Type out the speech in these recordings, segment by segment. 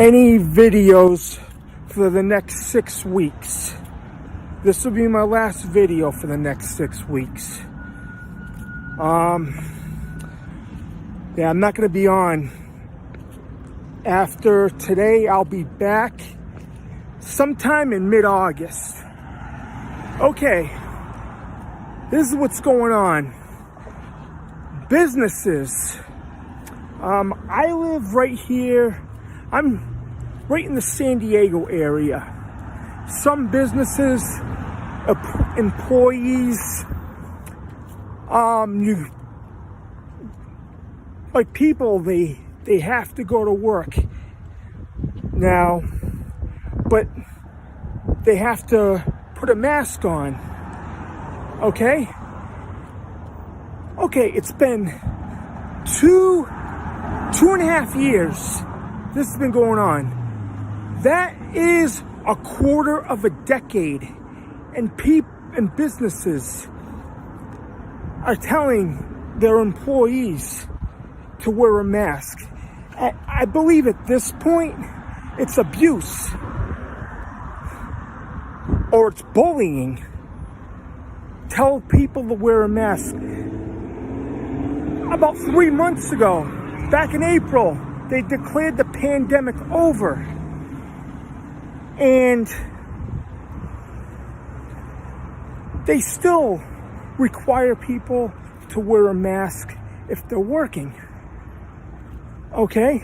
any videos for the next 6 weeks. This will be my last video for the next 6 weeks. Yeah, I'm not going to be on. After today, I'll be back sometime in mid-August. Okay, this is what's going on. Businesses. I live right here. I'm right in the San Diego area. Some businesses, employees, like people, they have to go to work now, but they have to put a mask on. Okay, it's been two and a half years this has been going on. That is a quarter of a decade, and businesses are telling their employees to wear a mask. I believe at this point it's abuse or it's bullying. Tell people to wear a mask. About 3 months ago, back in April, they declared the pandemic over. And they still require people to wear a mask if they're working. Okay?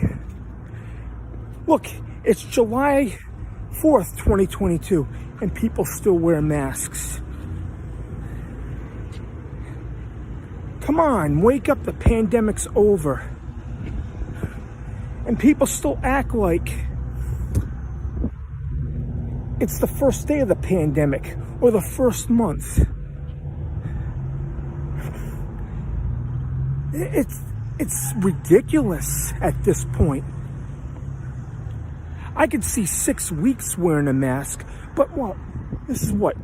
Look, it's July 4th, 2022, and people still wear masks. Come on, wake up, the pandemic's over. And people still act like it's the first day of the pandemic or the first month. It's ridiculous at this point. I could see 6 weeks wearing a mask, but what? This is what?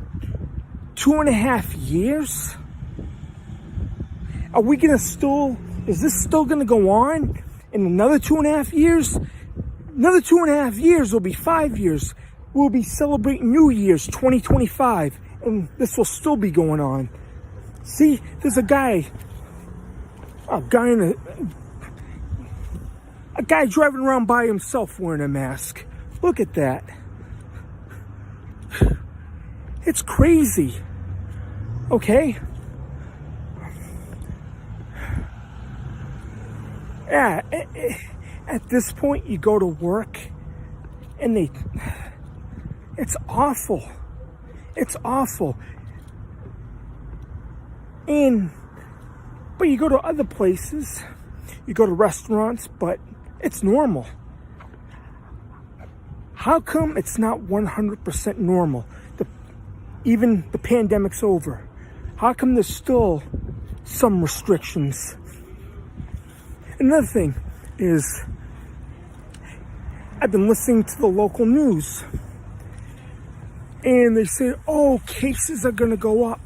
2.5 years? Are we gonna is this still gonna go on in another 2.5 years? Another 2.5 years will be 5 years. We'll be celebrating New Year's 2025, and this will still be going on. See, there's a guy driving around by himself wearing a mask. Look at that. It's crazy. Okay? Yeah, at this point, you go to work and it's awful. It's awful. But you go to other places, you go to restaurants, but it's normal. How come it's not 100% normal? Even the pandemic's over. How come there's still some restrictions? Another thing is, I've been listening to the local news, and they say, cases are going to go up.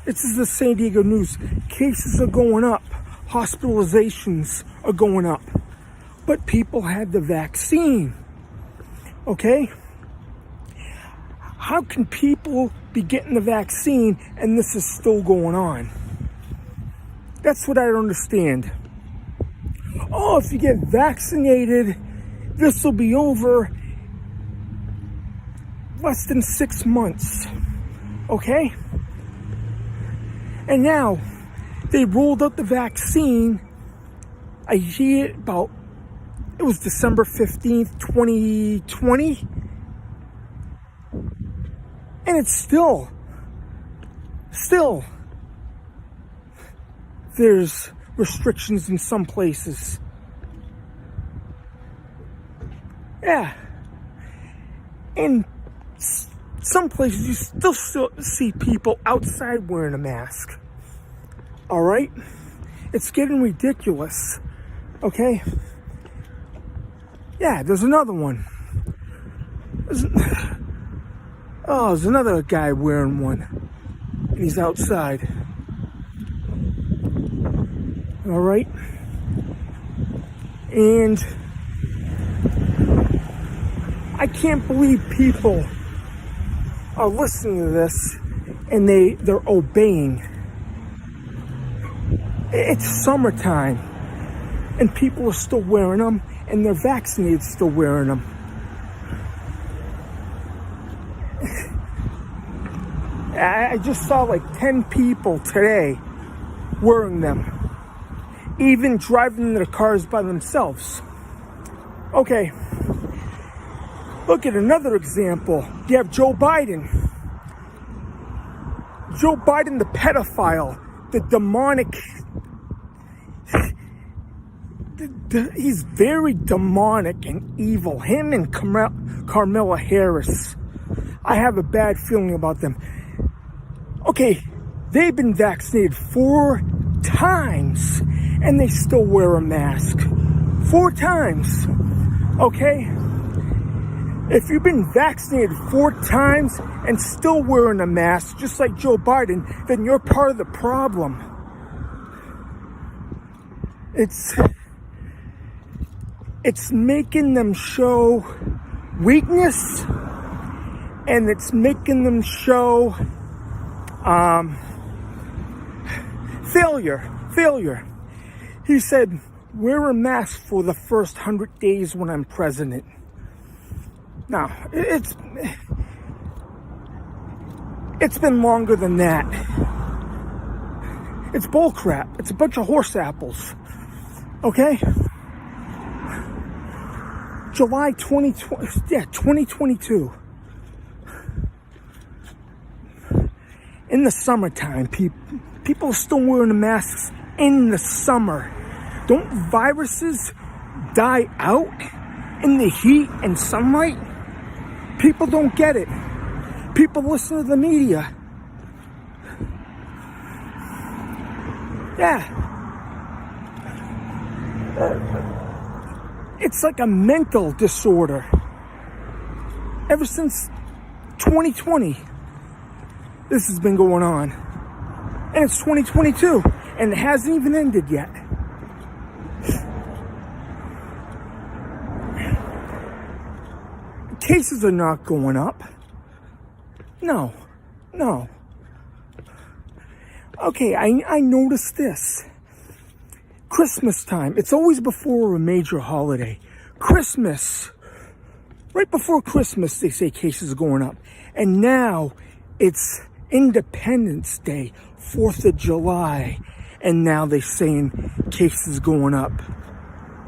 This is the San Diego news. Cases are going up. Hospitalizations are going up. But people had the vaccine. Okay? How can people be getting the vaccine and this is still going on? That's what I don't understand. If you get vaccinated, this will be over less than 6 months. Okay? And now, they rolled out the vaccine it was December 15th, 2020. And it's still, there's restrictions in some places. Yeah. In some places, you still see people outside wearing a mask. All right? It's getting ridiculous. Okay? Yeah, there's another one. There's another guy wearing one. And he's outside. All right? And I can't believe people are listening to this and they're obeying. It's summertime and people are still wearing them, and they're vaccinated still wearing them. I just saw like 10 people today wearing them, even driving in their cars by themselves. Okay, look at another example. You have Joe Biden. Joe Biden, the pedophile, the demonic. He's very demonic and evil. Him and Kamala Harris. I have a bad feeling about them. Okay, they've been vaccinated 4 times and they still wear a mask. 4 times. Okay? If you've been vaccinated 4 times and still wearing a mask, just like Joe Biden, then you're part of the problem. It's making them show weakness, and it's making them show failure. He said, wear a mask for the first 100 days when I'm president. Now, it's been longer than that. It's bullcrap. It's a bunch of horse apples. Okay? July 2022. In the summertime, people are still wearing the masks in the summer. Don't viruses die out in the heat and sunlight? People don't get it. People listen to the media. Yeah. It's like a mental disorder. Ever since 2020, this has been going on. And it's 2022, and it hasn't even ended yet. Cases are not going up. No. Okay, I noticed this. Christmas time, it's always before a major holiday. Christmas, right before Christmas, they say cases are going up. And now it's Independence Day, 4th of July, and now they're saying cases going up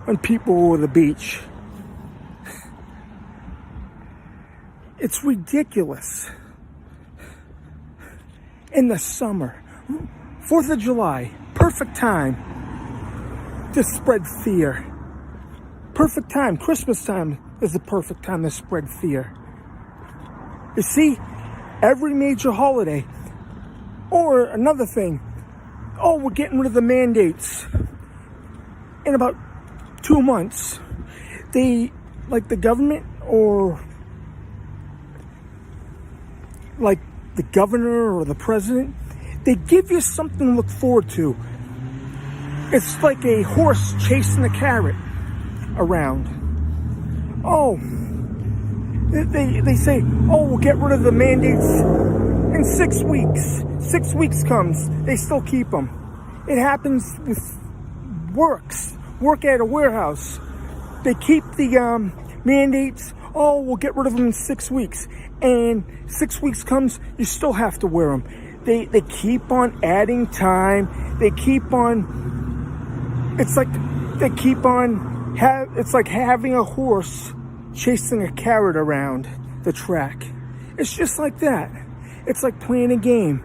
when people go to the beach. It's ridiculous. In the summer, 4th of July, perfect time to spread fear. Perfect time. Christmas time is the perfect time to spread fear. You see, every major holiday, or another thing, we're getting rid of the mandates. In about 2 months, they, like the government, or like the governor or the president, they give you something to look forward to. It's like a horse chasing a carrot around. They say, we'll get rid of the mandates in 6 weeks. 6 weeks comes, they still keep them. It happens with work at a warehouse. They keep the mandates. We'll get rid of them in 6 weeks. And 6 weeks comes, you still have to wear them. They keep on adding time. They keep on. It's like they keep on. It's like having a horse chasing a carrot around the track. It's just like that. It's like playing a game.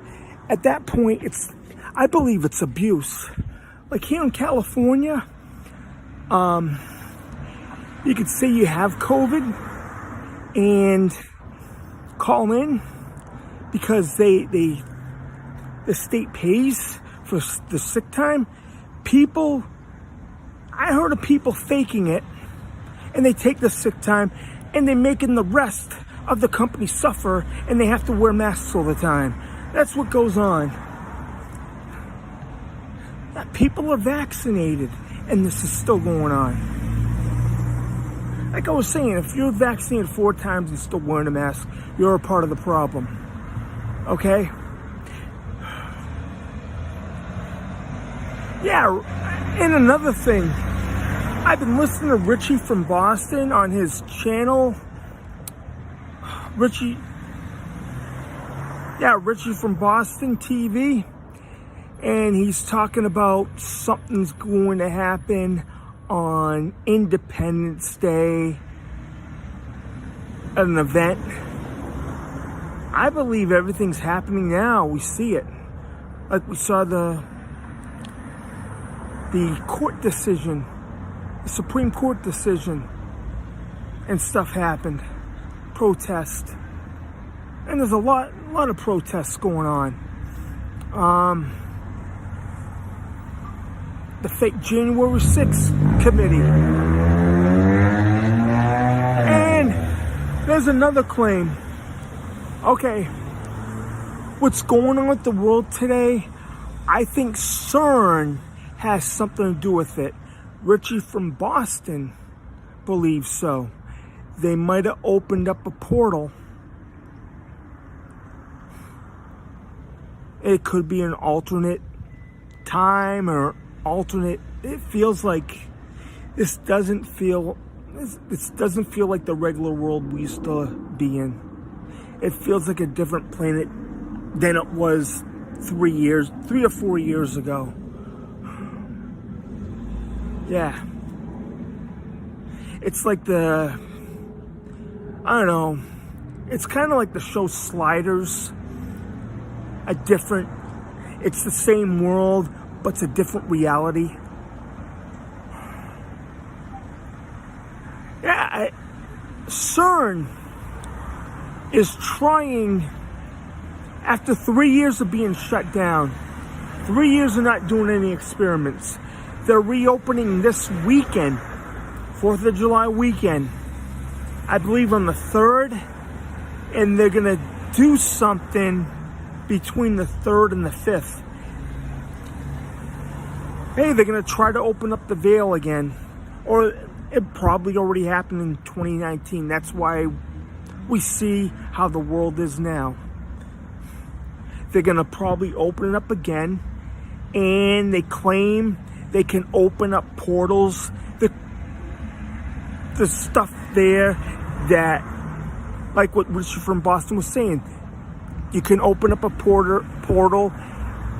At that point, I believe it's abuse. Like here in California, you could say you have COVID and call in because the state pays for the sick time. I heard of people faking it, and they take the sick time and they're making the rest of the company suffer, and they have to wear masks all the time. That's what goes on. People are vaccinated and this is still going on. Like I was saying, if you're vaccinated 4 times and still wearing a mask, you're a part of the problem. Okay? Yeah, and another thing, I've been listening to Richie from Boston on his channel. Richie from Boston TV. And he's talking about something's going to happen on Independence Day at an event. I believe everything's happening now. We see it. Like we saw the court decision, the Supreme Court decision, and stuff happened. Protest. And there's a lot of protests going on. The fake January 6th committee. And there's another claim. Okay, what's going on with the world today? I think CERN has something to do with it. Richie from Boston believes so. They might have opened up a portal. It could be an alternate time or alternate. It feels like this doesn't feel like the regular world we used to be in. It feels like a different planet than it was 3 or 4 years ago. Yeah. It's like it's kind of like the show Sliders. It's the same world, but it's a different reality. Yeah, CERN is trying, after 3 years of being shut down, 3 years of not doing any experiments, they're reopening this weekend, 4th of July weekend, I believe on the 3rd, and they're going to do something between the 3rd and the 5th. Hey, they're going to try to open up the veil again. Or it probably already happened in 2019. That's why we see how the world is now. They're going to probably open it up again. And they claim they can open up portals. The stuff there that, like what Richard from Boston was saying, you can open up a portal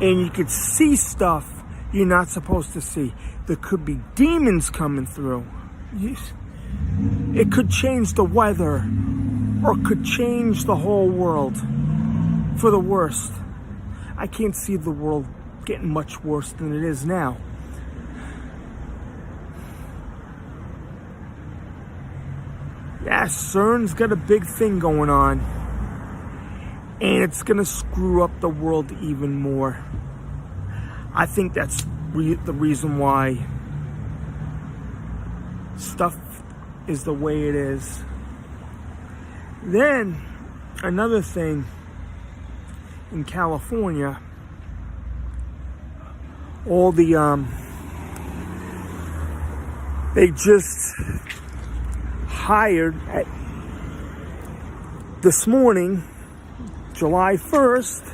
and you could see stuff you're not supposed to see. There could be demons coming through. It could change the weather, or could change the whole world for the worst. I can't see the world getting much worse than it is now. Yeah, CERN's got a big thing going on. And it's going to screw up the world even more. I think that's the reason why stuff is the way it is. Then, another thing in California, all the, they just hired this morning, July 1st,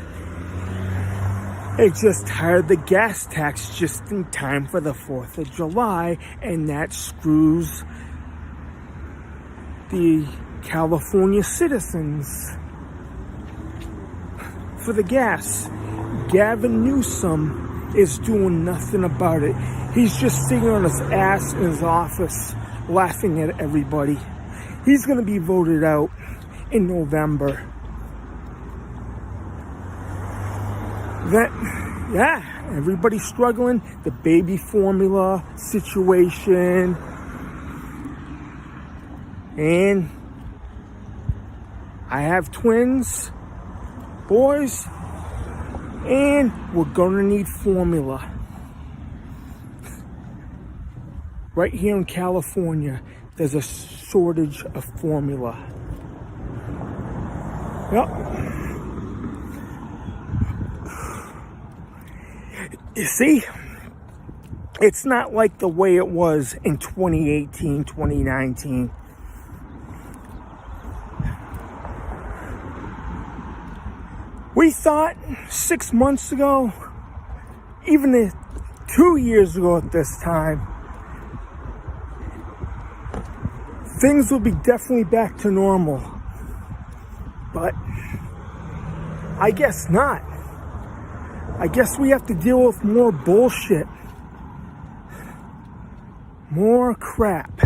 they just hired the gas tax just in time for the 4th of July, and that screws the California citizens for the gas. Gavin Newsom is doing nothing about it. He's just sitting on his ass in his office, laughing at everybody. He's going to be voted out in November. Everybody's struggling. The baby formula situation. And I have twins, boys, and we're gonna need formula. Right here in California, there's a shortage of formula. Yep. You see, it's not like the way it was in 2018, 2019. We thought 6 months ago, even 2 years ago at this time, things will be definitely back to normal. But I guess not. I guess we have to deal with more bullshit. More crap.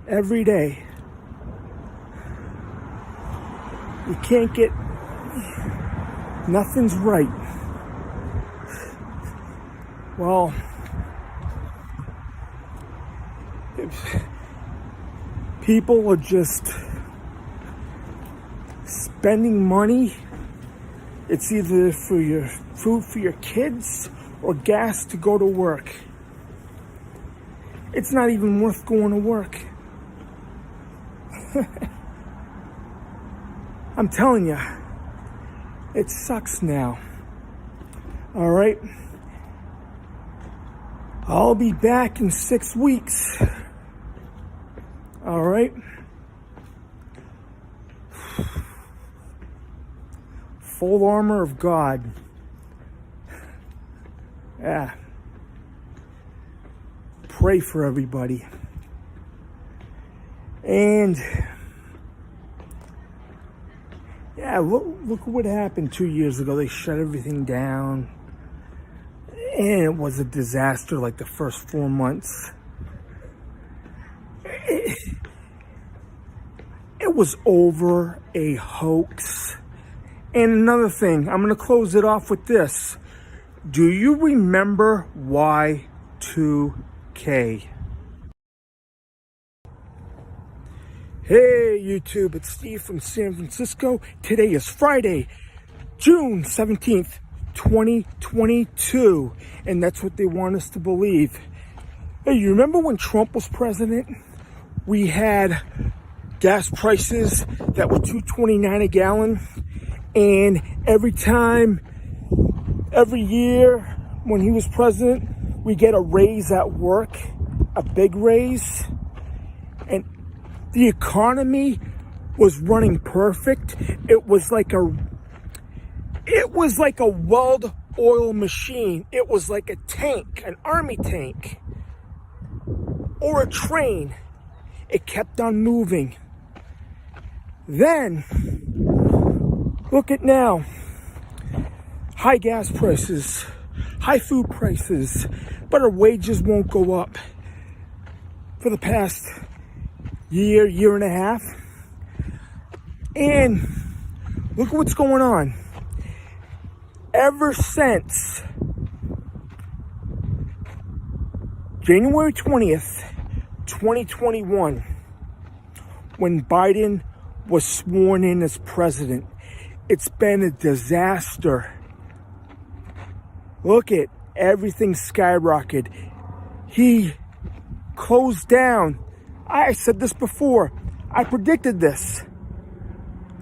Every day. You can't get... Nothing's right. Well... People are just spending money. It's either for your food for your kids or gas to go to work. It's not even worth going to work. I'm telling you, it sucks now. All right? I'll be back in 6 weeks. All right? Full armor of God. Yeah. Pray for everybody. And yeah, look what happened 2 years ago. They shut everything down. And it was a disaster like the first 4 months. It was over a hoax. And another thing, I'm going to close it off with this. Do you remember Y2K? Hey YouTube, it's Steve from San Francisco. Today is Friday, June 17th, 2022. And that's what they want us to believe. Hey, you remember when Trump was president? We had gas prices that were $2.29 a gallon. And every year when he was president, we get a raise at work, a big raise. And the economy was running perfect. It was like a well-oiled machine. It was like a tank, an army tank, or a train. It kept on moving. Then, look at now. High gas prices, high food prices, but our wages won't go up. For the past year and a half. And look at what's going on. Ever since January 20th, 2021, when Biden was sworn in as president, it's been a disaster. Look at everything skyrocketed. He closed down. I said this before. I predicted this.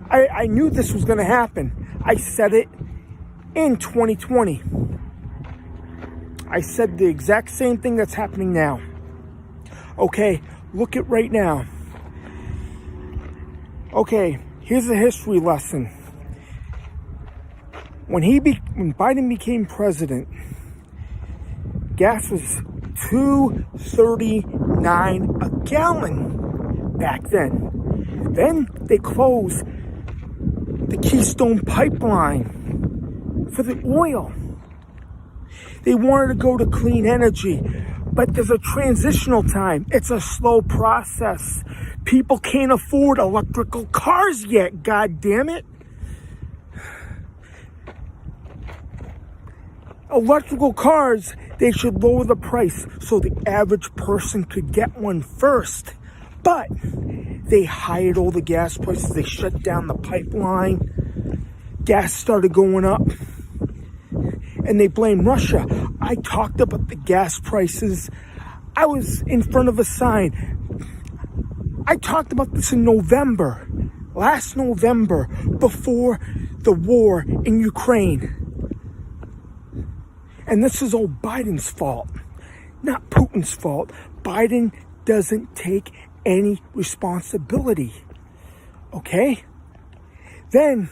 I knew this was going to happen. I said it in 2020. I said the exact same thing that's happening now. Okay, look at right now. Okay, here's a history lesson. When Biden became president, gas was $2.39 a gallon back then. Then they closed the Keystone Pipeline for the oil. They wanted to go to clean energy, but there's a transitional time. It's a slow process. People can't afford electrical cars yet, God damn it. Electrical cars, they should lower the price so the average person could get one first. But they hired all the gas prices. They shut down the pipeline. Gas started going up. And they blame Russia. I talked about the gas prices. I was in front of a sign. I talked about this in November. Last November, before the war in Ukraine. And this is all Biden's fault, not Putin's fault. Biden doesn't take any responsibility. Okay? Then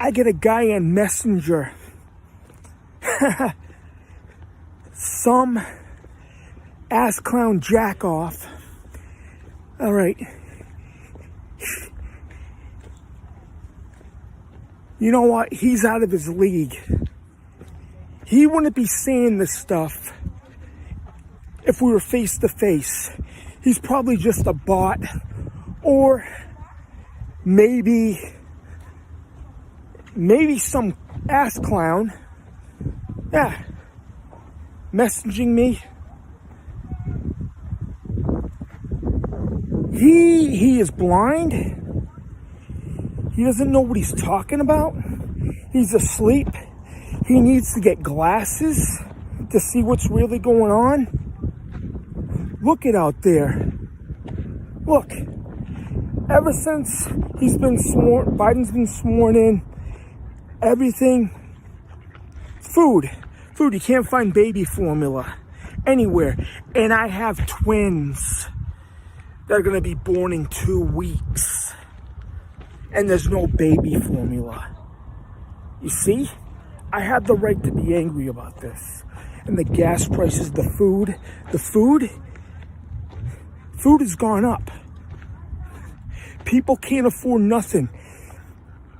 I get a guy on Messenger. Some ass clown jack off. All right. You know what? He's out of his league. He wouldn't be saying this stuff if we were face to face. He's probably just a bot, or maybe some ass clown, yeah, messaging me. He is blind. He doesn't know what he's talking about. He's asleep. He needs to get glasses to see what's really going on. Look it out there. Look. Ever since Biden's been sworn in, everything, food, you can't find baby formula anywhere. And I have twins that are gonna be born in 2 weeks. And there's no baby formula. You see? I have the right to be angry about this. And the gas prices, the food has gone up. People can't afford nothing.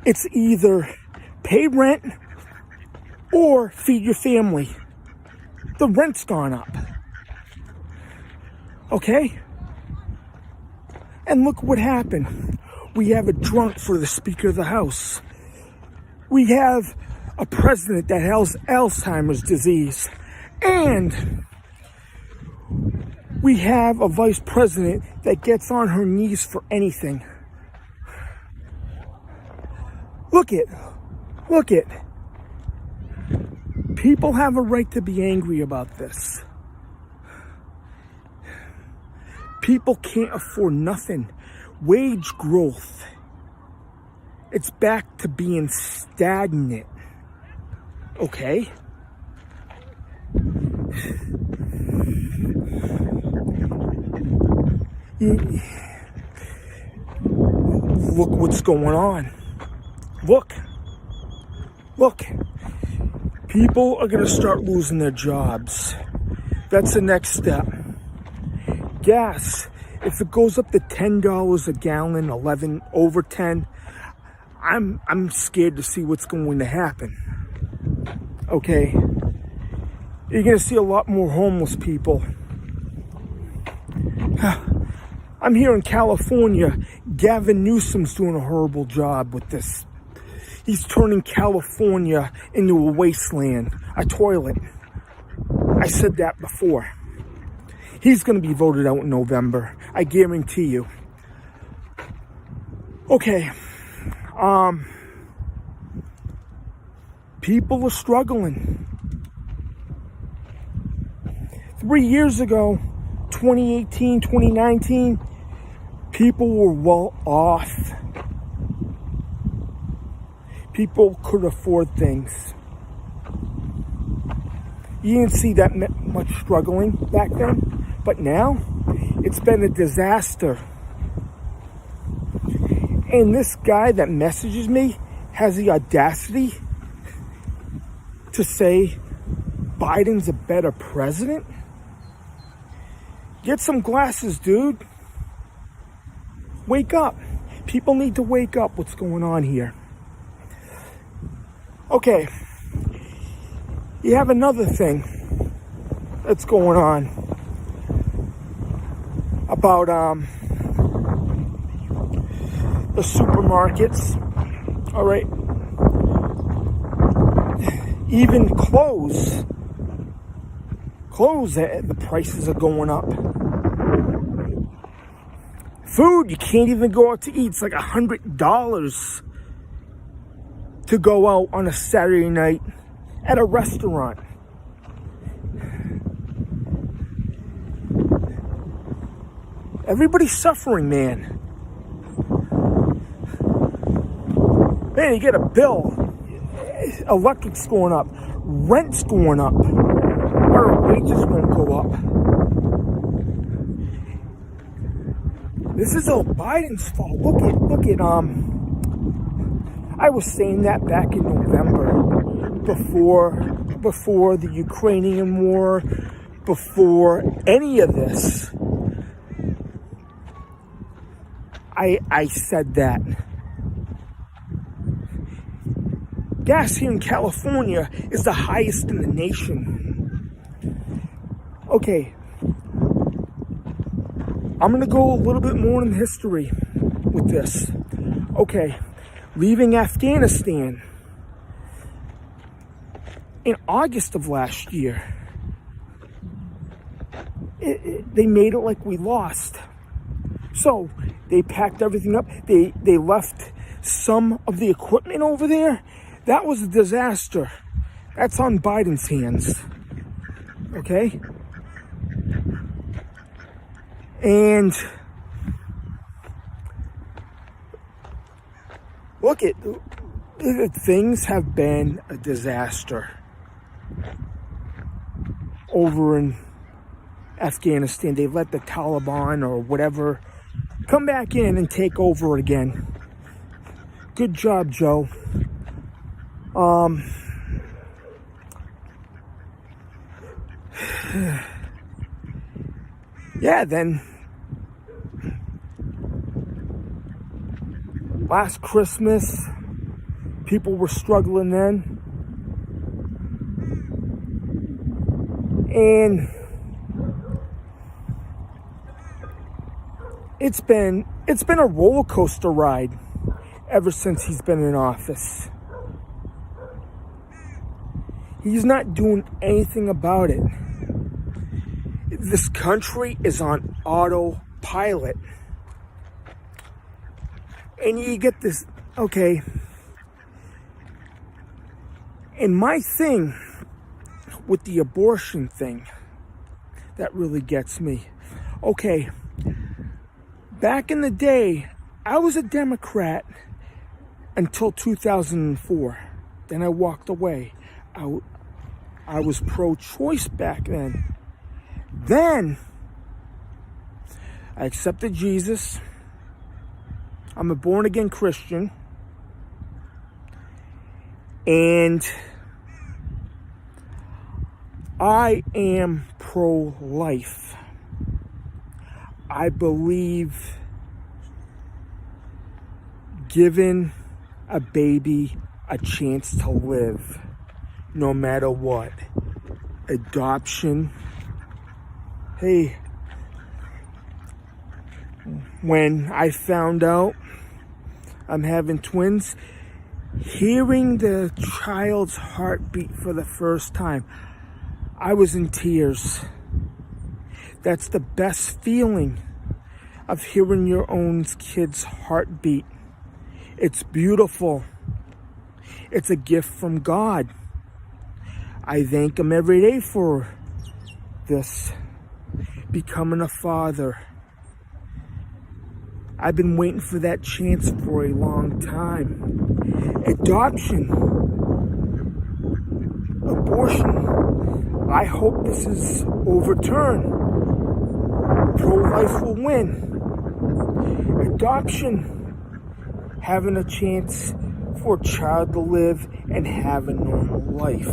It's either pay rent or feed your family. The rent's gone up. Okay? And look what happened. We have a drunk for the Speaker of the House. We have a president that has Alzheimer's disease. And we have a vice president that gets on her knees for anything. Look it. People have a right to be angry about this. People can't afford nothing. Wage growth. It's back to being stagnant. Okay? Look what's going on. Look. People are going to start losing their jobs. That's the next step. Gas, if it goes up to $10 a gallon, 11 over 10, I'm scared to see what's going to happen. Okay? You're going to see a lot more homeless people. I'm here in California. Gavin Newsom's doing a horrible job with this. He's turning California into a wasteland, a toilet. I said that before. He's going to be voted out in November. I guarantee you. Okay. People are struggling. 3 years ago, 2018, 2019, people were well off. People could afford things. You didn't see that much struggling back then, but now it's been a disaster. And this guy that messages me has the audacity to say Biden's a better president? Get some glasses, dude. Wake up. People need to wake up. What's going on here? Okay. You have another thing that's going on about the supermarkets. All right. Even clothes, the prices are going up. Food, you can't even go out to eat. It's like $100 to go out on a Saturday night at a restaurant. Everybody's suffering, man. Man, you get a bill. Electric's going up. Rent's going up. Our wages won't go up. This is all Biden's fault. Look at I was saying that back in November, before the Ukrainian war, before any of this. I said that. Gas here in California is the highest in the nation. Okay, I'm going to go a little bit more in history with this. Okay, leaving Afghanistan in August of last year, they made it like we lost. So they packed everything up. They left some of the equipment over there. That was a disaster. That's on Biden's hands. Okay? And look, things have been a disaster over in Afghanistan. They let the Taliban or whatever come back in and take over again. Good job, Joe. Yeah, then last Christmas, people were struggling then. And it's been a roller coaster ride ever since he's been in office. He's not doing anything about it. This country is on autopilot. And you get this, okay. And my thing with the abortion thing that really gets me. Okay, back in the day, I was a Democrat until 2004. Then I walked away. I was pro-choice back then. Then I accepted Jesus. I'm a born-again Christian. And I am pro-life. I believe giving a baby a chance to live, no matter what. Adoption. Hey, when I found out I'm having twins, hearing the child's heartbeat for the first time, I was in tears. That's the best feeling, of hearing your own kid's heartbeat. It's beautiful. It's a gift from God. I thank Him every day for this, becoming a father. I've been waiting for that chance for a long time. Adoption. Abortion. I hope this is overturned. Pro-life will win. Adoption. Having a chance for a child to live and have a normal life.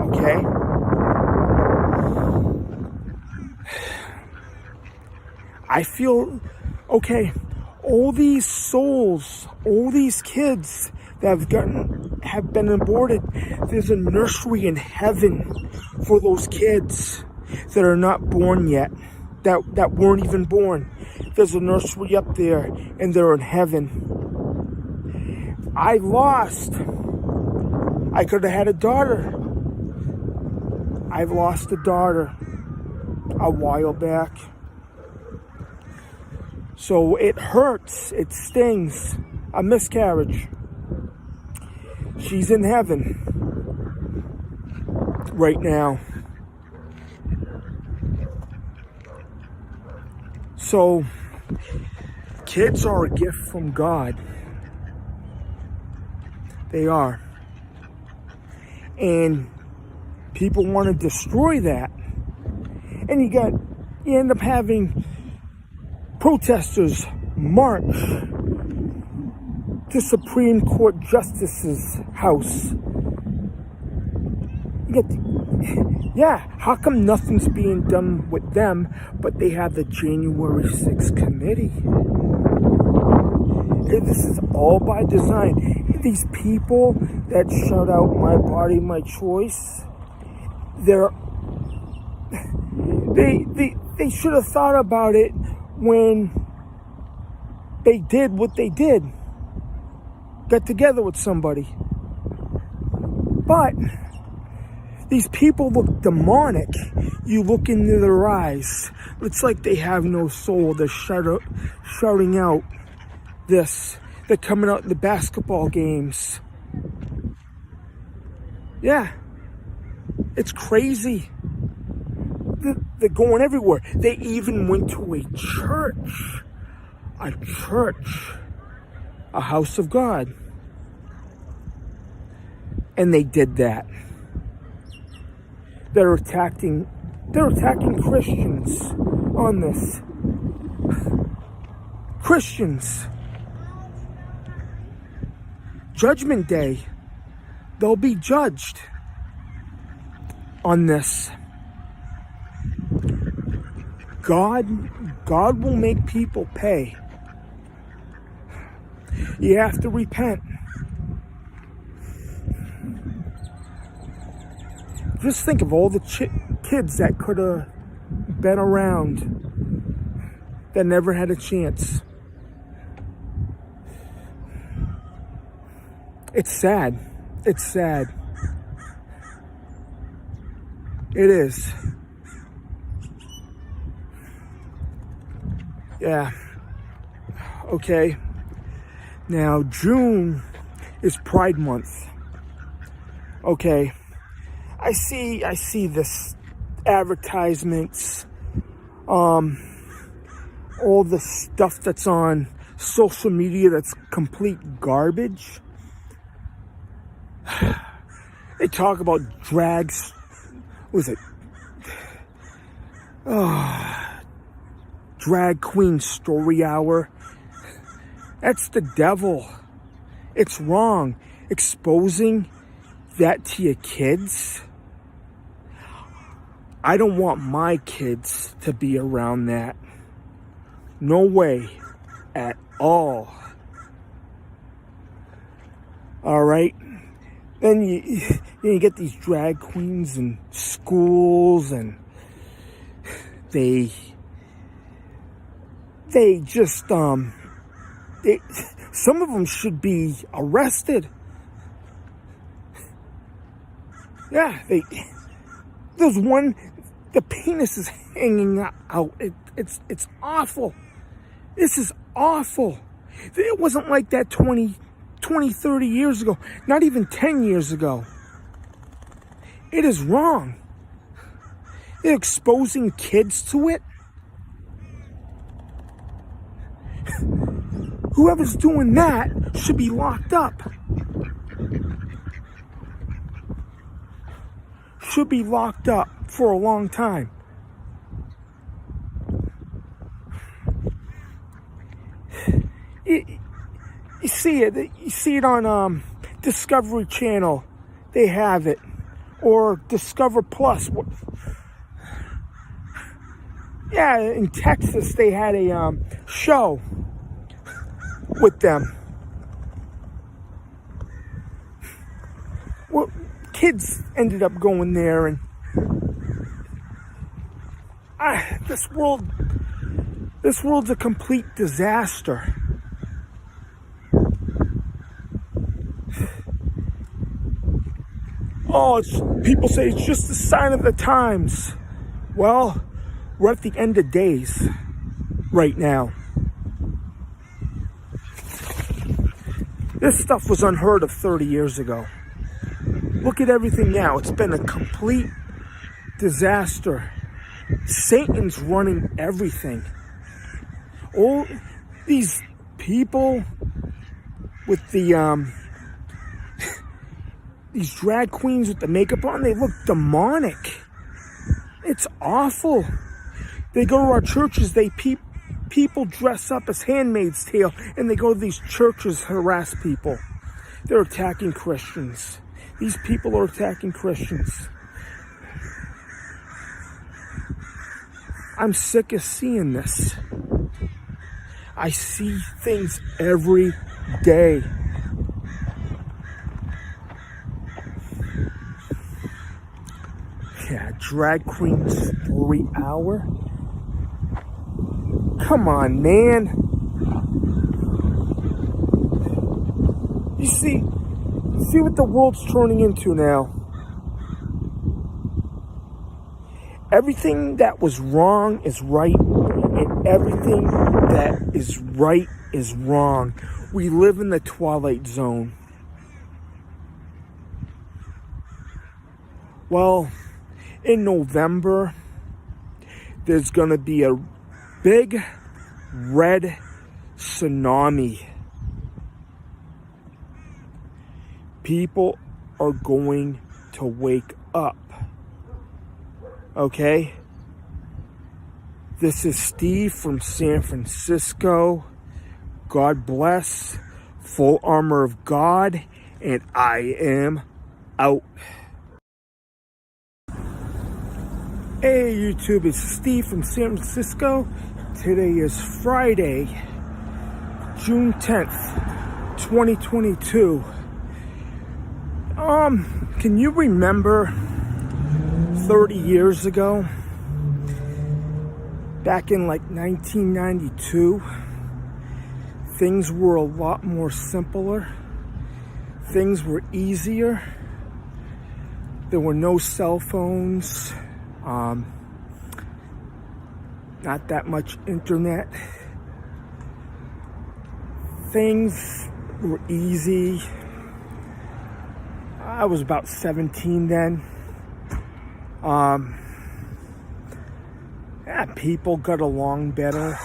Okay? I feel, okay, all these souls, all these kids that have been aborted, there's a nursery in heaven for those kids that are not born yet, that weren't even born. There's a nursery up there, and they're in heaven. I lost. I could have had a daughter. I've lost a daughter a while back. So it hurts. It stings. A miscarriage. She's in heaven right now. So, kids are a gift from God. They are. And people want to destroy that. And you end up having protesters march the Supreme Court Justice's house. Yeah, how come nothing's being done with them, but they have the January 6th committee? This is all by design. These people that shout out "my body, my choice," they should have thought about it when they did what they did. Got together with somebody. But these people look demonic. You look into their eyes. It's like they have no soul. They're shouting out this. They're coming out in the basketball games. Yeah. It's crazy. They're going everywhere. They even went to a church. A house of God. And they did that. They're attacking Christians on this. Christians. Judgment Day. They'll be judged on this. God will make people pay. You have to repent. Just think of all the kids that could have been around that never had a chance. It's sad. It's sad. It is. Yeah. Okay. Now, June is Pride Month. Okay. I see this advertisements, all the stuff that's on social media that's complete garbage. They talk about drags. What was it? Drag Queen Story Hour. That's the devil. It's wrong. Exposing that to your kids. I don't want my kids to be around that. No way at all. All right. Then you get these drag queens in schools, and they just some of them should be arrested. Yeah, there's one, the penis is hanging out. It's awful. This is awful. It wasn't like that 20, 30 years ago. Not even 10 years ago. It is wrong. They're exposing kids to it. Whoever's doing that should be locked up. Should be locked up for a long time. You see it on Discovery Channel. They have it, or Discover Plus. Yeah, in Texas they had a show with them. Well, kids ended up going there, and this world's a complete disaster. Oh, people say it's just a sign of the times. Well, we're at the end of days right now. This stuff was unheard of 30 years ago. Look at everything now. It's been a complete disaster. Satan's running everything. All these people with the these drag queens with the makeup on, they look demonic. It's awful. They go to our churches, they people dress up as Handmaid's Tale and they go to these churches, harass people. They're attacking Christians. These people are attacking Christians. I'm sick of seeing this. I see things every day. Yeah, drag queens 3 hour. Come on, man. You see what the world's turning into now. Everything that was wrong is right, and everything that is right is wrong. We live in the twilight zone. Well, in November, there's going to be a big red tsunami. People are going to wake up. Okay? This is Steve from San Francisco. God bless. Full armor of God. And I am out. Hey YouTube, it's Steve from San Francisco. Today is Friday, June 10th, 2022. Can you remember 30 years ago, back in like 1992, things were a lot more simpler. Things were easier. There were no cell phones. Not that much internet. Things were easy. I was about 17 then. People got along better.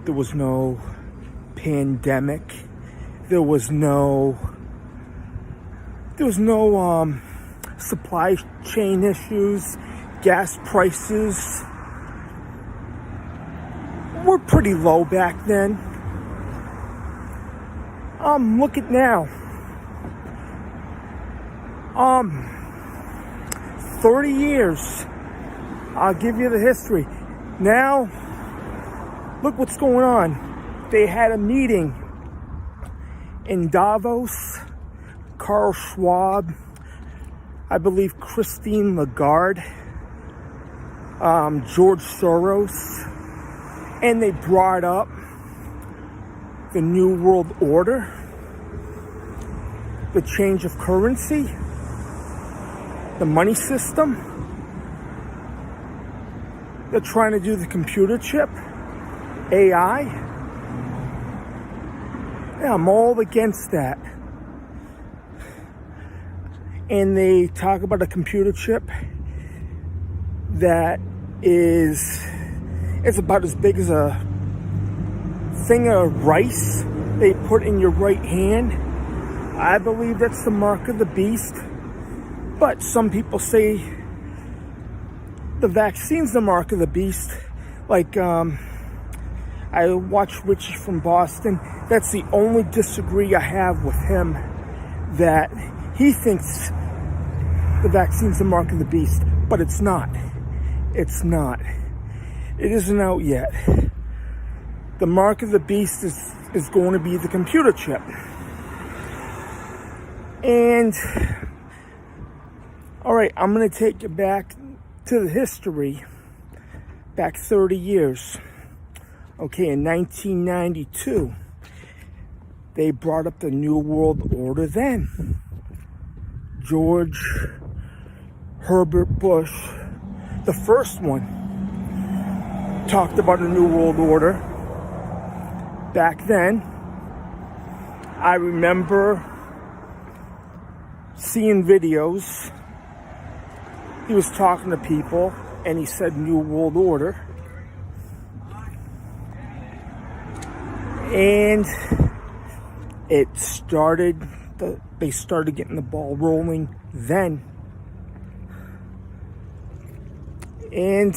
There was no pandemic. There was no supply chain issues. Gas prices were pretty low back then. Look at now. 30 years. I'll give you the history. Now, look what's going on. They had a meeting in Davos. Carl Schwab, I believe Christine Lagarde, George Soros, and they brought up the New World Order, the change of currency, the money system. They're trying to do the computer chip, AI. Yeah, I'm all against that. And they talk about a computer chip that it's about as big as a thing of rice they put in your right hand. I believe that's the mark of the beast. But some people say the vaccine's the mark of the beast. Like, I watched Richie from Boston. That's the only disagree I have with him, that he thinks the vaccine's the mark of the beast, but it's not. It's not. It isn't out yet. The mark of the beast is going to be the computer chip. And, all right, I'm going to take you back to the history, back 30 years. Okay, in 1992, they brought up the New World Order then. George Herbert Bush, the first one, talked about a New World Order. Back then, I remember seeing videos. He was talking to people and he said New World Order. And it started, they started getting the ball rolling then. And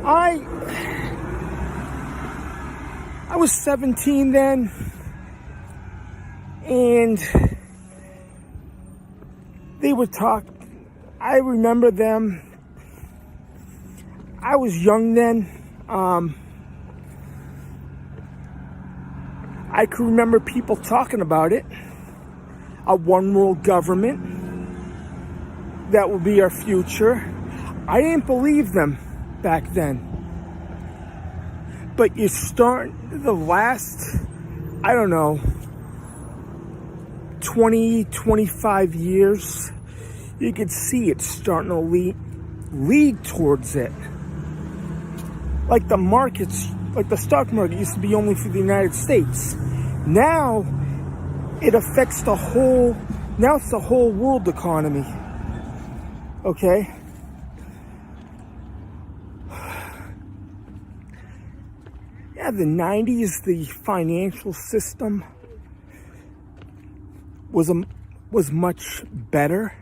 I was 17 then, and they would talk. I remember them. I was young then. I can remember people talking about it. A one world government that will be our future. I didn't believe them back then. But you start the last, I don't know, 20, 25 years, you could see it starting to lead towards it. Like the markets, like the stock market used to be only for the United States. Now it affects the whole, now it's the whole world economy. Okay? Yeah, the 90s, the financial system was much better.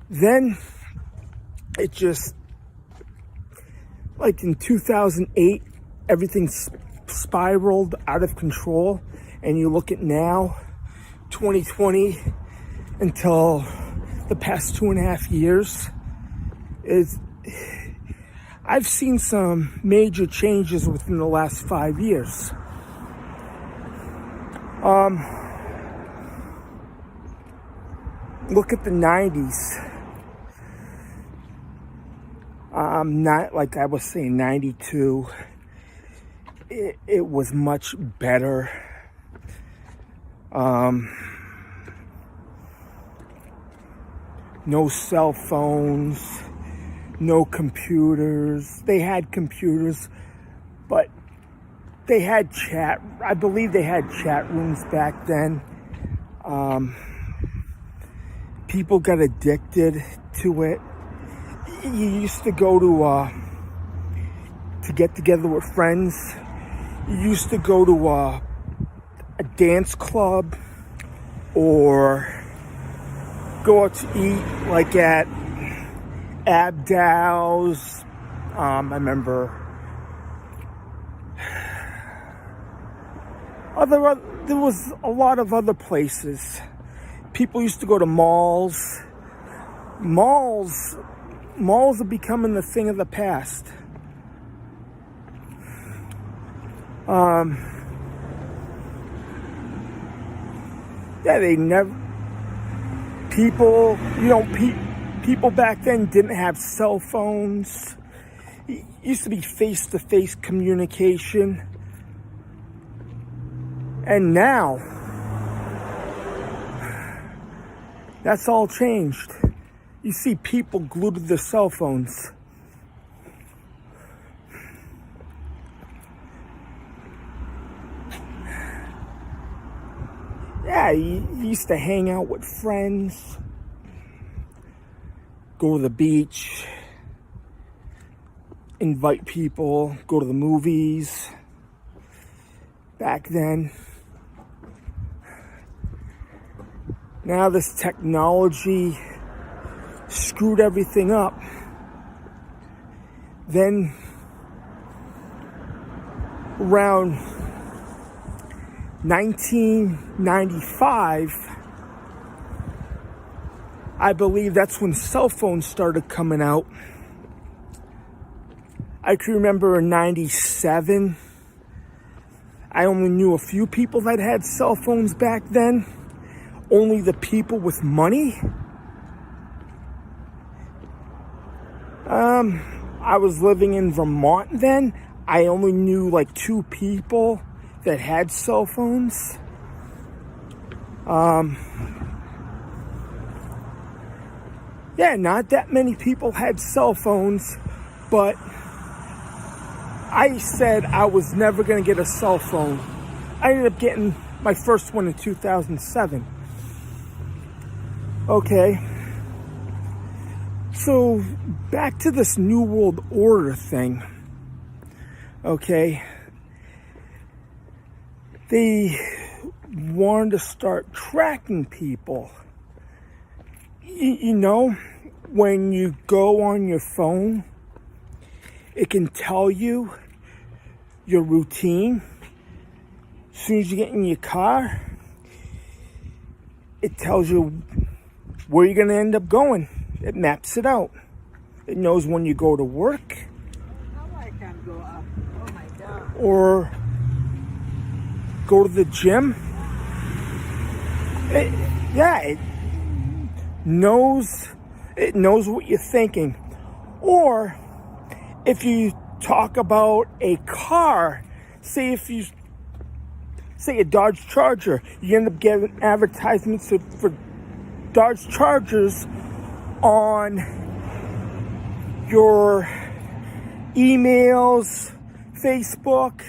Then it just, like in 2008, everything spiraled out of control. And you look at now, 2020, until the past 2.5 years, I've seen some major changes within the last 5 years. Look at the 90s. Not like I was saying, 92. It was much better. No cell phones, no computers. They had computers, but they had chat. I believe they had chat rooms back then. People got addicted to it. You used to go to get together with friends. You used to go to a dance club or go out to eat, like at Abdow's. I remember there was a lot of other places. People used to go to malls. Malls are becoming the thing of the past. Yeah, they never. People, people back then didn't have cell phones. It used to be face-to-face communication. And now, that's all changed. You see people glued to their cell phones. Yeah, you used to hang out with friends, go to the beach, invite people, go to the movies. Back then. Now this technology screwed everything up. Then around 1995, I believe that's when cell phones started coming out. I can remember in 97, I only knew a few people that had cell phones back then. Only the people with money. I was living in Vermont then. I only knew like 2 people that had cell phones. Yeah, not that many people had cell phones, but I said I was never going to get a cell phone. I ended up getting my first one in 2007. Okay. So, back to this New World Order thing. Okay. They wanted to start tracking people. You know, when you go on your phone, it can tell you your routine. As soon as you get in your car, it tells you where you're going to end up going. It maps it out. It knows when you go to work. How I can go up? Oh my God. Or go to the gym. It knows what you're thinking. Or if you talk about a car, say a Dodge Charger, you end up getting advertisements for Dodge Chargers on your emails, Facebook,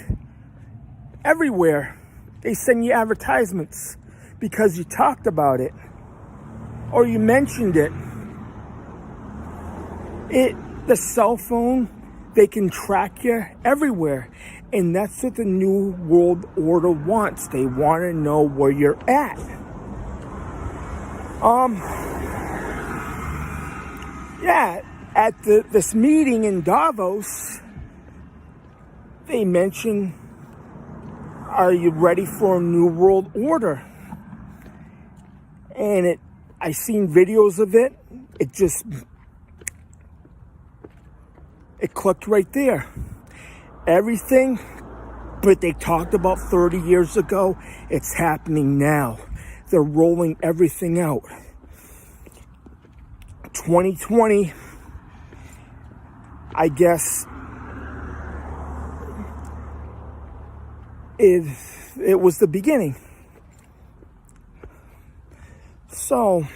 everywhere. They send you advertisements because you talked about it or you mentioned it. The cell phone, they can track you everywhere. And that's what the New World Order wants. They want to know where you're at. At this meeting in Davos, they mentioned, are you ready for a New World Order? And I seen videos of it. It clicked right there. Everything but they talked about 30 years ago, it's happening now. They're rolling everything out. 2020, I guess, it was the beginning. So,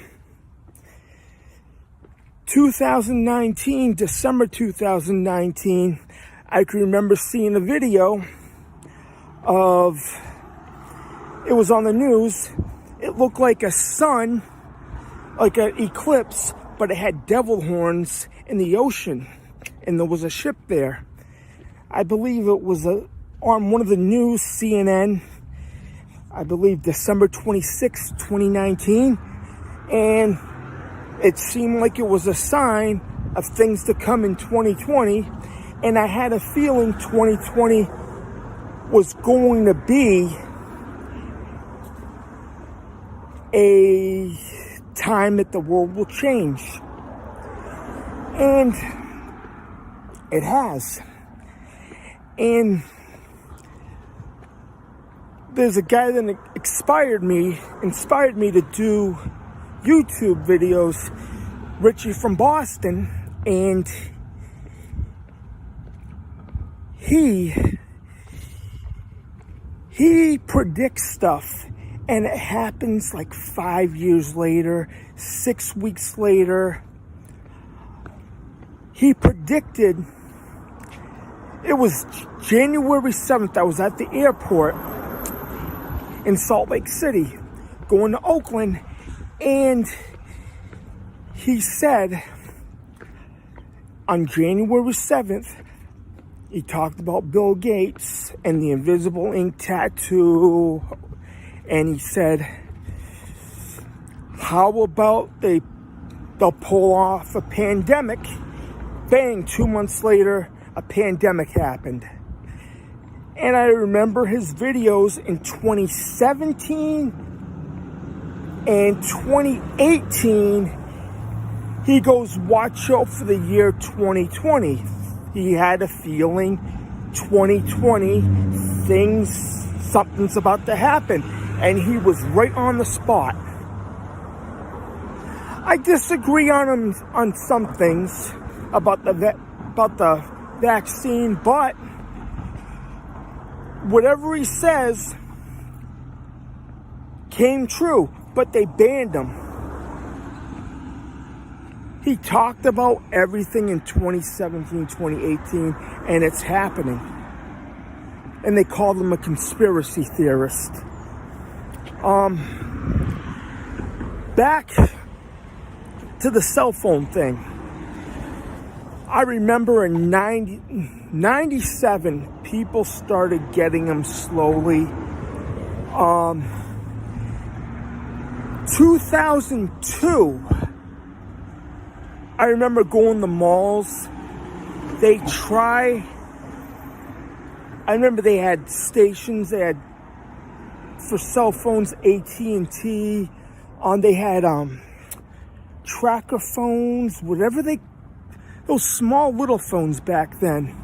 2019, December 2019, I can remember seeing a video of, it was on the news, it looked like a sun, like an eclipse, but it had devil horns in the ocean, and there was a ship there. I believe it was on one of the news, CNN, I believe December 26, 2019, and it seemed like it was a sign of things to come in 2020, and I had a feeling 2020 was going to be a time that the world will change. And it has. And there's a guy that inspired me to do YouTube videos, Richie from Boston, and he predicts stuff, and it happens like 5 years later, 6 weeks later. He predicted, it was January 7th, I was at the airport in Salt Lake City, going to Oakland, and he said on January 7th, he talked about Bill Gates and the invisible ink tattoo, and he said, how about they'll pull off a pandemic? Bang, 2 months later, a pandemic happened. And I remember his videos in 2017 and 2018. He goes, watch out for the year 2020. He had a feeling 2020, something's about to happen. And he was right on the spot. I disagree on some things about the vaccine, but whatever he says came true, but they banned him. He talked about everything in 2017, 2018, and it's happening. And they called him a conspiracy theorist. Back to the cell phone thing. I remember in 97, people started getting them slowly 2002, I remember going to the malls. I remember they had stations. They had, for cell phones, AT&T. They had tracker phones, those small little phones back then.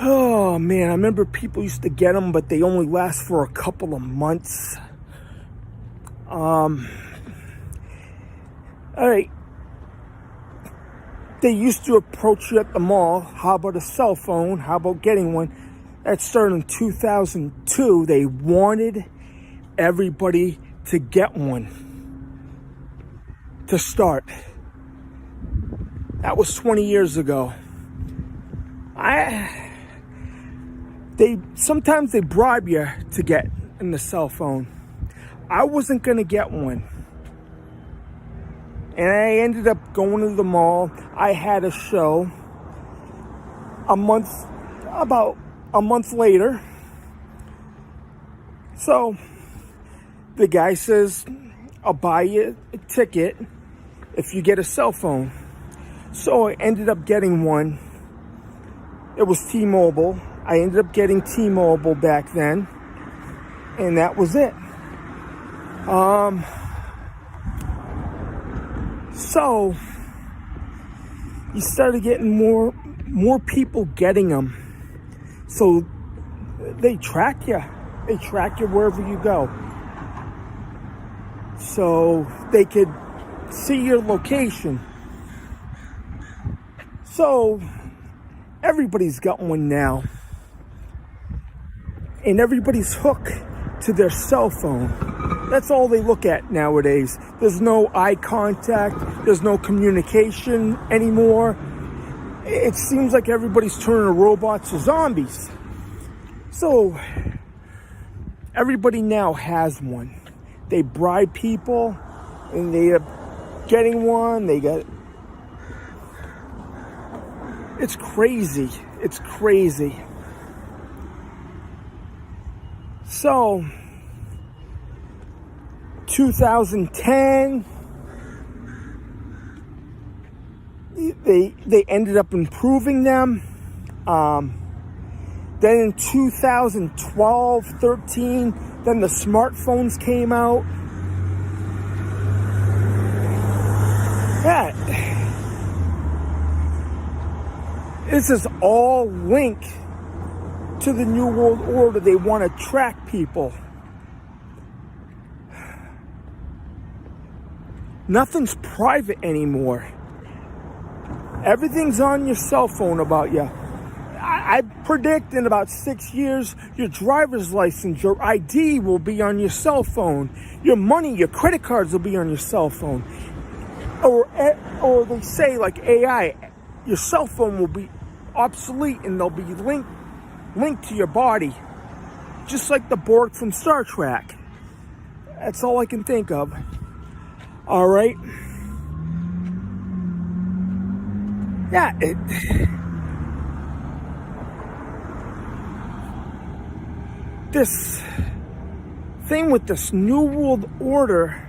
Oh man, I remember people used to get them, but they only last for a couple of months. All right. They used to approach you at the mall. How about a cell phone? How about getting one? That started in 2002. They wanted everybody to get one to start. That was 20 years ago. Sometimes they bribe you to get in the cell phone. I wasn't gonna get one. And I ended up going to the mall. I had a show about a month later. So the guy says, I'll buy you a ticket if you get a cell phone. So I ended up getting one. It was T-Mobile. I ended up getting T-Mobile back then. And that was it. So you started getting more people getting them. So they track you. They track you wherever you go. So they could see your location. So everybody's got one now. And everybody's hooked to their cell phone. That's all they look at nowadays. There's no eye contact. There's no communication anymore. It seems like everybody's turning robots to zombies. So everybody now has one. They bribe people and they are getting one. It's crazy. It's crazy. So 2010, they ended up improving them. Then in 2012, 13, then the smartphones came out. Yeah. This is all linked to the New World Order. They want to track people. Nothing's private anymore. Everything's on your cell phone about you. I predict in about 6 years, your driver's license, your ID will be on your cell phone. Your money, your credit cards will be on your cell phone. Or they say like AI, your cell phone will be obsolete and they'll be linked to your body. Just like the Borg from Star Trek. That's all I can think of. All right. Yeah. This thing with this New World Order,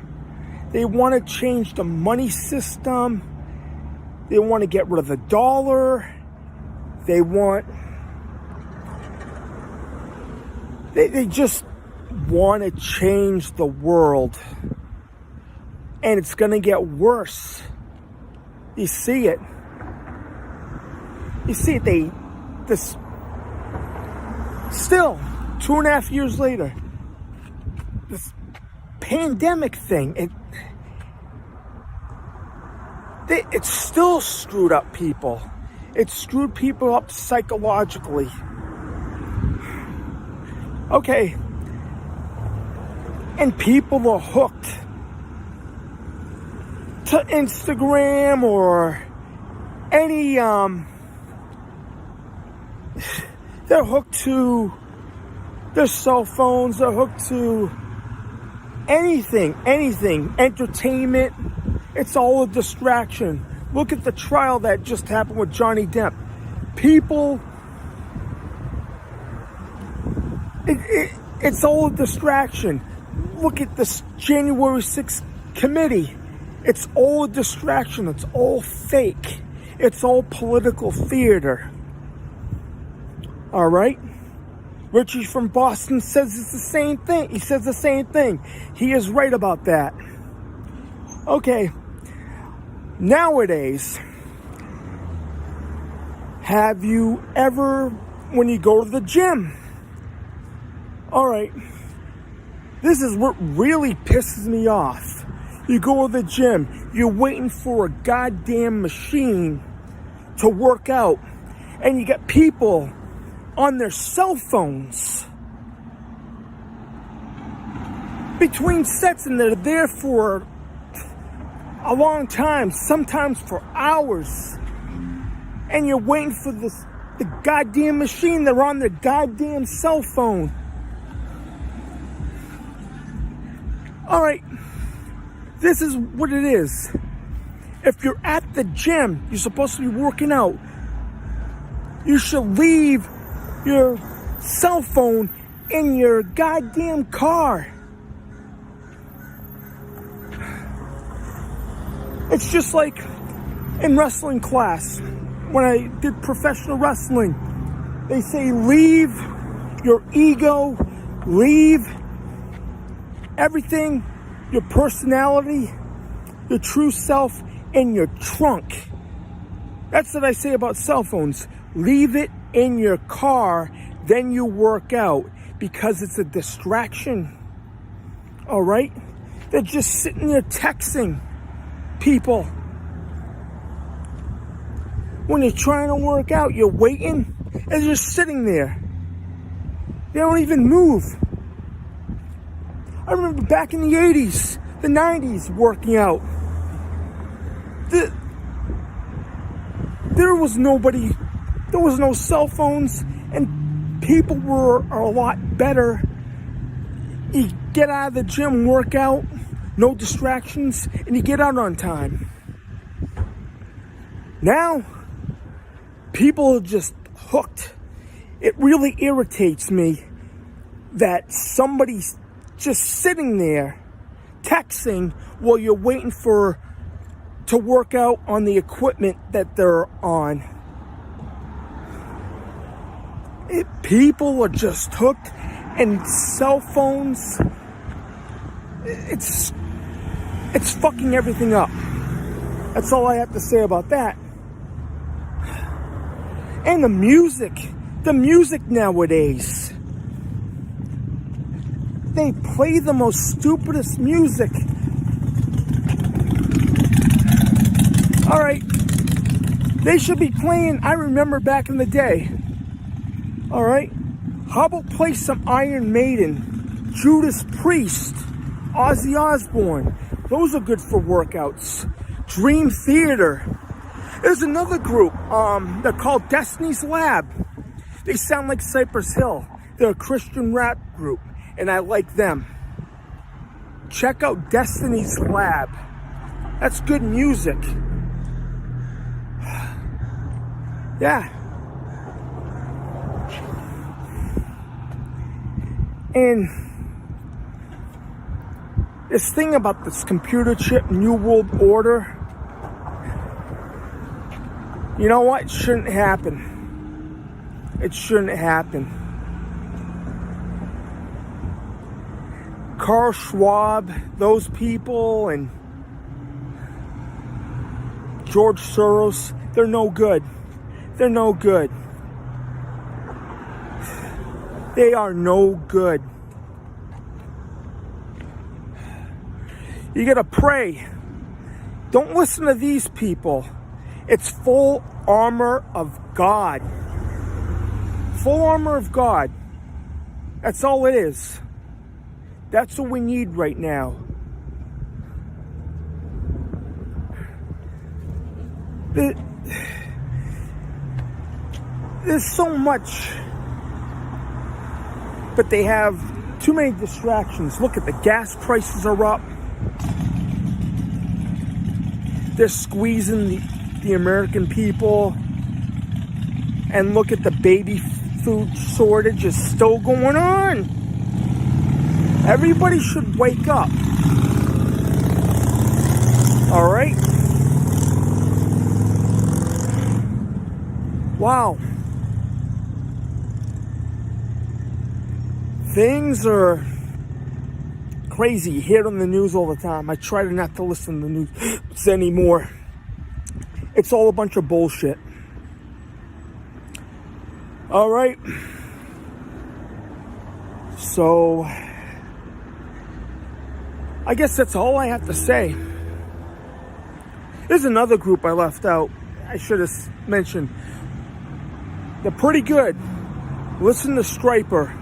they want to change the money system. They want to get rid of the dollar. They just want to change the world. And it's going to get worse. You see it. Still, 2.5 years later, this pandemic thing, it still screwed up people. It screwed people up psychologically. Okay. And people are hooked to Instagram or any, they're hooked to their cell phones, they're hooked to anything, entertainment. It's all a distraction. Look at the trial that just happened with Johnny Depp. People It's all a distraction. Look at this January 6th committee. It's all a distraction. It's all fake. It's all political theater. All right? Richie from Boston says it's the same thing. He says the same thing. He is right about that. Okay. Nowadays, have you ever, when you go to the gym, all right, this is what really pisses me off. You go to the gym, you're waiting for a goddamn machine to work out, and you got people on their cell phones between sets, and they're there for a long time, sometimes for hours, and you're waiting for the goddamn machine. They're on their goddamn cell phone. All right, this is what it is. If you're at the gym, you're supposed to be working out. You should leave your cell phone in your goddamn car. It's just like in wrestling class, when I did professional wrestling, they say leave your ego, leave everything, your personality, your true self in your trunk. That's what I say about cell phones. Leave it in your car, then you work out, because it's a distraction. All right? They're just sitting there texting people. When you're trying to work out, you're waiting, and they're just sitting there. They don't even move. I remember back in the 80s, the 90s, working out. There was nobody, there was no cell phones, and people were a lot better. You get out of the gym, work out, no distractions, and you get out on time. Now, people are just hooked. It really irritates me that somebody's just sitting there texting while you're waiting to work out on the equipment that they're on. People are just hooked, and cell phones, it's fucking everything up. That's all I have to say about that. And the music nowadays, they play the most stupidest music. All right, they should be playing, I remember back in the day. All right, how about play some Iron Maiden, Judas Priest, Ozzy Osbourne? Those are good for workouts. Dream Theater. There's another group, they're called Destiny's Lab. They sound like Cypress Hill. They're a Christian rap group, and I like them. Check out Destiny's Lab. That's good music. Yeah. And this thing about this computer chip, New World Order, you know what? It shouldn't happen. It shouldn't happen. Carl Schwab, those people, and George Soros, they're no good. They're no good. They are no good. You gotta pray. Don't listen to these people. It's full armor of God. Full armor of God. That's all it is. That's what we need right now. There's so much, but they have too many distractions. Look at the gas prices are up. They're squeezing the American people. And look at the baby food shortage is still going on. Everybody should wake up. All right? Wow. Things are crazy. You hear it on the news all the time. I try to not to listen to the news anymore. It's all a bunch of bullshit. All right. So, I guess that's all I have to say. There's another group I left out. I should have mentioned. They're pretty good. Listen to Striper.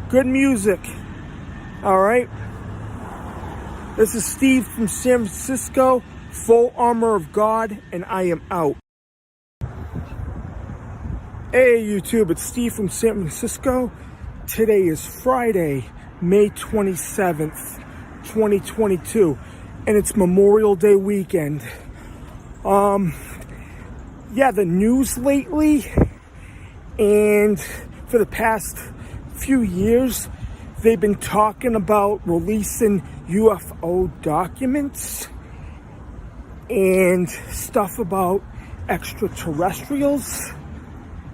Good music. All right. This is Steve from San Francisco. Full Armor of God, and I am out. Hey YouTube, it's Steve from San Francisco. Today is Friday, May 27th, 2022, and it's Memorial Day weekend. Yeah, the news lately, and for the past few years, they've been talking about releasing UFO documents and stuff about extraterrestrials,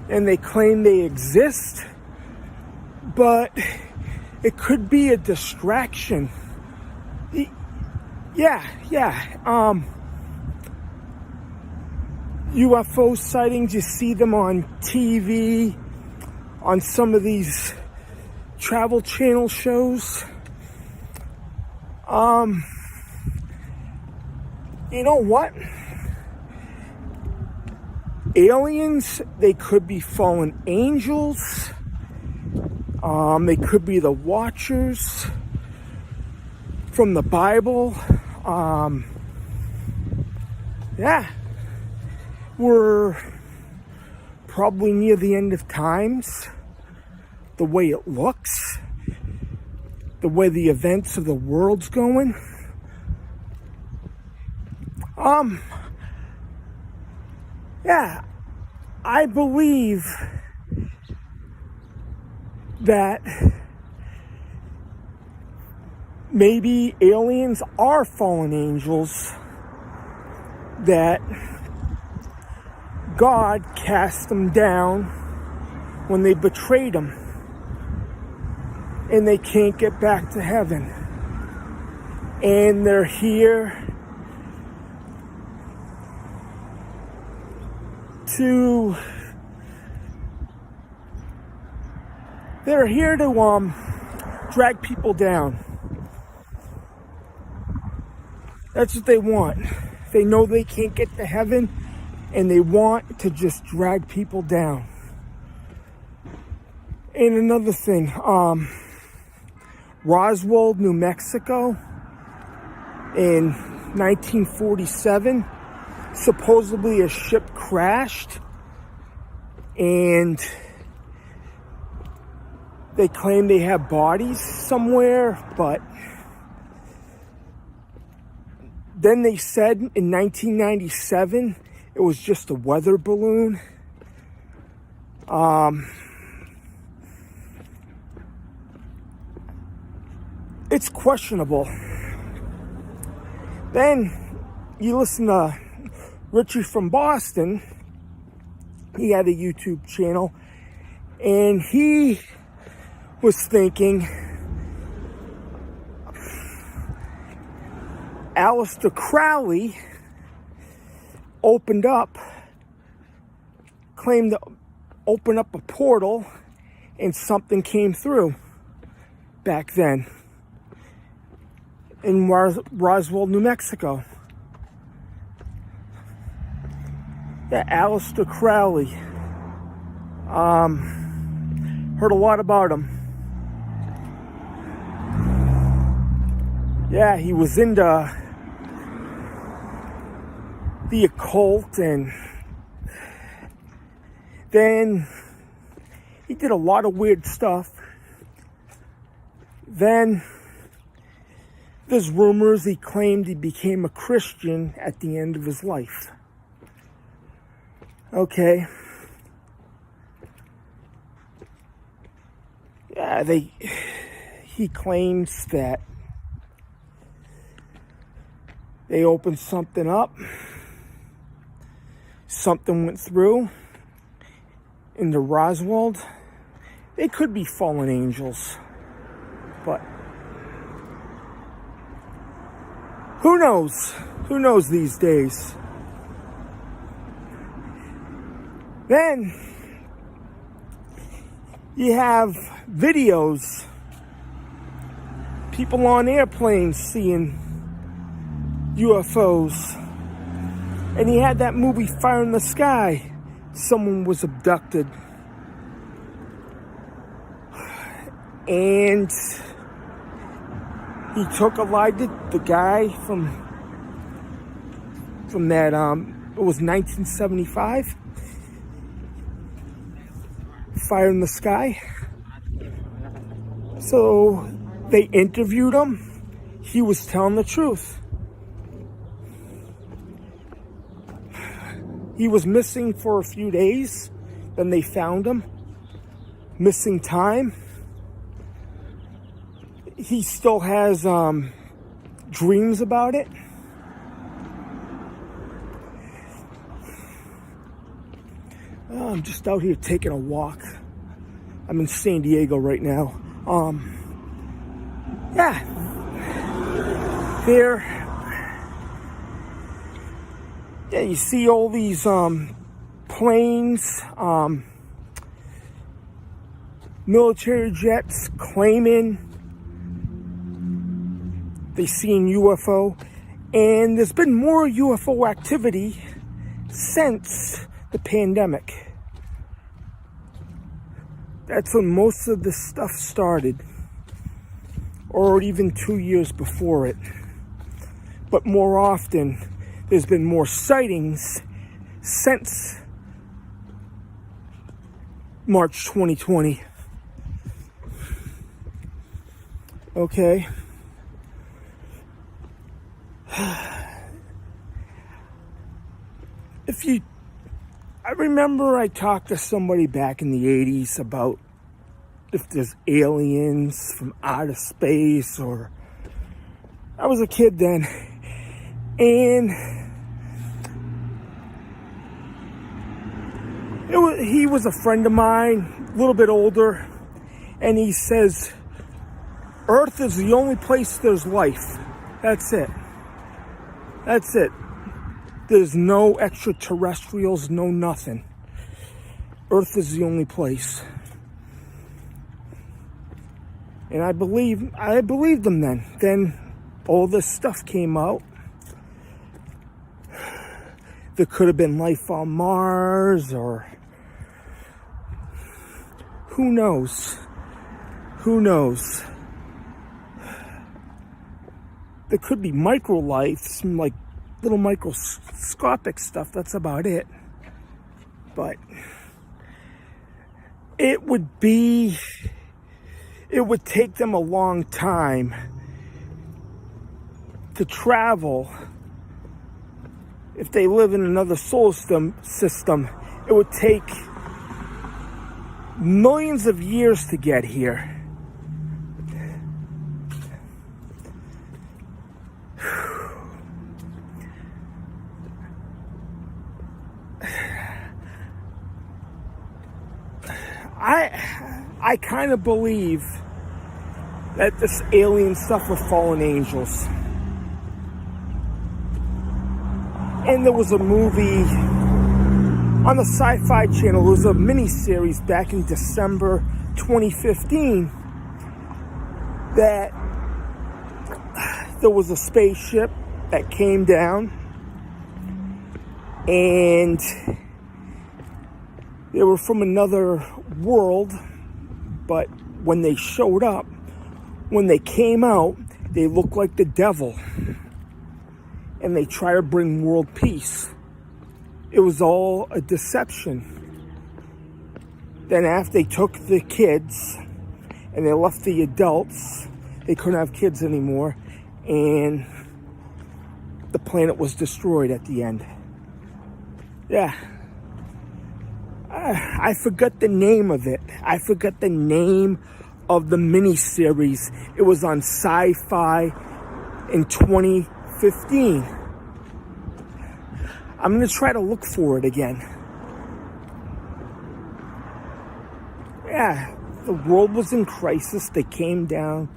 and they claim they exist, but it could be a distraction. Yeah. UFO sightings, you see them on TV, on some of these travel channel shows. You know what? Aliens, they could be fallen angels. They could be the Watchers from the Bible. Yeah. We're probably near the end of times. The way it looks. The way the events of the world's going. Yeah, I believe that maybe aliens are fallen angels, that God cast them down when they betrayed him, and they can't get back to heaven, and they're here to drag people down. That's what they want. They know they can't get to heaven, and they want to just drag people down. And another thing, Roswell, New Mexico, in 1947, supposedly a ship crashed, and they claim they have bodies somewhere, but then they said in 1997 it was just a weather balloon. It's questionable. Then you listen to Richie from Boston. He had a YouTube channel, and he was thinking Aleister Crowley claimed to open up a portal, and something came through back then in Roswell, New Mexico. Yeah, Aleister Crowley. Heard a lot about him. Yeah, he was into the occult, and then he did a lot of weird stuff. Then there's rumors he claimed he became a Christian at the end of his life. Okay. he claims that they opened something up, something went through into Roswell. They could be fallen angels, but who knows? Who knows these days? Then you have videos, people on airplanes seeing UFOs. And he had that movie Fire in the Sky. Someone was abducted. And he took a lie, the guy from that, it was 1975. Fire in the Sky. So they interviewed him. He was telling the truth. He was missing for a few days. Then they found him. Missing time. He still has dreams about it. I'm just out here taking a walk. I'm in San Diego right now. Yeah. Yeah, you see all these planes, military jets claiming they seen UFO, and there's been more UFO activity since the pandemic. That's when most of this stuff started, or even 2 years before it. But more often, there's been more sightings since March 2020. Okay. I remember I talked to somebody back in the 80s about if there's aliens from outer space, or I was a kid then, and he was a friend of mine, a little bit older, and he says, Earth is the only place there's life. That's it. That's it. There's no extraterrestrials, no nothing. Earth is the only place. And I believed them then. Then all this stuff came out. There could have been life on Mars, or who knows? Who knows? There could be micro life, some like little microscopic stuff. That's about it. But it would take them a long time to travel. If they live in another solar system, it would take millions of years to get here. I kind of believe that this alien stuff were fallen angels. And there was a movie on the Sci-Fi Channel. It was a mini-series back in December 2015 that there was a spaceship that came down, and they were from another world, but when they showed up, when they came out, they looked like the devil. And they try to bring world peace. It was all a deception. Then after they took the kids and they left the adults, they couldn't have kids anymore, and the planet was destroyed at the end. Yeah. I forgot the name of it. I forgot the name of the miniseries. It was on Sci-Fi in 2015. I'm going to try to look for it again. Yeah, the world was in crisis. They came down.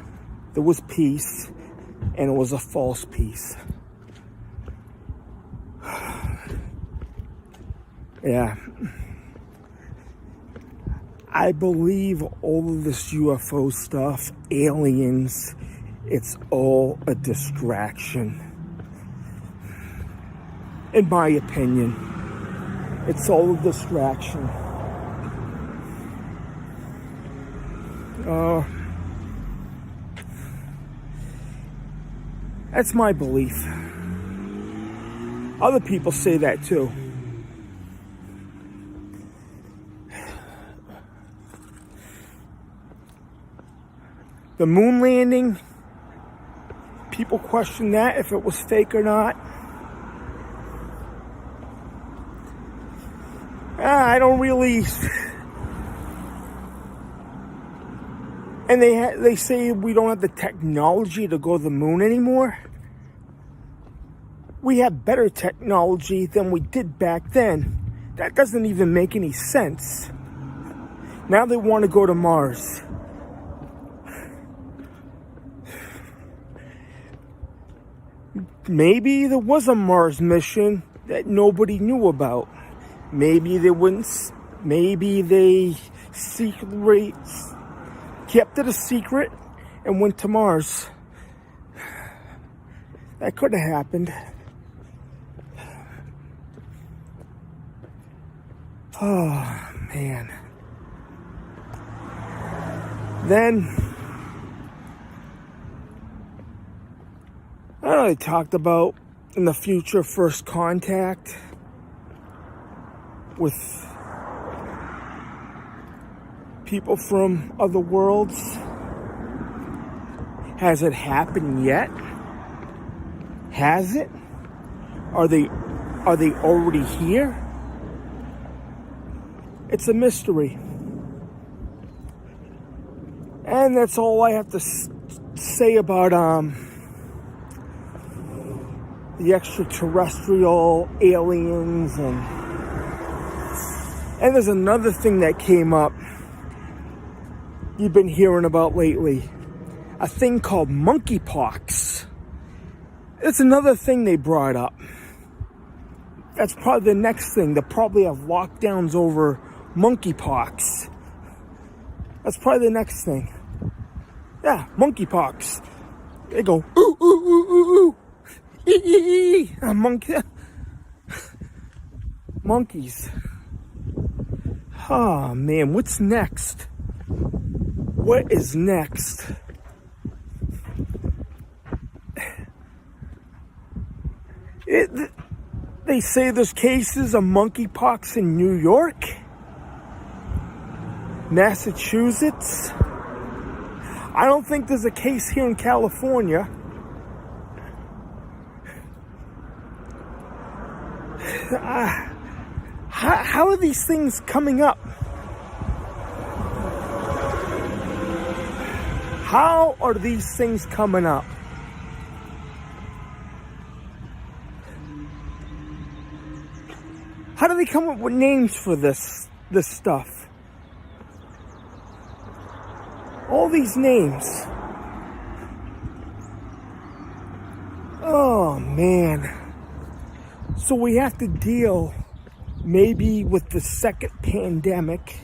There was peace. And it was a false peace. Yeah. I believe all of this UFO stuff, aliens, it's all a distraction. In my opinion, it's all a distraction. That's my belief. Other people say that too. The moon landing, people question that, if it was fake or not. I don't really. And they say we don't have the technology to go to the moon anymore. We have better technology than we did back then. That doesn't even make any sense. Now they want to go to Mars. Maybe there was a Mars mission that nobody knew about. Maybe they wouldn't. Maybe they secretly kept it a secret and went to Mars. That could have happened. Oh, man. Then, I don't know, they talked about in the future first contact with people from other worlds. Has it happened yet? Has it? Are they already here? It's a mystery. And that's all I have to say about the extraterrestrial aliens. And there's another thing that came up you've been hearing about lately. A thing called monkeypox. It's another thing they brought up. That's probably the next thing. They'll probably have lockdowns over monkeypox. That's probably the next thing. Yeah, monkeypox. They go, ooh, ooh, ooh, ooh, ooh. Monkeys. Oh, man, what's next? What is next? They say there's cases of monkeypox in New York, Massachusetts. I don't think there's a case here in California. How are these things coming up? How are these things coming up? How do they come up with names for this stuff? All these names. Oh, man. So we have to deal maybe with the second pandemic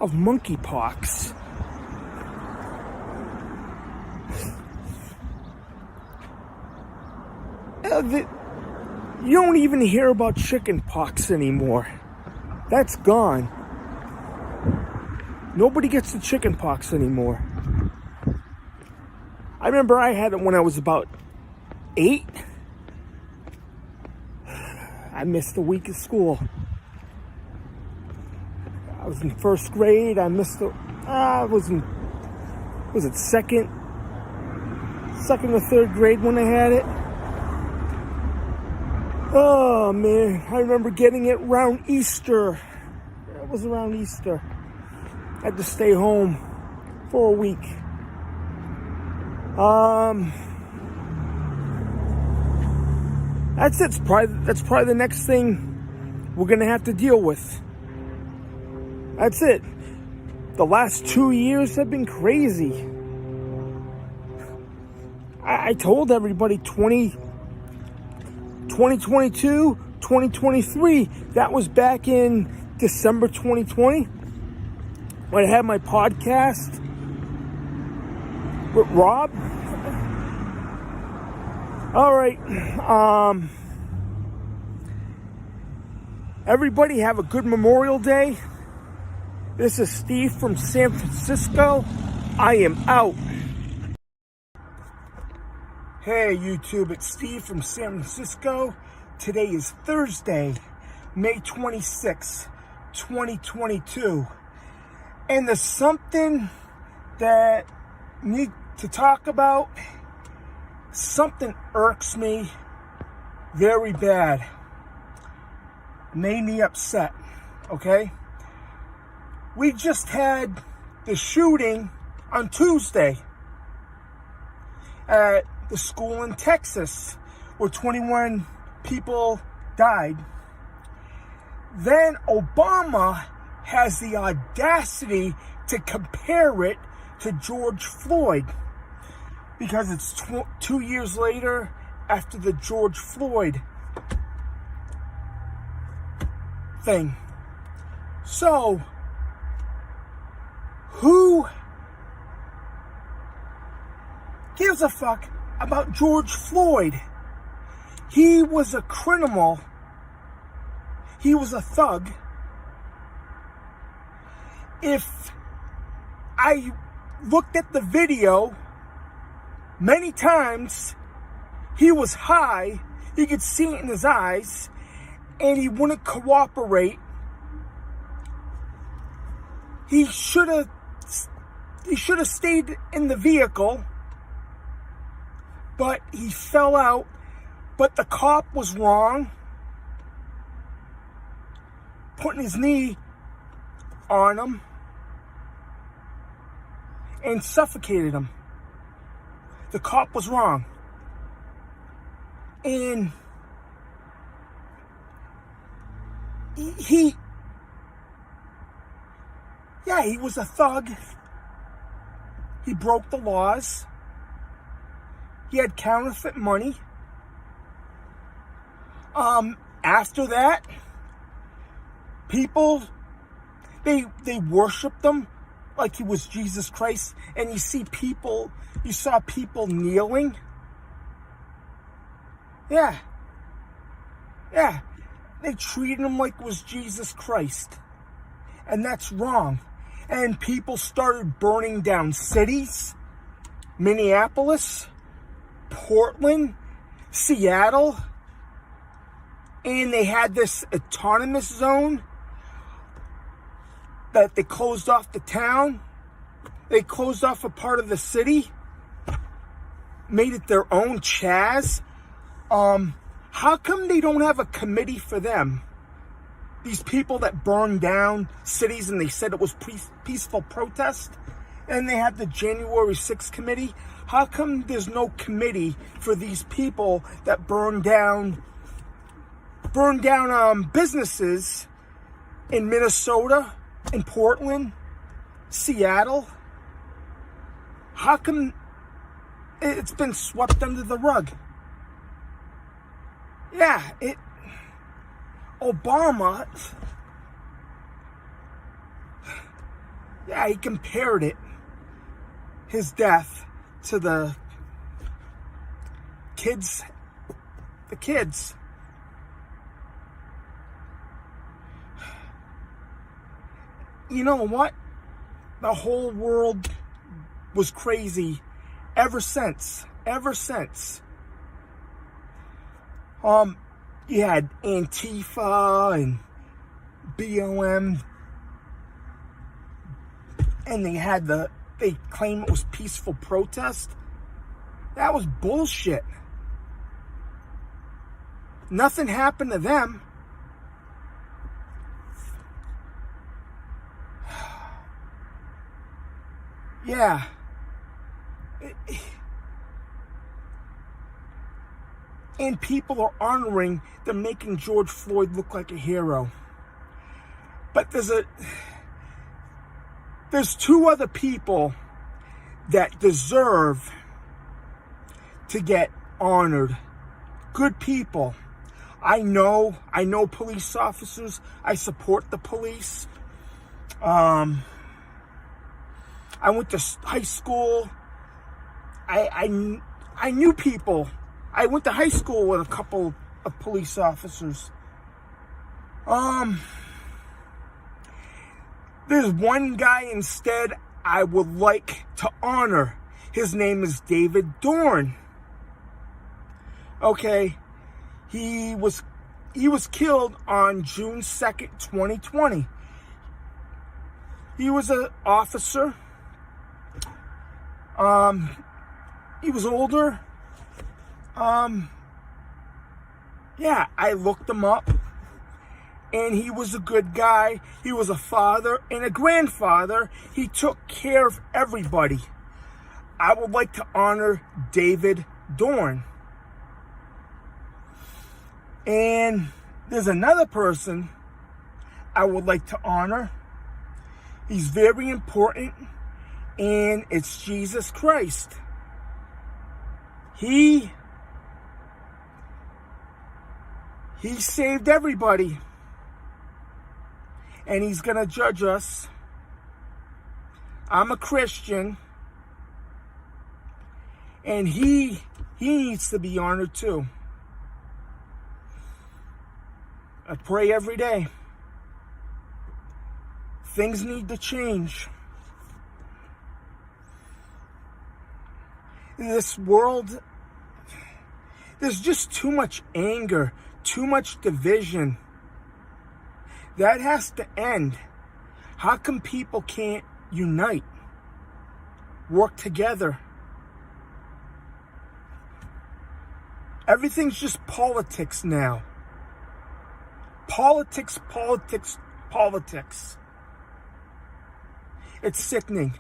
of monkeypox. You don't even hear about chicken pox anymore. That's gone. Nobody gets the chicken pox anymore. I remember I had it when I was about 8. I missed a week of school. I was in first grade. I missed was it second or third grade when I had it? Oh, man. I remember getting it around Easter. It was around Easter. I had to stay home for a week. That's it. That's probably the next thing we're gonna have to deal with. That's it. The last 2 years have been crazy. I told everybody 2022, 2023, that was back in December 2020 when I had my podcast with Rob. All right. Everybody have a good Memorial Day. This is Steve from San Francisco. I am out. Hey YouTube, it's Steve from San Francisco. Today is Thursday, May 26, 2022. And there's something that I need to talk about. Something irks me very bad. Made me upset, okay? We just had the shooting on Tuesday at the school in Texas where 21 people died. Then Obama has the audacity to compare it to George Floyd because it's 2 years later after the George Floyd thing. So, who gives a fuck about George Floyd? He was a criminal. He was a thug. If I looked at the video many times, he was high. You could see it in his eyes, and he wouldn't cooperate. He should have stayed in the vehicle, but he fell out. But the cop was wrong, putting his knee on him and suffocated him. The cop was wrong. And he was a thug. He broke the laws. He had counterfeit money. After that, people, they worshiped him like he was Jesus Christ. And you saw people kneeling. Yeah. They treated him like it was Jesus Christ. And that's wrong. And people started burning down cities. Minneapolis, Portland, Seattle. And they had this autonomous zone that they closed off the town. They closed off a part of the city. Made it their own Chaz. How come they don't have a committee for them? These people that burned down cities and they said it was peaceful protest. And they had the January 6th committee. How come there's no committee for these people that burned down businesses in Minnesota, in Portland, Seattle? How come it's been swept under the rug? Yeah, Obama, he compared his death to the kids. You know what? The whole world was crazy ever since. You had Antifa and BLM, and they claim it was peaceful protest. That was bullshit. Nothing happened to them. yeah. And people are honoring, they're making George Floyd look like a hero. But there's two other people that deserve to get honored. Good people. I know police officers. I support the police. I went to high school. I knew people. I went to high school with a couple of police officers. There's one guy instead I would like to honor. His name is David Dorn. Okay, he was killed on June 2nd, 2020. He was an officer. He was older. Yeah, I looked him up, and he was a good guy. He was a father and a grandfather. He took care of everybody. I would like to honor David Dorn. And there's another person I would like to honor. He's very important, and it's Jesus Christ. He saved everybody, and he's going to judge us. I'm a Christian, and he needs to be honored too. I pray every day. Things need to change. In this world, there's just too much anger, too much division. That has to end. How come people can't unite, work together? Everything's just politics now. Politics, politics, politics. It's sickening.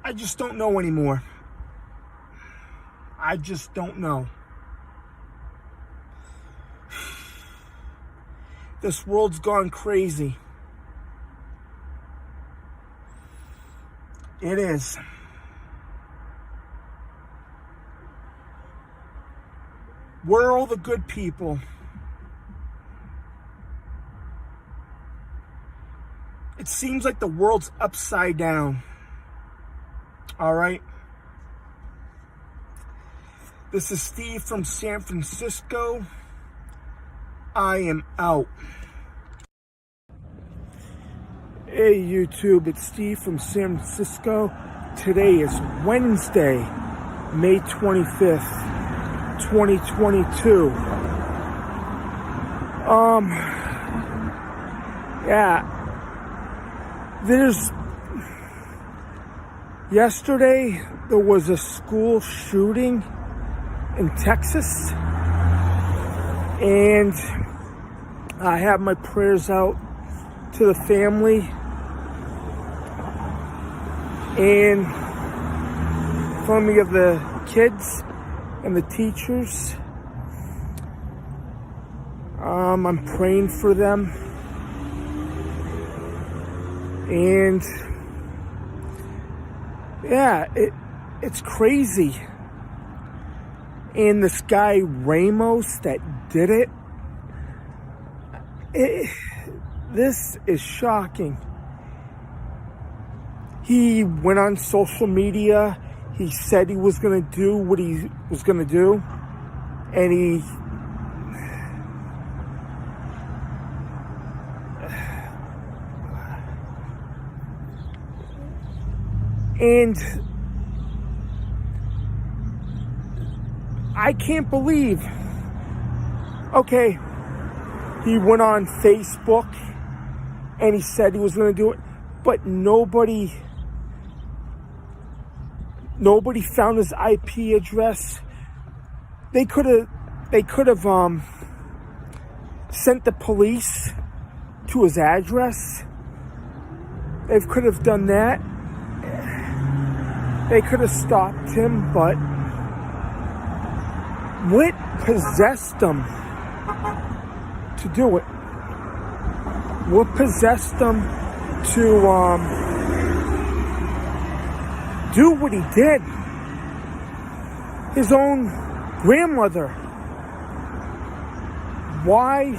I just don't know anymore. I just don't know. This world's gone crazy. It is. Where are all the good people? It seems like the world's upside down. All right? This is Steve from San Francisco. I am out. Hey YouTube, it's Steve from San Francisco. Today is Wednesday, May 25th. 2022. Yeah. Yesterday there was a school shooting in Texas, and I have my prayers out to the family and family of the kids and the teachers. I'm praying for them. And yeah, it's crazy. And this guy Ramos that did it, this is shocking. He went on social media. He said he was going to do what he was going to do. And I can't believe, okay, he went on Facebook and he said he was going to do it, but nobody found his IP address. They could have sent the police to his address, They could have done that. They could have stopped him, but what possessed them to do it? What possessed them to do what he did? His own grandmother. Why?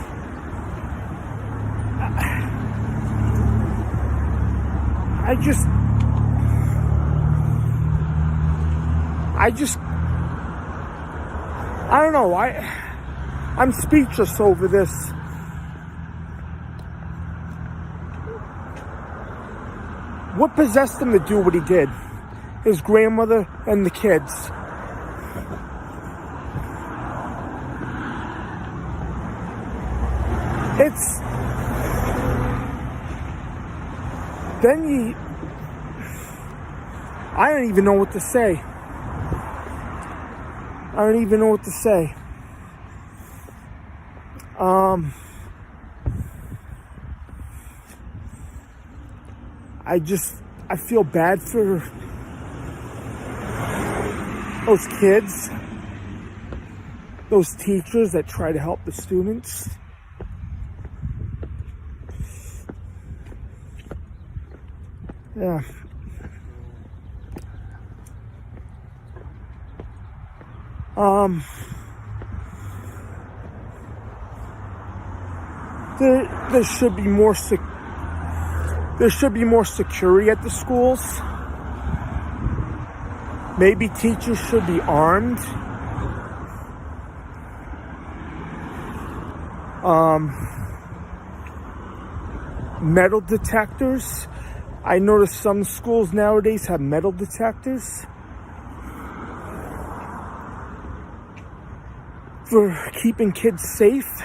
I don't know. I'm speechless over this. What possessed him to do what he did? His grandmother and the kids. I don't even know what to say. I feel bad for those kids, those teachers that try to help the students. Yeah. There should be more security at the schools. Maybe teachers should be armed. Metal detectors. I noticed some schools nowadays have metal detectors for keeping kids safe.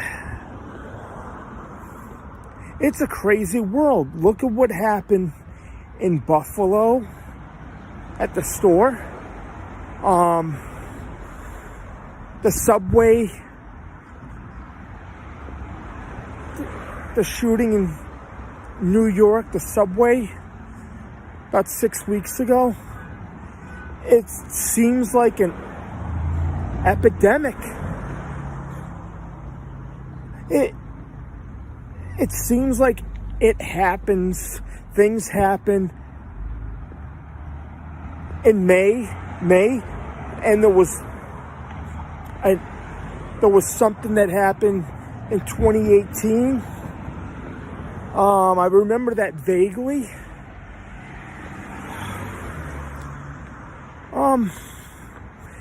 It's a crazy world. Look at what happened in Buffalo at the store. The subway, the shooting in New York, the subway, about 6 weeks ago. It seems like an epidemic. It seems like it happens, things happen in May, and there was something that happened in 2018. I remember that vaguely.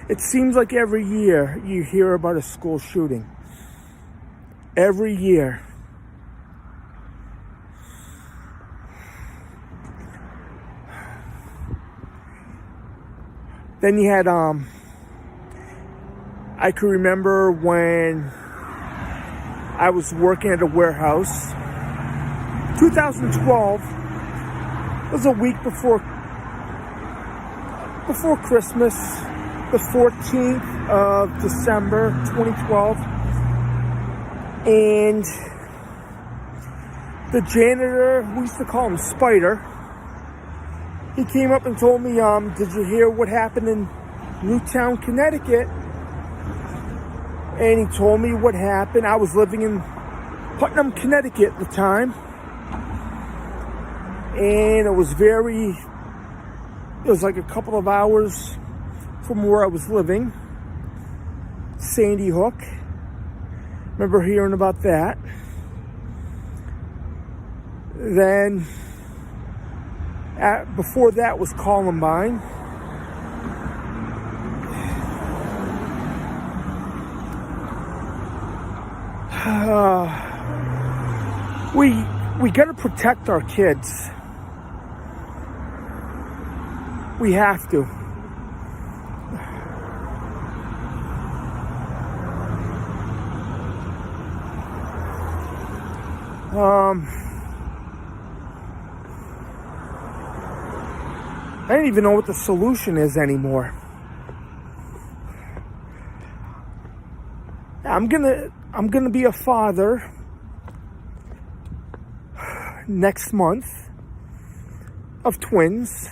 It seems like every year you hear about a school shooting. Every year. Then you had, I can remember when I was working at a warehouse. 2012 was a week before Christmas, the 14th of December, 2012. And the janitor, we used to call him Spider, he came up and told me, did you hear what happened in Newtown, Connecticut? And he told me what happened. I was living in Putnam, Connecticut at the time. And it was like a couple of hours from where I was living. Sandy Hook. Remember hearing about that. Then, before that was Columbine. We got to protect our kids. We have to. I don't even know what the solution is anymore. I'm gonna be a father next month. of twins.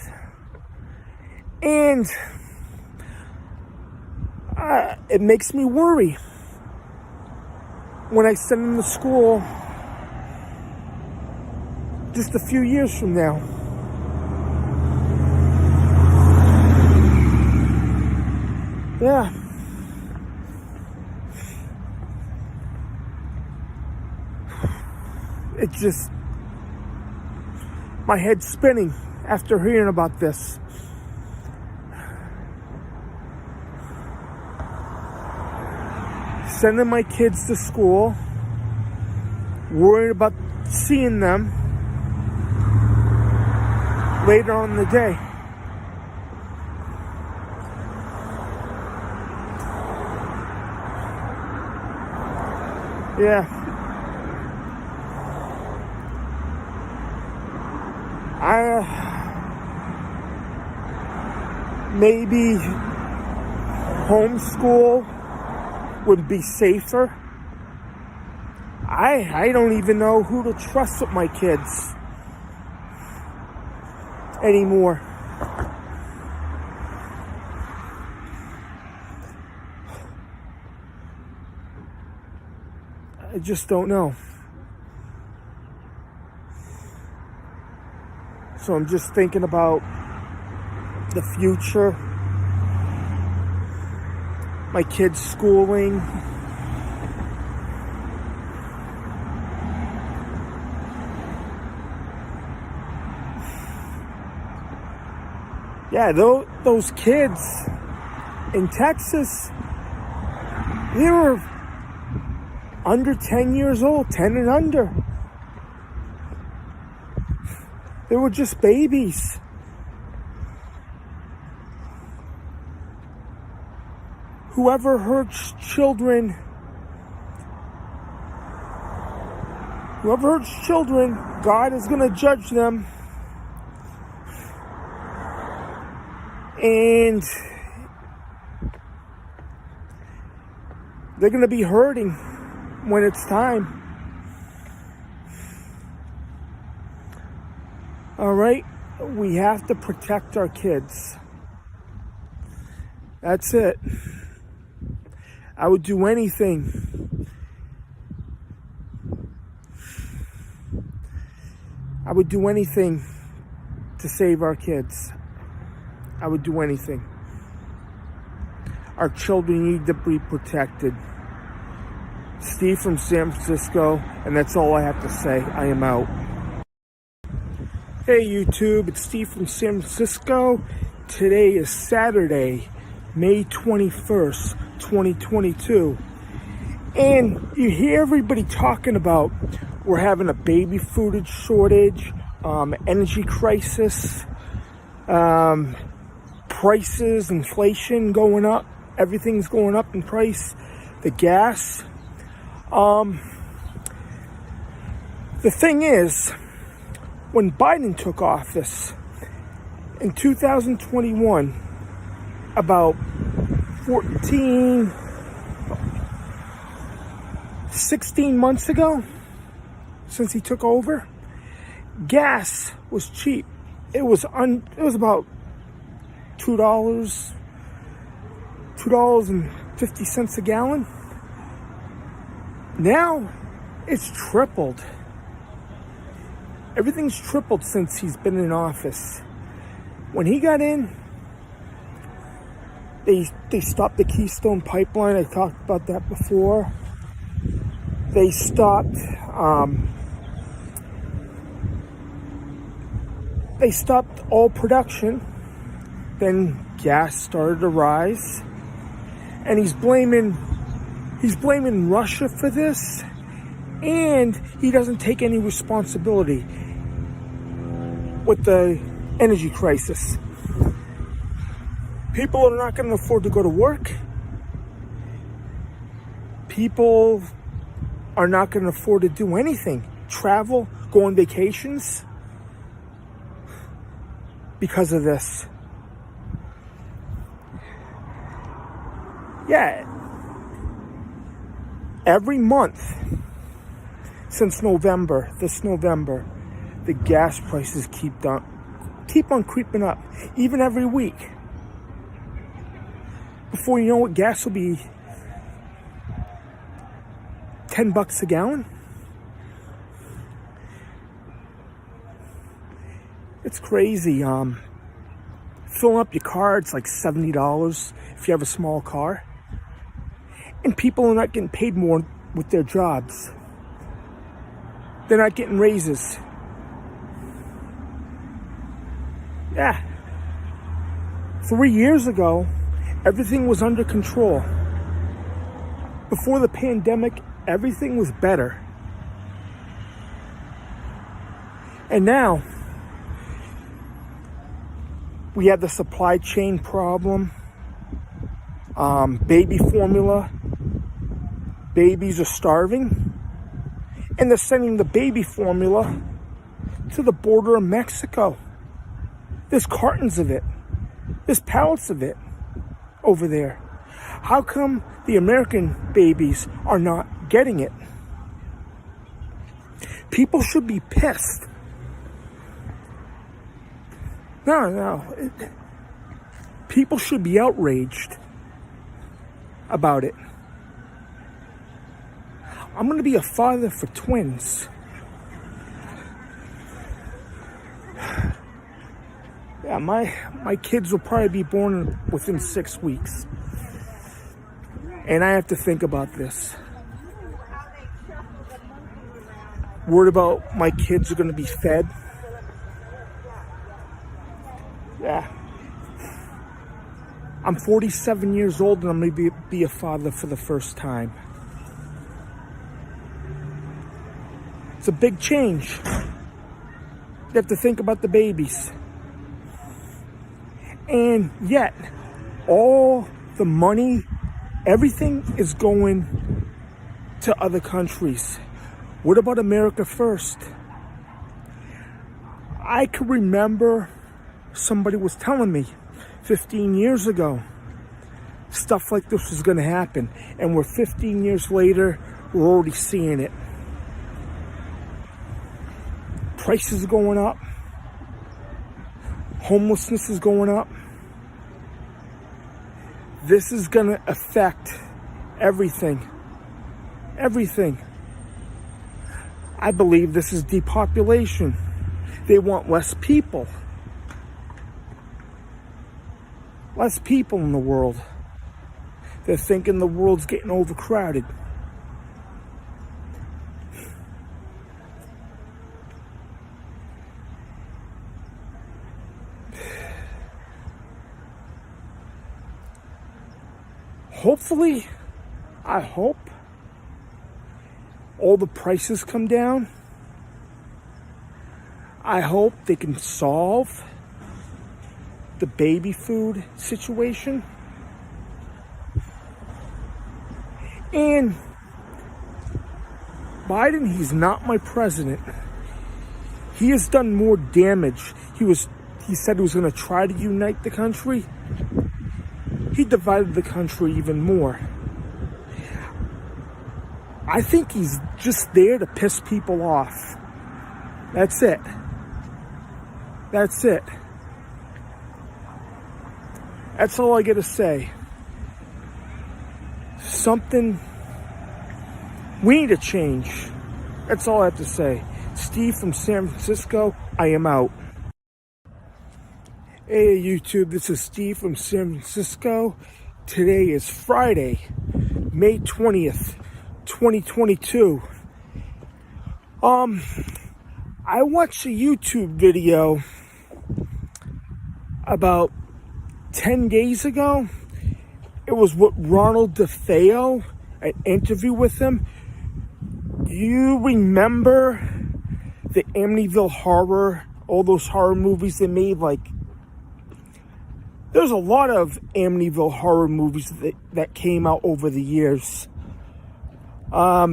And it makes me worry when I send them to school just a few years from now. Yeah. It just, my head's spinning after hearing about this. Sending my kids to school, worried about seeing them later on in the day. Yeah. Maybe homeschool would be safer. I don't even know who to trust with my kids anymore. I just don't know. So I'm just thinking about the future, my kids' schooling. Yeah, those kids in Texas, they were under 10 years old, 10 and under. They were just babies. Whoever hurts children, God is going to judge them. And they're going to be hurting when it's time. All right? We have to protect our kids. That's it. I would do anything. I would do anything to save our kids. I would do anything. Our children need to be protected. Steve from San Francisco, and that's all I have to say. I am out. Hey YouTube, it's Steve from San Francisco. Today is Saturday, May 21st, 2022. And you hear everybody talking about we're having a baby food shortage, energy crisis, prices, inflation going up. Everything's going up in price. The gas. The thing is, when Biden took office in 2021, about 16 months ago, since he took over, gas was cheap. It was about $2.50 a gallon. Now it's tripled. Everything's tripled since he's been in office. When he got in, they stopped the Keystone Pipeline. I talked about that before. They stopped all production. Then gas started to rise, and he's blaming Russia for this, and he doesn't take any responsibility with the energy crisis. People are not going to afford to go to work. People are not going to afford to do anything. Travel, go on vacations, because of this. Yeah. Every month since this November, the gas prices keep on creeping up, even every week. Before you know it, gas will be $10 a gallon. It's crazy. Filling up your car, it's like $70 if you have a small car. And people are not getting paid more with their jobs. They're not getting raises. Yeah. 3 years ago, everything was under control. Before the pandemic, everything was better. And now, we have the supply chain problem. Baby formula. Babies are starving. And they're sending the baby formula to the border of Mexico. There's cartons of it. There's pallets of it over there. How come the American babies are not getting it? People should be pissed. No. People should be outraged about it. I'm going to be a father for twins. Yeah, my kids will probably be born within 6 weeks. And I have to think about this. Worried about my kids are going to be fed. Yeah. I'm 47 years old and I'm going to be a father for the first time. It's a big change. You have to think about the babies. And yet, all the money, everything is going to other countries. What about America first? I can remember somebody was telling me 15 years ago stuff like this was going to happen. And we're 15 years later, we're already seeing it. Prices are going up. Homelessness is going up. This is going to affect everything. Everything. I believe this is depopulation. They want less people. Less people in the world. They're thinking the world's getting overcrowded. Hopefully, I hope all the prices come down. I hope they can solve the baby food situation. And Biden, he's not my president. He has done more damage. He said he was going to try to unite the country. He divided the country even more. I think he's just there to piss people off. That's it. That's it. That's all I got to say. We need a change. That's all I have to say. Steve from San Francisco, I am out. Hey YouTube, this is Steve from San Francisco. Today is Friday, May 20th, 2022. I watched a YouTube video about 10 days ago. It was with Ronald DeFeo, an interview with him. Do you remember the Amityville Horror, all those horror movies they made? There's a lot of Amityville Horror movies that came out over the years. Yeah,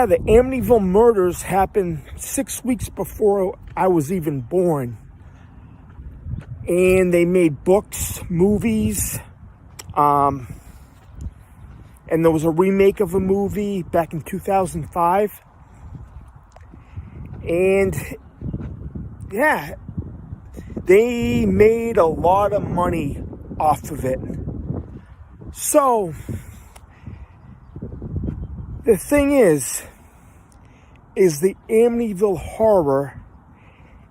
the Amityville murders happened 6 weeks before I was even born. And they made books, movies, and there was a remake of a movie back in 2005. And yeah, they made a lot of money off of it. So, the thing is the Amityville Horror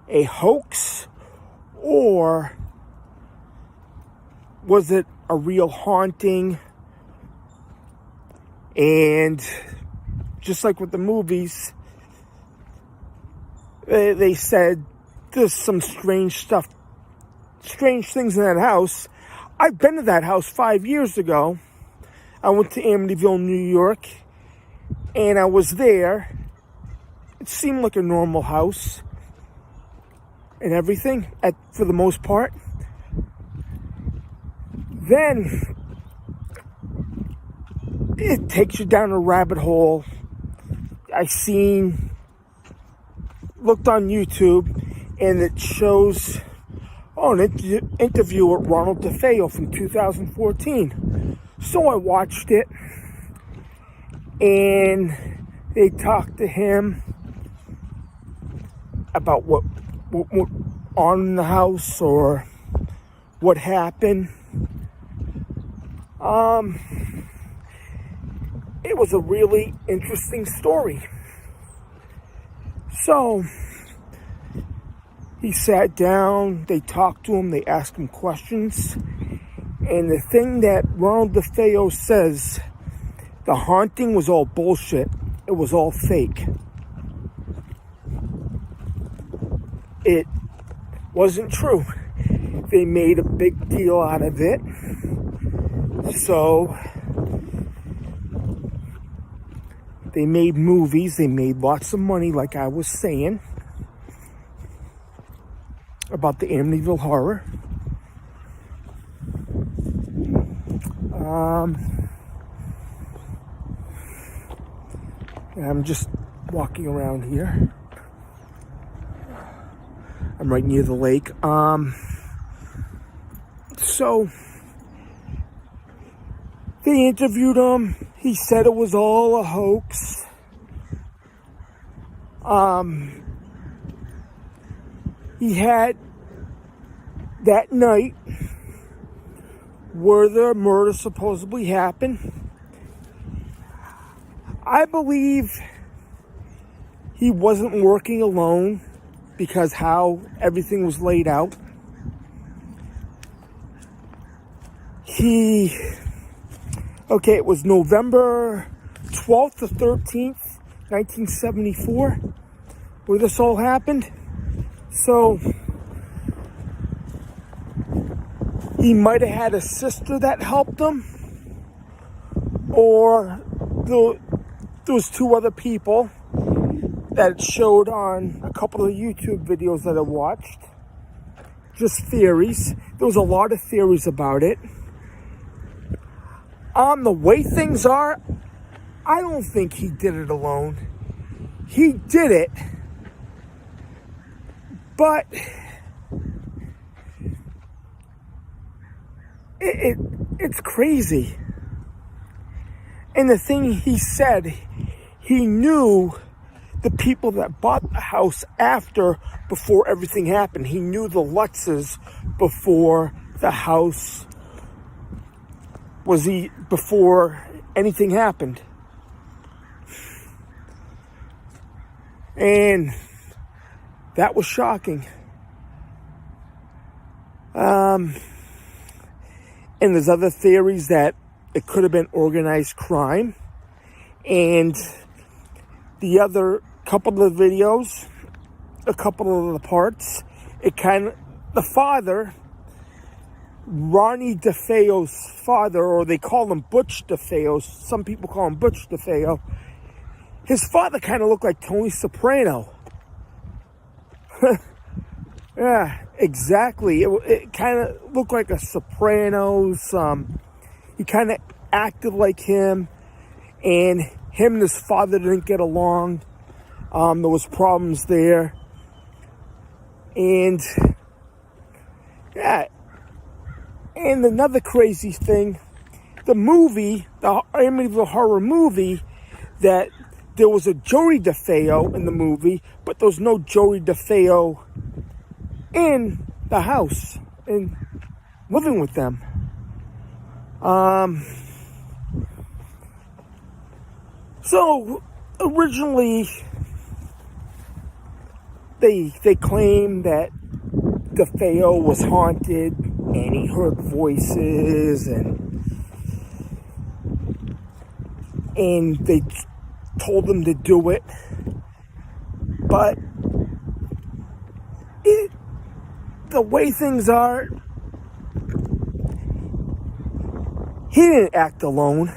a hoax, or was it a real haunting? And just like with the movies, they said there's some strange stuff, strange things in that house. I've been to that house 5 years ago. I went to Amityville, New York, and I was there. It seemed like a normal house and everything, for the most part. Then it takes you down a rabbit hole. I looked on YouTube, and it shows an interview with Ronald DeFeo from 2014. So I watched it, and they talked to him about what on in the house or what happened. It was a really interesting story. So he sat down, they talked to him, they asked him questions, and the thing that Ronald DeFeo says, the haunting was all bullshit. It was all fake. It wasn't true. They made a big deal out of it. So they made movies. They made lots of money, like I was saying, about the Amityville Horror. I'm just walking around here. I'm right near the lake. So they interviewed him. He said it was all a hoax. He had that night where the murder supposedly happened. I believe he wasn't working alone because how everything was laid out. It was November 12th or 13th, 1974, where this all happened. So he might have had a sister that helped him, or there was two other people that it showed on a couple of YouTube videos that I watched. Just theories. There was a lot of theories about it. The way things are, I don't think he did it alone. He did it, but it's crazy. And the thing he said, he knew the people that bought the house before everything happened. He knew the Lutzes before the house before anything happened. And that was shocking. And there's other theories that it could have been organized crime. And the other couple of videos, a couple of the parts, the father, Ronnie DeFeo's father, or they call him Butch DeFeo. Some people call him Butch DeFeo. His father kind of looked like Tony Soprano. Yeah, exactly. It kind of looked like a Sopranos. He kind of acted like him, and him and his father didn't get along. There was problems there. And yeah. And another crazy thing, the Amityville Horror movie, that there was a Joey DeFeo in the movie, but there was no Joey DeFeo in the house and living with them. So originally they claimed that DeFeo was haunted and he heard voices and they told him to do it. But the way things are, he didn't act alone.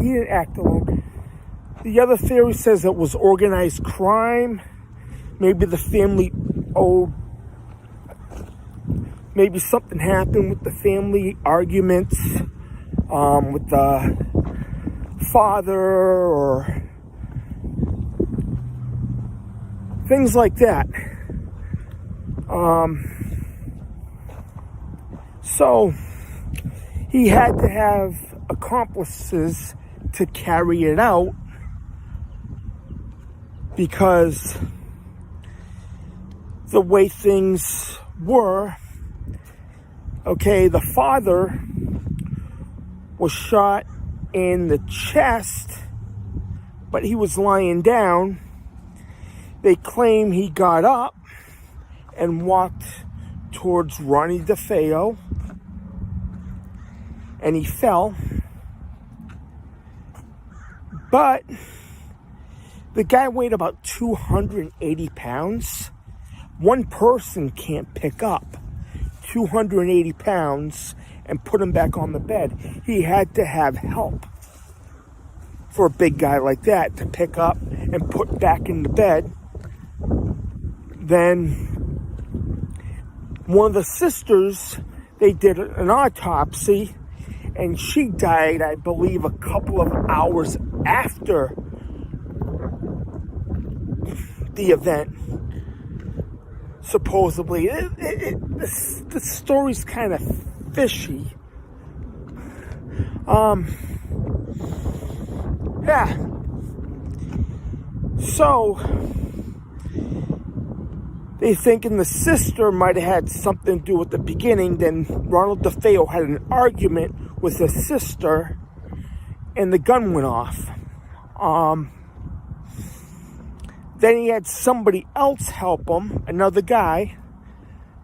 He didn't act alone. The other theory says it was organized crime. Maybe the family owed, maybe something happened with the family arguments with the father or things like that. So he had to have accomplices to carry it out because the way things were, okay, the father was shot in the chest, but he was lying down. They claim he got up and walked towards Ronnie DeFeo, and he fell. But the guy weighed about 280 pounds. One person can't pick up 280 pounds and put him back on the bed. He had to have help for a big guy like that to pick up and put back in the bed. Then one of the sisters, they did an autopsy, and she died, I believe, a couple of hours after the event. Supposedly, the story's kind of fishy. Yeah. So they thinking the sister might have had something to do with the beginning. Then Ronald DeFeo had an argument with his sister, and the gun went off. Then he had somebody else help him, another guy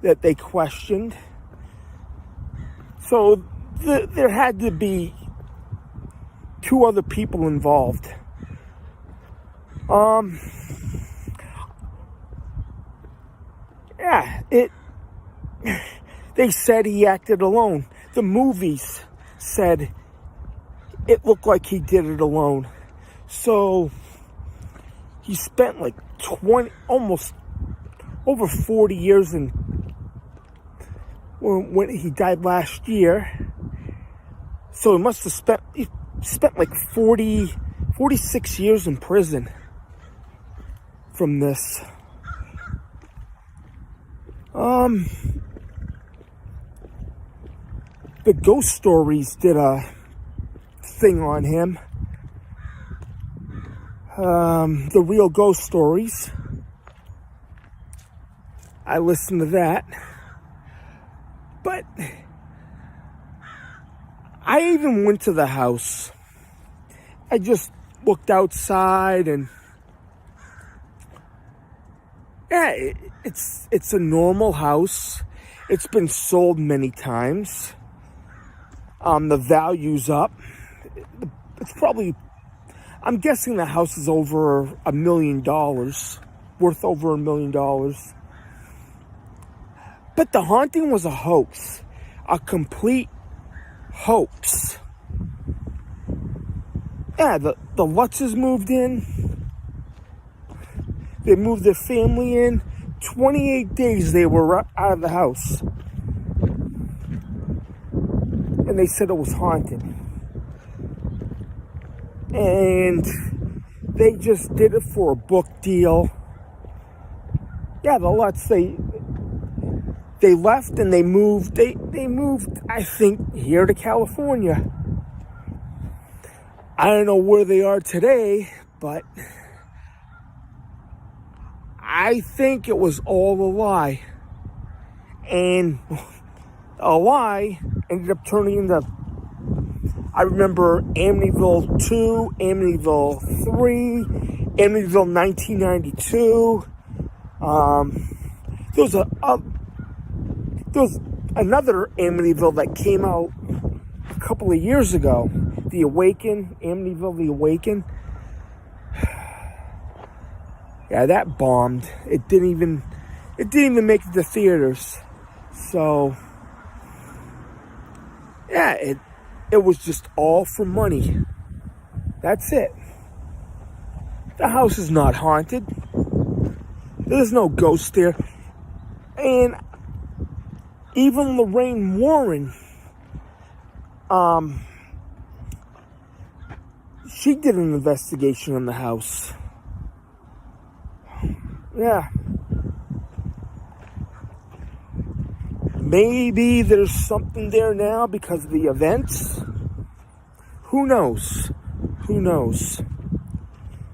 that they questioned. So there had to be two other people involved. Yeah, they said he acted alone. The movies said it looked like he did it alone. So he spent like 20, almost over 40 years in, when he died last year. So he must have spent like 46 years in prison from this. The Ghost Stories did a thing on him. The Real Ghost Stories. I listened to that. But I even went to the house. I just looked outside and yeah, it's a normal house. It's been sold many times. The value's up. It's probably, I'm guessing the house is over $1 million, worth over $1 million. But the haunting was a hoax, a complete hoax. Yeah, the Lutzes moved in. They moved their family in. 28 days they were out of the house. And they said it was haunted. And they just did it for a book deal. Yeah, the Lutz, they left and they moved. They moved, I think, here to California. I don't know where they are today, but I think it was all a lie. And a lie ended up turning into, I remember Amityville 2, Amityville 3, Amityville 1992. There was another Amityville that came out a couple of years ago. The Awaken, Amityville The Awaken. Yeah, that bombed. It didn't even make it to theaters. So yeah, it was just all for money. That's it. The house is not haunted. There's no ghost there. And even Lorraine Warren, she did an investigation on the house. Yeah. Maybe there's something there now because of the events. Who knows? Who knows?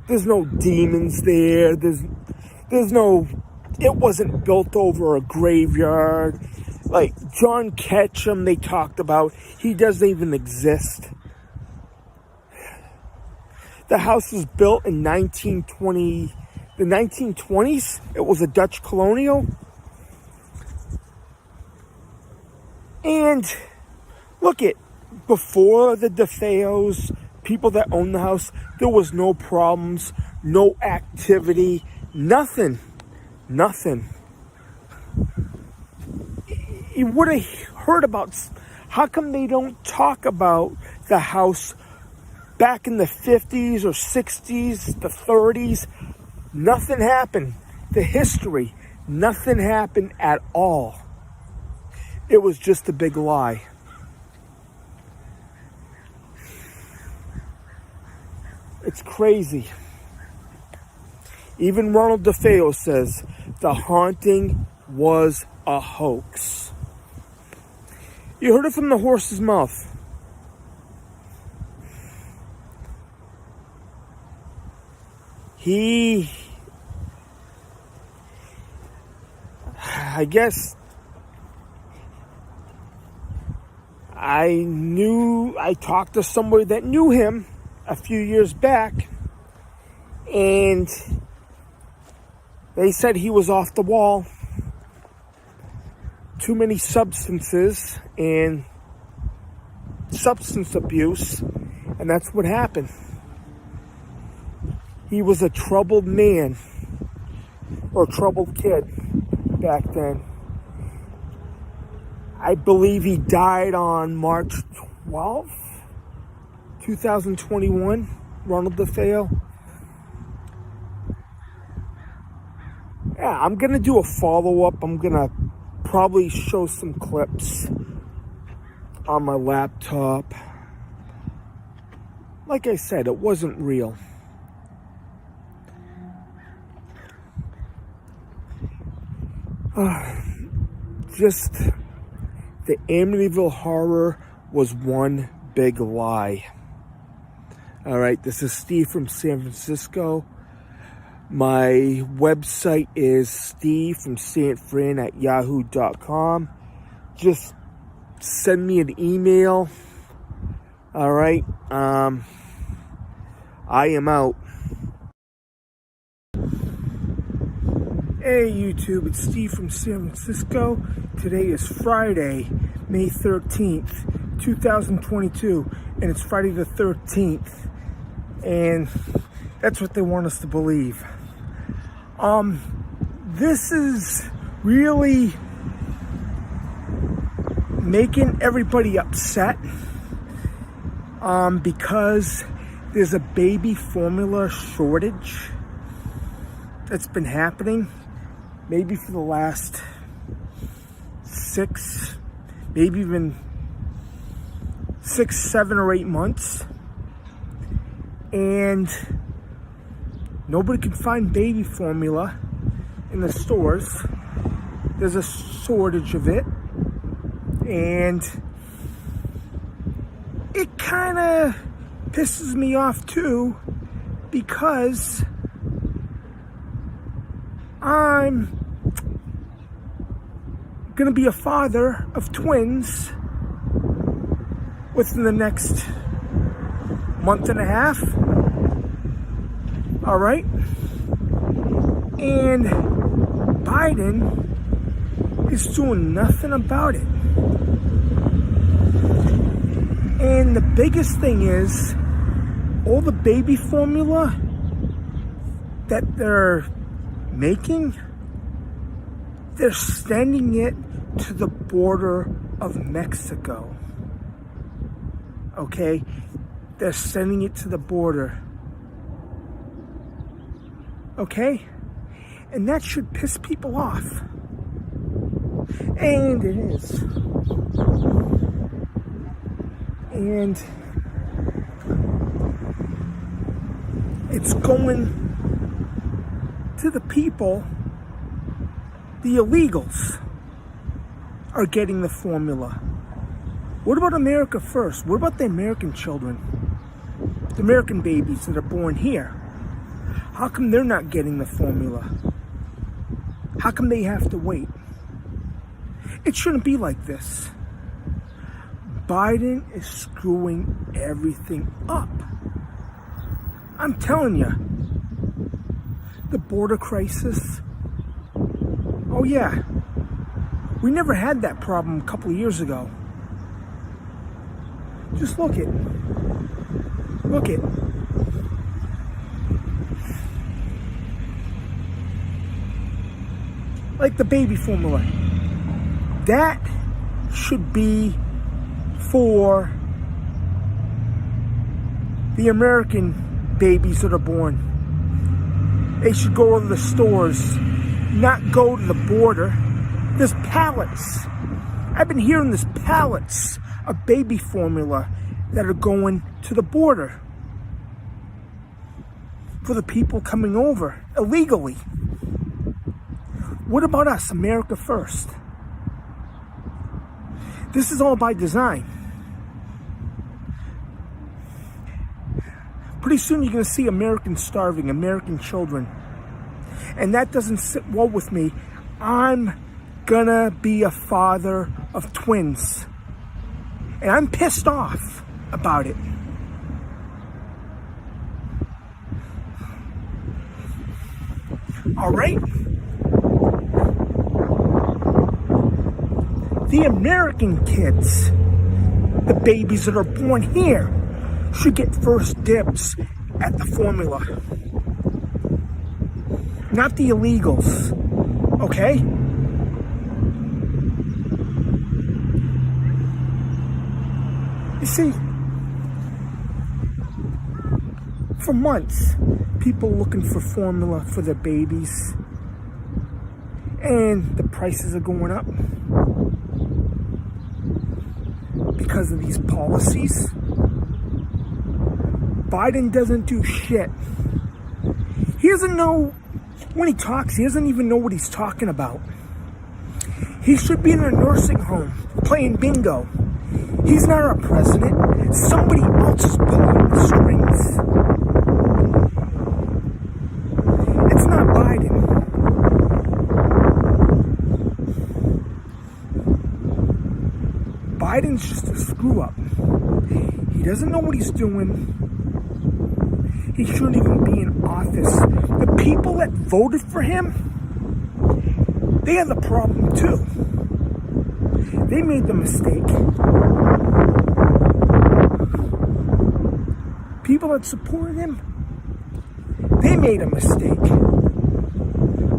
There's no demons there. There's no... It wasn't built over a graveyard. Like John Ketchum, they talked about. He doesn't even exist. The house was built in the 1920s. It was a Dutch colonial. And look it, before the DeFeos, people that owned the house, there was no problems, no activity, nothing. You would have heard about, how come they don't talk about the house back in the 50s or 60s, the 30s? Nothing happened. The history, nothing happened at all. It was just a big lie. It's crazy. Even Ronald DeFeo says the haunting was a hoax. You heard it from the horse's mouth. I guess I talked to somebody that knew him a few years back, and they said he was off the wall. Too many substances and substance abuse, and that's what happened. He was a troubled man, or a troubled kid back then. I believe he died on March 12th, 2021, Ronald DeFeo. Yeah, I'm going to do a follow-up. I'm going to probably show some clips on my laptop. Like I said, it wasn't real. Just the Amityville Horror was one big lie. All right, this is Steve from San Francisco. My website is Steve from San Fran at yahoo.com. Just send me an email. All right, I am out. Hey YouTube, it's Steve from San Francisco. Today is Friday, May 13th, 2022, and it's Friday the 13th, and that's what they want us to believe. This is really making everybody upset, because there's a baby formula shortage that's been happening maybe for the last 6, maybe even 6, 7, or 8 months. And nobody can find baby formula in the stores. There's a shortage of it. And it kind of pisses me off too, because I'm gonna be a father of twins within the next month and a half. All right. And Biden is doing nothing about it. And the biggest thing is all the baby formula that they're making, they're sending it to the border of Mexico. Okay? They're sending it to the border. Okay? And that should piss people off. And it is. And it's going to the people. The illegals are getting the formula. What about America first? What about the American children? The American babies that are born here? How come they're not getting the formula? How come they have to wait? It shouldn't be like this. Biden is screwing everything up. I'm telling you. The border crisis. Oh yeah. We never had that problem a couple of years ago. Just look it. Look it. Like the baby formula. That should be for the American babies that are born. They should go to the stores, not go to the border. There's pallets. I've been hearing there's pallets of baby formula that are going to the border for the people coming over illegally. What about us, America first? This is all by design. Pretty soon you're going to see Americans starving, American children. And that doesn't sit well with me. I'm going to be a father of twins. And I'm pissed off about it. All right? The American kids, the babies that are born here, should get first dibs at the formula. Not the illegals, okay? You see, for months, people looking for formula for their babies, and the prices are going up because of these policies. Biden doesn't do shit. He doesn't know, when he talks, he doesn't even know what he's talking about. He should be in a nursing home playing bingo. He's not our president. Somebody else is pulling the strings. It's not Biden. Biden's just a screw up. He doesn't know what he's doing. He shouldn't even be in office. The people that voted for him, they had the problem too. They made the mistake. People that supported him, they made a mistake.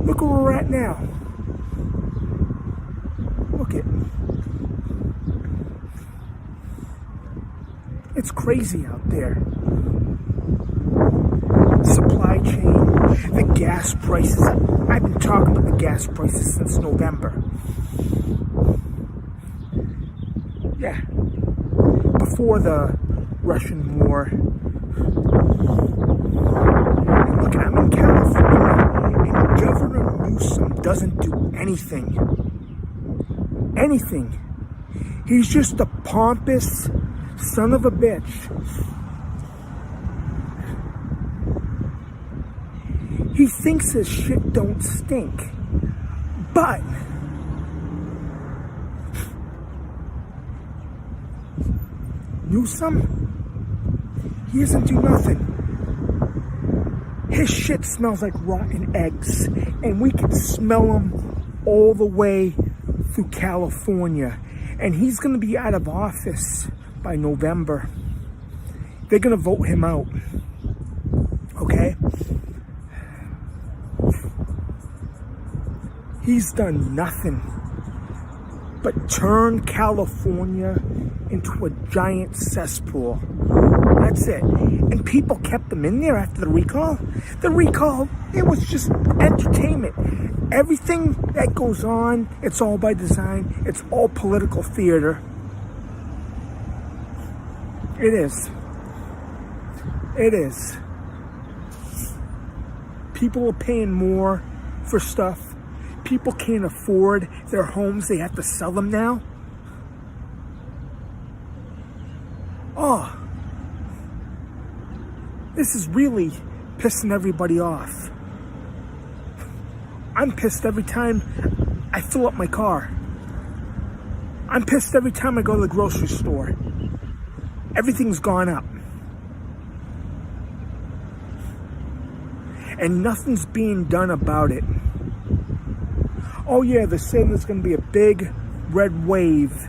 Look where we're at now. Look it. It's crazy out there. Supply chain, the gas prices. I've been talking about the gas prices since November. Yeah. Before the Russian war. And look, I'm in California, and Governor Newsom doesn't do anything. Anything. He's just a pompous son of a bitch. He thinks his shit don't stink. But Newsom, he doesn't do nothing. His shit smells like rotten eggs, and we can smell him all the way through California. And he's going to be out of office by November. They're going to vote him out. Okay? He's done nothing but turn California into a giant cesspool. That's it. And people kept them in there after the recall. The recall, it was just entertainment. Everything that goes on, it's all by design. It's all political theater. It is. It is. People are paying more for stuff. People can't afford their homes. They have to sell them now. Oh, this is really pissing everybody off. I'm pissed every time I fill up my car. I'm pissed every time I go to the grocery store. Everything's gone up. And nothing's being done about it. Oh yeah, they're saying there's going to be a big red wave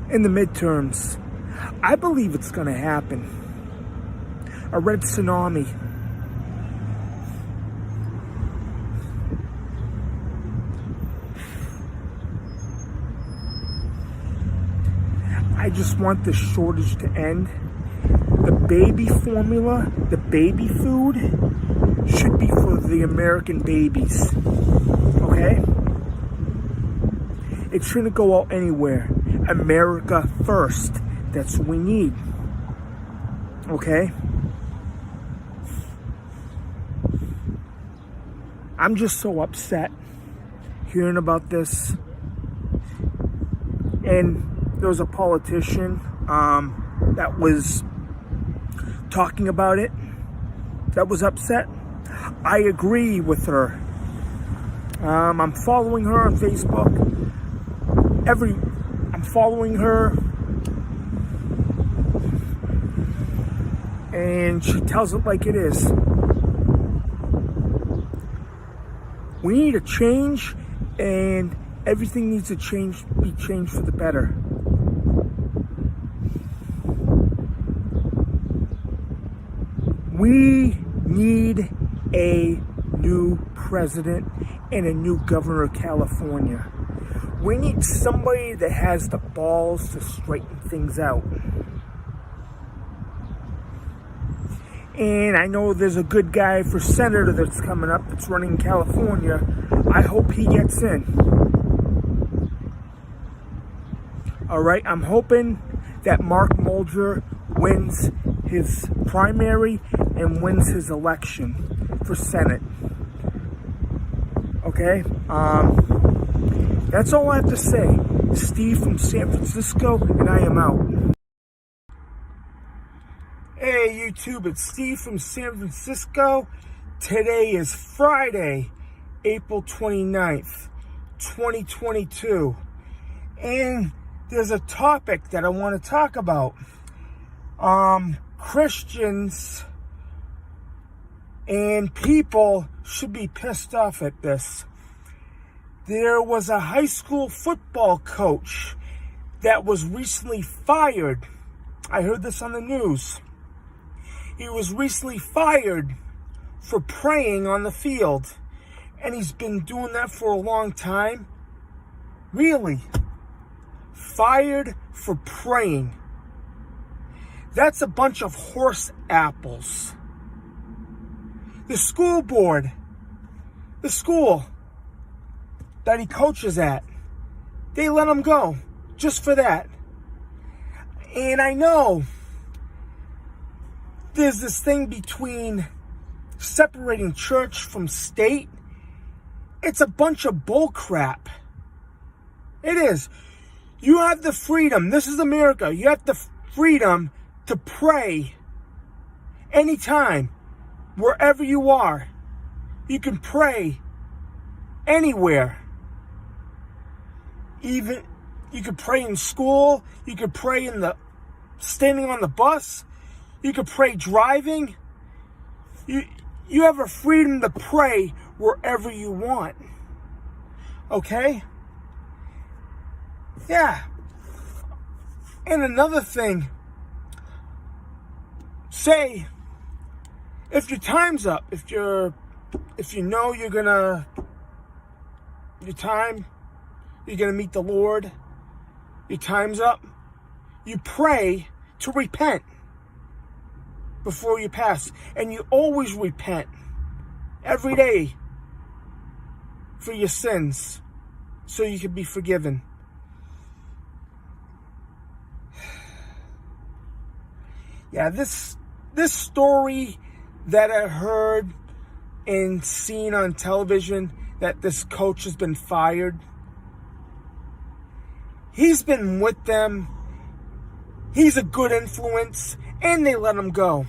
in the midterms. I believe it's going to happen. A red tsunami. I just want this shortage to end. The baby formula, the baby food, should be for the American babies. Okay? It shouldn't go out anywhere. America first. That's what we need. Okay? I'm just so upset hearing about this. And there was a politician that was talking about it, that was upset. I agree with her. I'm following her on Facebook. I'm following her, and she tells it like it is. We need a change, and everything needs to be changed for the better. We need a new president and a new governor of California. We need somebody that has the balls to straighten things out. And I know there's a good guy for senator that's coming up that's running in California. I hope he gets in. Alright, I'm hoping that Mark Mulder wins his primary and wins his election for Senate. Okay? That's all I have to say. Steve from San Francisco, and I am out. Hey YouTube, it's Steve from San Francisco. Today is Friday, April 29th, 2022. And there's a topic that I want to talk about. Christians and people should be pissed off at this. There was a high school football coach that was recently fired. I heard this on the news. He was recently fired for praying on the field. And he's been doing that for a long time. Really? Fired for praying. That's a bunch of horse apples. The school board, the school that he coaches at, they let him go just for that. And I know there's this thing between separating church from state. It's a bunch of bull crap. It is. You have the freedom. This is America. You have the freedom to pray anytime, wherever you are. You can pray anywhere. Even you could pray in school. You could pray standing on the bus. You could pray driving. You have a freedom to pray wherever you want. Okay? Yeah. And another thing, say, if your time's up, if you know you're gonna meet the Lord, your time's up, you pray to repent before you pass. And you always repent every day for your sins so you can be forgiven. Yeah, this story that I heard and seen on television, that this coach has been fired. He's been with them. He's a good influence, and they let him go.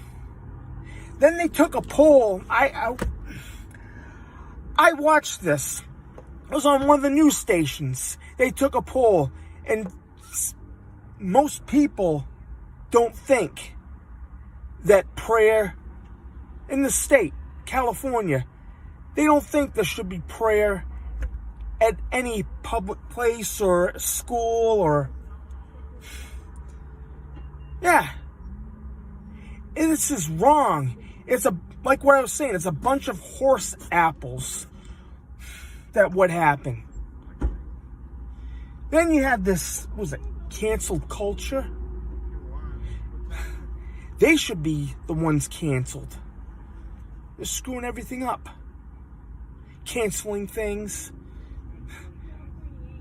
Then they took a poll. I watched this. It was on one of the news stations. They took a poll, and most people don't think that prayer in the state, California, they don't think there should be prayer at any public place or school or... Yeah. And this is wrong. It's like what I was saying, it's a bunch of horse apples that would happen. Then you have this, what was it, canceled culture? They should be the ones canceled. They're screwing everything up. Canceling things.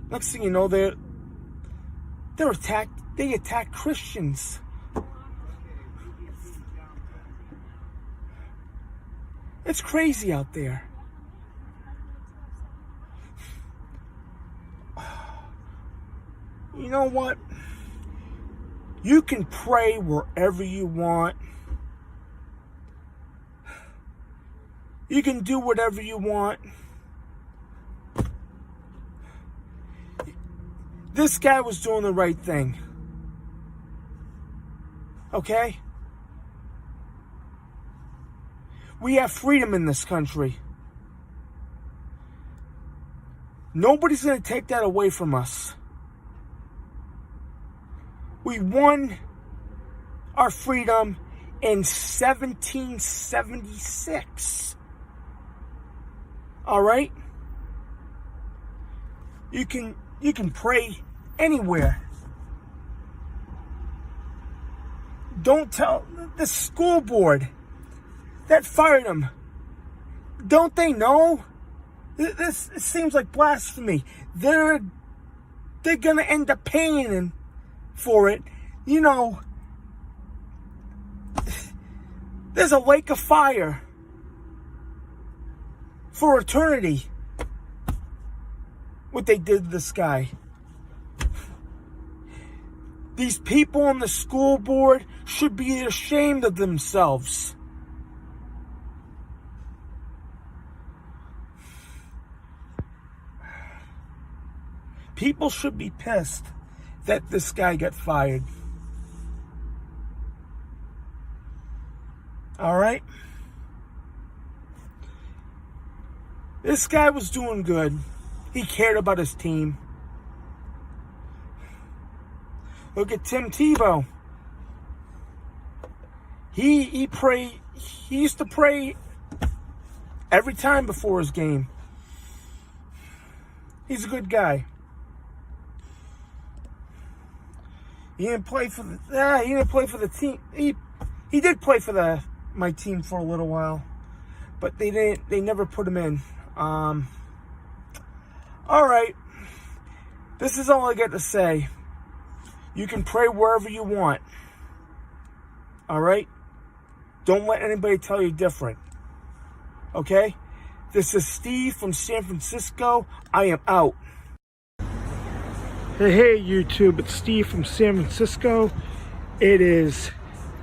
Next thing you know, they attack Christians. It's crazy out there. You know what? You can pray wherever you want. You can do whatever you want. This guy was doing the right thing. Okay? We have freedom in this country. Nobody's going to take that away from us. We won our freedom in 1776. All right? You can pray anywhere. Don't tell the school board that fired him. Don't they know? This it seems like blasphemy. They're gonna end up paying for it. You know, there's a lake of fire for eternity. What they did to this guy. These people on the school board should be ashamed of themselves. People should be pissed that this guy got fired. All right? This guy was doing good. He cared about his team. Look at Tim Tebow. He used to pray every time before his game. He's a good guy. He didn't play for the team. He did play for my team for a little while, but they never put him in. All right. This is all I got to say. You can pray wherever you want. All right? Don't let anybody tell you different. Okay? This is Steve from San Francisco. I am out. Hey, YouTube. It's Steve from San Francisco. It is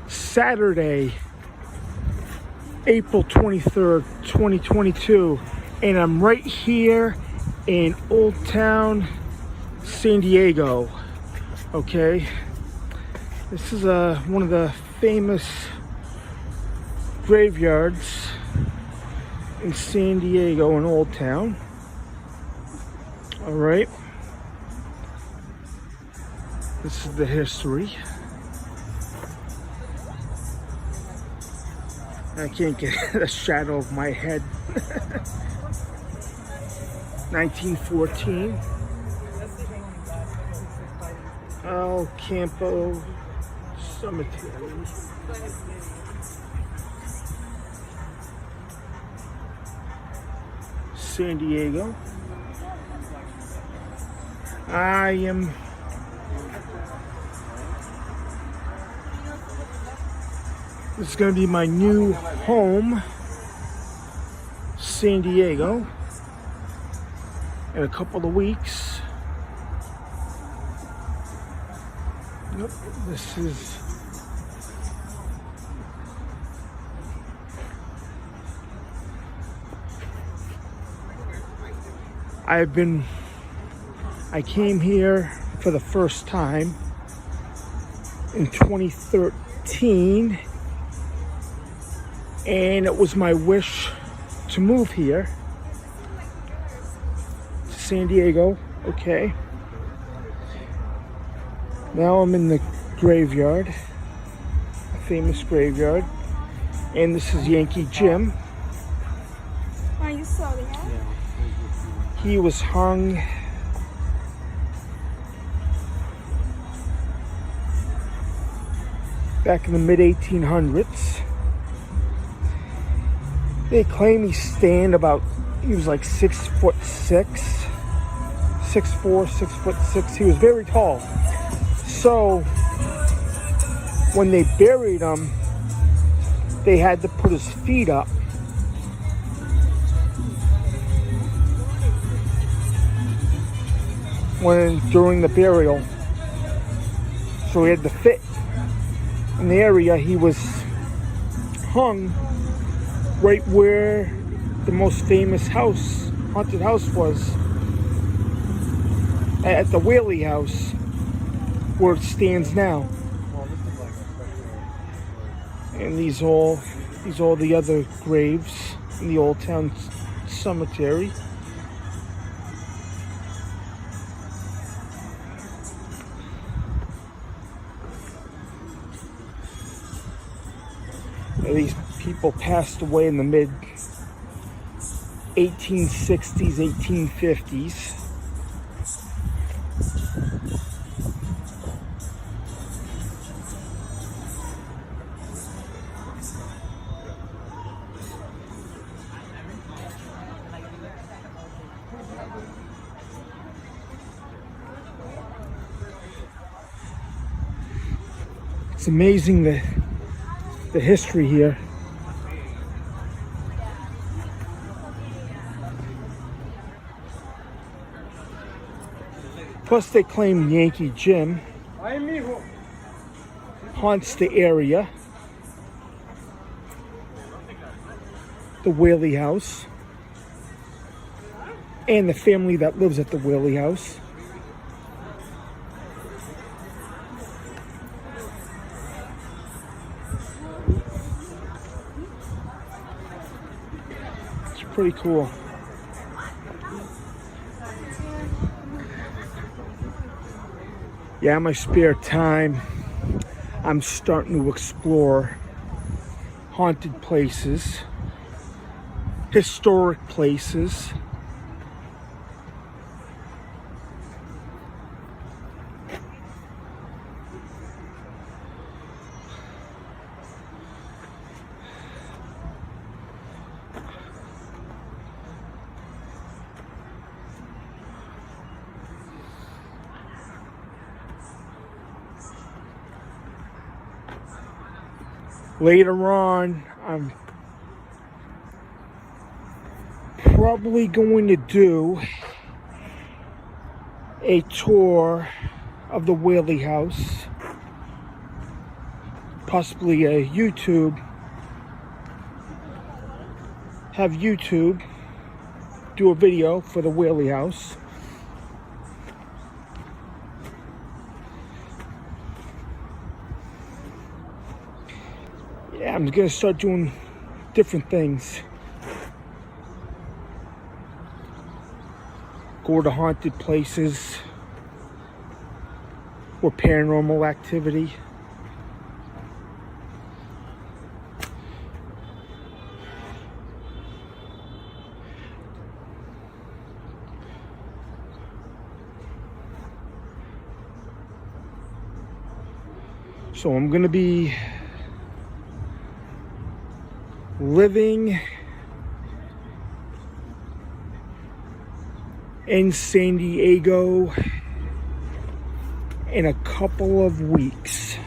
Saturday, April 23rd, 2022, and I'm right here in Old Town, San Diego. Okay, this is one of the famous graveyards in San Diego in Old Town. All right, this is the history. I can't get a shadow of my head. 1914. El Campo Cemetery. San Diego. This is going to be my new home, San Diego, in a couple of weeks. Yep, this is I came here for the first time in 2013, and it was my wish to move here to San Diego. Okay. Now I'm in the graveyard, a famous graveyard, and this is Yankee Jim. Are you sorry? He was hung back in the mid-1800s. They claim he was like 6'6", 6'4", 6'6". He was very tall. So when they buried him, they had to put his feet up. During the burial, so he had to fit in the area. He was hung right where the most famous haunted house was, at the Whaley House, where it stands now. And these all the other graves in the Old Town Cemetery. These people passed away in the mid 1860s, 1850s. It's amazing the history here. Plus, they claim Yankee Jim haunts the area, the Whaley House, and the family that lives at the Whaley House. Pretty cool. Yeah, in my spare time, I'm starting to explore haunted places, historic places. Later on, I'm probably going to do a tour of the Whaley House, possibly a YouTube have YouTube do a video for the Whaley House. Yeah, I'm gonna start doing different things. Go to haunted places or paranormal activity. So I'm gonna be living in San Diego in a couple of weeks.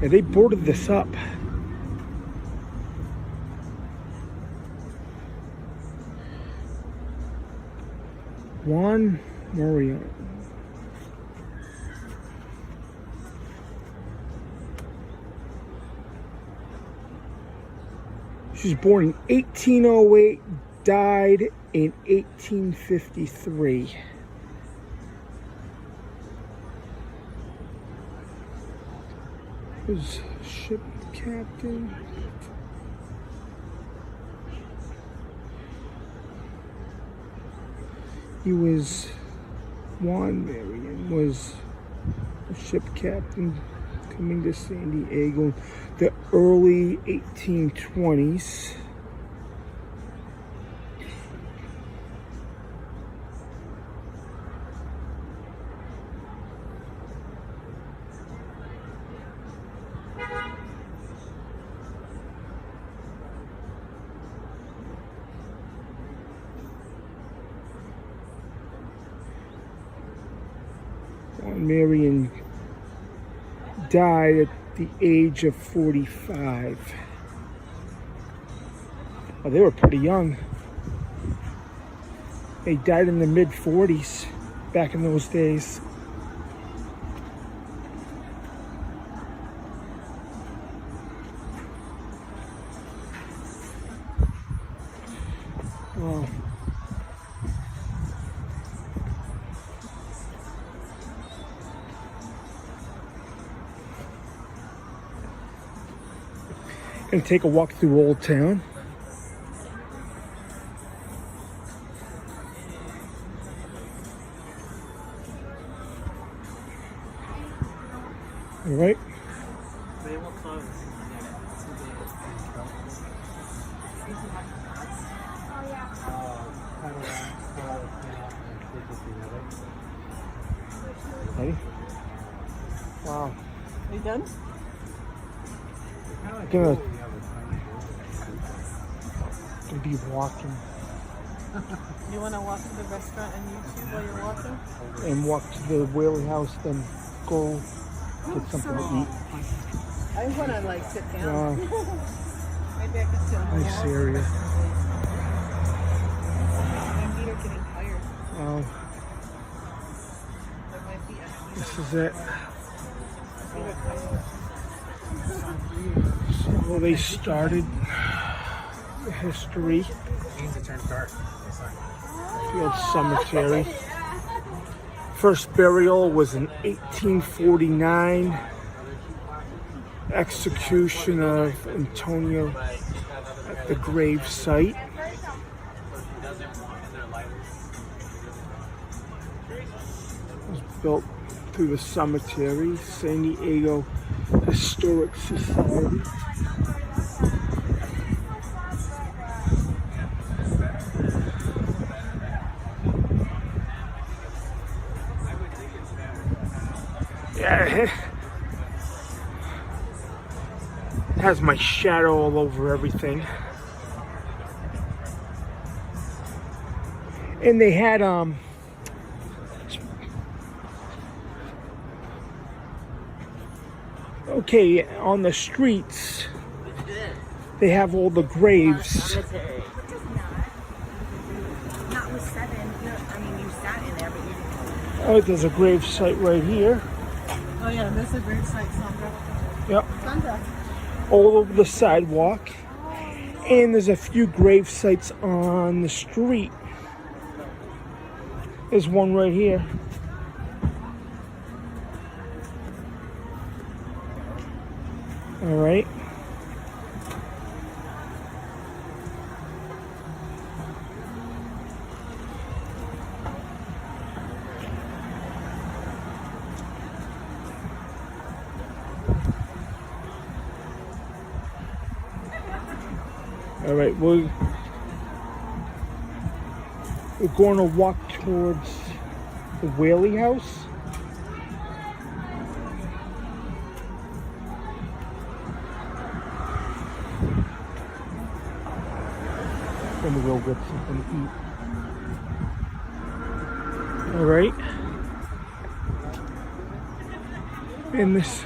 Yeah, they boarded this up. Juan Marion. She was born in 1808, died in 1853. Was ship captain. He was, Juan Marion was a ship captain coming to San Diego in the early 1820s. Marion died at the age of 45. Oh, they were pretty young. They died in the mid-40s back in those days. Wow. Gonna take a walk through Old Town. All right. They will close. Ready? Wow. Are you done? Gonna be walking You want to walk to the restaurant on YouTube while you're walking? and walk to the Whaley House, then go get something to eat. I want to like sit down. Wow, Maybe I can sit on the nice wall. area. My feet are getting tired. Wow, Like my feet are this is it. tired. So they started the history. Means it turns dark. Field Cemetery. First burial was in 1849. Execution of Antonio at the grave site. It was built through the cemetery, San Diego Historic Society. Yeah, it has my shadow all over everything. And they had okay, on the streets they have all the graves. Not with 7. No, I mean, you sat in there, but you didn't. Oh, there's a grave site right here. Oh yeah, this is a great site, Sandra. Yep. Santa. All over the sidewalk. And there's a few grave sites on the street. There's one right here. All right. All right, we're going to walk towards the Whaley house. Let me go get something to eat. All right. And this.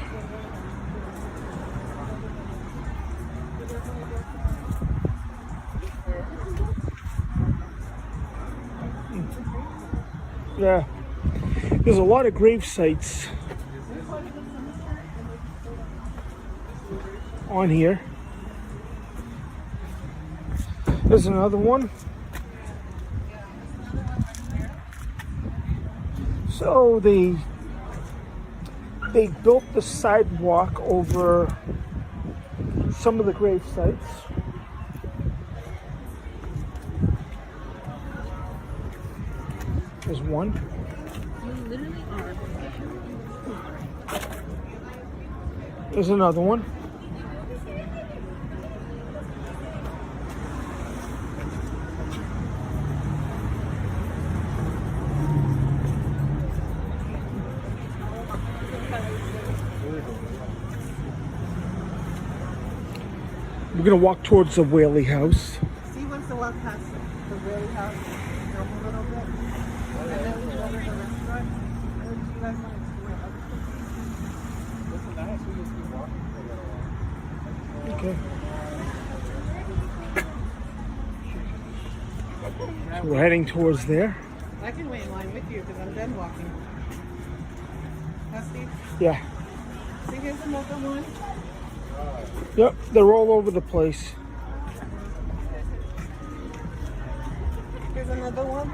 Yeah, there's a lot of grave sites on here. There's another one. So they built the sidewalk over some of the grave sites. There's one. You literally are. There's another one. We're gonna walk towards the Whaley house. See, once the walk past the Whaley house, go up a little bit, and then we go to the restaurant. And then you guys want to explore other places? Listen, nice. We just keep walking for a little while. Okay. So we're heading towards there. I can wait in line with you because I'm done walking. Huh, Steve? Yeah. See, here's another one. Yep, they're all over the place. Here's another one.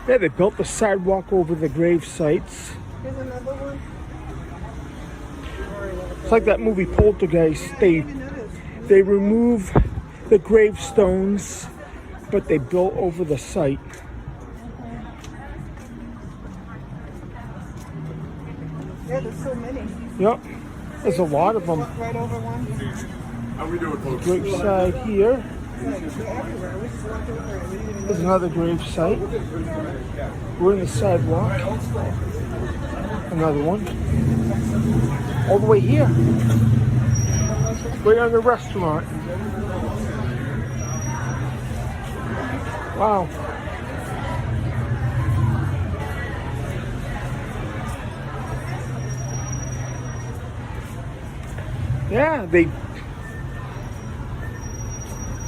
Yeah, they built the sidewalk over the grave sites. Here's another one. It's like that movie Poltergeist. I didn't even notice. They remove the gravestones, but they built over the site. Yeah, there's so many. Yep, there's a lot of them. Walk right over one. How we doing, folks? Grave site here. Like, they're everywhere. We just walked over it. We didn't even There's notice. another grave site. We're in the sidewalk. Another one. All the way here. Right on the restaurant. Wow. Yeah,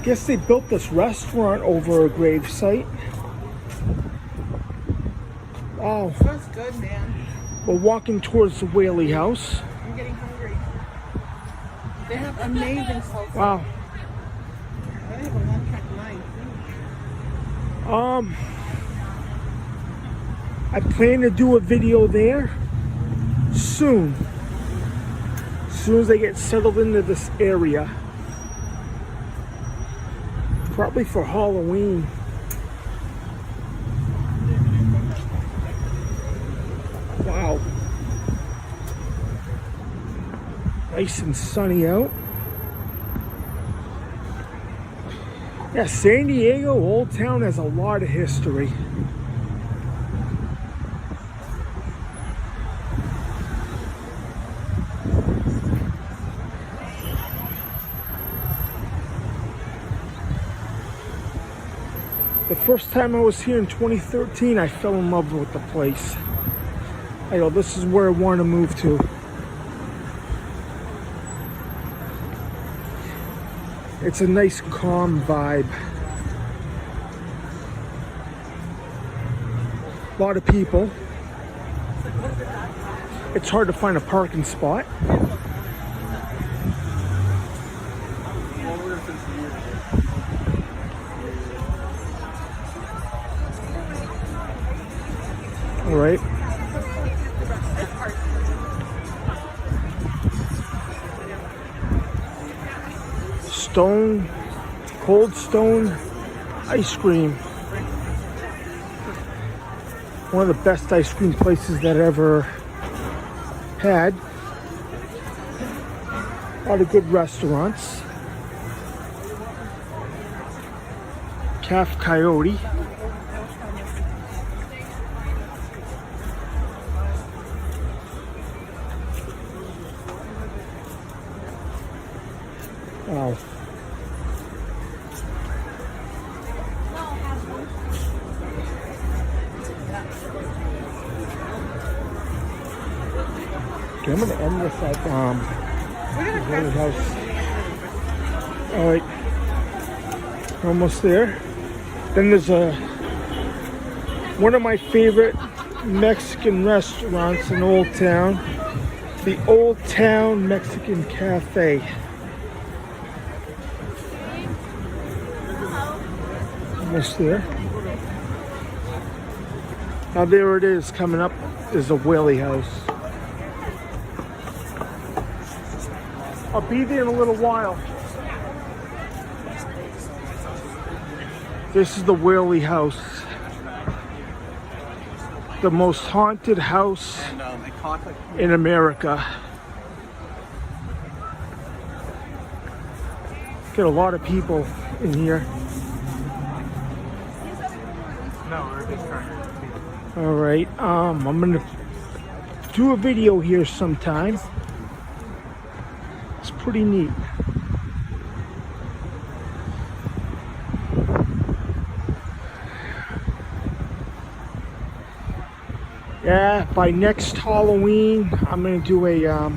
guess they built this restaurant over a grave site. Wow. Smells good, man. We're walking towards the Whaley house. I'm getting hungry. They have amazing salsa. Wow. They have a one-track mind. I plan to do a video there soon. As soon as I get settled into this area. Probably for Halloween. Wow. Nice and sunny out. Yeah, San Diego, Old Town has a lot of history. The first time I was here in 2013, I fell in love with the place. I go, this is where I want to move to. It's a nice, calm vibe. A lot of people. it's hard to find a parking spot. All right. Stone, Cold Stone ice cream. One of the best ice cream places that I ever had. A lot of good restaurants. Calf Coyote. Wow. Okay, I'm gonna end this at Weblink house. All right, almost there. Then there's one of my favorite Mexican restaurants in Old Town, the Old Town Mexican Cafe. Almost there. Now there it is. Coming up is the Whaley House. I'll be there in a little while. This is the Whaley House. The most haunted house in America. Get a lot of people in here. No, we're just trying to. All right, I'm gonna do a video here sometime. It's pretty neat. Yeah, by next Halloween, I'm gonna do a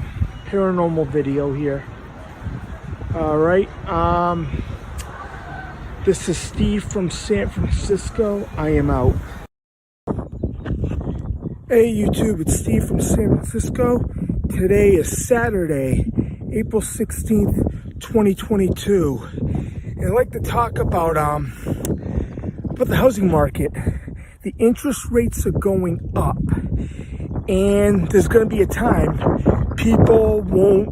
paranormal video here. All right, this is Steve from San Francisco. I am out. Hey YouTube, it's Steve from San Francisco. Today is Saturday, April 16th, 2022. And I'd like to talk about the housing market. The interest rates are going up. And there's gonna be a time people won't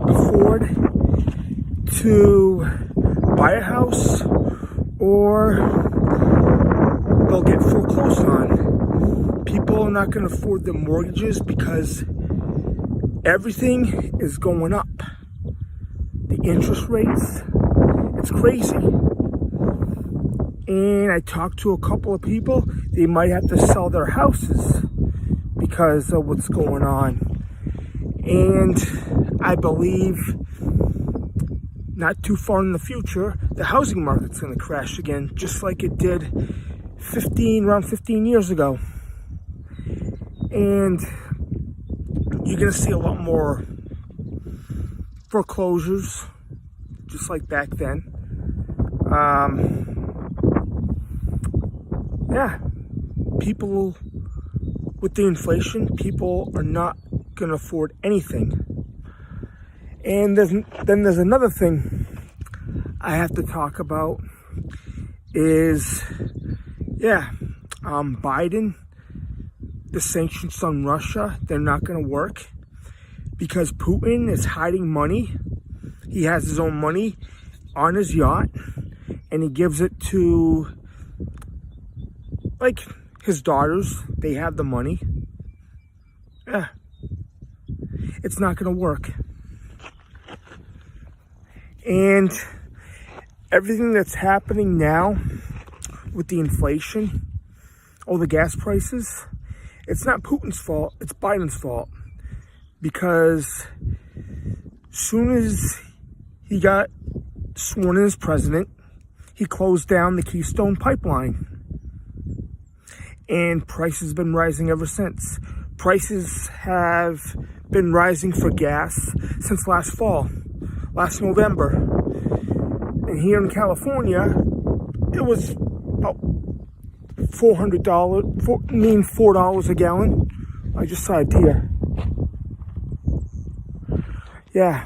afford to buy a house, or they'll get foreclosed on. People are not going to afford their mortgages because everything is going up. The interest rates, it's crazy. And I talked to a couple of people, they might have to sell their houses because of what's going on. And I believe not too far in the future, the housing market's going to crash again, just like it did around 15 years ago. And you're going to see a lot more foreclosures, just like back then. Yeah, people, with the inflation, people are not going to afford anything. And then there's another thing I have to talk about is, Biden, the sanctions on Russia, they're not going to work because Putin is hiding money. He has his own money on his yacht and he gives it to, like, his daughters. They have the money. Yeah. It's not going to work. And everything that's happening now with the inflation, all the gas prices, it's not Putin's fault, it's Biden's fault. Because soon as he got sworn in as president, he closed down the Keystone Pipeline. And prices have been rising ever since. Prices have been rising for gas since last fall, last November. And here in California, it was about $4 a gallon, I just saw a deer. Yeah.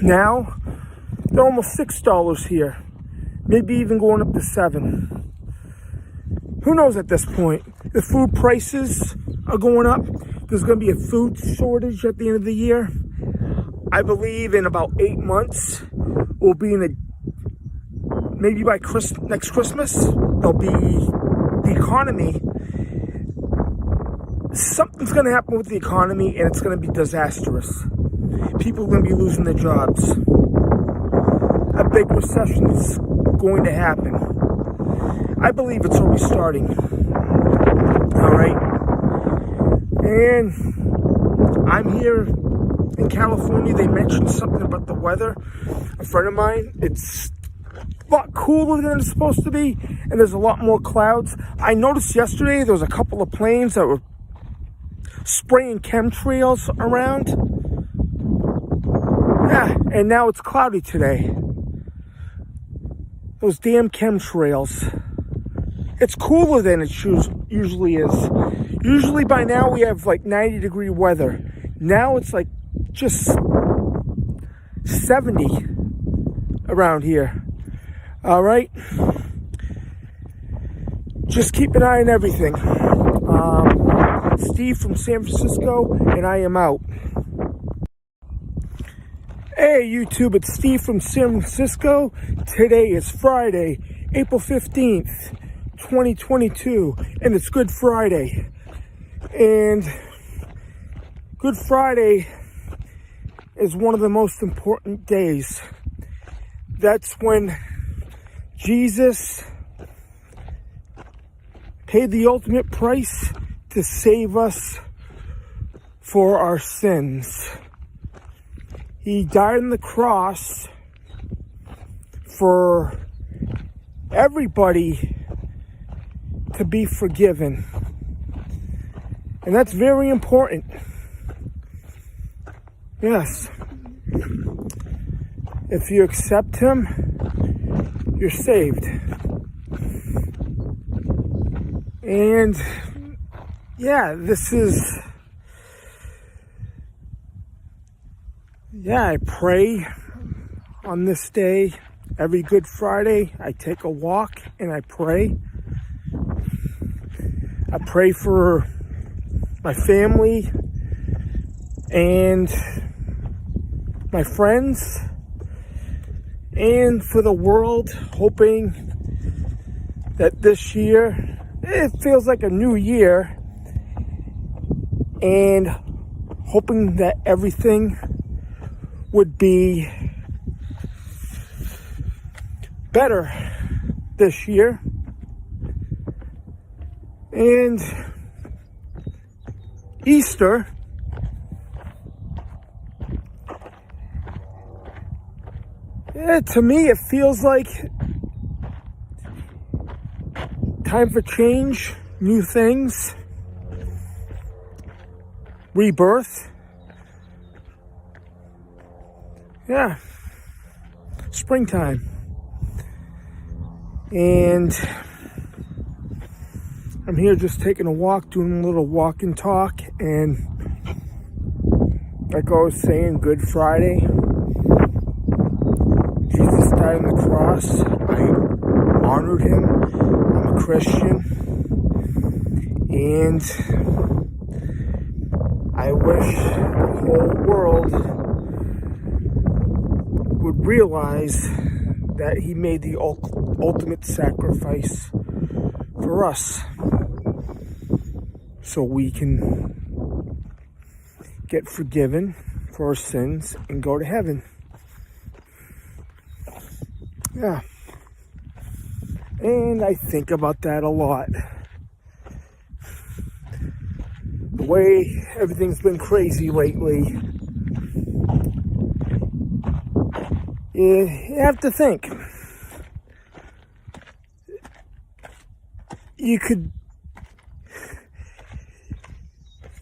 Now, they're almost $6 here. Maybe even going up to $7. Who knows at this point? The food prices are going up. There's going to be a food shortage at the end of the year. I believe in about 8 months, we'll be in a, maybe by next Christmas, there'll be the economy. Something's going to happen with the economy, and it's going to be disastrous. People are going to be losing their jobs. A big recession is going to happen. I believe it's already starting. All right. And I'm here in California. They mentioned something about the weather. A friend of mine, it's a lot cooler than it's supposed to be, and there's a lot more clouds. I noticed yesterday there was a couple of planes that were spraying chemtrails around. Yeah, and now it's cloudy today. Those damn chemtrails. It's cooler than it usually is. Usually by now we have like 90-degree weather. Now it's like just 70 around here. All right? Just keep an eye on everything. Steve from San Francisco, and I am out. Hey YouTube, it's Steve from San Francisco. Today is Friday, April 15th, 2022, and it's Good Friday. And Good Friday is one of the most important days. That's when Jesus paid the ultimate price to save us for our sins. He died on the cross for everybody to be forgiven. And that's very important. Yes. If you accept him, you're saved. And yeah, I pray on this day. Every Good Friday, I take a walk and I pray. I pray for my family and my friends and for the world, hoping that this year, it feels like a new year, and hoping that everything would be better this year. And Easter, to me it feels like time for change, new things, rebirth. Yeah, springtime. And I'm here just taking a walk, doing a little walk and talk, and like I was saying, Good Friday. Jesus died on the cross. I honored him. I'm a Christian. And I wish the whole world would realize that he made the ultimate sacrifice for us, so we can get forgiven for our sins and go to heaven. Yeah. And I think about that a lot. The way everything's been crazy lately, you have to think. You could,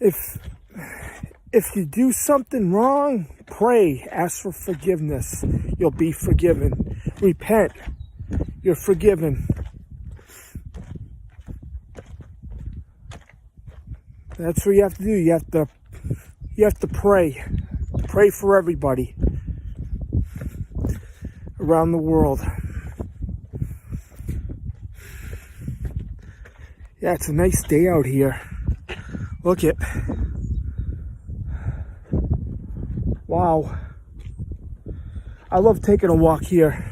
if you do something wrong, pray, ask for forgiveness. You'll be forgiven. Repent. You're forgiven. That's what you have to do. You have to pray. Pray for everybody around the world. Yeah, it's a nice day out here. Look it. Wow. I love taking a walk here.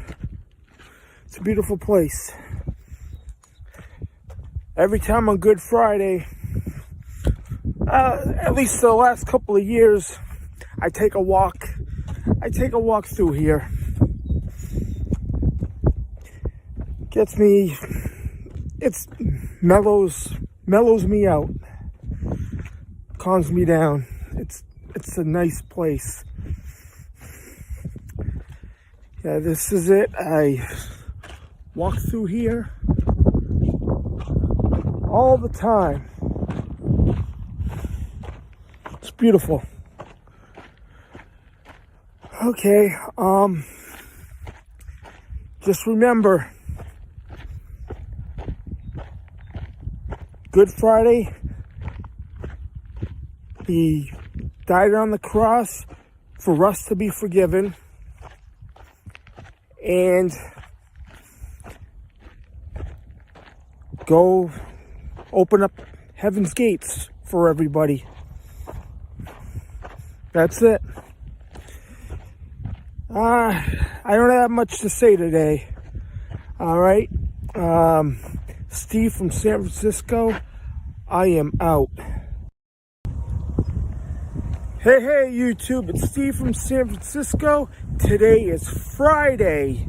It's a beautiful place. Every time on Good Friday, at least the last couple of years, I take a walk. I take a walk through here. Gets me, it's mellows me out. Calms me down. It's a nice place. Yeah, this is it. I walk through here all the time. It's beautiful. Okay, just remember, Good Friday, He died on the cross for us to be forgiven. And go open up heaven's gates for everybody. That's it. I don't have much to say today. All right. Steve from San Francisco. I am out. Hey, YouTube. It's Steve from San Francisco. Today is Friday,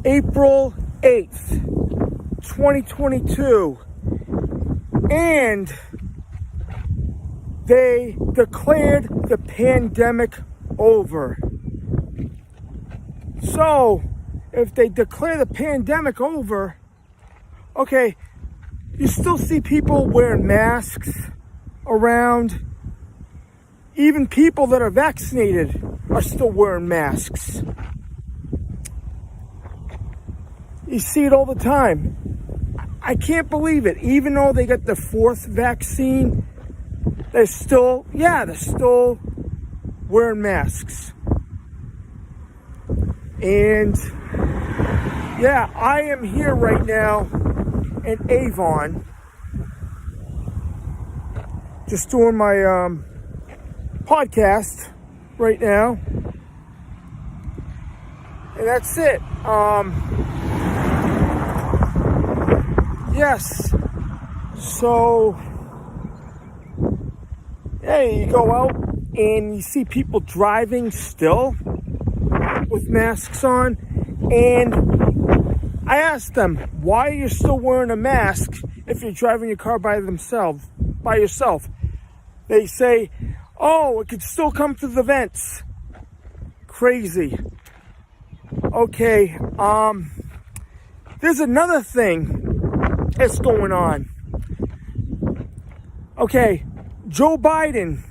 April 8th, 2022. And they declared the pandemic over. So, if they declare the pandemic over, okay, you still see people wearing masks around. Even people that are vaccinated are still wearing masks. You see it all the time. I can't believe it. Even though they got the 4th vaccine, they're still wearing masks. And yeah, I am here right now in Avon, just doing my podcast right now, and that's it. Yes, so hey, you go out and you see people driving still with masks on, and I asked them, why are you still wearing a mask if you're driving your car by yourself? They say, oh, it could still come through the vents. Crazy. Okay, there's another thing that's going on. Okay, Joe Biden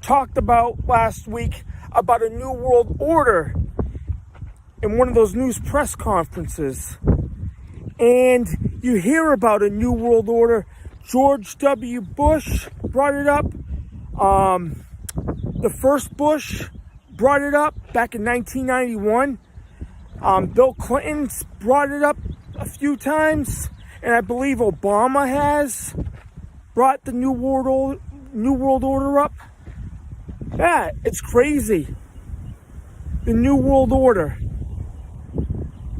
talked about last week about a new world order in one of those news press conferences. And you hear about a new world order. George W. Bush brought it up. The first Bush brought it up back in 1991. Bill Clinton's brought it up a few times. And I believe Obama has brought the New World Order up. Yeah, it's crazy. The New World Order.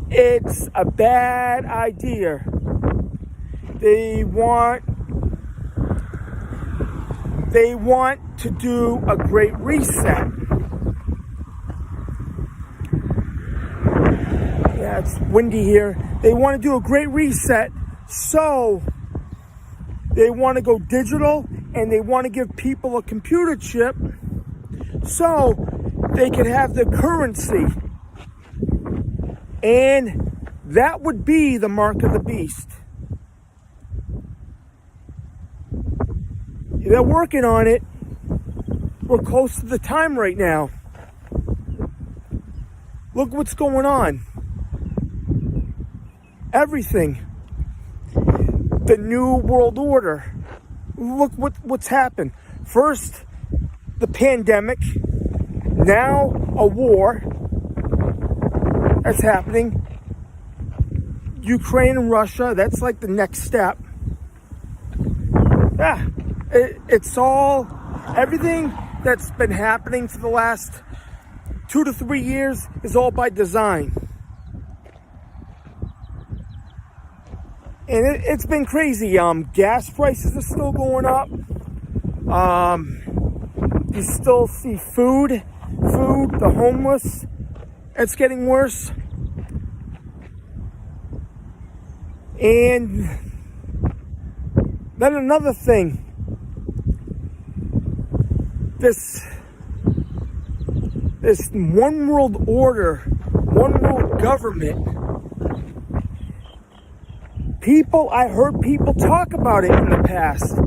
It's a bad idea. They want to do a great reset. Yeah, it's windy here. They want to do a great reset, so they want to go digital, and they want to give people a computer chip so they can have the currency. And that would be the mark of the beast. They're working on it. We're close to the time right now. Look what's going on. Everything. The New World Order. look what's happened. First, the pandemic. Now, a war that's happening. Ukraine and Russia, that's like the next step. Yeah, it's all, everything that's been happening for the last 2 to 3 years is all by design. And it's been crazy. Gas prices are still going up. You still see food, the homeless, it's getting worse. And then another thing, this one world order, one world government, I heard people talk about it in the past.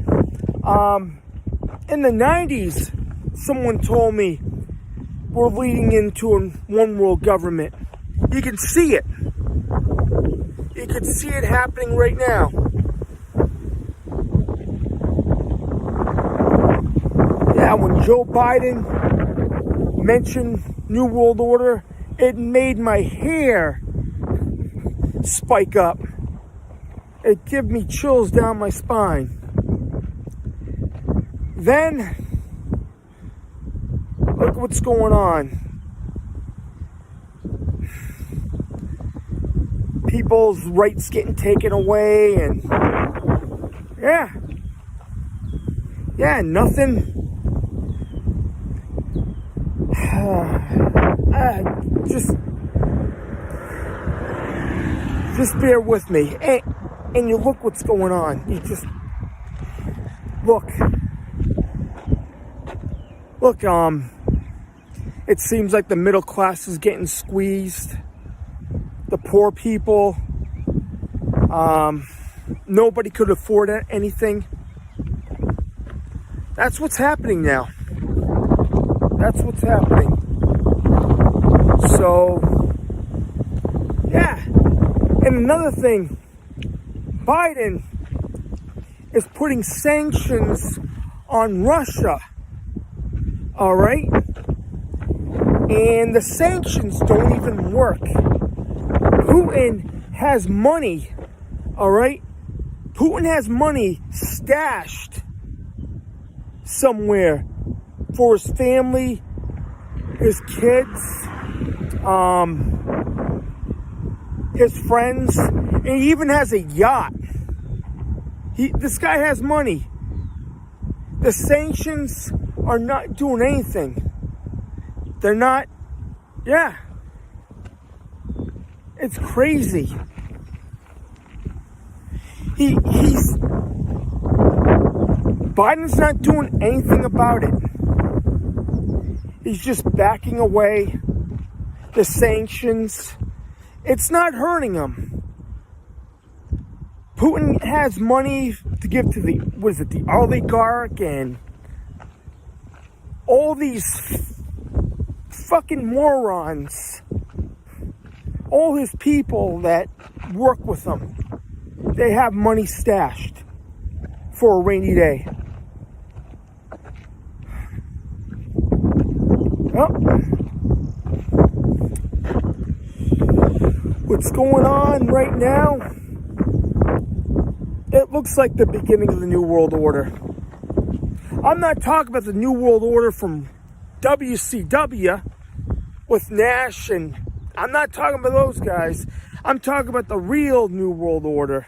In the 90s, someone told me we're leading into a one world government. You can see it. You can see it happening right now. Yeah, when Joe Biden mentioned New World Order, it made my hair spike up. It gave me chills down my spine. Then, look what's going on. People's rights getting taken away, and nothing. Just bear with me. And you look what's going on. You just look. It seems like the middle class is getting squeezed. The poor people, nobody could afford anything. That's what's happening now. That's what's happening. So, yeah. And another thing, Biden is putting sanctions on Russia. All right? And the sanctions don't even work. Putin has money. All right? Putin has money stashed somewhere for his family, his kids, his friends, and he even has a yacht. This guy has money. The sanctions are not doing anything. They're not, it's crazy. Biden's not doing anything about it. He's just backing away. The sanctions, it's not hurting him. Putin has money to give to the oligarch and all these fucking morons. All his people that work with him, they have money stashed for a rainy day. Well, what's going on right now? It looks like the beginning of the New World Order. I'm not talking about the New World Order from WCW with Nash, and I'm not talking about those guys. I'm talking about the real New World Order.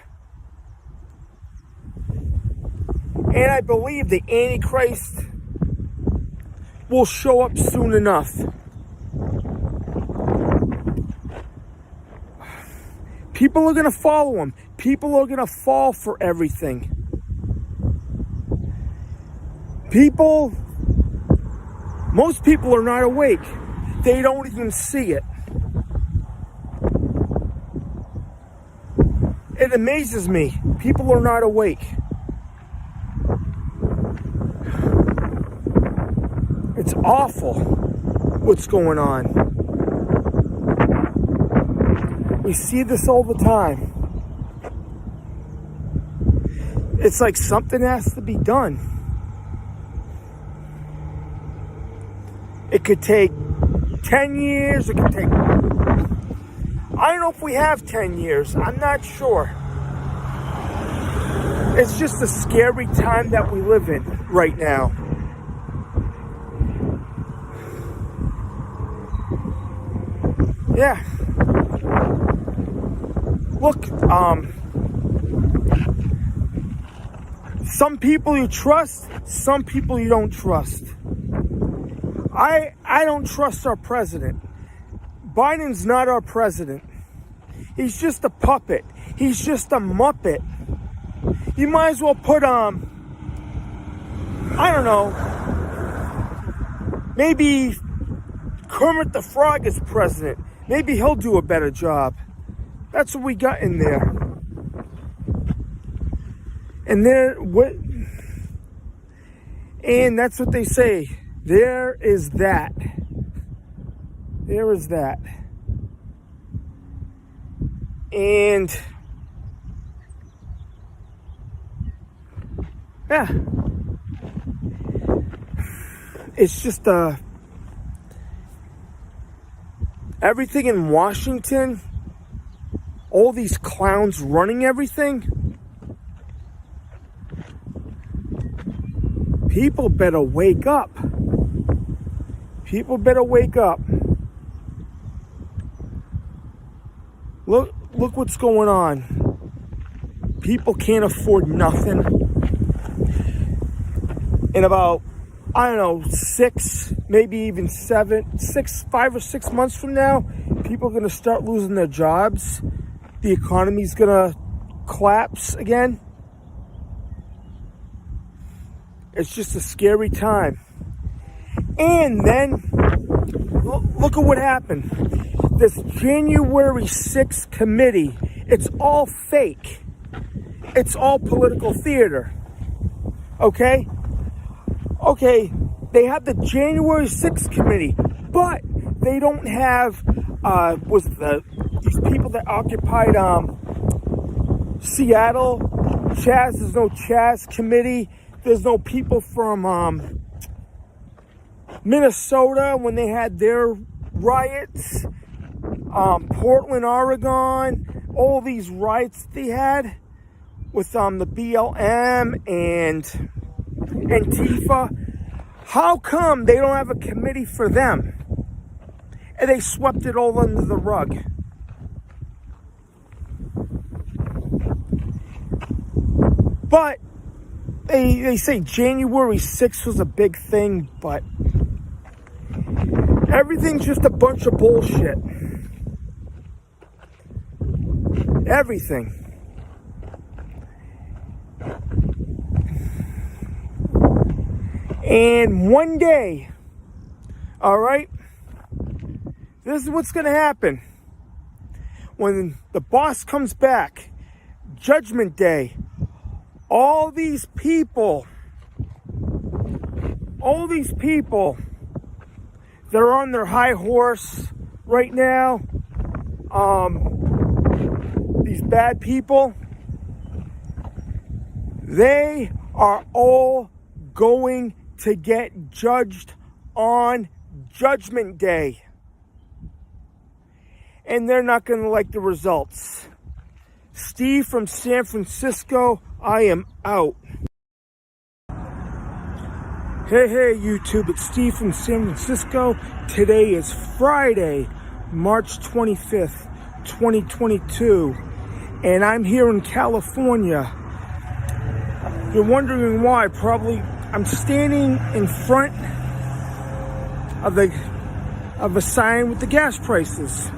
And I believe the Antichrist will show up soon enough. People are going to follow him. People are going to fall for everything. Most people are not awake. They don't even see it. It amazes me. People are not awake. It's awful what's going on. We see this all the time. It's like something has to be done. It could take 10 years. It could take... I don't know if we have 10 years. I'm not sure. It's just a scary time that we live in right now. Yeah. Look, some people you trust, some people you don't trust. I don't trust our president. Biden's not our president. He's just a puppet. He's just a muppet. You might as well put, I don't know, maybe Kermit the Frog is president. Maybe he'll do a better job. That's what we got in there. And and that's what they say. There is that. There is that. And yeah, it's just everything in Washington, all these clowns running everything. People better wake up. People better wake up. Look what's going on. People can't afford nothing. In about, I don't know, 6, maybe even 5 or 6 months from now, people are going to start losing their jobs. The economy's going to collapse again. It's just a scary time. And then, look at what happened. This January 6th committee, it's all fake. It's all political theater. Okay? Okay, they have the January 6th committee, but they don't have, these people that occupied, Seattle, Chaz, there's no Chaz committee. There's no people from Minnesota when they had their riots. Portland, Oregon, all these riots they had with the BLM and Antifa. How come they don't have a committee for them? And they swept it all under the rug. But they say January 6th was a big thing, but everything's just a bunch of bullshit. Everything. And one day, all right, this is what's going to happen. When the boss comes back, Judgment Day, all these people, they're on their high horse right now. These bad people, they are all going to get judged on Judgment Day. And they're not going to like the results. Steve from San Francisco, I am out. Hey, YouTube, it's Steve from San Francisco. Today is Friday, March 25th, 2022. And I'm here in California. You're wondering why, probably. I'm standing in front of a sign with the gas prices.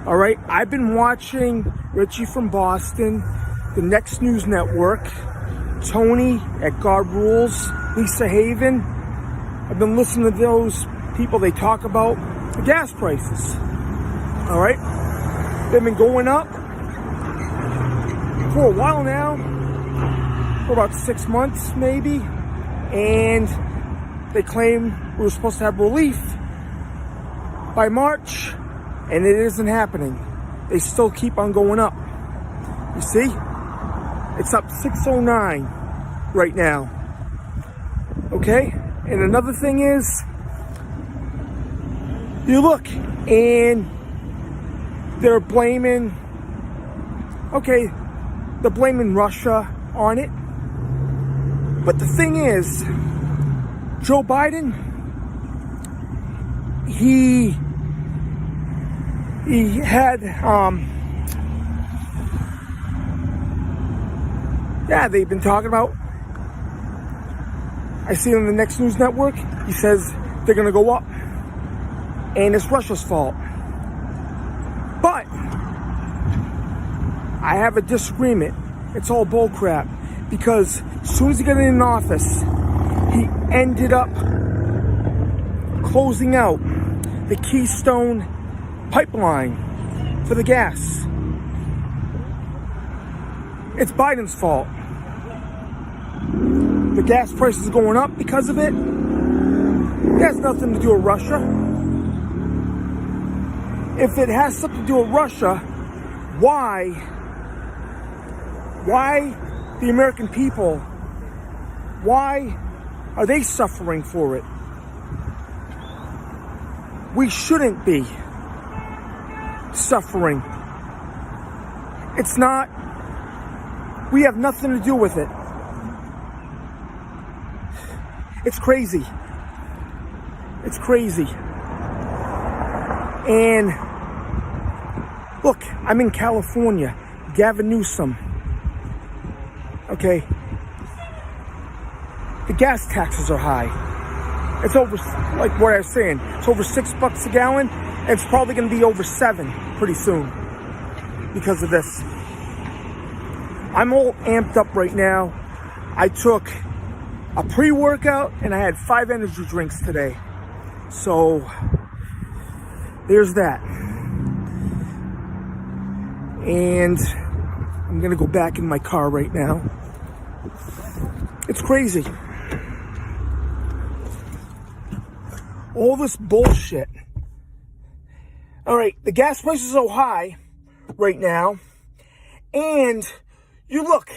All right, I've been watching Richie from Boston, the Next News Network, Tony at God Rules, Lisa Haven. I've been listening to those people. They talk about the gas prices. All right, they've been going up for a while now, for about 6 months maybe. And they claim we were supposed to have relief by March, and it isn't happening. They still keep on going up. You see? It's up 609 right now. Okay? And another thing is, you look and they're blaming Russia on it. But the thing is, Joe Biden, he had, they've been talking about, I see on the next news network, he says they're going to go up and it's Russia's fault. But I have a disagreement. It's all bullcrap, because as soon as he got in office, he ended up closing out the Keystone pipeline for the gas. It's Biden's fault. The gas price is going up because of it. It has nothing to do with Russia. If it has something to do with Russia, why the American people, why are they suffering for it? We shouldn't be suffering. It's not, we have nothing to do with it. It's crazy. It's crazy. And look, I'm in California. Gavin Newsom. Okay. The gas taxes are high. It's over, like what I was saying, it's over $6 a gallon. And it's probably going to be over $7 pretty soon because of this. I'm all amped up right now. I took a pre-workout and I had 5 energy drinks today. So there's that. And I'm going to go back in my car right now. It's crazy. All this bullshit. All right, the gas price is so high right now. And you look,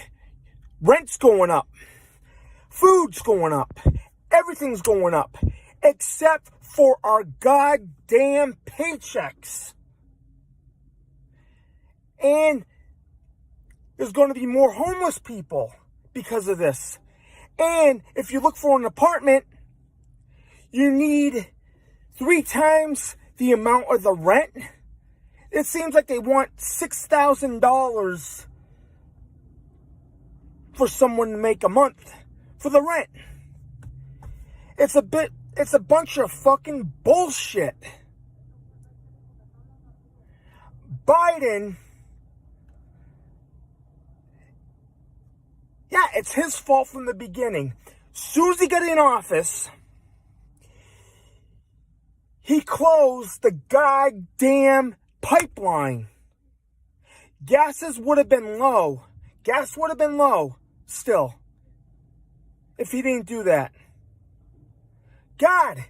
rent's going up. Food's going up. Everything's going up. Except for our goddamn paychecks. And there's going to be more homeless people because of this. And if you look for an apartment, you need 3 times the amount of the rent. It seems like they want $6,000 for someone to make a month for the rent. It's a bunch of fucking bullshit. Biden, it's his fault from the beginning. As soon as he got in office, he closed the goddamn pipeline. Gas would have been low still if he didn't do that. God,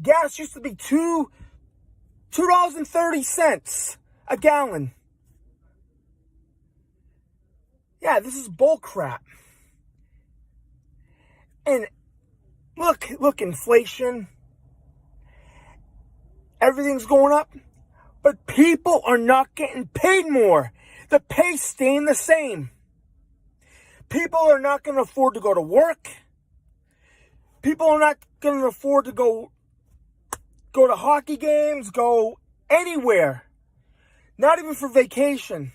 gas used to be $2.30 a gallon. Yeah, this is bull crap. And look, inflation. Everything's going up, but people are not getting paid more. The pay's staying the same. People are not going to afford to go to work. People are not going to afford to go to hockey games, go anywhere. Not even for vacation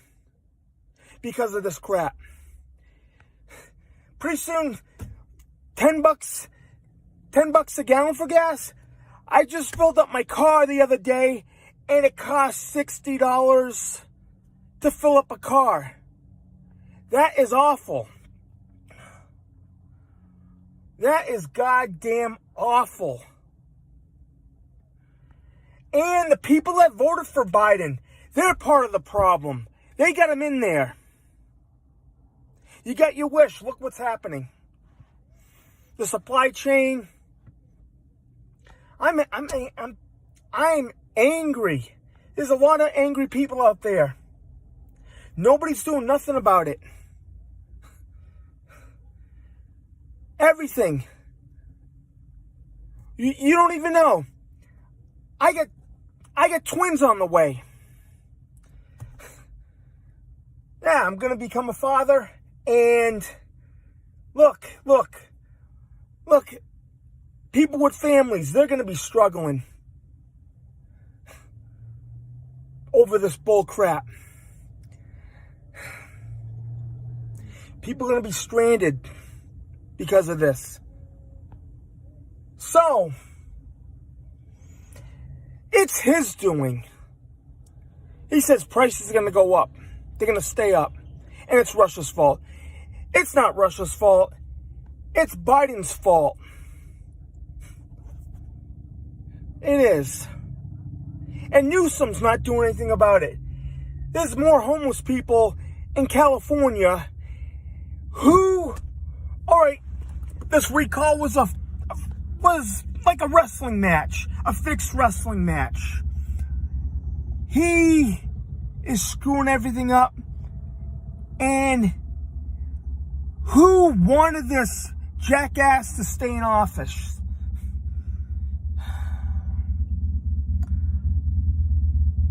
because of this crap. Pretty soon, $10 a gallon for gas. I just filled up my car the other day and it cost $60 to fill up a car. That is awful. That is goddamn awful. And the people that voted for Biden, they're part of the problem. They got him in there. You got your wish. Look what's happening. The supply chain. I'm angry. There's a lot of angry people out there. Nobody's doing nothing about it. Everything. You don't even know. I get twins on the way. Yeah, I'm going to become a father. And look. People with families, they're going to be struggling over this bull crap. People are going to be stranded because of this. So, it's his doing. He says prices are going to go up. They're going to stay up. And it's Russia's fault. It's not Russia's fault. It's Biden's fault. It is. And Newsom's not doing anything about it. There's more homeless people in California who, alright, this recall was like a wrestling match, a fixed wrestling match. He is screwing everything up. And who wanted this jackass to stay in office?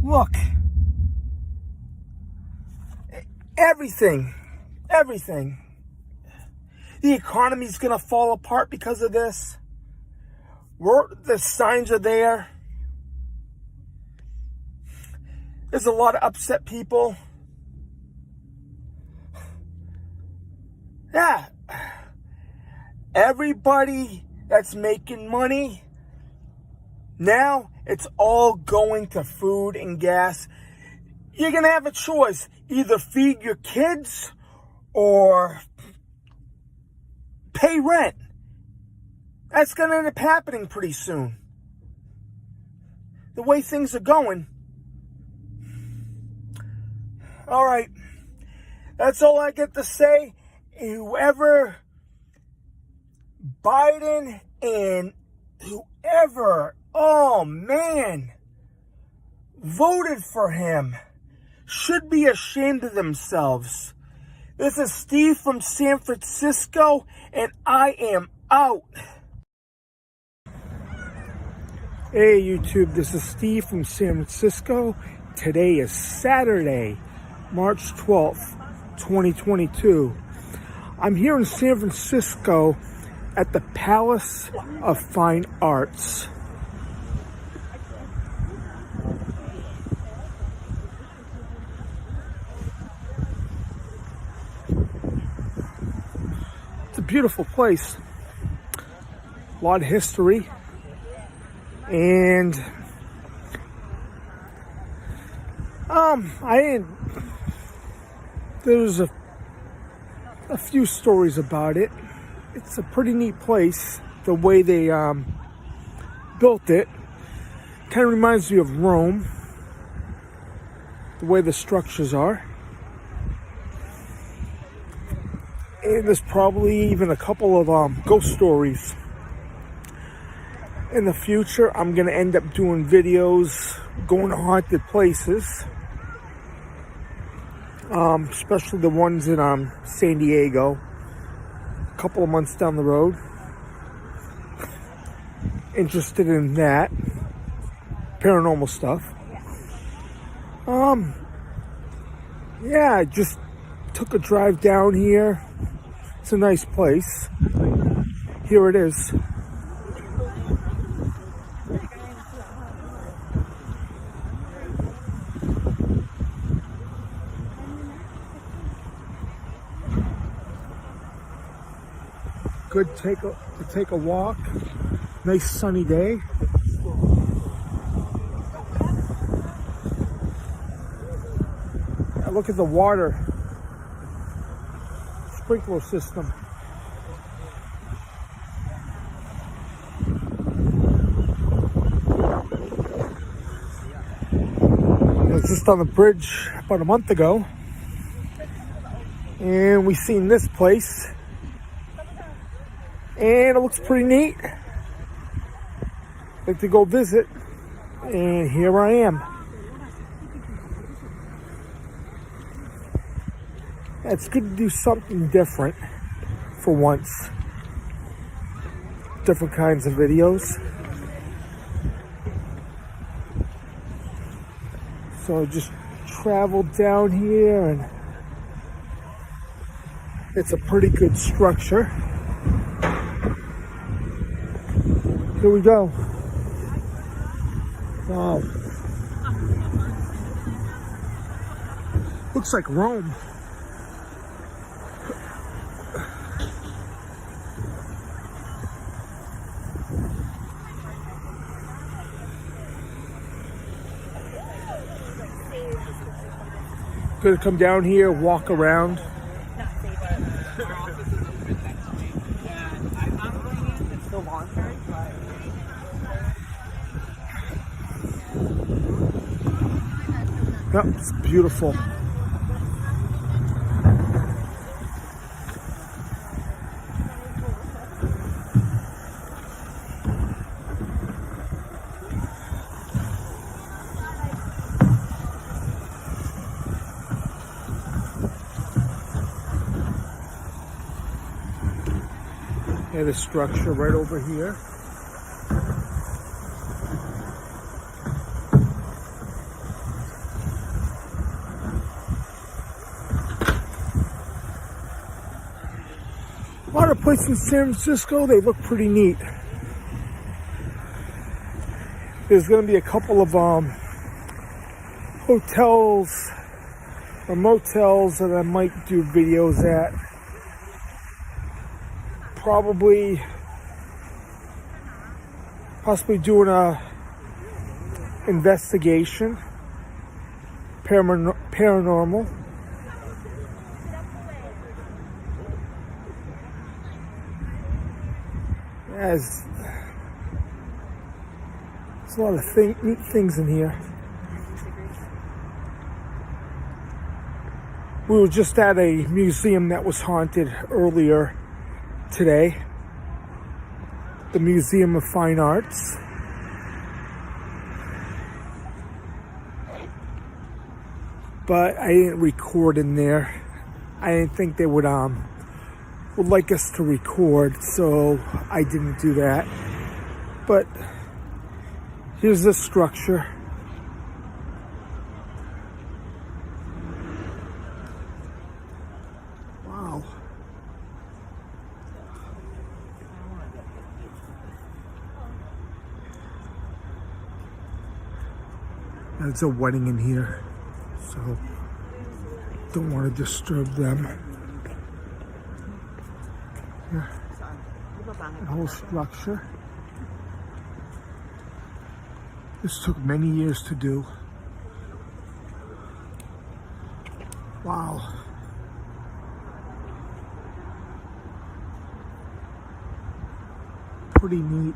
Look, everything. The economy's going to fall apart because of this. The signs are there. There's a lot of upset people. Yeah. Everybody that's making money, now it's all going to food and gas. You're going to have a choice. Either feed your kids or pay rent. That's going to end up happening pretty soon. The way things are going. All right. That's all I get to say. Whoever Biden and whoever, oh man, voted for him should be ashamed of themselves. This is Steve from San Francisco, and I am out. Hey YouTube, this is Steve from San Francisco. Today is Saturday, March 12th, 2022. I'm here in San Francisco at the Palace of Fine Arts. It's a beautiful place. A lot of history. And there's a few stories about it. It's a pretty neat place, the way they built it. Kind of reminds me of Rome, the way the structures are. And there's probably even a couple of ghost stories. In the future, I'm going to end up doing videos going to haunted places. Especially the ones in San Diego. A couple of months down the road. Interested in that. Paranormal stuff. Yeah, I just took a drive down here. It's a nice place. Here it is. Good to take a walk. Nice sunny day. Look at the water sprinkler system. I was just on the bridge about a month ago, and we seen this place. And it looks pretty neat. I'd like to go visit. And here I am. It's good to do something different for once. different kinds of videos. So I just traveled down here, and it's a pretty good structure. Here we go. Wow. Looks like Rome. Gonna come down here, walk around. It's still voluntary, but Yep, it's beautiful. Yeah, the structure right over here. A lot of places in San Francisco, they look pretty neat. There's going to be a couple of hotels or motels that I might do videos at. Possibly doing a investigation, paranormal. There's a lot of neat things in here. We were just at a museum that was haunted earlier today. The Museum of Fine Arts. But I didn't record in there. I didn't think they would like us to record, so I didn't do that. But here's the structure. Wow. There's a wedding in here, so don't want to disturb them. Yeah. The whole structure. This took many years to do. Wow. Pretty neat.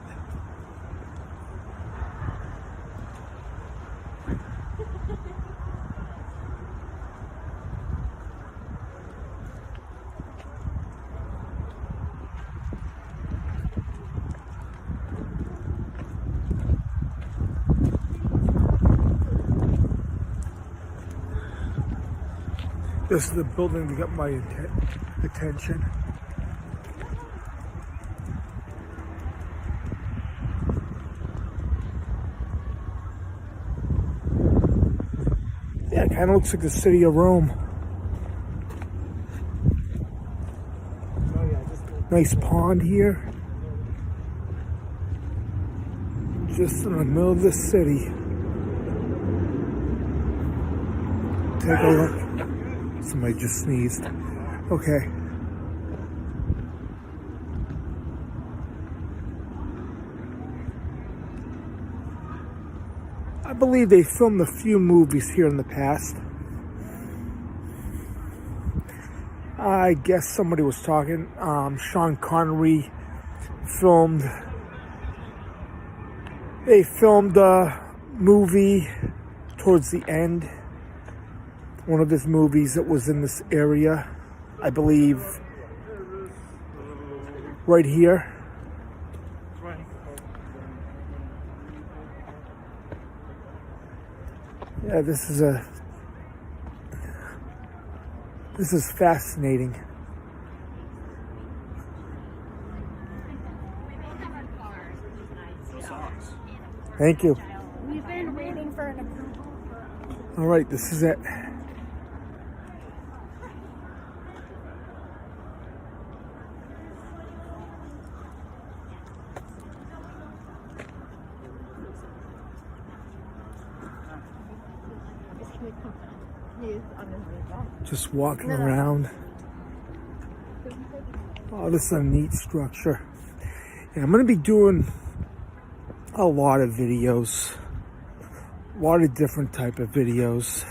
This is the building that got my attention. Yeah, it kind of looks like the city of Rome. Nice pond here. Just in the middle of the city. Take a look. Somebody just sneezed. Okay. I believe they filmed a few movies here in the past. I guess somebody was talking. Sean Connery filmed. They filmed a movie towards the end. One of his movies that was in this area, I believe, right here. Yeah, this is fascinating. socks. Thank you. We've been waiting for an approval for. All right, this is it. Just walking around. Oh, this is a neat structure. Yeah, I'm gonna be doing a lot of videos. A lot of different type of videos.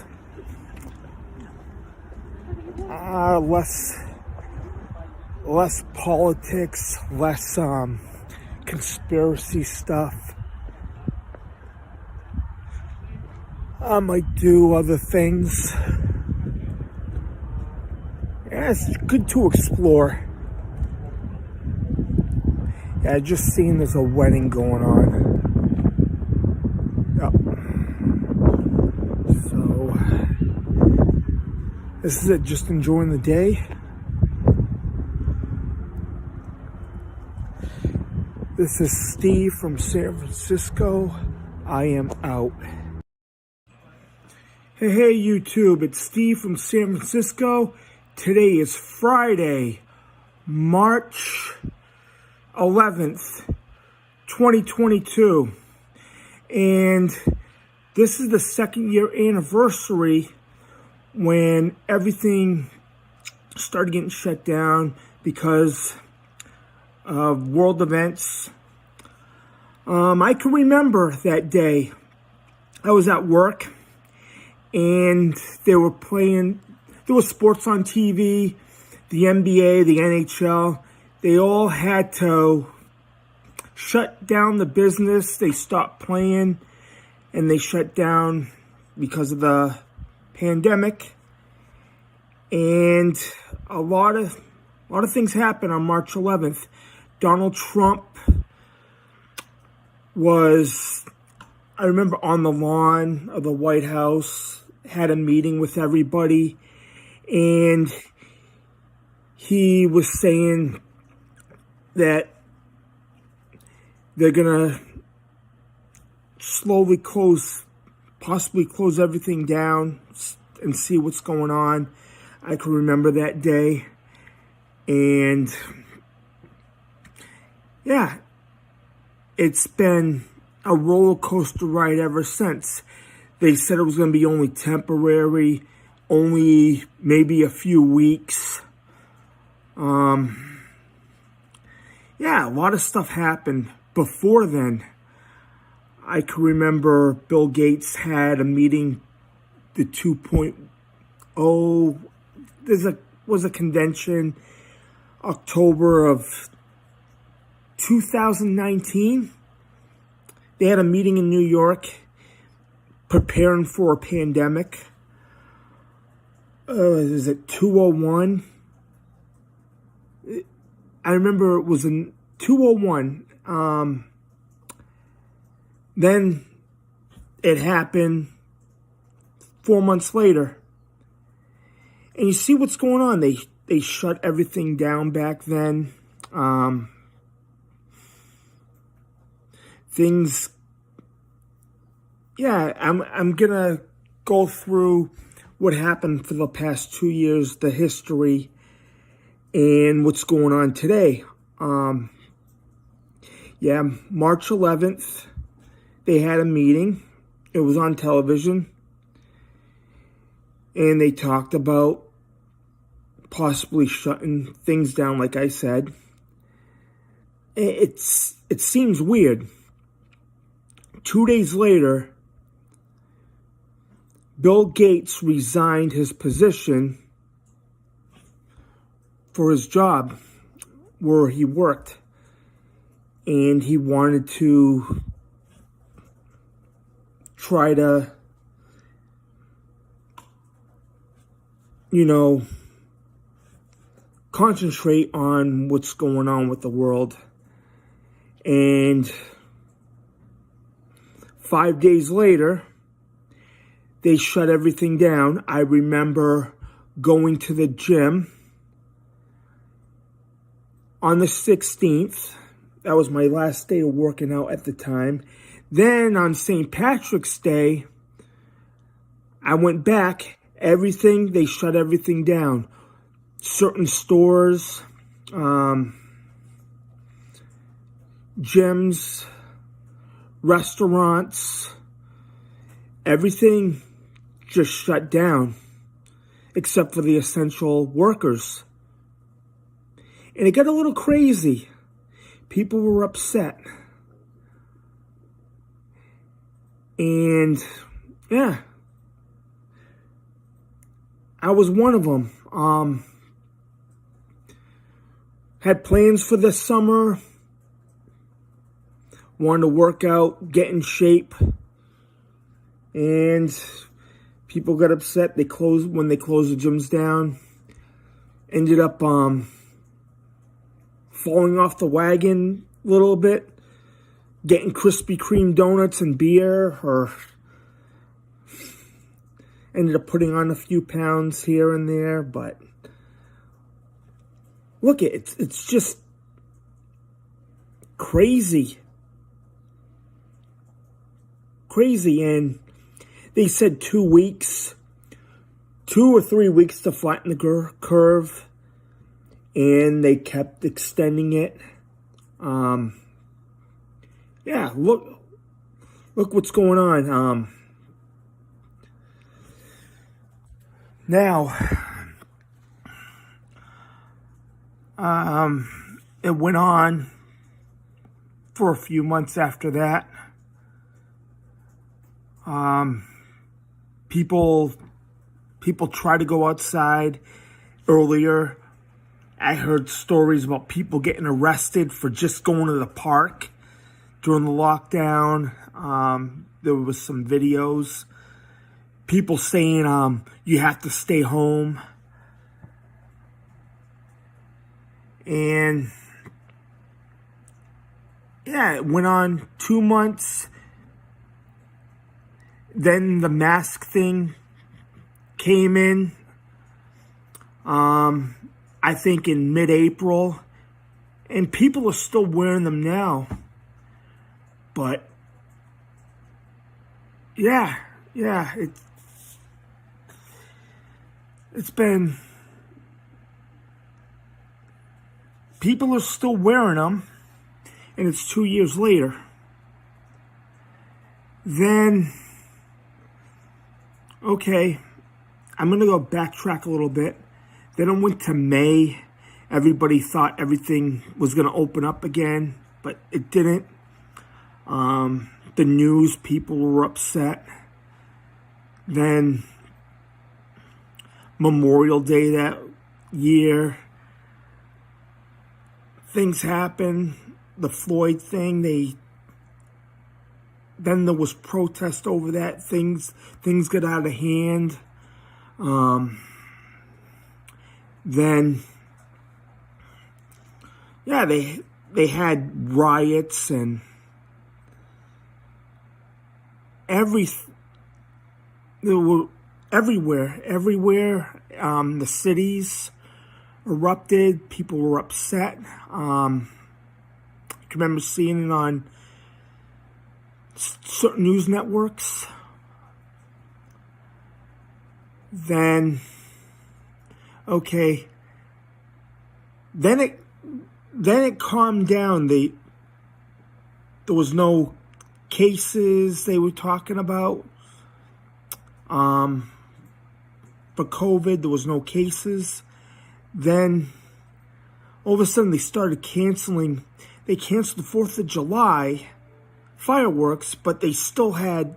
Less politics, less conspiracy stuff. I might do other things. Yeah, it's good to explore. Yeah, I just seen there's a wedding going on. Yep. So, this is it, just enjoying the day. This is Steve from San Francisco. I am out. Hey YouTube, it's Steve from San Francisco. Today is Friday, March 11th, 2022. And this is the 2nd year anniversary when everything started getting shut down because of world events. I can remember that day. I was at work and there was sports on TV, the NBA, the NHL. They all had to shut down the business. They stopped playing and they shut down because of the pandemic. And a lot of things happened on March 11th. Donald Trump was, I remember, on the lawn of the White House, had a meeting with everybody, and he was saying that they're gonna slowly possibly close everything down and see what's going on. I can remember that day. And yeah, it's been a roller coaster ride ever since. They said it was going to be only temporary, only maybe a few weeks. Yeah, a lot of stuff happened before then. I can remember Bill Gates had a meeting, the 2.0, was a convention, October of 2019. They had a meeting in New York preparing for a pandemic. Is it 201? I remember it was in 201. Then it happened 4 months later. And you see what's going on. They shut everything down back then. Things, yeah, I'm gonna go through what happened for the past 2 years, the history, and what's going on today. Yeah, March 11th, they had a meeting. It was on television. And they talked about possibly shutting things down, like I said. It seems weird. 2 days later, Bill Gates resigned his position for his job where he worked. And he wanted to try to, concentrate on what's going on with the world. And 5 days later, they shut everything down. I remember going to the gym on the 16th. That was my last day of working out at the time. Then on St. Patrick's Day, I went back. They shut everything down. Certain stores, gyms, restaurants, everything just shut down except for the essential workers. And it got a little crazy. People were upset. And yeah, I was one of them. Had plans for this summer. Wanted to work out, get in shape. And people got upset. When they closed the gyms down. Ended up falling off the wagon a little bit. Getting Krispy Kreme donuts and beer, or ended up putting on a few pounds here and there, but look, it's just crazy. And they said 2 weeks, 2 or 3 weeks to flatten the curve, and they kept extending it. Yeah, look what's going on. Now, it went on for a few months after that. People try to go outside earlier. I heard stories about people getting arrested for just going to the park during the lockdown. There was some videos. People saying you have to stay home. And yeah, it went on 2 months. Then the mask thing came in. I think in mid-April. And people are still wearing them now. But yeah, it's been, people are still wearing them, and it's 2 years later. Then, okay, I'm going to go backtrack a little bit. Then I went to May. Everybody thought everything was going to open up again, but it didn't. The news, people were upset. Then Memorial Day that year, things happened. The Floyd thing, then there was protest over that. Things got out of hand. Then, yeah, they had riots and they were everywhere. The cities erupted. People were upset. I can remember seeing it on certain news networks. Then, okay. Then it calmed down. There was no cases they were talking about. For COVID, there was no cases. Then, all of a sudden, they started canceling. They canceled the 4th of July fireworks, but they still had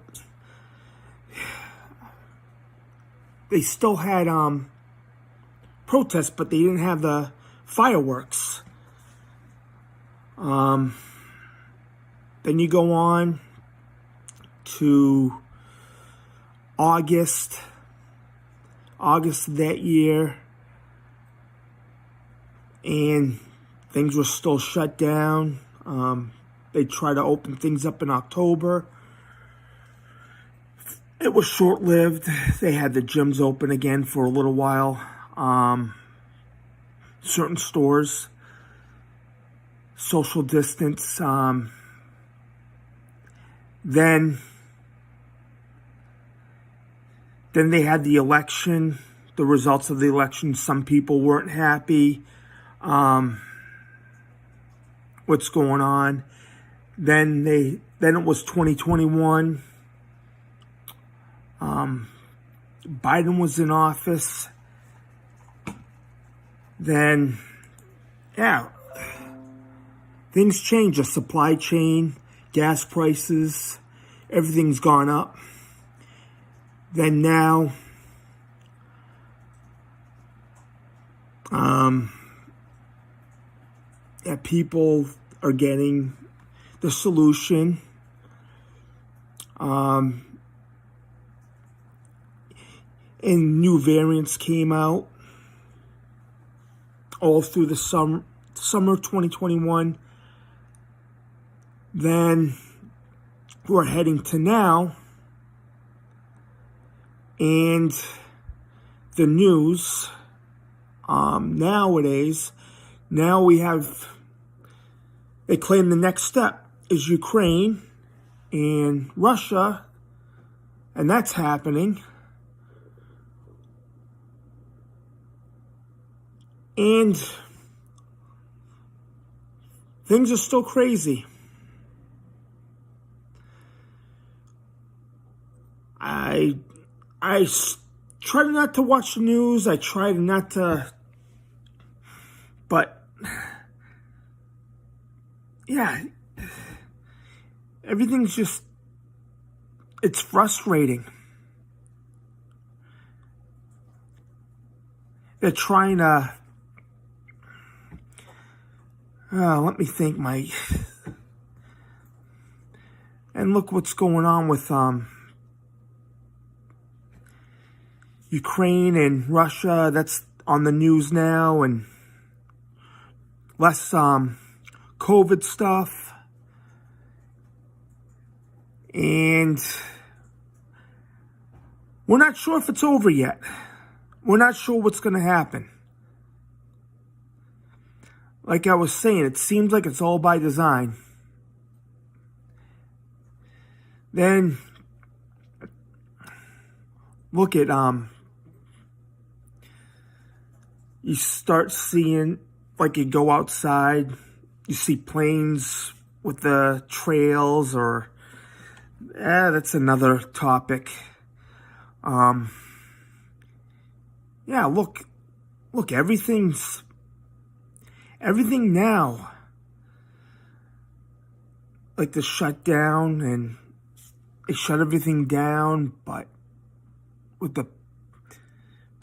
protests, but they didn't have the fireworks. Then you go on to August of that year, and things were still shut down. They tried to open things up in October. It was short-lived. They had the gyms open again for a little while. Certain stores. social distance. Then they had the election, the results of the election. Some people weren't happy. What's going on? Then it was 2021. Biden was in office. Then, yeah, things change. The supply chain, gas prices, everything's gone up. Then now, yeah, people are getting the solution. And new variants came out all through the summer of 2021. Then we're heading to now, and the news nowadays, now they claim the next step is Ukraine and Russia, and that's happening. And things are still crazy. I try not to watch the news. I try not to, but yeah, everything's just, it's frustrating. They're trying to, let me think, and look what's going on with Ukraine and Russia. That's on the news now, and less COVID stuff. And we're not sure if it's over yet. We're not sure what's going to happen. Like I was saying, it seems like it's all by design. Then look at you start seeing, like, you go outside, you see planes with the trails, or that's another topic. Yeah, look, everything now, like the shutdown, and they shut everything down, but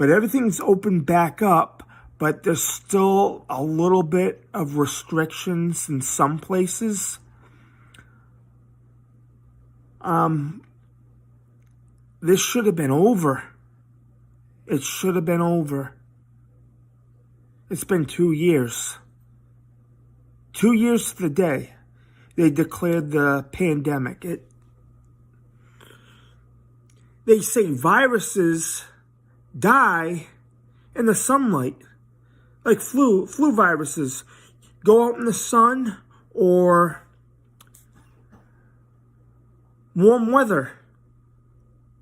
everything's opened back up, but there's still a little bit of restrictions in some places. This should have been over. It should have been over. It's been 2 years. 2 years to the day they declared the pandemic. They say viruses die in the sunlight. Like flu viruses go out in the sun, or warm weather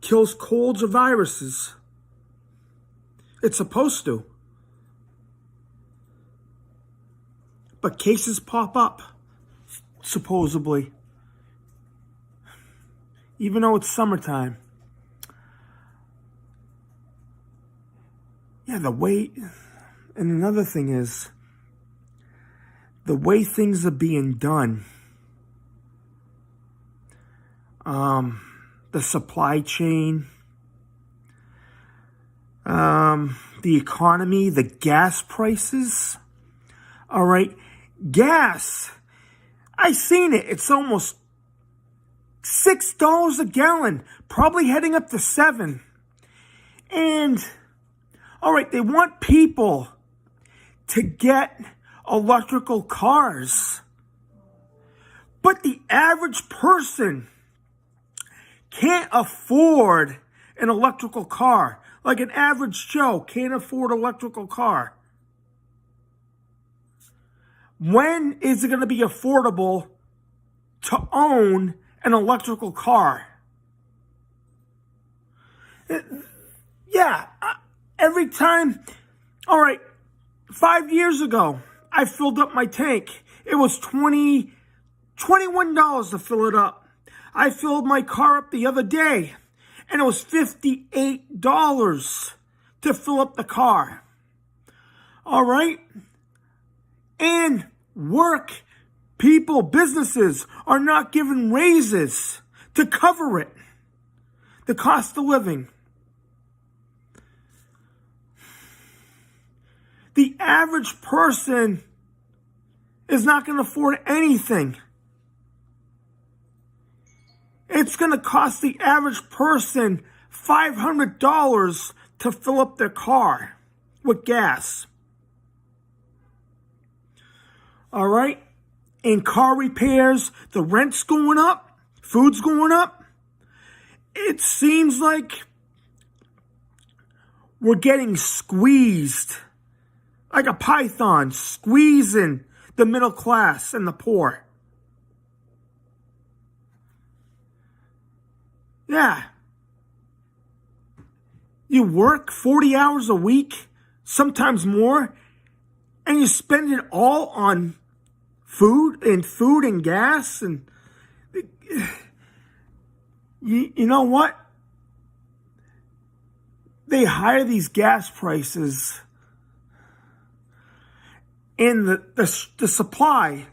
kills colds or viruses. It's supposed to. But cases pop up, supposedly. Even though it's summertime. Yeah, and another thing is, the way things are being done. The supply chain, the economy, the gas prices. All right, gas. I seen it. It's almost $6 a gallon, probably heading up to $7. And all right, they want people to get electrical cars, but the average person can't afford an electrical car. Like an average Joe can't afford an electrical car. When is it going to be affordable to own an electrical car? Yeah, every time. All right, 5 years ago, I filled up my tank. It was $21 to fill it up. I filled my car up the other day, and it was $58 to fill up the car. All right? And work, people, businesses are not giving raises to cover it. The cost of living. The average person is not going to afford anything. It's going to cost the average person $500 to fill up their car with gas. All right? And car repairs, the rent's going up, food's going up. It seems like we're getting squeezed like a python, squeezing the middle class and the poor. Yeah. You work 40 hours a week, sometimes more, and you spend it all on food and gas. And you know what? They hire these gas prices, and the supply,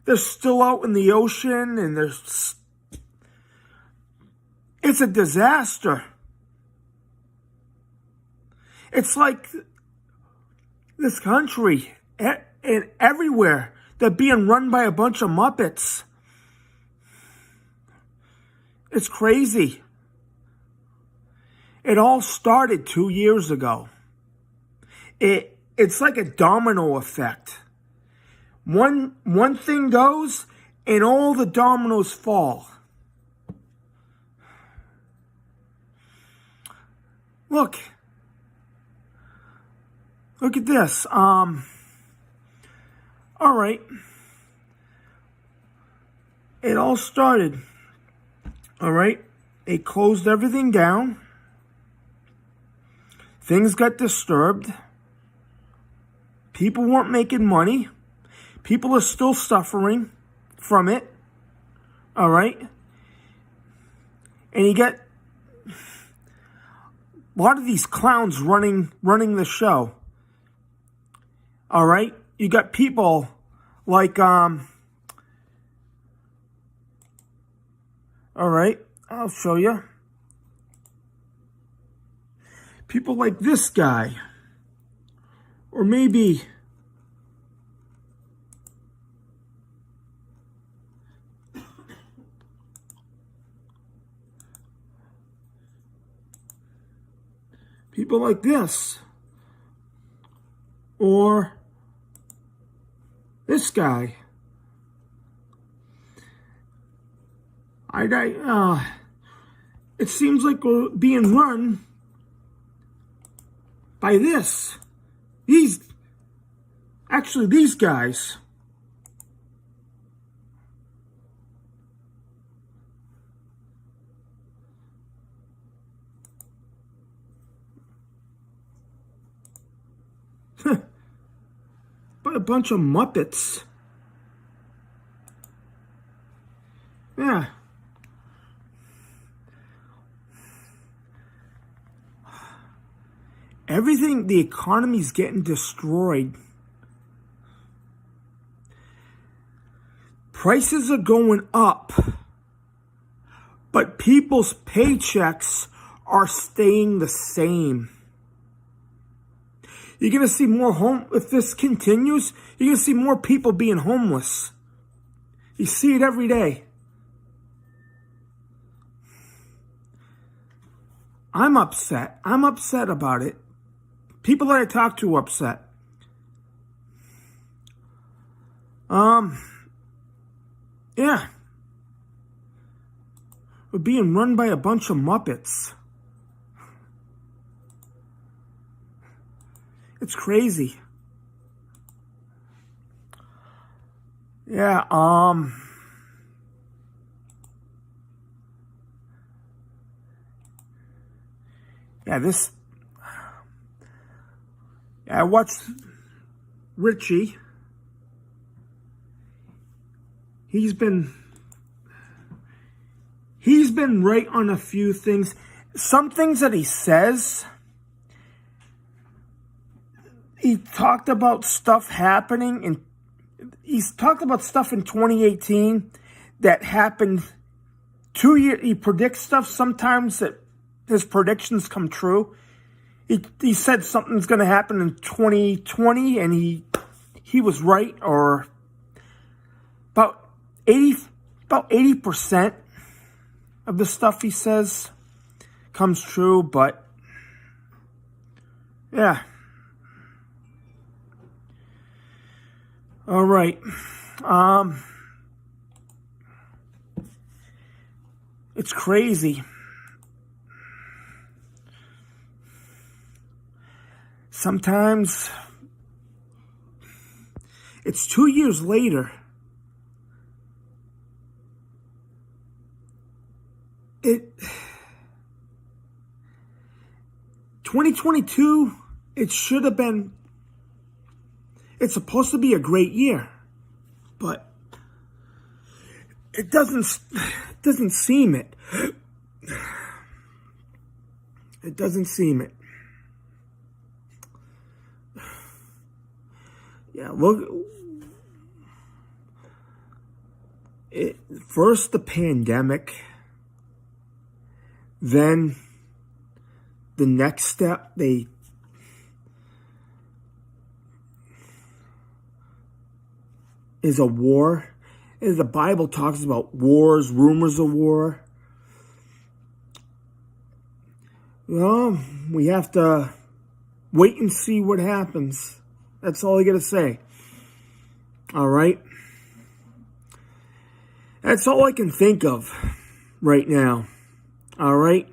they're still out in the ocean, and it's a disaster. It's like this country and everywhere, they're being run by a bunch of Muppets. It's crazy. It all started 2 years ago. It's like a domino effect. One thing goes, and all the dominoes fall. Look at this. All right. It all started. All right. They closed everything down. Things got disturbed. People weren't making money. People are still suffering from it. All right. And you get a lot of these clowns running the show. All right. You got people like, all right, I'll show you. People like this guy. Or maybe people like this. Or this guy. It seems like we're being run by this. These guys. But a bunch of Muppets. Yeah. Everything, the economy's getting destroyed. Prices are going up, but people's paychecks are staying the same. You're going to see more if this continues, you're going to see more people being homeless. You see it every day. I'm upset. I'm upset about it. People that I talk to are upset. Yeah. We're being run by a bunch of Muppets. It's crazy. Yeah, I watched Richie. He's been right on a few things. Some things that he says, he talked about stuff happening, and he's talked about stuff in 2018 that happened 2 years. He predicts stuff sometimes that his predictions come true. He said something's going to happen in 2020, and he was right, or about 80% of the stuff he says comes true. But yeah, all right. It's crazy. Sometimes it's 2 years later. 2022, it should have been, it's supposed to be a great year, but it doesn't seem it. It doesn't seem it. Yeah, look. First the pandemic, then the next step, is a war. And the Bible talks about wars, rumors of war. Well, we have to wait and see what happens. That's all I gotta say. All right? That's all I can think of right now. All right?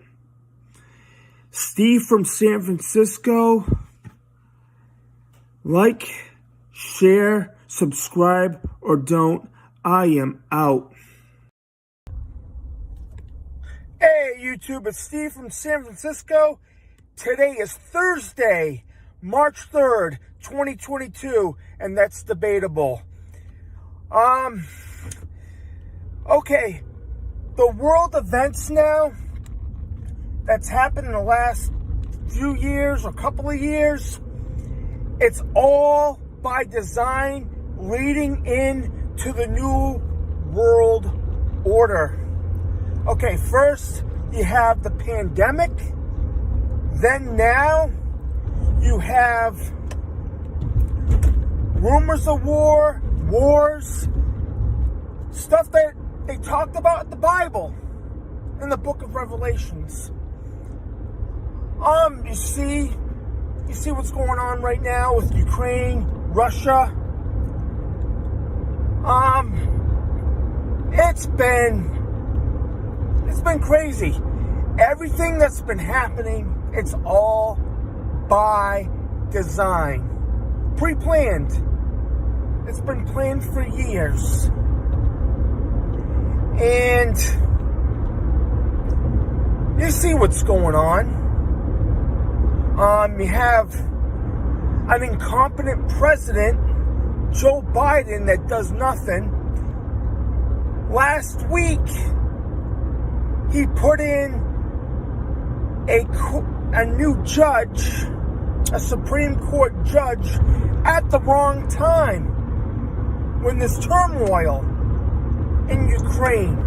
Steve from San Francisco. Like, share, subscribe, or don't. I am out. Hey, YouTube, it's Steve from San Francisco. Today is Thursday, March 3rd, 2022, and that's debatable. Okay, the world events now that's happened in the last few years or couple of years, it's all by design leading into the new world order. Okay, first you have the pandemic, then now you have rumors of war, wars, stuff that they talked about in the Bible, in the book of Revelations. You see what's going on right now with Ukraine, Russia. It's been crazy. Everything that's been happening, it's all by design. Pre-planned. It's been planned for years. And you see what's going on. You have an incompetent president, Joe Biden, that does nothing. Last week, he put in a new judge, a Supreme Court judge, at the wrong time when there's turmoil in Ukraine.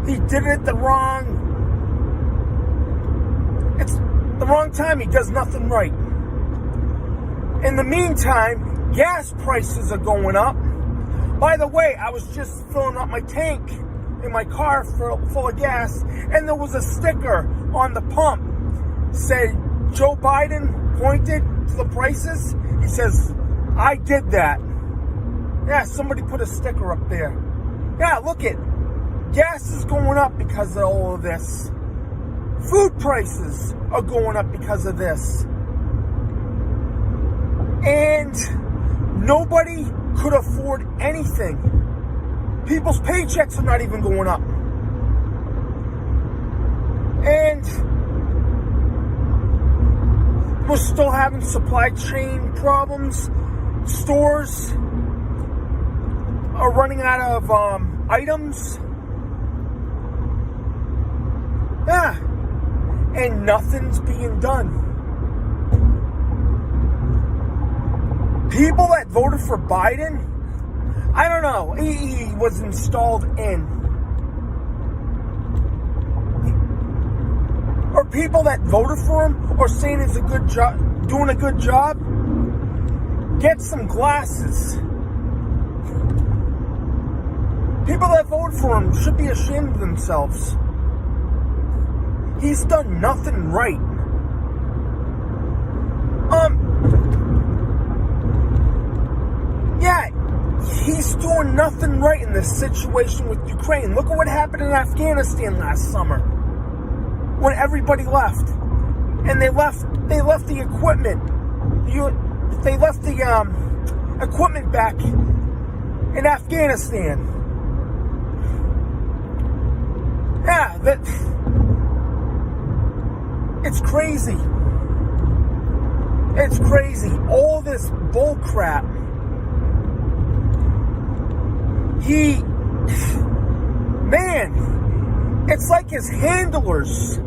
He did it it's the wrong time. He does nothing right. In the meantime, gas prices are going up. By the way, I was just filling up my tank in my car full of gas, and there was a sticker on the pump. Said Joe Biden pointed to the prices. He says, I did that. Yeah, somebody put a sticker up there. Yeah, look it. Gas is going up because of all of this. Food prices are going up because of this. And nobody could afford anything. People's paychecks are not even going up. And we're still having supply chain problems. Stores are running out of items. Yeah. And nothing's being done. People that voted for Biden, I don't know, he was installed in. Or people that voted for him or saying he's a good job, doing a good job, get some glasses. People that voted for him should be ashamed of themselves. He's done nothing right. Yeah, he's doing nothing right in this situation with Ukraine. Look at what happened in Afghanistan last summer when everybody left, and they left the equipment. They left the equipment back in Afghanistan. Yeah, it's crazy. It's crazy. All this bull crap. Man, it's like his handlers,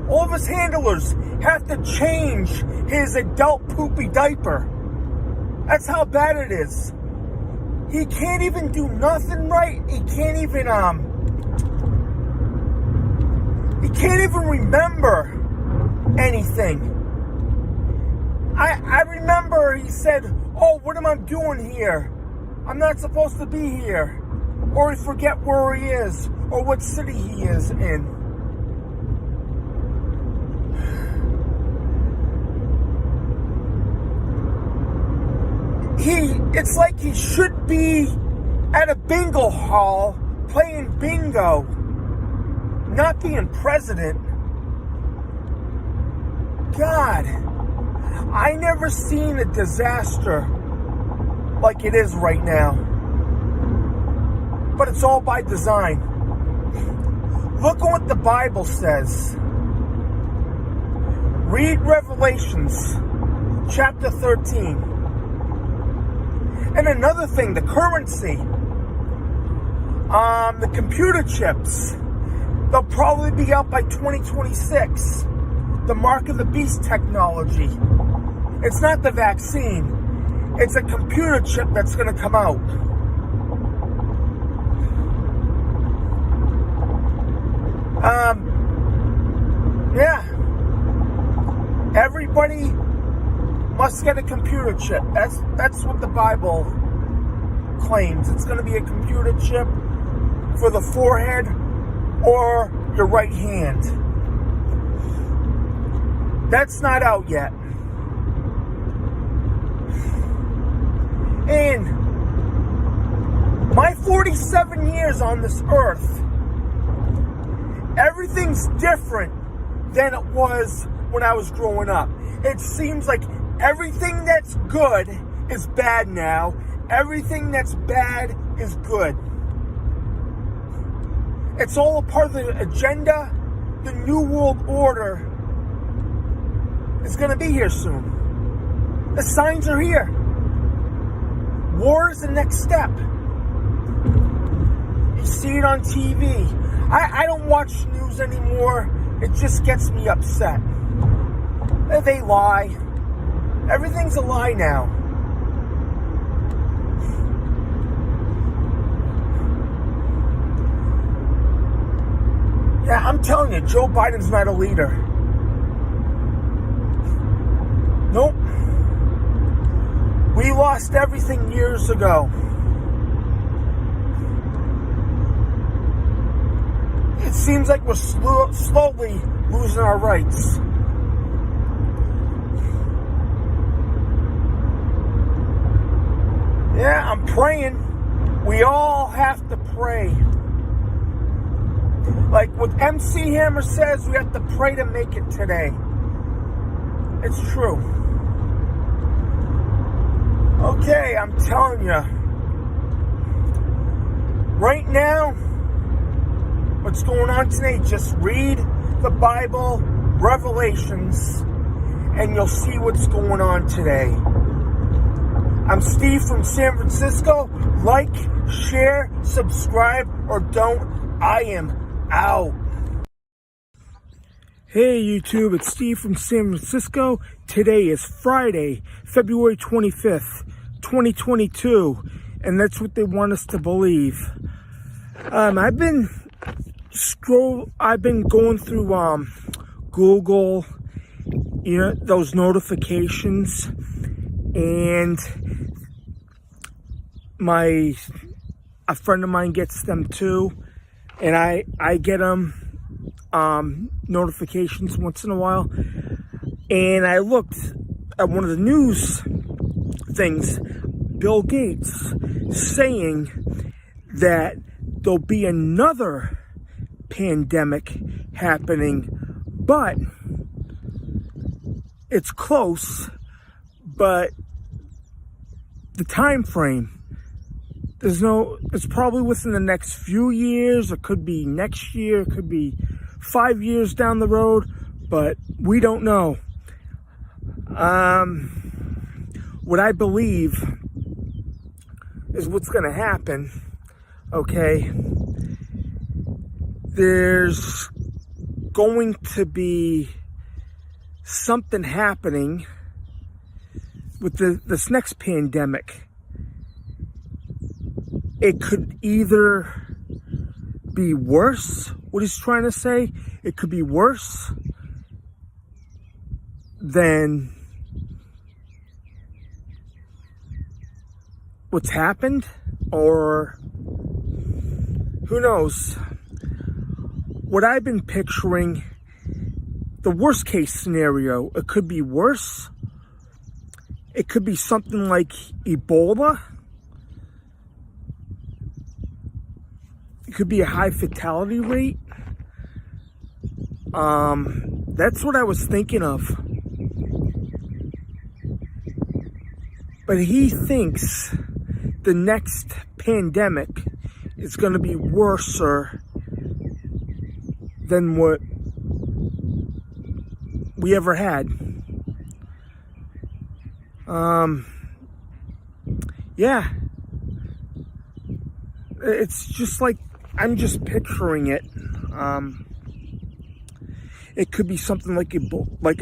all of his handlers have to change his adult poopy diaper. That's how bad it is. He can't even do nothing right. He can't even remember anything. I remember he said, "Oh, what am I doing here? I'm not supposed to be here." Or he forget where he is or what city he is in. It's like he should be at a bingo hall playing bingo, not being president. God, I never seen a disaster like it is right now. But it's all by design. Look at what the Bible says. Read Revelations chapter 13. And another thing, the currency, the computer chips, they'll probably be out by 2026. The mark of the beast technology. It's not the vaccine. It's a computer chip that's going to come out. Yeah. Everybody must get a computer chip. That's what the Bible claims. It's going to be a computer chip for the forehead or your right hand. That's not out yet. In my 47 years on this earth, everything's different than it was when I was growing up. It seems like everything that's good is bad now. Everything that's bad is good. It's all a part of the agenda. The New World Order is going to be here soon. The signs are here. War is the next step. You see it on TV. I don't watch news anymore. It just gets me upset. They lie. Everything's a lie now. Yeah, I'm telling you, Joe Biden's not a leader. Nope. We lost everything years ago. It seems like we're slowly losing our rights. Yeah, I'm praying. We all have to pray. Like what MC Hammer says, we have to pray to make it today. It's true. Okay, I'm telling you. Right now, what's going on today, just read the Bible, Revelations, and you'll see what's going on today. I'm Steve from San Francisco. Like, share, subscribe, or don't. I am out. Hey YouTube, it's Steve from San Francisco. Today is Friday, February 25th, 2022, and that's what they want us to believe. I've been going through Google, those notifications, and a friend of mine gets them too, and I get them notifications once in a while, and I looked at one of the news things, Bill Gates saying that there'll be another pandemic happening, but it's close, but the time frame, it's probably within the next few years. It could be next year, it could be 5 years down the road, but we don't know. What I believe is what's going to happen, okay? There's going to be something happening with this next pandemic. It could either be worse, what he's trying to say. It could be worse than what's happened, or who knows. What I've been picturing, the worst case scenario, it could be worse. It could be something like Ebola. It could be a high fatality rate. That's what I was thinking of. But he thinks the next pandemic is going to be worse than what we ever had. Yeah. It's just like, I'm just picturing it. It could be something like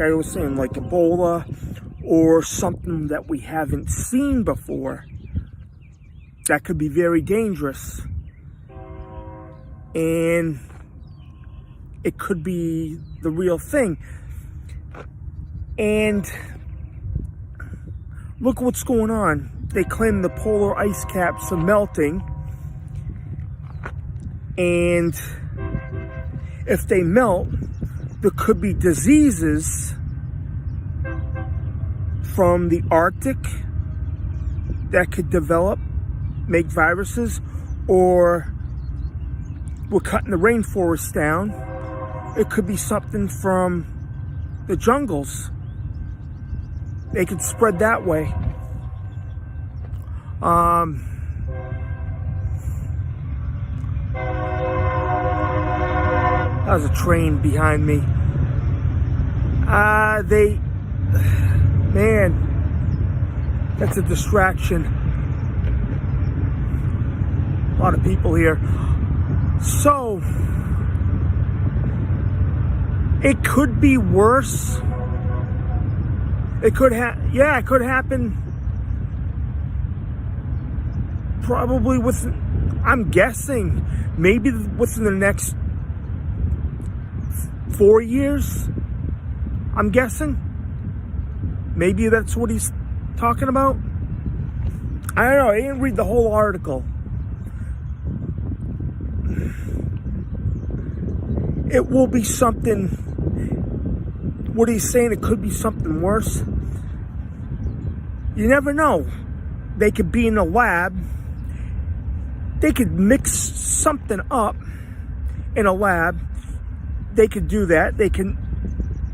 I was saying, like Ebola, or something that we haven't seen before. That could be very dangerous. And it could be the real thing. And look what's going on. They claim the polar ice caps are melting. And if they melt, there could be diseases from the Arctic that could develop, make viruses, or we're cutting the rainforest down. It could be something from the jungles. They could spread that way. That was a train behind me. Man, that's a distraction. A lot of people here. So, it could be worse. It could it could happen probably I'm guessing, maybe within the next 4 years, I'm guessing. Maybe that's what he's talking about. I don't know. I didn't read the whole article. It will be something. What he's saying, it could be something worse. You never know. They could be in a lab. They could mix something up in a lab. They could do that. They can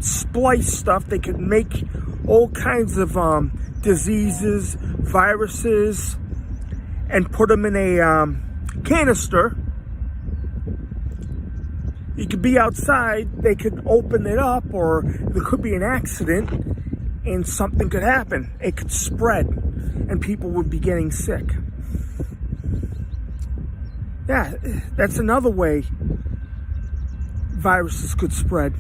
splice stuff. They could make all kinds of diseases, viruses, and put them in a canister. You could be outside, they could open it up, or there could be an accident and something could happen. It could spread and people would be getting sick. Yeah, that's another way viruses could spread.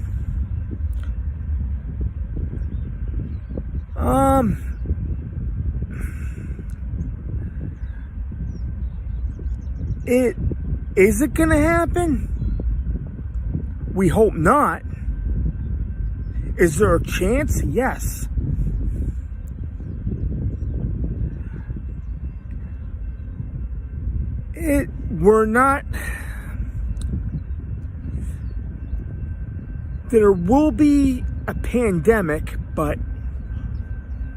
Is it gonna happen? We hope not. Is there a chance? Yes. We're not. There will be a pandemic, but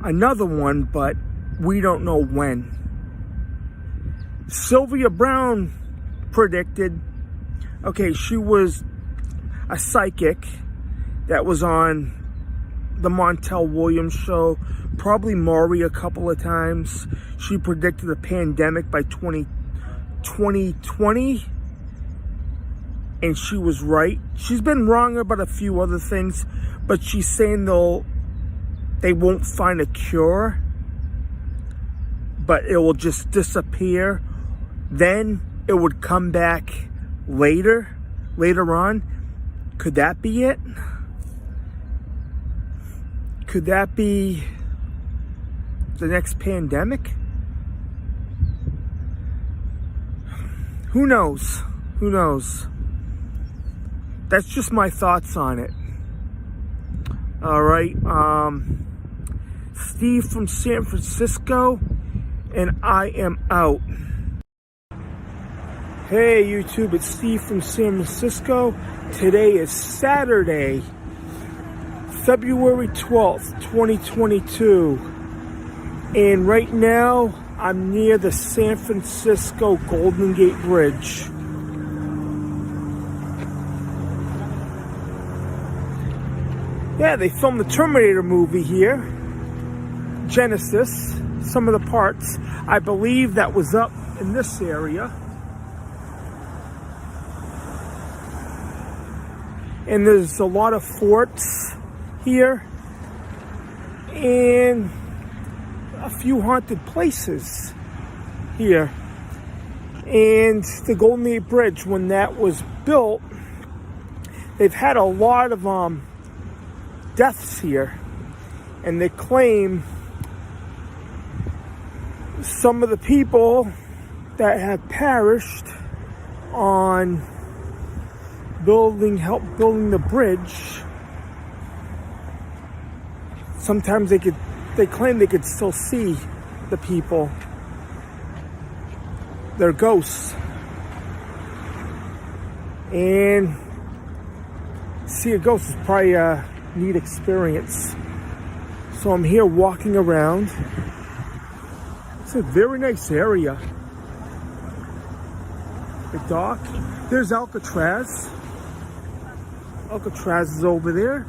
another one, but we don't know when. Sylvia Brown predicted, okay, she was a psychic that was on the Montel Williams show, probably Maury a couple of times. She predicted a pandemic by 2020, and she was right. She's been wrong about a few other things, but she's saying they won't find a cure, but it will just disappear. Then it would come back later on. Could that be it? Could that be the next pandemic? Who knows? Who knows? That's just my thoughts on it. All right. Steve from San Francisco, and I am out. Hey YouTube, it's Steve from San Francisco. Today is Saturday, February 12th, 2022. And right now, I'm near the San Francisco Golden Gate Bridge. Yeah, they filmed the Terminator movie here. Genesis, some of the parts. I believe that was up in this area. And there's a lot of forts here. And a few haunted places here. And the Golden Gate Bridge, when that was built, they've had a lot of deaths here. And they claim some of the people that have perished on help building the bridge, sometimes they claim they could still see the people. They're ghosts. And see a ghost is probably a neat experience. So I'm here walking around. It's a very nice area. The dock. There's Alcatraz. Alcatraz is over there.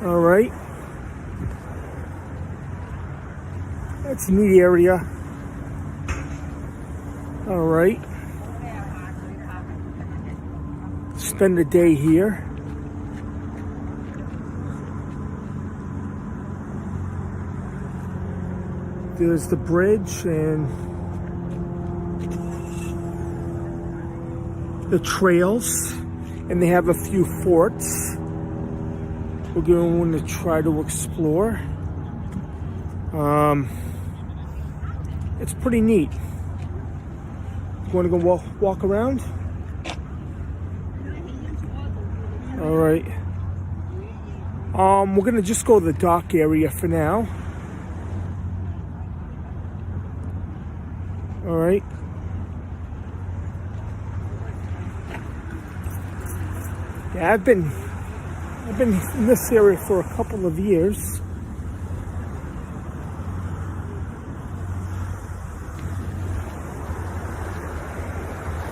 All right. That's a neat area. All right. Spend the day here. There's the bridge and the trails, and they have a few forts we're going to try to explore. It's pretty neat. You want to go walk around? All right. We're gonna just go to the dock area for now. All right. Yeah, I've been in this area for a couple of years.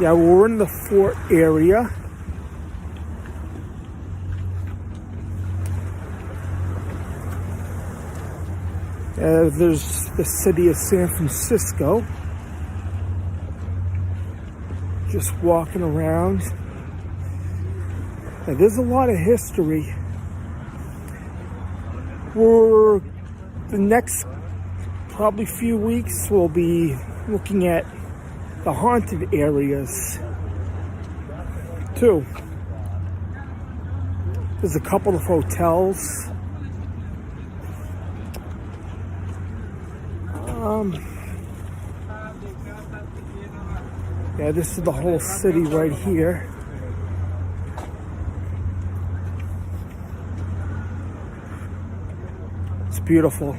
Yeah, we're in the fort area. There's the city of San Francisco. Just walking around. Now, there's a lot of history. For the next probably few weeks, we'll be looking at the haunted areas too. There's a couple of hotels. Yeah, this is the whole city right here. It's beautiful.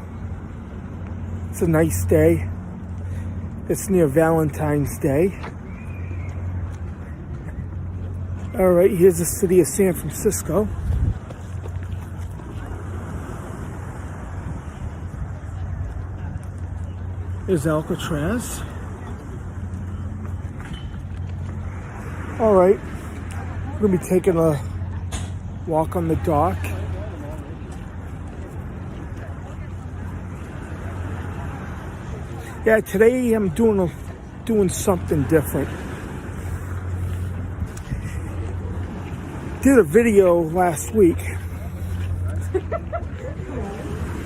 It's a nice day. It's near Valentine's Day. All right, here's the city of San Francisco. There's Alcatraz. All right, we're gonna be taking a walk on the dock. Yeah, today I'm doing something different. Did a video last week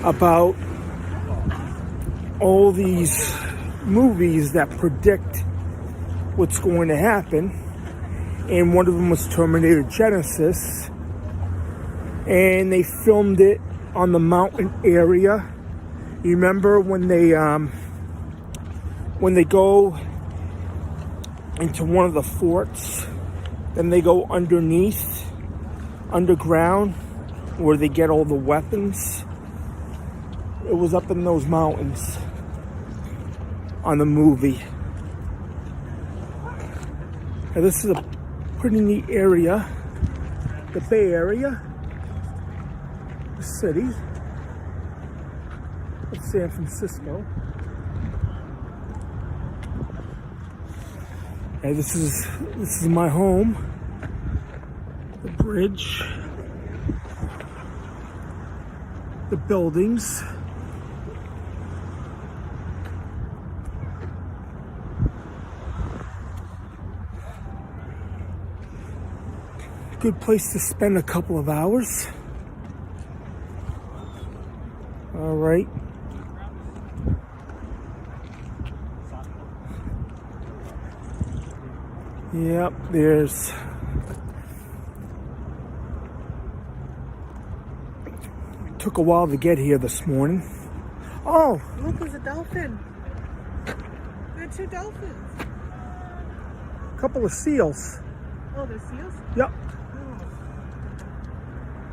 about all these movies that predict what's going to happen, and one of them was Terminator Genesis, and they filmed it on the mountain area. You remember when they go into one of the forts, then they go underground, where they get all the weapons? It was up in those mountains on the movie. Now, this is a pretty neat area, the Bay Area, the city of San Francisco. And this is my home, the bridge, the buildings. Good place to spend a couple of hours. All right. Yep, there's took a while to get here this morning. Oh, Look, there's a dolphin. There are two dolphins. a couple of seals. Oh, there's seals? Yep. Oh.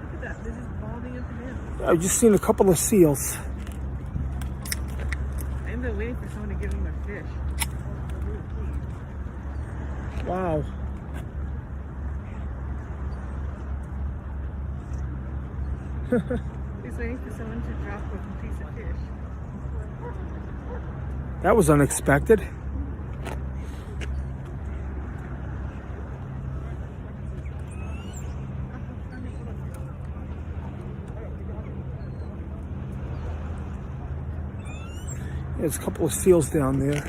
Look at that. They're just balding up and in. I've just seen a couple of seals. I've been waiting for someone to give them a fish. Wow. He's waiting for someone to drop a piece of fish. That was unexpected. There's a couple of seals down there.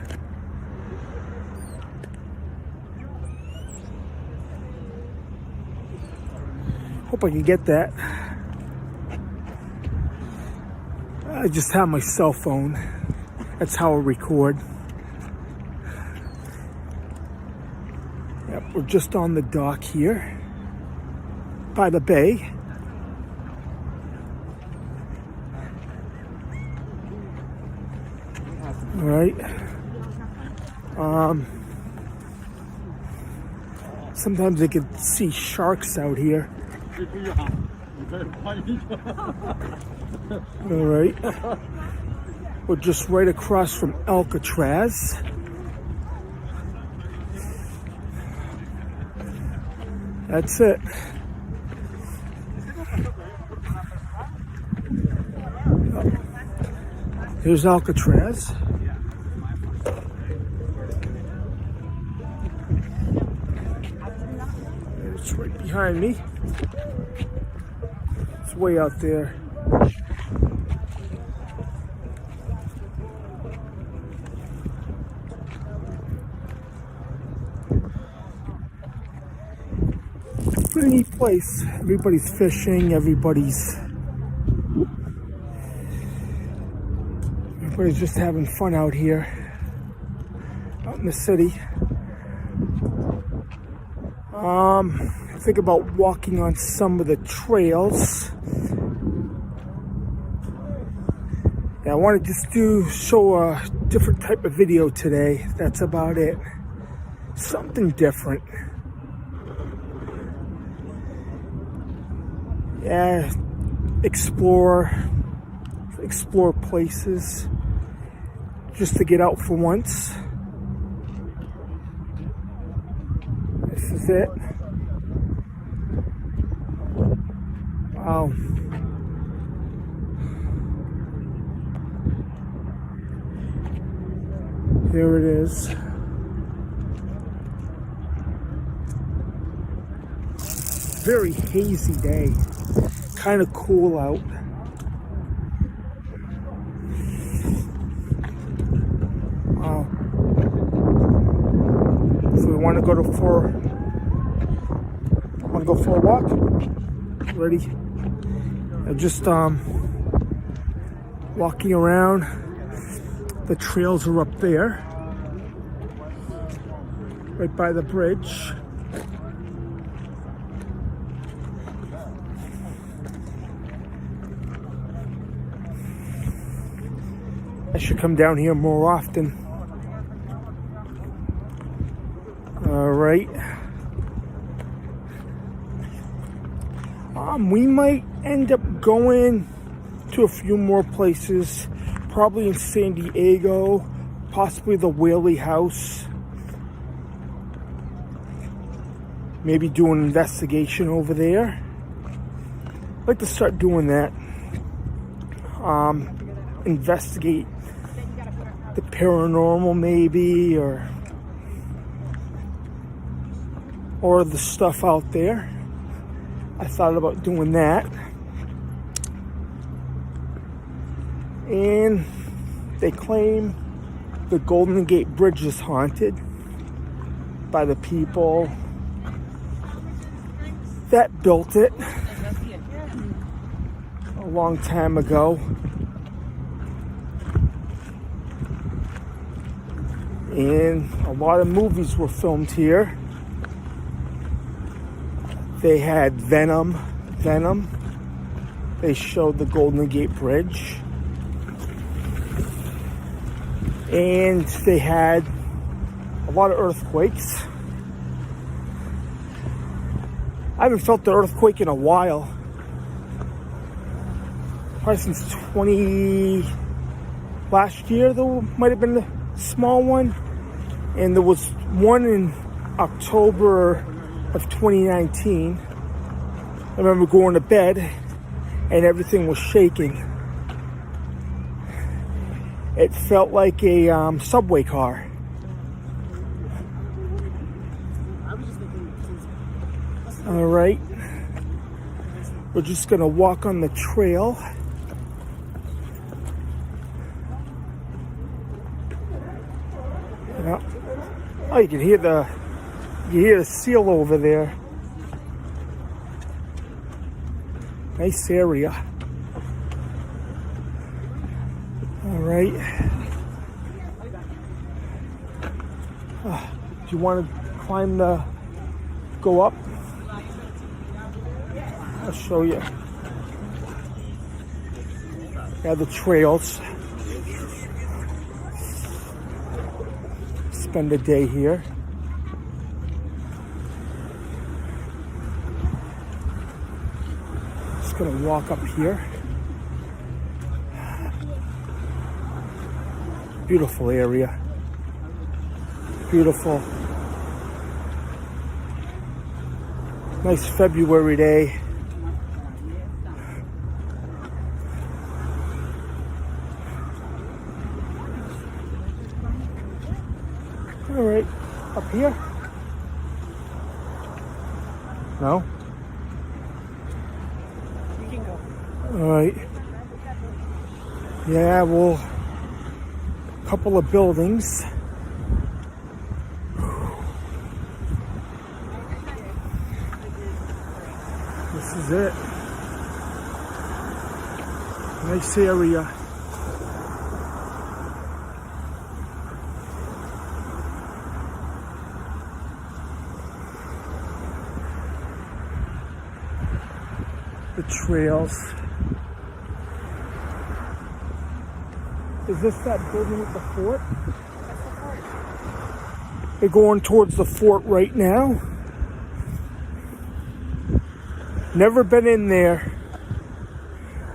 Hope I can get that. I just have my cell phone. That's how I record. Yep, we're just on the dock here by the bay. All right. Sometimes I can see sharks out here. All right. We're just right across from Alcatraz. That's it. Here's Alcatraz. It's right behind me. It's way out there. pretty neat place. Everybody's fishing. Everybody's just having fun out here, out in the city. Think about walking on some of the trails. Yeah, I want to just show a different type of video today. That's about it. Something different. Yeah, explore places just to get out for once. This is it. Wow. Here it is. Very hazy day. Kind of cool out. Wow. So we want to go for a walk? Ready? Just walking around. The trails are up there, right by the bridge. I should come down here more often. All right. We might end up going to a few more places, probably in San Diego, possibly the Whaley House. Maybe do an investigation over there. I'd like to start doing that. Investigate the paranormal maybe, or the stuff out there. I thought about doing that. And they claim the Golden Gate Bridge is haunted by the people that built it a long time ago. And a lot of movies were filmed here. They had Venom. They showed the Golden Gate Bridge. And they had a lot of earthquakes. I haven't felt the earthquake in a while. Probably since last year, though, might have been the small one. And there was one in October of 2019. I remember going to bed and everything was shaking. It felt like a subway car. All right. We're just gonna walk on the trail. Yeah. Oh, you can hear the seal over there. Nice area. All right. Do you want to go up? I'll show you. Yeah, the trails. Spend a day here. Just gonna walk up here. Beautiful area. Beautiful. Nice February day. All right, up here? No? We can go. All right. Yeah, well, a couple of buildings. This is it. Nice area. The trails. Is this that building with the fort? They're going towards the fort right now. Never been in there.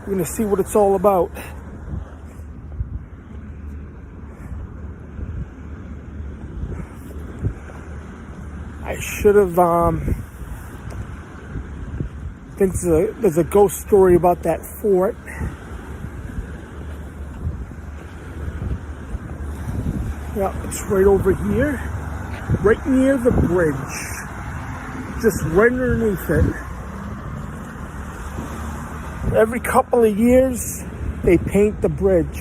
We're gonna see what it's all about. I should have, I think there's a ghost story about that fort. Yeah, it's right over here. Right near the bridge. Just right underneath it. Every couple of years, they paint the bridge.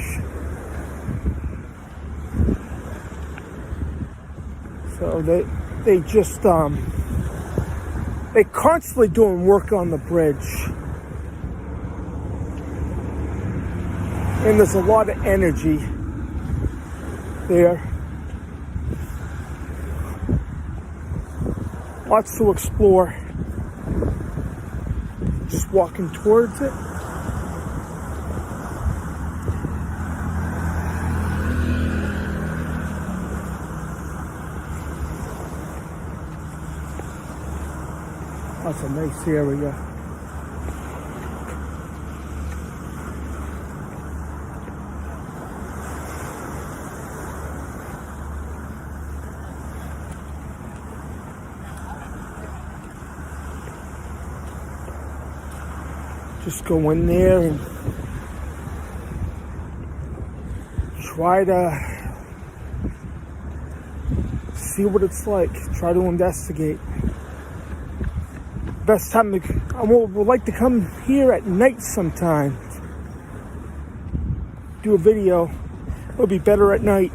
So they just, they're constantly doing work on the bridge. And there's a lot of energy there. Lots to explore. Just walking towards it. That's a nice area. Just go in there and try to see what it's like. Try to investigate. Best time to, I would like to come here at night sometime. Do a video. It'll be better at night.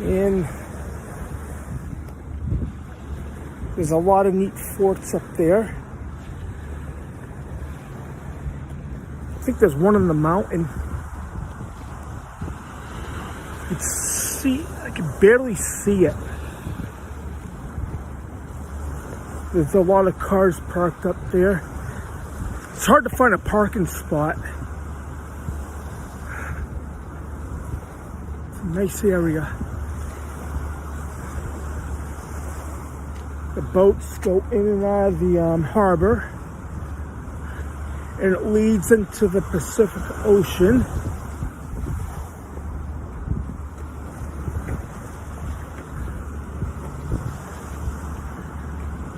And there's a lot of neat forts up there. I think there's one on the mountain. You can see, I can barely see it. There's a lot of cars parked up there. It's hard to find a parking spot. It's a nice area. The boats go in and out of the harbor, and it leads into the Pacific Ocean.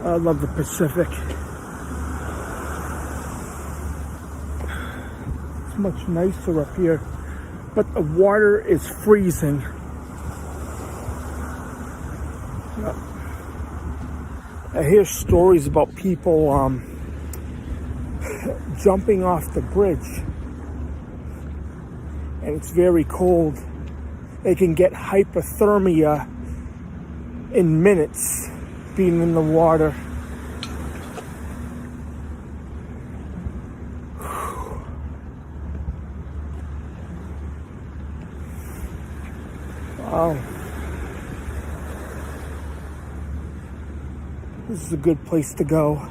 I love the Pacific. It's much nicer up here, but the water is freezing. I hear stories about people jumping off the bridge, and it's very cold. They can get hypothermia in minutes being in the water. Wow. This is a good place to go.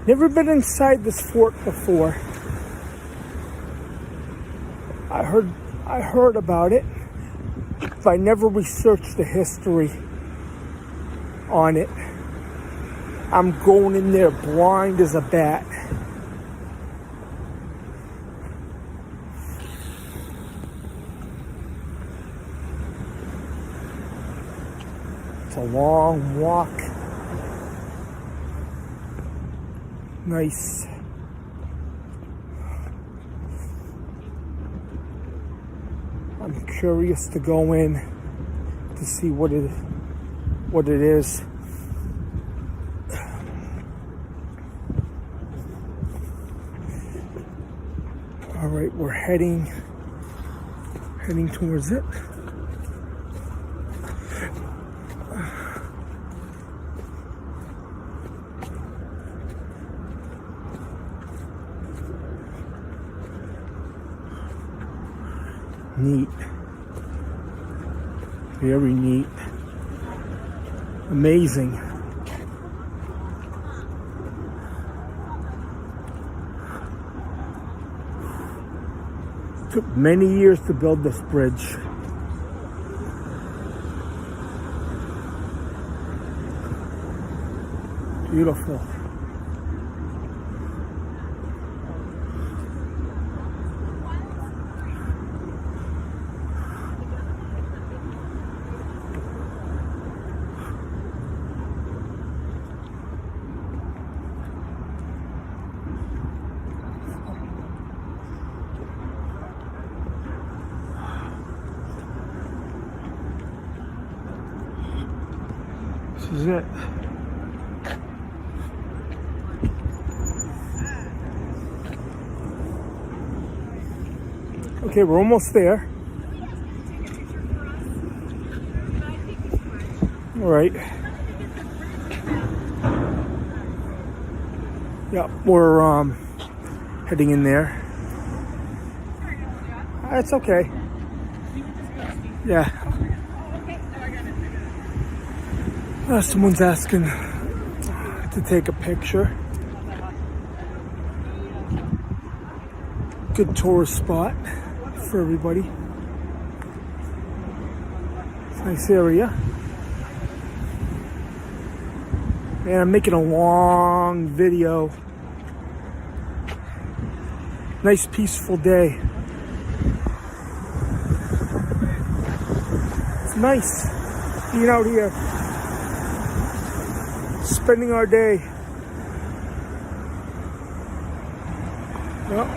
Never been inside this fort before. I heard about it, but I never researched the history on it. I'm going in there blind as a bat. It's a long walk. Nice. I'm curious to go in to see what it is. All right, we're heading towards it. Neat. Very neat. Amazing. Took many years to build this bridge. Beautiful. This is it. Okay, we're almost there. All right. Yeah, we're heading in there. It's okay. Yeah. Someone's asking to take a picture. Good tourist spot for everybody. Nice area. Man, I'm making a long video. Nice peaceful day. It's nice being out here, spending our day. Yep.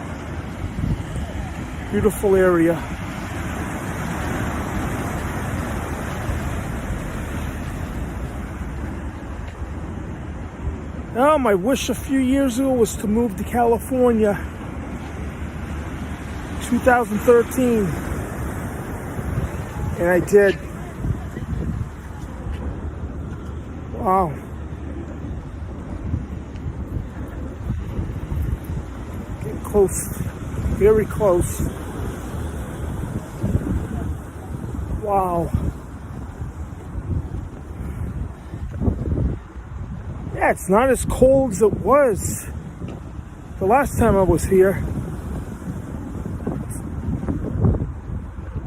Beautiful area. My wish a few years ago was to move to California. 2013. And I did. Wow. Getting close. Very close. Wow. Yeah, it's not as cold as it was the last time I was here.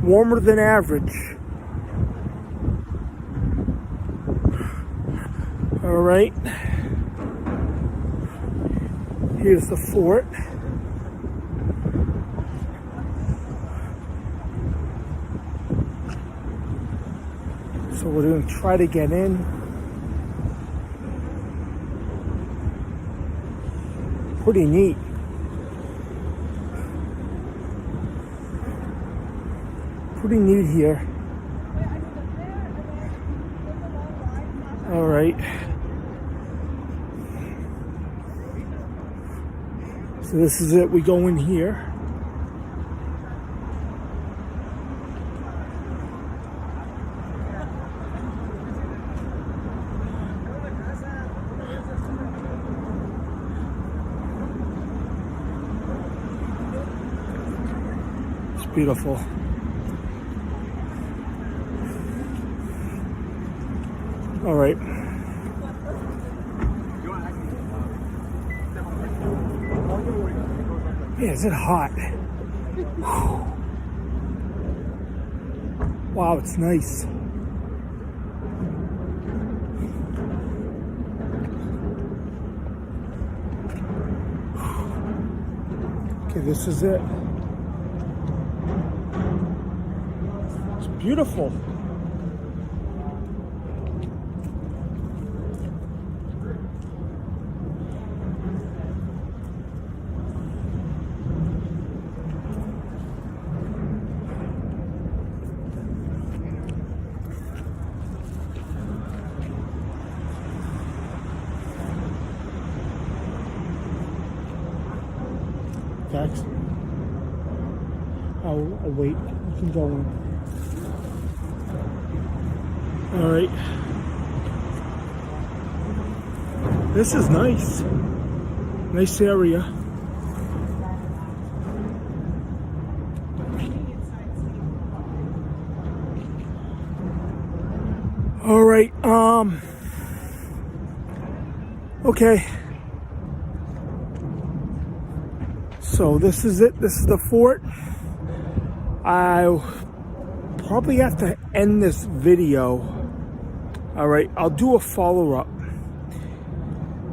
Warmer than average. All right. Here's the fort. So we're going to try to get in. Pretty neat. Pretty neat here. All right. So this is it. We go in here. It's beautiful. All right. Yeah, is it hot? Whew. Wow, it's nice. Okay, this is it. It's beautiful. Thanks. I'll wait. You can go in. All right. This is nice. Nice area. All right. Okay. So this is it. This is the fort. I probably have to end this video. All right. I'll do a follow-up.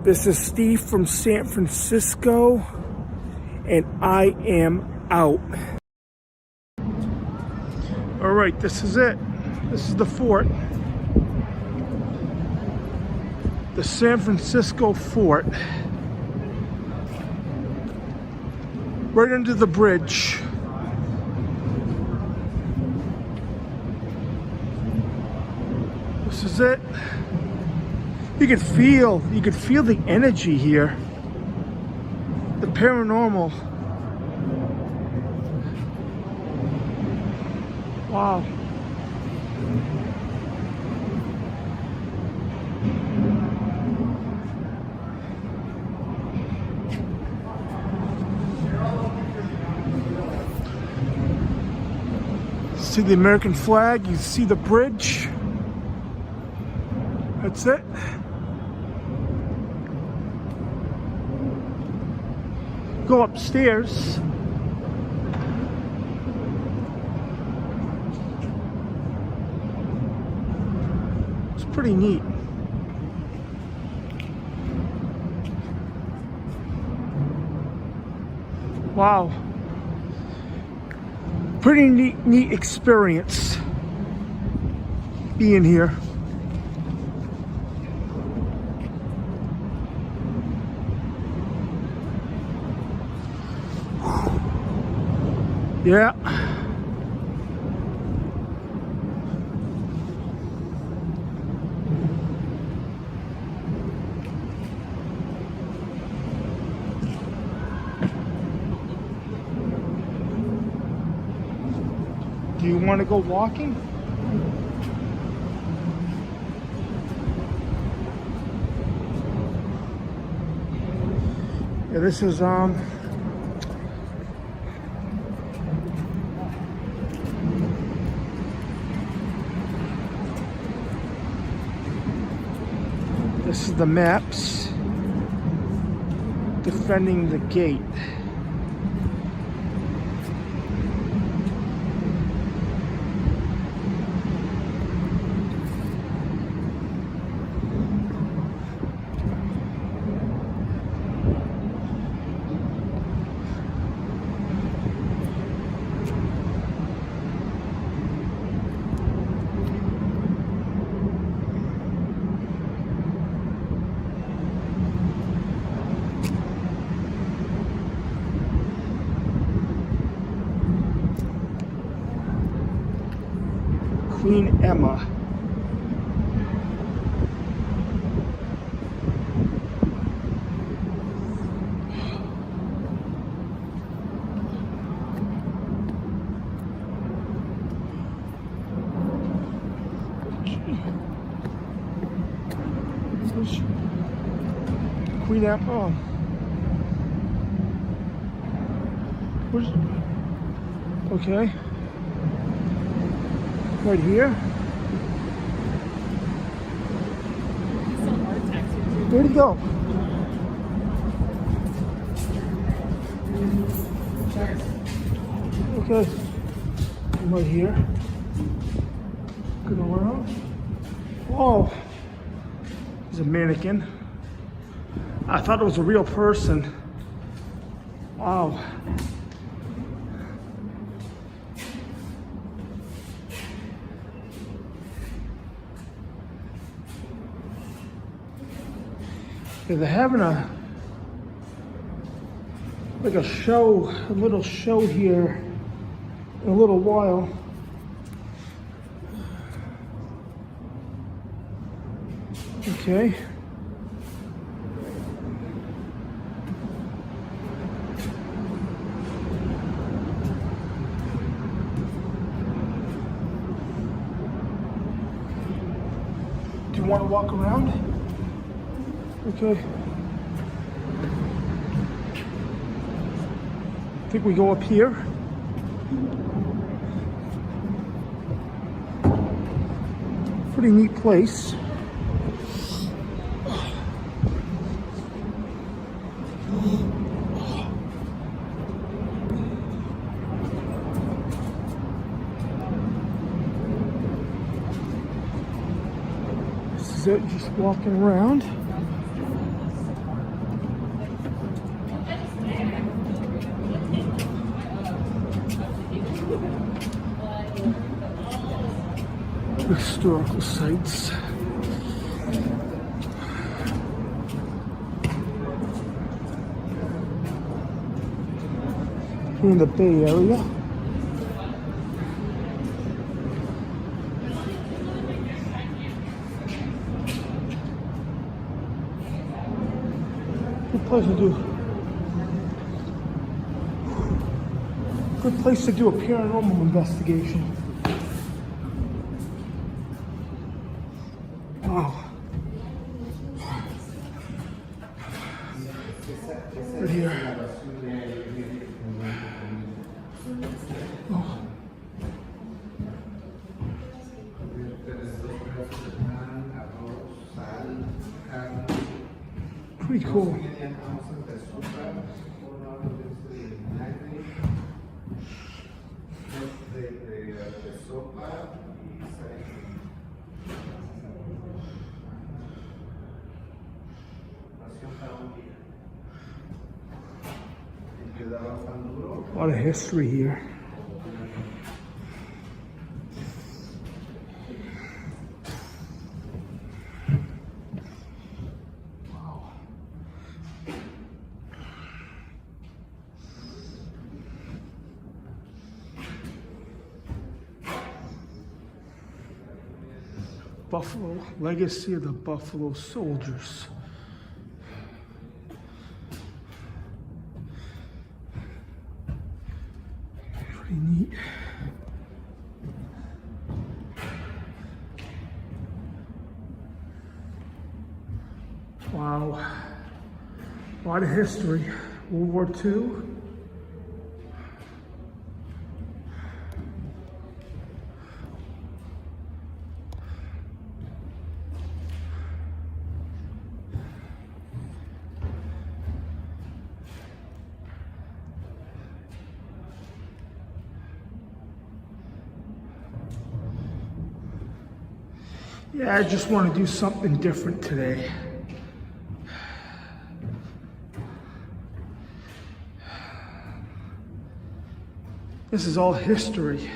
This is Steve from San Francisco, and I am out. All right. This is it. This is the fort. The San Francisco fort. Right under the bridge. This is it. You could feel the energy here. The paranormal. Wow. See the American flag, you see the bridge. That's it. Go upstairs. It's pretty neat. Wow. Pretty neat experience being here. Yeah. Do you want to go walking? Yeah, this is this is the maps defending the gate. Queen Emma. Queen Emma. Oh. Where's, okay. Right here. Where'd he go? Okay. I'm right here. Good around. Oh, he's a mannequin. I thought it was a real person. Wow. Yeah, they're having a show, a little show here in a little while. Okay. you want to walk around? Okay. I think we go up here. Pretty neat place. This is it, just walking around. Historical sites. Here in the Bay Area. Good place to do. Good place to do a paranormal investigation. Wow. Right here. Oh. Pretty cool. A lot of history here. Wow. Buffalo, legacy of the Buffalo Soldiers. Pretty neat. Wow. A lot of history. World War II. Yeah, I just want to do something different today. This is all history.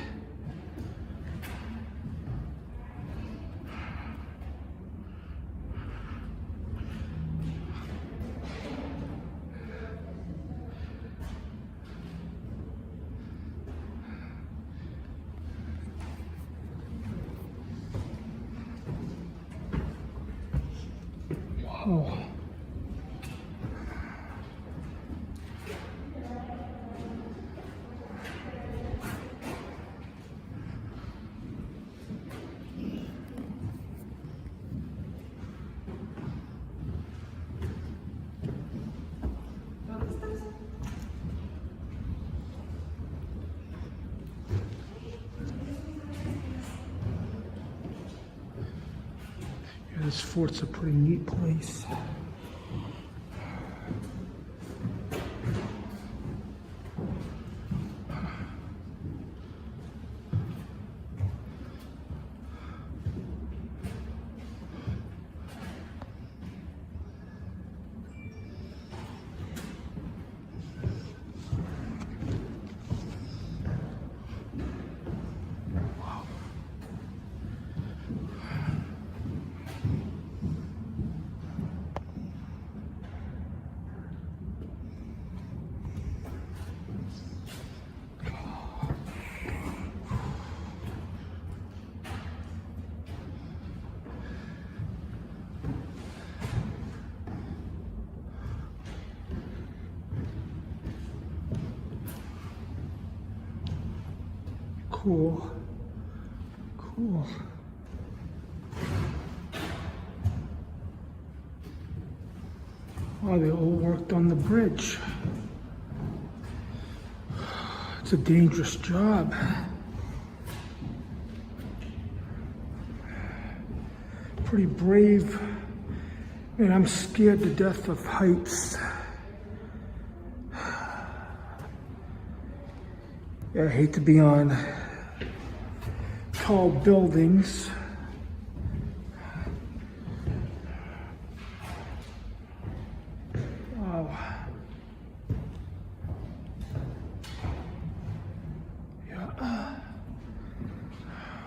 Wow. Yeah, this fort's a pretty neat place. Cool. Cool. Oh, they all worked on the bridge. It's a dangerous job. Pretty brave. Man, I'm scared to death of heights. Yeah, I hate to be on tall buildings. Wow. Yeah.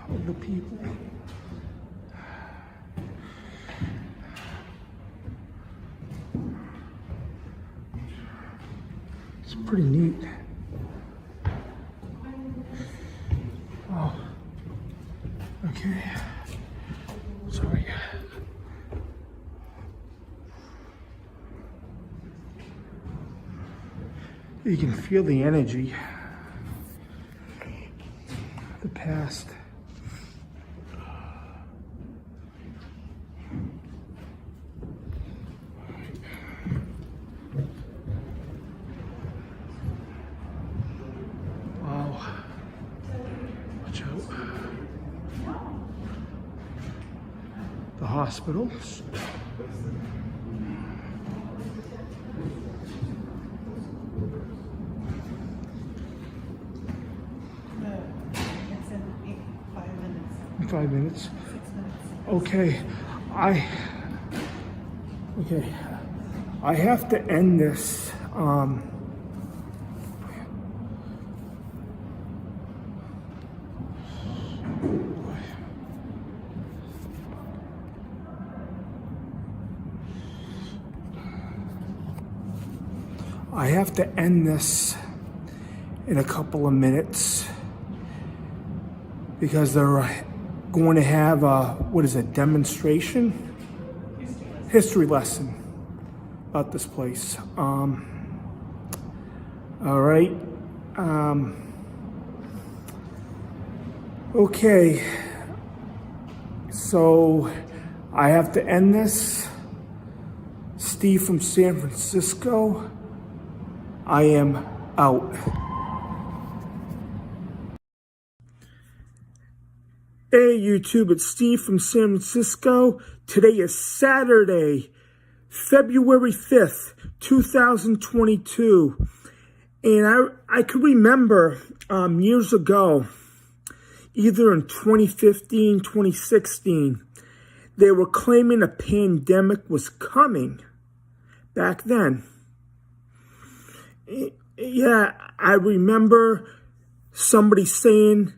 All the people. It's pretty neat. Oh, okay. Sorry. You can feel the energy, the past. Wow. Watch out. The hospitals. It's in 5 minutes. 5 minutes. 6 minutes. Okay, I have to end this. I have to end this in a couple of minutes because they're going to have a, what is it, demonstration? History lesson about this place. All right. Okay. So I have to end this. Steve from San Francisco. I am out. Hey YouTube, it's Steve from San Francisco. Today is Saturday, February 5th, 2022. And I could remember years ago, either in 2015, 2016, they were claiming a pandemic was coming back then. Yeah, I remember somebody saying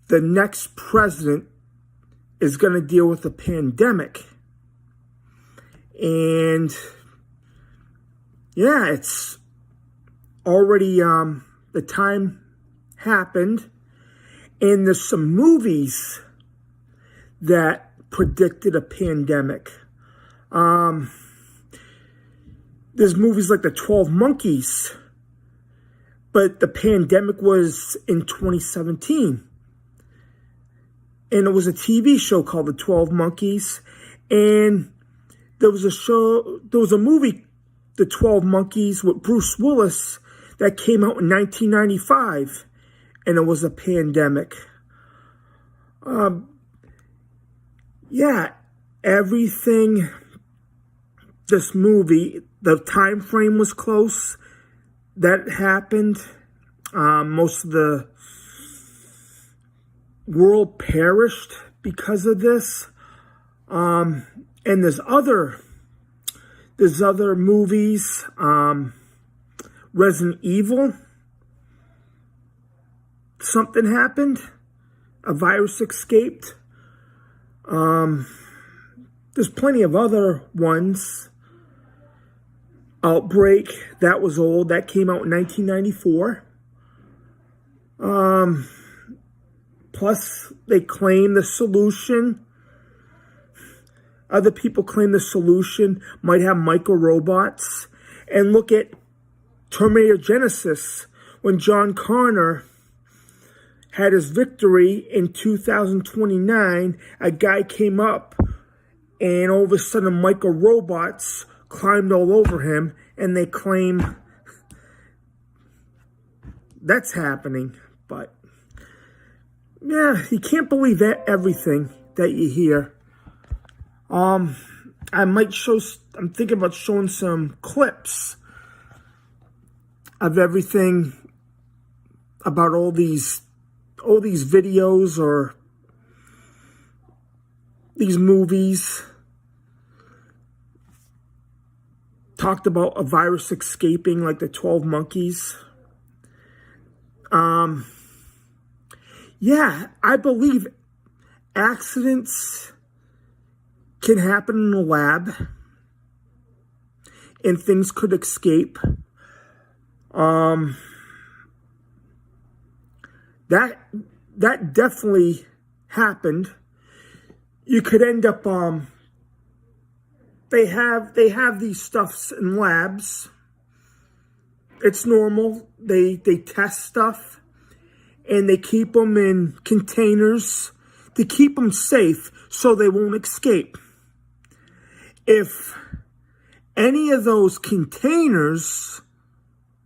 the next president is going to deal with the pandemic. And yeah, it's already, the time happened. And there's some movies that predicted a pandemic. There's movies like The 12 Monkeys, but the pandemic was in 2017. And it was a TV show called The 12 Monkeys. And there was a movie, The 12 Monkeys, with Bruce Willis that came out in 1995. And it was a pandemic. Yeah, everything, this movie, the time frame was close. That happened. Most of the world perished because of this. And there's other movies. Resident Evil. Something happened. A virus escaped. There's plenty of other ones. Outbreak, that was old. That came out in 1994. Plus, they claim the solution. Other people claim the solution might have micro-robots. And look at Terminator Genesis. When John Connor had his victory in 2029, a guy came up and all of a sudden micro-robots climbed all over him, and they claim that's happening. But yeah, you can't believe everything that you hear. I might show. I'm thinking about showing some clips of everything about all these videos or these movies talked about a virus escaping, like the 12 monkeys. Yeah, I believe accidents can happen in the lab and things could escape. That definitely happened. You could end up, they have these stuffs in labs. It's normal. They test stuff and they keep them in containers to keep them safe so they won't escape. If any of those containers,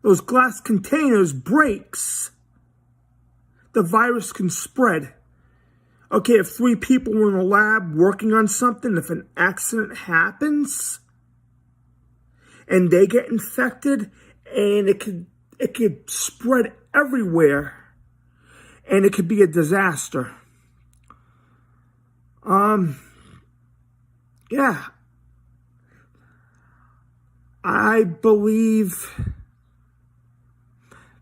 those glass containers, breaks, the virus can spread. Okay, if 3 people were in a lab working on something, if an accident happens and they get infected, and it could spread everywhere, and it could be a disaster. Yeah, I believe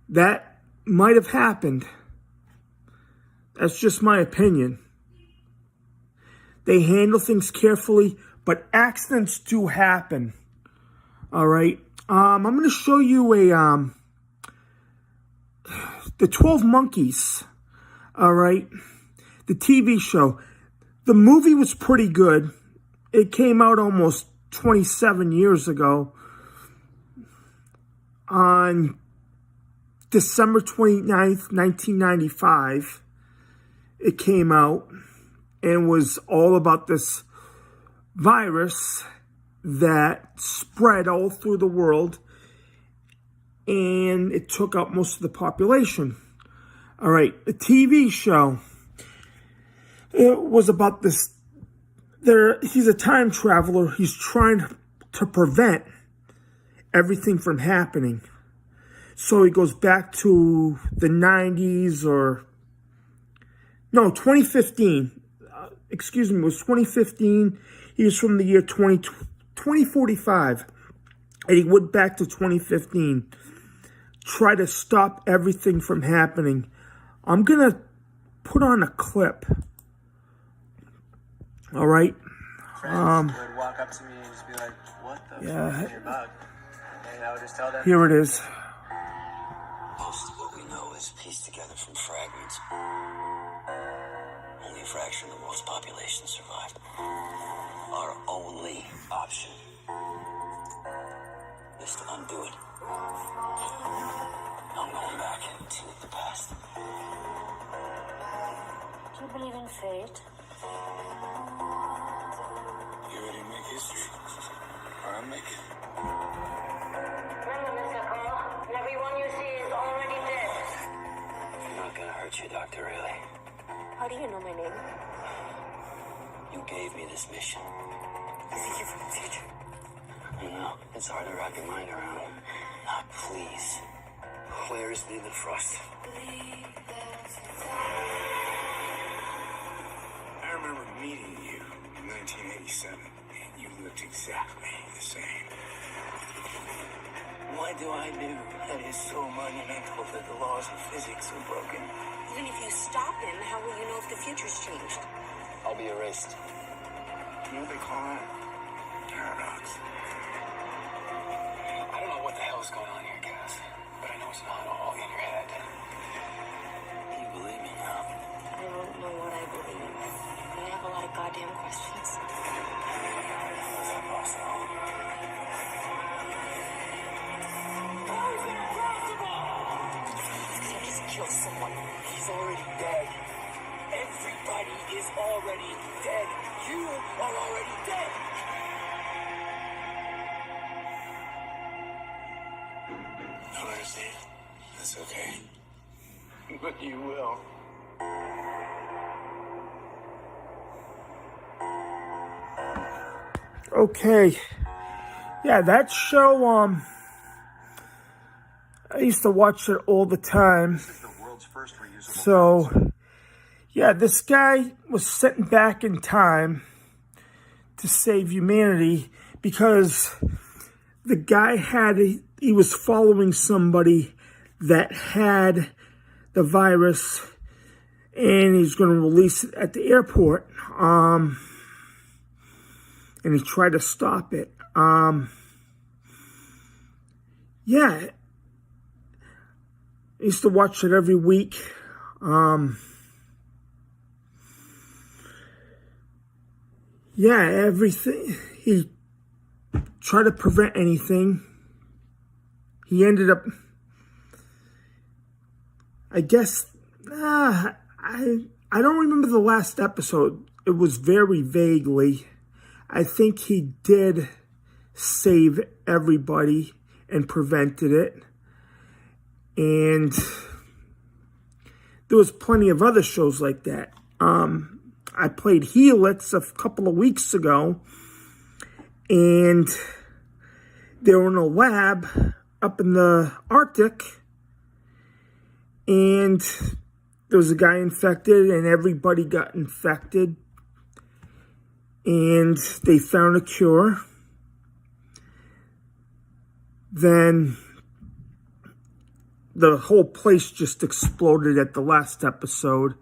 that might have happened. That's just my opinion. They handle things carefully, but accidents do happen. All right. I'm going to show you the 12 Monkeys. All right. The TV show. The movie was pretty good. It came out almost 27 years ago. On December 29th, 1995. It came out and was all about this virus that spread all through the world, and it took out most of the population. All right, the TV show, it was about this. He's a time traveler. He's trying to prevent everything from happening. So he goes back to the 90s or... No, 2015. Excuse me, it was 2015. He was from the year 2045. And he went back to 2015. Try to stop everything from happening. I'm going to put on a clip. All right? Friends would walk up to me and just be like, what the fuck is your bug? And I would just tell them. Here it is. Most of what we know is pieced together from fragments. Only a fraction of the world's population survived. Our only option is to undo it. I'm going back to the past. Do you believe in fate? You ready to make history? Or I'm making. Remember, Mr. Cole, everyone you see is already dead. I'm not gonna hurt you, Dr. Riley. How do you know my name? You gave me this mission. Is it you from the future? I know. It's hard to wrap your mind around. Now, please. Where is the frost? I remember meeting you in 1987, and you looked exactly the same. Why do I do? That is so monumental that the laws of physics are broken. Even if you stop him, how will you know if the future's changed? I'll be erased. You know what they call that? Paradox. I don't know what the hell's going on here, Cass, but I know it's not all in your head. You believe me now? I don't know what I believe. I have a lot of goddamn questions. How is that possible? Because I just killed someone. He's already dead. Everybody is already dead. You are already dead. don't understand. That's okay. But you will. Okay. Yeah, that show, I used to watch it all the time. So, yeah, this guy was sent back in time to save humanity because the guy he was following somebody that had the virus, and he's going to release it at the airport. And he tried to stop it. Yeah, I used to watch it every week. Yeah, everything. He tried to prevent anything. He ended up, I guess, I don't remember the last episode. It was very vaguely. I think he did save everybody and prevented it. And there was plenty of other shows like that. I played Helix a couple of weeks ago, and they were in a lab up in the Arctic, and there was a guy infected, and everybody got infected, and they found a cure. Then the whole place just exploded at the last episode.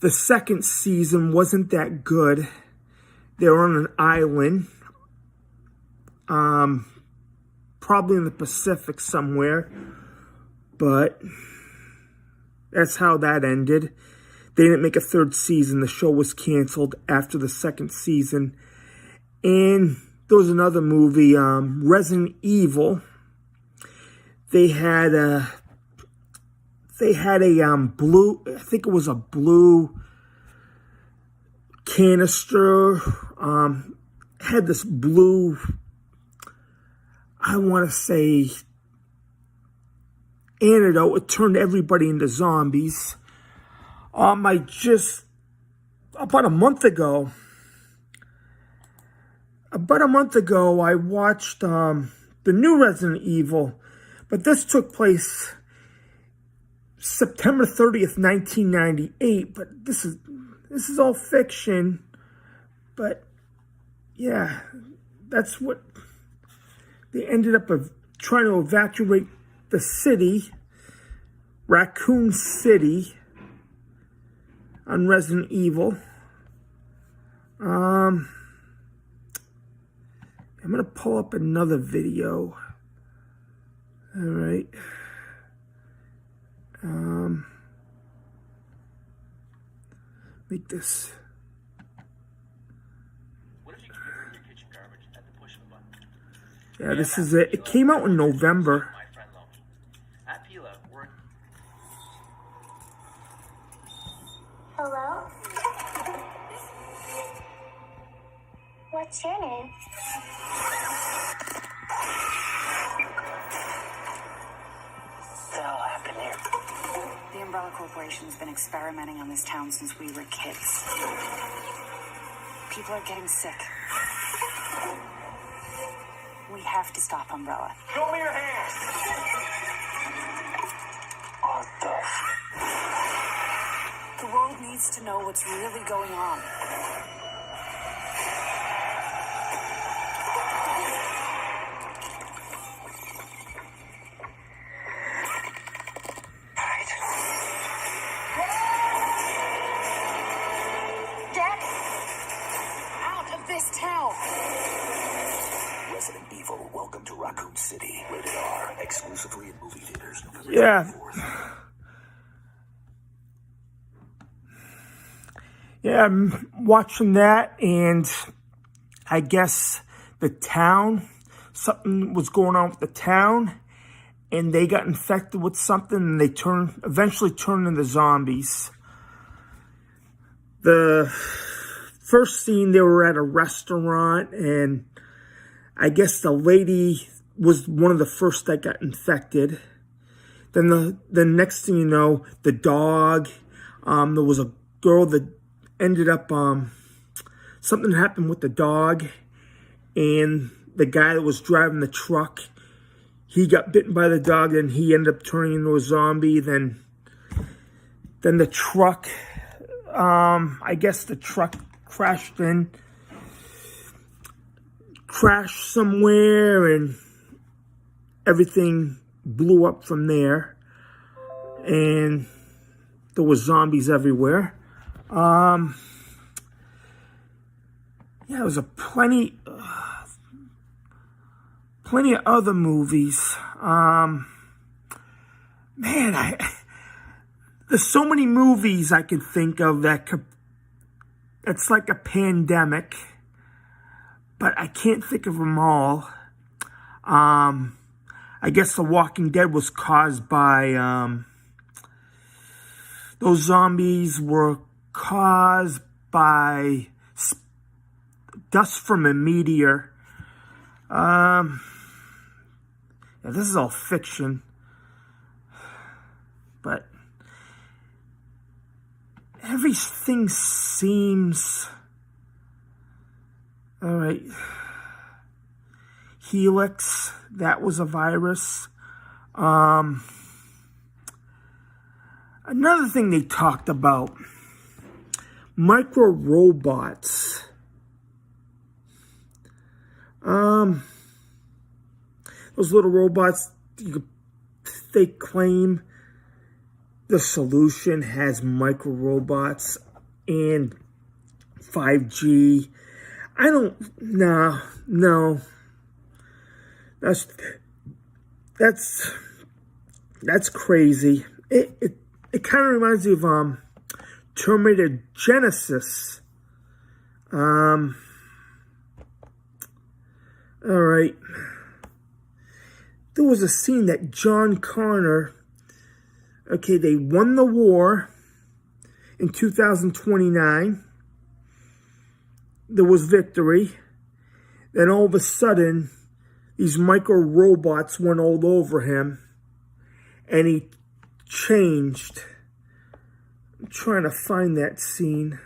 The second season wasn't that good. They were on an island, probably in the Pacific somewhere, but that's how that ended. They didn't make a third season. The show was canceled after the second season. And there was another movie, Resident Evil. They had a blue, I think it was a blue canister, had this blue, I want to say, antidote. It turned everybody into zombies. About a month ago, I watched the new Resident Evil, but this took place September 30th, 1998, but this is all fiction. But yeah, that's what they ended up trying to evacuate the city, Raccoon City, on Resident Evil. I'm gonna pull up another video. All right. Make this. What if you could bring your kitchen garbage at the push of a button? Yeah, this is it. It came out in November. My friend Lomi. At Pila, we're Hello? What's your name? What the hell happened here? The Umbrella Corporation's been experimenting on this town since we were kids. People are getting sick. We have to stop Umbrella. Show me your hands. What the The world needs to know what's really going on. Get out of this town! Resident Evil, welcome to Raccoon City. Rated R, exclusively in movie theaters. November Yeah. 24th. Yeah, I'm watching that, and I guess the town, something was going on with the town, and they got infected with something, and they eventually turned into zombies. The first scene, they were at a restaurant, and I guess the lady was one of the first that got infected. Then the next thing you know, the dog, there was a girl that ended up, something happened with the dog, and the guy that was driving the truck, he got bitten by the dog, and he ended up turning into a zombie. Then the truck, I guess the truck crashed somewhere, and everything blew up from there, and there was zombies everywhere. Yeah, there was plenty of other movies. Man, there's so many movies I could think of it's like a pandemic, but I can't think of them all. I guess The Walking Dead was caused by, those zombies were caused by dust from a meteor. Yeah, this is all fiction, but everything seems all right. Helix, that was a virus. Another thing they talked about, micro robots. Those little robots, they claim the solution has micro robots and 5G. I don't, no. That's crazy. It kind of reminds me of Terminator Genesis. All right. There was a scene that John Connor, okay, they won the war in 2029. There was victory. Then all of a sudden, these micro robots went all over him, and he changed. I'm trying to find that scene.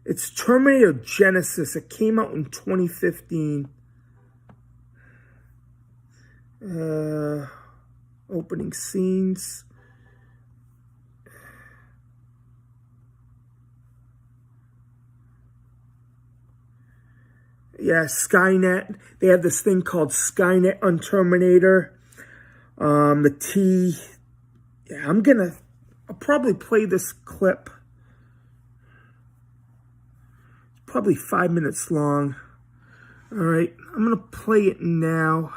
It's Terminator Genesis. It came out in 2015. Opening scenes. Yeah, Skynet. They have this thing called Skynet on Terminator. The T. Yeah, I'll probably play this clip. It's probably 5 minutes long. All right, I'm going to play it now.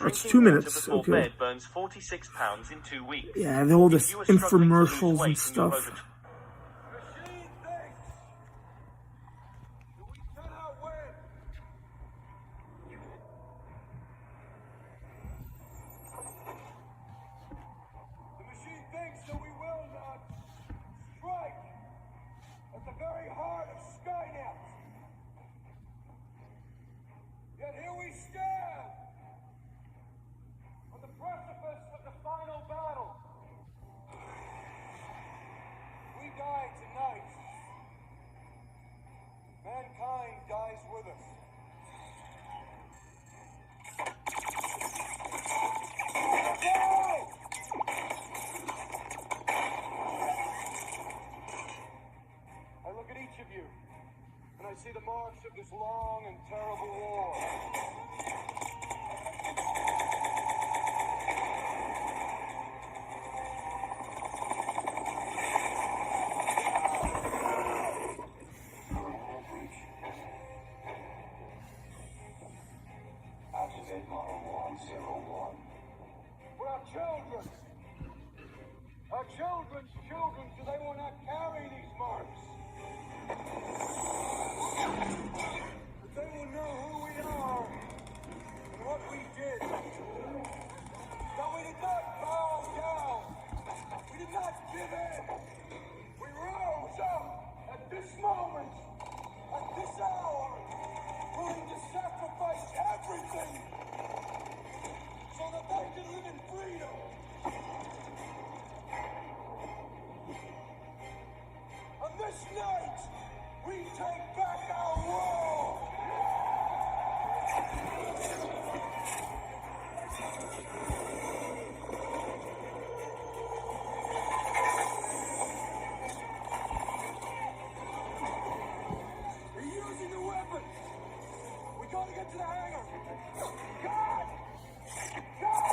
Oh, it's 2 minutes. Okay. Bed burns 46 pounds in 2 weeks. Yeah, all this infomercials and stuff. I see the marks of this long and terrible war. Activate Model 101. For our children. Our children's children, so they will not carry these marks. But they will know who we are and what we did. That we did not bow down. We did not give in. We rose up at this moment. to the hangar! God! God!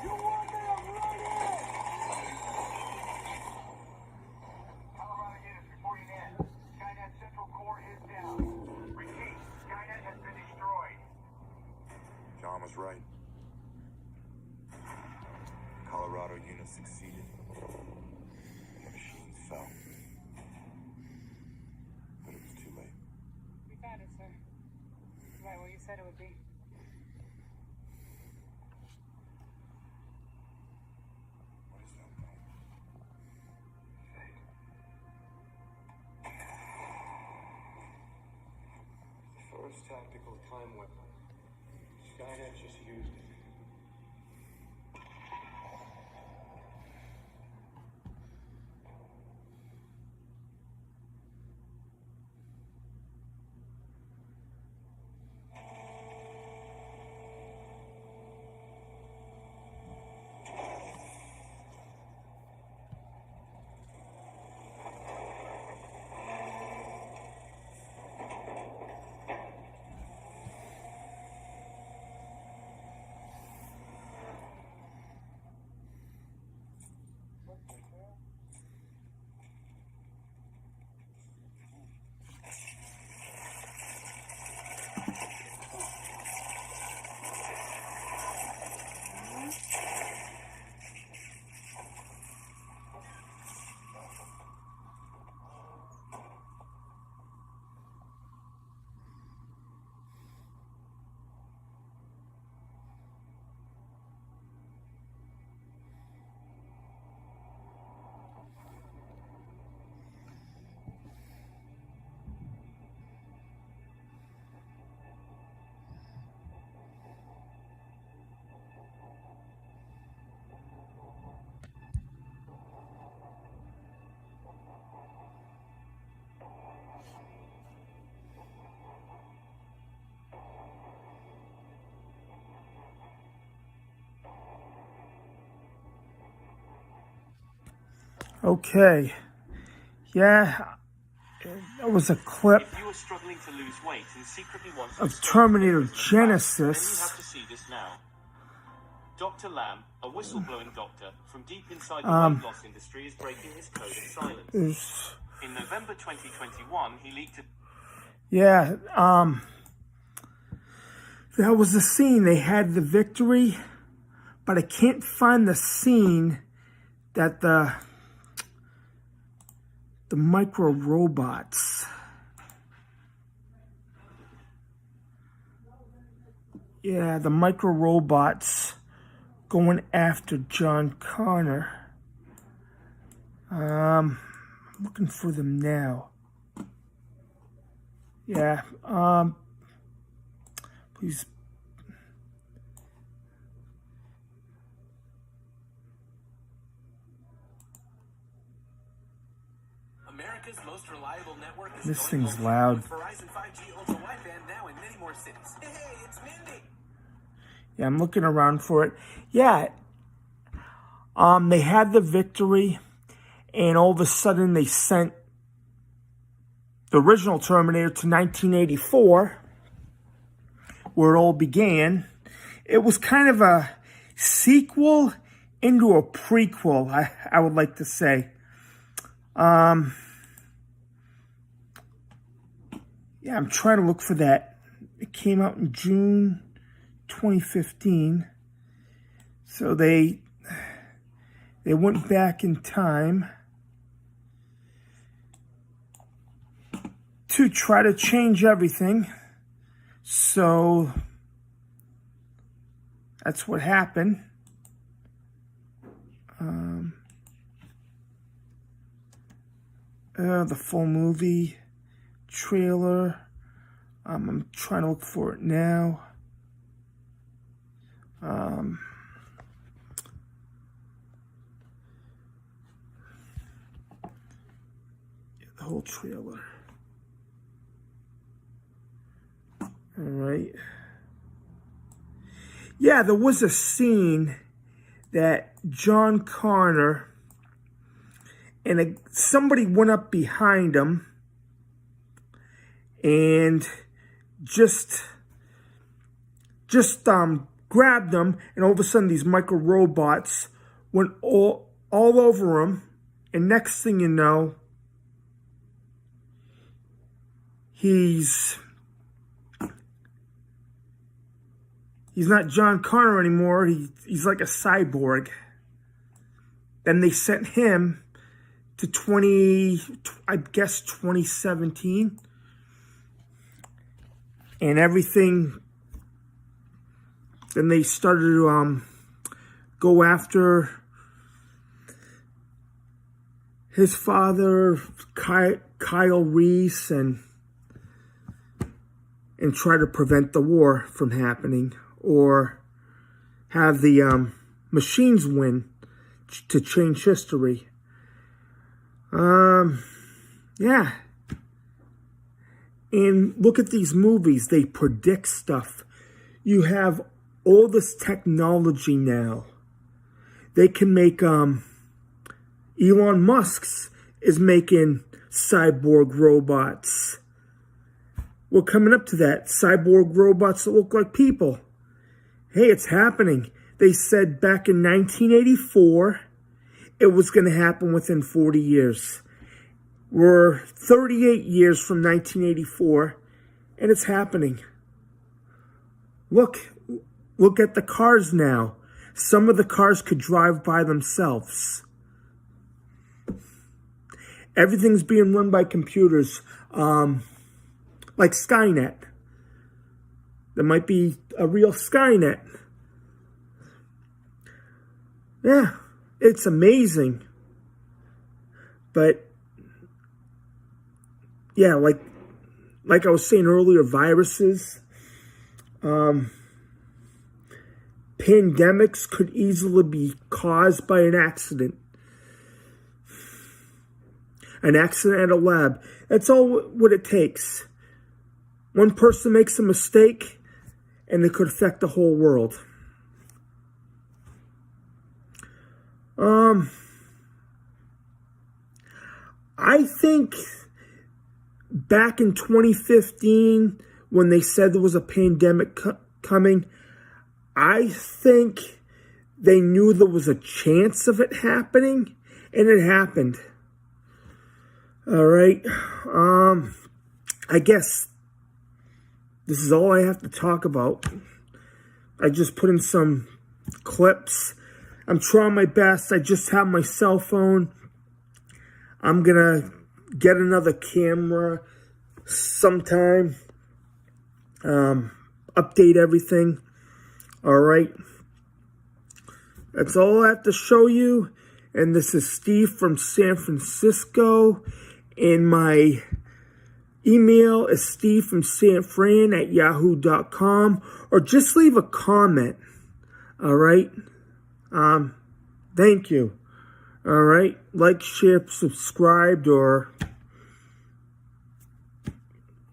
You want me to run it? Colorado units reporting in. Skynet Central Core is down. Repeat, Skynet has been destroyed. John was right. Colorado unit succeeded. The machines fell. But it was too late. We found it, sir. Right where you said it would be. What is that thing? The first tactical time weapon. Skynet just used it. Okay. Yeah, that was a clip If you are struggling to lose weight and secretly want to of escape Terminator from the fat, then you Genesis. have to see this now. Dr. Lamb, a whistleblowing doctor from deep inside the weight loss industry, is breaking his code of silence. In November 2021, he leaked a... Yeah, that was the scene. They had the victory, but I can't find the scene that the micro robots. Yeah, the micro robots going after John Connor. I'm looking for them now. Yeah, please. America's most reliable network is This going thing's global loud. with Verizon 5G Ultra Wideband now in many more cities. Hey, it's Mindy. Yeah, I'm looking around for it. Yeah, they had the victory, and all of a sudden they sent the original Terminator to 1984, where it all began. It was kind of a sequel into a prequel, I would like to say. Yeah, I'm trying to look for that. It came out in June 2015. So they went back in time to try to change everything. So that's what happened. The full movie trailer. I'm trying to look for it now. The whole trailer. All right. Yeah, there was a scene that John Connor and somebody went up behind him and just grabbed him, and all of a sudden these micro robots went all over him, and next thing you know, he's not John Connor anymore. He's like a cyborg. Then they sent him to 2017. And everything. Then they started to go after his father, Kyle Reese, and try to prevent the war from happening, or have the machines win to change history. Yeah. And look at these movies. They predict stuff. You have all this technology now. They can make, Elon Musk's is making cyborg robots. We're coming up to that. Cyborg robots that look like people. Hey, it's happening. They said back in 1984, it was going to happen within 40 years. We're 38 years from 1984, and it's happening. Look at the cars now. Some of the cars could drive by themselves. Everything's being run by computers, like Skynet. There might be a real Skynet. Yeah, it's amazing. But yeah, like I was saying earlier, viruses, pandemics could easily be caused by an accident. An accident at a lab. That's all what it takes. One person makes a mistake, and it could affect the whole world. I think back in 2015, when they said there was a pandemic coming, I think they knew there was a chance of it happening, and it happened. All right. I guess this is all I have to talk about. I just put in some clips. I'm trying my best. I just have my cell phone. I'm going to get another camera sometime. Update everything. All right. That's all I have to show you. And this is Steve from San Francisco. And my email is stevefromsanfran@yahoo.com. Or just leave a comment. All right. Thank you. All right. Like, share, subscribe, or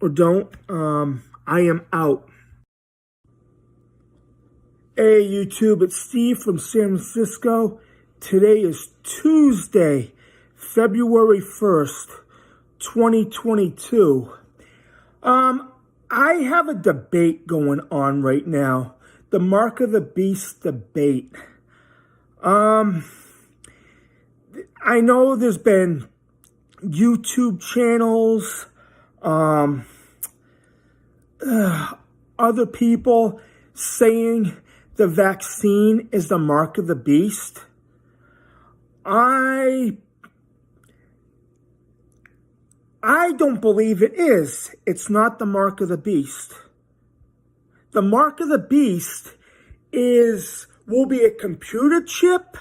don't. I am out. Hey, YouTube. It's Steve from San Francisco. Today is Tuesday, February 1st, 2022. I have a debate going on right now. The Mark of the Beast debate. I know there's been YouTube channels, other people saying the vaccine is the mark of the beast. I don't believe it is. It's not the mark of the beast. The mark of the beast will be a computer chip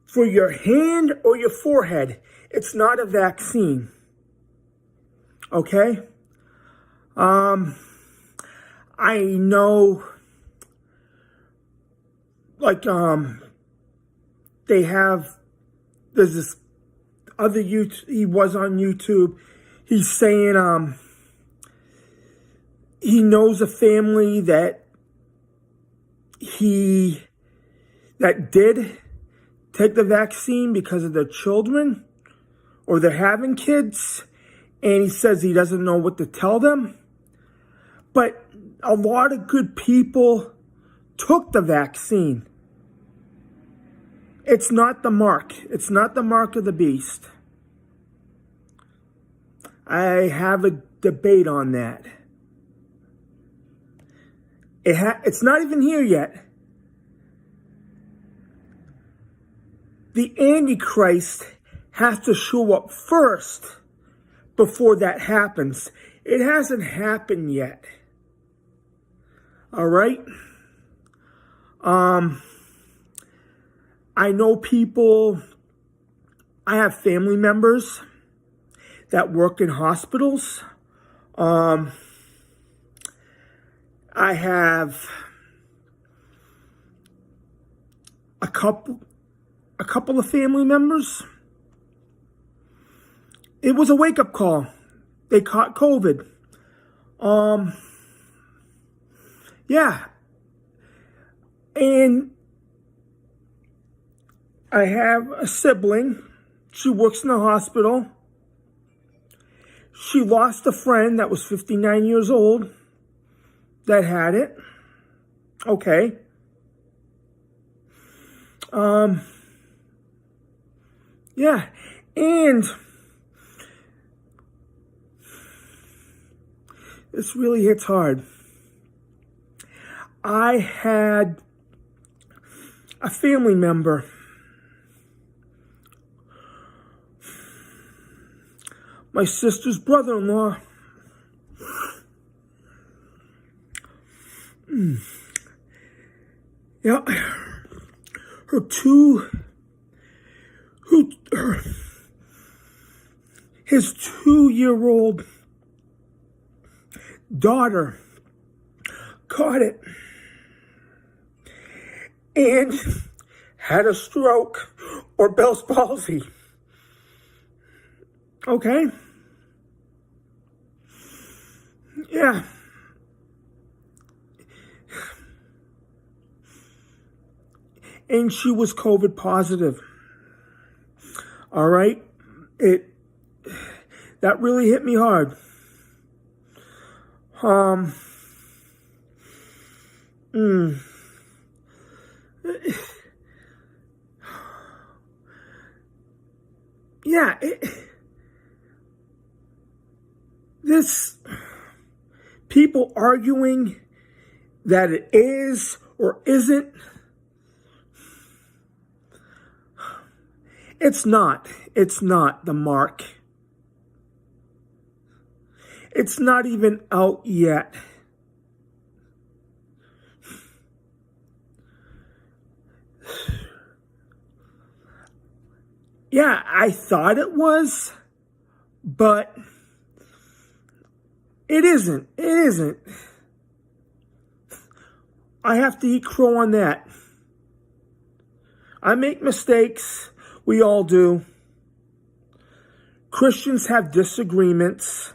for your hand or your forehead. It's not a vaccine. Okay? I know like, they have, there's this other YouTube, he was on YouTube, he's saying, he knows a family that did take the vaccine because of their children, or they're having kids, and he says he doesn't know what to tell them. But a lot of good people took the vaccine. It's not the mark. It's not the mark of the beast. I have a debate on that. It's not even here yet. The Antichrist has to show up first before that happens. It hasn't happened yet. All right? I know people, I have family members that work in hospitals. I have a couple of family members. It was a wake-up call. They caught COVID. Yeah. And I have a sibling. She works in the hospital. She lost a friend that was 59 years old that had it. Okay. Yeah. And this really hits hard. I had a family member. My sister's brother-in-law. Yeah. His 2-year-old daughter caught it and had a stroke or Bell's palsy. Okay? Yeah. And she was COVID positive. All right? That really hit me hard. Yeah, this people arguing that it is or isn't. It's not. It's not the mark. It's not even out yet. Yeah, I thought it was, but it isn't. It isn't. I have to eat crow on that. I make mistakes. We all do. Christians have disagreements.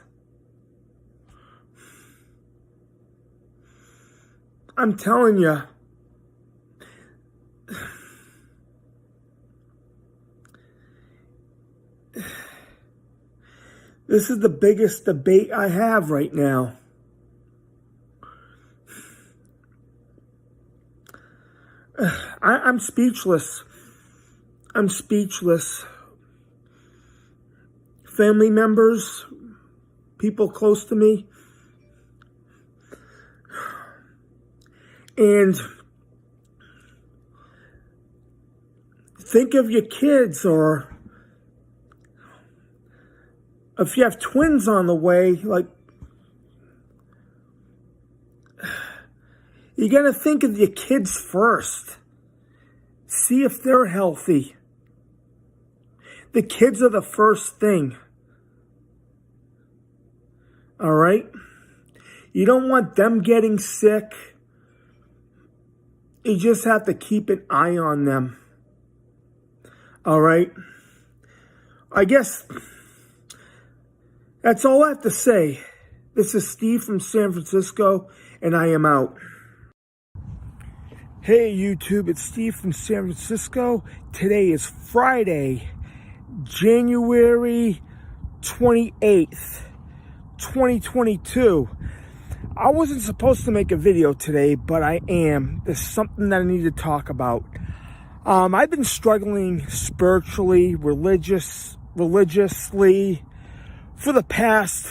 I'm telling you. This is the biggest debate I have right now. I'm speechless. I'm speechless. Family members, people close to me. And think of your kids, or if you have twins on the way, like, you got to think of your kids first. See if they're healthy. The kids are the first thing. All right? You don't want them getting sick. You just have to keep an eye on them. All right? I guess that's all I have to say. This is Steve from San Francisco, and I am out. Hey YouTube, it's Steve from San Francisco. Today is Friday, January 28th, 2022. I wasn't supposed to make a video today, but I am. There's something that I need to talk about. I've been struggling spiritually, religiously for the past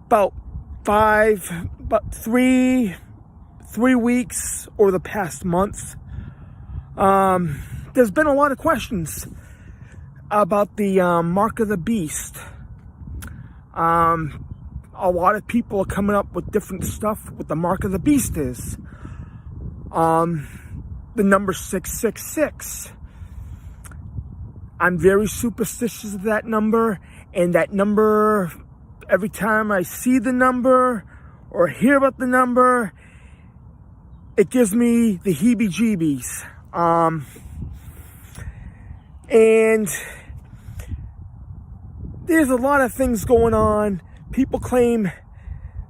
about 3 weeks or the past month. There's been a lot of questions about the mark of the beast. A lot of people are coming up with different stuff what the mark of the beast is. The number 666. I'm very superstitious of that number, and that number, every time I see the number or hear about the number, it gives me the heebie-jeebies. And there's a lot of things going on. People claim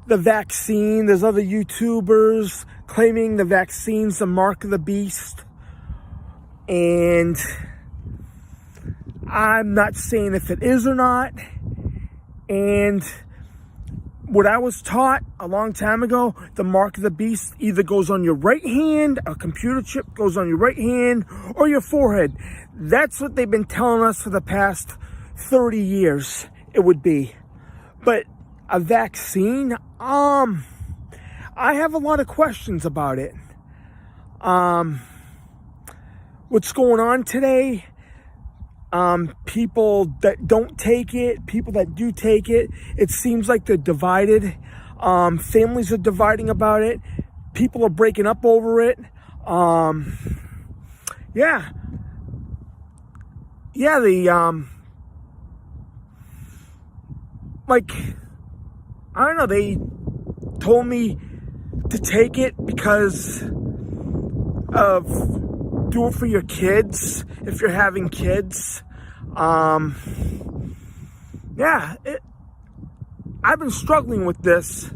the vaccine. There's other YouTubers claiming the vaccine's the mark of the beast. And I'm not saying if it is or not. And what I was taught a long time ago, the mark of the beast either goes on your right hand, a computer chip goes on your right hand, or your forehead. That's what they've been telling us for the past 30 years it would be. But a vaccine, I have a lot of questions about it. What's going on today? People that don't take it, people that do take it, it seems like they're divided. Families are dividing about it. People are breaking up over it. I don't know, they told me to take it because of do it for your kids if you're having kids. I've been struggling with this.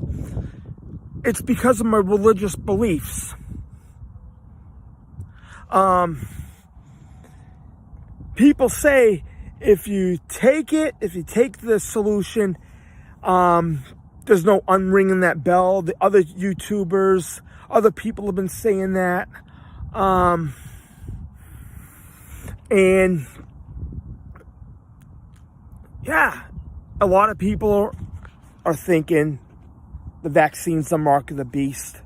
It's because of my religious beliefs. People say if you take the solution, there's no unringing that bell. The other YouTubers, other people have been saying that. And a lot of people are thinking the vaccine's the mark of the beast.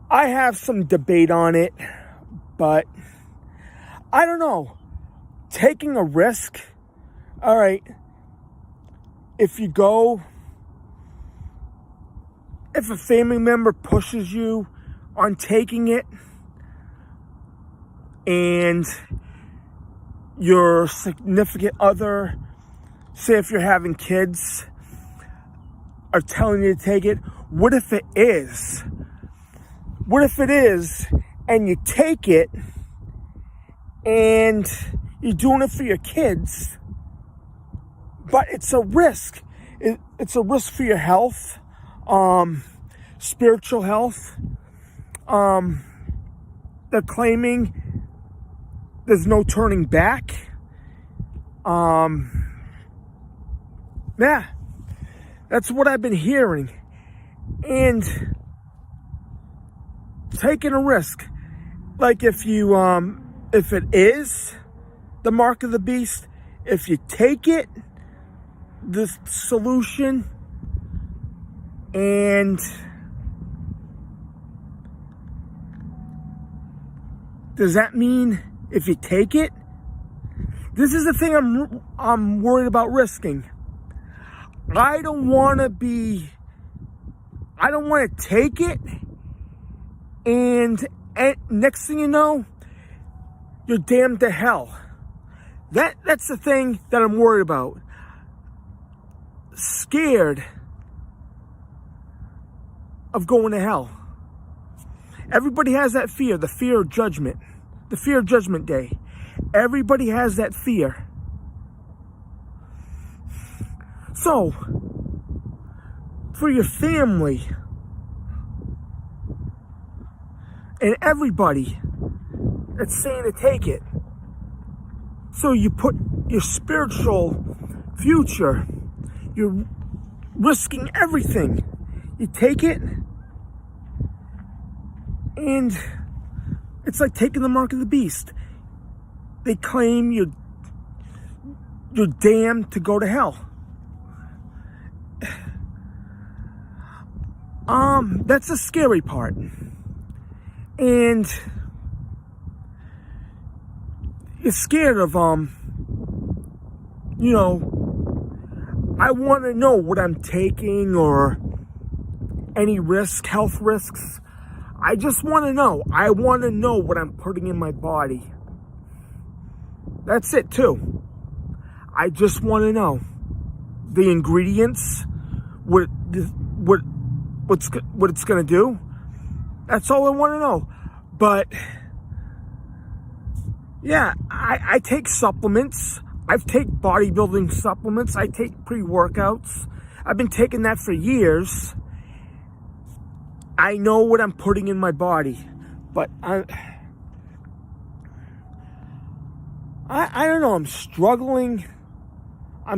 I have some debate on it, but I don't know. Taking a risk, all right, if a family member pushes you on taking it, and your significant other, say if you're having kids, are telling you to take it, what if it is? What if it is, and you take it, and you're doing it for your kids, but it's a risk. It's a risk for your health, spiritual health. They're claiming there's no turning back. That's what I've been hearing. And taking a risk. Like if it is the mark of the beast, if you take it, the solution, and does that mean if you take it? This is the thing I'm worried about risking. I don't want to take it, and next thing you know, you're damned to hell. That's the thing that I'm worried about. Scared of going to hell. Everybody has that fear, the fear of judgment. The fear of Judgment Day. Everybody has that fear. So, for your family and everybody that's saying to take it, so you put your spiritual future, you're risking everything. You take it, and it's like taking the mark of the beast. They claim you're damned to go to hell. That's the scary part. And you're scared of, you know, I want to know what I'm taking or any risk, health risks. I just want to know. I want to know what I'm putting in my body. That's it too. I just want to know the ingredients, what it's going to do. That's all I want to know. But yeah, I take supplements. I take bodybuilding supplements. I take pre-workouts. I've been taking that for years. I know what I'm putting in my body, but I don't know. I'm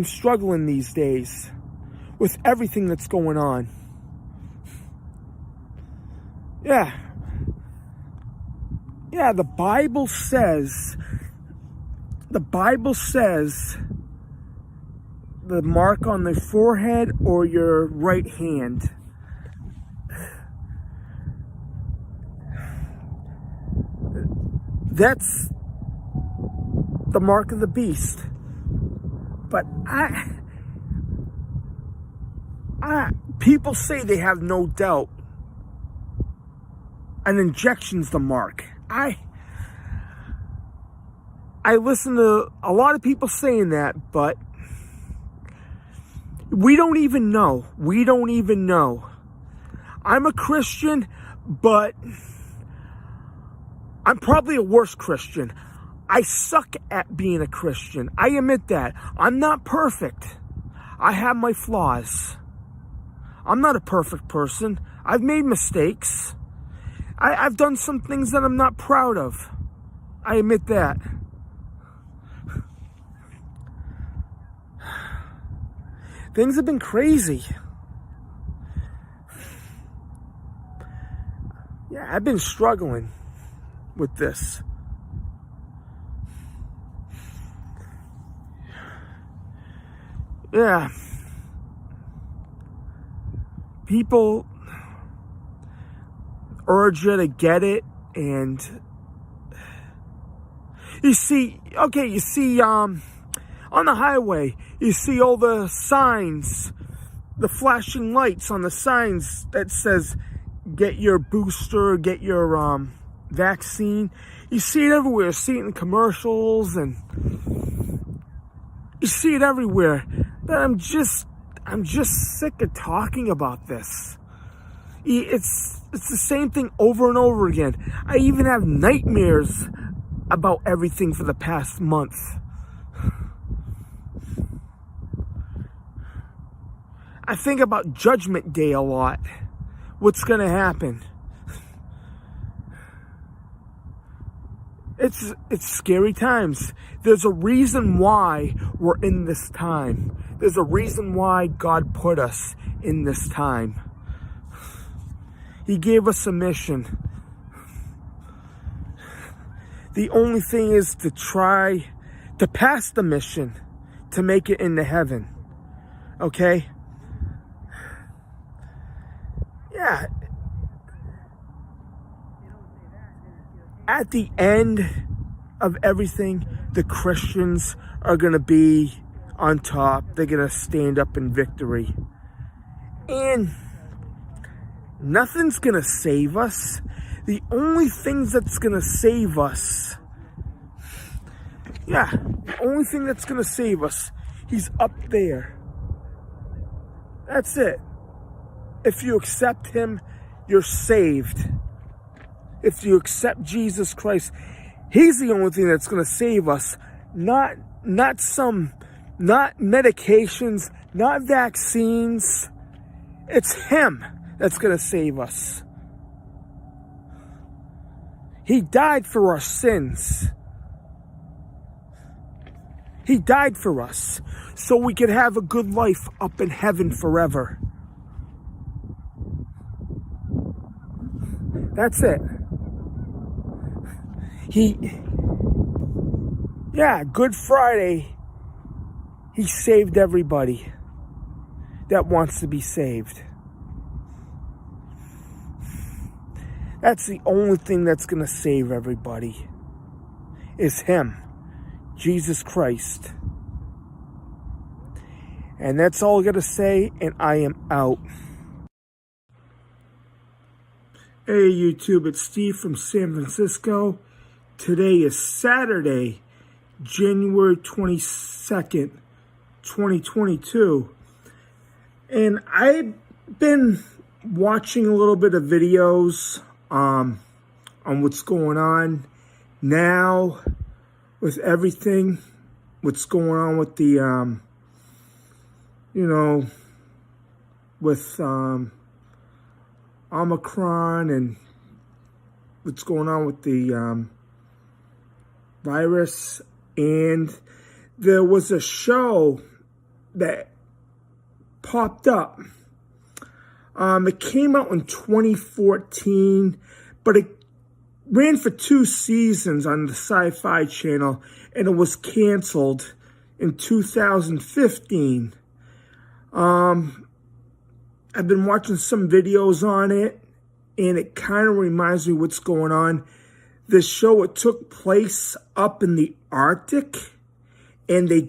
struggling these days with everything that's going on. Yeah, the Bible says the mark on the forehead or your right hand. That's the mark of the beast. But people say they have no doubt an injection's the mark. I listen to a lot of people saying that, but we don't even know. I'm a Christian, but I'm probably a worse Christian. I suck at being a Christian. I admit that. I'm not perfect. I have my flaws. I'm not a perfect person. I've made mistakes. I've done some things that I'm not proud of. I admit that. Things have been crazy. Yeah, I've been struggling with this. Yeah. People urge you to get it, and you see on the highway, you see all the signs, the flashing lights on the signs that says get your booster, get your vaccine. You see it everywhere. You see it in commercials, and you see it everywhere. But I'm just sick of talking about this. It's the same thing over and over again. I even have nightmares about everything for the past month. I think about Judgment Day a lot. What's going to happen? It's scary times. There's a reason why we're in this time. There's a reason why God put us in this time. He gave us a mission. The only thing is to try to pass the mission to make it into heaven. Okay? Yeah. At the end of everything, the Christians are going to be on top. They're going to stand up in victory. And nothing's going to save us. The only thing that's going to save us, the only thing that's going to save us, he's up there. That's it. If you accept him, you're saved. if you accept Jesus Christ, He's the only thing that's going to save us. Not medications, not vaccines. It's Him that's going to save us. He died for our sins. He died for us so we could have a good life up in heaven forever. That's it. Good Friday, He saved everybody that wants to be saved. That's the only thing that's going to save everybody, is Him, Jesus Christ. And that's all I got to say, and I am out. Hey YouTube, it's Steve from San Francisco. Today is Saturday, January 22nd, 2022. And I've been watching a little bit of videos on what's going on now with everything, what's going on with the, with Omicron and what's going on with the virus. And there was a show that popped up. It came out in 2014, but it ran for 2 seasons on the Sci-Fi Channel, and it was canceled in 2015. I've been watching some videos on it, and it kind of reminds me what's going on. This show, it took place up in the Arctic, and I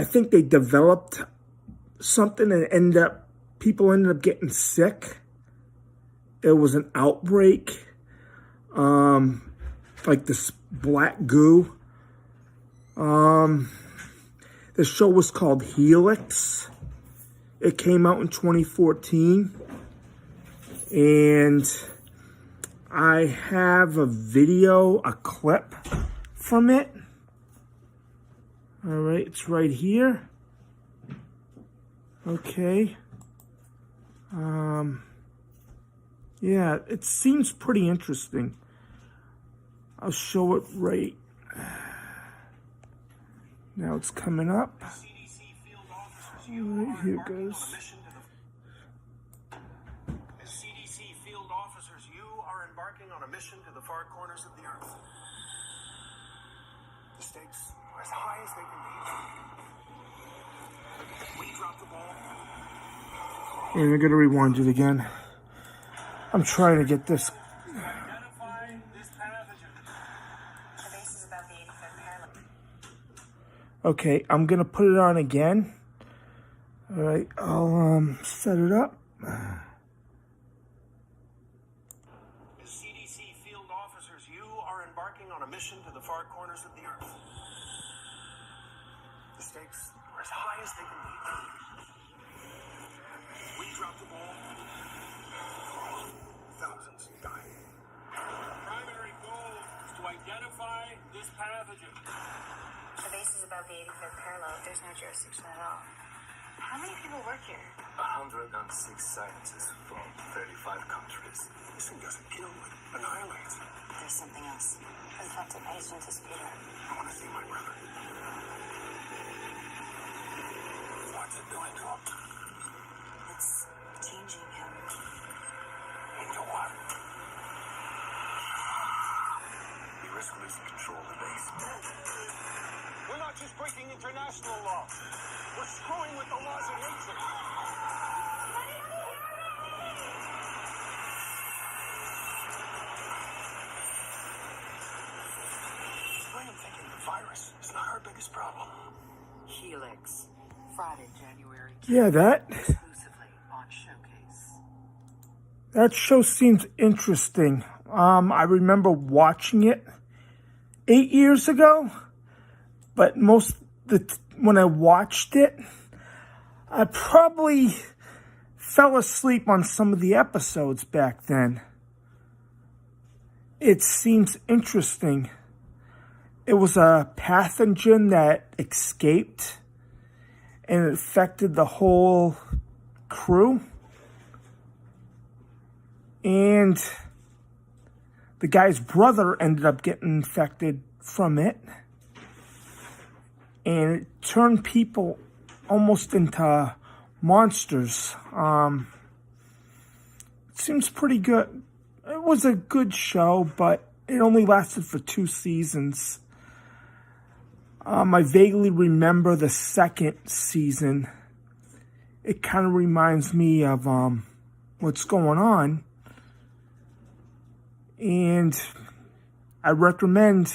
think they developed something and people ended up getting sick. It was an outbreak, like this black goo. The show was called Helix. It came out in 2014, and I have a clip from it. All right, it's right here. Okay. Yeah, it seems pretty interesting. I'll show it right. Now it's coming up. All right, here it goes. As CDC field officers, you are embarking on a mission to the far corners of the earth. The stakes are as high as they can be. We drop the ball. And I'm going to rewind it again. I'm trying to get this. Identify this pathogen. The base is about the 85th parallel. Okay, I'm going to put it on again. All right, I'll set it up. As CDC field officers, you are embarking on a mission to the far corners of the earth. The stakes are as high as they can be. We drop the ball. Thousands die. Primary goal is to identify this pathogen. The base is about the 85th parallel. There's no jurisdiction at all. How many people work here? 106 scientists from 35 countries. This thing doesn't kill, it annihilates. There's something else. Infected agent is Peter. I want to see my brother. What's it doing to him? It's changing him. Into what? We risk losing control of the base. We're not just breaking international law. We're screwing with the laws of nature. I am thinking the virus is not our biggest problem. Helix. Friday, January 10th. Yeah, that Exclusively on Showcase. that show seems interesting. I remember watching it 8 years ago, but when I watched it, I probably fell asleep on some of the episodes back then. it seems interesting. It was a pathogen that escaped and it affected the whole crew. And the guy's brother ended up getting infected from it. And it turned people almost into monsters. It seems pretty good. It was a good show, but it only lasted for 2 seasons. I vaguely remember the second season. It kind of reminds me of what's going on. And I recommend,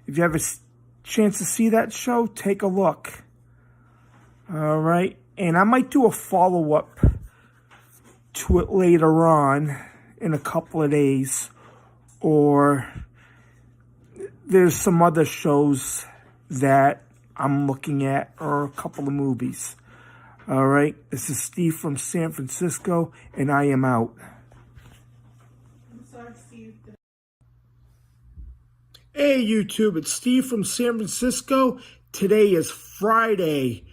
if you have a chance to see that show, take a look. All right. And I might do a follow-up to it later on in a couple of days. Or there's some other shows that I'm looking at, or a couple of movies. All right. This is Steve from San Francisco, and I am out. I'm sorry, Steve. Hey YouTube, it's Steve from San Francisco. Today is Friday,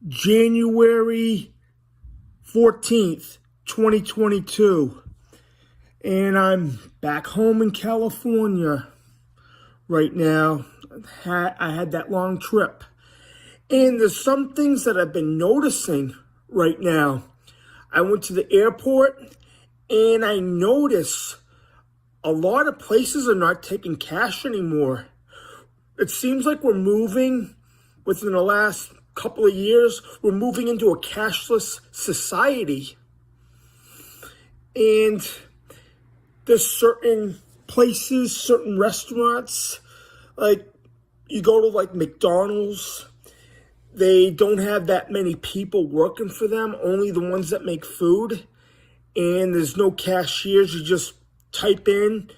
January 14th, 2022. And I'm back home in California right now. I had that long trip. And there's some things that I've been noticing right now. I went to the airport and I noticed a lot of places are not taking cash anymore. It seems like we're moving, within the last couple of years, we're moving into a cashless society. And there's certain places, certain restaurants, like you go to like McDonald's, they don't have that many people working for them, only the ones that make food. And there's no cashiers, you just type in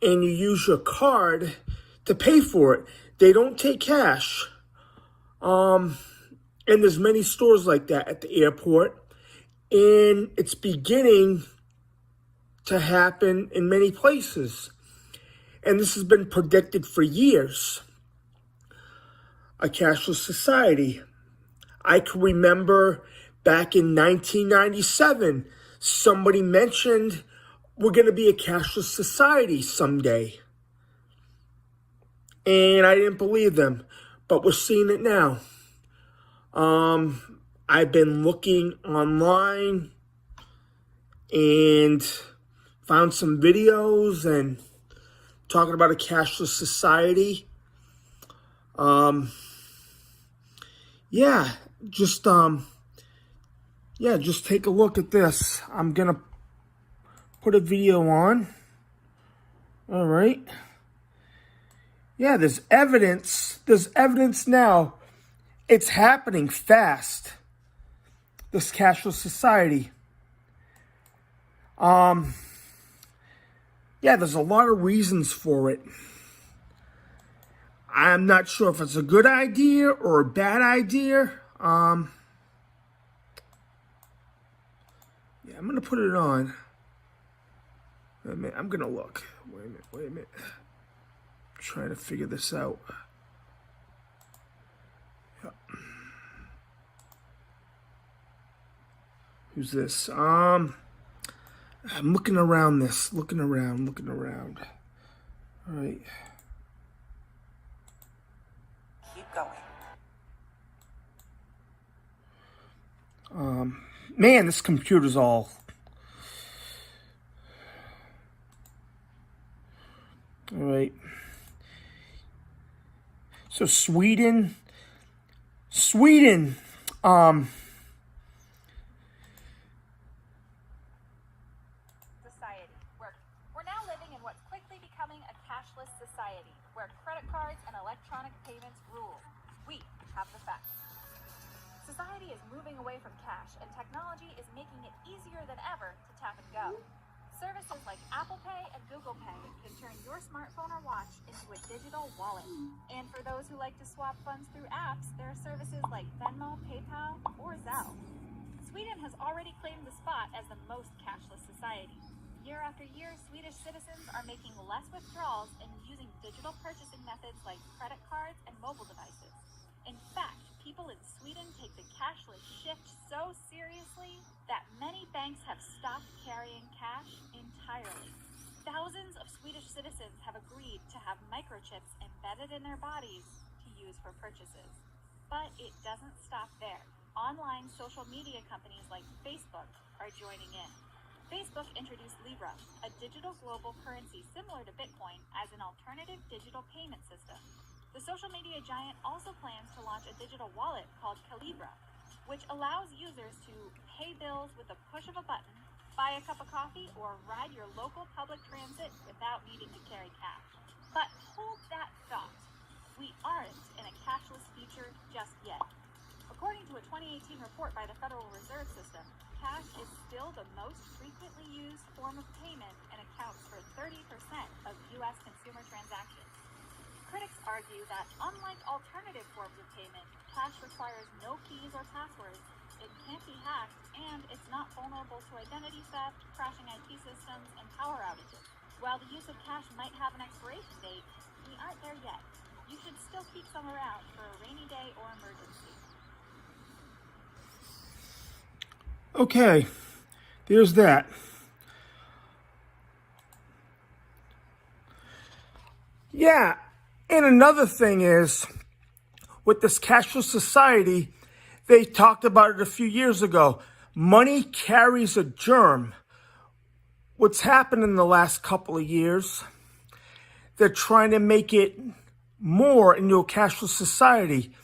and you use your card to pay for it. They don't take cash. And there's many stores like that at the airport. And it's beginning to happen in many places. And this has been predicted for years. A cashless society. I can remember back in 1997, somebody mentioned we're going to be a cashless society someday. And I didn't believe them, but we're seeing it now. I've been looking online and found some videos and talking about a cashless society. Just take a look at this. I'm gonna put a video on. All right. Yeah, there's evidence. There's evidence now. It's happening fast. This cashless society. There's a lot of reasons for it. I'm not sure if it's a good idea or a bad idea. I'm going to put it on. Wait a minute, I'm going to look. Wait a minute. I'm trying to figure this out. Yeah. Who's this? I'm looking around this. Looking around. All right. Keep going. Man, this computer's all... All right. So Sweden, society. We're now living in what's quickly becoming a cashless society, where credit cards and electronic payments rule. We have the facts. Society is moving away from cash, and technology is making it easier than ever to tap and go. Services like Apple Pay and Google Pay can turn your smartphone or watch into a digital wallet. And for those who like to swap funds through apps, there are services like Venmo, PayPal, or Zelle. Sweden has already claimed the spot as the most cashless society. Year after year, Swedish citizens are making less withdrawals and using digital purchasing methods like credit cards and mobile devices. In fact, people in Sweden take the cashless shift so seriously that many banks have stopped carrying cash entirely. Thousands of Swedish citizens have agreed to have microchips embedded in their bodies to use for purchases. But it doesn't stop there. Online social media companies like Facebook are joining in. Facebook introduced Libra, a digital global currency similar to Bitcoin, as an alternative digital payment system. The social media giant also plans to launch a digital wallet called Calibra, which allows users to pay bills with the push of a button, buy a cup of coffee, or ride your local public transit without needing to carry cash. But hold that thought. We aren't in a cashless future just yet. According to a 2018 report by the Federal Reserve System, cash is still the most frequently used form of payment and accounts for 30% of U.S. consumer transactions. Critics argue that unlike alternative forms of payment, cash requires no keys or passwords, it can't be hacked, and it's not vulnerable to identity theft, crashing IT systems, and power outages. While the use of cash might have an expiration date, we aren't there yet. You should still keep some around for a rainy day or emergency. Okay, there's that. Yeah, and another thing is, with this cashless society, they talked about it a few years ago. Money carries a germ. What's happened in the last couple of years, they're trying to make it more into a cashless society.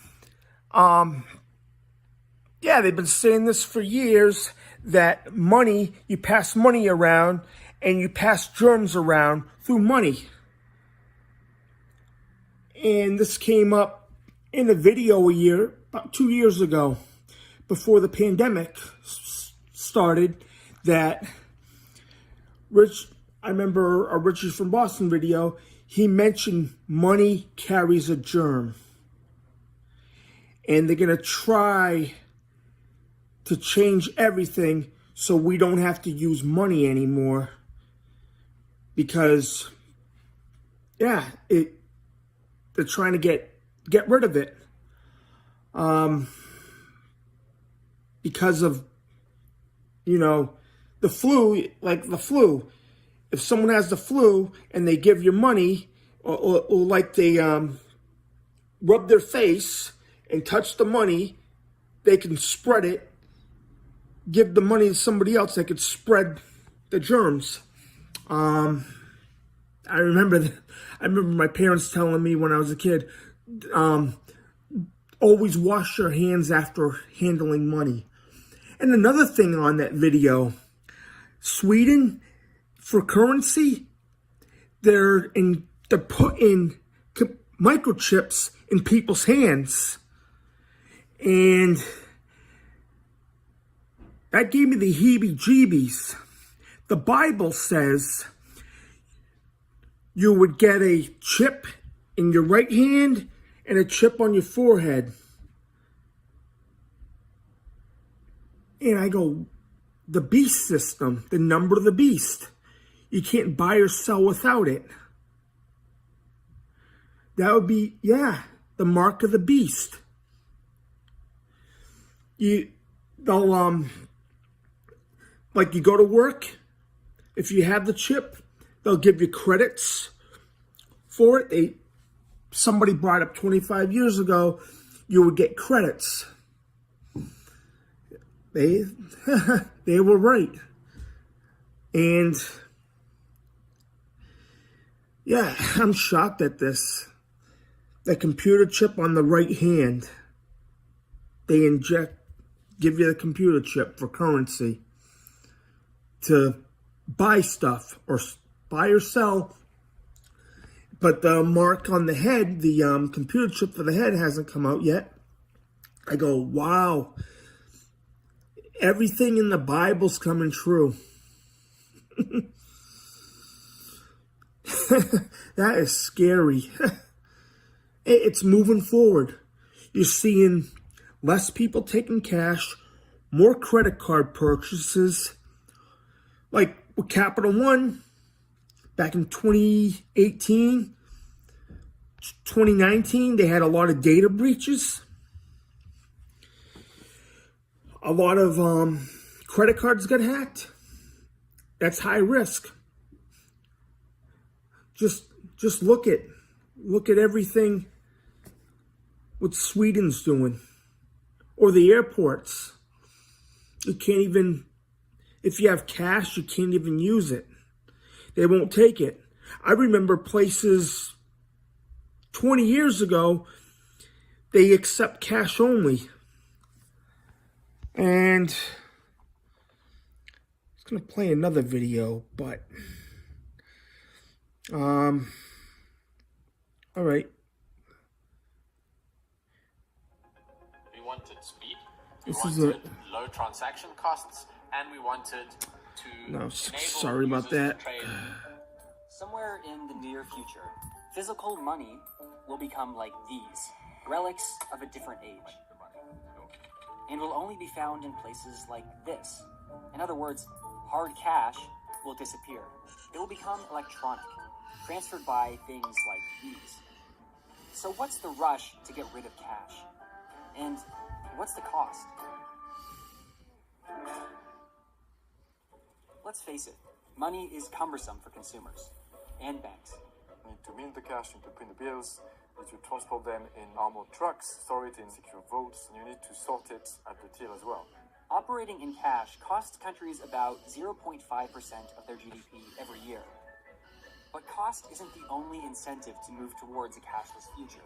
Yeah, they've been saying this for years, that money, you pass money around and you pass germs around through money. And this came up in a video about 2 years ago, before the pandemic started, that I remember a Richard from Boston video, he mentioned money carries a germ. And they're going to try to change everything so we don't have to use money anymore. Because, yeah, they're trying to get rid of it. Because of, the flu, like the flu. If someone has the flu and they give you money, or like they rub their face and touch the money, they can spread it. Give the money to somebody else that could spread the germs. I remember my parents telling me when I was a kid, always wash your hands after handling money. And another thing on that video, Sweden, for currency, they're putting microchips in people's hands. And that gave me the heebie-jeebies. The Bible says you would get a chip in your right hand and a chip on your forehead. And I go, the beast system, the number of the beast. You can't buy or sell without it. That would be, the mark of the beast. They'll, like you go to work, if you have the chip, they'll give you credits for it. Somebody brought up 25 years ago, you would get credits. They were right. And yeah, I'm shocked at this. The computer chip on the right hand, they give you the computer chip for currency to buy stuff or buy or sell. But the mark on the head, the computer chip for the head hasn't come out yet. I go, wow. Everything in the Bible's coming true. That is scary. It's moving forward. You're seeing less people taking cash, more credit card purchases. Like with Capital One back in 2018, 2019, they had a lot of data breaches. A lot of credit cards got hacked. That's high risk. Just look at everything what Sweden's doing, or the airports. You can't even, if you have cash, you can't even use it. They won't take it. I remember places 20 years ago, they accept cash only. And it's going to play another video, but all right. We wanted speed, we This is wanted low transaction costs, and we wanted to no, sorry about that. Somewhere in the near future, physical money will become like these, relics of a different age, and will only be found in places like this. In other words, hard cash will disappear. It will become electronic, transferred by things like these. So what's the rush to get rid of cash? And what's the cost? Let's face it, money is cumbersome for consumers and banks. You need to mint the cash, you need to print the bills, you need to transport them in armored trucks, store it in secure vaults, and you need to sort it at the till as well. Operating in cash costs countries about 0.5% of their GDP every year. But cost isn't the only incentive to move towards a cashless future.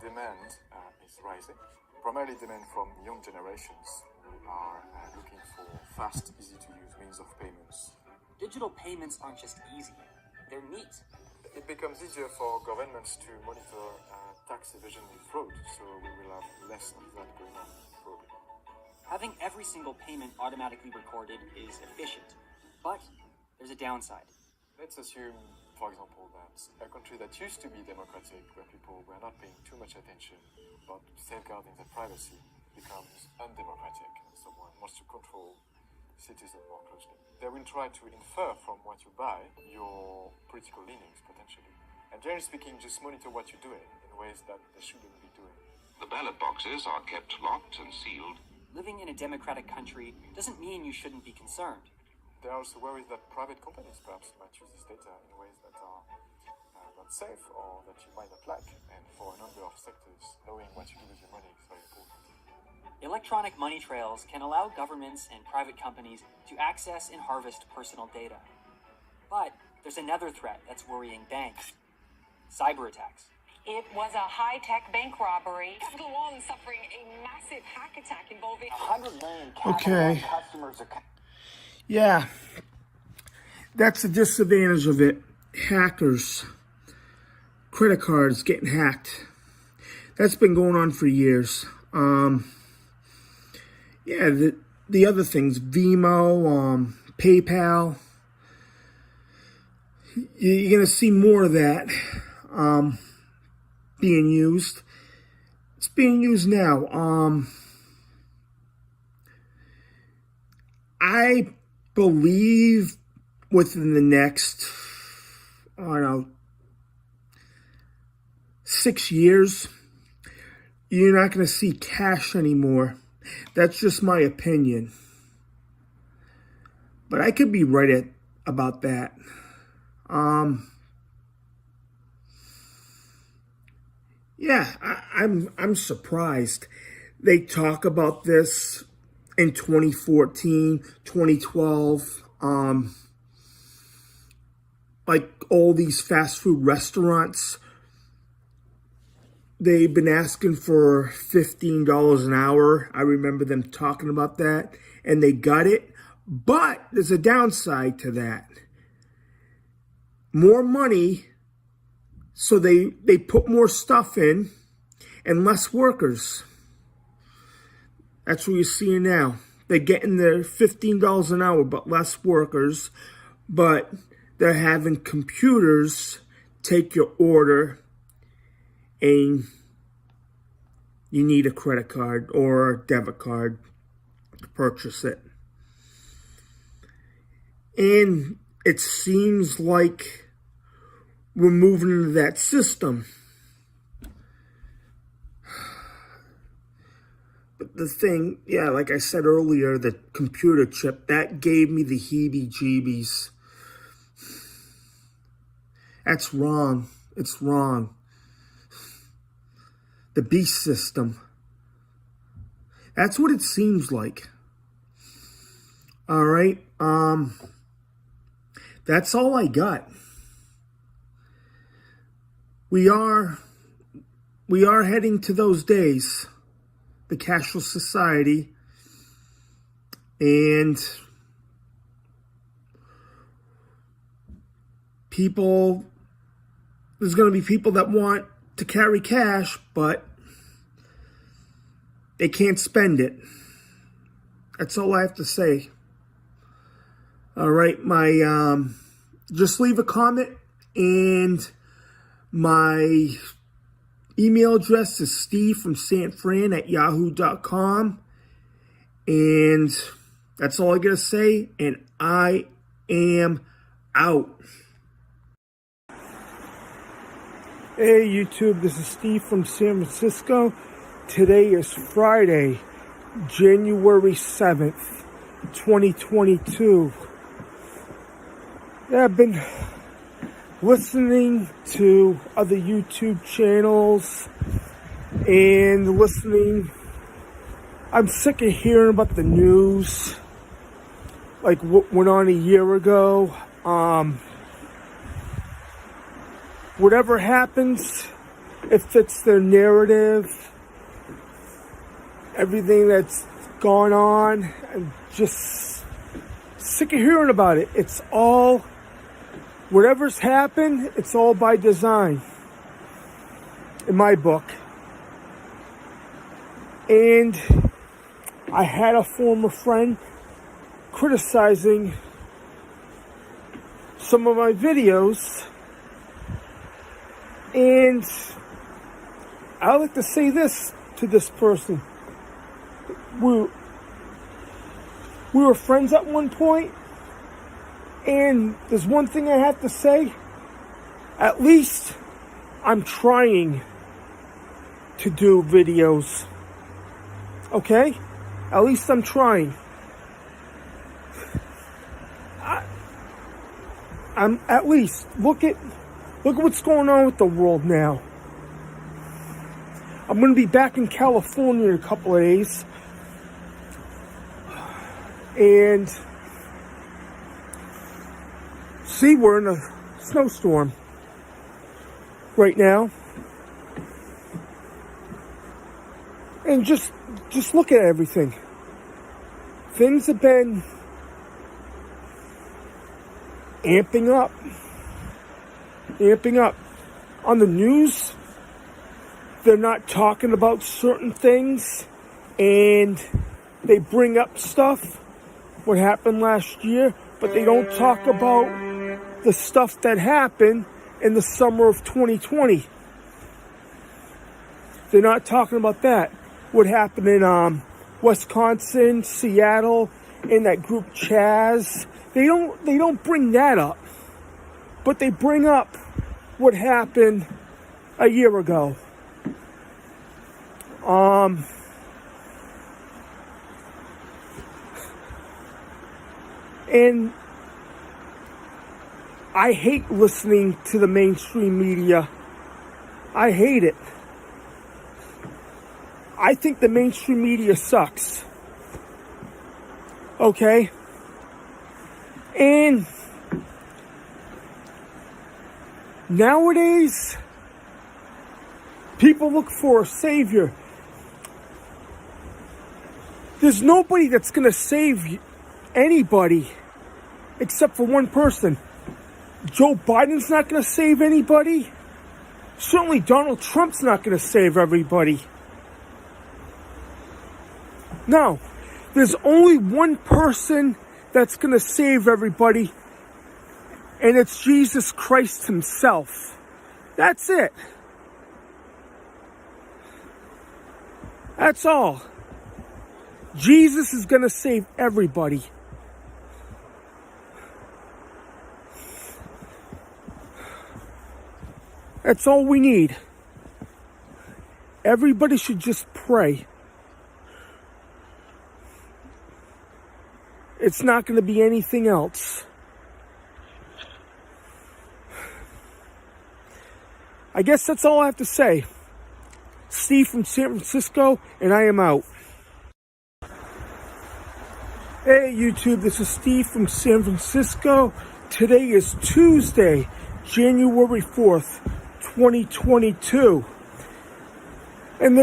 Demand is rising, primarily demand from young generations who are looking for fast, easy-to-use means of payments. Digital payments aren't just easy, they're neat. It becomes easier for governments to monitor tax evasion and fraud, so we will have less of that going on, probably. Having every single payment automatically recorded is efficient, but there's a downside. Let's assume, for example, that a country that used to be democratic, where people were not paying too much attention about safeguarding their privacy, becomes undemocratic, and someone wants to control citizens more closely. They will try to infer from what you buy your political leanings, potentially. And generally speaking, just monitor what you're doing in ways that they shouldn't be doing. The ballot boxes are kept locked and sealed. Living in a democratic country doesn't mean you shouldn't be concerned. They're also worried that private companies perhaps might use this data in ways that are not safe or that you might not like. And for a number of sectors, knowing what you do with your money is very important. Electronic money trails can allow governments and private companies to access and harvest personal data. But there's another threat that's worrying banks: cyber attacks. It was a high-tech bank robbery. Capital One suffering a massive hack attack involving 100 million Okay. customers. Yeah, that's the disadvantage of it. Hackers, credit cards getting hacked. That's been going on for years. Yeah, the other things, Venmo, PayPal. You're gonna see more of that being used. It's being used now. I believe within the next, I don't know, 6 years, you're not going to see cash anymore. That's just my opinion. But I could be right about that. Yeah, I'm surprised. They talk about this in 2014, 2012, like all these fast food restaurants, they've been asking for $15 an hour. I remember them talking about that, and they got it. But there's a downside to that. More money, so they put more stuff in, and less workers. That's what you're seeing now. They're getting their $15 an hour, but less workers. But they're having computers take your order, and you need a credit card or a debit card to purchase it. And it seems like we're moving into that system. But the thing, yeah, like I said earlier, the computer chip, that gave me the heebie-jeebies. That's wrong. It's wrong. The beast system. That's what it seems like. All right. That's all I got. We are heading to those days, the cashless society, and there's going to be people that want to carry cash, but they can't spend it. That's all I have to say. All right, just leave a comment, and my email address is Steve from San Fran at yahoo.com. And that's all I gotta say, and I am out. Hey YouTube, this is Steve from San Francisco. Today is Friday, January 7th, 2022. Yeah, I've been listening to other YouTube channels and listening. I'm sick of hearing about the news, like what went on a year ago. Whatever happens, it fits their narrative. Everything that's gone on, I'm just sick of hearing about it. It's all, whatever's happened, it's all by design, in my book. And I had a former friend criticizing some of my videos, and I like to say this to this person. We were friends at one point, and there's one thing I have to say. At least I'm trying to do videos. Okay? At least I'm trying. I'm at least look at what's going on with the world now. I'm going to be back in California in a couple of days. And see, we're in a snowstorm right now. And just look at everything. Things have been amping up. On the news, they're not talking about certain things, and they bring up stuff, what happened last year, but they don't talk about the stuff that happened in the summer of 2020. They're not talking about that. What happened in Wisconsin, Seattle, in that group Chaz. They don't bring that up. But they bring up what happened a year ago. And I hate listening to the mainstream media. I hate it. I think the mainstream media sucks. Okay? And nowadays, people look for a savior. There's nobody that's going to save anybody except for one person. Joe Biden's not going to save anybody. Certainly Donald Trump's not going to save everybody. No, there's only one person that's going to save everybody, and it's Jesus Christ himself. That's it. That's all. Jesus is going to save everybody. That's all we need. Everybody should just pray. It's not going to be anything else. I guess that's all I have to say. Steve from San Francisco, and I am out. Hey YouTube, this is Steve from San Francisco. Today is Tuesday, January 4th, 2022. And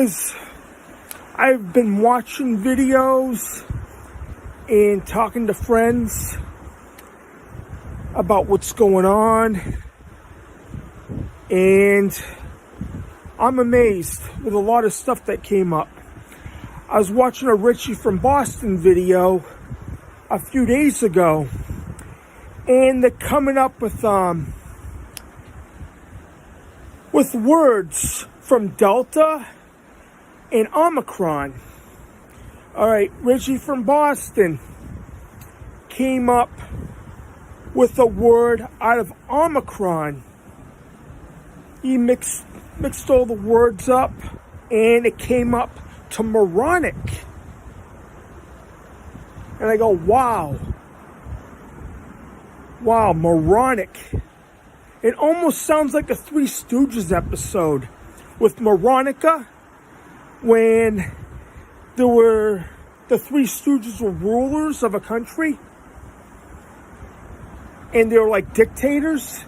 I've been watching videos and talking to friends about what's going on. And I'm amazed with a lot of stuff that came up. I was watching a Richie from Boston video a few days ago, and they're coming up with words from Delta and Omicron. All right, Richie from Boston came up with a word out of Omicron. He mixed all the words up, and it came up to moronic. And I go, wow, moronic. It almost sounds like a Three Stooges episode with Moronica, when the Three Stooges were rulers of a country, and they were like dictators.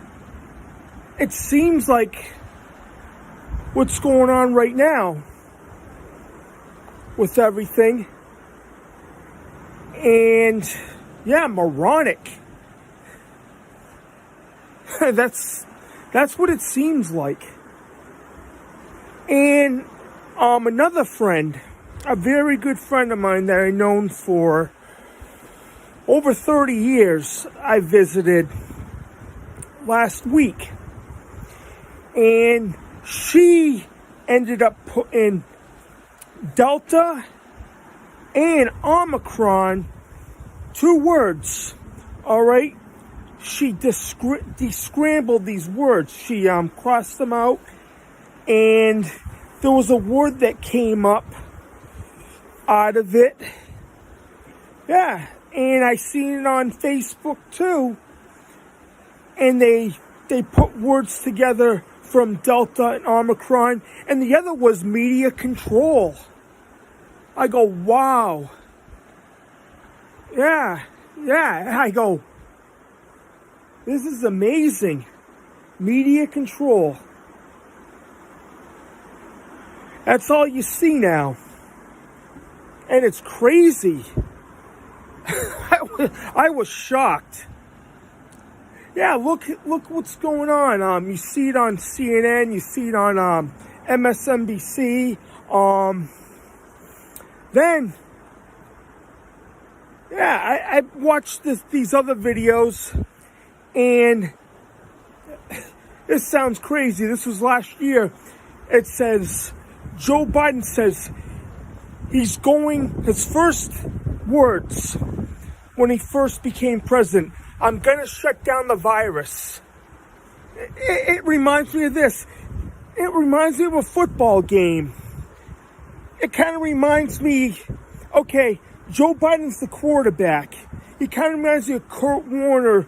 It seems like what's going on right now with everything. And yeah, moronic. That's what it seems like. And another friend, a very good friend of mine that I've known for over 30 years, I visited last week. And she ended up putting Delta and Omicron, 2 words, all right? She descrambled these words. She crossed them out, and there was a word that came up out of it. Yeah, and I seen it on Facebook too, and they put words together from Delta and Omicron, and the other was media control. I go, wow. Yeah, I go, this is amazing. Media control. That's all you see now. And it's crazy. I was shocked. Yeah, look what's going on. You see it on CNN, you see it on MSNBC. Then, yeah, I watched these other videos, and this sounds crazy. This was last year. It says, Joe Biden says his first words when he first became president, I'm going to shut down the virus. It reminds me of this. It reminds me of a football game. It kind of reminds me, okay, Joe Biden's the quarterback. He kind of reminds me of Kurt Warner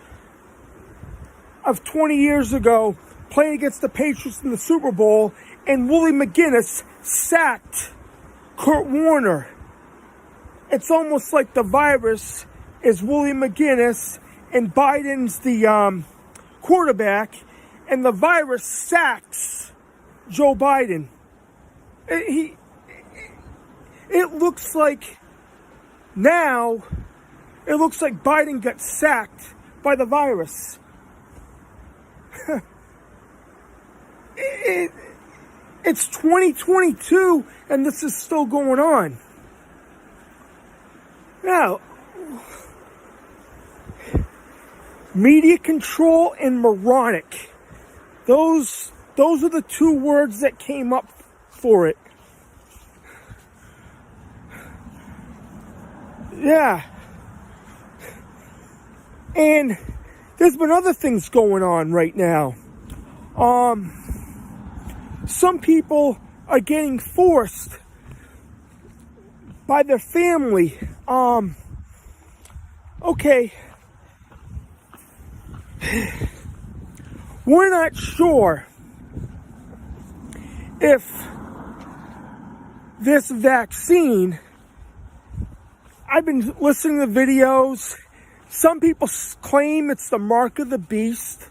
of 20 years ago playing against the Patriots in the Super Bowl, and Willie McGinnis sacked Kurt Warner. It's almost like the virus is Willie McGinnis and Biden's the quarterback, and the virus sacks Joe Biden. It looks like now, it looks like Biden got sacked by the virus. It's 2022 and this is still going on. Now, media control and moronic. Those are the 2 words that came up for it. Yeah. And there's been other things going on right now. Some people are getting forced by their family. Okay. We're not sure if this vaccine, I've been listening to videos. Some people claim it's the mark of the beast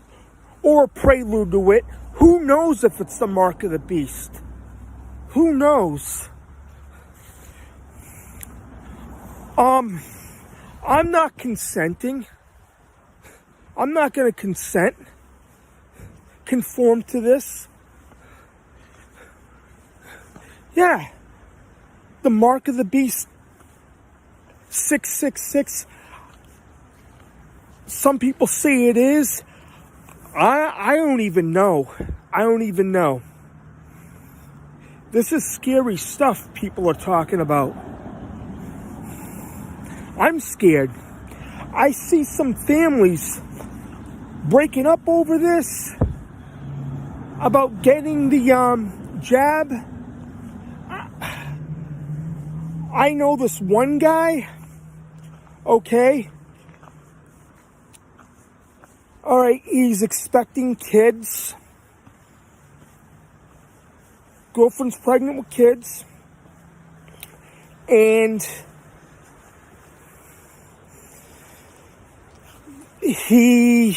or a prelude to it. Who knows if it's the mark of the beast? Who knows? I'm not consenting. I'm not going to conform to this. Yeah. The mark of the beast, 666. Some people say it is. I don't even know. I don't even know. This is scary stuff people are talking about. I'm scared. I see some families breaking up over this, about getting the jab. I know this one guy, okay? Alright, he's expecting kids. Girlfriend's pregnant with kids. And he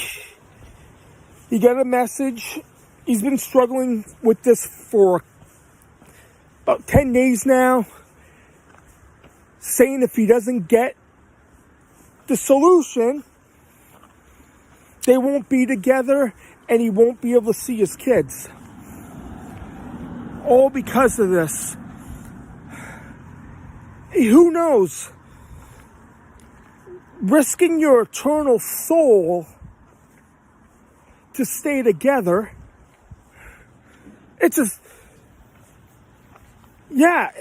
got a message. He's been struggling with this for about 10 days now, saying if he doesn't get the solution, they won't be together and he won't be able to see his kids. All because of this. Who knows? Risking your eternal soul to stay together. It's just, yeah,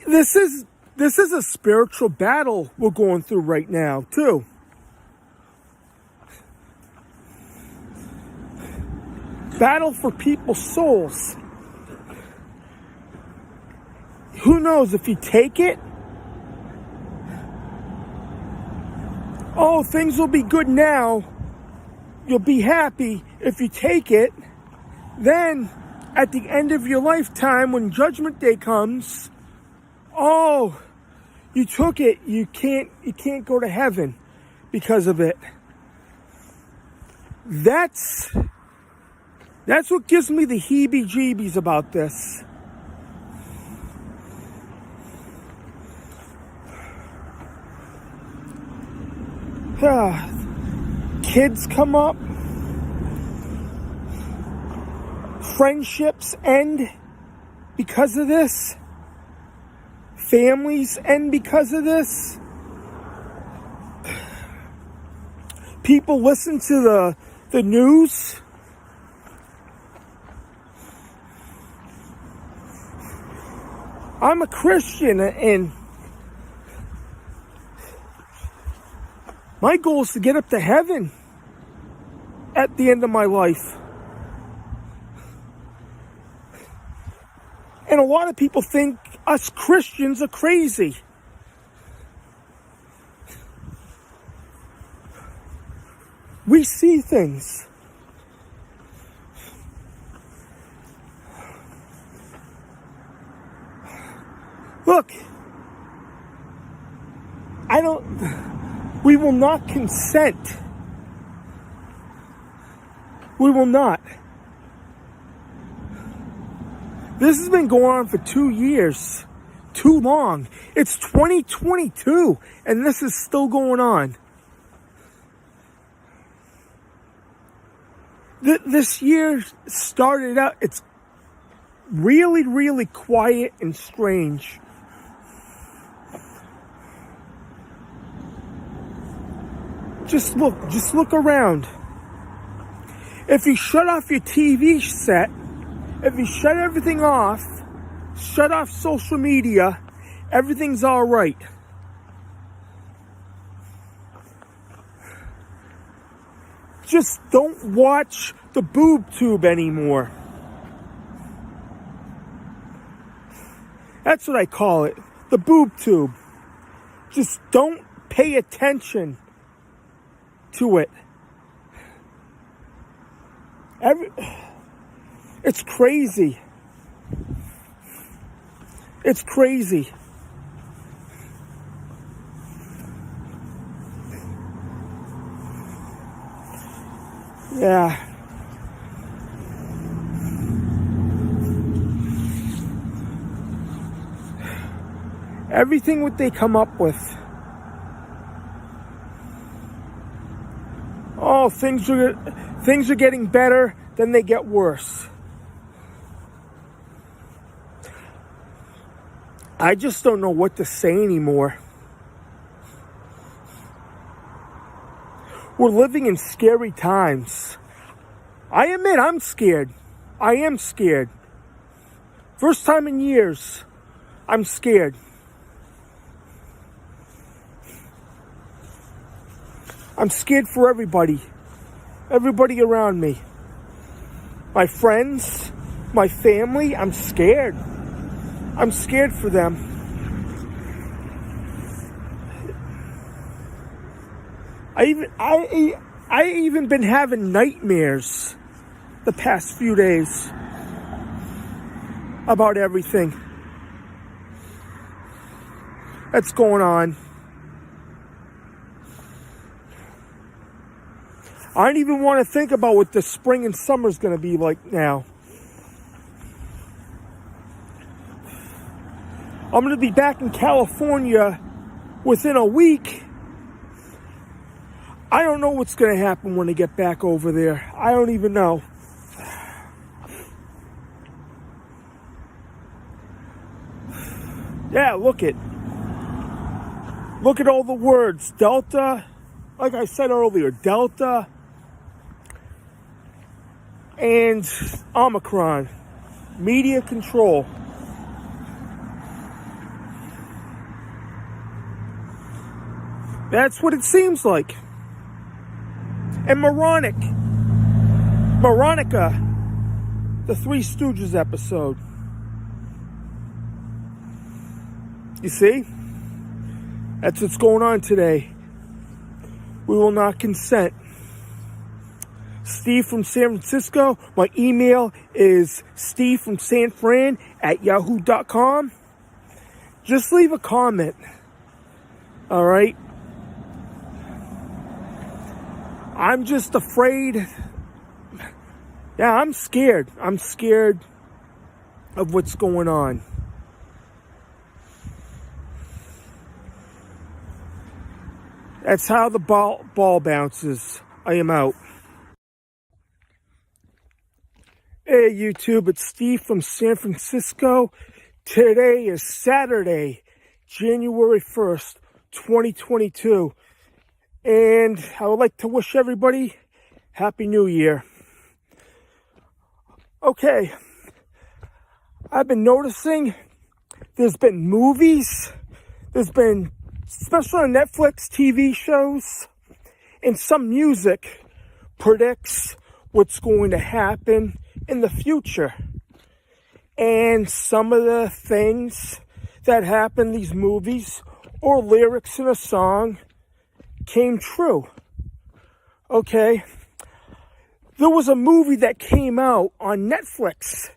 this is a spiritual battle we're going through right now, too. Battle for people's souls. Who knows if you take it? Oh, things will be good now. You'll be happy if you take it. Then, at the end of your lifetime, when Judgment Day comes, oh, you took it. You can't go to heaven because of it. That's what gives me the heebie-jeebies about this. Kids come up. Friendships end because of this. Families end because of this. People listen to the news. I'm a Christian, and my goal is to get up to heaven at the end of my life. And a lot of people think us Christians are crazy. We see things. Look, we will not consent. We will not. This has been going on for 2 years. Too long. It's 2022, and this is still going on. This year started out, it's really, really quiet and strange. Just look around. If you shut off your TV set, if you shut everything off, shut off social media, everything's all right. Just don't watch the boob tube anymore. That's what I call it. The boob tube. Just don't pay attention to it. It's crazy. It's crazy. Yeah. Everything what they come up with. Oh, things are getting better, then they get worse. I just don't know what to say anymore. We're living in scary times. I admit I'm scared. I am scared. First time in years, I'm scared. I'm scared for everybody. Everybody around me. My friends, my family, I'm scared. I'm scared for them. I even been having nightmares the past few days about everything that's going on. I don't even want to think about what the spring and summer is going to be like now. I'm going to be back in California within a week. I don't know what's going to happen when I get back over there. I don't even know. Yeah, look at all the words. Delta, like I said earlier, Delta and Omicron. Media control. That's what it seems like. And Moranica, the Three Stooges episode. You see? That's what's going on today. We will not consent. Steve from San Francisco. My email is stevefromsanfran@yahoo.com. Just leave a comment. All right? I'm just afraid. Yeah, I'm scared. I'm scared of what's going on. That's how the ball bounces. I am out. Hey YouTube, it's Steve from San Francisco. Today is Saturday, January 1st, 2022. And I would like to wish everybody Happy New Year. Okay, I've been noticing there's been movies, there's been, especially on Netflix, TV shows, and some music predicts what's going to happen in the future. And some of the things that happen in these movies or lyrics in a song came true. Okay, there was a movie that came out on Netflix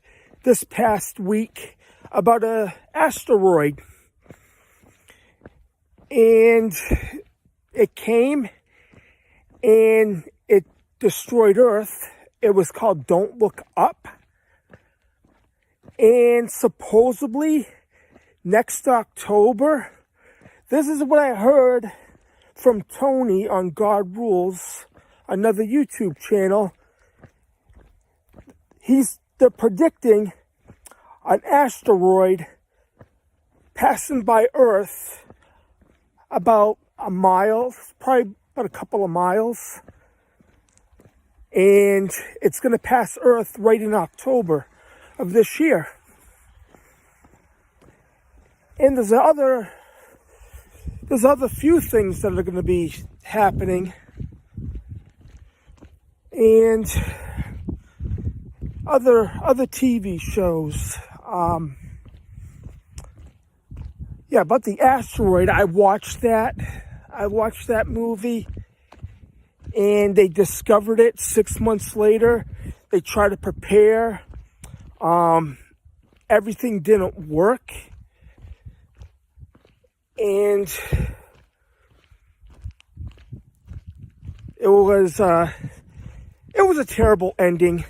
this past week about an asteroid, and it came and it destroyed Earth. It was called Don't Look Up, and supposedly next October, this is what I heard from Tony on God Rules, another YouTube channel. They're predicting an asteroid passing by Earth about a mile, probably about a couple of miles. And it's going to pass Earth right in October of this year. And there's other few things that are going to be happening, and other TV shows. Yeah, about the asteroid, I watched that. I watched that movie, and they discovered it 6 months later. They tried to prepare. Everything didn't work. And it was a terrible ending.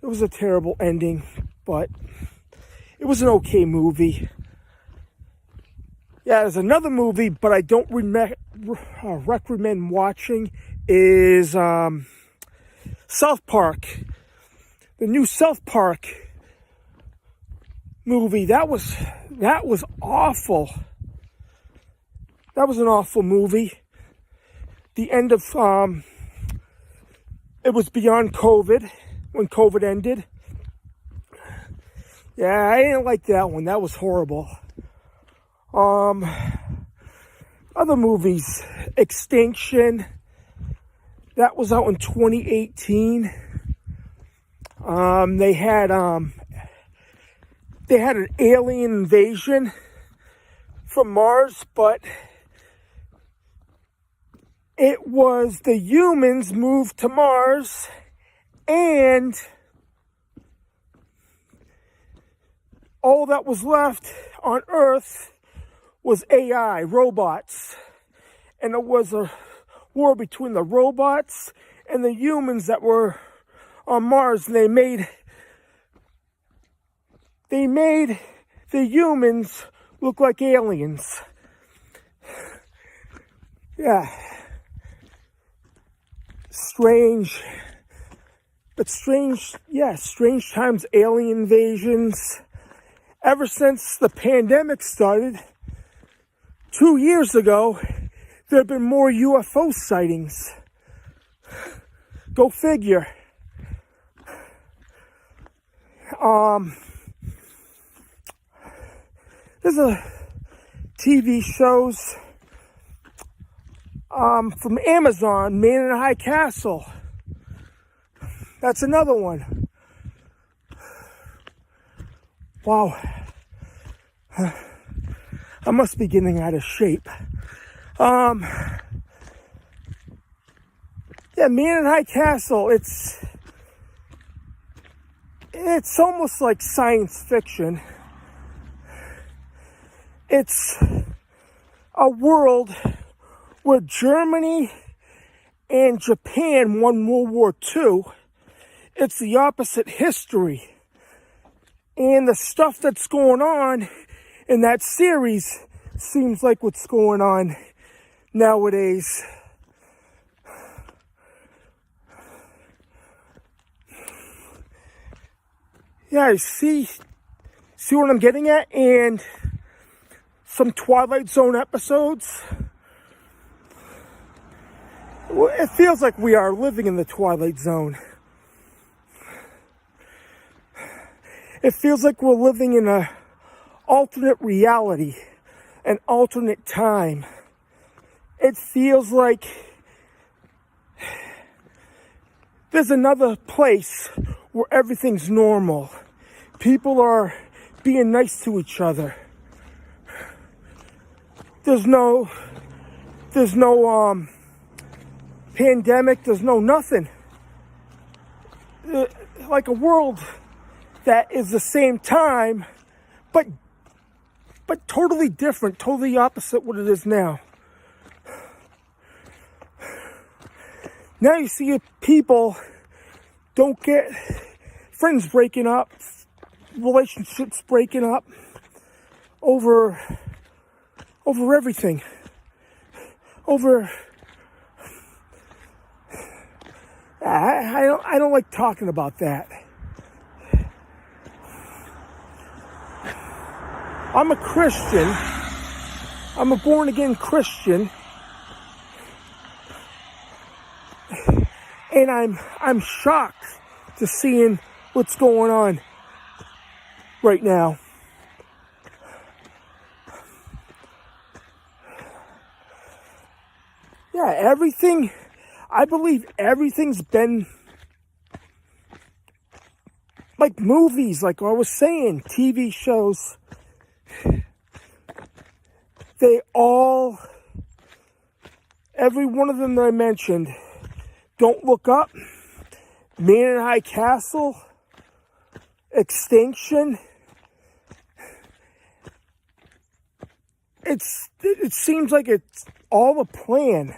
It was a terrible ending, but it was an okay movie. Yeah, there's another movie, but I don't recommend watching, is South Park. The new South Park movie. That was awful. That was an awful movie. The end of, it was beyond COVID, when COVID ended. Yeah, I didn't like that one. That was horrible. Other movies, Extinction, that was out in 2018. They had an alien invasion from Mars, but it was the humans moved to Mars, and all that was left on Earth was AI, robots. And it was a war between the robots and the humans that were on Mars. And they made the humans look like aliens. Yeah. Strange. But strange times, alien invasions. Ever since the pandemic started, 2 years ago, there have been more UFO sightings. Go figure. There's a TV shows from Amazon, Man in a High Castle. That's another one. Wow. I must be getting out of shape. Yeah, Man in High Castle, it's almost like science fiction. It's a world where Germany and Japan won World War II. It's the opposite history. And the stuff that's going on in that series seems like what's going on nowadays. Yeah, I see what I'm getting at? And some Twilight Zone episodes. It feels like we are living in the Twilight Zone. It feels like we're living in an alternate reality, an alternate time. It feels like there's another place where everything's normal. People are being nice to each other. There's no pandemic, there's no nothing. Like a world that is the same time, but totally different, totally opposite what it is now. Now you see people don't get friends breaking up, relationships breaking up over everything. I don't like talking about that. I'm a Christian. I'm a born-again Christian. And I'm shocked to seeing what's going on right now. Yeah, I believe everything's been like movies, like I was saying, TV shows. they all, every one of them that I mentioned, Don't Look Up, Man in High Castle, Extinction. It seems like it's all a plan.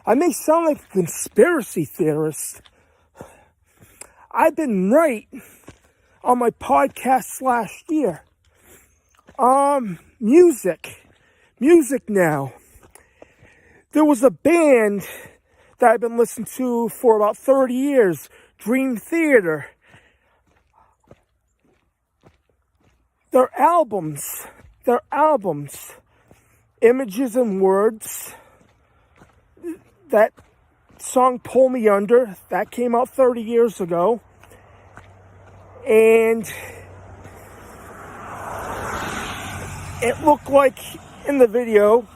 I may sound like a conspiracy theorist. I've been right on my podcast last year. Music now. There was a band that I've been listening to for about 30 years, Dream Theater. Their albums, Images and Words, that song Pull Me Under, that came out 30 years ago. And it looked like in the video,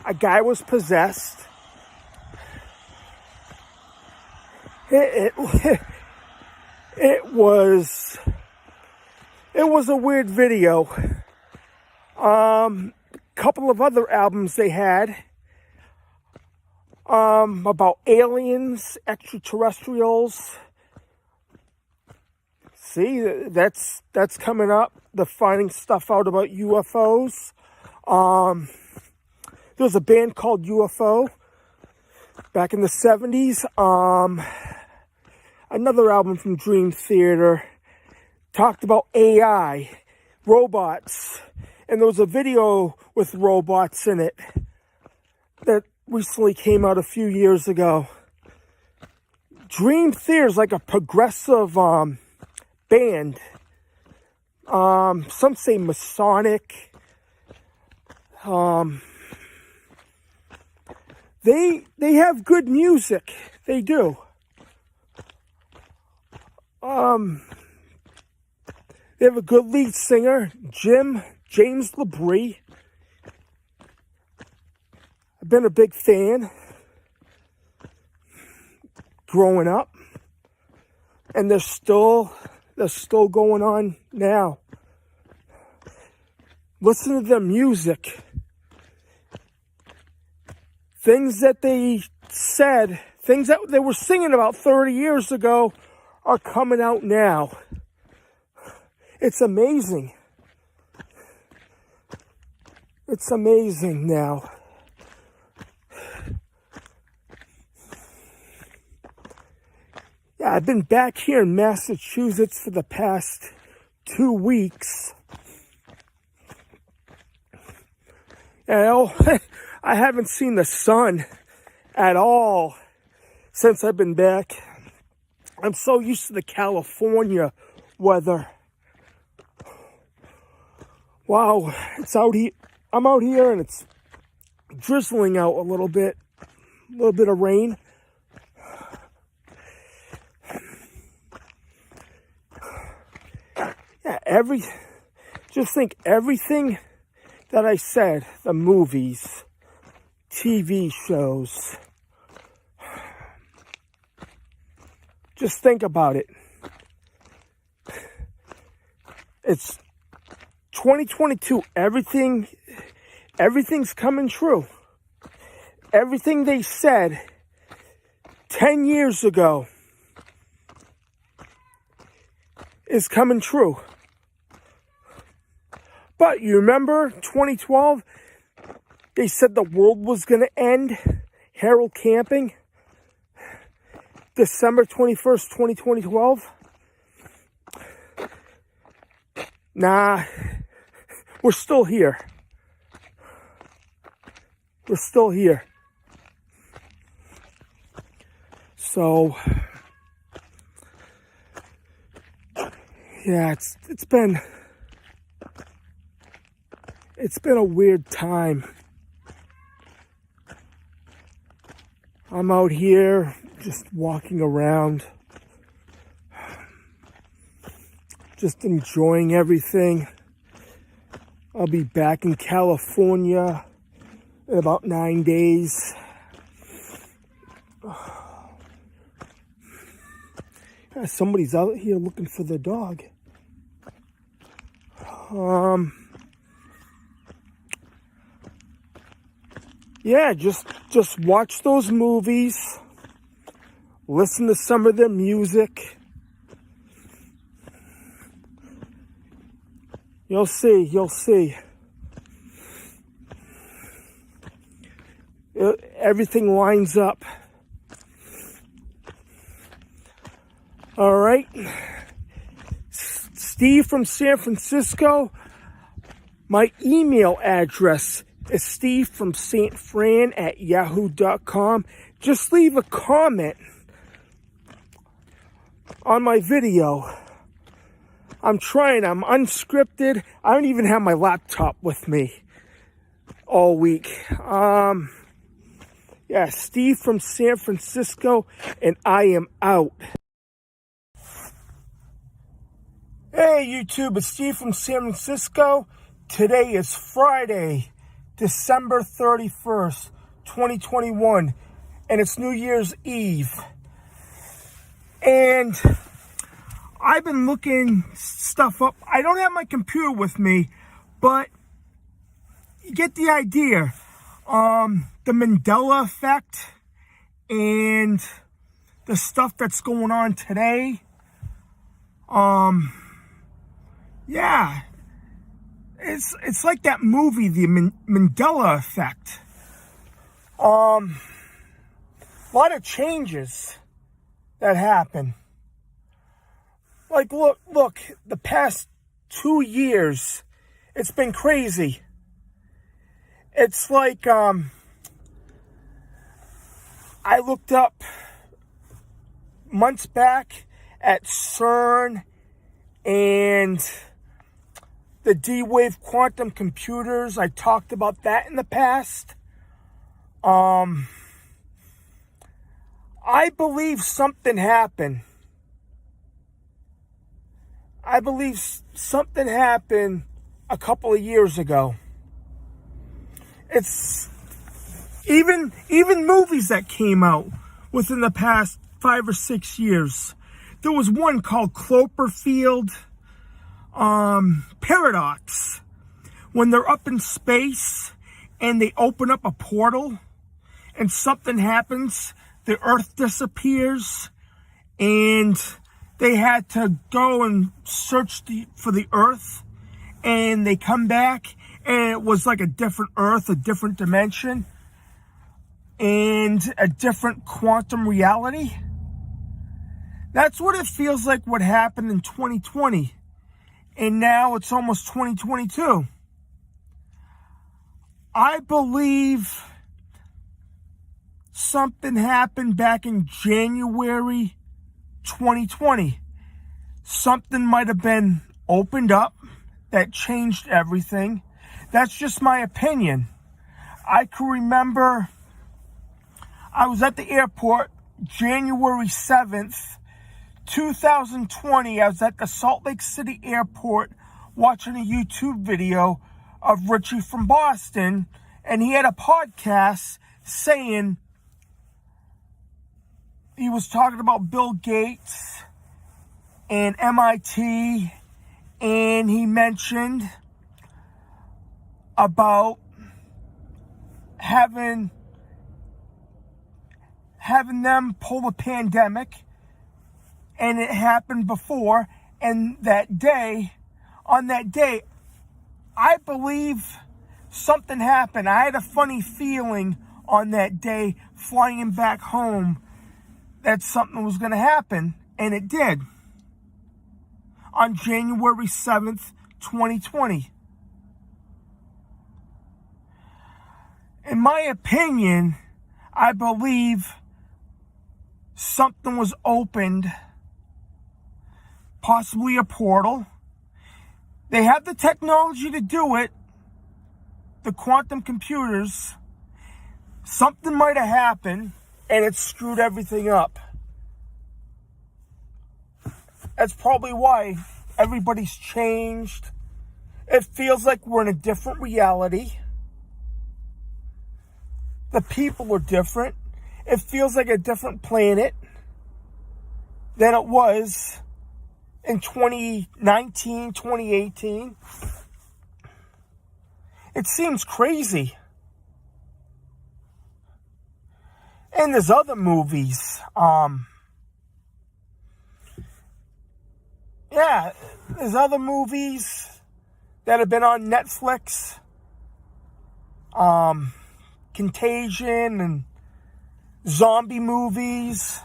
a guy was possessed. It was a weird video. Couple of other albums they had about aliens, extraterrestrials. See, that's coming up. They're finding stuff out about UFOs. There was a band called UFO back in the 70s. Another album from Dream Theater talked about AI, robots, and there was a video with robots in it that recently came out a few years ago. Dream Theater is like a progressive band. Some say Masonic. They have good music. They do. They have a good lead singer, James LeBrie. I've been a big fan growing up, and they're still going on now. Listen to their music. Things that they said, things that they were singing about 30 years ago are coming out now. It's amazing. It's amazing now. Yeah, I've been back here in Massachusetts for the past 2 weeks. You know, I haven't seen the sun at all since I've been back. I'm so used to the California weather. Wow, it's out here. I'm out here and it's drizzling out a little bit of rain. Yeah, just think everything that I said, the movies, TV shows, just think about it. It's 2022. Everything's coming true. Everything they said 10 years ago is coming true. But you remember 2012? They said the world was going to end. Harold Camping. December 21st, 2012. Nah, we're still here. We're still here. So, yeah, it's been a weird time. I'm out here just walking around, just enjoying everything. I'll be back in California in about 9 days. Somebody's out here looking for the dog. yeah, just watch those movies, listen to some of their music. You'll see. Everything lines up. All right. Steve from San Francisco. My email address is stevefromsanfran@yahoo.com. Just leave a comment on my video. I'm trying. I'm unscripted. I don't even have my laptop with me all week. Yeah, Steve from San Francisco, and I am out. Hey, YouTube, it's Steve from San Francisco. Today is Friday, December 31st, 2021, and it's New Year's Eve. And I've been looking stuff up. I don't have my computer with me, but you get the idea. The Mandela effect and the stuff that's going on today. Yeah, it's like that movie, The Mandela Effect. A lot of changes that happen. Like, look, the past 2 years, it's been crazy. It's like, I looked up months back at CERN and the D-Wave quantum computers. I talked about that in the past. I believe something happened. I believe something happened a couple of years ago. It's even movies that came out within the past 5 or 6 years. There was one called Cloverfield Paradox, when they're up in space and they open up a portal and something happens, the Earth disappears, and they had to go and search for the Earth, and they come back, and it was like a different Earth, a different dimension, and a different quantum reality. That's what it feels like what happened in 2020. And now it's almost 2022. I believe something happened back in January 2020. Something might have been opened up that changed everything. That's just my opinion. I can remember I was at the airport January 7th, 2020. I was at the Salt Lake City airport watching a YouTube video of Richie from Boston, and he had a podcast saying, he was talking about Bill Gates and MIT, and he mentioned about having them pull the pandemic, and it happened before, and on that day, I believe something happened. I had a funny feeling on that day, flying back home, that something was going to happen, and it did. On January 7th, 2020. In my opinion, I believe something was opened, possibly a portal. They have the technology to do it, the quantum computers. Something might have happened, and it screwed everything up. That's probably why everybody's changed. It feels like we're in a different reality. The people are different. It feels like a different planet than it was in 2019, 2018. It seems crazy. And there's other movies. Yeah, there's other movies that have been on Netflix. Contagion and zombie movies.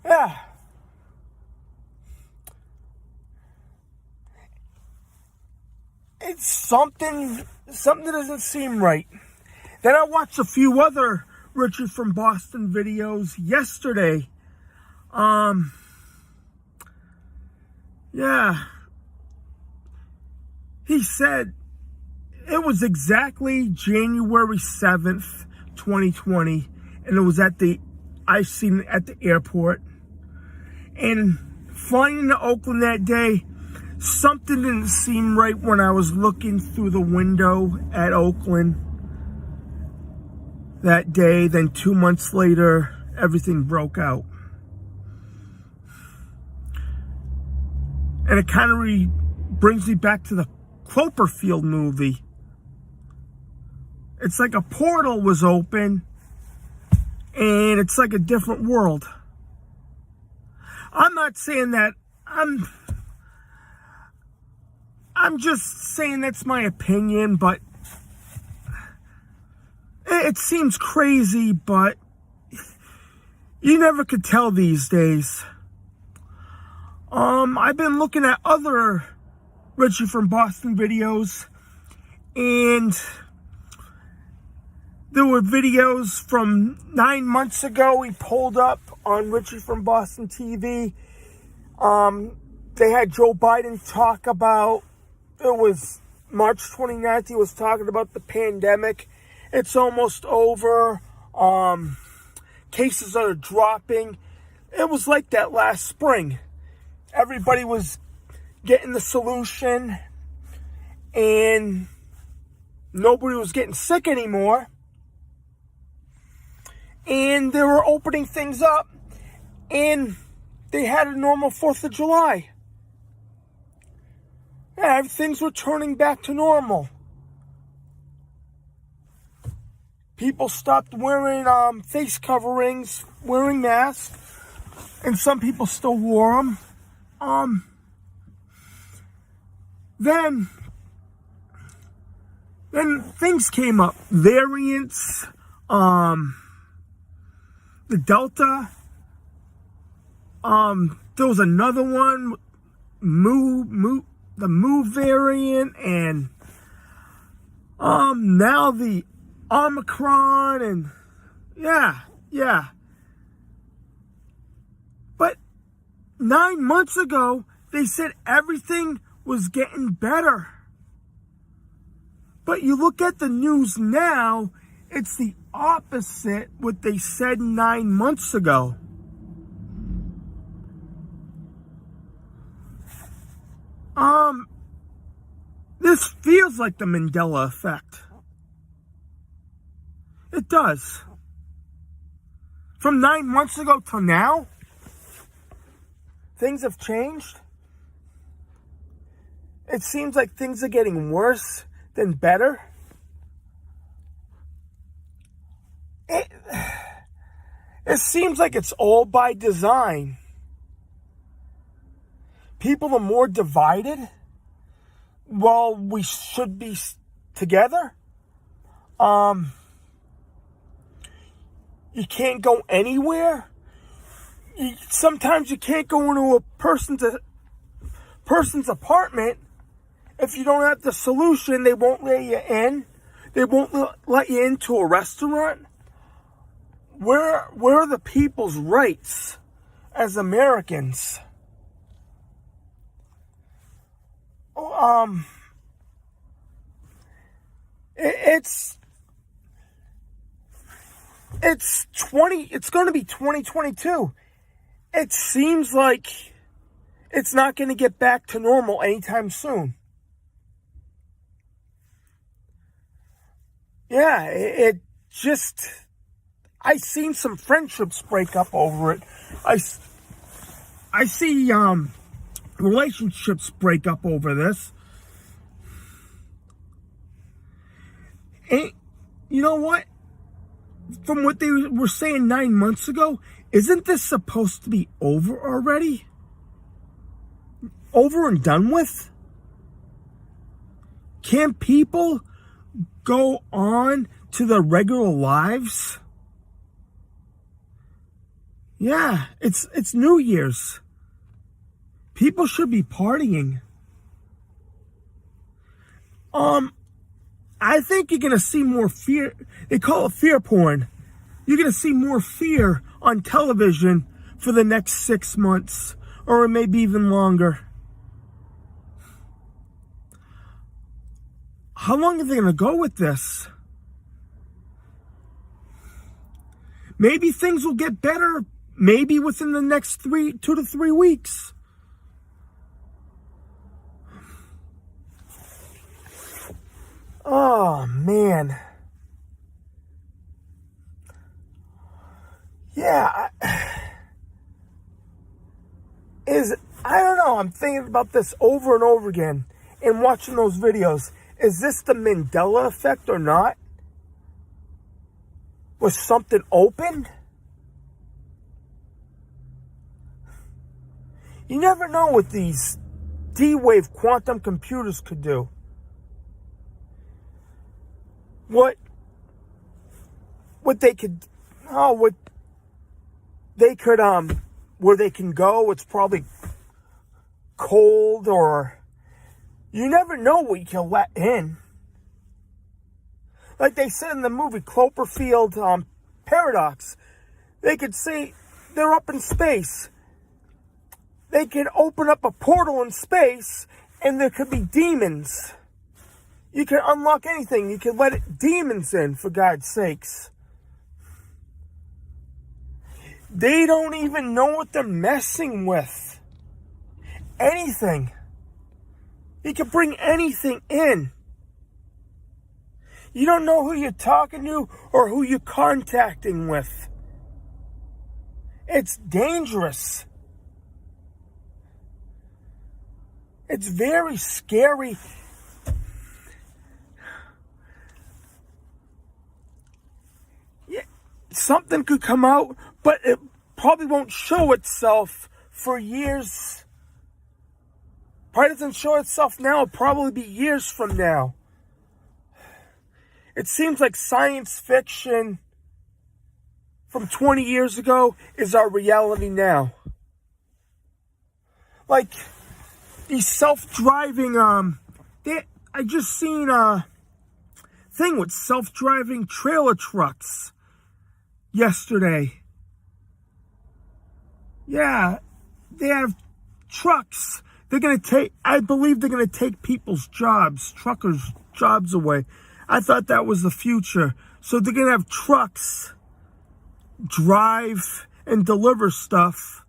Yeah. It's something that doesn't seem right. Then I watched a few other Richard from Boston videos yesterday. Yeah. He said it was exactly January 7th, 2020, and it was I seen it at the airport. And flying into Oakland that day, something didn't seem right when I was looking through the window at Oakland that day. Then 2 months later, everything broke out. And it kind of brings me back to the Cloverfield movie. It's like a portal was open, and it's like a different world. I'm not saying that. I'm just saying that's my opinion, but it seems crazy, but you never could tell these days. I've been looking at other Richie from Boston videos, and there were videos from 9 months ago he pulled up on Richie from Boston TV. They had Joe Biden talk about, it was March 29th, he was talking about the pandemic. It's almost over. Cases are dropping. It was like that last spring. Everybody was getting the solution, and nobody was getting sick anymore. And they were opening things up, and they had a normal 4th of July. Yeah, things were turning back to normal. People stopped wearing face coverings, wearing masks, and some people still wore them. Then things came up. Variants, the Delta. There was another one, the Mu variant, and now the Omicron, and yeah. But 9 months ago, they said everything was getting better. But you look at the news now, it's the opposite what they said 9 months ago. This feels like the Mandela effect. It does. From 9 months ago to now, things have changed. It seems like things are getting worse than better. It seems like it's all by design. People are more divided. Well, we should be together. You can't go anywhere. Sometimes you can't go into a person's apartment. If you don't have the solution, they won't let you in. They won't let you into a restaurant. Where are the people's rights as Americans? It's going to be 2022. It seems like it's not going to get back to normal anytime soon. Yeah, it just, I seen some friendships break up over it. I see relationships break up over this. And you know what? from what they were saying 9 months ago, isn't this supposed to be over already? Over and done with? Can people go on to their regular lives? Yeah, it's New Year's. People should be partying. I think you're gonna see more fear. They call it fear porn. You're gonna see more fear on television for the next 6 months, or maybe even longer. How long are they gonna go with this? Maybe things will get better, maybe within the next 2 to 3 weeks. Oh, man. Yeah. I don't know. I'm thinking about this over and over again and watching those videos. Is this the Mandela effect or not? Was something opened? You never know what these D-wave quantum computers could do. What they could, where they can go, it's probably cold, or you never know what you can let in. Like they said in the movie Cloverfield Paradox, they could say they're up in space. They could open up a portal in space and there could be demons. You can unlock anything. You can let demons in, for God's sakes. They don't even know what they're messing with. Anything. You can bring anything in. You don't know who you're talking to or who you're contacting with. It's dangerous. It's very scary. Yeah, something could come out, but it probably won't show itself for years. Probably doesn't show itself now. It'll probably be years from now. It seems like science fiction from 20 years ago is our reality now. Like these self-driving, I just seen a thing with self-driving trailer trucks yesterday. Yeah, they have trucks. I believe they're going to take people's jobs, truckers' jobs away. I thought that was the future. So they're going to have trucks drive and deliver stuff.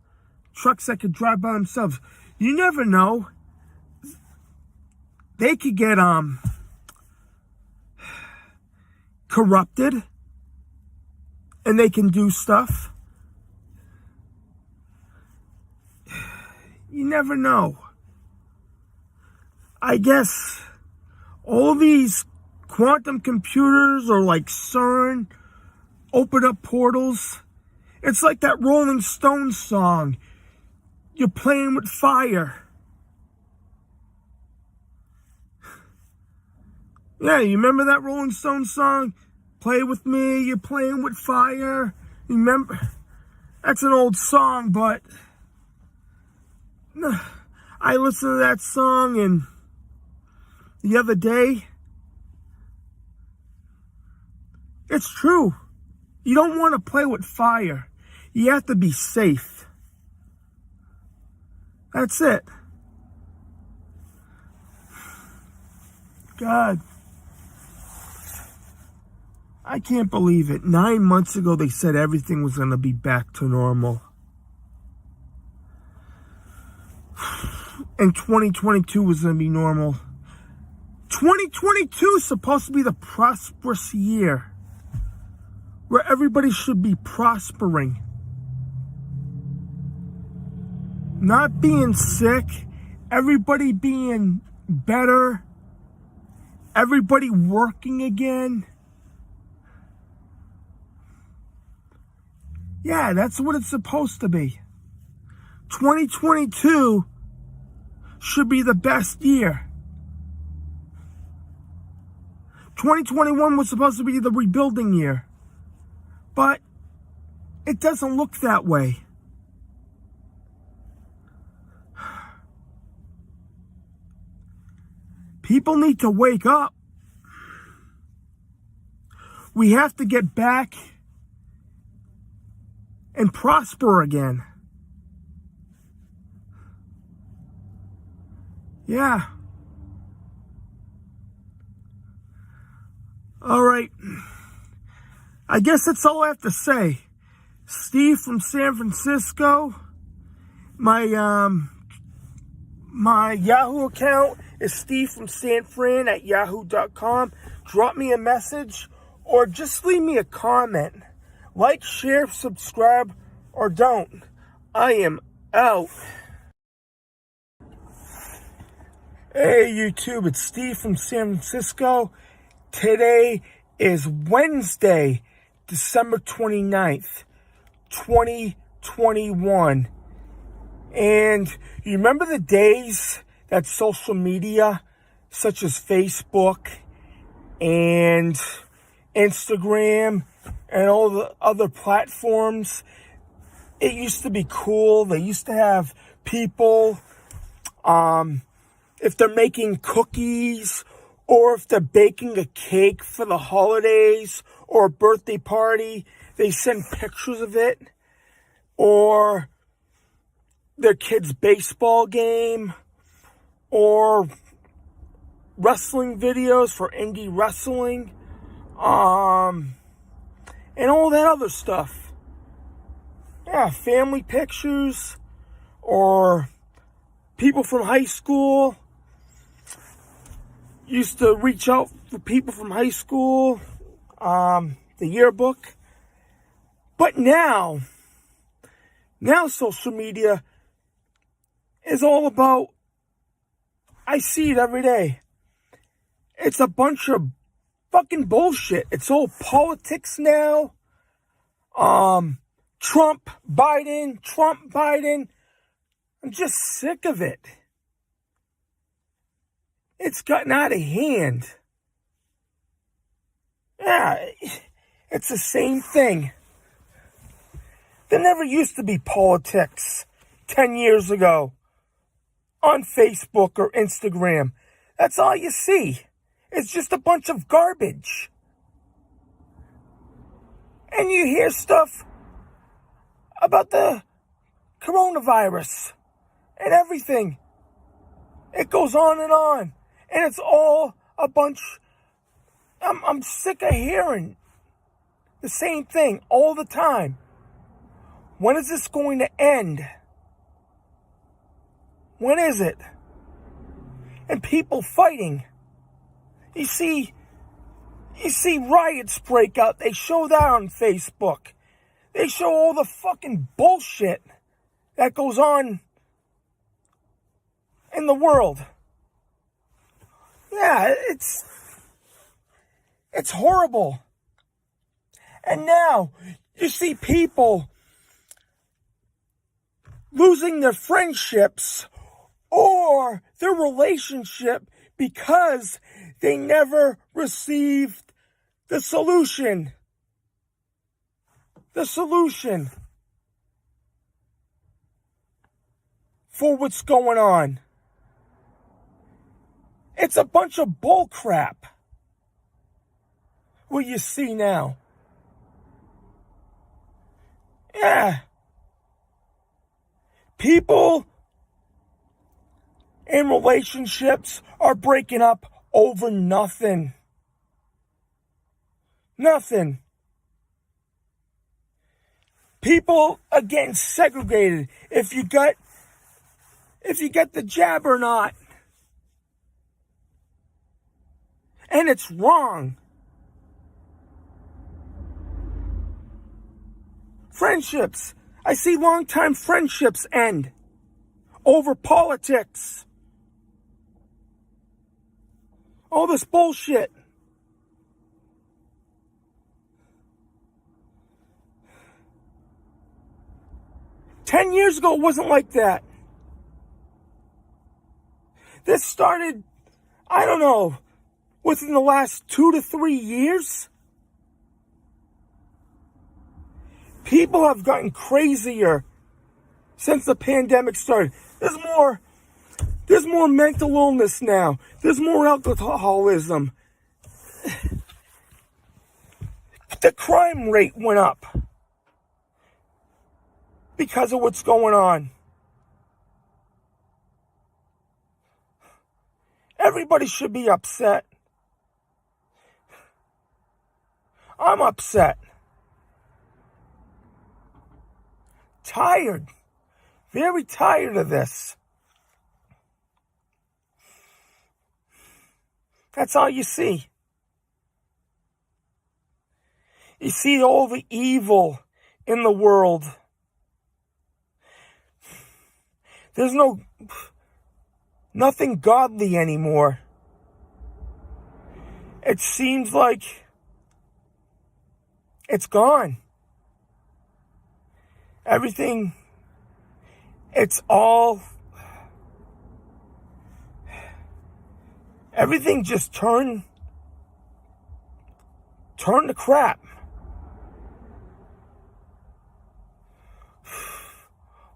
Trucks that could drive by themselves. You never know. They could get corrupted. And they can do stuff. You never know. I guess all these quantum computers or like CERN open up portals. It's like that Rolling Stones song, "You're playing with fire." Yeah, you remember that Rolling Stones song? "Play with me, you're playing with fire." You remember? That's an old song, but I listened to that song and the other day, it's true. You don't want to play with fire. You have to be safe. That's it. God. I can't believe it. 9 months ago, they said everything was going to be back to normal. And 2022 was going to be normal. 2022 is supposed to be the prosperous year, where everybody should be prospering. Not being sick, everybody being better, everybody working again. Yeah, that's what it's supposed to be. 2022 should be the best year. 2021 was supposed to be the rebuilding year. But it doesn't look that way. People need to wake up. We have to get back and prosper again. Yeah. All right. I guess that's all I have to say. Steve from San Francisco. My Yahoo account is Steve from San Fran at yahoo.com. Drop me a message or just leave me a comment. Like, share, subscribe, or don't. I am out. Hey YouTube, it's Steve from San Francisco. Today is Wednesday, December 29th, 2021. And you remember the days that social media, such as Facebook and Instagram and all the other platforms, it used to be cool. They used to have people, if they're making cookies or if they're baking a cake for the holidays or a birthday party, they send pictures of it. Or their kid's baseball game, or wrestling videos for indie wrestling, and all that other stuff. Yeah, family pictures, or people from high school. Used to reach out for people from high school, the yearbook. But now social media is all about, I see it every day. It's a bunch of fucking bullshit. It's all politics now. Trump, Biden. I'm just sick of it. It's gotten out of hand. Yeah, it's the same thing. There never used to be politics 10 years ago on Facebook or Instagram. That's all you see. It's just a bunch of garbage. And you hear stuff about the coronavirus and everything. It goes on and on. And it's all a bunch. I'm sick of hearing the same thing all the time. When is this going to end? When is it? And people fighting. You see riots break out. They show that on Facebook. They show all the fucking bullshit that goes on in the world. Yeah, it's horrible. And now you see people losing their friendships or their relationship because they never received the solution. The solution for what's going on. It's a bunch of bull crap. What you see now. Yeah. People in relationships are breaking up over nothing. Nothing. People are getting segregated if you get the jab or not. And it's wrong. Friendships. I see long-time friendships end over politics. All this bullshit. 10 years ago, it wasn't like that. This started, I don't know, within the last 2 to 3 years. People have gotten crazier since the pandemic started. There's more mental illness now. There's more alcoholism. The crime rate went up because of what's going on. Everybody should be upset. I'm upset. Tired. Very tired of this. That's all you see. You see all the evil in the world. There's nothing godly anymore. It seems like it's gone. Everything, everything just turned to crap.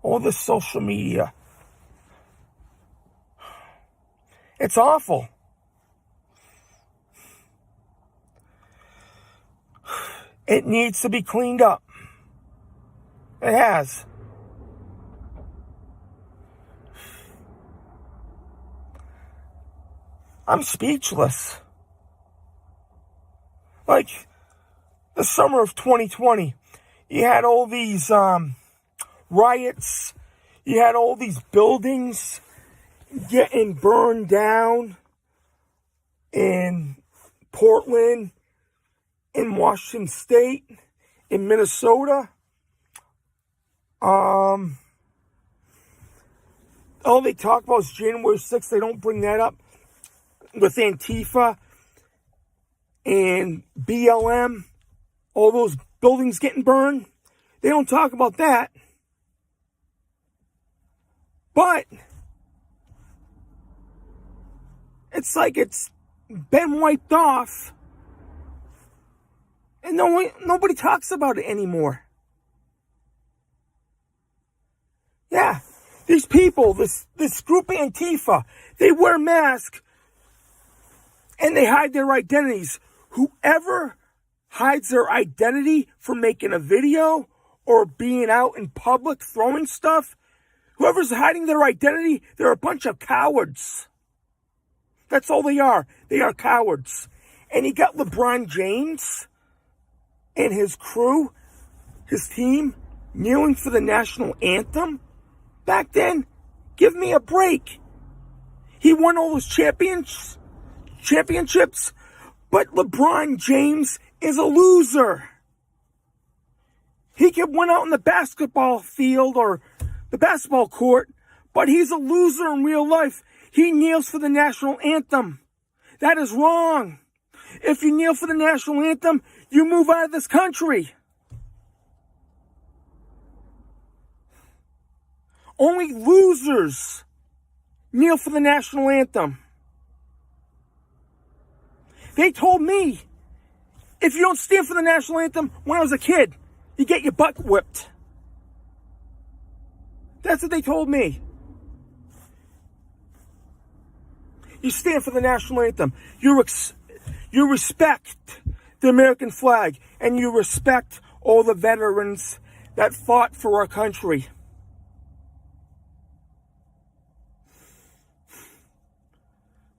All this social media. It's awful. It needs to be cleaned up. It has. I'm speechless. Like, the summer of 2020, you had all these riots. You had all these buildings getting burned down in Portland, in Washington State, in Minnesota. All they talk about is January 6th. They don't bring that up with Antifa and BLM. All those buildings getting burned. They don't talk about that. But it's like it's been wiped off. And nobody talks about it anymore. Yeah, these people, this group Antifa, they wear masks and they hide their identities. Whoever hides their identity from making a video or being out in public throwing stuff, whoever's hiding their identity, they're a bunch of cowards. That's all they are. They are cowards. And you got LeBron James and his crew, his team, kneeling for the national anthem. Back then, give me a break. He won all those championships, but LeBron James is a loser. He could win out in the basketball field or the basketball court, but he's a loser in real life. He kneels for the national anthem. That is wrong. If you kneel for the national anthem, you move out of this country. Only losers kneel for the national anthem. They told me, if you don't stand for the national anthem when I was a kid, you get your butt whipped. That's what they told me. You stand for the national anthem. You respect the American flag, and you respect all the veterans that fought for our country.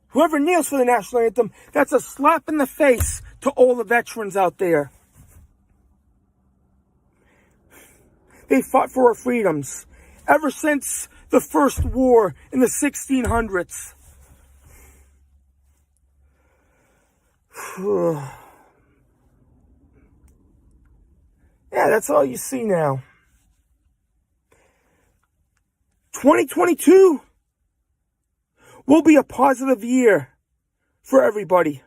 Whoever kneels for the national anthem, that's a slap in the face to all the veterans out there. They fought for our freedoms ever since the first war in the 1600s. Yeah, that's all you see now. 2022 will be a positive year for everybody.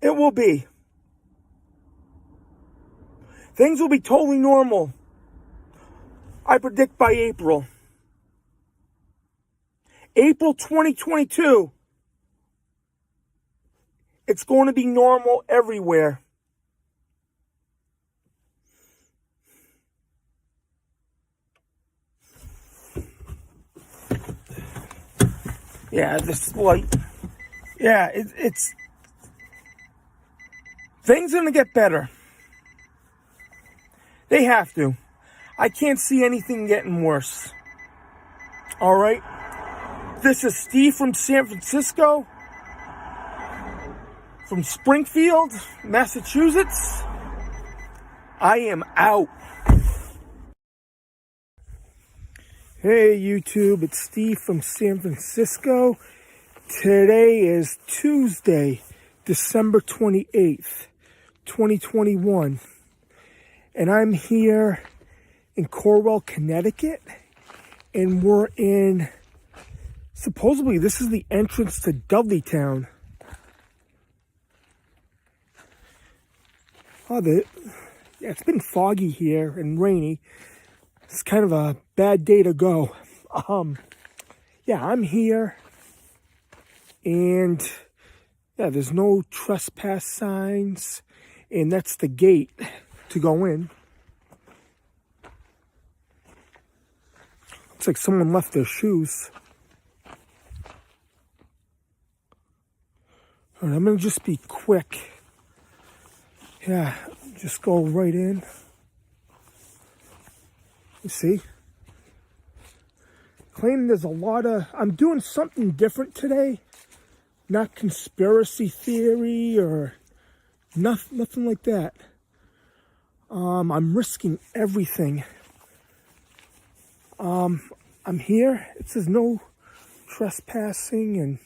It will be. Things will be totally normal. I predict by April. April 2022. It's going to be normal everywhere. Yeah, this light. Yeah, it's... Things are going to get better. They have to. I can't see anything getting worse. All right? This is Steve from San Francisco. From Springfield, Massachusetts. I am out. Hey YouTube, it's Steve from San Francisco. Today is Tuesday, December 28th, 2021. And I'm here in Corwell, Connecticut. And we're in, supposedly this is the entrance to Dudleytown. Yeah, it's been foggy here and rainy. It's kind of a bad day to go. Yeah, I'm here. And yeah, there's no trespass signs. And that's the gate to go in. Looks like someone left their shoes. All right, I'm going to just be quick. Yeah, just go right in. You see? Claim there's a lot of... I'm doing something different today. Not conspiracy theory or nothing like that. I'm risking everything. I'm here. It says no trespassing and...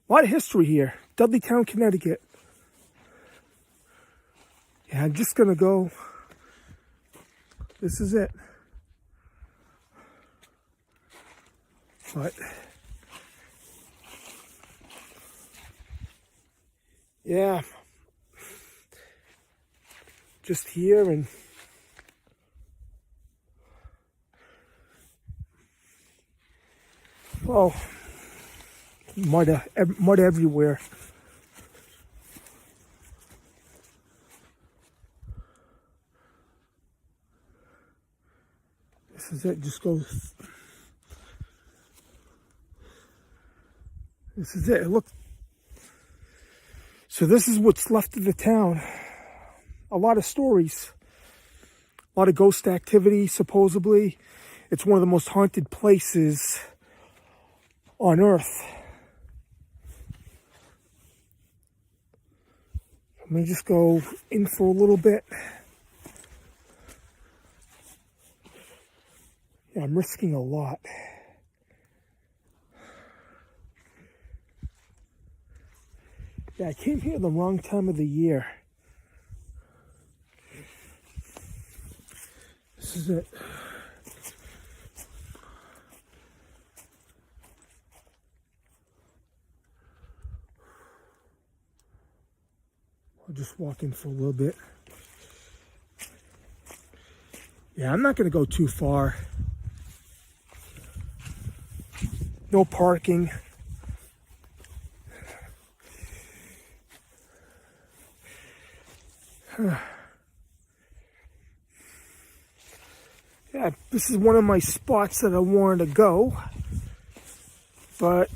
A lot of history here. Dudleytown, Connecticut. Yeah, I'm just going to go... This is it. But... Yeah. Just here and... Oh. Mud everywhere. This is it. Just go. This is it. Look. So this is what's left of the town. A lot of stories. A lot of ghost activity, supposedly. It's one of the most haunted places on Earth. Let me just go in for a little bit. Yeah, I'm risking a lot. Yeah, I came here the wrong time of the year. This is it. I'll just walk in for a little bit. Yeah, I'm not going to go too far. No parking. Yeah, this is one of my spots that I wanted to go. But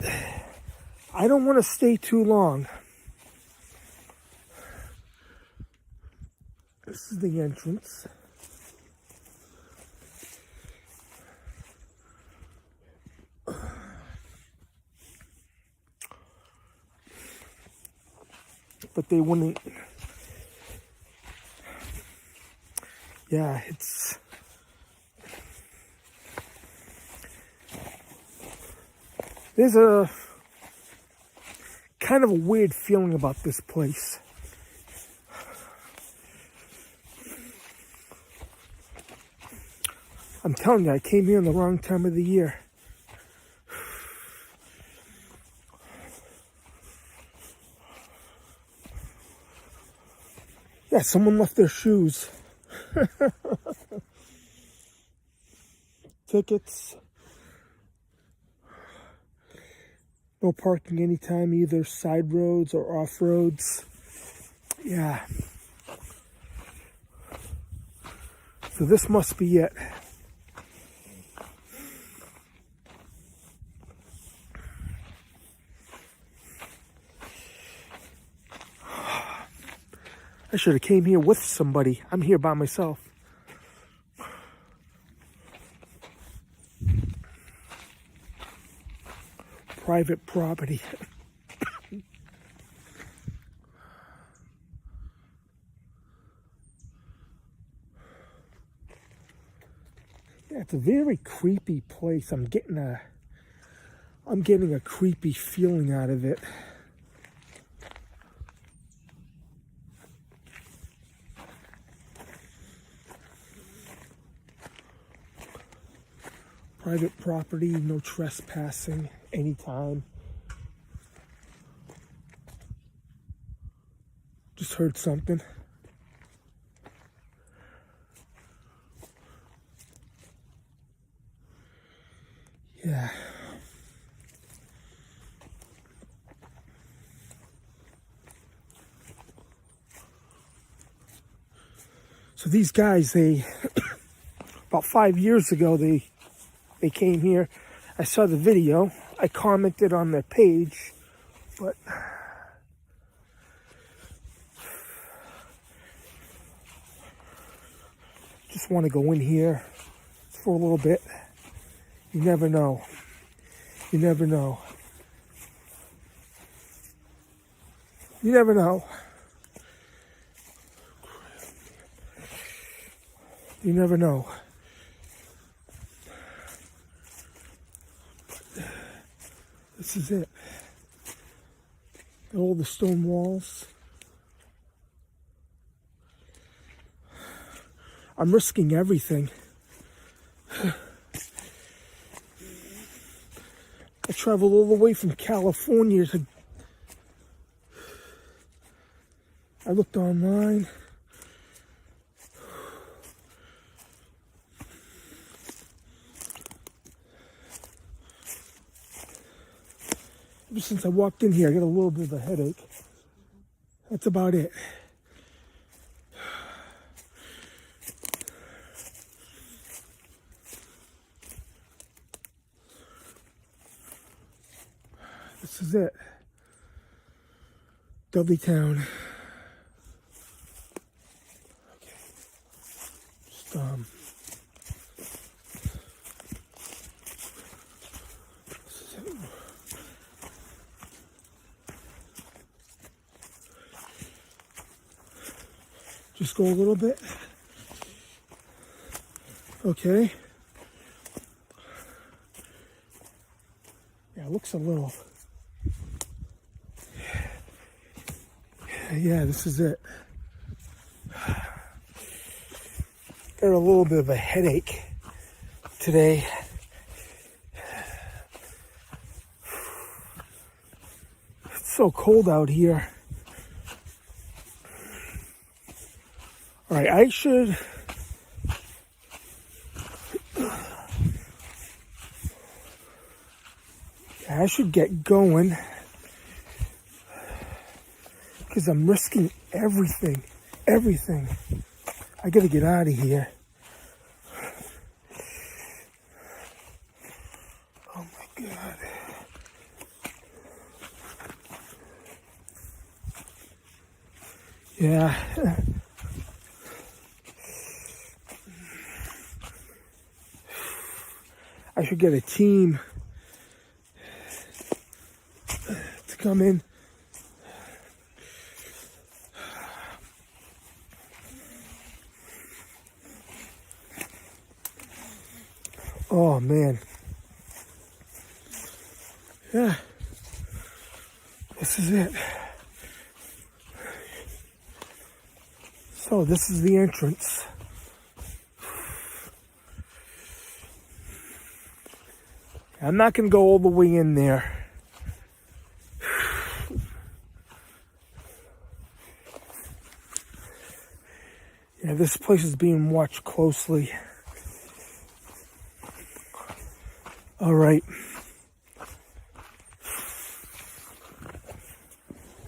I don't want to stay too long. This is the entrance. But they wouldn't. Yeah, it's... There's a kind of a weird feeling about this place. I'm telling you, I came here in the wrong time of the year. Yeah, someone left their shoes. Tickets. No parking anytime, either side roads or off roads. Yeah. So this must be it. I should have came here with somebody. I'm here by myself. Private property. Yeah, it's a very creepy place. I'm getting a creepy feeling out of it. Private property, no trespassing anytime. Just heard something. Yeah. So these guys, they about 5 years ago, they came here. I saw the video. I commented on their page, but just want to go in here for a little bit. You never know. You never know. You never know. You never know. This is it. All the stone walls. I'm risking everything. I traveled all the way from California to... I looked online. Ever since I walked in here, I got a little bit of a headache. That's about it. This is it. Dudley Town. Okay. Just, just go a little bit. Okay. Yeah, it looks a little... Yeah, this is it. Got a little bit of a headache today. It's so cold out here. All right, I should... get going. Because I'm risking everything. Everything. I gotta get out of here. Oh my God. Yeah. I should get a team to come in. Oh man. Yeah. This is it. So this is the entrance. I'm not going to go all the way in there. Yeah, this place is being watched closely. All right.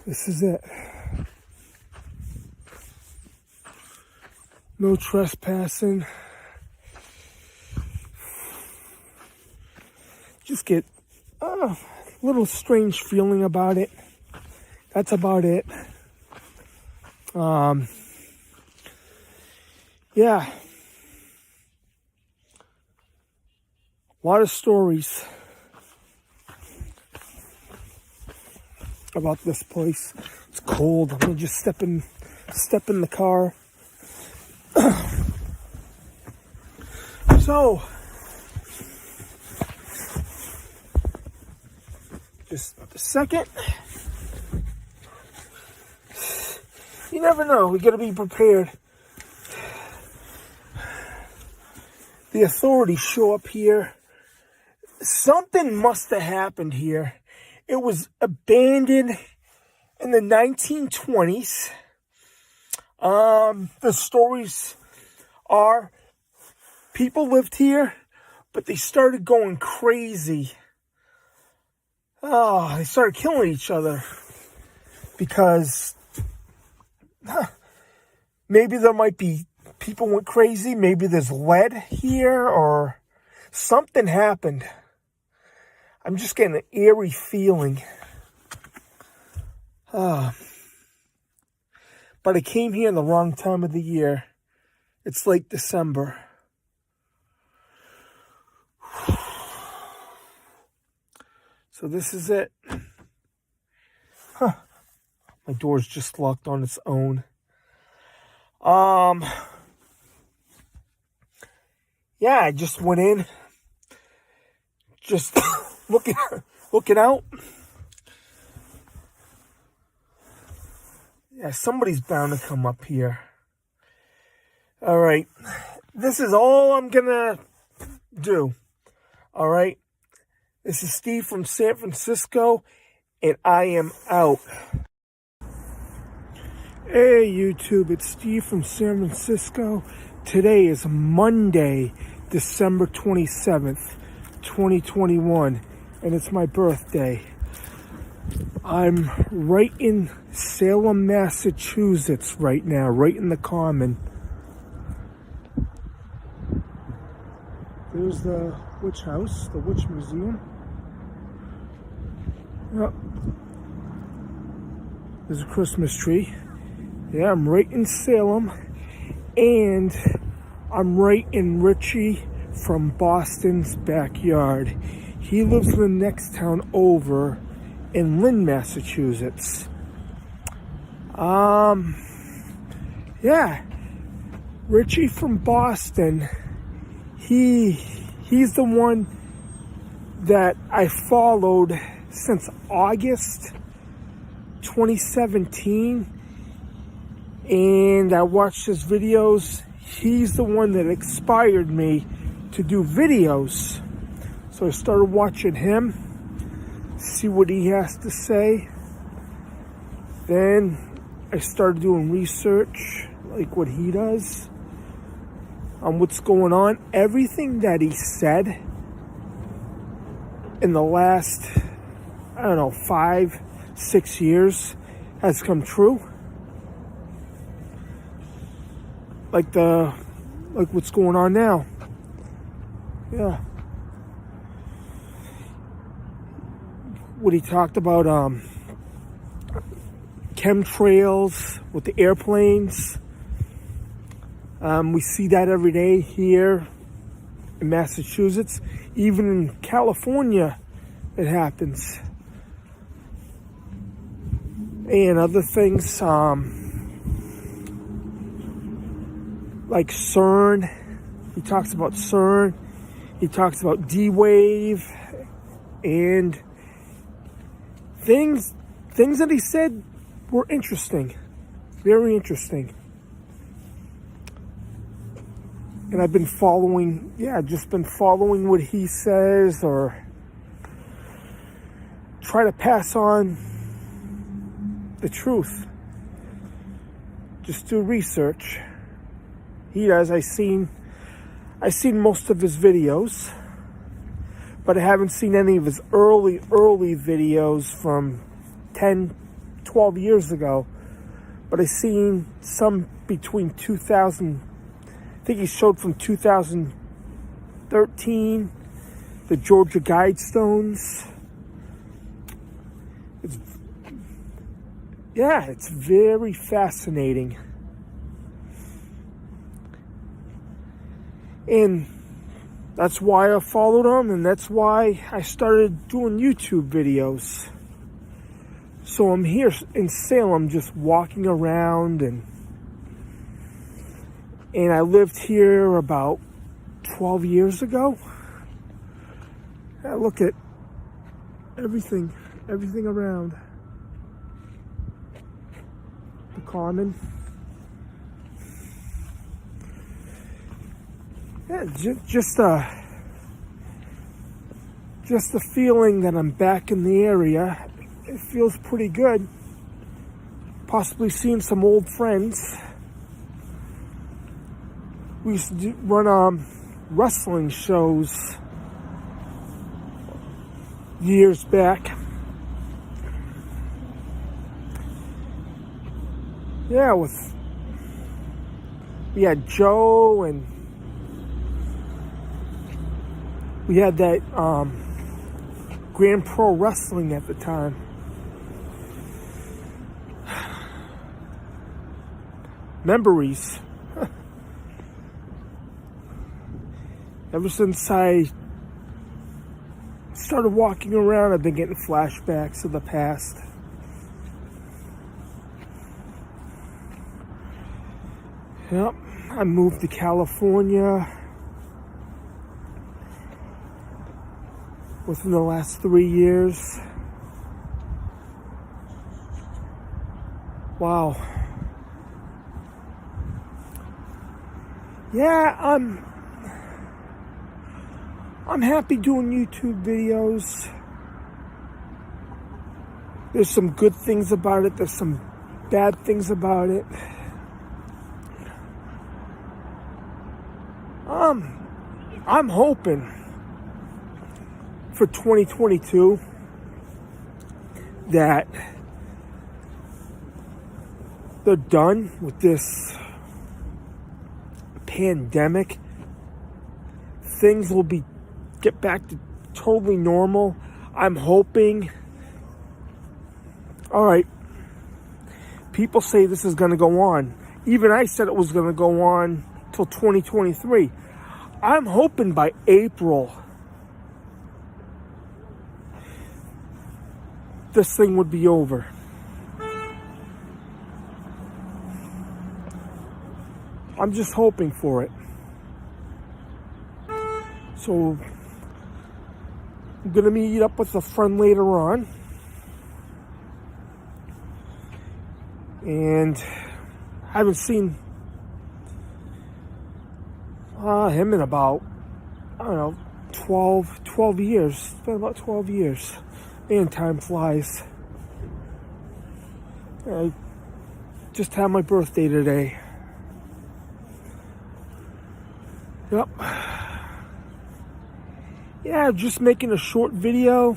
This is it. No trespassing. Just get a little strange feeling about it. That's about it. Yeah. A lot of stories about this place. It's cold. I'm gonna just step in the car. So, just a second. You never know. We gotta be prepared. The authorities show up here. Something must have happened here. It was abandoned in the 1920s. The stories are people lived here, but they started going crazy. Oh, they started killing each other because maybe there might be people went crazy. Maybe there's lead here or something happened. I'm just getting an eerie feeling. But I came here in the wrong time of the year. It's late December. So this is it. My door's just locked on its own. Yeah, I just went in. Just looking out. Yeah, somebody's bound to come up here. All right. This is all I'm gonna do. All right. This is Steve from San Francisco, and I am out. Hey, YouTube. It's Steve from San Francisco. Today is Monday, December 27th, 2021, and it's my birthday. I'm right in Salem, Massachusetts right now, right in the Common. There's the witch house, the witch museum. Yep. There's a Christmas tree. Yeah, I'm right in Salem, and I'm right in Richie from Boston's backyard. He lives in the next town over in Lynn, Massachusetts. Yeah, Richie from Boston. He's the one that I followed since August 2017, and I watched his videos. He's the one that inspired me to do videos. So I started watching him, see what he has to say. Then I started doing research, like what he does, on what's going on. Everything that he said in the last, 5-6 years has come true. Like what's going on now. Yeah. What he talked about, chemtrails with the airplanes. We see that every day here in Massachusetts. Even in California, it happens. And other things, like CERN. He talks about CERN. He talks about D-Wave and things that he said were interesting, very interesting. And I've been following, just been following what he says, or try to pass on the truth. Just do research. He does. I seen most of his videos, but I haven't seen any of his early videos from 10, 12 years ago. But I seen some between 2000, I think he showed from 2013, the Georgia Guidestones. It's very fascinating. And that's why I followed him, and that's why I started doing YouTube videos. So I'm here in Salem just walking around, and I lived here about 12 years ago. I look at everything around. The Common. Yeah, just the feeling that I'm back in the area. It feels pretty good. Possibly seeing some old friends. We used to run wrestling shows years back. Yeah, we had Joe, and we had that Grand Pro Wrestling at the time. Memories. Ever since I started walking around, I've been getting flashbacks of the past. Yep, I moved to California within the last 3 years. Wow. Yeah, I'm happy doing YouTube videos. There's some good things about it. There's some bad things about it. I'm hoping for 2022 that they're done with this pandemic. Things will get back to totally normal. I'm hoping. All right. People say this is going to go on. Even I said it was going to go on till 2023. I'm hoping by April this thing would be over. I'm just hoping for it. So I'm gonna meet up with a friend later on, and I haven't seen him in about, I don't know, 12 years. It's been about 12 years. Man, time flies. I just had my birthday today. Yep. Yeah, just making a short video.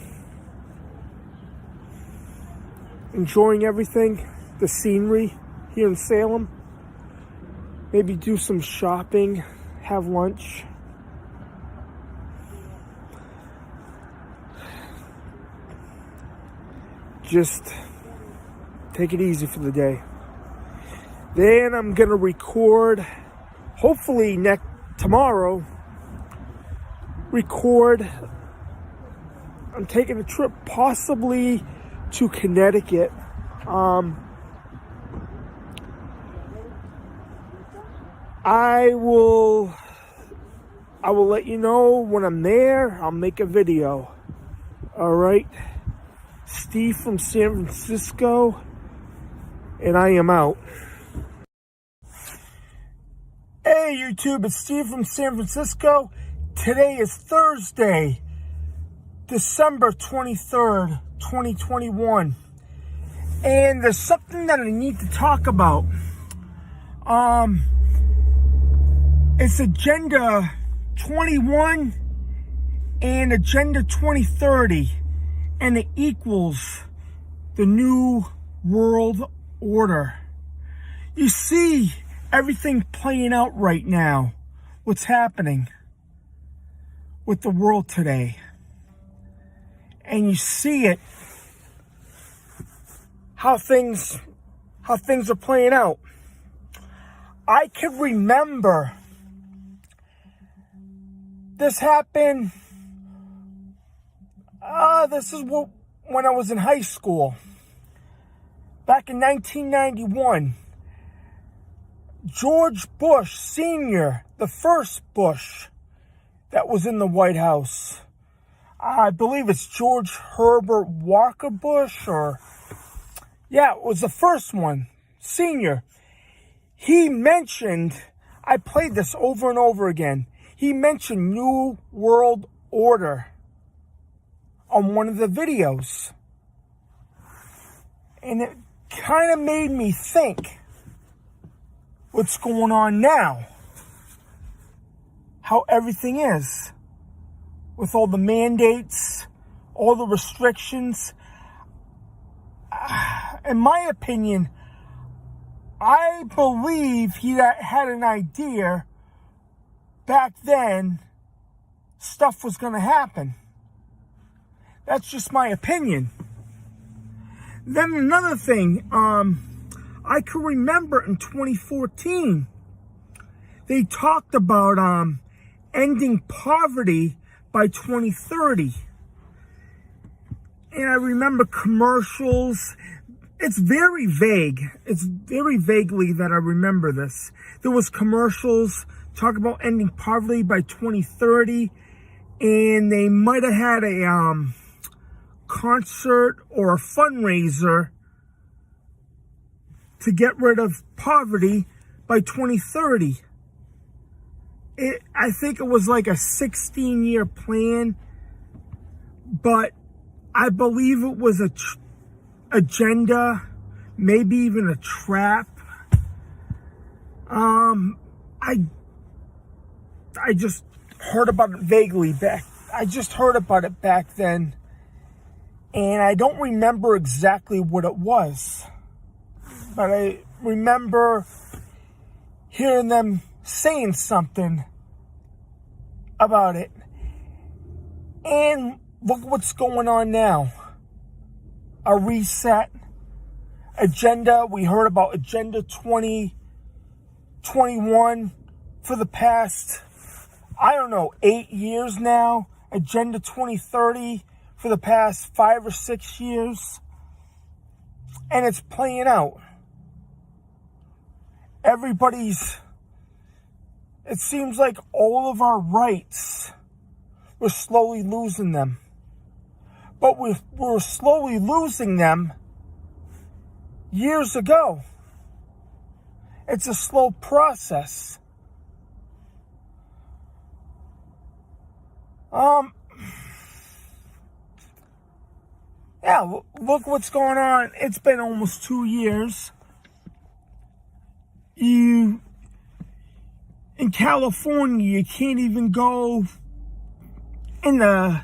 Enjoying everything. The scenery here in Salem. Maybe do some shopping. Have lunch. Just take it easy for the day. Then I'm gonna record, hopefully tomorrow, I'm taking a trip possibly to Connecticut. I will let you know when I'm there. I'll make a video. All right. Steve from San Francisco, and I am out. Hey YouTube, it's Steve from San Francisco. Today is Thursday, December 23rd, 2021. And there's something that I need to talk about. It's Agenda 21 and Agenda 2030, and it equals the New World Order. You see everything playing out right now, what's happening with the world today. And you see it, how things are playing out. I can remember this happened, when I was in high school, back in 1991. George Bush Sr., the first Bush that was in the White House. I believe it's George Herbert Walker Bush, it was the first one, Sr. He mentioned, I played this over and over again, he mentioned New World Order on one of the videos. And it kind of made me think, what's going on now? How everything is. With all the mandates, all the restrictions. In my opinion, I believe he had an idea back then stuff was going to happen. That's just my opinion. Then another thing, I can remember in 2014, they talked about ending poverty by 2030. And I remember commercials. It's very vague. It's very vaguely that I remember this. There was commercials talk about ending poverty by 2030. And they might have had a concert or a fundraiser to get rid of poverty by 2030. I think it was like a 16-year plan, but I believe it was a agenda, maybe even a trap. I just heard about it vaguely back. I just heard about it back then, and I don't remember exactly what it was. But I remember hearing them saying something about it. And look what's going on now. A reset. Agenda. We heard about Agenda 2021 for the past, 8 years now. Agenda 2030 for the past 5 or 6 years. And it's playing out. It seems like all of our rights, we're slowly losing them. But we're slowly losing them years ago. It's a slow process. Look what's going on. It's been almost 2 years. In California, you can't even go in the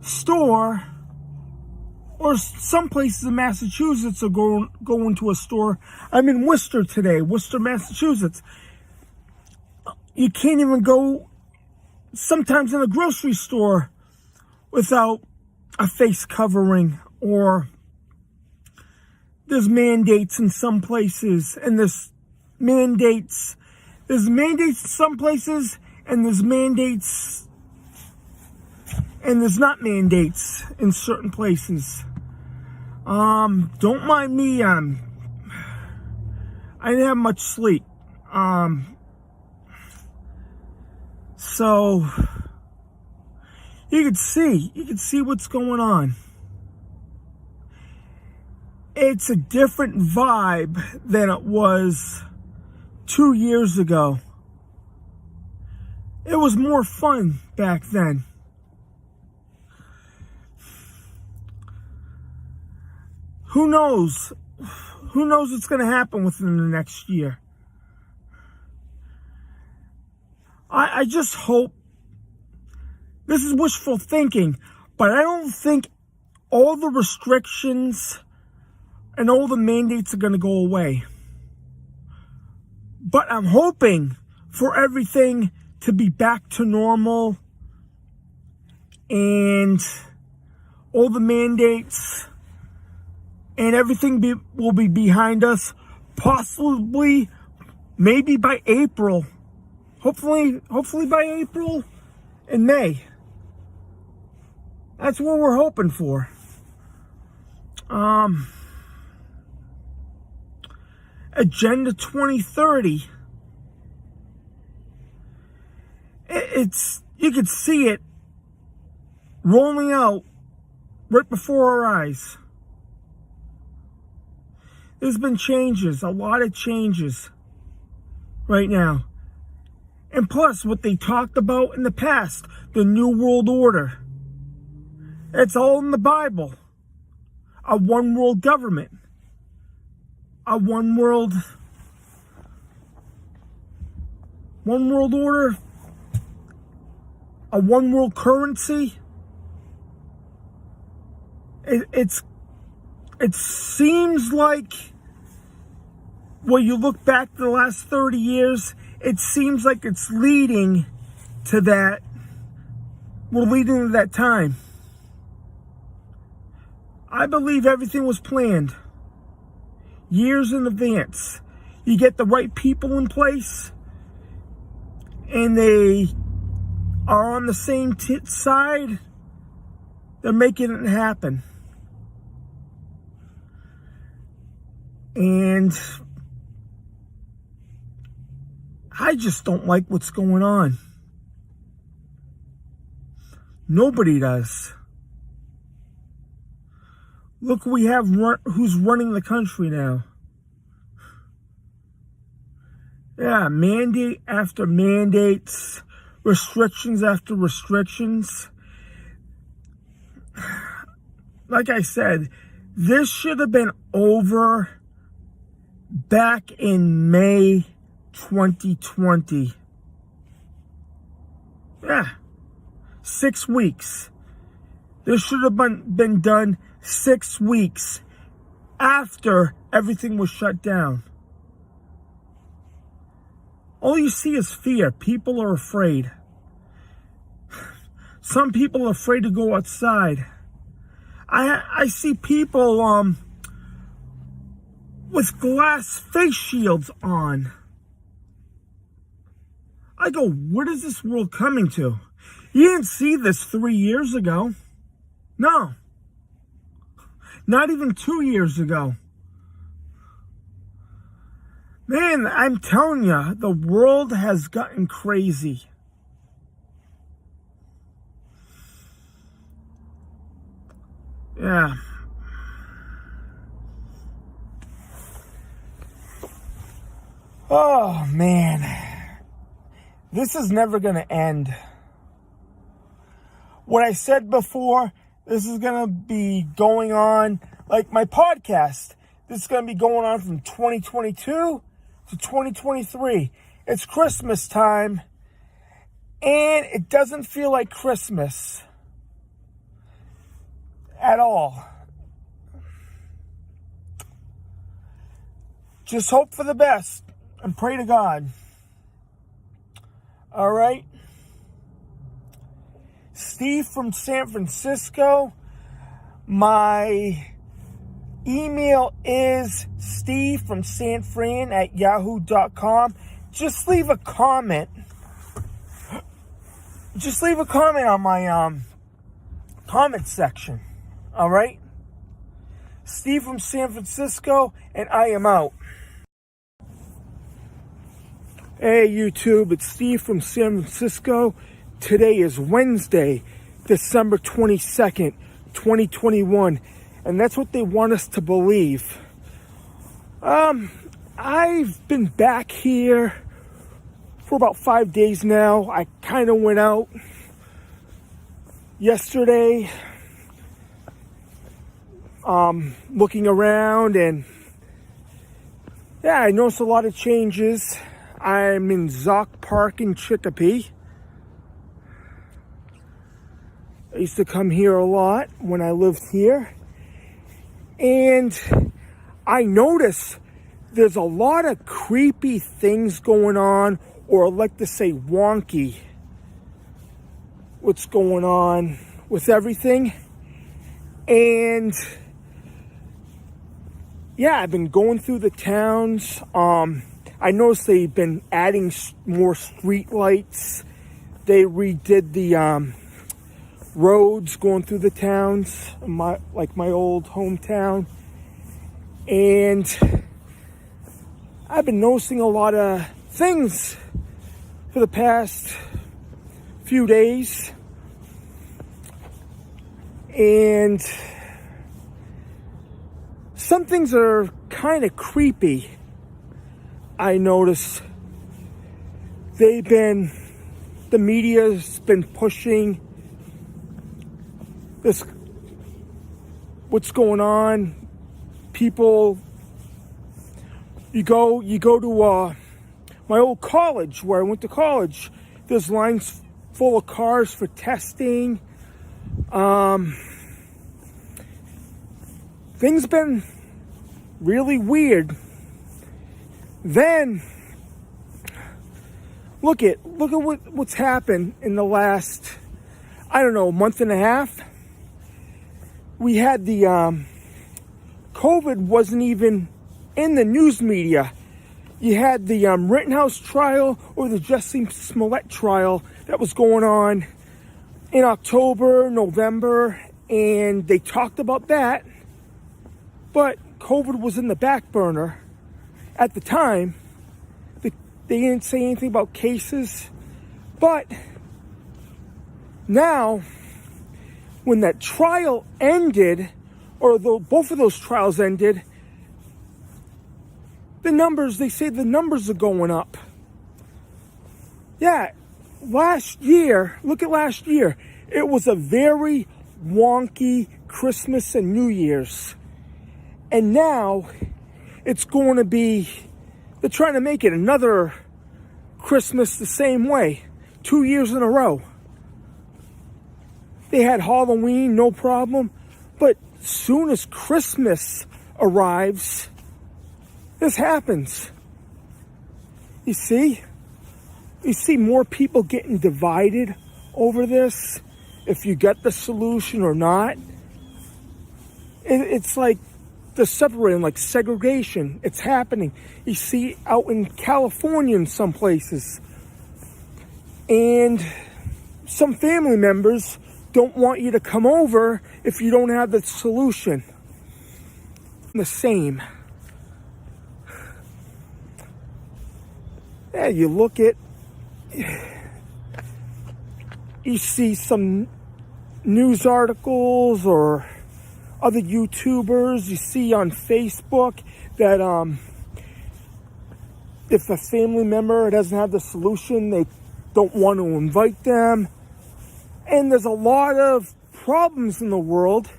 store, or some places in Massachusetts are go into a store. I'm in Worcester today, Worcester, Massachusetts. You can't even go sometimes in a grocery store without a face covering, or there's mandates in some places, and there's mandates in some places, and there's mandates, and there's not mandates in certain places. Don't mind me, I didn't have much sleep. So you can see what's going on. It's a different vibe than it was 2 years ago. It was more fun back then. Who knows? Who knows what's going to happen within the next year? I just hope, this is wishful thinking, but I don't think all the restrictions and all the mandates are going to go away. But I'm hoping for everything to be back to normal and all the mandates and everything will be behind us, possibly, maybe by April. Hopefully by April and May. That's what we're hoping for. Agenda 2030. You could see it rolling out right before our eyes. There's been changes, a lot of changes right now. And plus, what they talked about in the past, the New World Order. It's all in the Bible. A one world government. A one world order. A one world currency. It seems like, when you look back the last 30 years, it seems like it's leading to that. We're leading to that time. I believe everything was planned years in advance. You get the right people in place, and they are on the same side, they're making it happen. And I just don't like what's going on. Nobody does. Look, we have who's running the country now. Yeah, mandate after mandates, restrictions after restrictions. Like I said, this should have been over back in May 2020. Yeah, 6 weeks. This should have been done 6 weeks after everything was shut down. All you see is fear. People are afraid. Some people are afraid to go outside. I see people with glass face shields on. I go, what is this world coming to? You didn't see this 3 years ago. No. Not even 2 years ago. Man, I'm telling you, the world has gotten crazy. Yeah. Oh, man. This is never going to end. What I said before, this is going to be going on, like my podcast. This is going to be going on from 2022 to 2023. It's Christmas time, and it doesn't feel like Christmas at all. Just hope for the best and pray to God. All right? Steve from San Francisco. My email is stevefromsanfran@yahoo.com. Just leave a comment. Just leave a comment on my comment section. All right? Steve from San Francisco, and I am out. Hey, YouTube, it's Steve from San Francisco. Today is Wednesday, December 22nd, 2021. And that's what they want us to believe. I've been back here for about 5 days now. I kind of went out yesterday, looking around, and yeah, I noticed a lot of changes. I'm in Zoc Park in Chicopee. I used to come here a lot when I lived here. And I notice there's a lot of creepy things going on, or I like to say wonky, what's going on with everything. And yeah, I've been going through the towns. I noticed they've been adding more street lights. They redid the roads going through the towns, my old hometown. And I've been noticing a lot of things for the past few days. And some things are kind of creepy. I notice the media's been pushing this, what's going on. People, you go to my old college, where I went to college. There's lines full of cars for testing. Things been really weird. Then look at what's happened in the last, I don't know, month and a half. We had the COVID wasn't even in the news media. You had the Rittenhouse trial, or the Jussie Smollett trial, that was going on in October, November, and they talked about that. But COVID was in the back burner at the time. They didn't say anything about cases. But now, when that trial ended, or both of those trials ended, they say the numbers are going up. Yeah, last year, look at last year. It was a very wonky Christmas and New Year's. And now, it's going to be, they're trying to make it another Christmas the same way. 2 years in a row. They had Halloween, no problem. But soon as Christmas arrives, this happens. You see more people getting divided over this, if you get the solution or not. It's like they're separating, like segregation. It's happening. You see out in California in some places. And some family members don't want you to come over if you don't have the solution. The same. Yeah, you look at, you see some news articles or other YouTubers, you see on Facebook that if a family member doesn't have the solution, they don't want to invite them. And there's a lot of problems in the world.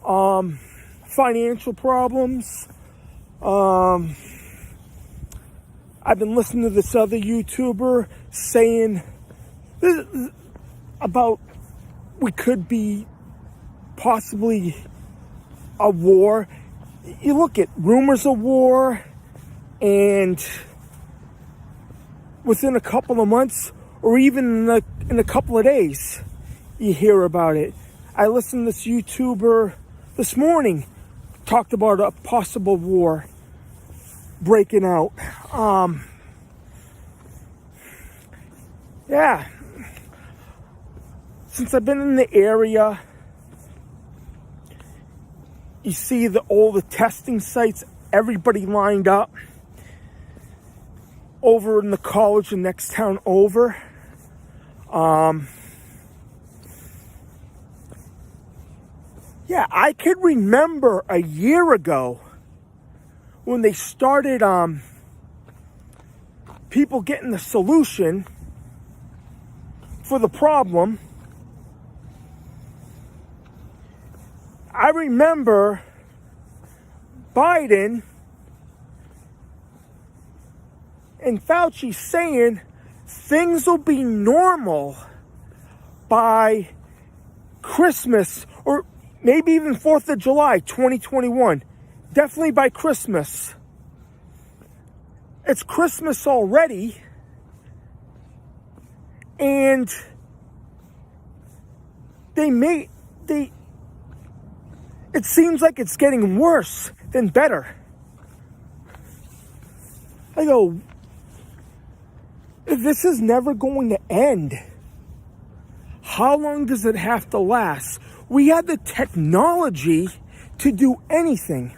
Financial problems. I've been listening to this other YouTuber saying about we could be possibly a war. You look at rumors of war, and within a couple of months, or even in a couple of days, you hear about it. I listened to this YouTuber this morning, talked about a possible war breaking out. Yeah. Since I've been in the area, you see all the testing sites, everybody lined up over in the college, the next town over. Yeah, I could remember a year ago when they started people getting the solution for the problem. I remember Biden And Fauci's saying things will be normal by Christmas, or maybe even 4th of July, 2021. Definitely by Christmas. It's Christmas already. And it seems like it's getting worse than better. I go, this is never going to end. How long does it have to last? We have the technology to do anything.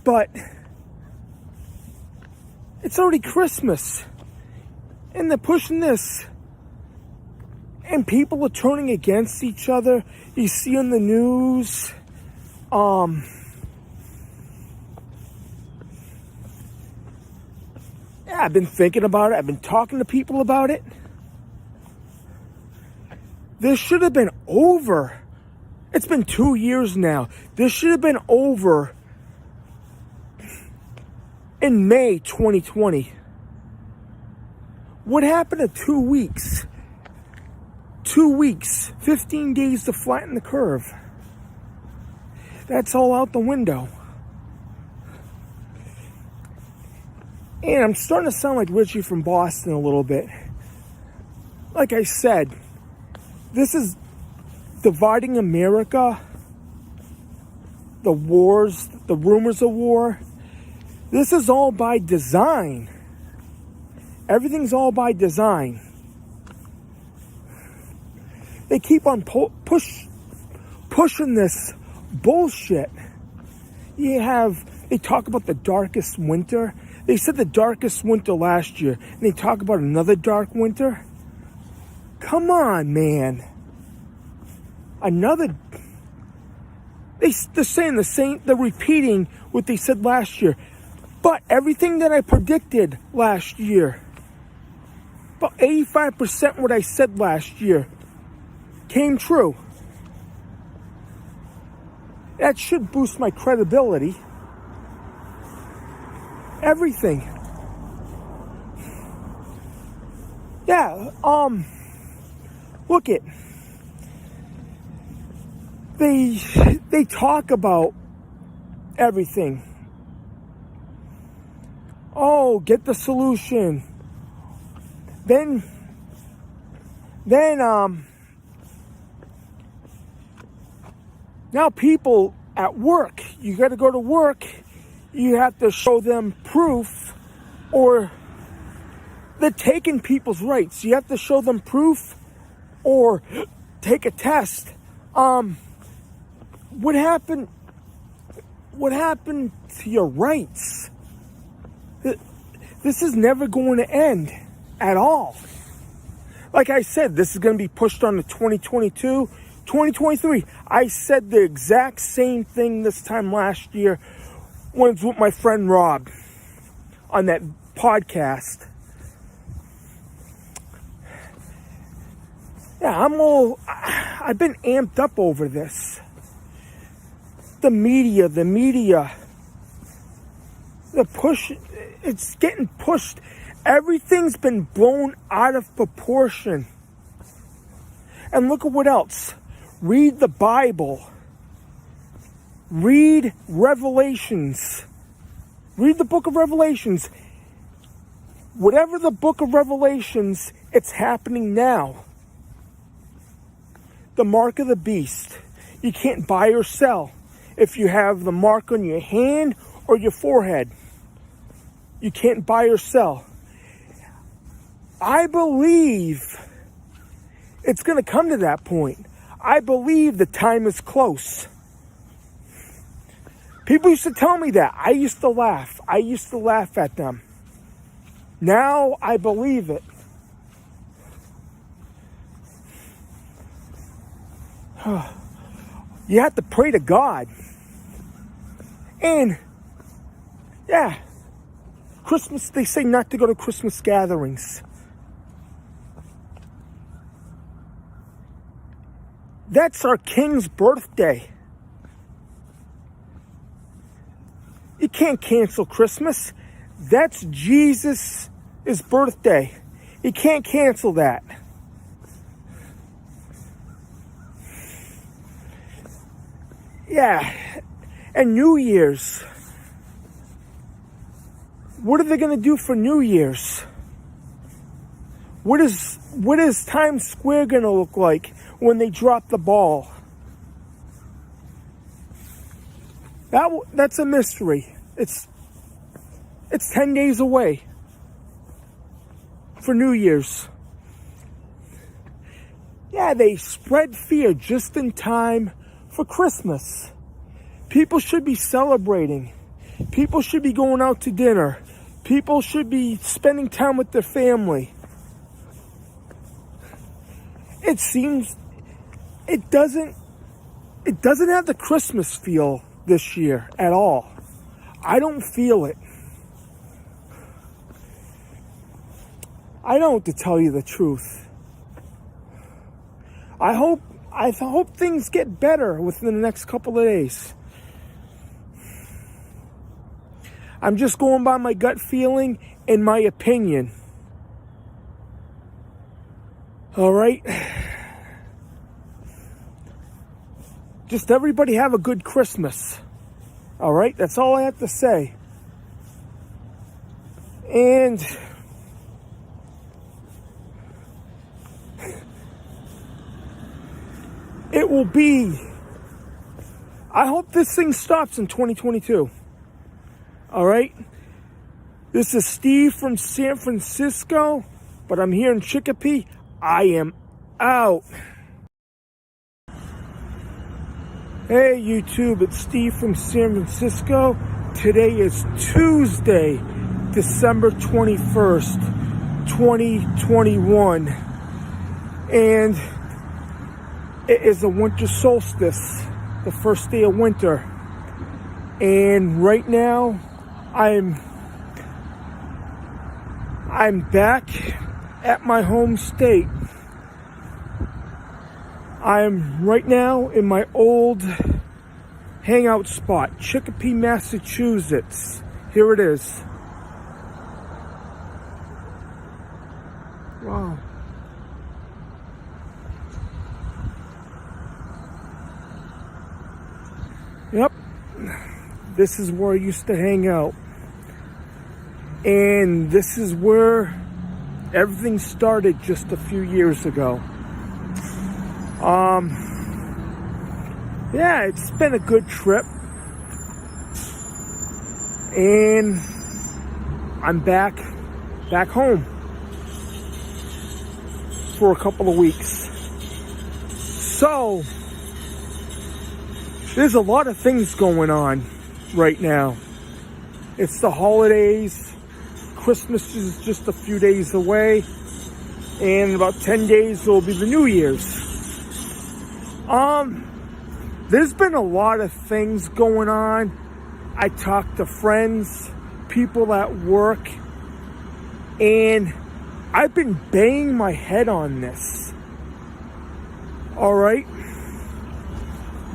But it's already Christmas. And they're pushing this. And people are turning against each other. You see on the news. Yeah, I've been thinking about it. I've been talking to people about it. This should have been over. It's been 2 years now. This should have been over in May 2020. What happened to 2 weeks? 2 weeks, 15 days to flatten the curve. That's all out the window. And I'm starting to sound like Richie from Boston a little bit. Like I said, this is dividing America. The wars, the rumors of war. This is all by design. Everything's all by design. They keep on pushing this bullshit. They talk about the darkest winter. They said the darkest winter last year, and they talk about another dark winter. Come on, man. They're saying the same, they're repeating what they said last year. But everything that I predicted last year, about 85% what I said last year, came true. That should boost my credibility. Everything. Yeah, look it. They talk about everything. Oh, get the solution. Then now people at work, you got to go to work, you have to show them proof, or they're taking people's rights. You have to show them proof or take a test. What happened to your rights? This is never going to end at all. Like I said, this is going to be pushed on to 2022, 2023. I said the exact same thing this time last year when I was with my friend Rob on that podcast. Yeah, I've been amped up over this. The media, the push, it's getting pushed. Everything's been blown out of proportion. And look at what else. Read the Bible. Read Revelations. Read the book of Revelations. Whatever the book of Revelations, it's happening now. The mark of the beast. You can't buy or sell if you have the mark on your hand or your forehead. You can't buy or sell. I believe it's going to come to that point. I believe the time is close. People used to tell me that. I used to laugh. I used to laugh at them. Now I believe it. You have to pray to God. And, yeah, Christmas, they say not to go to Christmas gatherings. That's our King's birthday. You can't cancel Christmas. That's Jesus' birthday. You can't cancel that. Yeah. And New Year's. What are they going to do for New Year's? What is Times Square going to look like when they drop the ball? That's a mystery. It's 10 days away for New Year's. Yeah, they spread fear just in time for Christmas. People should be celebrating. People should be going out to dinner. People should be spending time with their family. It seems it doesn't have the Christmas feel this year at all. I don't feel it. I don't, to tell you the truth. I hope things get better within the next couple of days. I'm just going by my gut feeling and my opinion. All right? Just everybody have a good Christmas. All right? That's all I have to say. And it will be, I hope this thing stops in 2022. All right? This is Steve from San Francisco, but I'm here in Chicopee. I am out. Hey YouTube, it's Steve from San Francisco. Today is Tuesday, December 21st, 2021. And it is a winter solstice, the first day of winter. And right now, I'm back at my home state. I'm right now in my old hangout spot, Chicopee, Massachusetts. Here it is. Wow. Yep. This is where I used to hang out. And this is where everything started just a few years ago. Yeah, it's been a good trip. And I'm back home for a couple of weeks. So, there's a lot of things going on right now. It's the holidays. Christmas is just a few days away. And in about 10 days, it'll be the New Year's. There's been a lot of things going on. I talked to friends, people at work, and I've been banging my head on this. All right?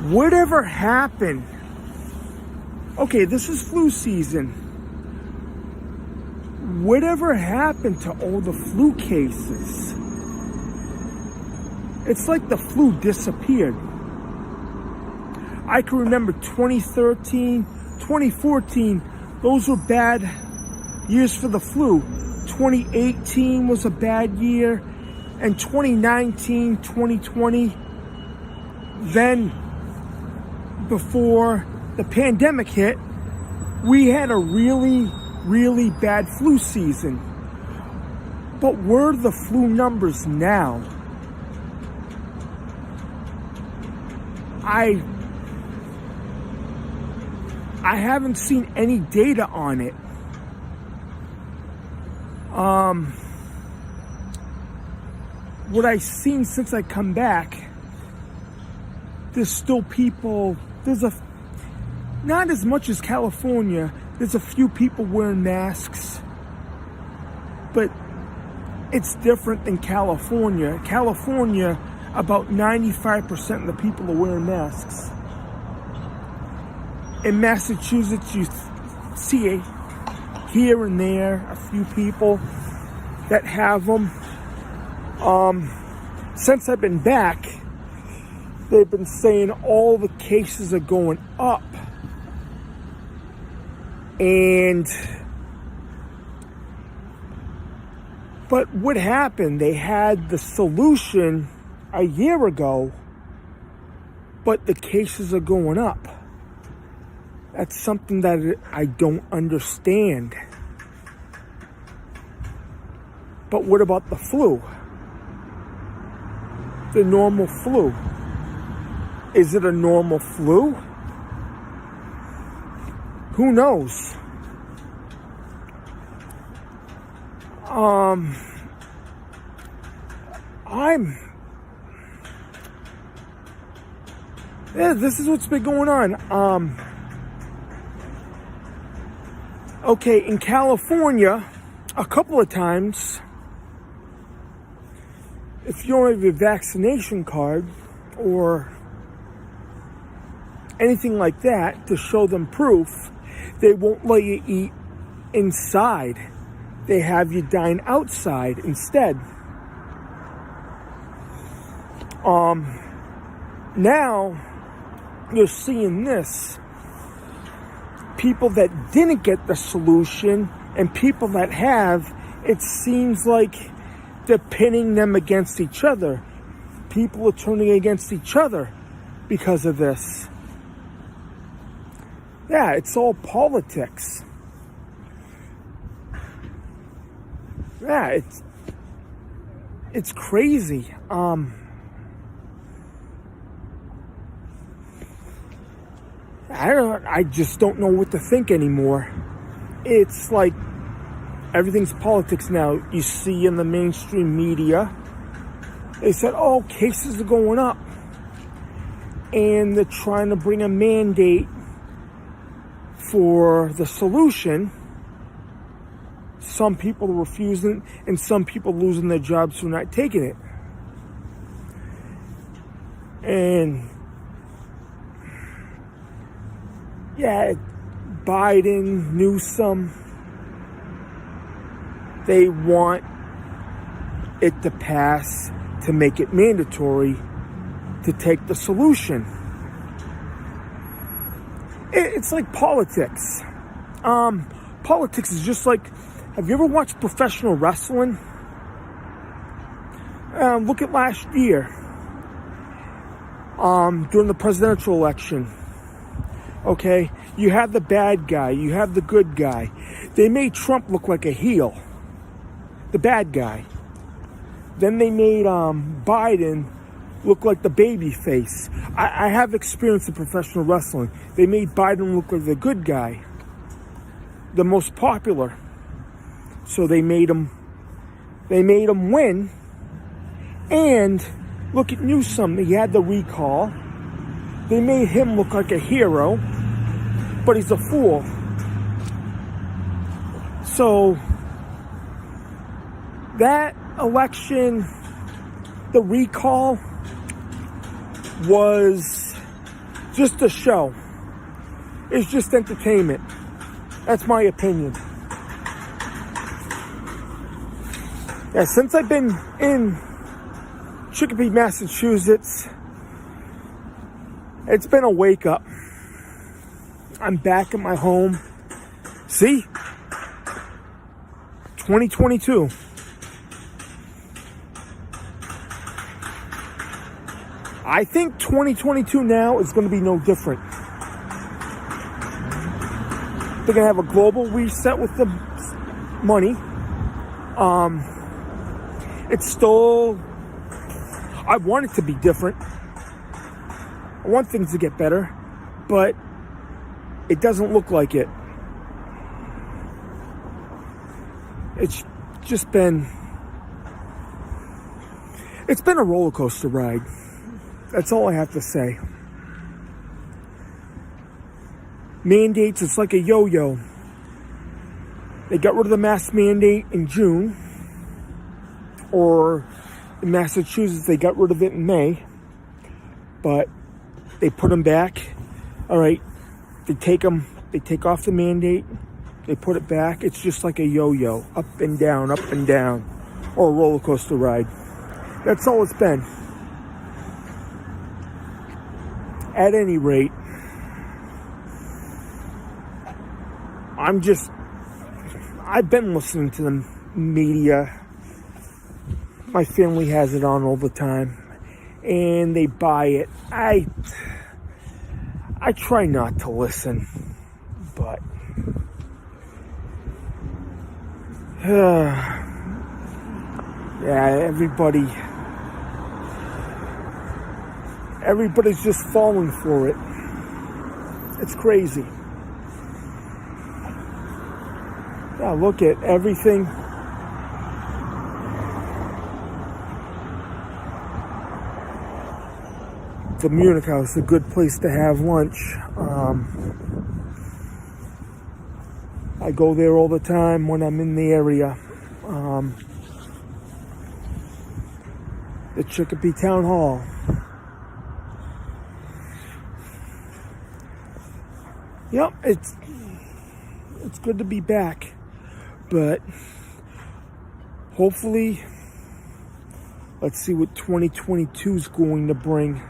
Whatever happened? Okay, this is flu season. Whatever happened to all the flu cases? It's like the flu disappeared. I can remember 2013, 2014, those were bad years for the flu. 2018 was a bad year, and 2019, 2020, then before the pandemic hit, we had a really, really bad flu season. But where are the flu numbers now? I haven't seen any data on it. What I've seen since I come back, there's still people, not as much as California, there's a few people wearing masks, but it's different than California. California, about 95% of the people are wearing masks. In Massachusetts, you see here and there a few people that have them. Since I've been back, they've been saying all the cases are going up. But what happened? They had the solution a year ago, but the cases are going up. That's something that I don't understand. But what about the flu? The normal flu. Is it a normal flu? Who knows? This is what's been going on. Okay, in California, a couple of times, if you don't have your vaccination card or anything like that to show them proof, they won't let you eat inside. They have you dine outside instead. Now you're seeing this. People that didn't get the solution and people that have, it seems like they're pitting them against each other. People are turning against each other because of this. Yeah, it's all politics. Yeah, it's crazy. I just don't know what to think anymore. It's like everything's politics now. You see in the mainstream media, they said, oh, cases are going up. And they're trying to bring a mandate for the solution. Some people are refusing, and some people losing their jobs who are not taking it. And yeah, Biden, Newsom, they want it to pass to make it mandatory to take the solution. It's like politics. Politics is just like, have you ever watched professional wrestling? Look at last year, during the presidential election. Okay, you have the bad guy, you have the good guy. They made Trump look like a heel, the bad guy. Then they made Biden look like the baby face. I have experience in professional wrestling. They made Biden look like the good guy, the most popular. So they made him win. And look at Newsom. He had the recall. They made him look like a hero, but he's a fool. So that election, the recall, was just a show. It's just entertainment. That's my opinion. Yeah, since I've been in Chicopee, Massachusetts, it's been a wake up. I'm back at my home. See? 2022. I think 2022 now is going to be no different. They're going to have a global reset with the money. It's still, I want it to be different. I want things to get better, but it doesn't look like it. It's just been, it's been a roller coaster ride. That's all I have to say. Mandates, it's like a yo-yo. They got rid of the mask mandate in June, or in Massachusetts, they got rid of it in May, but they put them back. All right, they take off the mandate, They put it back. It's just like a yo-yo, up and down, or a roller coaster ride. That's all it's been. At any rate, I've been listening to the media. My family has it on all the time, and they buy it. I try not to listen, but yeah, everybody's just falling for it. It's crazy. Yeah, look at everything. The Munich House, a good place to have lunch. I go there all the time when I'm in the area. The Chicopee Town Hall. Yep, it's good to be back, but hopefully, let's see what 2022 is going to bring.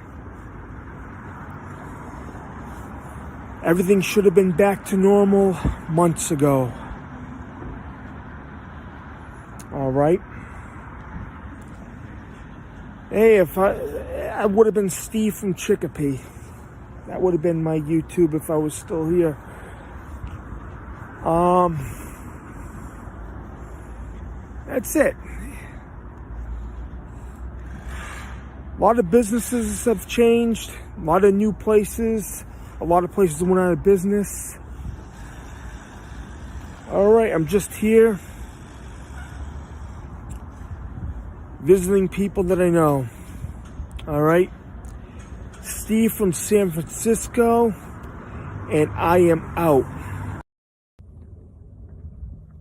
Everything should have been back to normal months ago. All right. Hey, if I would have been Steve from Chicopee. That would have been my YouTube if I was still here. That's it. A lot of businesses have changed. A lot of new places. A lot of places went out of business. All right, I'm just here visiting people that I know. All right. Steve from San Francisco, and I am out.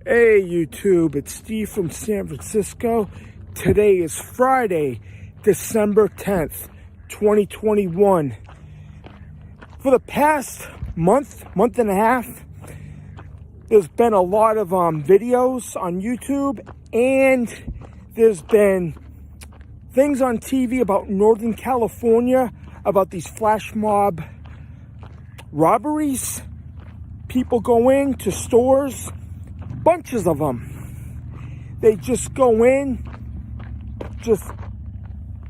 Hey YouTube, it's Steve from San Francisco. Today is Friday, December 10th, 2021. For the past month and a half, there's been a lot of videos on YouTube, and there's been things on TV about Northern California, about these flash mob robberies. People go into stores, bunches of them. They just go in, just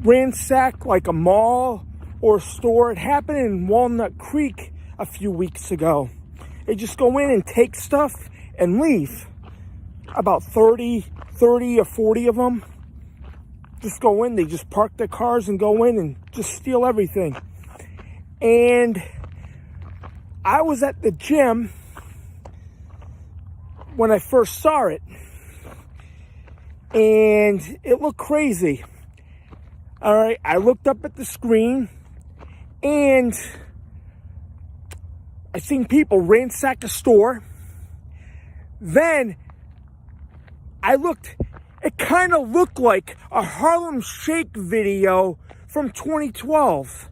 ransack like a mall or a store. It happened in Walnut Creek a few weeks ago. They just go in and take stuff and leave. About 30 or 40 of them just go in. They just park their cars and go in and just steal everything. And I was at the gym when I first saw it, and it looked crazy. All right, I looked up at the screen, and I seen people ransack a store. Then I looked, it kind of looked like a Harlem Shake video from 2012.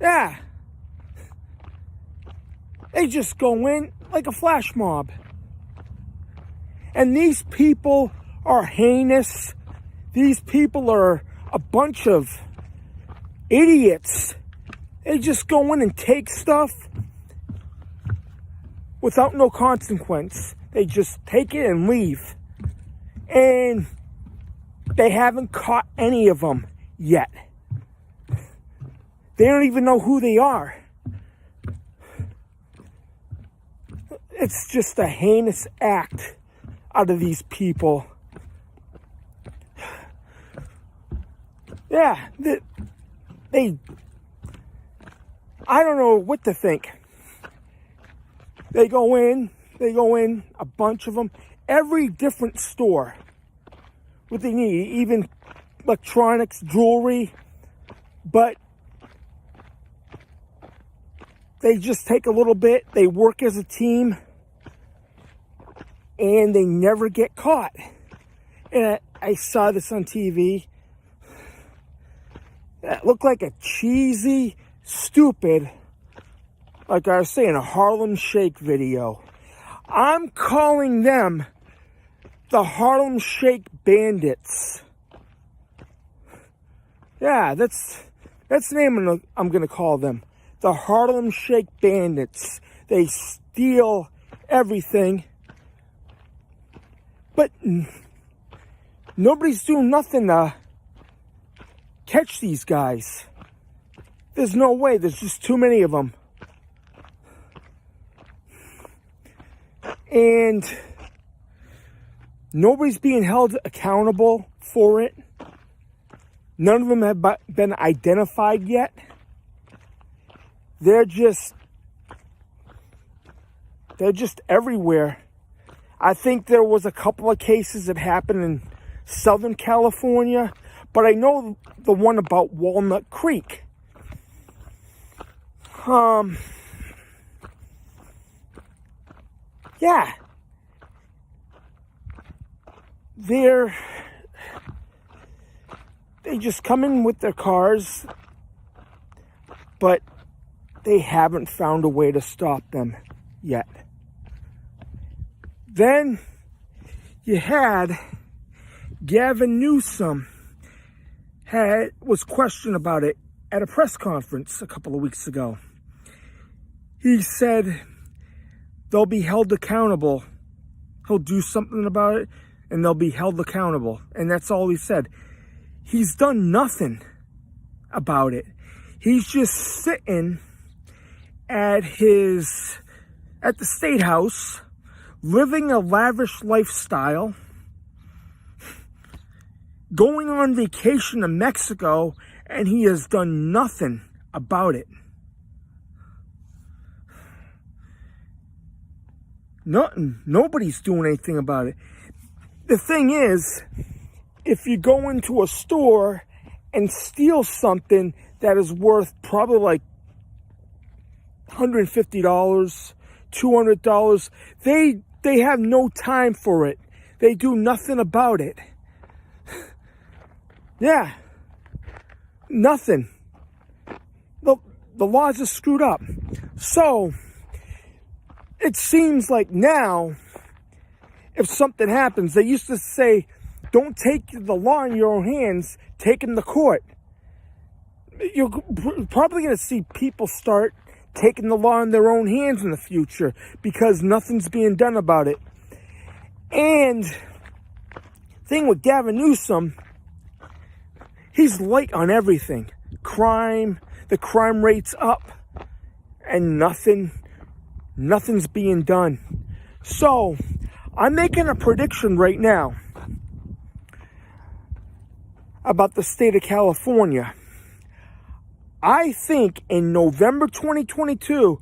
Yeah. They just go in like a flash mob. And these people are heinous. These people are a bunch of idiots. They just go in and take stuff without no consequence. They just take it and leave. And they haven't caught any of them yet. They don't even know who they are. It's just a heinous act out of these people. Yeah, they I don't know what to think. They go in, a bunch of them, every different store. What they need, even electronics, jewelry, but they just take a little bit, they work as a team, and they never get caught. And I saw this on TV. That looked like a cheesy, stupid like I was saying, a Harlem Shake video. I'm calling them the Harlem Shake Bandits. Yeah, that's the name I'm going to call them. The Harlem Shake Bandits. They steal everything. But nobody's doing nothing to catch these guys. There's no way. There's just too many of them. And nobody's being held accountable for it. None of them have been identified yet. They're just everywhere. I think there was a couple of cases that happened in Southern California, but I know the one about Walnut Creek. Yeah. They just come in with their cars, but they haven't found a way to stop them yet. Then you had Gavin Newsom was questioned about it at a press conference a couple of weeks ago. He said they'll be held accountable. He'll do something about it and they'll be held accountable. And that's all he said. He's done nothing about it. He's just sitting at the State House, living a lavish lifestyle, going on vacation to Mexico, and he has done nothing about it. Nothing. Nobody's doing anything about it. The thing is, if you go into a store and steal something that is worth probably like $150, $200, they have no time for it. They do nothing about it. Yeah. Nothing. The laws are screwed up. So, it seems like now, if something happens, they used to say, don't take the law in your own hands, take them to court. You're probably going to see people start taking the law in their own hands in the future because nothing's being done about it. And thing with Gavin Newsom, he's light on everything. Crime, the crime rate's up, and nothing's being done. So, I'm making a prediction right now about the state of California. I think in November 2022,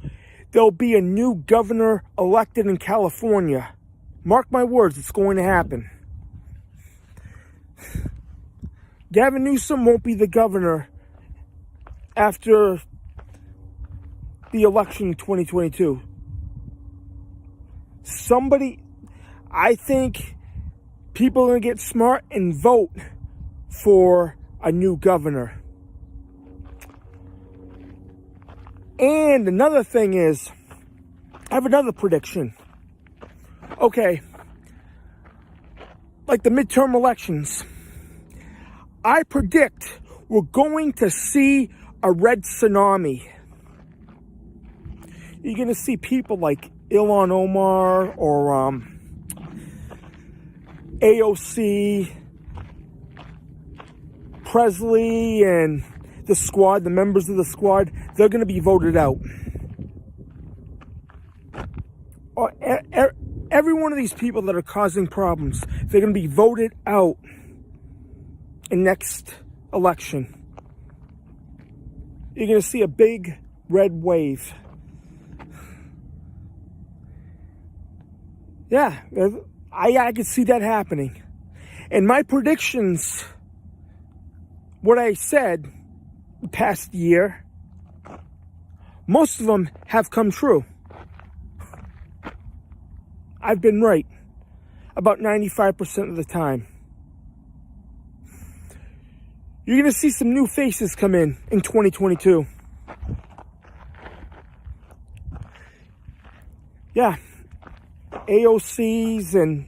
there'll be a new governor elected in California. Mark my words, it's going to happen. Gavin Newsom won't be the governor after the election in 2022. I think people are going to get smart and vote for a new governor. And another thing is, I have another prediction. Okay, like the midterm elections, I predict we're going to see a red tsunami. You're going to see people like Ilhan Omar or AOC, Presley, and the squad, the members of the squad, they're going to be voted out. Every one of these people that are causing problems, they're going to be voted out in next election. You're going to see a big red wave. Yeah, I could see that happening. And my predictions, what I said the past year, most of them have come true. I've been right about 95% of the time. You're going to see some new faces come in 2022. yeah, AOCs and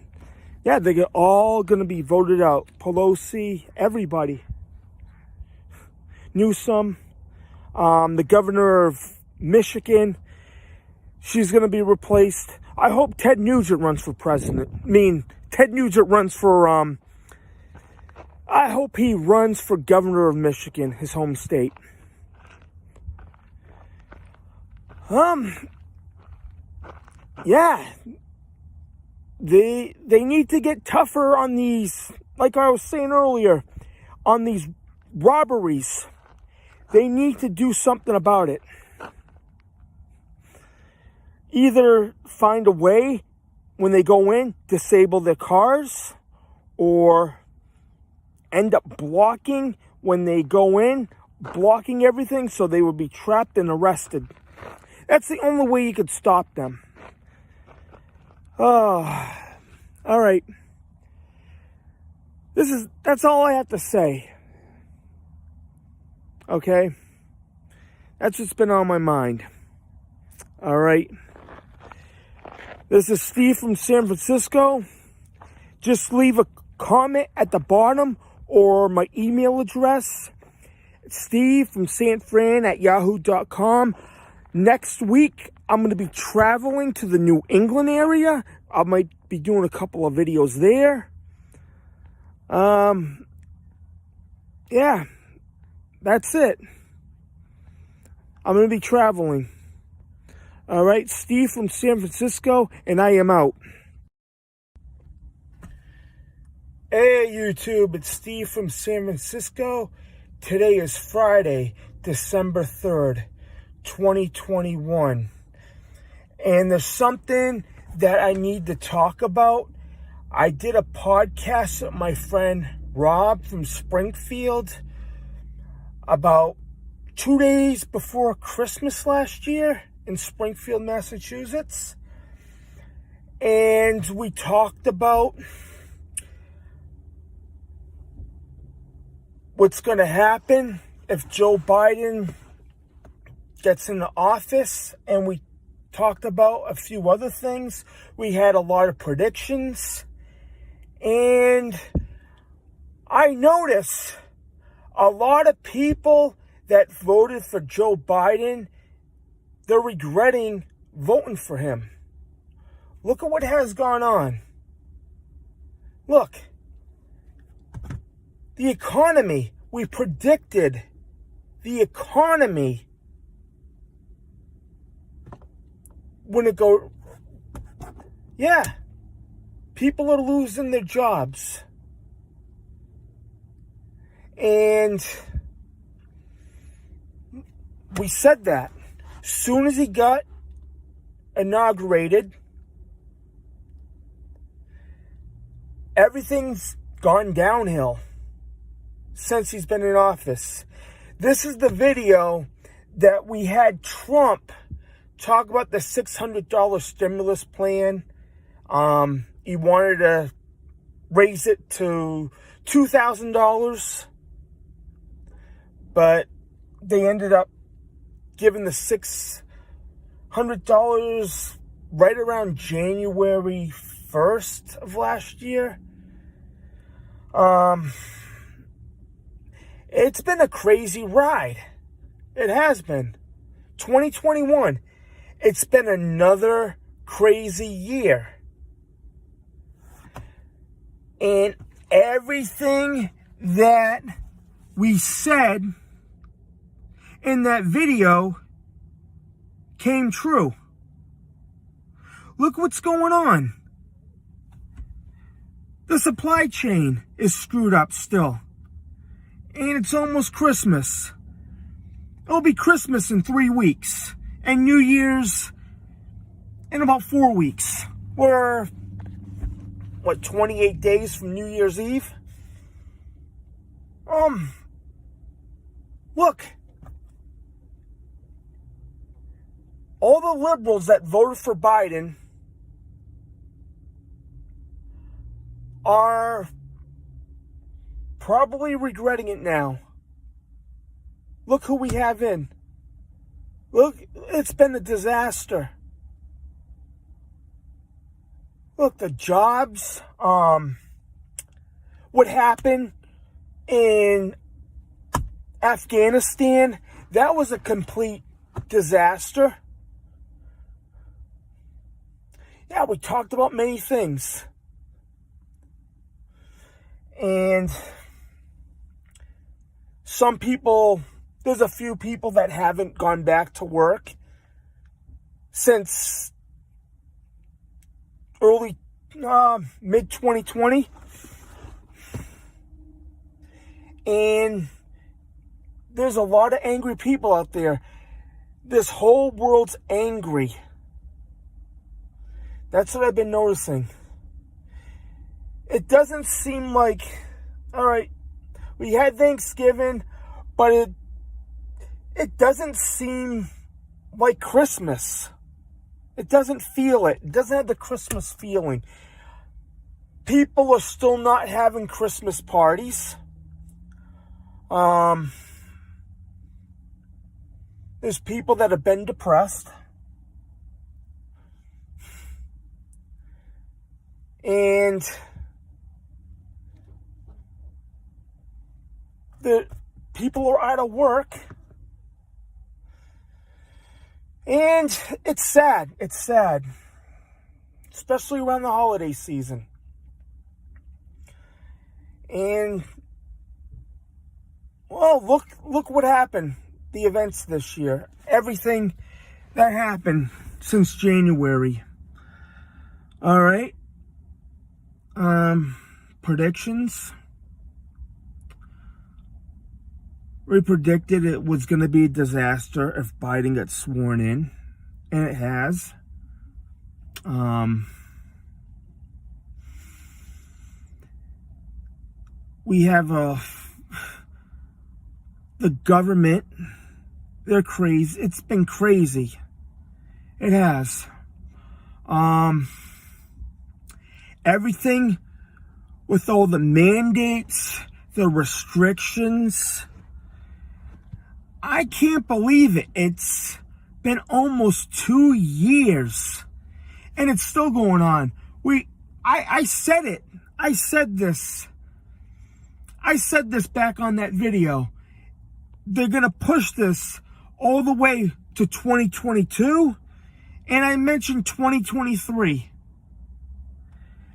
yeah, they're all going to be voted out. Pelosi, everybody. Newsom, the governor of Michigan, she's going to be replaced. I hope Ted Nugent runs for president. Ted Nugent runs for, I hope he runs for governor of Michigan, his home state. Yeah. They need to get tougher on these, like I was saying earlier, on these robberies. They need to do something about it. Either find a way when they go in, disable their cars, or end up blocking when they go in, blocking everything so they would be trapped and arrested. That's the only way you could stop them. Oh, all right. That's all I have to say. Okay? That's what's been on my mind. All right. This is Steve from San Francisco. Just leave a comment at the bottom or my email address. It's Steve from San Fran at yahoo.com. Next week, I'm going to be traveling to the New England area. I might be doing a couple of videos there. Yeah, that's it. I'm going to be traveling. All right, Steve from San Francisco, and I am out. Hey, YouTube, it's Steve from San Francisco. Today is Friday, December 3rd, 2021. And there's something that I need to talk about. I did a podcast with my friend Rob from Springfield about 2 days before Christmas last year in Springfield, Massachusetts. And we talked about what's going to happen if Joe Biden gets into office, and we talked about a few other things. We had a lot of predictions, and I noticed a lot of people that voted for Joe Biden, they're regretting voting for him. Look at what has gone on. Look, the economy, we predicted the economy wouldn't go. Yeah, people are losing their jobs. And we said that. Soon as he got inaugurated, everything's gone downhill since he's been in office. This is the video that we had Trump talk about the $600 stimulus plan. He wanted to raise it to $2,000, but they ended up giving the $600 right around January 1st of last year. It's been a crazy ride. It has been. 2021. It's been another crazy year. And everything that we said in that video came true. Look what's going on. The supply chain is screwed up still. And it's almost Christmas. It'll be Christmas in 3 weeks. And New Year's in about 4 weeks. We're, 28 days from New Year's Eve? Look. All the liberals that voted for Biden are probably regretting it now. Look who we have in. Look, it's been a disaster. look, the jobs, what happened in Afghanistan, that was a complete disaster. Yeah, we talked about many things. And some people, there's a few people that haven't gone back to work since mid 2020. And there's a lot of angry people out there. This whole world's angry. That's what I've been noticing. It doesn't seem like, all right, we had Thanksgiving, but it doesn't seem like Christmas. It doesn't feel it. It doesn't have the Christmas feeling. People are still not having Christmas parties. There's people that have been depressed. And the people are out of work. And it's sad. It's sad. Especially around the holiday season. And, well, look what happened. The events this year. Everything that happened since January. All right. Predictions. We predicted it was going to be a disaster if Biden got sworn in. And it has. We have the government. They're crazy. It's been crazy. It has. Everything with all the mandates, the restrictions. I can't believe it. It's been almost 2 years and it's still going on. I said it. I said this back on that video. They're going to push this all the way to 2022. And I mentioned 2023.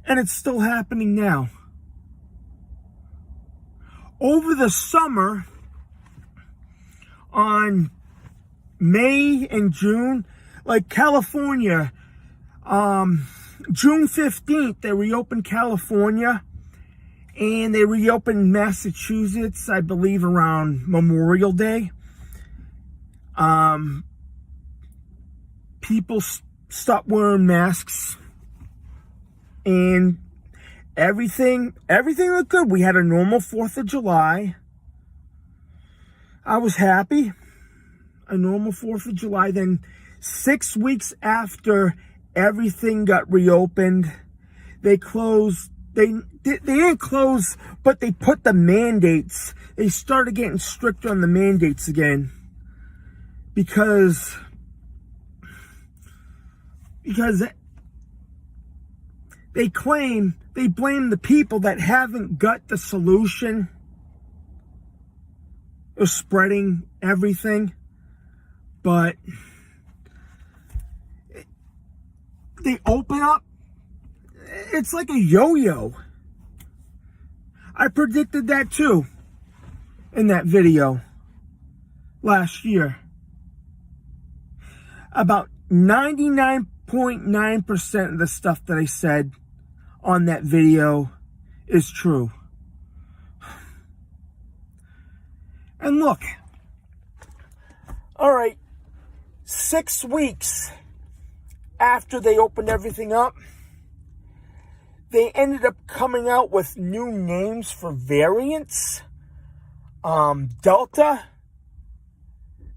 And it's still happening now. Over the summer, on May and June, like California, June 15th, they reopened California. And they reopened Massachusetts, I believe, around Memorial Day. People stopped wearing masks. And everything looked good. We had a normal 4th of July. I was happy. A normal 4th of July. Then 6 weeks after everything got reopened, they closed. They didn't close, but they put the mandates. They started getting stricter on the mandates again. Because they blame the people that haven't got the solution of spreading everything. But they open up. It's like a yo-yo. I predicted that too in that video last year. About 99.9% of the stuff that I said on that video is true. And look, all right, 6 weeks after they opened everything up, they ended up coming out with new names for variants. Delta.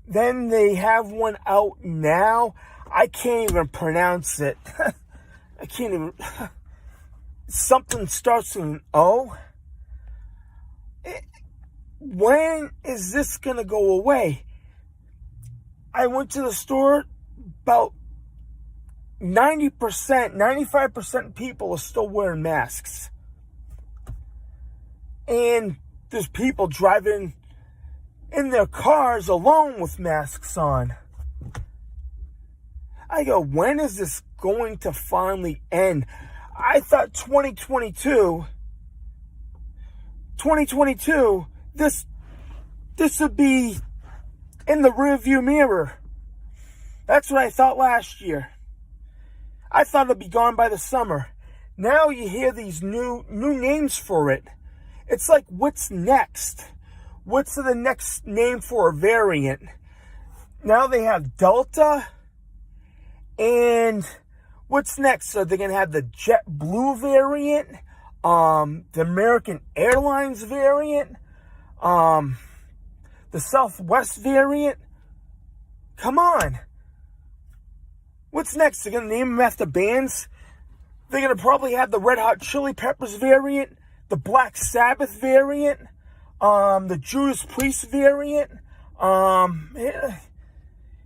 Then they have one out now. I can't even pronounce it. I can't even. Something starts with an O. When is this going to go away? I went to the store about 90%, 95% of people are still wearing masks. And there's people driving in their cars alone with masks on. I go, when is this going to finally end? I thought 2022, this would be in the rearview mirror. That's what I thought last year. I thought it'd be gone by the summer. Now you hear these new names for it. It's like, what's next? What's the next name for a variant? Now they have Delta. And what's next? So they're going to have the JetBlue variant, the American Airlines variant, the Southwest variant. Come on. What's next? They're going to name them after bands. They're going to probably have the Red Hot Chili Peppers variant, the Black Sabbath variant, the Judas Priest variant.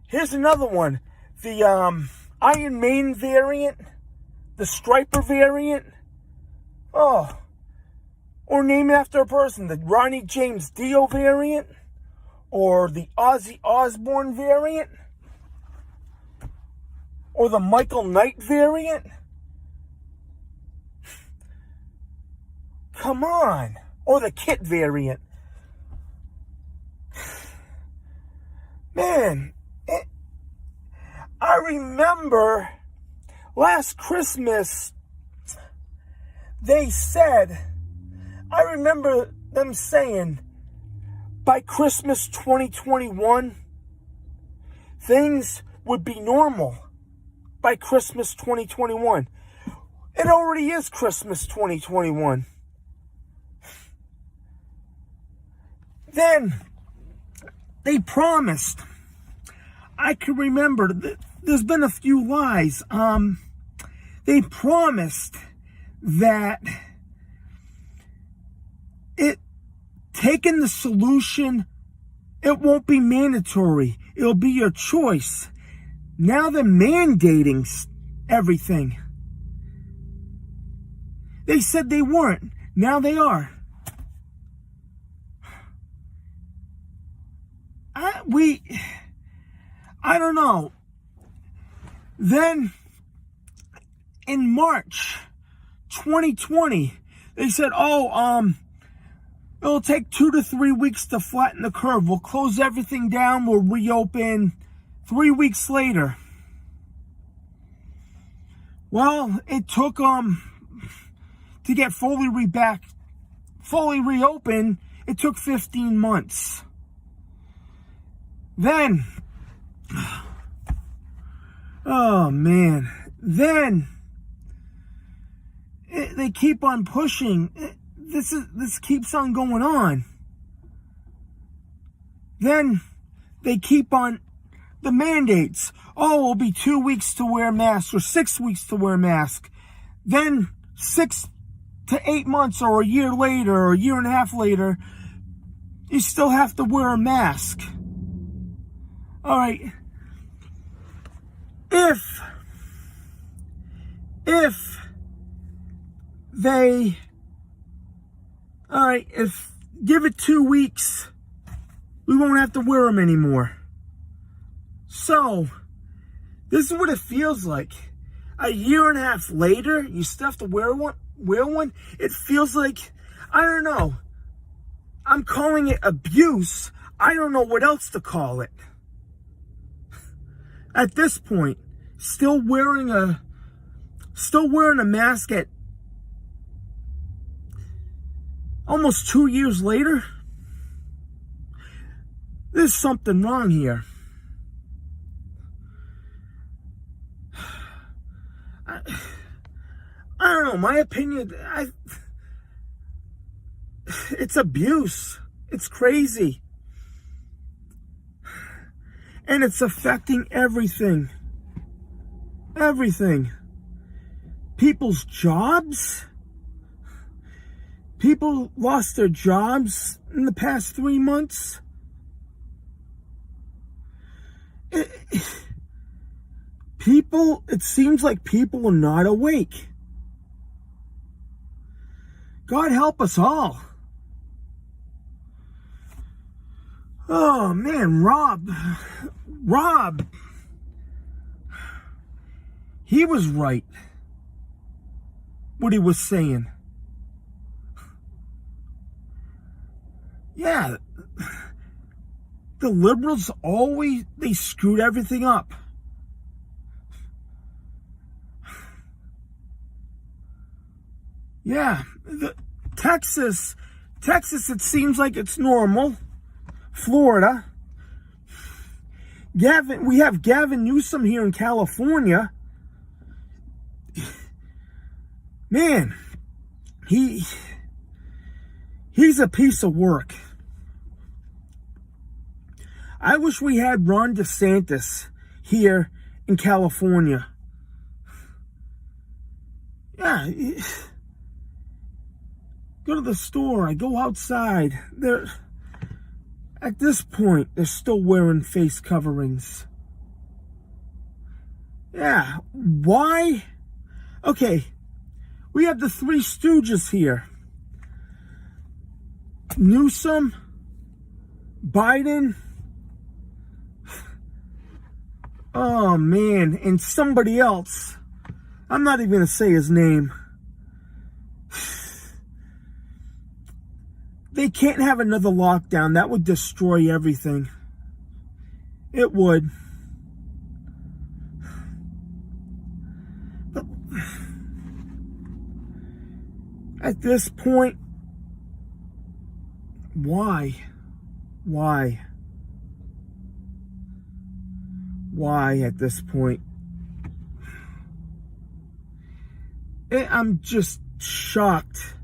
Here's another one. The Iron Maiden variant, the Striper variant. Oh, or name it after a person, the Ronnie James Dio variant, or the Ozzy Osbourne variant, or the Michael Knight variant. Come on, or the Kit variant. Man, I remember last Christmas, they said, I remember them saying, by Christmas 2021, things would be normal. By Christmas 2021. It already is Christmas 2021. Then, they promised. I can remember, there's been a few lies. They promised that taking the solution, it won't be mandatory. It'll be your choice. Now they're mandating everything. They said they weren't. Now they are. I don't know. Then, in March 2020, they said, it'll take 2 to 3 weeks to flatten the curve. We'll close everything down. We'll reopen 3 weeks later. Well, it took, to get fully reopened, it took 15 months. Then, oh man, then they keep on pushing. This keeps on going on. Then they keep on the mandates. Oh, it'll be 2 weeks to wear a mask or 6 weeks to wear a mask. Then 6 to 8 months or a year later or a year and a half later, you still have to wear a mask. All right. If give it 2 weeks, we won't have to wear them anymore. So, this is what it feels like. A year and a half later, you still have to wear one. It feels like, I don't know. I'm calling it abuse. I don't know what else to call it. At this point, still wearing a mask at almost 2 years later. There's something wrong here. I don't know, my opinion, it's abuse. It's crazy. And it's affecting everything. Everything. People's jobs. People lost their jobs in the past 3 months. it seems like people are not awake. God help us all. Oh man, Rob, he was right. What he was saying. Yeah, the liberals they screwed everything up. Yeah, Texas, it seems like it's normal. Florida. We have Gavin Newsom here in California. Man, he's a piece of work. I wish we had Ron DeSantis here in California. Yeah. Go to the store. I go outside. At this point, they're still wearing face coverings. Yeah. Why? Okay. We have the Three Stooges here. Newsom, Biden. Oh, man. And somebody else. I'm not even going to say his name. They can't have another lockdown. That would destroy everything. It would. But at this point, why? Why at this point? I'm just shocked.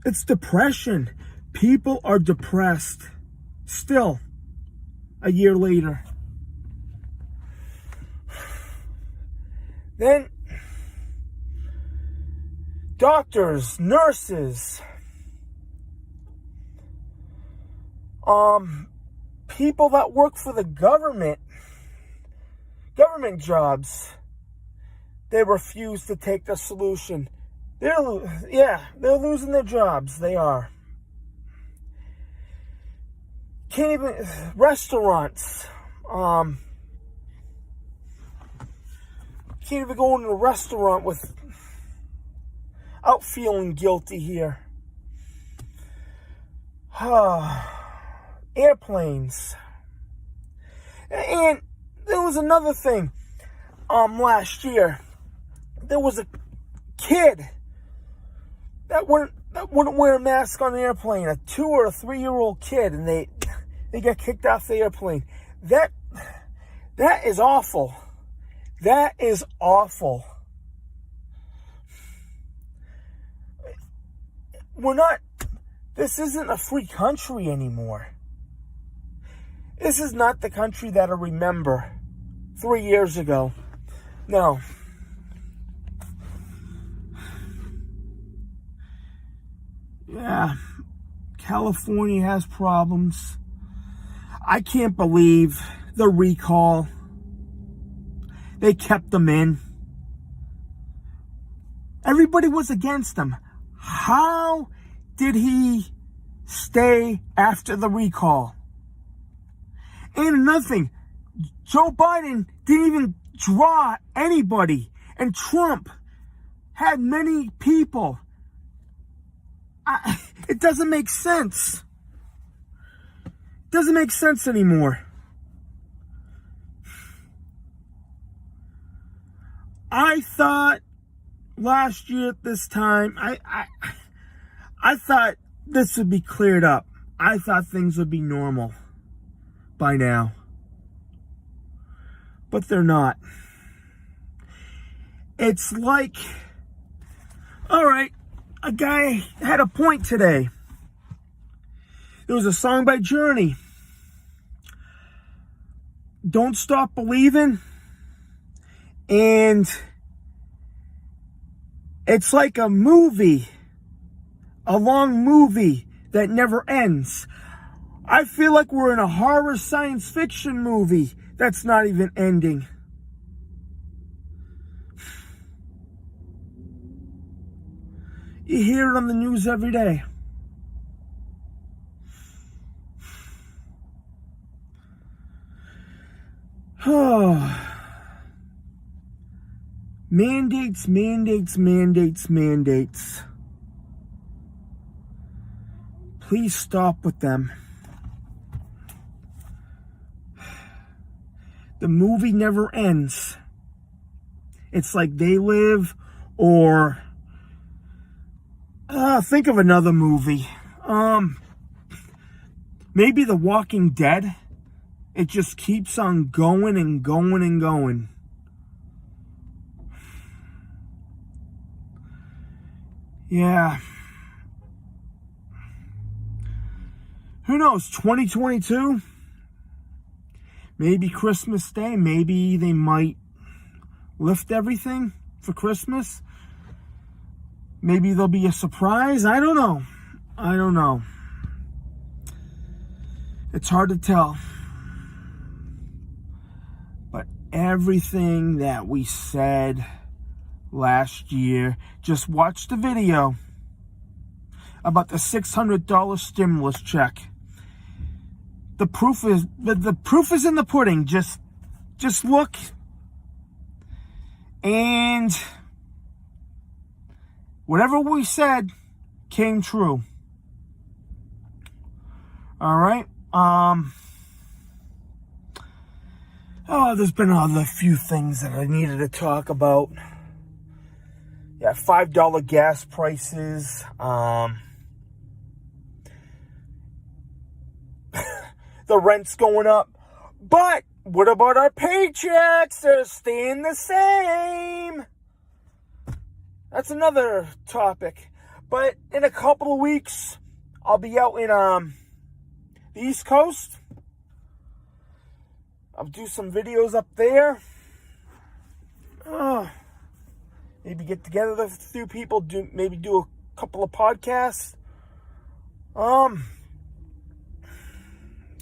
It's depression. People are depressed. Still, a year later. Then, doctors, nurses, people that work for the government jobs, they refuse to take the solution. They're losing their jobs. They are. Can't even, restaurants, can't even go into a restaurant without feeling guilty here. Airplanes. And there was another thing, last year. There was a kid that wouldn't wear a mask on an airplane, a 2 or 3-year-old kid, and they got kicked off the airplane. That is awful. That is awful. This isn't a free country anymore. This is not the country that I remember 3 years ago. No. Yeah, California has problems. I can't believe the recall. They kept them in. Everybody was against him. How did he stay after the recall? And another thing, Joe Biden didn't even draw anybody, and Trump had many people. It doesn't make sense. It doesn't make sense anymore. I thought last year at this time, I thought this would be cleared up. I thought things would be normal by now. But they're not. It's like, all right, a guy had a point today. There was a song by Journey. Don't Stop Believing. And it's like a movie, a long movie that never ends. I feel like we're in a horror science fiction movie that's not even ending. You hear it on the news every day. Oh. Mandates, mandates, mandates, mandates. Please stop with them. The movie never ends. It's like They Live, or think of another movie. Maybe The Walking Dead. It just keeps on going and going and going. Yeah. Who knows? 2022? Maybe Christmas Day. Maybe they might lift everything for Christmas. Maybe there'll be a surprise. I don't know. I don't know. It's hard to tell. But everything that we said last year, just watch the video about the $600 stimulus check. The proof is in the pudding. Just look, and whatever we said came true. All right. There's been other few things that I needed to talk about. Yeah, $5 gas prices. The rent's going up. But what about our paychecks? They're staying the same. That's another topic. But in a couple of weeks, I'll be out in the East Coast. I'll do some videos up there. Maybe get together with a few people. Maybe do a couple of podcasts.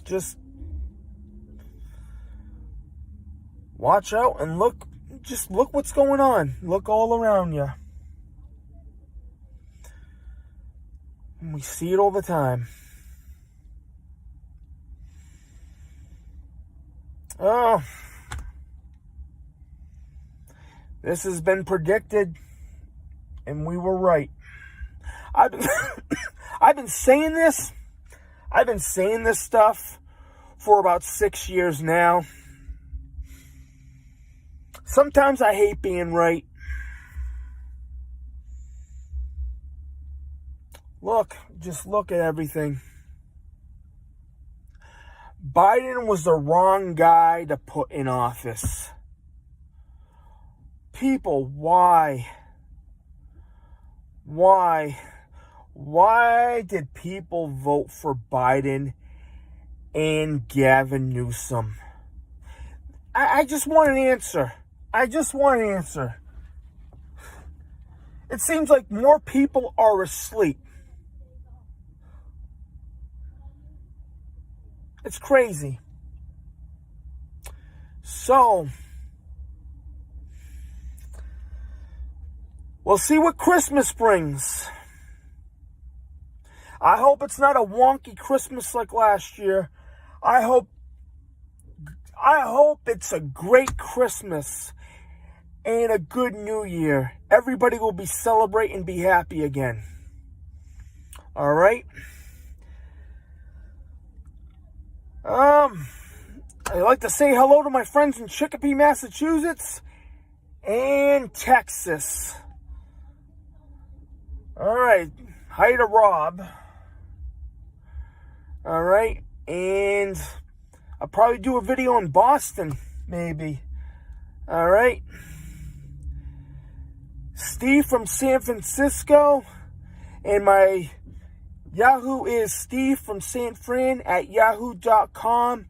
Just watch out and look. Just look what's going on. Look all around you. And we see it all the time. Oh, this has been predicted, and we were right. I've been saying this. I've been saying this stuff for about 6 years now. Sometimes I hate being right. Just look at everything. Biden was the wrong guy to put in office. People, why? Why did people vote for Biden and Gavin Newsom? I just want an answer. It seems like more people are asleep. It's crazy. So, we'll see what Christmas brings. I hope it's not a wonky Christmas like last year. I hope it's a great Christmas and a good New Year. Everybody will be celebrating and be happy again. All right? I'd like to say hello to my friends in Chicopee, Massachusetts and Texas. All right. Hi to Rob. All right. And I'll probably do a video in Boston, maybe. All right. Steve from San Francisco. And my Yahoo is Steve from San Fran at yahoo.com.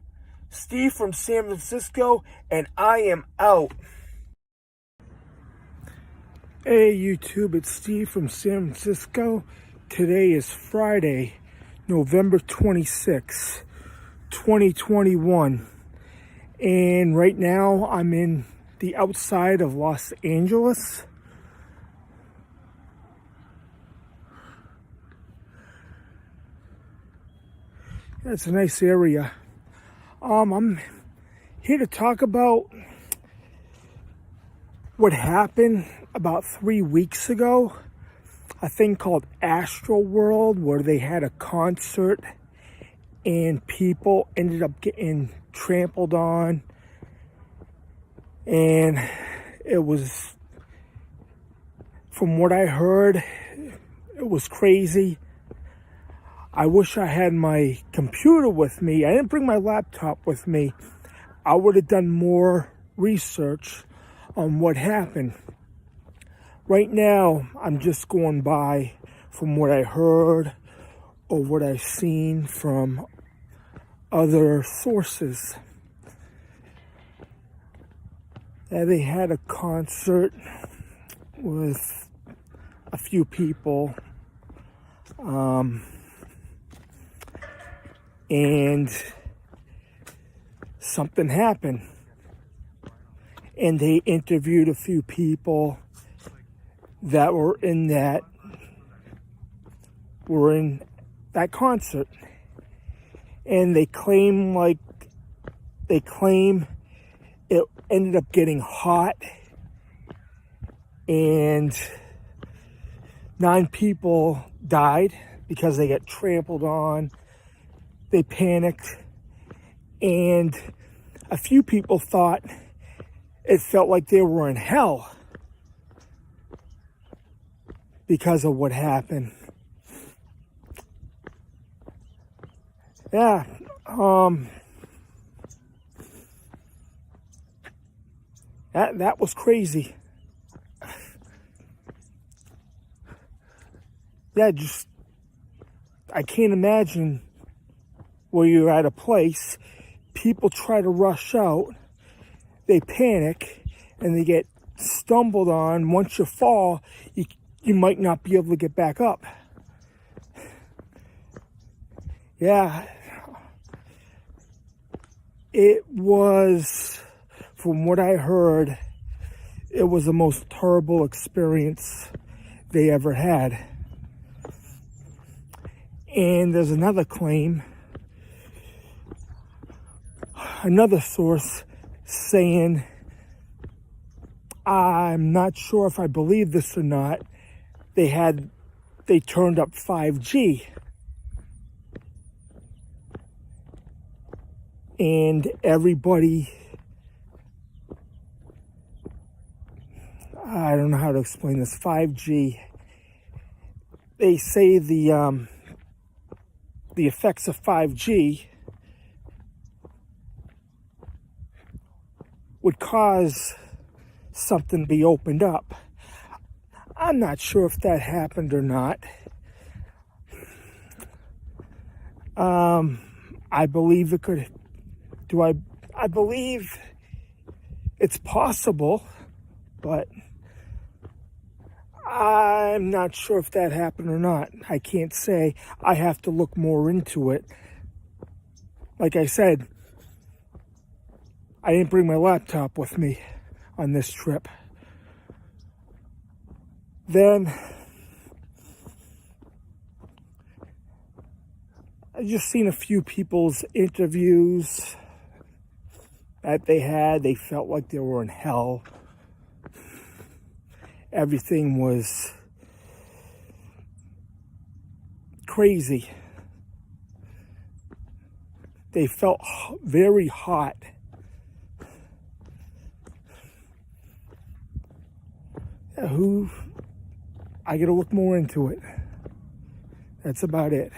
Steve from San Francisco. And I am out. Hey YouTube, it's Steve from San Francisco. Today is Friday, November 26, 2021. And right now I'm in the outside of Los Angeles. Yeah, it's a nice area. I'm here to talk about what happened about 3 weeks ago. A thing called Astro World, where they had a concert and people ended up getting trampled on. And it was, from what I heard, it was crazy. I wish I had my computer with me. I didn't bring my laptop with me. I would have done more research on what happened. Right now, I'm just going by from what I heard or what I've seen from other sources. They had a concert with a few people. And something happened. And they interviewed a few people that were in that concert. And they claim it ended up getting hot and 9 people died because they got trampled on. They panicked, and a few people thought it felt like they were in hell because of what happened. Yeah, that was crazy. Yeah, I can't imagine where you're at a place, people try to rush out, they panic, and they get stumbled on. Once you fall, you might not be able to get back up. Yeah, it was, from what I heard, it was the most terrible experience they ever had. And there's another claim, another source saying, I'm not sure if I believe this or not, they turned up 5G. And everybody, I don't know how to explain this, 5G, they say the effects of 5G would cause something to be opened up. I'm not sure if that happened or not. I believe it could. I believe it's possible, but I'm not sure if that happened or not. I can't say. I have to look more into it. Like I said, I didn't bring my laptop with me on this trip. Then I just seen a few people's interviews that they had. They felt like they were in hell. Everything was crazy. They felt very hot. I gotta look more into it. That's about it.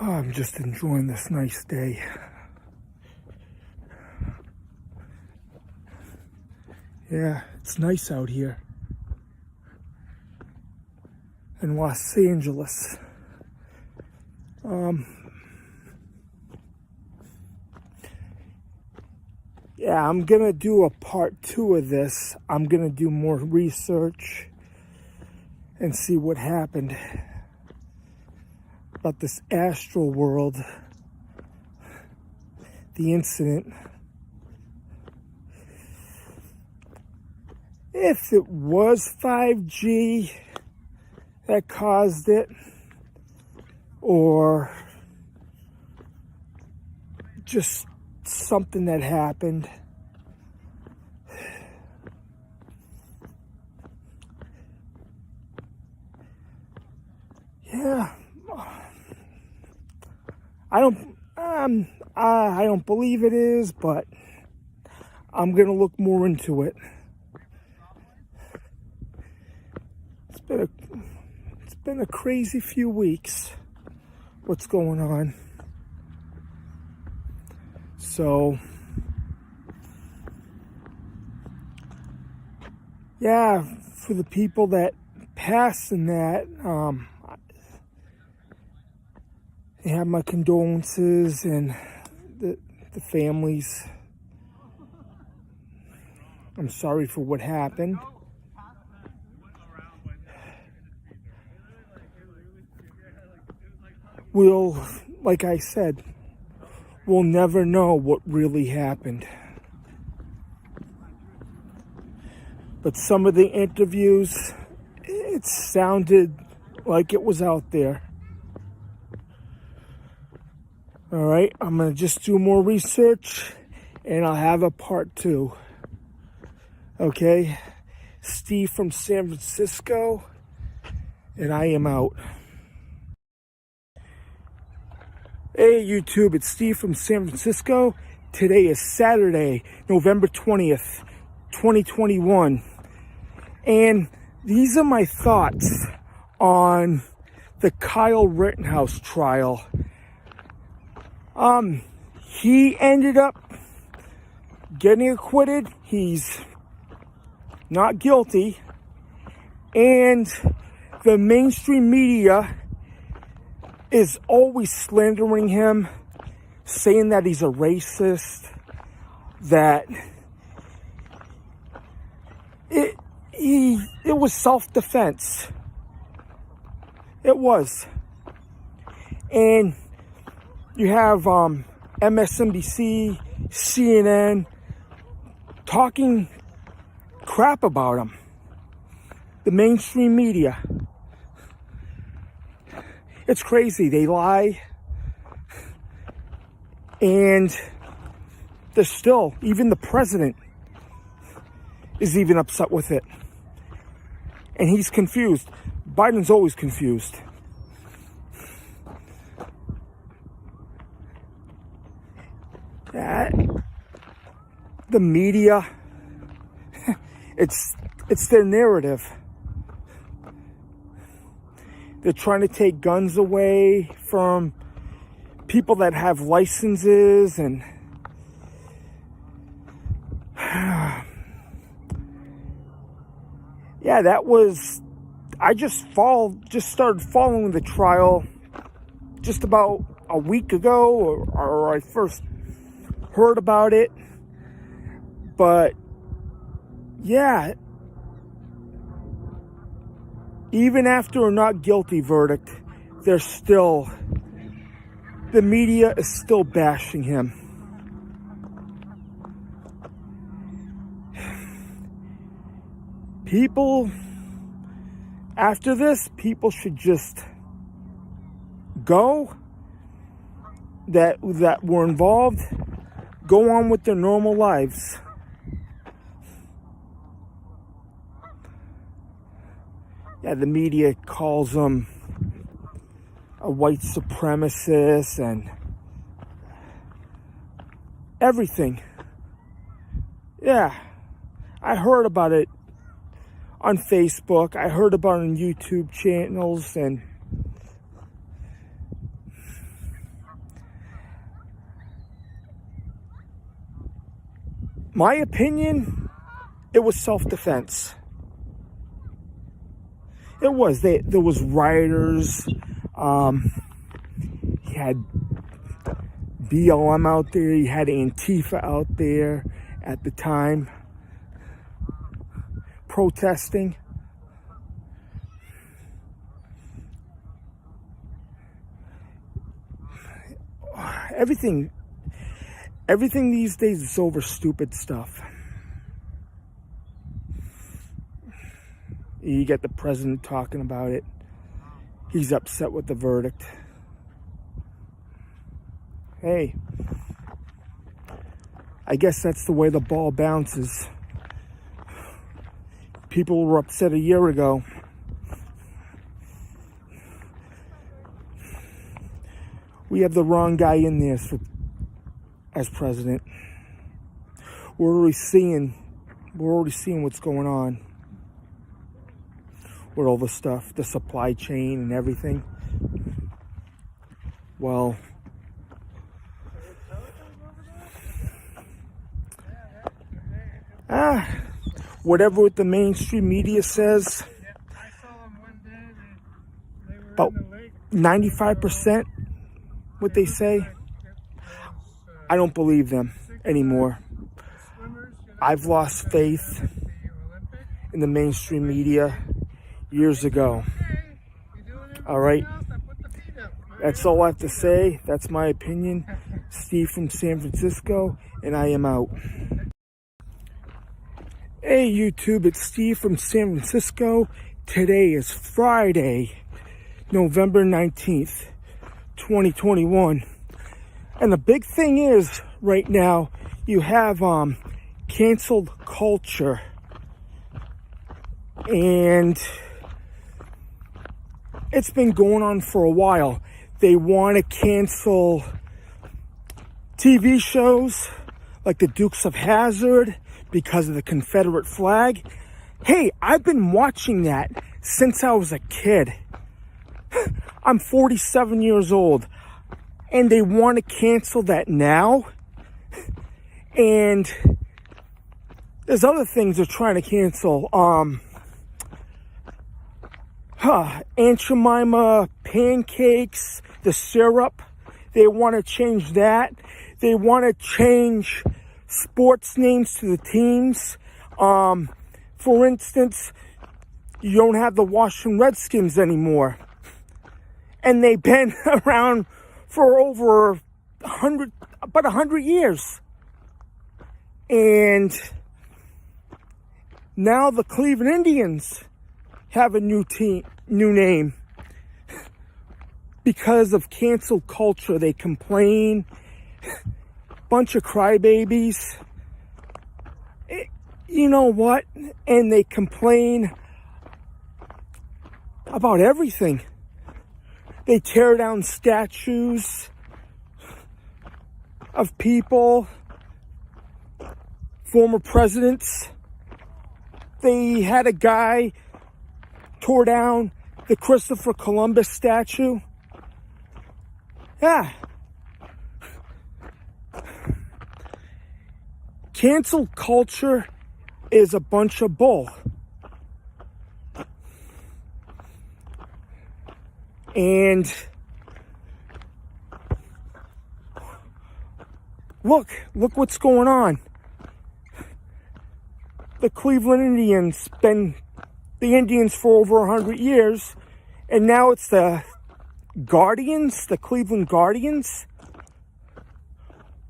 Oh, I'm just enjoying this nice day. Yeah, it's nice out here in Los Angeles. Yeah, I'm gonna do a part 2 of this. I'm gonna do more research and see what happened about this astral world, the incident. If it was 5G that caused it, or just something that happened. Yeah, I don't believe it is, but I'm gonna look more into it. It's been a crazy few weeks. What's going on? So, yeah, for the people that passed in that, I have my condolences, and the families. I'm sorry for what happened. Like I said, we'll never know what really happened. But some of the interviews, it sounded like it was out there. All right, I'm going to just do more research, and I'll have a part 2. Okay? Steve from San Francisco, and I am out. Hey YouTube, it's Steve from San Francisco. Today is Saturday, November 20th, 2021. And these are my thoughts on the Kyle Rittenhouse trial. He ended up getting acquitted. He's not guilty. And the mainstream media is always slandering him, saying that he's a racist, that it was self-defense. It was. And you have MSNBC, CNN talking crap about him. The mainstream media. It's crazy. They lie. And they're still, even the president is even upset with it. And he's confused. Biden's always confused. The media, it's their narrative. They're trying to take guns away from people that have licenses, and yeah, that was, I just started following the trial just about a week ago, or I first heard about it. But yeah, even after a not guilty verdict, the media is still bashing him. People, after this, people should just go, that were involved, go on with their normal lives. Yeah, the media calls him a white supremacist and everything. Yeah, I heard about it on Facebook. I heard about it on YouTube channels, and my opinion, it was self-defense. It was. There was rioters. He had BLM out there. He had Antifa out there at the time protesting. everything these days is over stupid stuff. You get the president talking about it. He's upset with the verdict. Hey, I guess that's the way the ball bounces. People were upset a year ago. We have the wrong guy in there as president. We're already seeing what's going on with all the stuff, the supply chain and everything. Well, whatever the mainstream media says, about 95% what they say, I don't believe them anymore. I've lost faith in the mainstream media years ago. All right, that's all I have to say. That's my opinion. Steve from San Francisco, and I am out. Hey YouTube, it's Steve from San Francisco. Today is Friday, November 19th, 2021. And the big thing is, right now, you have canceled culture. And it's been going on for a while. They want to cancel TV shows like the Dukes of Hazzard because of the Confederate flag. Hey, I've been watching that since I was a kid. I'm 47 years old, and they want to cancel that now. And there's other things they're trying to cancel. Aunt Jemima pancakes, the syrup, they want to change that. They want to change sports names to the teams. For instance, you don't have the Washington Redskins anymore. And they've been around for over 100 years. And now the Cleveland Indians have a new name. Because of cancel culture, they complain. Bunch of crybabies. You know what? And they complain about everything. They tear down statues of people, former presidents. They had a guy tore down the Christopher Columbus statue. Yeah. Cancel culture is a bunch of bull. And look what's going on. The Cleveland Indians been the Indians for over 100 years, and now it's the Guardians, the Cleveland Guardians.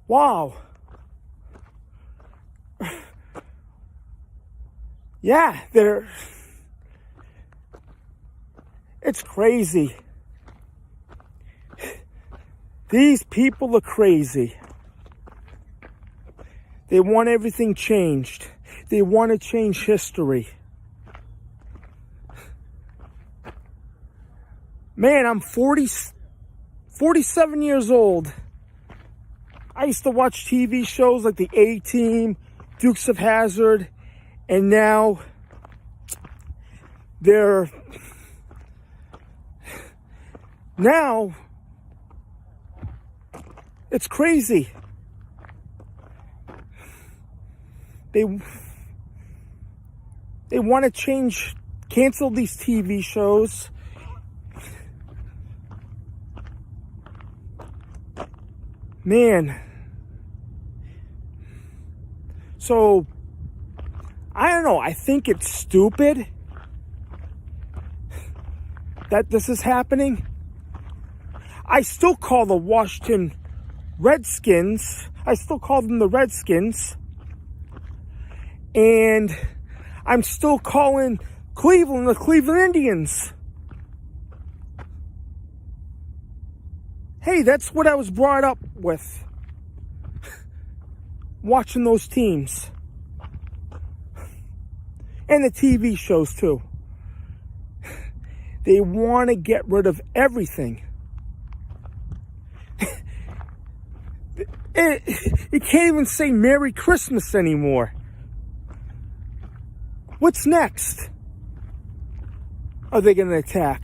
Wow. Yeah, it's crazy. These people are crazy. They want everything changed. They want to change history. Man, I'm 47 years old. I used to watch TV shows like the A-Team, Dukes of Hazzard, and now it's crazy. They want to cancel these TV shows. Man. So, I don't know. I think it's stupid that this is happening. I still call the Washington Redskins. I still call them the Redskins. And I'm still calling Cleveland the Cleveland Indians. Hey, that's what I was brought up with. Watching those teams. And the TV shows too. They want to get rid of everything. You can't even say Merry Christmas anymore. What's next? Are they going to attack?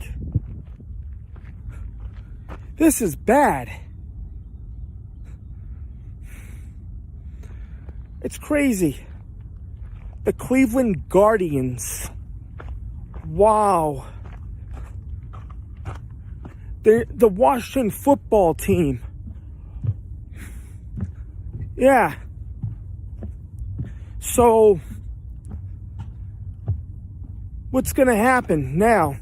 This is bad. It's crazy. The Cleveland Guardians. Wow. The Washington football team. Yeah. So, what's going to happen now?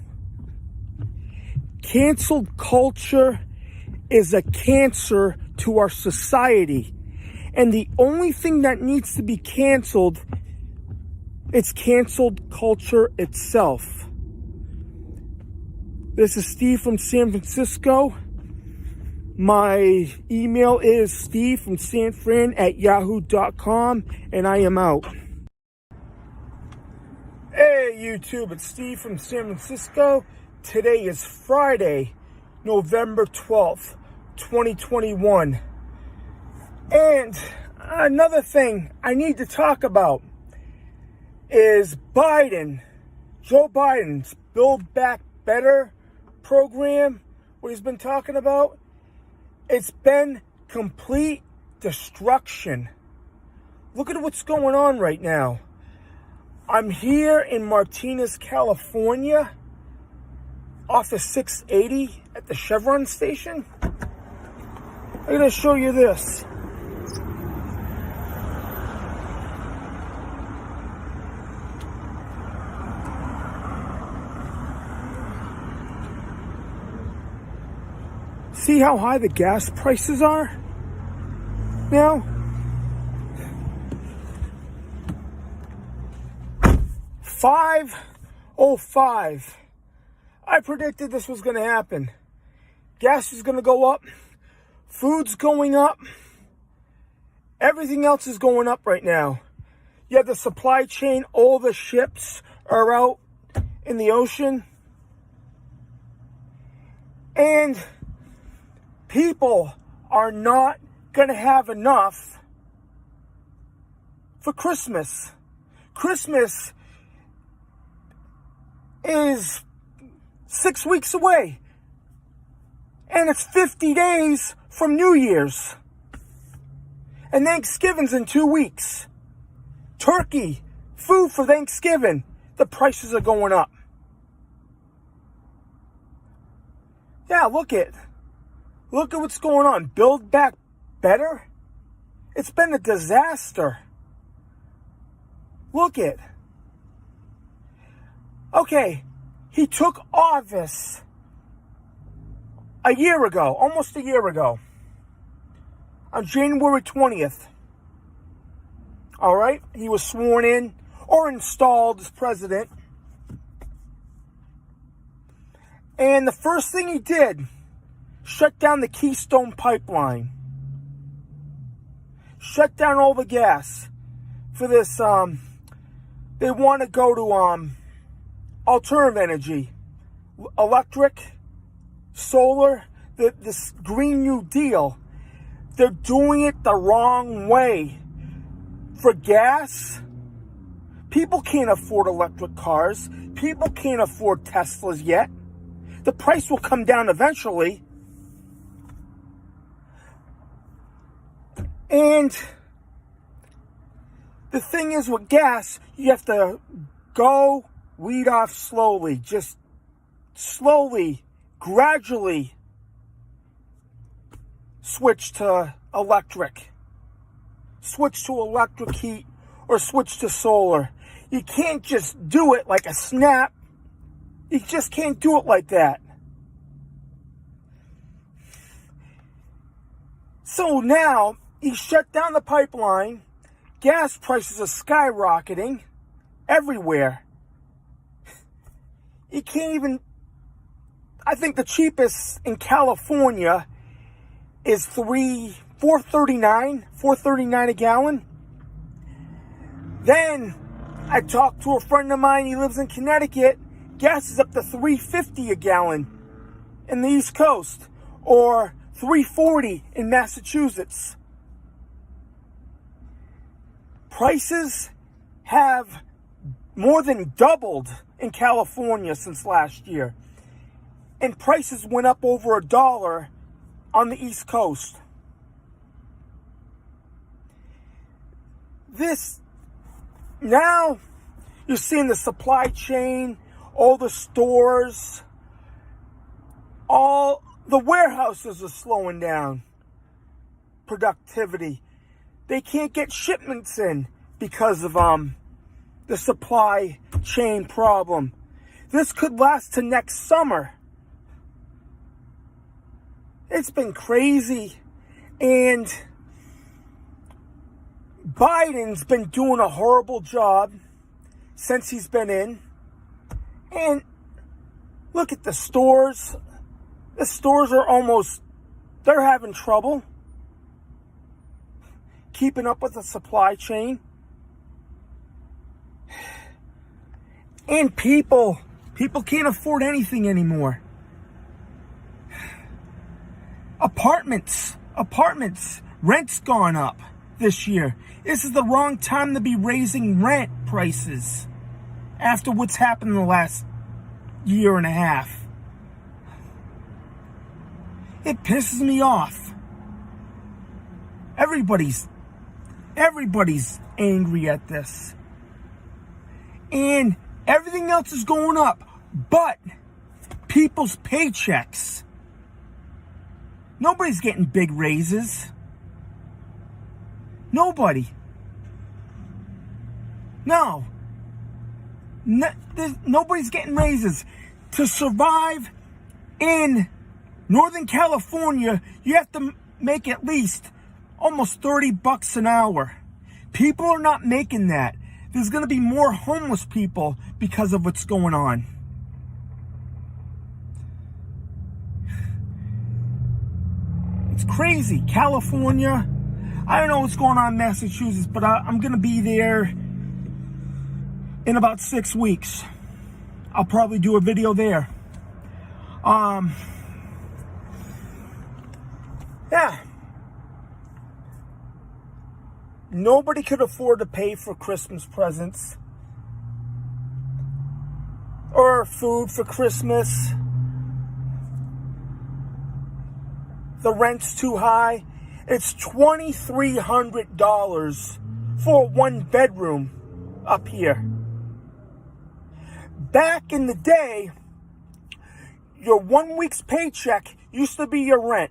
Canceled culture is a cancer to our society. And the only thing that needs to be canceled, it's canceled culture itself. This is Steve from San Francisco. My email is steve.from.sanfran@yahoo.com, and I am out. Hey YouTube, it's Steve from San Francisco. Today is Friday, November 12th, 2021. And another thing I need to talk about is Joe Biden's Build Back Better program, what he's been talking about. It's been complete destruction. Look at what's going on right now. I'm here in Martinez, California, off of 680 at the Chevron station. I'm going to show you this. See how high the gas prices are now? $5.05. I predicted this was going to happen. Gas is going to go up. Food's going up. Everything else is going up right now. You have the supply chain. All the ships are out in the ocean. And people are not going to have enough for Christmas. Christmas is 6 weeks away. And it's 50 days from New Year's. And Thanksgiving's in 2 weeks. Turkey, food for Thanksgiving, the prices are going up. Yeah, look at what's going on. Build Back Better? It's been a disaster. Look at. Okay, he took office a year ago, almost a year ago, on January 20th. All right, he was sworn in or installed as president. And the first thing he did, shut down the Keystone Pipeline. Shut down all the gas for this. They want to go to alternative energy, electric, solar, this Green New Deal. They're doing it the wrong way. For gas, people can't afford electric cars. People can't afford Teslas yet. The price will come down eventually. And the thing is with gas, you have to go weed off slowly. Just slowly, gradually switch to electric. Switch to electric heat or switch to solar. You can't just do it like a snap. You just can't do it like that. So now he shut down the pipeline. Gas prices are skyrocketing everywhere. You can't even, I think the cheapest in California is $4.39 a gallon. Then I talked to a friend of mine, he lives in Connecticut. Gas is up to $3.50 a gallon in the East Coast, or $3.40 in Massachusetts. Prices have more than doubled in California since last year. And prices went up over $1 on the East Coast. Now you're seeing the supply chain, all the stores, all the warehouses are slowing down productivity. They can't get shipments in because of the supply chain problem. This could last to next summer. It's been crazy. And Biden's been doing a horrible job since he's been in. And look at the stores. The stores are they're having trouble keeping up with the supply chain. And people can't afford anything anymore. Apartments, rent's gone up this year. This is the wrong time to be raising rent prices after what's happened in the last year and a half. It pisses me off. Everybody's angry at this. And everything else is going up, but people's paychecks. Nobody's getting big raises. Nobody. No. Nobody's getting raises. To survive in Northern California, you have to make at least almost $30 an hour. People are not making that. There's going to be more homeless people because of what's going on. It's crazy. California, I don't know what's going on in Massachusetts, but I'm going to be there in about 6 weeks. I'll probably do a video there. Yeah. Nobody could afford to pay for Christmas presents or food for Christmas. The rent's too high. It's $2,300 for a 1-bedroom up here. Back in the day, your 1 week's paycheck used to be your rent.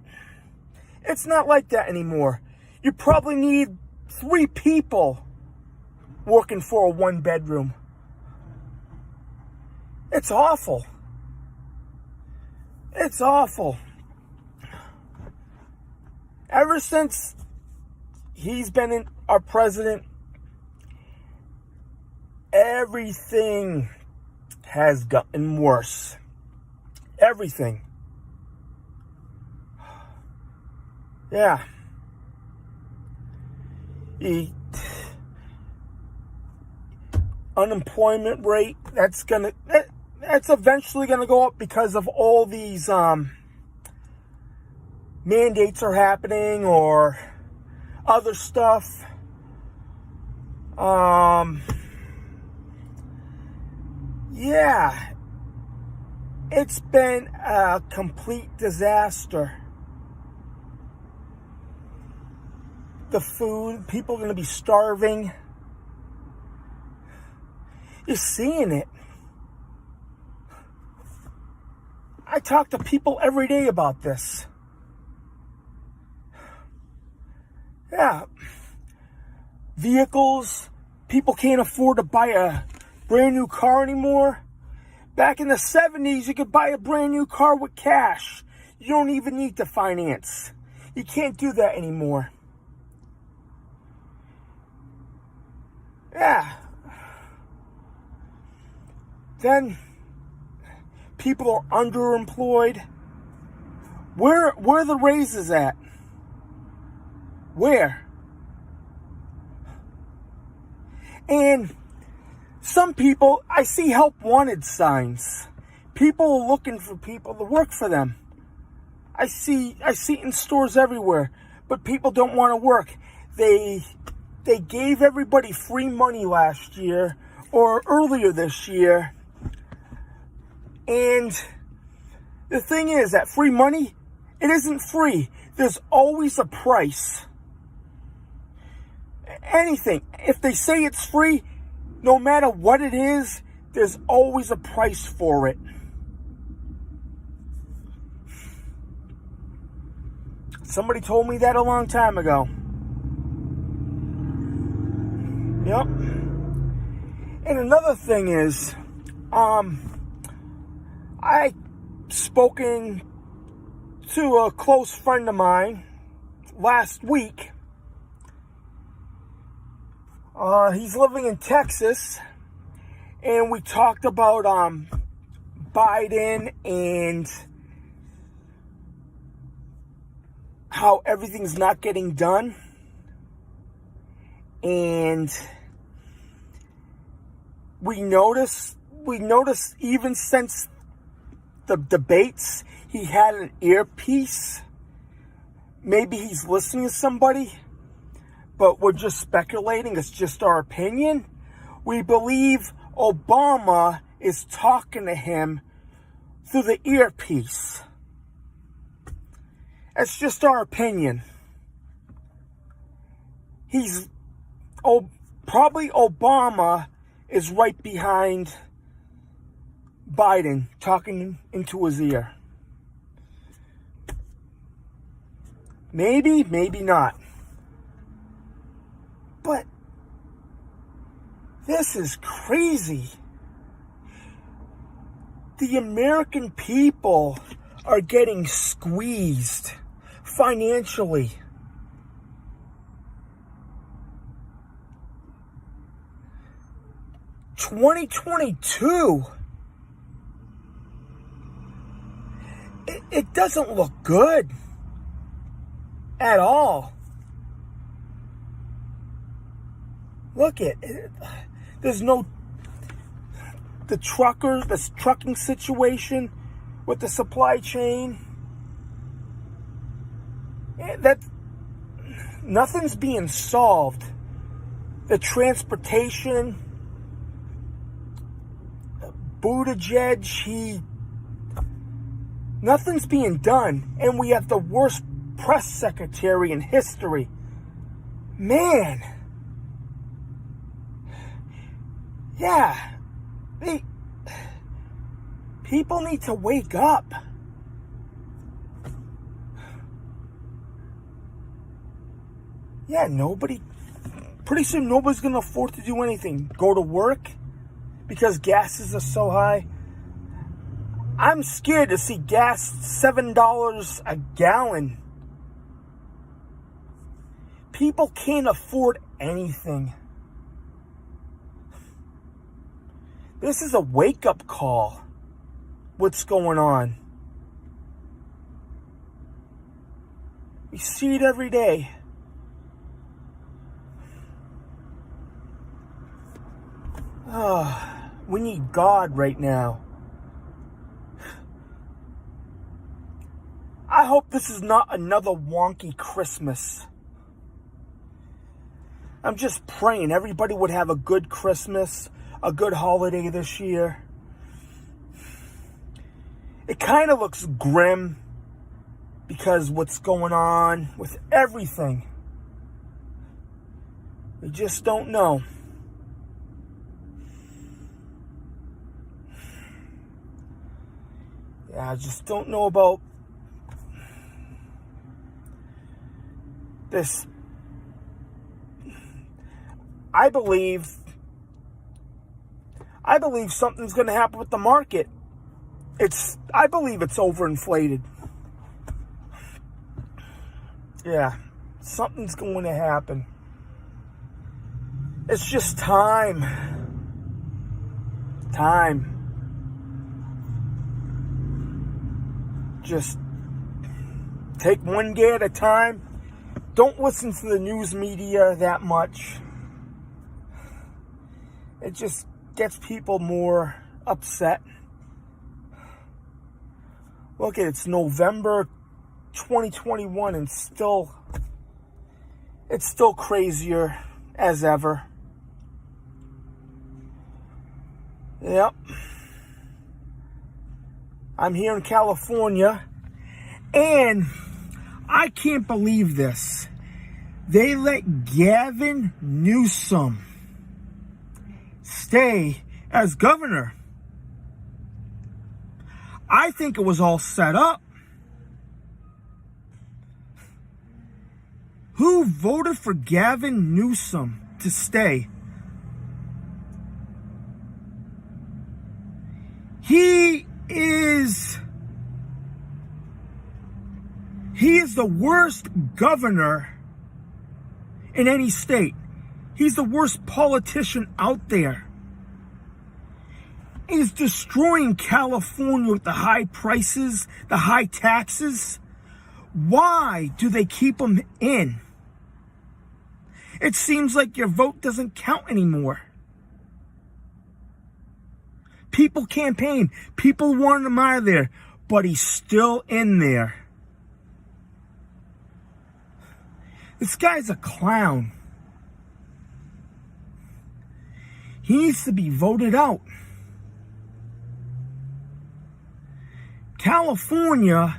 It's not like that anymore. You probably need 3 people working for a 1-bedroom. It's awful. It's awful. Ever since he's been our president, everything has gotten worse. Everything. Yeah. Unemployment rate, that's eventually gonna go up because of all these mandates are happening or other stuff. Yeah. It's been a complete disaster. The food, people are going to be starving. You're seeing it. I talk to people every day about this. Yeah. Vehicles, people can't afford to buy a brand new car anymore. Back in the 70s, you could buy a brand new car with cash. You don't even need to finance. You can't do that anymore. Yeah. Then people are underemployed. Where are the raises at? Where? And some people, I see help wanted signs. People are looking for people to work for them. I see it in stores everywhere, but people don't want to work. They gave everybody free money last year or earlier this year. And the thing is that free money, it isn't free. There's always a price. Anything, if they say it's free, no matter what it is, there's always a price for it. Somebody told me that a long time ago. Yep. And another thing is, I spoken to a close friend of mine last week. He's living in Texas, and we talked about Biden and how everything's not getting done. And we noticed even since the debates, he had an earpiece. Maybe he's listening to somebody, but we're just speculating. It's just our opinion. We believe Obama is talking to him through the earpiece. It's just our opinion. Probably Obama is right behind Biden, talking into his ear. Maybe, maybe not. But this is crazy. The American people are getting squeezed financially. $2022. It doesn't look good at all. Look at it. There's no the trucking situation with the supply chain. That nothing's being solved. The transportation, Buttigieg, nothing's being done, and we have the worst press secretary in history. Man. Yeah. People need to wake up. Yeah, pretty soon nobody's going to afford to do anything. Go to work because gases are so high. I'm scared to see gas $7 a gallon. People can't afford anything. This is a wake-up call. What's going on? We see it every day. We need God right now. I hope this is not another wonky Christmas. I'm just praying everybody would have a good Christmas, a good holiday this year. It kind of looks grim because what's going on with everything. We just don't know. Yeah, I just don't know about this. I believe something's going to happen with the market. I believe it's overinflated. Yeah, something's going to happen. It's just time. Time. Just take one day at a time. Don't listen to the news media that much. It just gets people more upset. Look, it's November 2021 and it's still crazier as ever. Yep. I'm here in California, and I can't believe this. They let Gavin Newsom stay as governor. I think it was all set up. Who voted for Gavin Newsom to stay? He is the worst governor in any state. He's the worst politician out there. He's destroying California with the high prices, the high taxes. Why do they keep him in? It seems like your vote doesn't count anymore. People campaign. People want him out of there. But he's still in there. This guy's a clown. He needs to be voted out. California,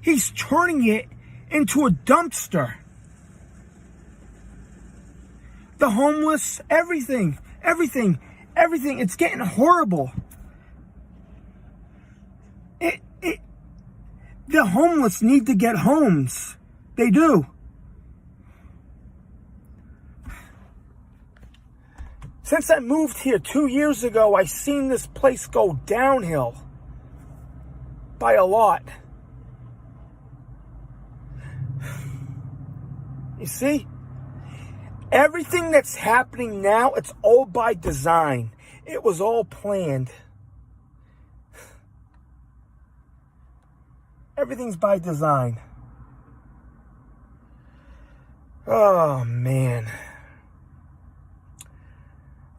he's turning it into a dumpster. The homeless, everything. It's getting horrible. The homeless need to get homes. They do. Since I moved here 2 years ago, I've seen this place go downhill by a lot. You see? Everything that's happening now, it's all by design. It was all planned. Everything's by design. Oh, man.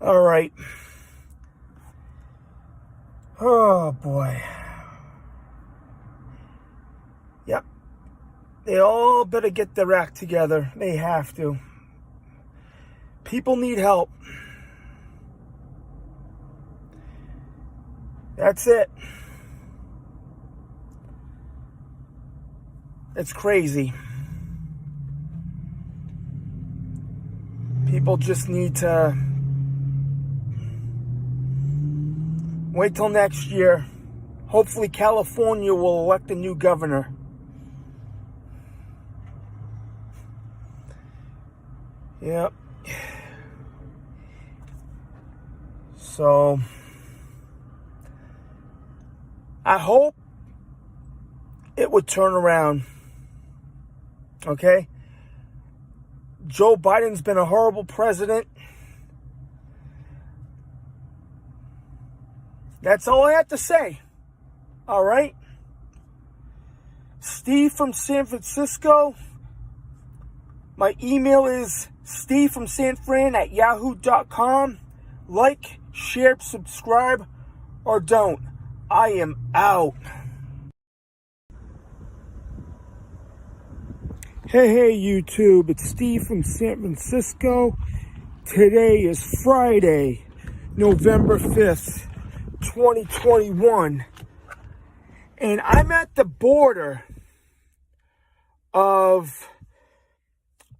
All right. Oh, boy. Yep. They all better get their act together. They have to. People need help. That's it. It's crazy. People just need to wait till next year. Hopefully California will elect a new governor. Yep. So, I hope it would turn around. Okay? Joe Biden's been a horrible president. That's all I have to say. All right? Steve from San Francisco. My email is stevefromsanfran@yahoo.com. Like, share, subscribe, or don't. I am out. Hey, YouTube. It's Steve from San Francisco. Today is Friday, November 5th, 2021. And I'm at the border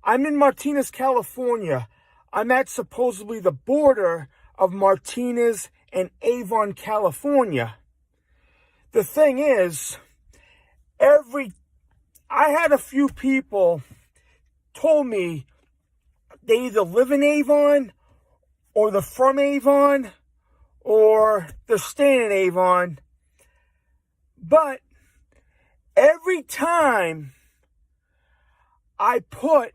I'm in Martinez, California. I'm at supposedly the border of Martinez and Avon, California. The thing is, I had a few people told me they either live in Avon or they're from Avon or they're staying in Avon. But every time I put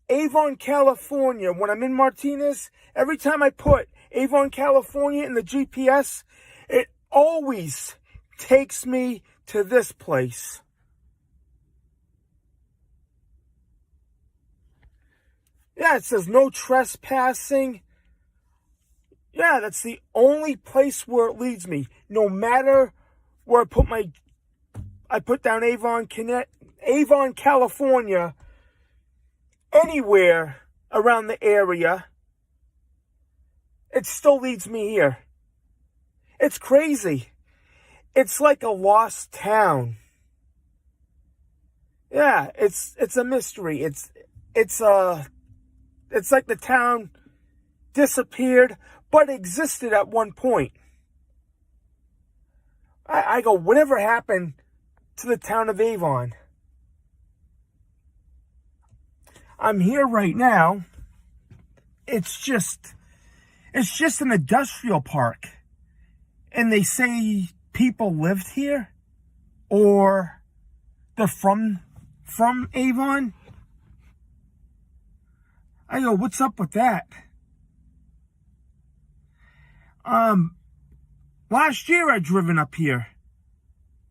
Avon, California, when I'm in Martinez, every time I put Avon, California in the GPS, it always takes me to this place. Yeah, it says no trespassing. Yeah, that's the only place where it leads me. No matter where I put down Avon, California, anywhere around the area, it still leads me here. It's crazy. It's like a lost town. Yeah, it's a mystery. It's like the town disappeared, but existed at one point. I go, whatever happened to the town of Avon? I'm here right now. It's just an industrial park. And they say people lived here? Or they're from Avon? I go, what's up with that? Last year I driven up here.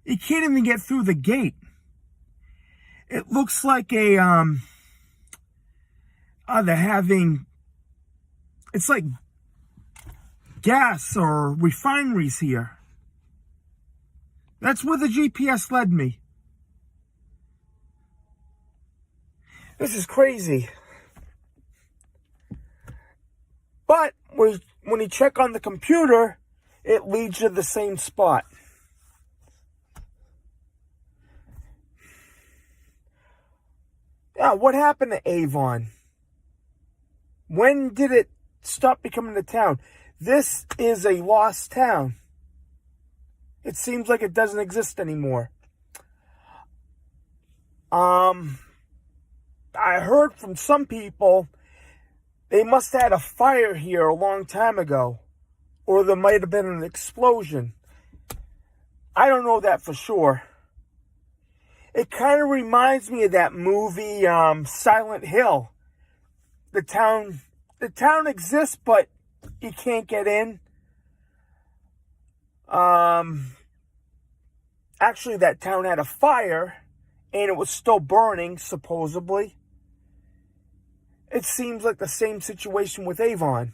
You can't even get through the gate. It looks like they're having, it's like gas or refineries here. That's where the GPS led me. This is crazy. But when you check on the computer, it leads you to the same spot. Yeah, what happened to Avon? When did it stop becoming a town? This is a lost town. It seems like it doesn't exist anymore. I heard from some people they must have had a fire here a long time ago. Or there might have been an explosion. I don't know that for sure. It kind of reminds me of that movie, Silent Hill. The town exists, but you can't get in. Actually, that town had a fire, and it was still burning, supposedly. It seems like the same situation with Avon.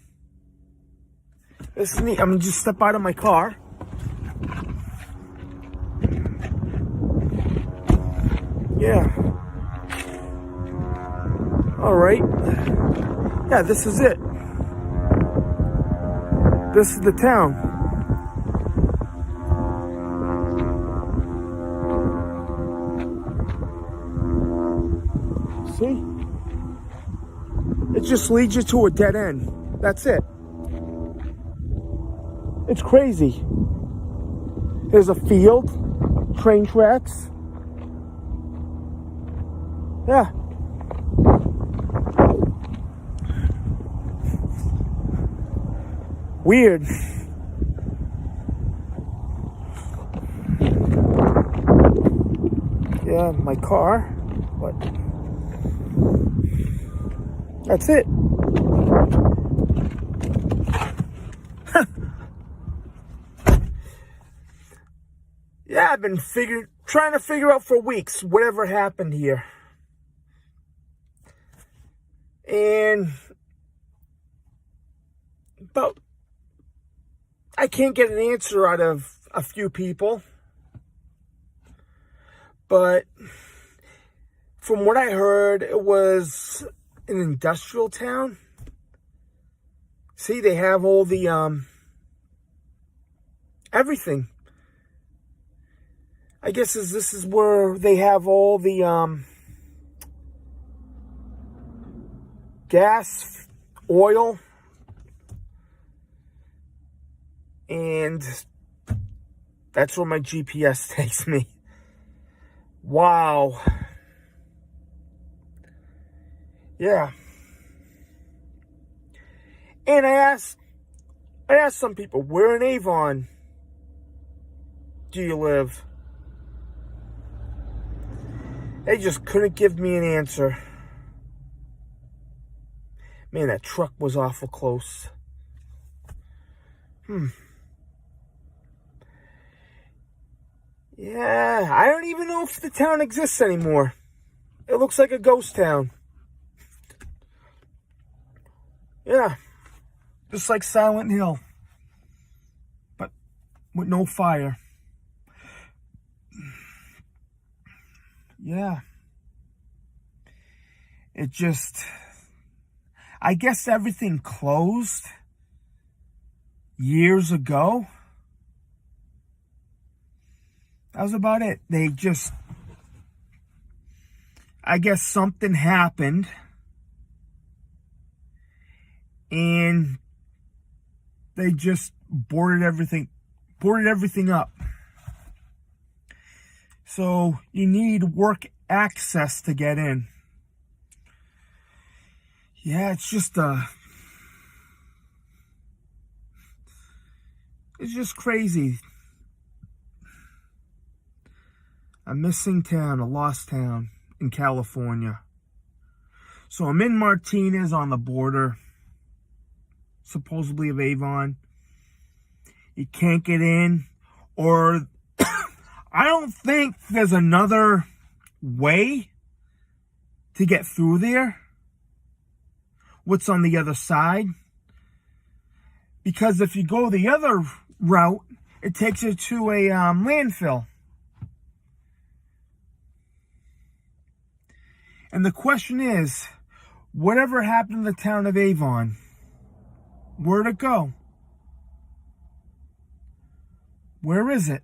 This is neat. I'm going to just step out of my car. Yeah. Alright. Yeah, this is it. This is the town. See? It just leads you to a dead end. That's it. It's crazy. There's a field, train tracks. Yeah. Weird. Yeah, my car, but that's it. Yeah, I've been trying to figure out for weeks whatever happened here. But I can't get an answer out of a few people. But from what I heard, it was an industrial town. See, they have all the, everything. I guess this is where they have all the, gas, oil, and that's where my GPS takes me. Wow. Yeah. And I asked some people, where in Avon do you live? They just couldn't give me an answer. Man, that truck was awful close. Yeah, I don't even know if the town exists anymore. It looks like a ghost town. Yeah, just like Silent Hill, but with no fire. Yeah. It just, I guess everything closed years ago. That was about it. They just, I guess something happened and they just boarded everything up. So you need work access to get in. Yeah, it's just crazy. A missing town, a lost town in California. So I'm in Martinez on the border, supposedly of Avon. You can't get in, or I don't think there's another way to get through there. What's on the other side? Because if you go the other route, it takes you to a landfill. And the question is, whatever happened to the town of Avon? Where'd it go? Where is it?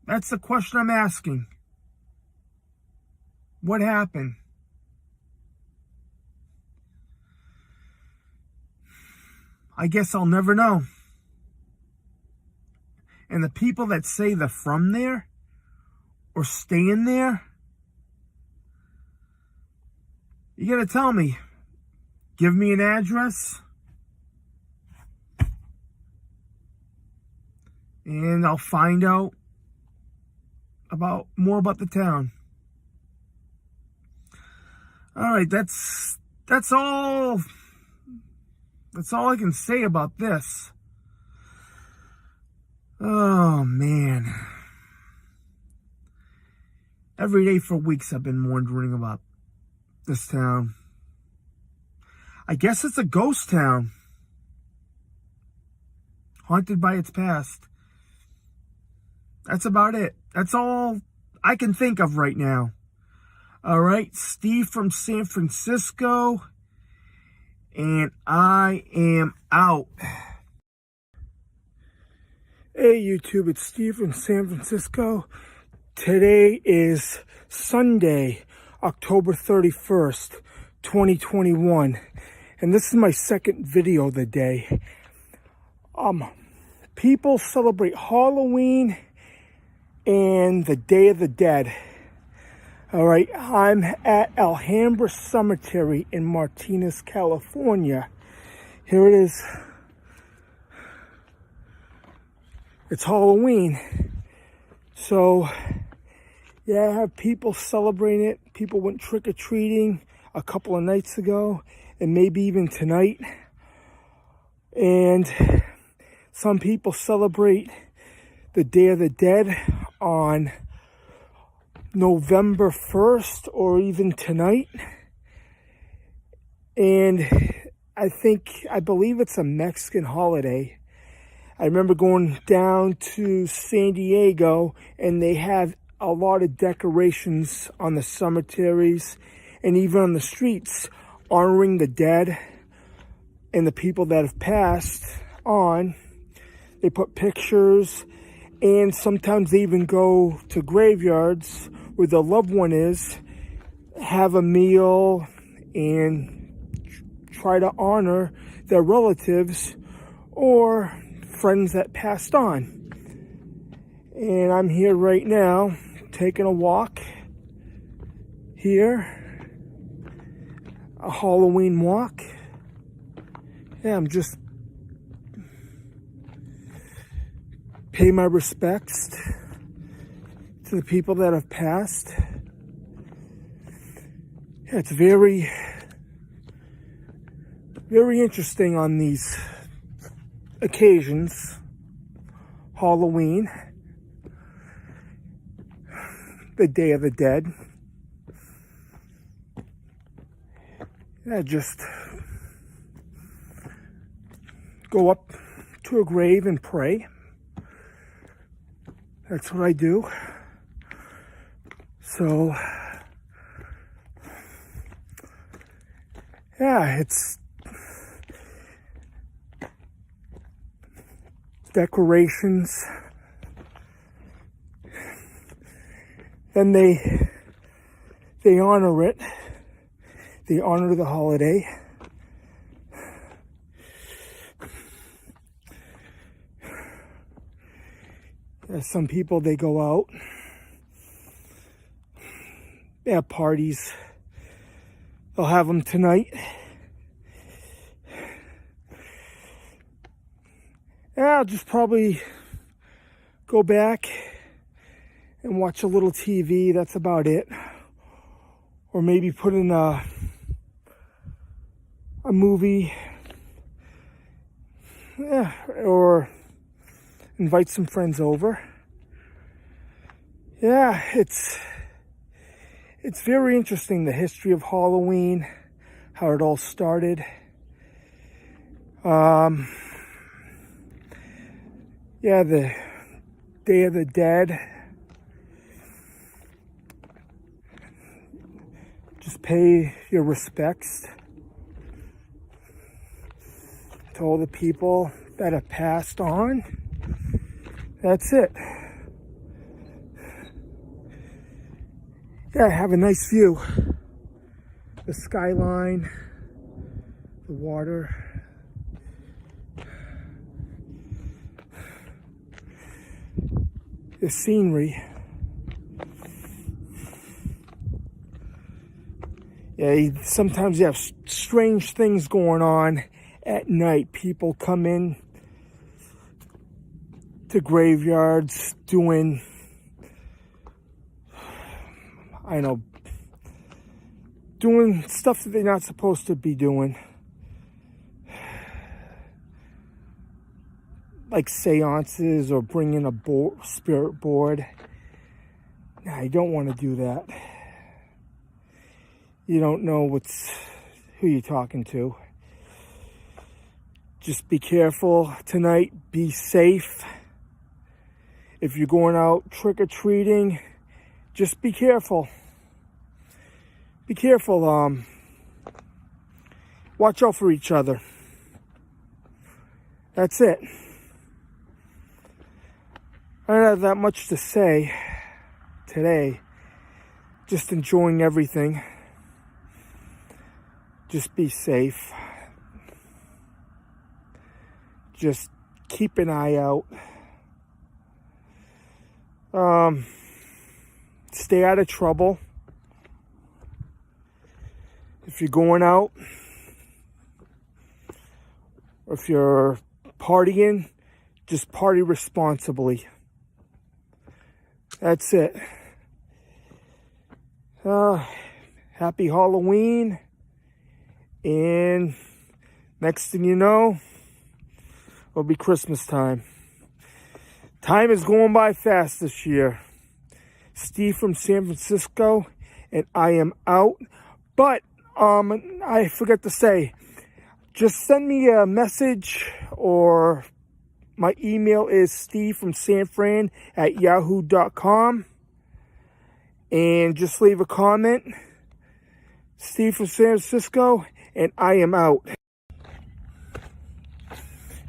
That's the question I'm asking. What happened? I guess I'll never know. And the people that say they're from there or staying there, you gotta tell me. Give me an address and I'll find out more about the town. All right, that's all I can say about this. Oh, man. Every day for weeks I've been wondering about this town. I guess it's a ghost town. Haunted by its past. That's about it. That's all I can think of right now. All right, Steve from San Francisco. And I am out. Hey YouTube, it's Steve from San Francisco. Today is Sunday, October 31st, 2021. And this is my second video of the day. People celebrate Halloween and the Day of the Dead. All right, I'm at Alhambra Cemetery in Martinez, California. Here it is. It's Halloween. So, yeah, I have people celebrating it. People went trick-or-treating a couple of nights ago, and maybe even tonight. And some people celebrate the Day of the Dead on November 1st or even tonight. And I believe it's a Mexican holiday. I remember going down to San Diego and they have a lot of decorations on the cemeteries and even on the streets honoring the dead and the people that have passed on. They put pictures, and sometimes they even go to graveyards where the loved one is, have a meal, and try to honor their relatives or friends that passed on. And I'm here right now taking a walk here, a Halloween walk. Yeah, pay my respects to the people that have passed. Yeah, it's very, very interesting on these occasions. Halloween, the Day of the Dead. Yeah, just go up to a grave and pray. That's what I do. So, yeah, it's decorations. Then they honor it. They honor the holiday. Some people, they go out. They have parties. They'll have them tonight. Yeah, I'll just probably go back and watch a little TV. That's about it. Or maybe put in a movie. Yeah, or invite some friends over. Yeah, it's very interesting, the history of Halloween, how it all started. Yeah, the Day of the Dead. Just pay your respects to all the people that have passed on. That's it. Yeah, have a nice view. The skyline, the water. The scenery. Yeah, sometimes you have strange things going on at night. People come in to graveyards doing, doing stuff that they're not supposed to be doing. Like seances or bringing a spirit board. Nah, you don't want to do that. You don't know who you're talking to. Just be careful tonight. Be safe. If you're going out trick-or-treating, just be careful. Be careful. Watch out for each other. That's it. I don't have that much to say today. Just enjoying everything. Just be safe. Just keep an eye out. Stay out of trouble. If you're going out, or if you're partying, just party responsibly. That's it. Happy Halloween. And next thing you know, it'll be Christmas time. Time is going by fast this year. Steve from San Francisco, and I am out. But I forgot to say, just send me a message, or my email is stevefromsanfran@yahoo.com, and just leave a comment. Steve from San Francisco, and I am out.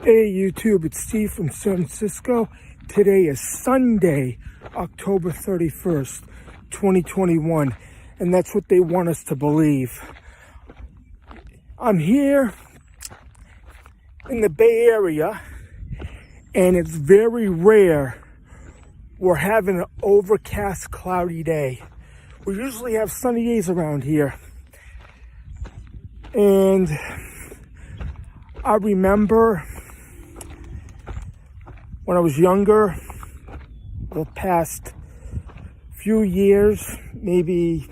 Hey YouTube, it's Steve from San Francisco. Today is Sunday, October 31st, 2021, and that's what they want us to believe. I'm here in the Bay Area, and it's very rare we're having an overcast, cloudy day. We usually have sunny days around here. And I remember when I was younger, the past few years, maybe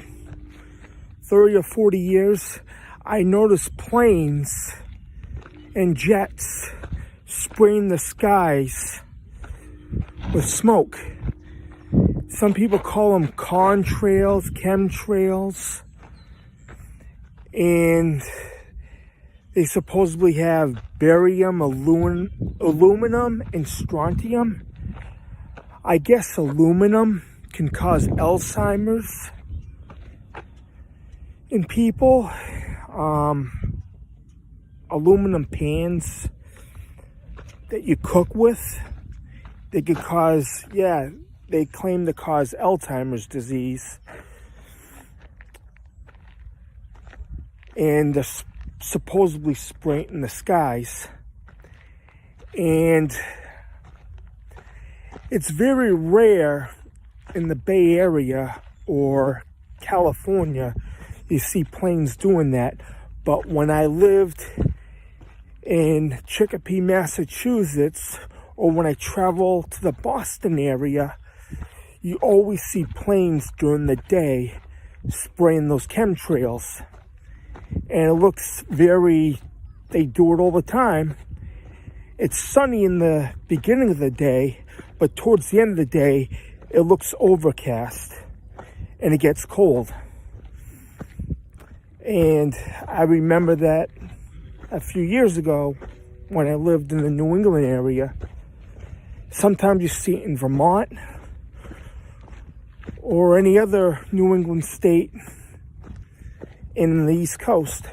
30 or 40 years, I noticed planes and jets spraying the skies with smoke. Some people call them contrails, chemtrails, and they supposedly have barium, aluminum, and strontium. I guess aluminum can cause Alzheimer's in people. Aluminum pans that you cook with, they could cause, they claim to cause Alzheimer's disease. And they're supposedly spraying in the skies. And it's very rare in the Bay Area or California you see planes doing that. But when I lived in Chicopee, Massachusetts, or when I travel to the Boston area, you always see planes during the day spraying those chemtrails. And it looks they do it all the time. It's sunny in the beginning of the day, but towards the end of the day, it looks overcast and it gets cold. And I remember that a few years ago when I lived in the New England area. Sometimes you see it in Vermont or any other New England state in the East Coast.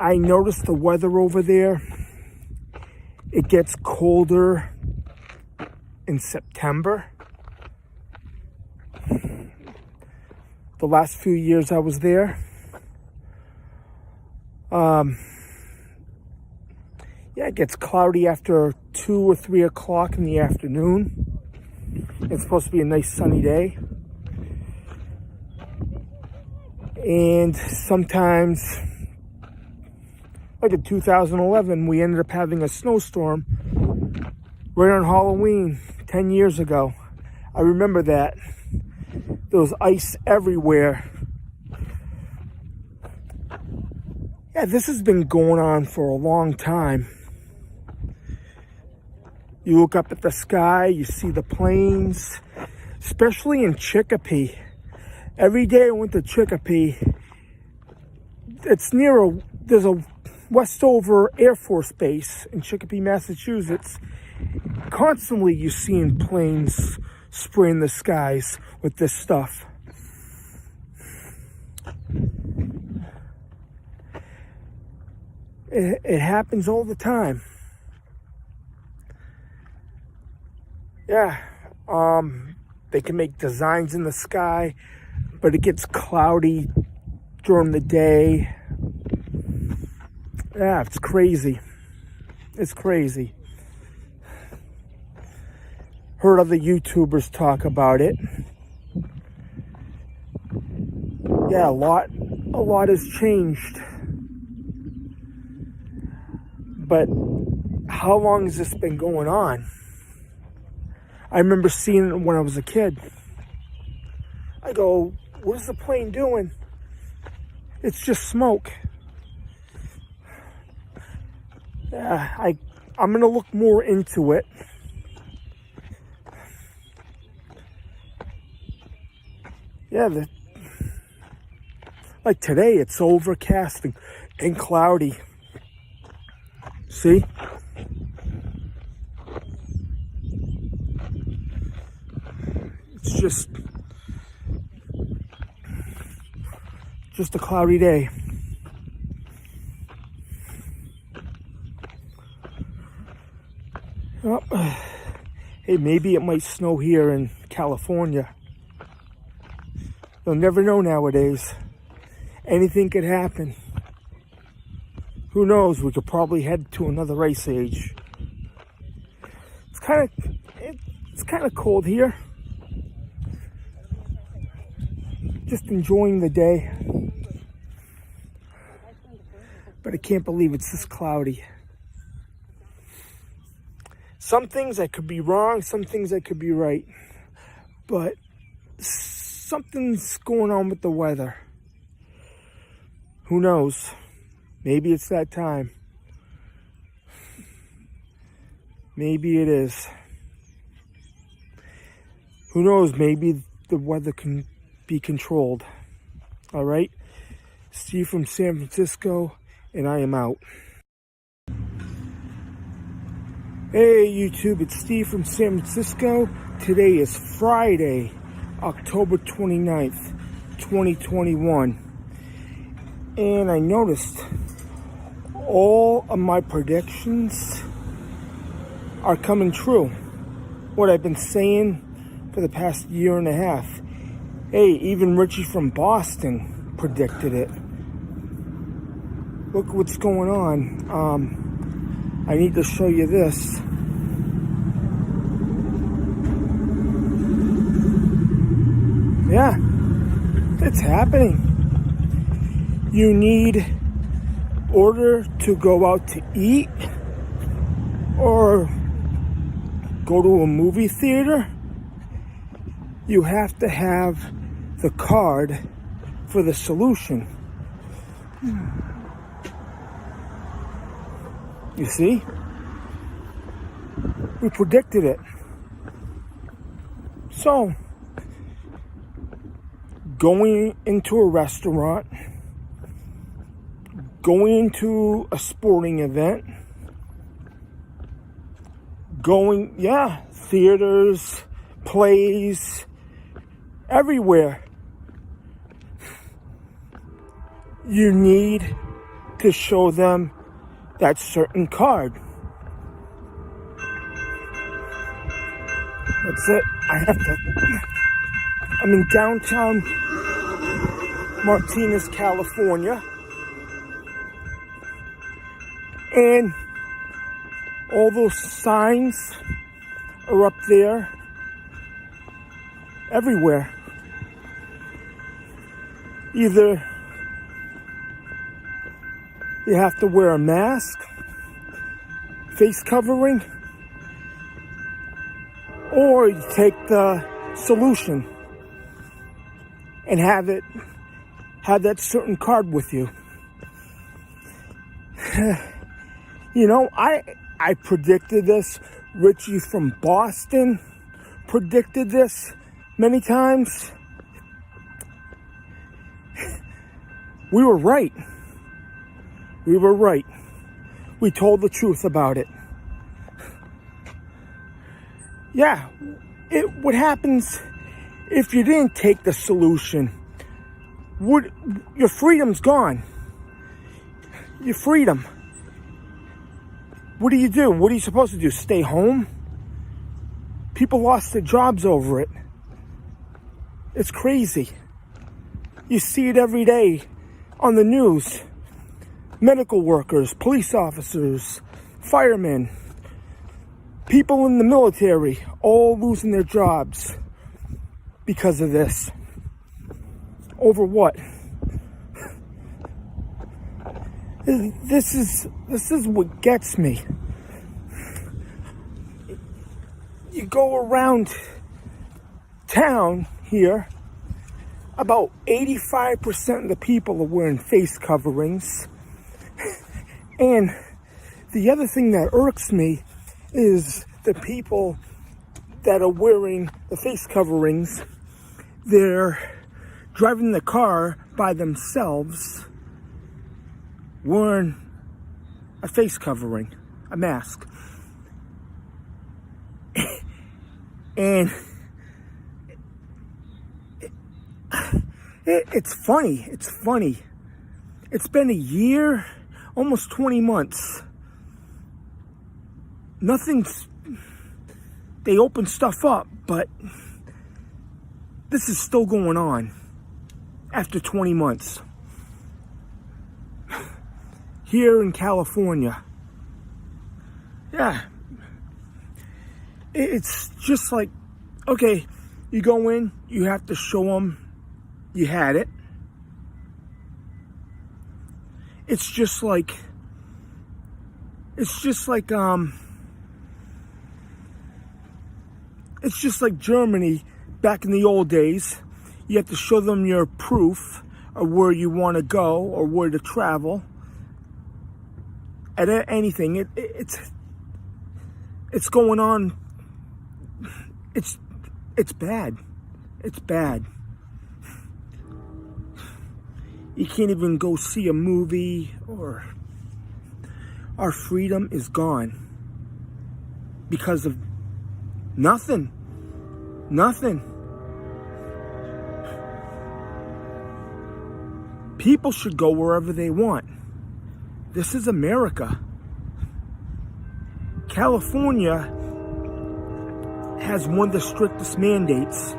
I noticed the weather over there. It gets colder in September. The last few years I was there. It gets cloudy after 2 or 3 o'clock in the afternoon. It's supposed to be a nice sunny day. And sometimes, like in 2011, we ended up having a snowstorm right on Halloween 10 years ago. I remember that. There was ice everywhere. This has been going on for a long time. You look up at the sky, you see the planes, especially in Chicopee. Every day I went to Chicopee. It's there's a Westover Air Force Base in Chicopee, Massachusetts. Constantly you're seeing planes spraying the skies with this stuff. It happens all the time. They can make designs in the sky, but it gets cloudy during the day. It's crazy. It's crazy. Heard other YouTubers talk about it. A lot has changed. But how long has this been going on? I remember seeing it when I was a kid. I go, what is the plane doing? It's just smoke. I'm going to look more into it. Like today, it's overcast and cloudy. See? It's just a cloudy day. Hey, maybe it might snow here in California. You'll never know nowadays. Anything could happen. Who knows? We could probably head to another ice age. It's kind of cold here. Just enjoying the day. but I can't believe it's this cloudy. Some things I could be wrong, some things I could be right. But something's going on with the weather. Who knows? Maybe it's that time. Maybe it is. Who knows? Maybe the weather can be controlled. All right? Steve from San Francisco, and I am out. Hey YouTube, it's Steve from San Francisco. Today is Friday, October 29th, 2021. And I noticed all of my predictions are coming true. What I've been saying for the past year and a half. Hey, even Richie from Boston predicted it. Look what's going on. I need to show you this. Yeah, it's happening. You need order to go out to eat or go to a movie theater. You have to have the card for the solution. You see? We predicted it. So, going into a restaurant, going into a sporting event, theaters, plays, everywhere. You need to show them that certain card. That's it. I'm in downtown Martinez, California. And all those signs are up there everywhere. Either you have to wear a mask, face covering, or you take the solution and have that certain card with you. You know, I predicted this. Richie from Boston predicted this many times. We were right. We were right. We told the truth about it. Yeah, what happens if you didn't take the solution? Your freedom's gone. Your freedom. What do you do? What are you supposed to do? Stay home? People lost their jobs over it. It's crazy. You see it every day on the news. Medical workers, police officers, firemen, people in the military, all losing their jobs because of this. Over what? This is what gets me. You go around town here, about 85% of the people are wearing face coverings. And the other thing that irks me is the people that are wearing the face coverings, they're driving the car by themselves, wearing a face covering, a mask. And it's funny. It's funny. It's been a year, almost 20 months. They open stuff up, but this is still going on after 20 months. Here in California. Yeah. It's just like, okay, you go in, you have to show them you had it. It's just like Germany back in the old days. You have to show them your proof of where you want to go or where to travel. At anything, it's going on. It's bad. It's bad. You can't even go see a movie, or our freedom is gone because of nothing. People should go wherever they want. This is America. California has one of the strictest mandates.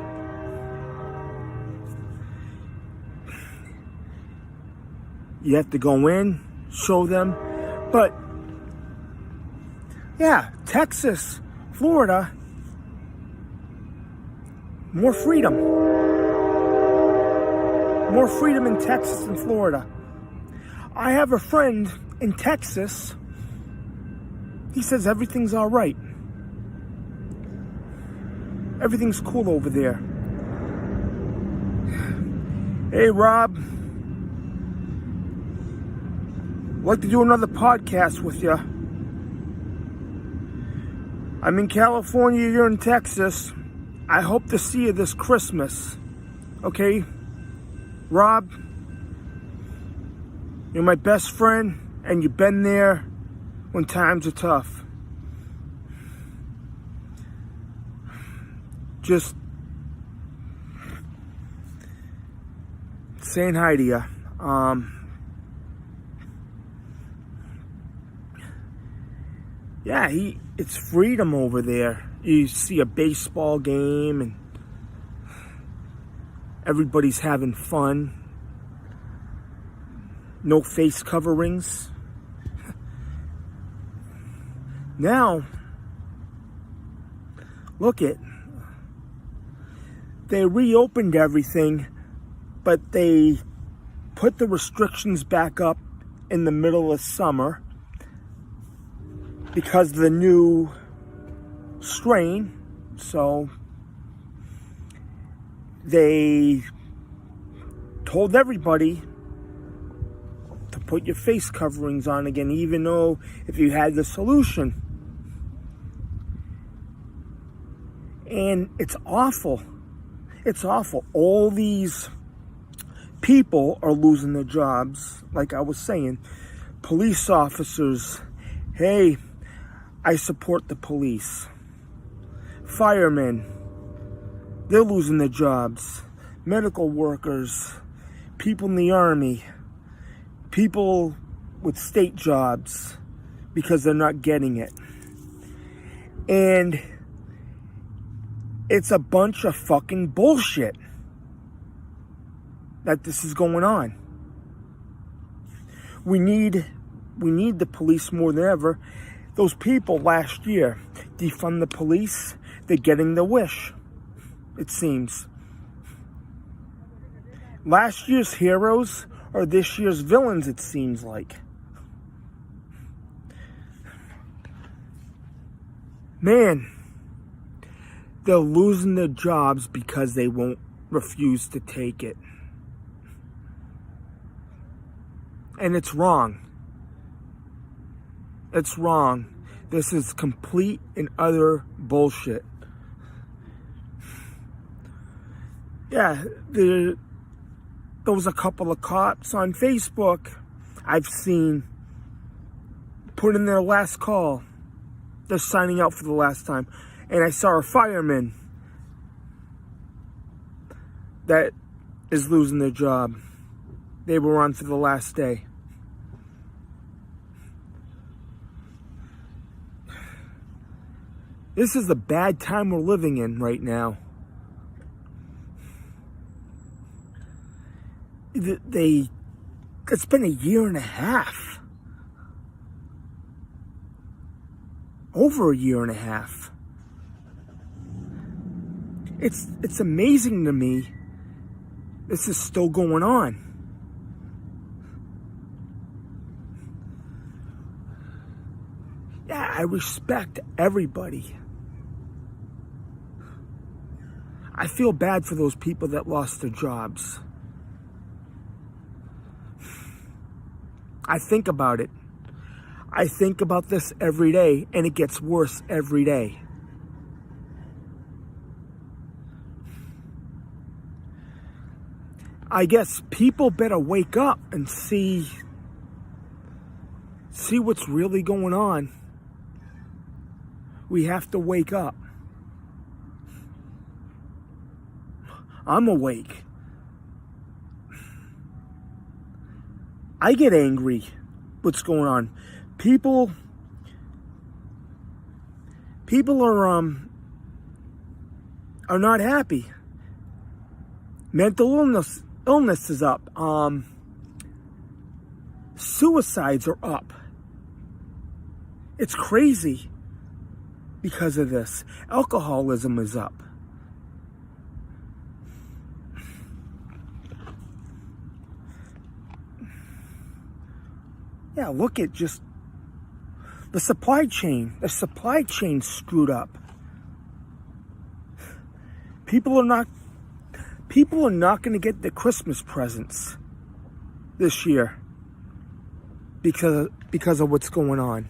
You have to go in, show them. But, yeah, Texas, Florida, more freedom. More freedom in Texas and Florida. I have a friend in Texas. He says everything's all right. Everything's cool over there. Hey, Rob. I'd like to do another podcast with you. I'm in California, you're in Texas. I hope to see you this Christmas. Okay? Rob, you're my best friend, and you've been there when times are tough. Just saying hi to you. Yeah, it's freedom over there. You see a baseball game and everybody's having fun. No face coverings. Now, look it. They reopened everything, but they put the restrictions back up in the middle of summer because of the new strain. So they told everybody to put your face coverings on again, even though if you had the solution. And it's awful. It's awful. All these people are losing their jobs. Like I was saying, police officers, hey, I support the police. Firemen, they're losing their jobs. Medical workers, people in the army, people with state jobs because they're not getting it. And it's a bunch of fucking bullshit that this is going on. We need the police more than ever. Those people last year, defund the police, they're getting their wish, it seems. Last year's heroes are this year's villains, it seems like. Man, they're losing their jobs because they won't refuse to take it. And it's wrong. It's wrong. This is complete and utter bullshit. Yeah, there was a couple of cops on Facebook I've seen put in their last call. They're signing out for the last time. And I saw a fireman that is losing their job. They were on for the last day. This is the bad time we're living in right now. It's been a year and a half. Over a year and a half. It's amazing to me this is still going on. I respect everybody. I feel bad for those people that lost their jobs. I think about it. I think about this every day, and it gets worse every day. I guess people better wake up and see what's really going on. We have to wake up. I'm awake. I get angry. What's going on? People are not happy. Mental illness is up. Suicides are up. It's crazy because of this. Alcoholism is up. Yeah, look at just the supply chain. The supply chain screwed up. People are not going to get the Christmas presents this year because of what's going on.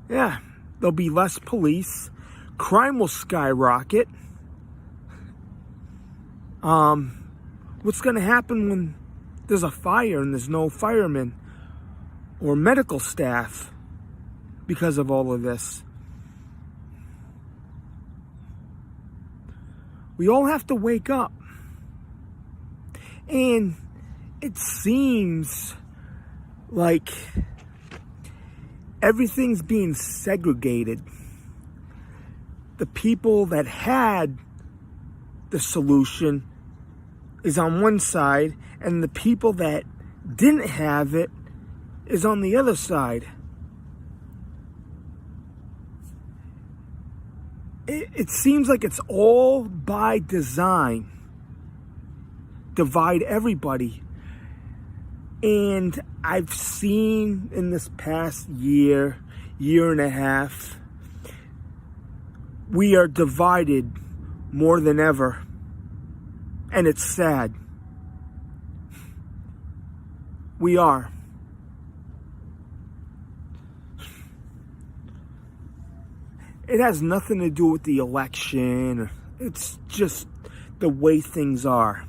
Yeah, there'll be less police. Crime will skyrocket. What's going to happen when there's a fire and there's no firemen or medical staff because of all of this? We all have to wake up. And it seems like everything's being segregated. The people that had the solution is on one side, and the people that didn't have it is on the other side. It seems like it's all by design. Divide everybody. And I've seen in this past year and a half, we are divided more than ever. And it's sad. We are. It has nothing to do with the election. It's just the way things are.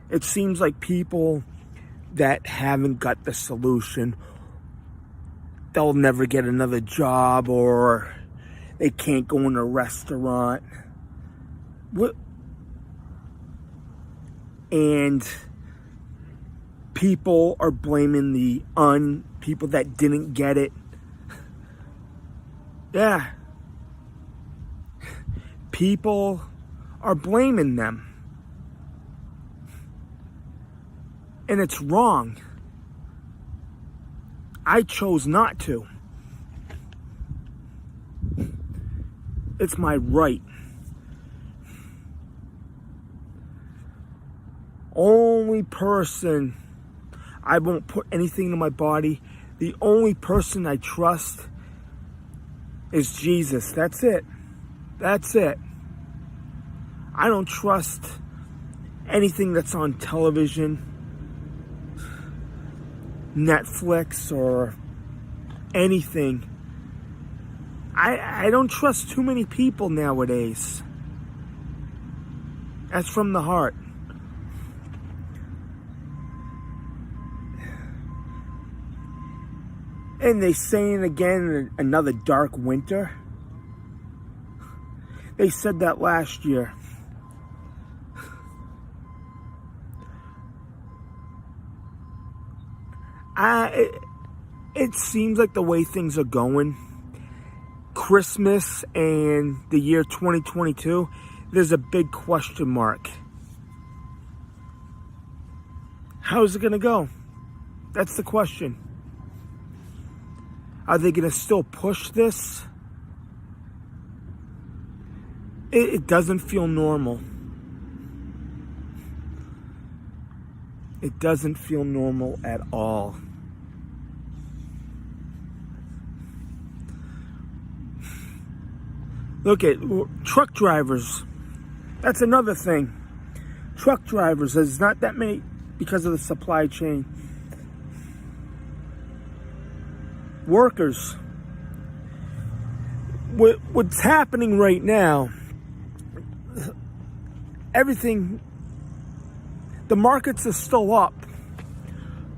It seems like people that haven't got the solution, they'll never get another job, or they can't go in a restaurant. And people are blaming the people that didn't get it. Yeah. People are blaming them. And it's wrong. I chose not to. It's my right. Only person, I won't put anything in my body. The only person I trust is Jesus. That's it. That's it. I don't trust anything that's on television, Netflix, or anything. I don't trust too many people nowadays. That's from the heart. And they saying again, another dark winter. They said that last year. It seems like the way things are going, Christmas and the year 2022, there's a big question mark. How's it going to go? That's the question. Are they going to still push this? It doesn't feel normal. It doesn't feel normal at all. Look at truck drivers. That's another thing. Truck drivers, there's not that many because of the supply chain. Workers. What's happening right now, everything, the markets are still up,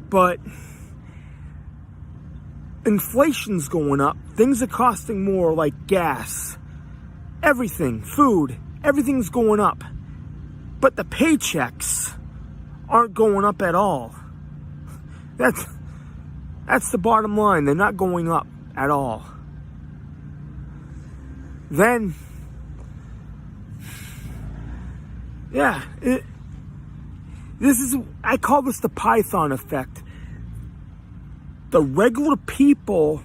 but inflation's going up. Things are costing more, like gas, everything, food, everything's going up. But the paychecks aren't going up at all. That's the bottom line. They're not going up at all. Then, yeah, I call this the Python effect. The regular people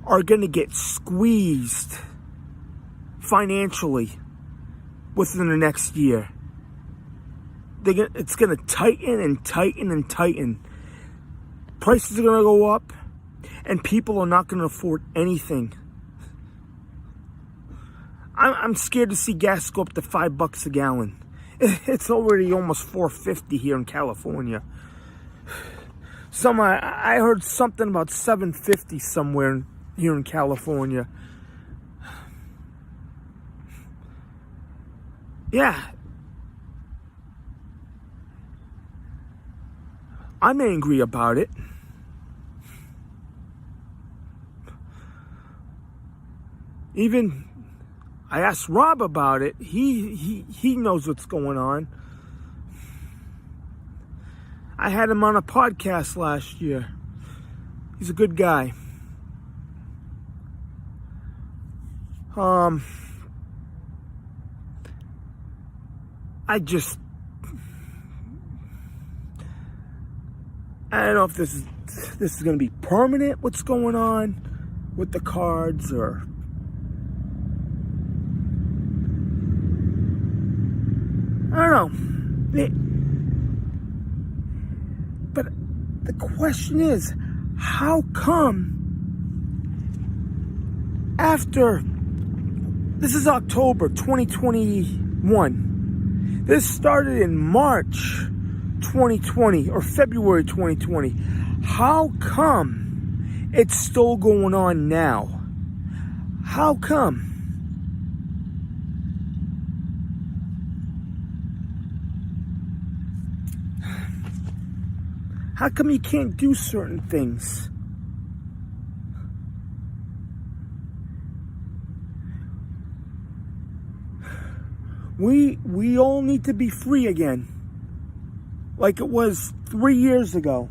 are going to get squeezed financially within the next year. It's going to tighten and tighten and tighten. Prices are going to go up, and people are not going to afford anything. I'm scared to see gas go up to $5 a gallon. It's already almost $4.50 here in California. I heard something about $7.50 somewhere here in California. Yeah. I'm angry about it. Even I asked Rob about it. He knows what's going on. I had him on a podcast last year. He's a good guy. I don't know if this is going to be permanent, what's going on with the cards, or I don't know. But the question is, how come after, this is October 2021, this started in March 2020 or February 2020, how come it's still going on now? How come? How come you can't do certain things? We all need to be free again, like it was 3 years ago.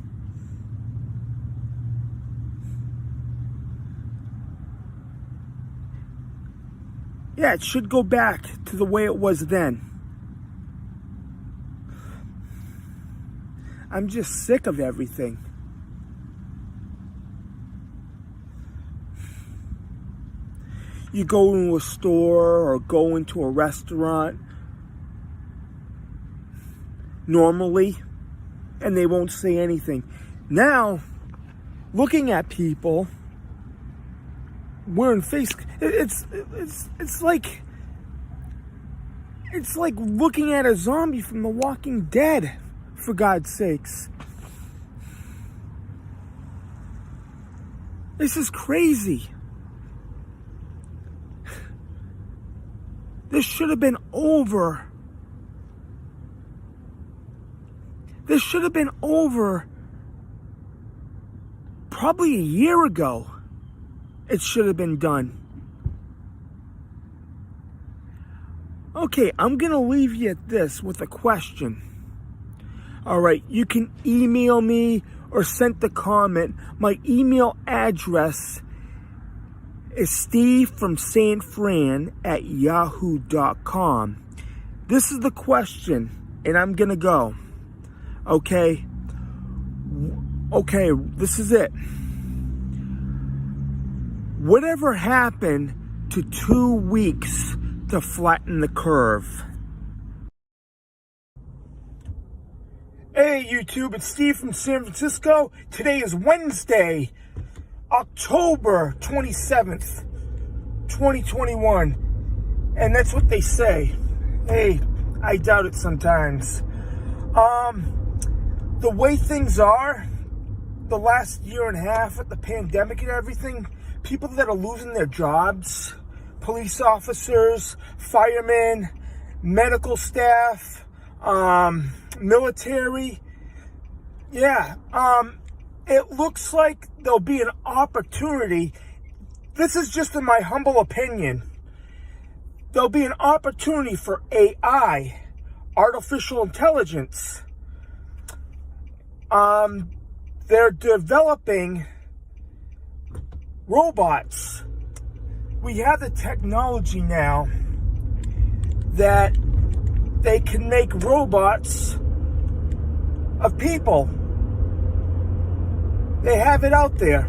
Yeah, it should go back to the way it was then. I'm just sick of everything. You go into a store or go into a restaurant normally, and they won't say anything. Now, looking at people wearing it's like looking at a zombie from The Walking Dead, for God's sakes. This is crazy. This should have been over. This should have been over probably a year ago. It should have been done. Okay, I'm going to leave you at this with a question. All right, you can email me or send a comment. My email address is Steve from San Fran at yahoo.com. This is the question, and I'm going to go. Okay, this is it. Whatever happened to 2 weeks to flatten the curve? Hey YouTube, it's Steve from San Francisco. Today is Wednesday, October 27th, 2021. And that's what they say. Hey, I doubt it sometimes. The way things are, the last year and a half with the pandemic and everything, people that are losing their jobs, police officers, firemen, medical staff, military, it looks like there'll be an opportunity. This is just in my humble opinion. There'll be an opportunity for AI, artificial intelligence. They're developing robots. We have the technology now that they can make robots of people. They have it out there.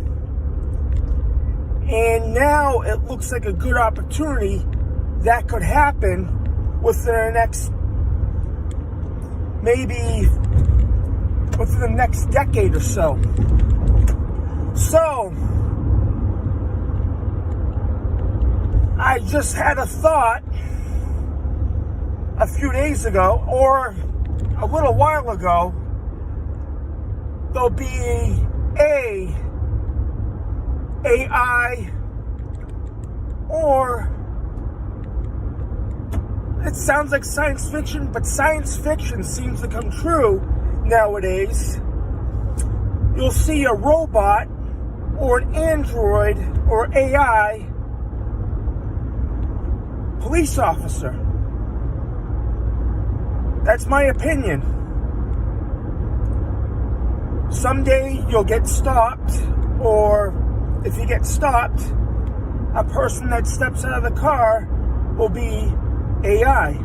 And now it looks like a good opportunity that could happen within the next, maybe within the next decade or so. So, I just had a thought a few days ago, or a little while ago, there'll be a AI, or it sounds like science fiction, but science fiction seems to come true nowadays. You'll see a robot or an android or AI police officer. That's my opinion. Someday you'll get stopped, or if you get stopped, a person that steps out of the car will be AI.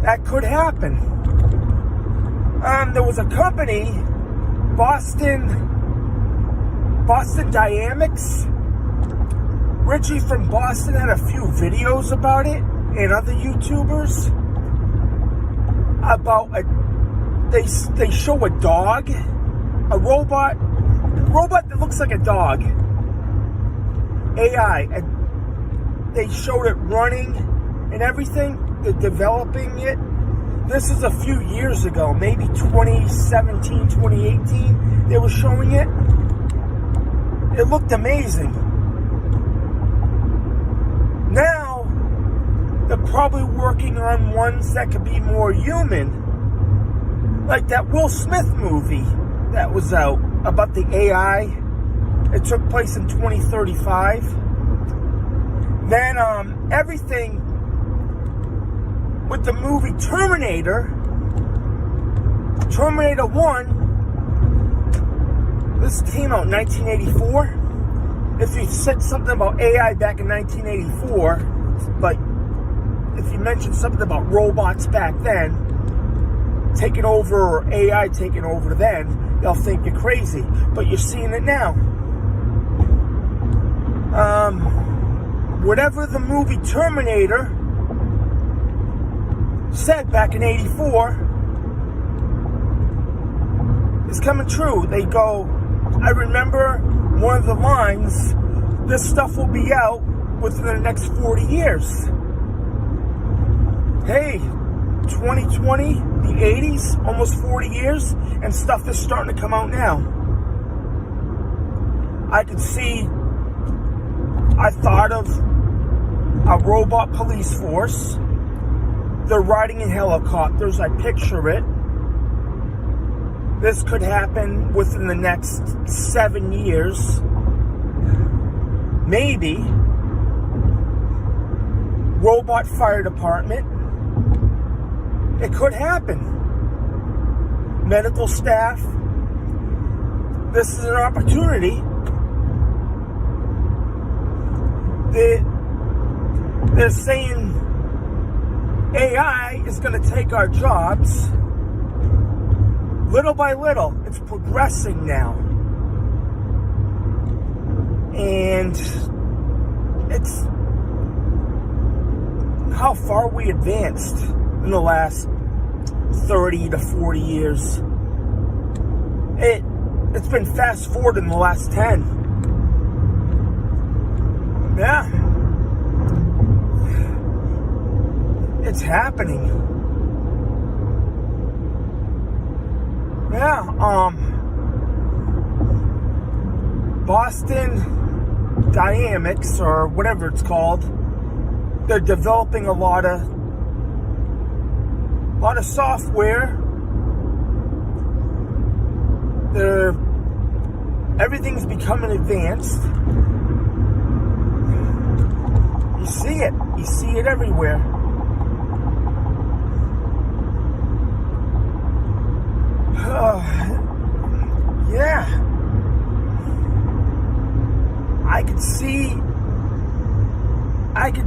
That could happen. There was a company, Boston Dynamics. Richie from Boston had a few videos about it, and other YouTubers, about they show a dog, a robot that looks like a dog, AI, and they showed it running and everything. They're developing it. This is a few years ago, maybe 2017, 2018, they were showing it. It looked amazing. Now, they're probably working on ones that could be more human. Like that Will Smith movie that was out about the AI. It took place in 2035. Then, everything with the movie Terminator 1, this came out in 1984. If you said something about AI back in 1984, like if you mentioned something about robots back then, taking over, or AI taking over then, they'll think you're crazy. But you're seeing it now. Whatever the movie Terminator said back in 84 is coming true. They go, I remember one of the lines, this stuff will be out within the next 40 years. Hey, 2020, the 80s, almost 40 years, and stuff is starting to come out now. I could see, I thought of a robot police force. They're riding in helicopters. I picture it. This could happen within the next 7 years. Maybe. Robot fire department. It could happen. Medical staff. This is an opportunity. They're saying AI is going to take our jobs. Little by little, it's progressing now. And it's how far we advanced in the last 30 to 40 years. It's been fast forward in the last 10. Yeah. It's happening. Yeah, Boston Dynamics, or whatever it's called, they're developing a lot of software. Everything's becoming advanced. You see it everywhere. Yeah. I could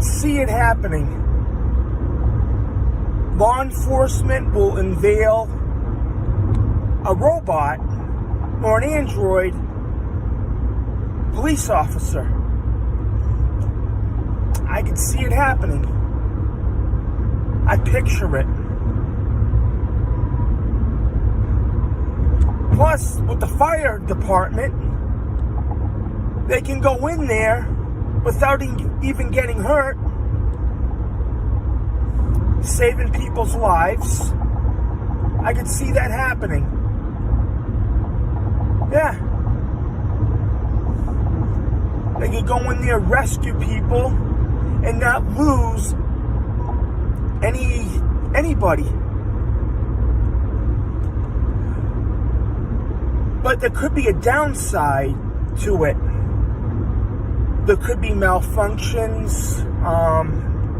see it happening. Law enforcement will unveil a robot or an android police officer. I could see it happening. I picture it. Plus, with the fire department, they can go in there without even getting hurt, saving people's lives. I could see that happening. Yeah. They could go in there, rescue people, and not lose anybody. But there could be a downside to it. There could be malfunctions.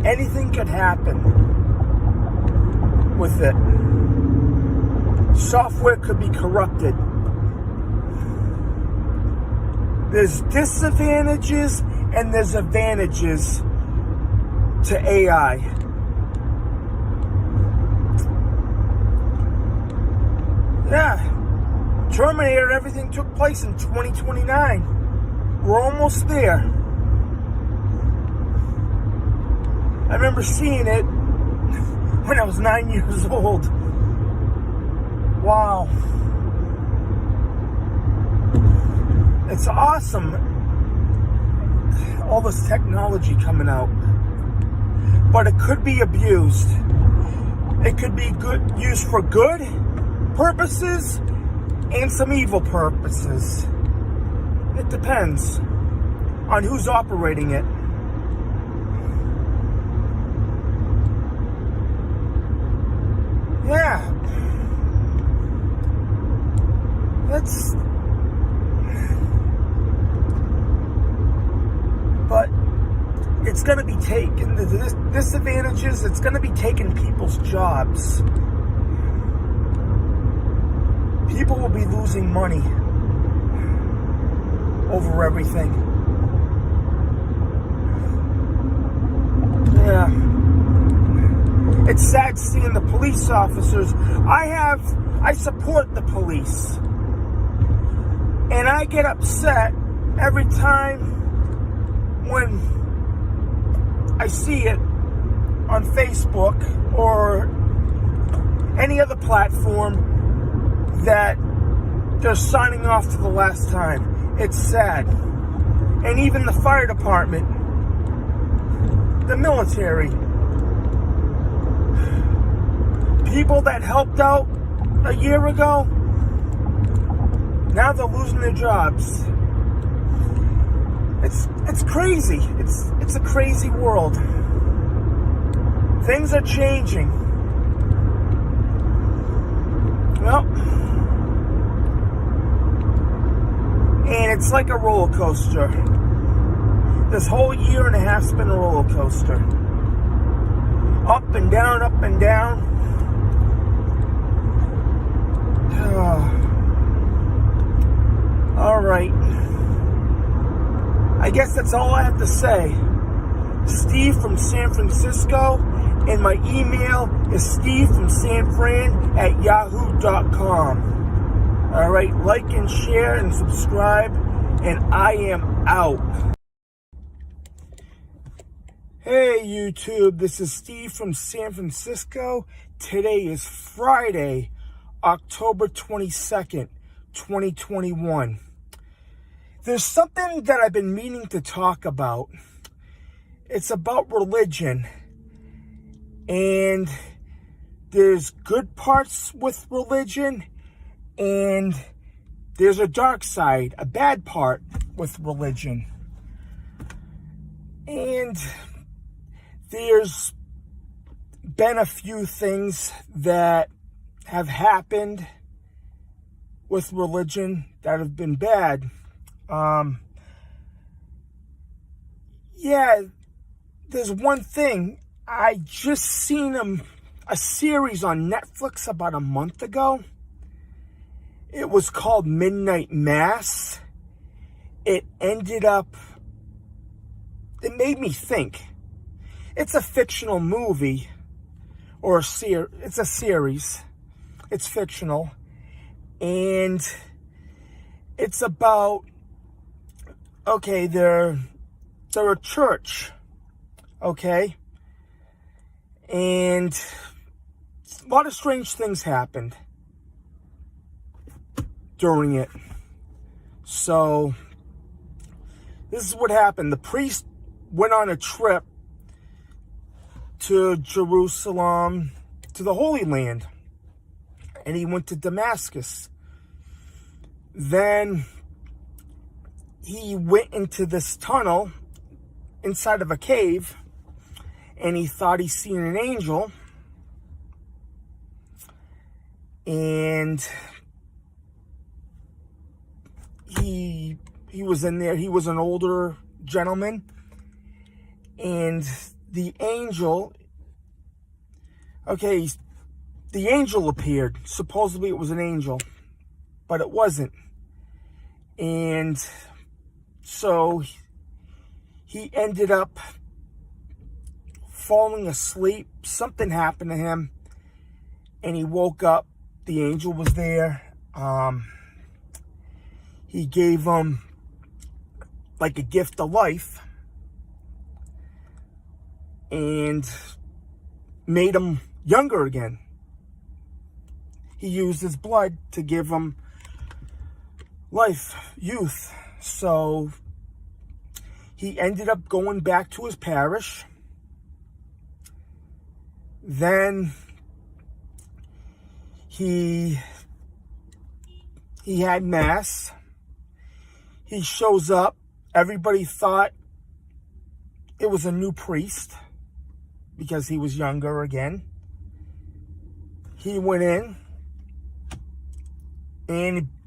Anything could happen with it. Software could be corrupted. There's disadvantages and there's advantages to AI. Yeah. Terminator, everything took place in 2029. We're almost there. I remember seeing it when I was 9 years old. Wow. It's awesome. All this technology coming out. But it could be abused. It could be used for good purposes and some evil purposes. It depends on who's operating it. Yeah. But it's going to be taken, the disadvantages, it's going to be taking people's jobs. People will be losing money over everything. Yeah. It's sad seeing the police officers. I support the police. And I get upset every time when I see it on Facebook or any other platform that they're signing off for the last time. It's sad. And even the fire department, the military, people that helped out a year ago, now they're losing their jobs. It's crazy. It's a crazy world. Things are changing. Well, and it's like a roller coaster. This whole year and a half's been a roller coaster. Up and down, up and down. All right. I guess that's all I have to say. Steve from San Francisco, and my email is stevefromsanfran@yahoo.com. All right, like and share and subscribe, and I am out. Hey YouTube, this is Steve from San Francisco. today is Friday, October 22nd, 2021. There's something that I've been meaning to talk about. It's about religion. And there's good parts with religion, and there's a dark side, a bad part with religion. And there's been a few things that have happened with religion that have been bad. There's one thing. I just seen a series on Netflix about a month ago. It was called Midnight Mass. It made me think. It's a fictional movie, or it's a series. It's fictional. And it's about, okay, they're a church, okay? And a lot of strange things happened during it. So, this is what happened. The priest went on a trip to Jerusalem, to the Holy Land. And he went to Damascus. Then he went into this tunnel inside of a cave, and he thought he seen an angel. And he was in there. He was an older gentleman. And the angel appeared. Supposedly it was an angel, but it wasn't. And so he ended up falling asleep. Something happened to him, and he woke up. The angel was there. He gave him like a gift of life and made him younger again. He used his blood to give him life, youth. So he ended up going back to his parish. Then he had mass. He shows up. Everybody thought it was a new priest because he was younger again. He went in,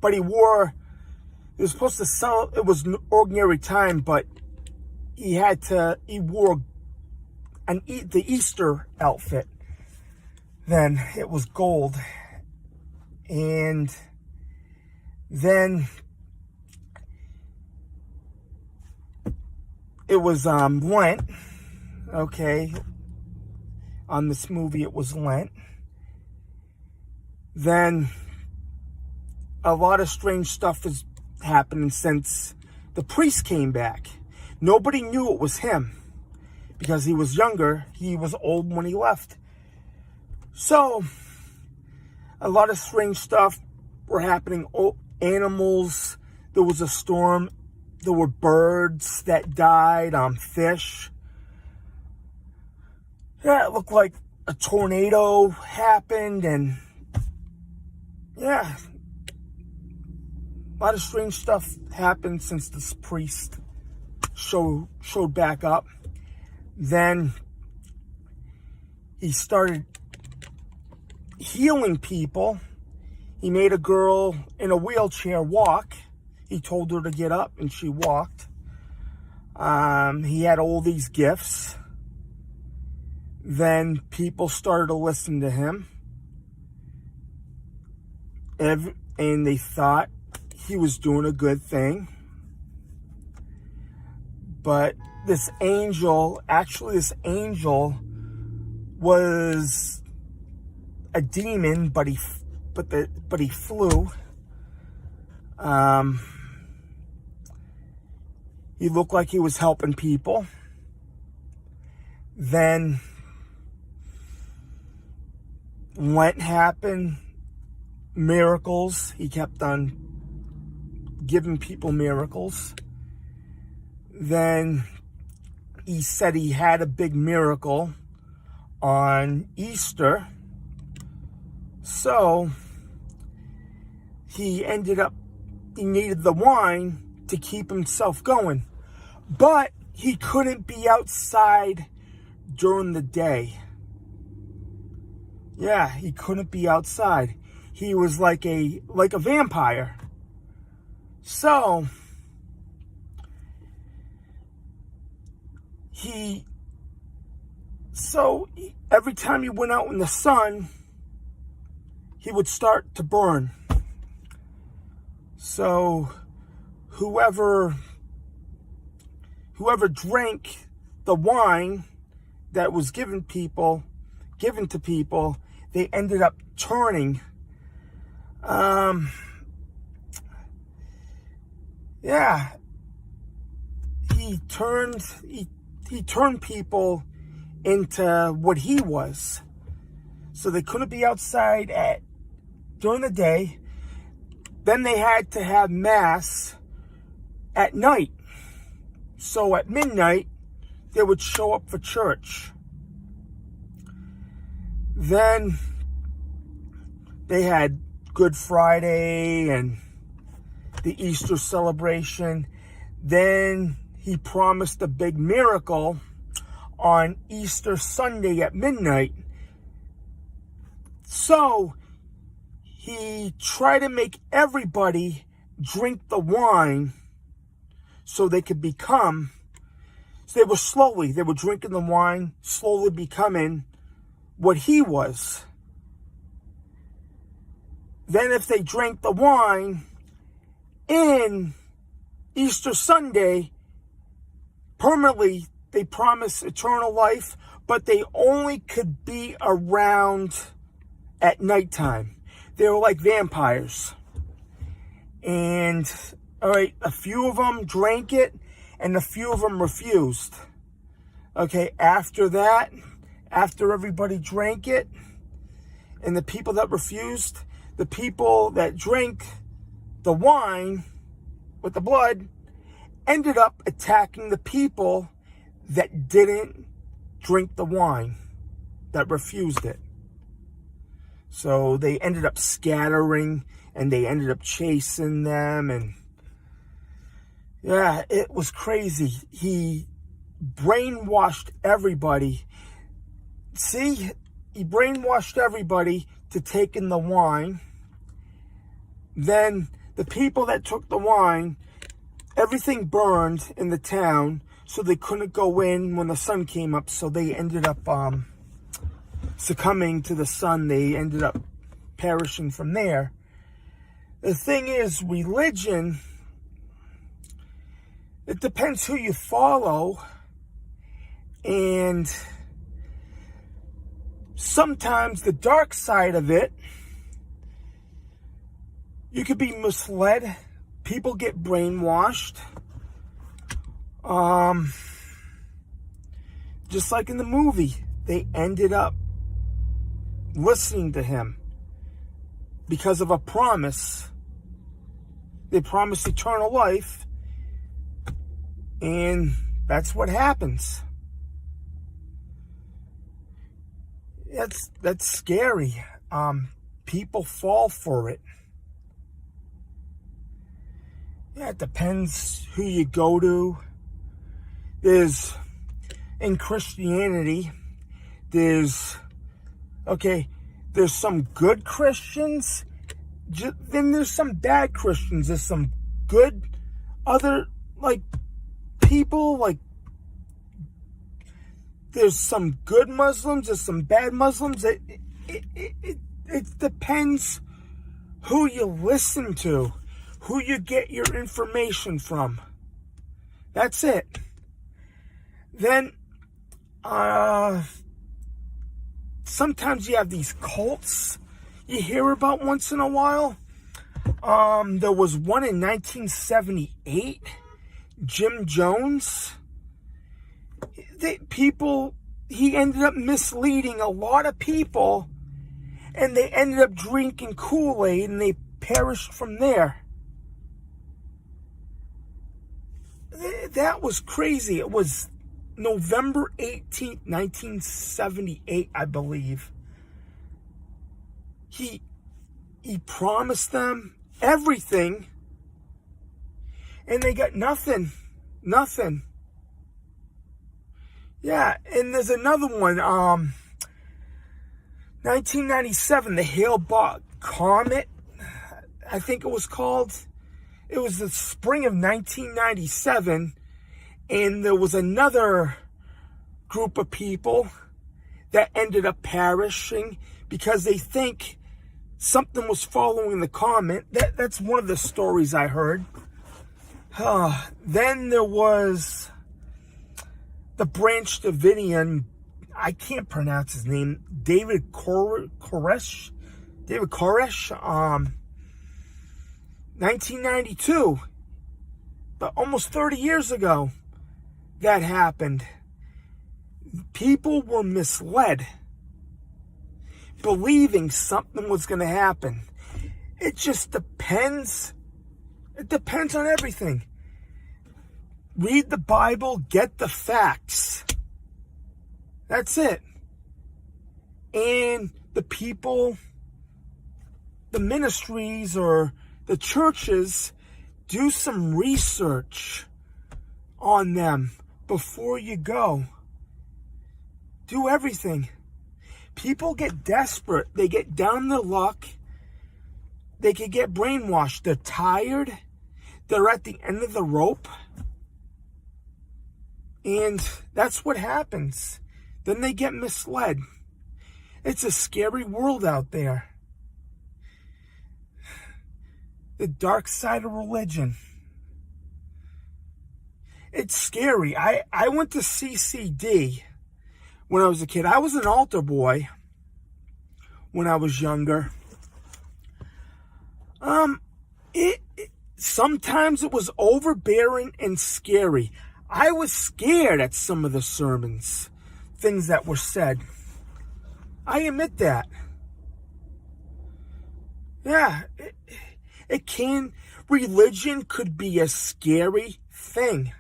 but he was supposed to sell, it was an ordinary time, but he wore the Easter outfit. Then it was gold. And then it was Lent. Okay. On this movie, it was Lent. Then a lot of strange stuff is happening since the priest came back. Nobody knew it was him because he was younger. He was old when he left. So, a lot of strange stuff were happening. Animals, there was a storm. There were birds that died, fish. Yeah, it looked like a tornado happened, and yeah, a lot of strange stuff happened since this priest showed back up. Then he started healing people. He made a girl in a wheelchair walk. He told her to get up, and she walked. He had all these gifts. Then people started to listen to him. And they thought he was doing a good thing. But this angel was a demon, but he flew. He looked like he was helping people. Then Lent happened, miracles. He kept on giving people miracles. Then he said he had a big miracle on Easter. So he needed the wine to keep himself going. But he couldn't be outside during the day. Yeah, he couldn't be outside. He was like a vampire. So every time he went out in the sun, he would start to burn. So whoever drank the wine that was given to people, they ended up turning. He turned people into what he was. So they couldn't be outside during the day. Then they had to have mass at night. So at midnight, they would show up for church. Then they had Good Friday and the Easter celebration. Then he promised a big miracle on Easter Sunday at midnight. So he tried to make everybody drink the wine so they could become, they were drinking the wine, slowly becoming what he was. Then if they drank the wine in Easter Sunday, permanently, they promised eternal life, but they only could be around at nighttime. They were like vampires. And, all right, a few of them drank it, and a few of them refused. Okay, after that, after everybody drank it, and the people that refused, the people that drank the wine with the blood ended up attacking the people that didn't drink the wine, that refused it. So they ended up scattering, and they ended up chasing them, and yeah, it was crazy. He brainwashed everybody. See, he brainwashed everybody to take in the wine. Then the people that took the wine, everything burned in the town, so they couldn't go in when the sun came up. So they ended up succumbing to the sun. They ended up perishing from there. The thing is, religion, it depends who you follow. And sometimes the dark side of it, you could be misled. People get brainwashed. Just like in the movie, they ended up listening to him because of a promise. They promised eternal life, and that's what happens. That's scary. People fall for it. Yeah, it depends who you go to. In Christianity, there's some good Christians, then there's some bad Christians. There's some good other, people, there's some good Muslims, there's some bad Muslims. It depends who you listen to, who you get your information from. That's it. Then, sometimes you have these cults you hear about once in a while. There was one in 1978, Jim Jones. He ended up misleading a lot of people, And they ended up drinking Kool-Aid and they perished from there. That was crazy. It was November 18th, 1978, I believe. He promised them everything, and they got nothing. Nothing. Yeah, and there's another one. 1997, the Hale-Bopp Comet, I think it was called. It was the spring of 1997, and there was another group of people that ended up perishing because they think something was following the comet. That's one of the stories I heard. Then there was the Branch Davidian, I can't pronounce his name, David Koresh, 1992, but almost 30 years ago, that happened. People were misled, believing something was going to happen. It just depends. It depends on everything. Read the Bible, get the facts. That's it. And the people, the ministries or the churches, do some research on them before you go. Do everything. People get desperate. They get down their luck. They can get brainwashed. They're tired. They're at the end of the rope. And that's what happens. Then they get misled. It's a scary world out there. The dark side of religion. It's scary. I went to CCD when I was a kid. I was an altar boy when I was younger. Sometimes it was overbearing and scary. I was scared at some of the sermons, things that were said. I admit that. Yeah, religion could be a scary thing.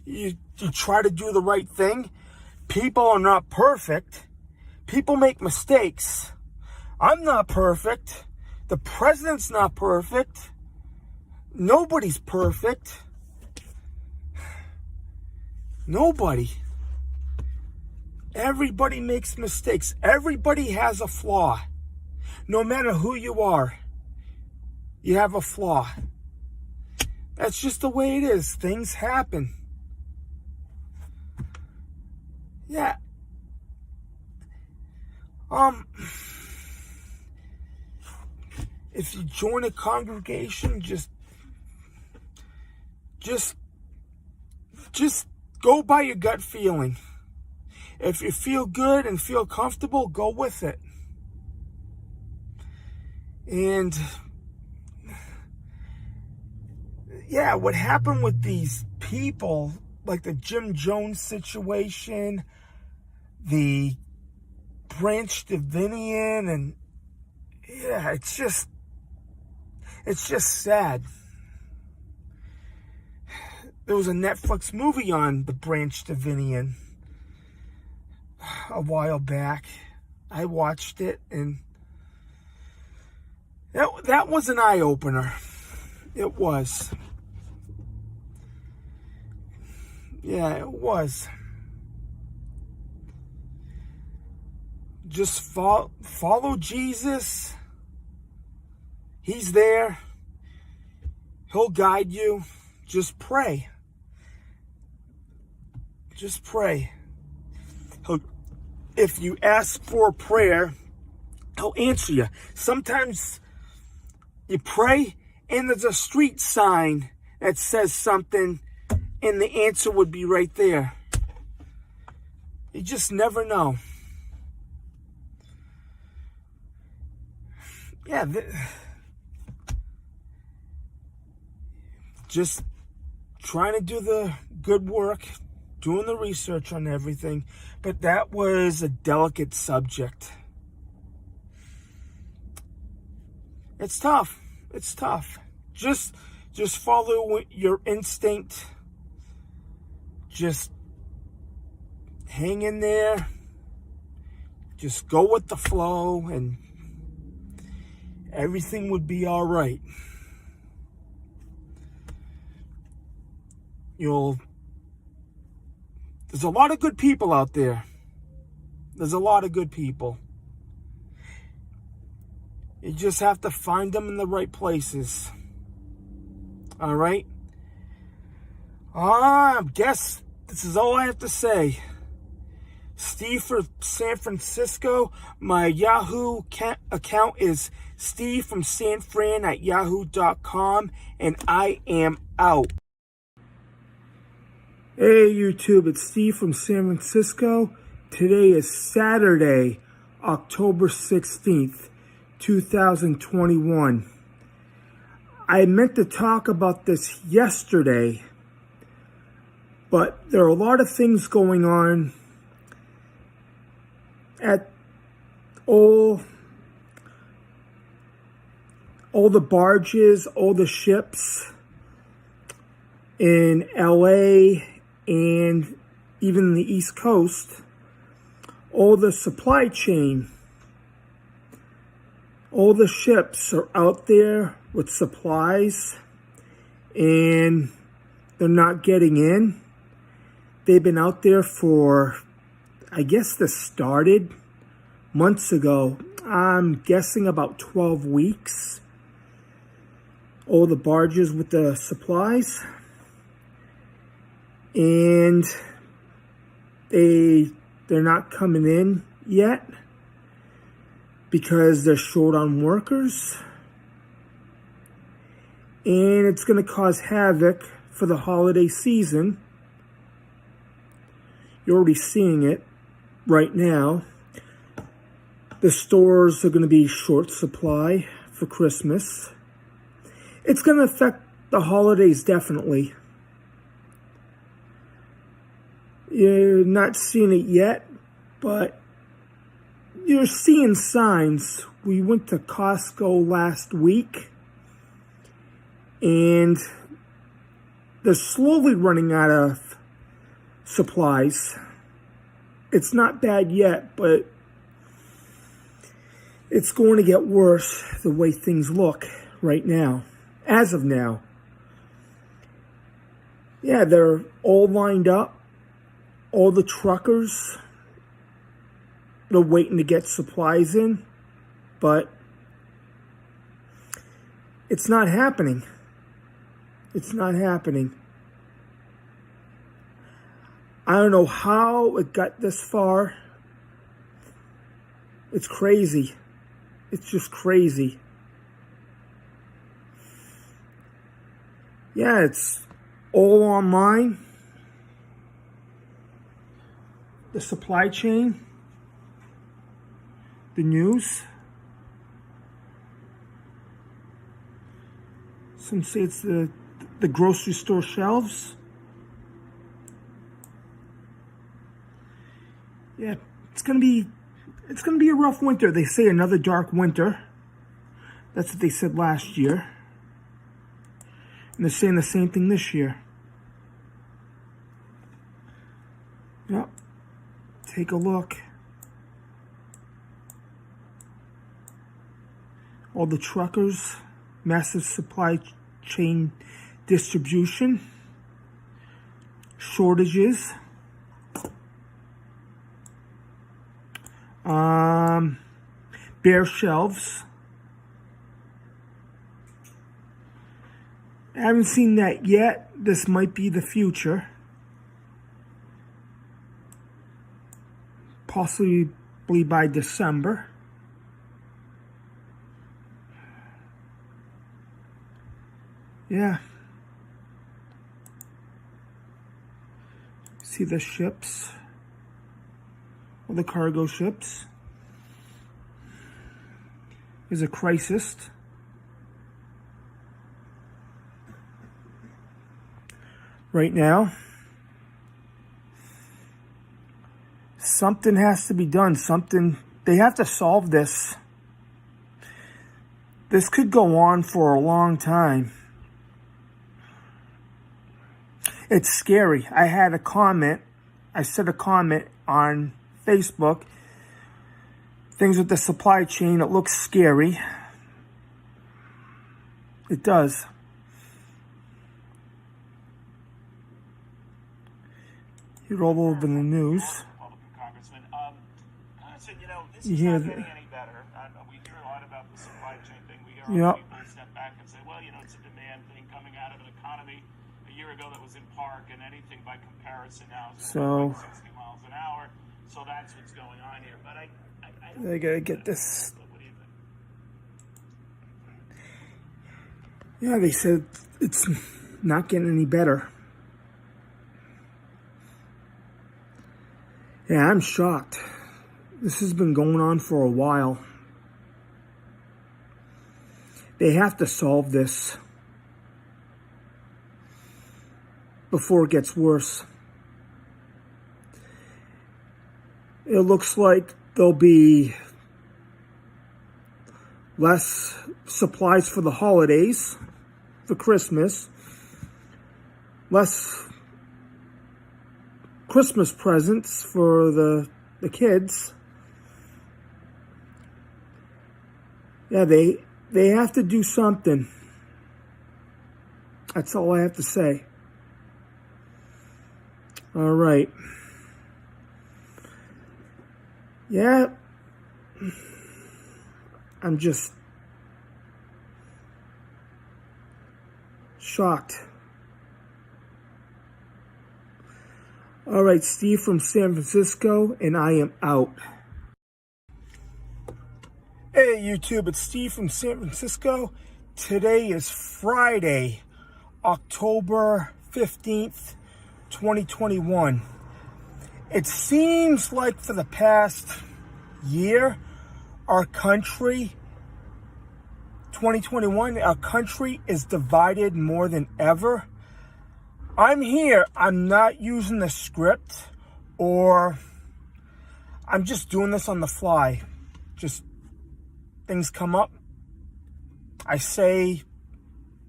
You try to do the right thing. People are not perfect. People make mistakes. I'm not perfect. The president's not perfect. Nobody's perfect. Nobody. Everybody makes mistakes. Everybody has a flaw. No matter who you are, you have a flaw. That's just the way it is. Things happen. Yeah. If you join a congregation, just go by your gut feeling. If you feel good and feel comfortable, go with it. And yeah, what happened with these people, like the Jim Jones situation, the Branch Davidian, and yeah, it's just sad. There was a Netflix movie on the Branch Davidian a while back. I watched it, and that was an eye-opener. It was. Yeah, it was. Just follow Jesus. He's there. He'll guide you. Just pray. Just pray. If you ask for a prayer, he'll answer you. Sometimes you pray and there's a street sign that says something and the answer would be right there. You just never know. Yeah, just trying to do the good work, doing the research on everything, but that was a delicate subject. It's tough. It's tough. Just follow your instinct. Just hang in there. Just go with the flow, and everything would be all right. There's a lot of good people out there. There's a lot of good people. You just have to find them in the right places. All right? I guess this is all I have to say. Steve for San Francisco. My Yahoo account is Steve from San Fran at yahoo.com, and I am out. Hey YouTube, it's Steve from San Francisco. Today is Saturday, October 16th, 2021. I meant to talk about this yesterday, but there are a lot of things going on at all the barges, all the ships in LA and even the East Coast, all the supply chain, all the ships are out there with supplies and they're not getting in. They've been out there for, I guess this started months ago. I'm guessing about 12 weeks. All the barges with the supplies. And they're not coming in yet because they're short on workers. And it's going to cause havoc for the holiday season. You're already seeing it right now. The stores are going to be short supply for Christmas. It's going to affect the holidays definitely. You're not seeing it yet, but you're seeing signs. We went to Costco last week, and they're slowly running out of supplies. It's not bad yet, but it's going to get worse the way things look right now, as of now. Yeah, they're all lined up. All the truckers, they're waiting to get supplies in, but it's not happening. It's not happening. I don't know how it got this far. It's crazy. It's just crazy. Yeah, it's all online. The supply chain, the news. Some say it's the grocery store shelves. Yeah, it's gonna be a rough winter. They say another dark winter. That's what they said last year. And they're saying the same thing this year. Yep. Take a look. All the truckers, massive supply chain distribution, shortages, bare shelves. I haven't seen that yet. This might be the future. Possibly by December. Yeah. See the ships. All the cargo ships. There's a crisis. Right now. something has to be done. They have to solve this. This could go on for a long time. It's scary. I said a comment on Facebook. Things with the supply chain, it looks scary. It does. You're all over the news. Congressman, this You is hear not getting any better. We hear a lot about the supply chain thing. We hear a lot of people step back and say, well, it's a demand thing coming out of an economy. A year ago that was in park, and anything by comparison now is 60 miles an hour. So that's what's going on here. But I gotta get this. Yeah, they said it's not getting any better. Yeah, I'm shocked. This has been going on for a while. They have to solve this before it gets worse. It looks like there'll be less supplies for the holidays, for Christmas, less Christmas presents for the kids. Yeah, they have to do something. That's all I have to say. All right. Yeah. I'm just shocked. All right, Steve from San Francisco, and I am out. Hey, YouTube, it's Steve from San Francisco. Today is Friday, October 15th, 2021. It seems like for the past year, our country, 2021, our country is divided more than ever. I'm here. I'm not using the script, or I'm just doing this on the fly. Just things come up. I say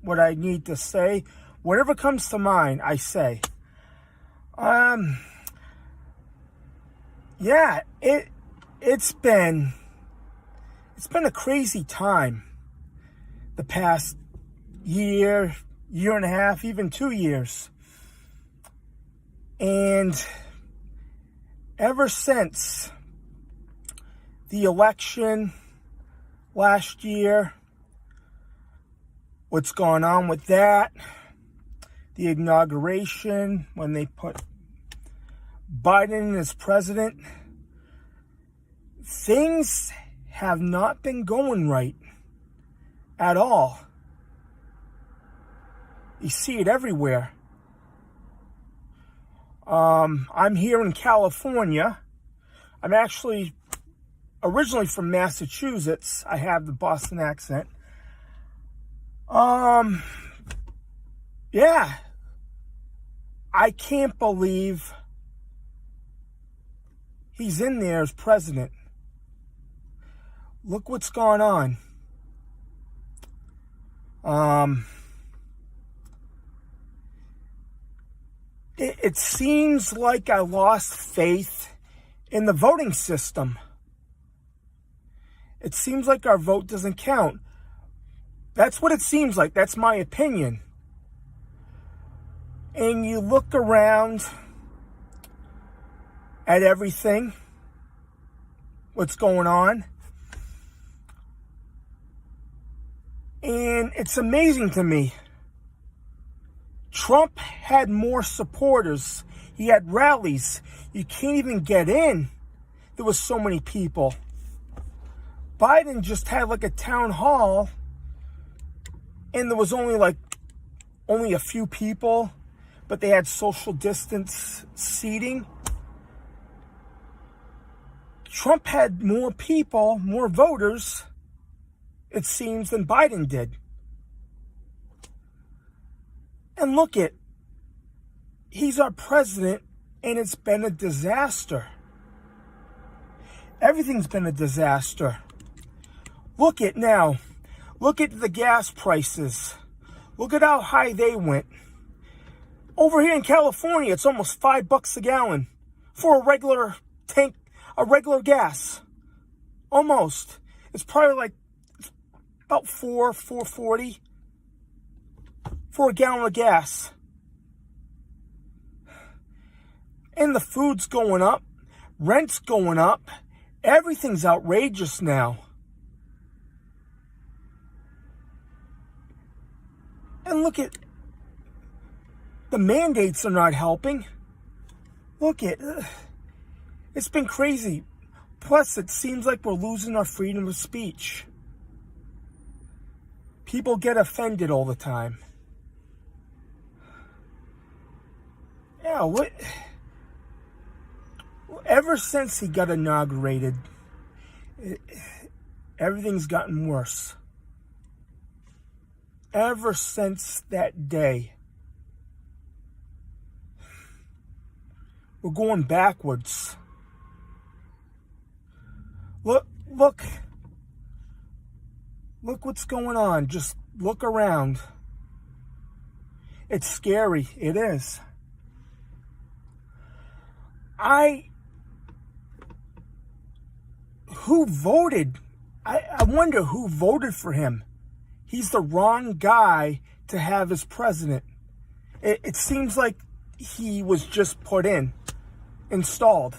what I need to say. Whatever comes to mind, I say. Yeah, it's been a crazy time. The past year and a half, even 2 years. And ever since the election last year, what's gone on with that, the inauguration, when they put Biden as president, things have not been going right at all. You see it everywhere. I'm here in California. I'm actually originally from Massachusetts. I have the Boston accent. Yeah. I can't believe he's in there as president. Look what's going on. It seems like I lost faith in the voting system. It seems like our vote doesn't count. That's what it seems like. That's my opinion. And you look around at everything, what's going on, and it's amazing to me. Trump had more supporters. He had rallies. You can't even get in. There was so many people. Biden just had like a town hall, and there was only a few people, but they had social distance seating. Trump had more people, more voters, it seems, than Biden did. And look he's our president, and it's been a disaster. Everything's been a disaster. Look at now. Look at the gas prices. Look at how high they went. Over here in California, it's almost $5 a gallon for a regular tank, a regular gas. Almost. It's probably like about $4.40 for a gallon of gas. And the food's going up. Rent's going up. Everything's outrageous now. And look at, the mandates are not helping. Look at, it's been crazy. Plus, it seems like we're losing our freedom of speech. People get offended all the time. Yeah, what? Ever since he got inaugurated, everything's gotten worse. Ever since that day, we're going backwards. Look what's going on. Just look around. It's scary. It is. Who voted? I wonder who voted for him. He's the wrong guy to have as president. It seems like he was just put in, installed.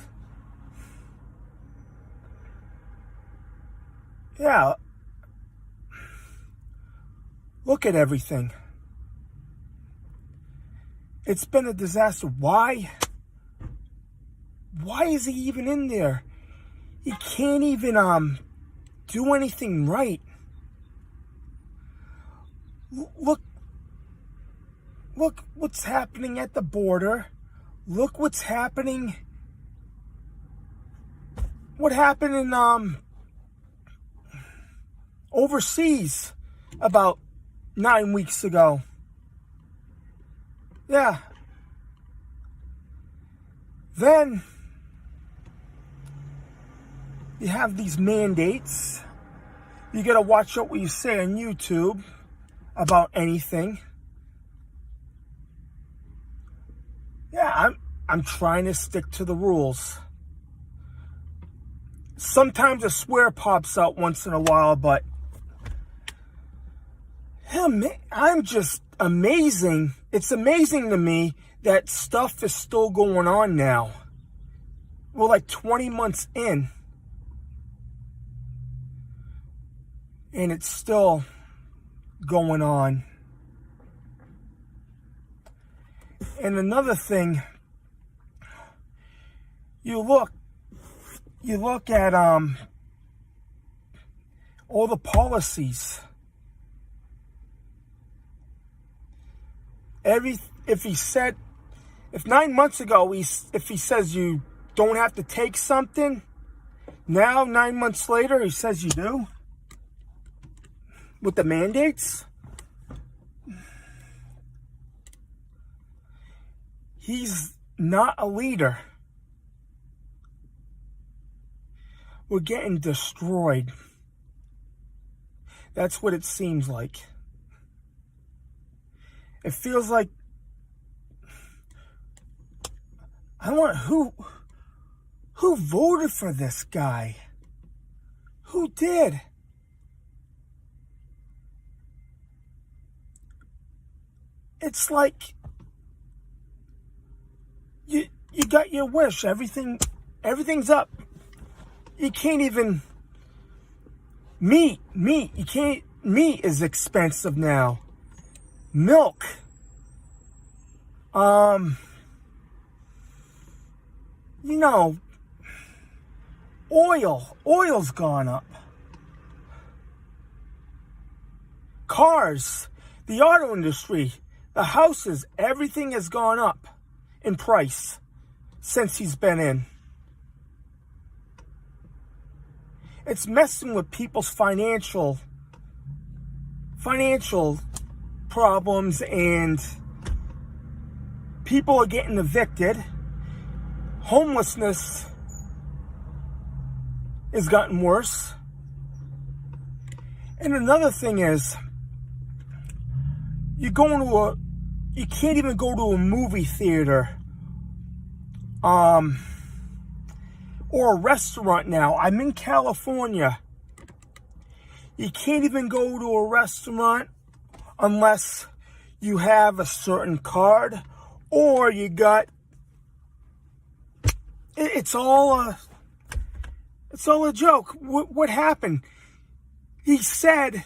Yeah. Look at everything. It's been a disaster. Why? Why is he even in there? He can't even do anything right. Look what's happening at the border. Look what's happening. What happened in overseas about 9 weeks ago. Yeah. Then you have these mandates. You gotta watch out what you say on YouTube about anything. Yeah, I'm trying to stick to the rules. Sometimes a swear pops out once in a while, but I'm just amazing. It's amazing to me that stuff is still going on now. We're like 20 months in, and it's still going on. And another thing, you look at all the policies. If 9 months ago if he says you don't have to take something, now 9 months later he says you do. With the mandates, he's not a leader. We're getting destroyed. That's what it seems like. It feels like who voted for this guy? Who did? It's like you got your wish. Everything's up. You can't even meat. You can't. Meat is expensive now. Milk. Oil's gone up. Cars, the auto industry, the houses, everything has gone up in price since he's been in. It's messing with people's financial problems, and people are getting evicted. Homelessness has gotten worse. And another thing is, you can't even go to a movie theater, or a restaurant now. I'm in California. You can't even go to a restaurant unless you have a certain card, or you got, it's all a joke. What happened? He said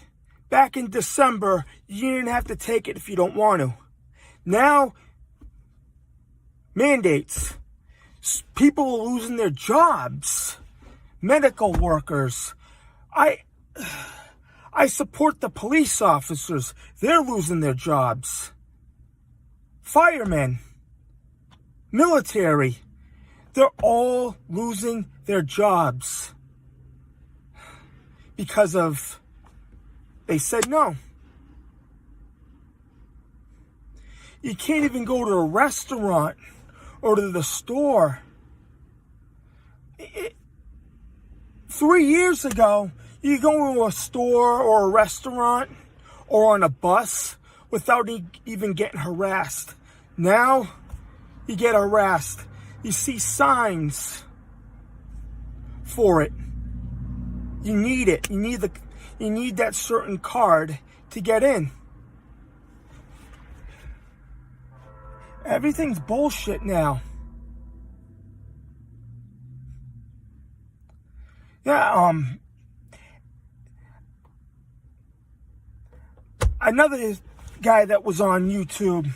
back in December, you didn't have to take it if you don't want to. Now, mandates. People are losing their jobs. Medical workers. I support the police officers. They're losing their jobs. Firemen. Military. They're all losing their jobs. Because of, they said no. You can't even go to a restaurant or to the store. 3 years ago, you go to a store or a restaurant or on a bus without even getting harassed. Now, you get harassed. You see signs for it. You need it. You need that certain card to get in. Everything's bullshit now. Yeah, another guy that was on YouTube,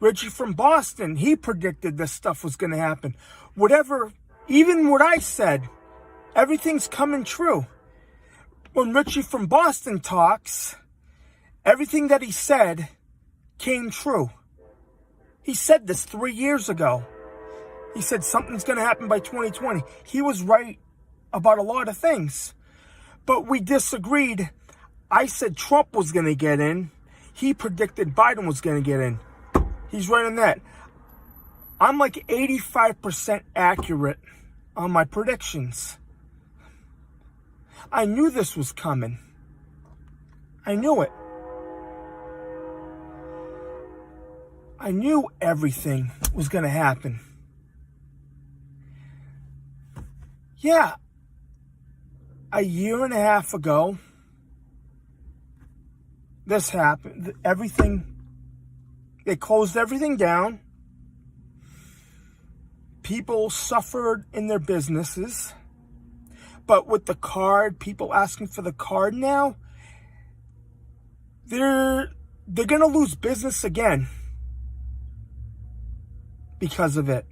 Richie from Boston, he predicted this stuff was going to happen. Whatever, even what I said, everything's coming true. When Richie from Boston talks, everything that he said came true. He said this 3 years ago. He said something's going to happen by 2020. He was right about a lot of things. But we disagreed. I said Trump was going to get in. He predicted Biden was going to get in. He's right on that. I'm like 85% accurate on my predictions. I knew this was coming. I knew it. I knew everything was going to happen. Yeah. A year and a half ago, this happened. They closed everything down. People suffered in their businesses. But with the card, people asking for the card now, they're going to lose business again because of it.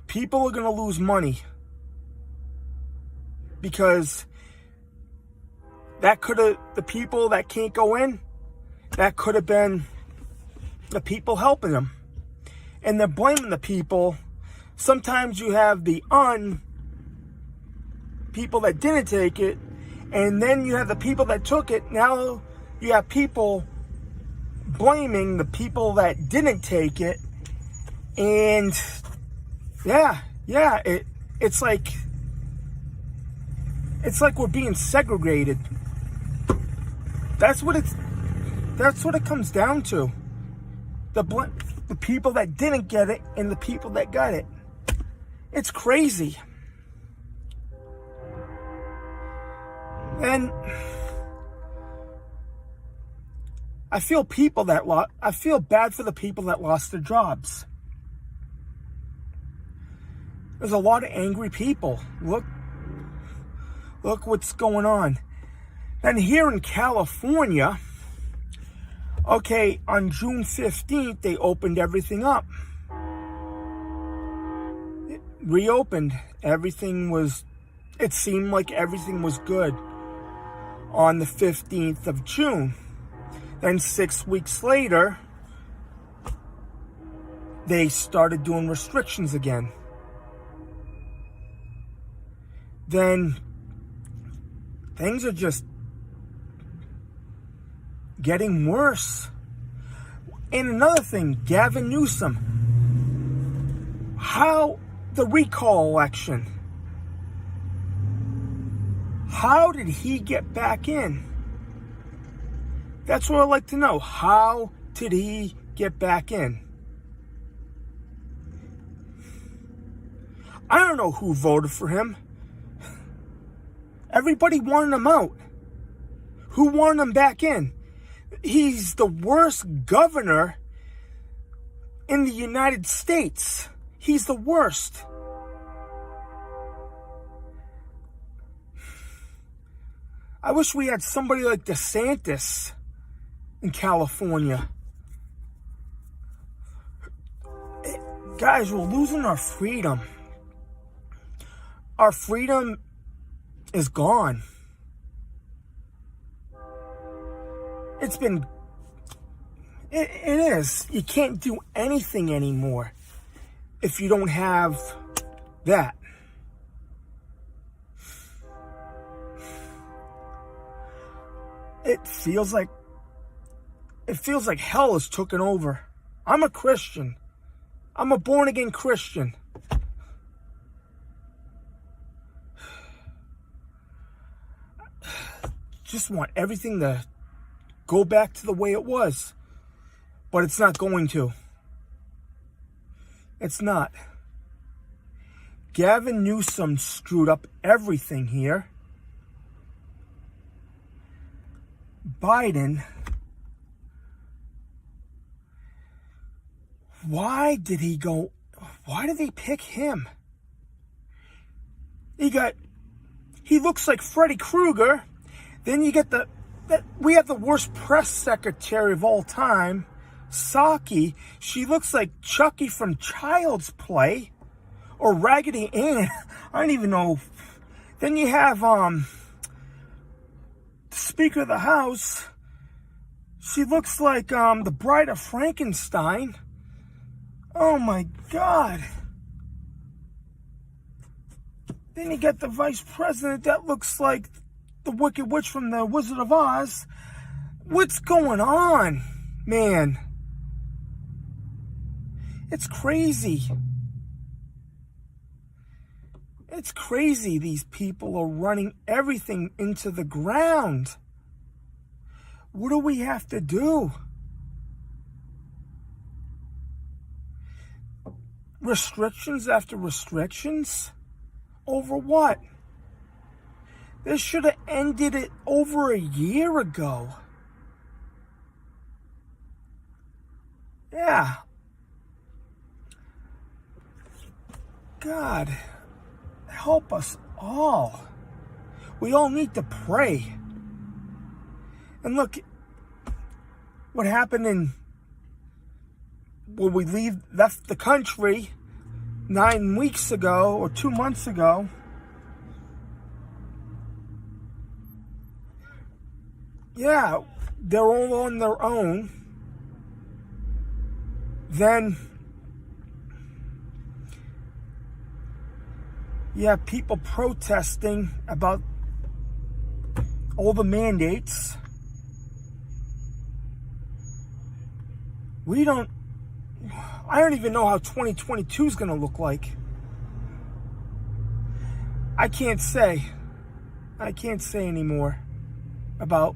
People are going to lose money because the people that can't go in, that could have been the people helping them. And they're blaming the people. Sometimes you have the people that didn't take it, and then you have the people that took it. Now you have people blaming the people that didn't take it. And it's like we're being segregated. That's what it comes down to. The people that didn't get it and the people that got it. It's crazy. And I feel bad for the people that lost their jobs. There's a lot of angry people. Look what's going on. And here in California, okay, on June 15th, they opened everything up. It reopened. It seemed like everything was good on the 15th of June. Then 6 weeks later, they started doing restrictions again. Then things are just getting worse. And another thing, Gavin Newsom, how the recall election, How did he get back in? That's what I'd like to know. How did he get back in? I don't know who voted for him. Everybody wanted him out. Who wanted him back in? He's the worst governor in the United States. He's the worst. I wish we had somebody like DeSantis in California. Guys, we're losing our freedom. Our freedom is gone. It's been... It is. You can't do anything anymore if you don't have that. It feels like hell has taken over. I'm a Christian. I'm a born-again Christian. Just want everything to go back to the way it was. But it's not going to. It's not. Gavin Newsom screwed up everything here. Biden, why did they pick him? He looks like Freddy Krueger. Then you get we have the worst press secretary of all time, Psaki. She looks like Chucky from Child's Play or Raggedy Ann. I don't even know. Then you have the Speaker of the House. She looks like the Bride of Frankenstein. Oh my God. Then you get the Vice President that looks like the Wicked Witch from the Wizard of Oz. What's going on, man? It's crazy. It's crazy. These people are running everything into the ground. What do we have to do? Restrictions after restrictions? Over what? This should have ended it over a year ago. Yeah. God, help us all. We all need to pray. And look, what happened when we left the country 9 weeks ago or 2 months ago. Yeah, they're all on their own. Then, yeah, people protesting about all the mandates. I don't even know how 2022 is going to look like. I can't say anymore about...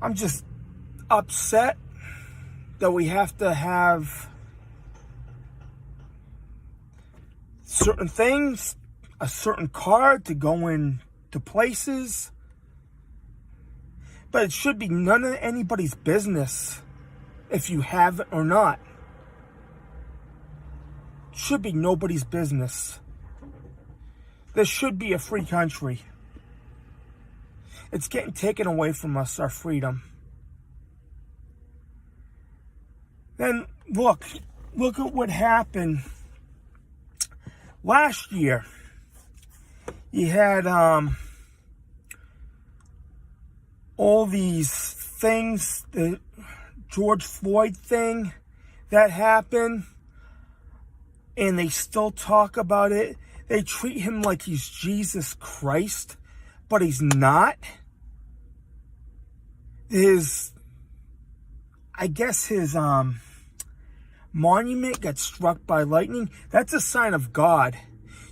I'm just upset that we have to have certain things, a certain card to go into places. But it should be none of anybody's business if you have it or not. It should be nobody's business. This should be a free country. It's getting taken away from us, our freedom. Then look at what happened last year. You had all these things, the George Floyd thing that happened, and they still talk about it. They treat him like he's Jesus Christ, but he's not. I guess his monument got struck by lightning. That's a sign of God.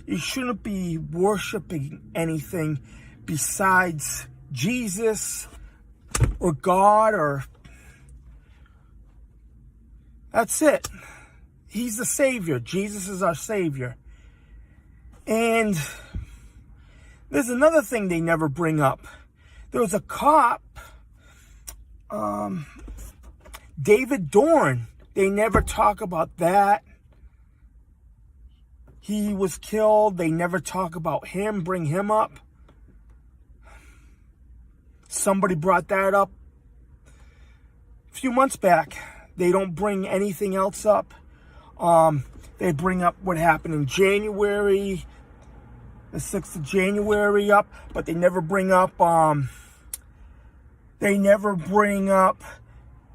You shouldn't be worshiping anything besides Jesus or God, or that's it. He's the Savior. Jesus is our Savior. And there's another thing they never bring up. There was a cop, David Dorn. They never talk about that. He was killed. They never talk about him, bring him up. Somebody brought that up a few months back. They don't bring anything else up. They bring up what happened in January, the 6th of January up, but they never bring up,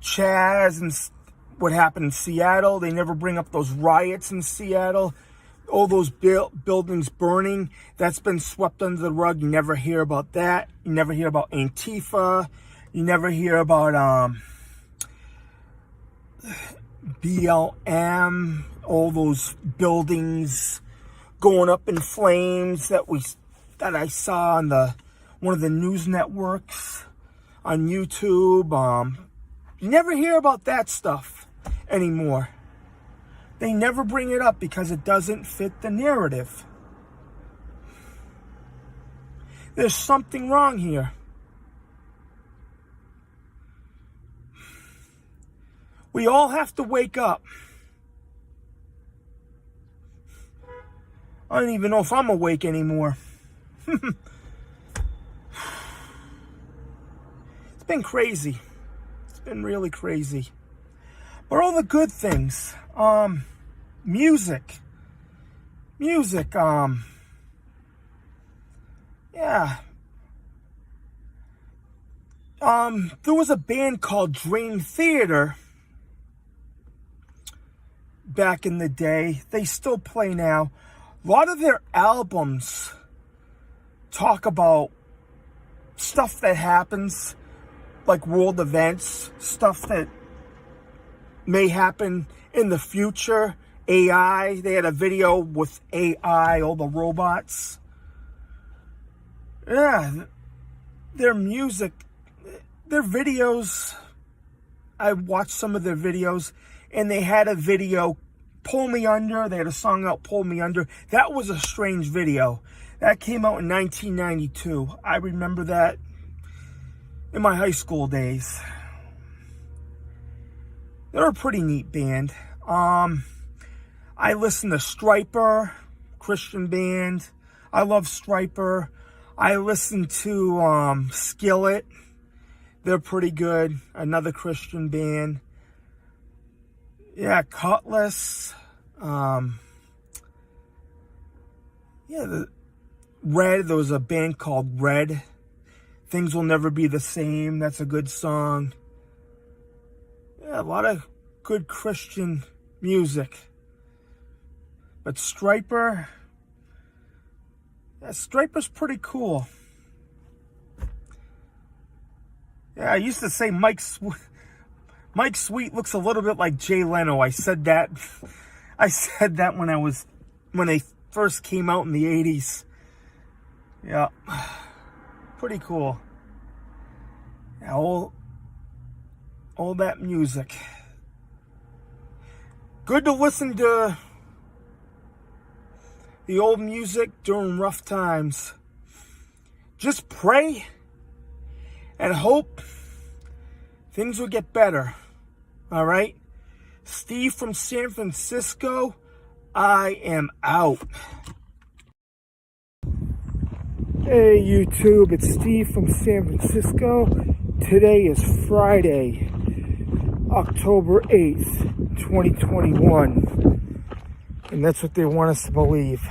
Chaz and what happened in Seattle. They never bring up those riots in Seattle. All those buildings burning. That's been swept under the rug. You never hear about that. You never hear about Antifa. You never hear about, BLM, all those buildings going up in flames that I saw on one of the news networks on YouTube. You never hear about that stuff anymore. They never bring it up because it doesn't fit the narrative. There's something wrong here. We all have to wake up. I don't even know if I'm awake anymore. It's been crazy. It's been really crazy. But all the good things, music, yeah. There was a band called Dream Theater back in the day. They still play now. A lot of their albums talk about stuff that happens, like world events, stuff that may happen in the future. AI. They had a video with AI, all the robots. Yeah, their music, their videos, I watched some of their videos, and they had a video, Pull Me Under. They had a song out, Pull Me Under. That was a strange video. That came out in 1992. I remember that in my high school days. They're a pretty neat band. I listen to Striper, Christian band. I love Striper. I listen to Skillet. They're pretty good. Another Christian band. Yeah, Cutlass. Red. There was a band called Red. Things Will Never Be the Same. That's a good song. Yeah, a lot of good Christian music. But Striper, yeah, Striper's pretty cool. Yeah, I used to say Mike Sweet looks a little bit like Jay Leno. I said that when they first came out in the 80s. Yeah, pretty cool. Yeah, all that music. Good to listen to the old music during rough times. Just pray and hope things will get better. All right? Steve from San Francisco, I am out. Hey YouTube, it's Steve from San Francisco. Today is Friday, October 8th, 2021. And that's what they want us to believe.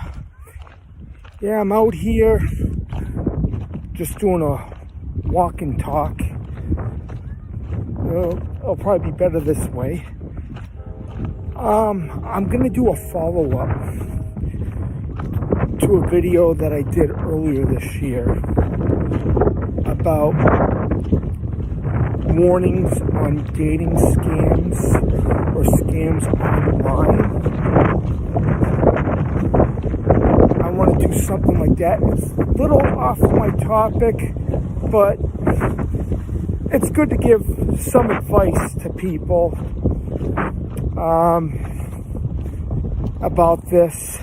Yeah, I'm out here just doing a walk and talk. It'll probably be better this way. I'm going to do a follow-up to a video that I did earlier this year about warnings on dating scams or scams online. I do something like that. It's a little off my topic, but it's good to give some advice to people about this.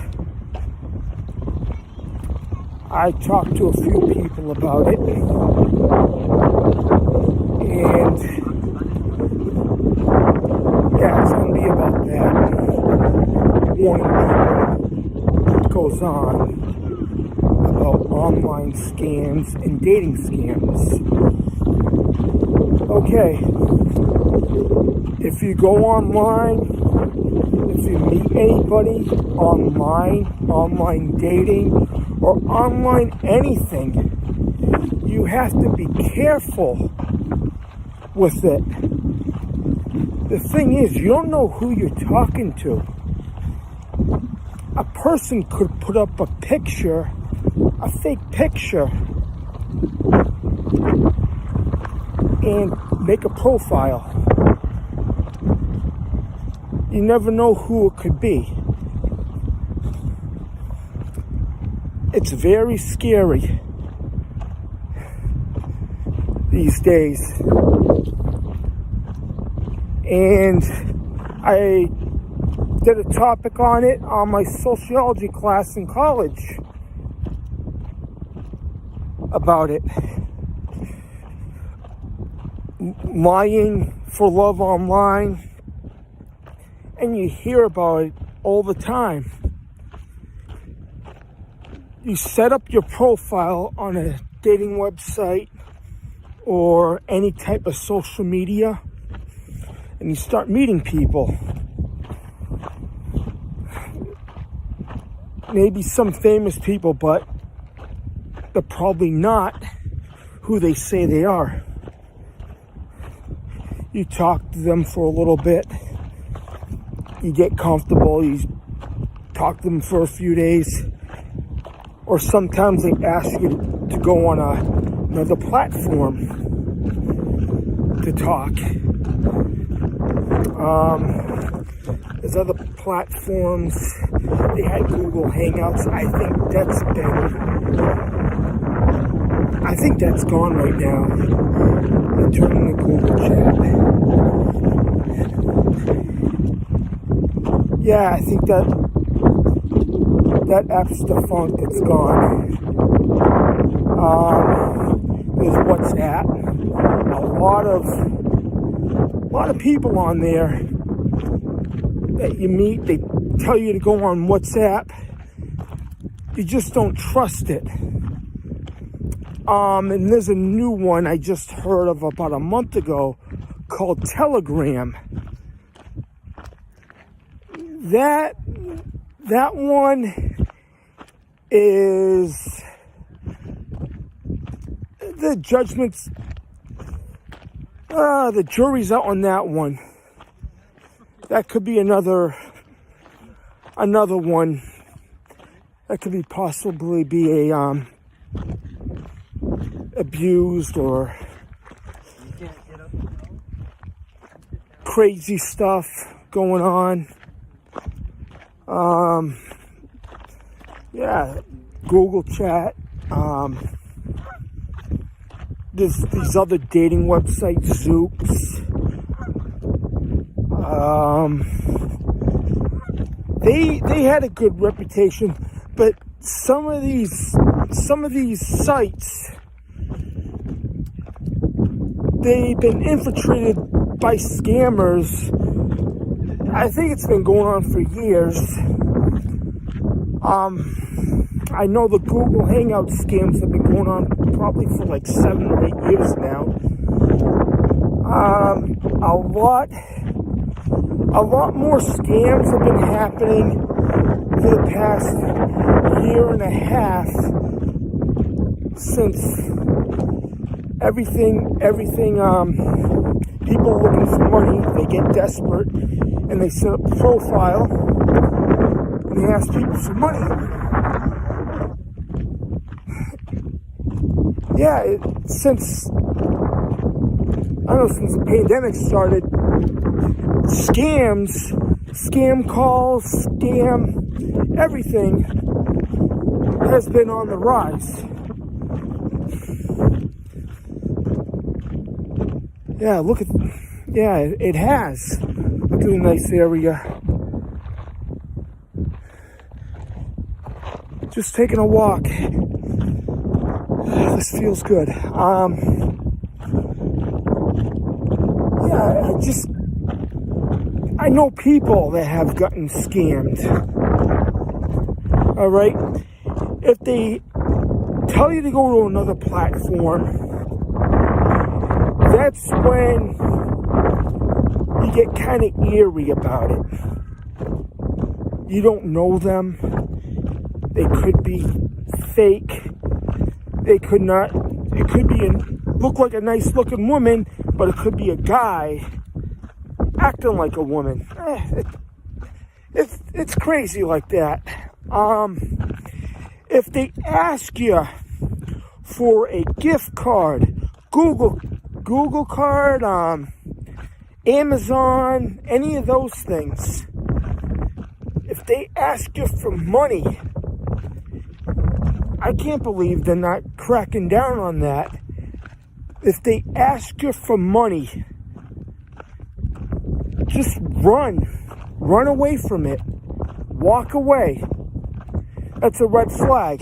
I talked to a few people about it, and yeah, it's going to be about that. Warning people goes on about online scams and dating scams. Okay, if you go online, if you meet anybody online dating, or online anything, you have to be careful with it. The thing is, you don't know who you're talking to. A person could put up a picture, a fake picture, and make a profile. You never know who it could be. It's very scary these days. And I did a topic on it on my sociology class in college about it. Lying for love online. And you hear about it all the time. You set up your profile on a dating website or any type of social media, and you start meeting people. Maybe some famous people, but they're probably not who they say they are. You talk to them for a little bit, you get comfortable, you talk to them for a few days, or sometimes they ask you to go on another platform to talk. There's other platforms. They had Google Hangouts. I think that's gone right now. They're turning to Google Chat. Yeah, I think that app's defunct. It's gone. There's WhatsApp. A lot of people on there that you meet, they tell you to go on WhatsApp. You just don't trust it. And there's a new one I just heard of about a month ago called Telegram. That one is the judgments. The jury's out on that one. That could be another one. That could possibly be a abused or crazy stuff going on. Yeah, Google Chat. There's these other dating websites, Zoops. They had a good reputation, but some of these sites, they've been infiltrated by scammers. I think it's been going on for years. I know the Google Hangout scams have been going on probably for like 7 or 8 years now. A lot more scams have been happening for the past year and a half since everything, people are looking for money, they get desperate, and they set up a profile, and they ask people for money. Yeah, since the pandemic started, scam calls, everything has been on the rise. Yeah, look at, yeah, it has. Look at the nice area. Just taking a walk. This feels good. Yeah, I know people that have gotten scammed. All right? If they tell you to go to another platform, that's when you get kind of eerie about it. You don't know them. They could be fake. They could not. It could be look like a nice looking woman, but it could be a guy acting like a woman. It's crazy like that. If they ask you for a gift card, Google card, Amazon, any of those things, if they ask you for money, I can't believe they're not cracking down on that. If they ask you for money, just run away from it, walk away. That's a red flag.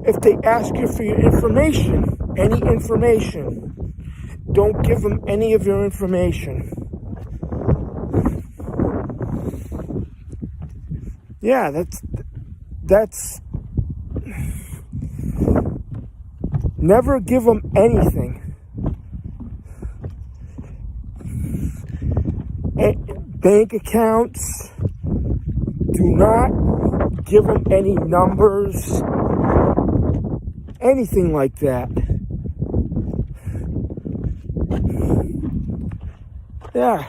If they ask you for your information, any information, don't give them any of your information. Yeah, that's never give them anything. Bank accounts, do not give them any numbers, anything like that. Yeah.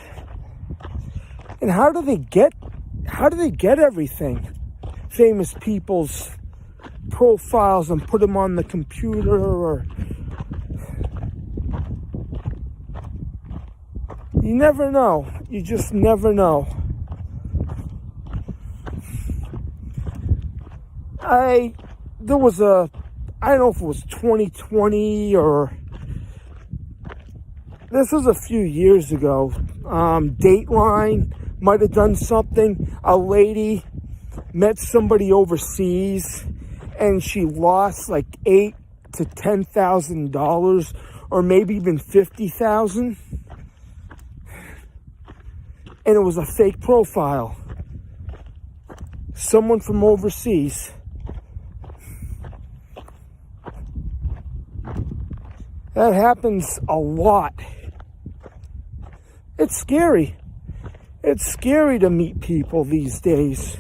And how do they get everything? Famous people's profiles and put them on the computer, or you never know. You just never know. I don't know if it was 2020 or this was a few years ago. Dateline might have done something. A lady met somebody overseas and she lost like $8,000 to $10,000, or maybe even $50,000. And it was a fake profile. Someone from overseas. That happens a lot. It's scary. It's scary to meet people these days.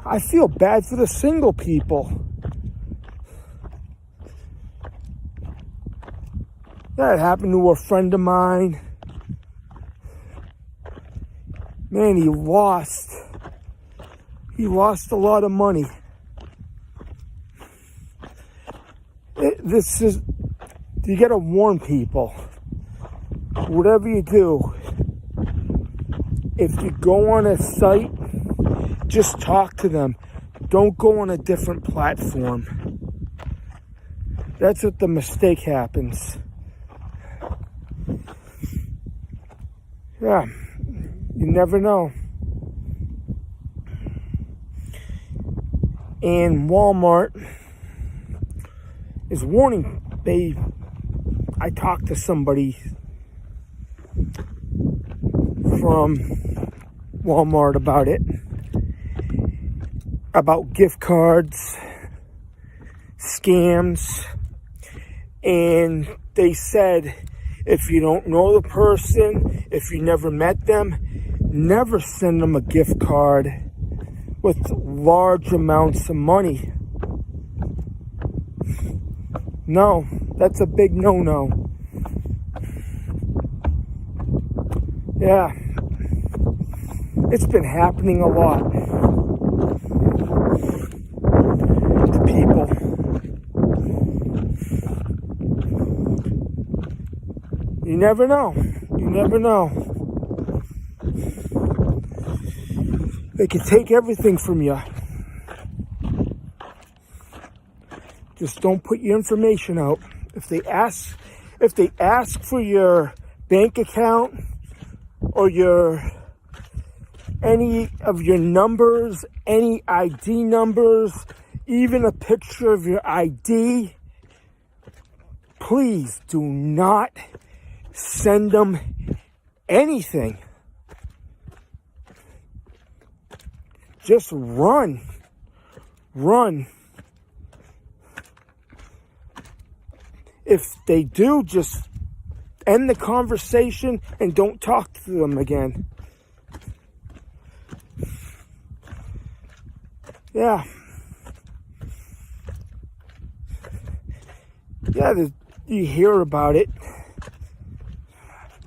I feel bad for the single people. That happened to a friend of mine. Man, he lost a lot of money. You gotta warn people. Whatever you do, if you go on a site, just talk to them. Don't go on a different platform. That's what the mistake happens. Yeah, you never know. And Walmart is warning. I talked to somebody from Walmart about it, about gift cards, scams, and they said if you don't know the person, if you never met them, never send them a gift card with large amounts of money. No, that's a big no-no. Yeah, it's been happening a lot to people. You never know. You never know. They can take everything from you. Just don't put your information out. If they ask for your bank account or any of your numbers, any ID numbers, even a picture of your ID, please do not send them anything. Just run. If they do, just end the conversation and don't talk to them again. Yeah. Yeah, you hear about it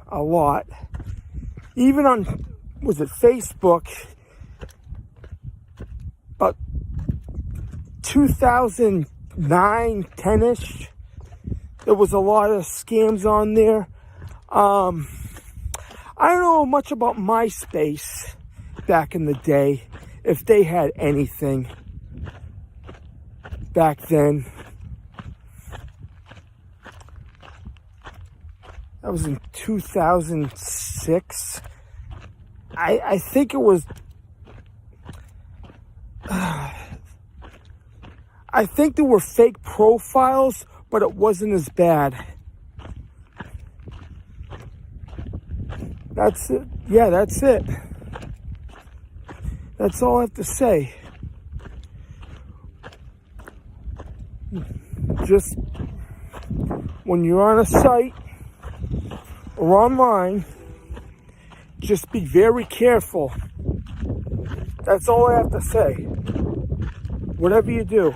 a lot. Even on, was it Facebook? About 2009, 10-ish. There was a lot of scams on there. I don't know much about MySpace back in the day, if they had anything back then. That was in 2006. I think it was... I think there were fake profiles, but it wasn't as bad. That's it. Yeah, that's it. That's all I have to say. Just when you're on a site or online, just be very careful. That's all I have to say. Whatever you do,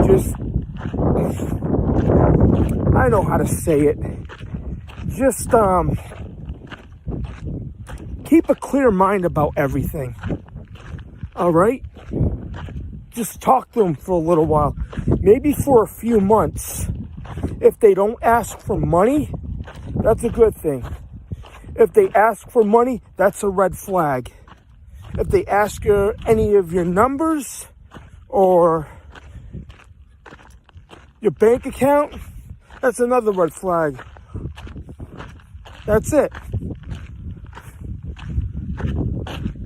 just, I know how to say it. Just, keep a clear mind about everything. All right? Just talk to them for a little while. Maybe for a few months. If they don't ask for money, that's a good thing. If they ask for money, that's a red flag. If they ask you any of your numbers or your bank account, that's another red flag. That's it.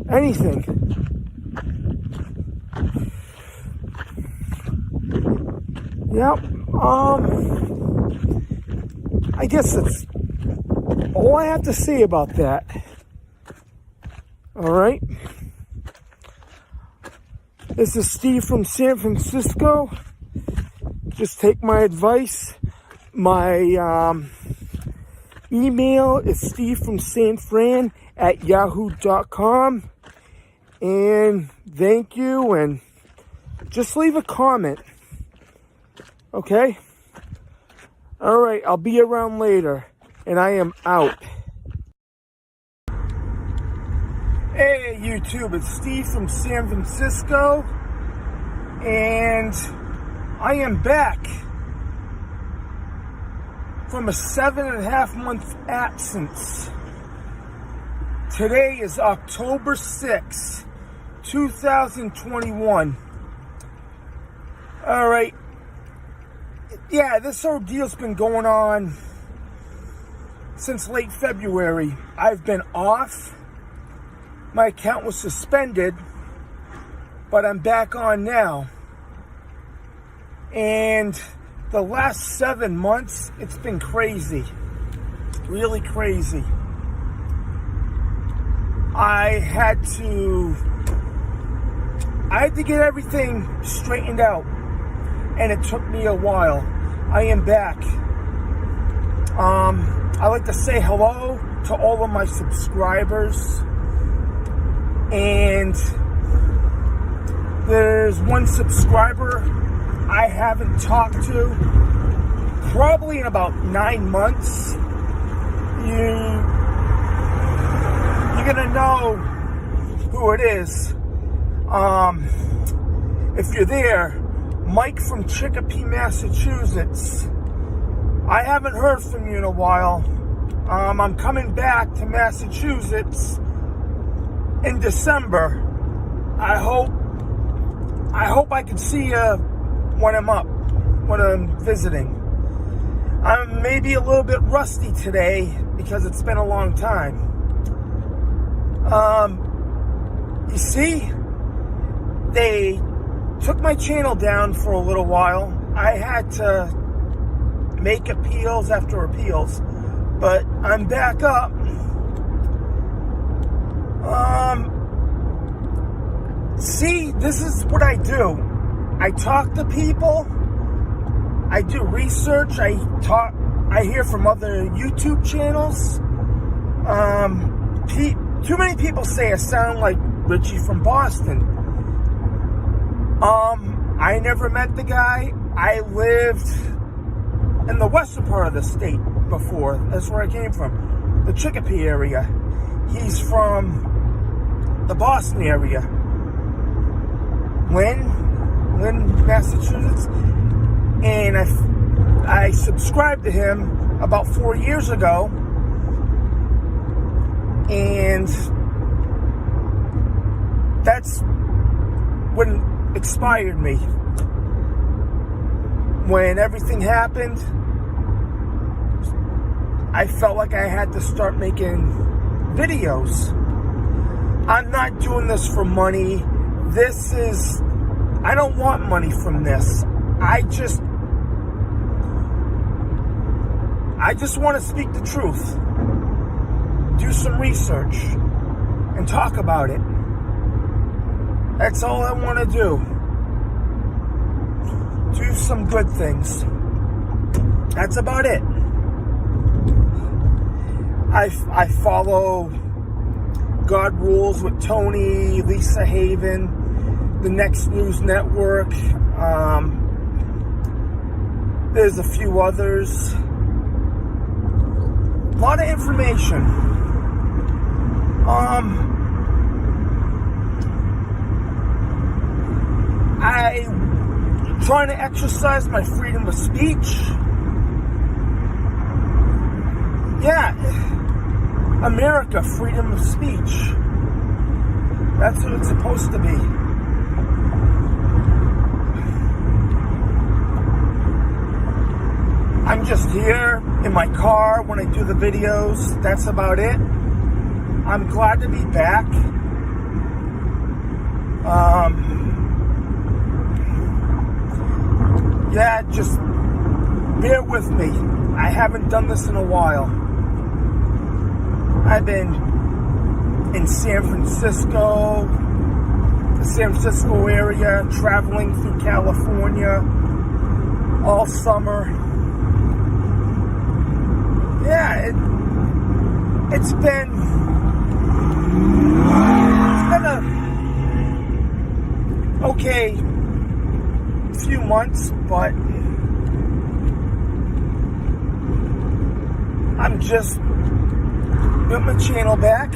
Anything. Yep. I guess that's all I have to say about that. All right. This is Steve from San Francisco. Just take my advice. My email is stevefromsanfran@yahoo.com. And thank you, and just leave a comment. Okay? All right, I'll be around later, and I am out. Hey, YouTube, it's Steve from San Francisco, and I am back from a 7.5-month absence. Today is October 6th, 2021. All right. Yeah, this ordeal's been going on since late February. I've been off. My account was suspended, but I'm back on now. And the last 7 months, it's been crazy. Really crazy. I had to get everything straightened out, and it took me a while. I am back. I like to say hello to all of my subscribers. And there's one subscriber I haven't talked to probably in about 9 months. You're gonna know who it is. If you're there, Mike from Chicopee, Massachusetts. I haven't heard from you in a while. I'm coming back to Massachusetts in December. I hope I hope I can see you when I'm up, when I'm visiting. I'm maybe a little bit rusty today because it's been a long time. You see, they took my channel down for a little while. I had to make appeals after appeals, but I'm back up. See, this is what I do. I talk to people. I do research. I hear from other YouTube channels. Too many people say I sound like Richie from Boston. I never met the guy. I lived in the western part of the state before. That's where I came from, the Chicopee area. He's from the Boston area. Lynn, Massachusetts. And I subscribed to him about 4 years ago. And that's when inspired me. When everything happened, I felt like I had to start making videos. I'm not doing this for money. I don't want money from this. I just want to speak the truth. Do some research and talk about it. That's all I want to do. Do some good things. That's about it. I follow God Rules with Tony, Lisa Haven, the Next News Network. There's a few others. A lot of information. I'm trying to exercise my freedom of speech. Yeah. America, freedom of speech. That's what it's supposed to be. I'm just here in my car when I do the videos. That's about it. I'm glad to be back. Yeah, just bear with me. I haven't done this in a while. I've been in San Francisco, the San Francisco area, traveling through California all summer. Yeah, it's been a okay few months, but I'm just got my channel back.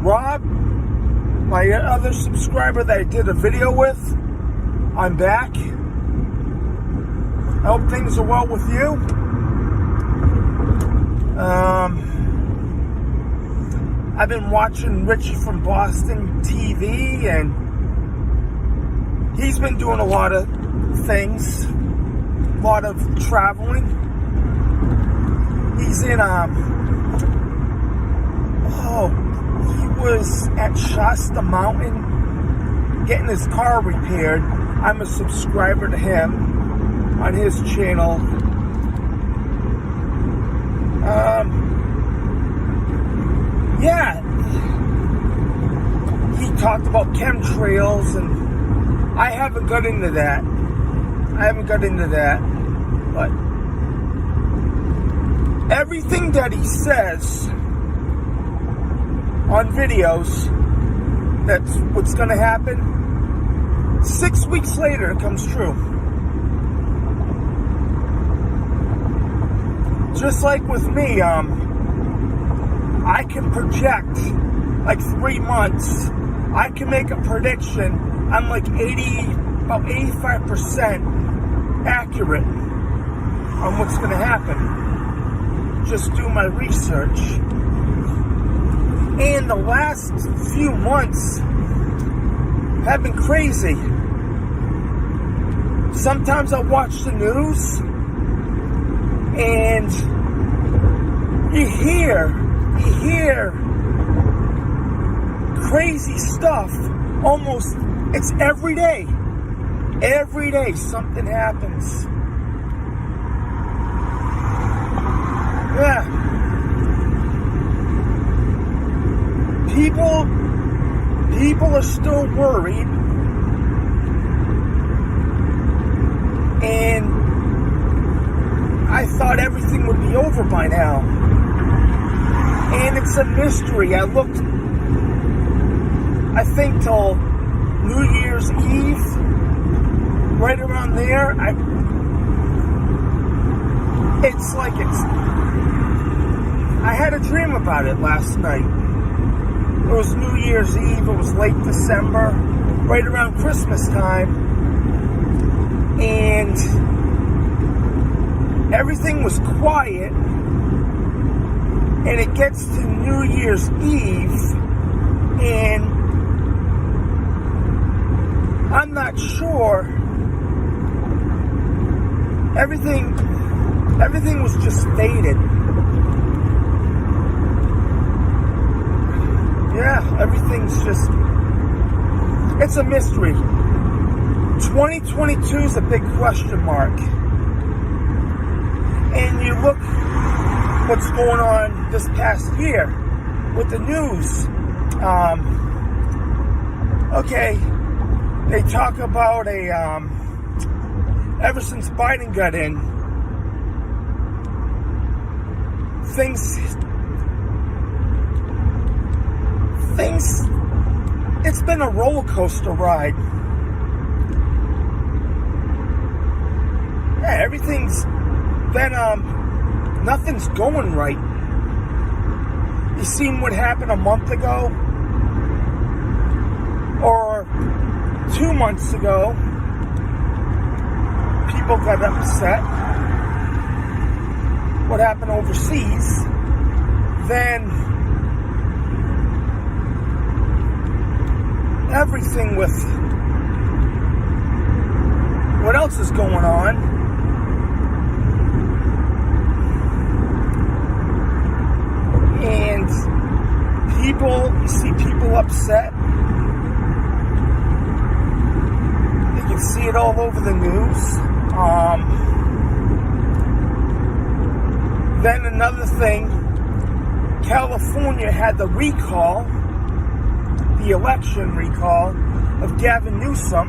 Rob, my other subscriber that I did a video with, I'm back. I hope things are well with you. I've been watching Richie from Boston TV, and he's been doing a lot of things, a lot of traveling. He's in, he was at Shasta Mountain getting his car repaired. I'm a subscriber to him on his channel. Yeah, he talked about chemtrails, and I haven't got into that. But everything that he says on videos, that's what's going to happen, 6 weeks later it comes true. Just like with me, I can project like 3 months. I can make a prediction. I'm like about 85% accurate on what's going to happen. Just do my research. And the last few months have been crazy. Sometimes I watch the news and you hear crazy stuff almost, it's every day. Every day something happens. Yeah. People are still worried. And I thought everything would be over by now. And it's a mystery. I looked, I think till New Year's Eve, right around there. I had a dream about it last night. It was New Year's Eve, it was late December, right around Christmas time. And everything was quiet. And it gets to New Year's Eve, and I'm not sure. Everything was just faded. Yeah, everything's just, it's a mystery. 2022 is a big question mark. And you look what's going on this past year with the news. Okay, they talk about ever since Biden got in, it's been a roller coaster ride. Yeah, everything's been, nothing's going right. You seen what happened a month ago? Or 2 months ago? People got upset. What happened overseas? Then everything with what else is going on? And you see people upset. You can see it all over the news. Then another thing, California had the recall, the election recall of Gavin Newsom.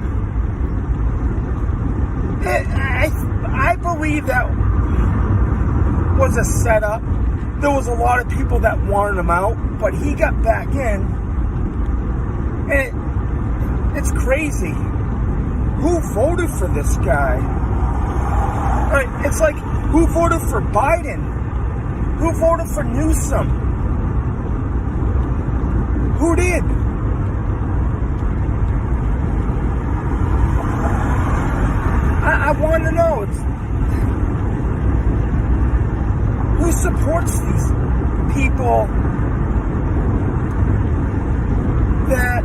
I believe that was a setup. There was a lot of people that wanted him out, but he got back in. And it's crazy. Who voted for this guy? It's like, who voted for Biden? Who voted for Newsom? Who did? I want to know. Who supports these people that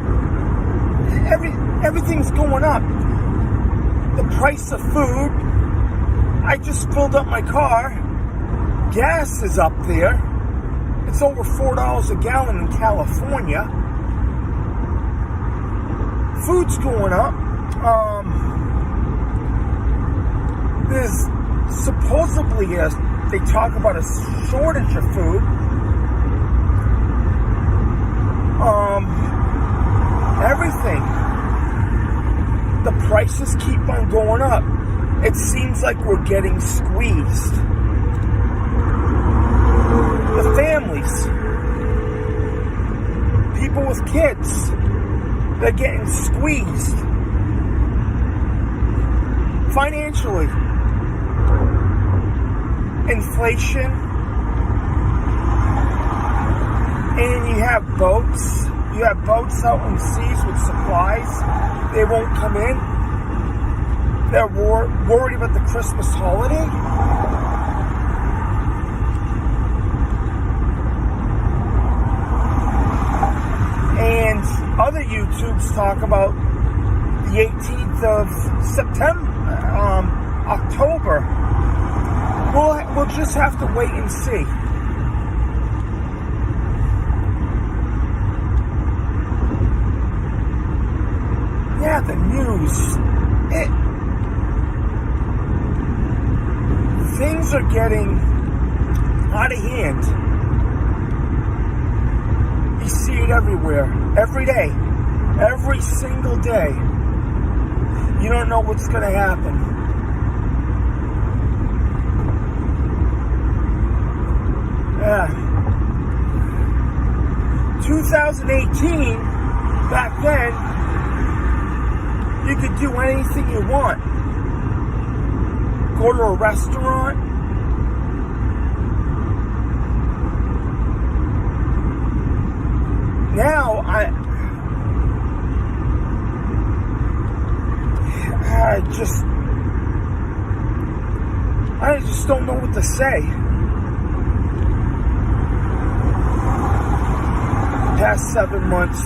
everything's going up? The price of food. I just filled up my car. Gas is up there. It's over $4 a gallon in California. Food's going up. There's supposedly they talk about a shortage of food. Everything. The prices keep on going up. It seems like we're getting squeezed. The families, people with kids, they're getting squeezed financially. Inflation, and you have boats out on the seas with supplies. They won't come in. They're worried about the Christmas holiday. other YouTubes talk about the 18th of September, October. We'll just have to wait and see. Yeah, the news. Things are getting out of hand. You see it everywhere, every day, every single day. You don't know what's going to happen. Yeah. 2018, back then, you could do anything you want. Go to a restaurant. Now, I just don't know what to say. The past 7 months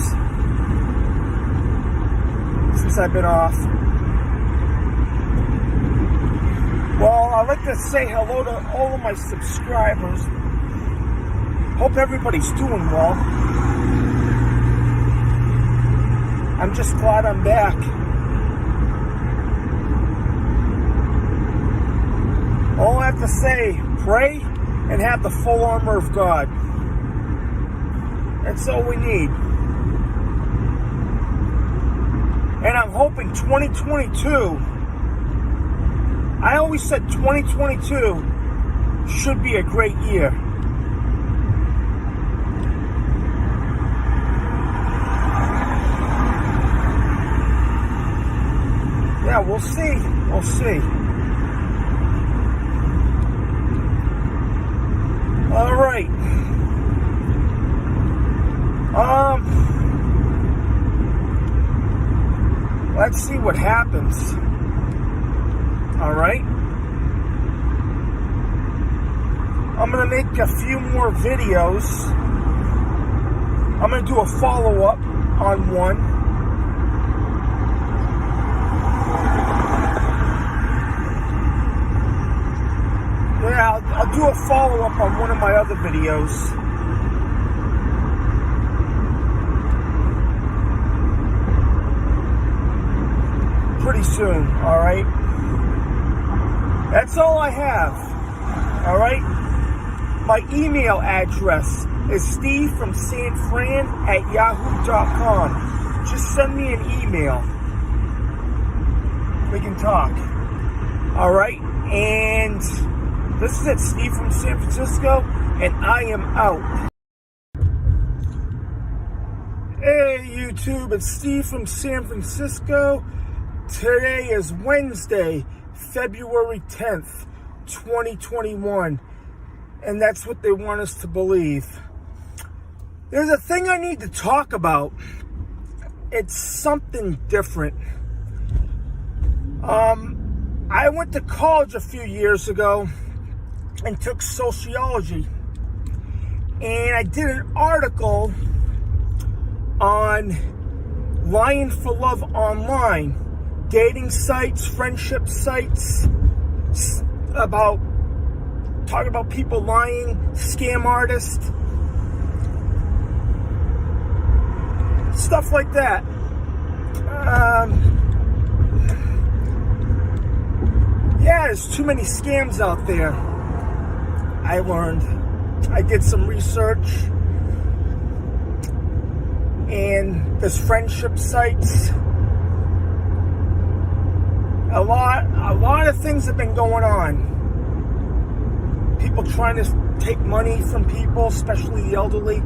since I've been off. Well, I'd like to say hello to all of my subscribers. Hope everybody's doing well. I'm just glad I'm back. All I have to say, pray and have the full armor of God. That's all we need. And I'm hoping 2022, I always said 2022 should be a great year. Yeah, we'll see. We'll see. All right. Let's see what happens. All right. I'm going to make a few more videos. I'm going to do a follow-up on one. Yeah, I'll do a follow-up on one of my other videos. Pretty soon, alright? That's all I have, alright? My email address is stevefromsanfran@yahoo.com. Just send me an email. We can talk. Alright? And this is it, Steve from San Francisco, and I am out. Hey YouTube, it's Steve from San Francisco. Today is Wednesday, February 10th, 2021. And that's what they want us to believe. There's a thing I need to talk about. It's something different. I went to college a few years ago and took sociology. And I did an article on lying for love online. Dating sites, friendship sites, talking about people lying, scam artists, stuff like that. Yeah, there's too many scams out there. I learned. I did some research, and there's friendship sites. A lot of things have been going on. People trying to take money from people, especially the elderly.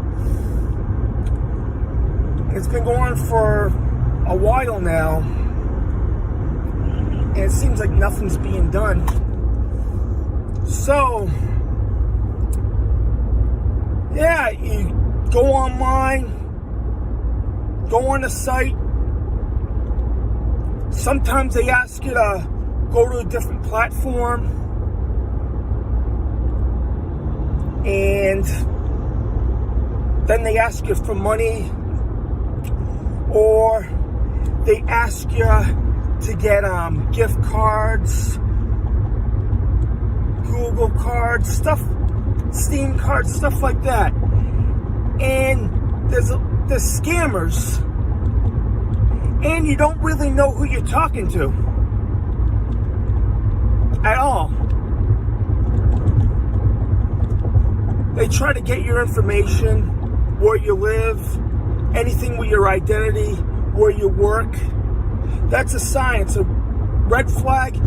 It's been going on for a while now, and it seems like nothing's being done. So, yeah, you go online, go on the site. Sometimes they ask you to go to a different platform, and then they ask you for money. or they ask you to get gift cards, Google cards, stuff, Steam cards, stuff like that. And there's scammers, and you don't really know who you're talking to at all. They try to get your information, where you live, anything with your identity, where you work. That's a sign. It's a red flag.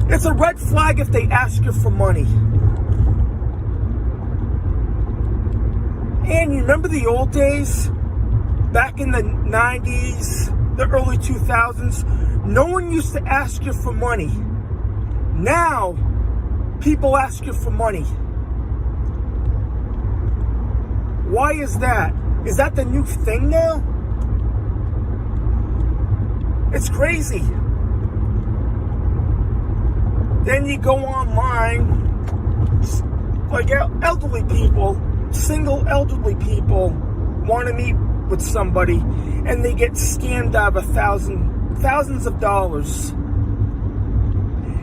It's a red flag if they ask you for money. And you remember the old days? Back in the 90s, the early 2000s, no one used to ask you for money. Now, people ask you for money. Why is that? Is that the new thing now? It's crazy. Then you go online, like elderly people, single elderly people want to meet with somebody, and they get scammed out of thousands of dollars.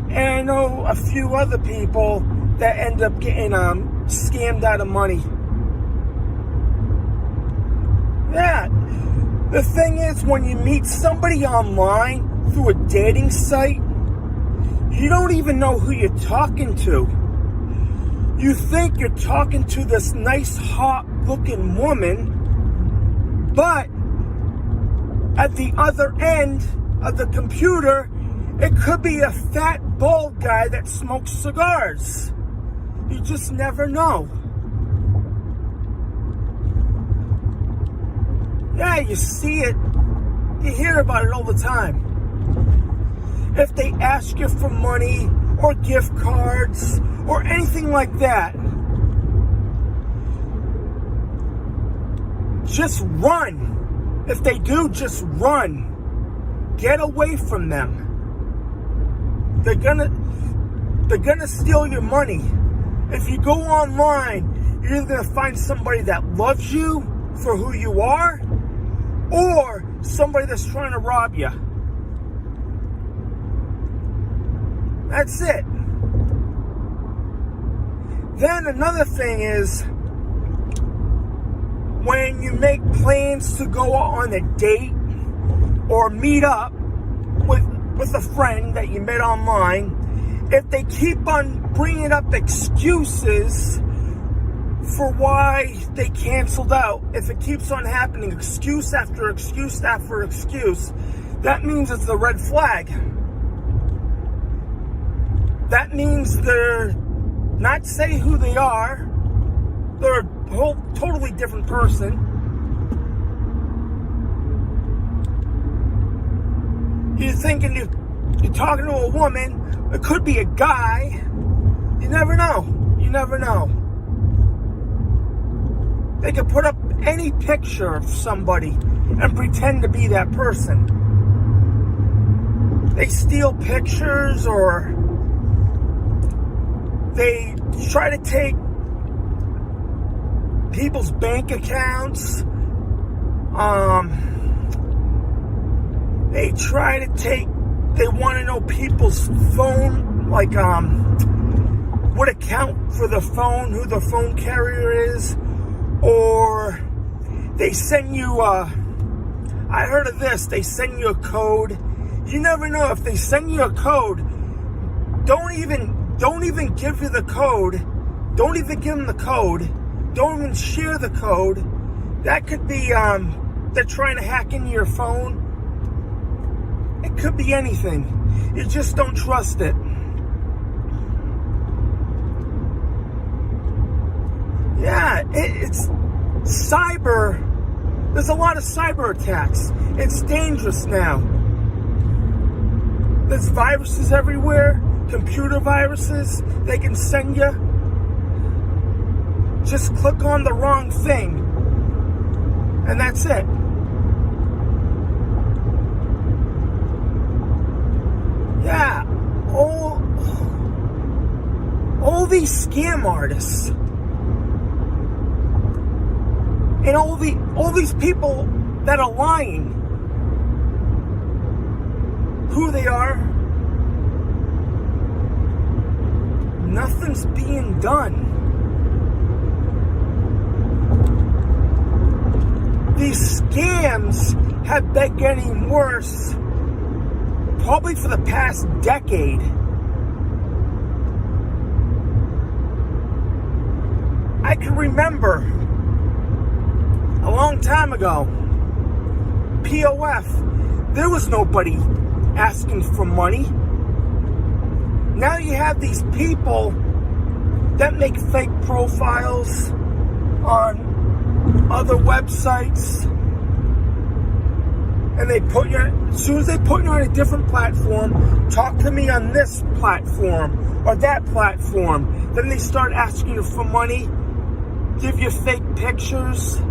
And I know a few other people that end up getting scammed out of money. Yeah. The thing is, when you meet somebody online through a dating site, you don't even know who you're talking to. You think you're talking to this nice, hot-looking woman, but at the other end of the computer, it could be a fat, bald guy that smokes cigars. You just never know. Yeah, you see it. You hear about it all the time. If they ask you for money or gift cards or anything like that, just run. If they do, just run. Get away from them. They're gonna steal your money. If you go online, you're either gonna find somebody that loves you for who you are, or somebody that's trying to rob you. That's it. Then another thing is, when you make plans to go on a date or meet up with a friend that you met online, if they keep on bringing up excuses for why they canceled out, if it keeps on happening, excuse after excuse after excuse, that means it's a red flag. That means they're not saying who they are. They're a whole totally different person. You're thinking you're talking to a woman. It could be a guy. You never know. You never know. They could put up any picture of somebody and pretend to be that person. They steal pictures, or they try to take people's bank accounts. They want to know people's phone, like what account for the phone, who the phone carrier is. Or they send you, I heard of this, they send you a code. You never know. If they send you a code, don't even give you the code. Don't even give them the code. Don't even share the code. That could be, they're trying to hack into your phone. It could be anything. You just don't trust it. Yeah, it's cyber. There's a lot of cyber attacks. It's dangerous now. There's viruses everywhere, computer viruses they can send you. Just click on the wrong thing, and that's it. Yeah, all these scam artists. And all these people that are lying, who they are. Nothing's being done. These scams have been getting worse probably for the past decade. I can remember a long time ago, POF, there was nobody asking for money. Now you have these people that make fake profiles on other websites, and they put you, as soon as they put you on a different platform, talk to me on this platform or that platform, then they start asking you for money, give you fake pictures.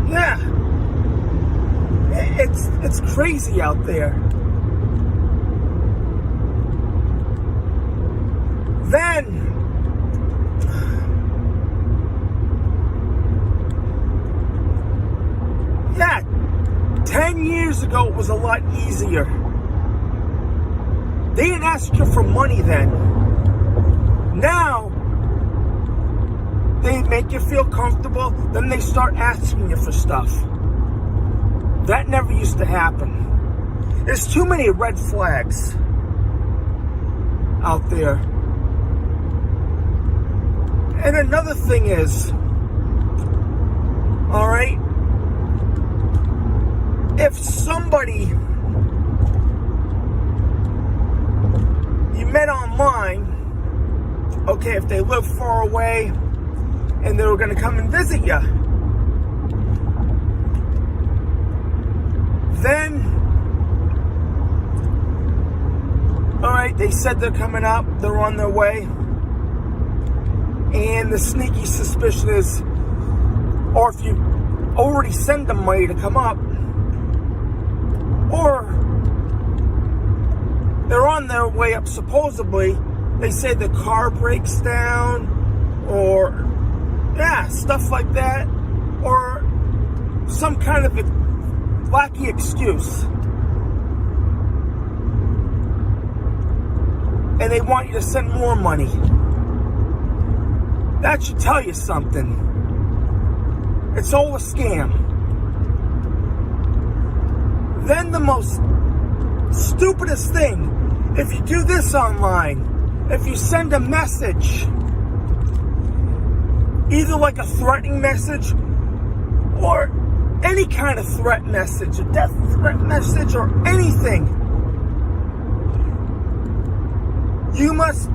Yeah, it's crazy out there. Then, yeah, 10 years ago it was a lot easier. They didn't ask you for money then. Now, they make you feel comfortable, then they start asking you for stuff. That never used to happen. There's too many red flags out there. And another thing is, all right, if somebody you met online, okay, if they live far away and they were going to come and visit you, then, all right, they said they're coming up, they're on their way, and the sneaky suspicion is, or if you already send them money to come up, or they're on their way up, supposedly, they say the car breaks down, or, yeah, stuff like that, or some kind of a wacky excuse. And they want you to send more money. That should tell you something. It's all a scam. Then the most stupidest thing, if you do this online, if you send a message, either like a threatening message or any kind of threat message, a death threat message or anything, you must,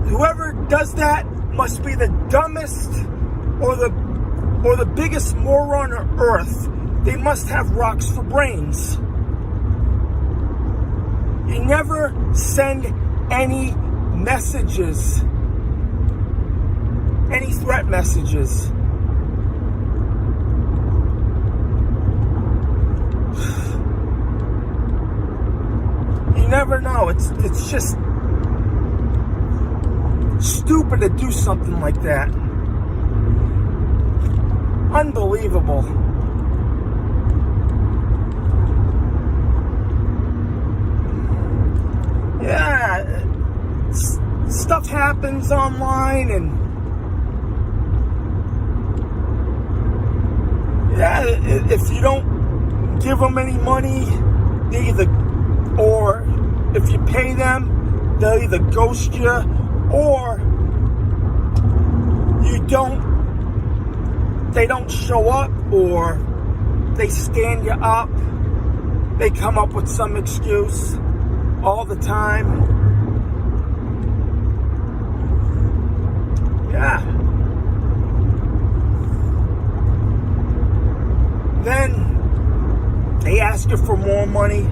whoever does that must be the dumbest or the biggest moron on earth. They must have rocks for brains. You never send any messages, any threat messages. You never know. It's just stupid to do something like that. Unbelievable. Yeah, stuff happens online, and yeah, if you don't give them any money, they either, or if you pay them, they'll either ghost you, or they don't show up, or they stand you up. They come up with some excuse all the time. Yeah. Then they ask you for more money.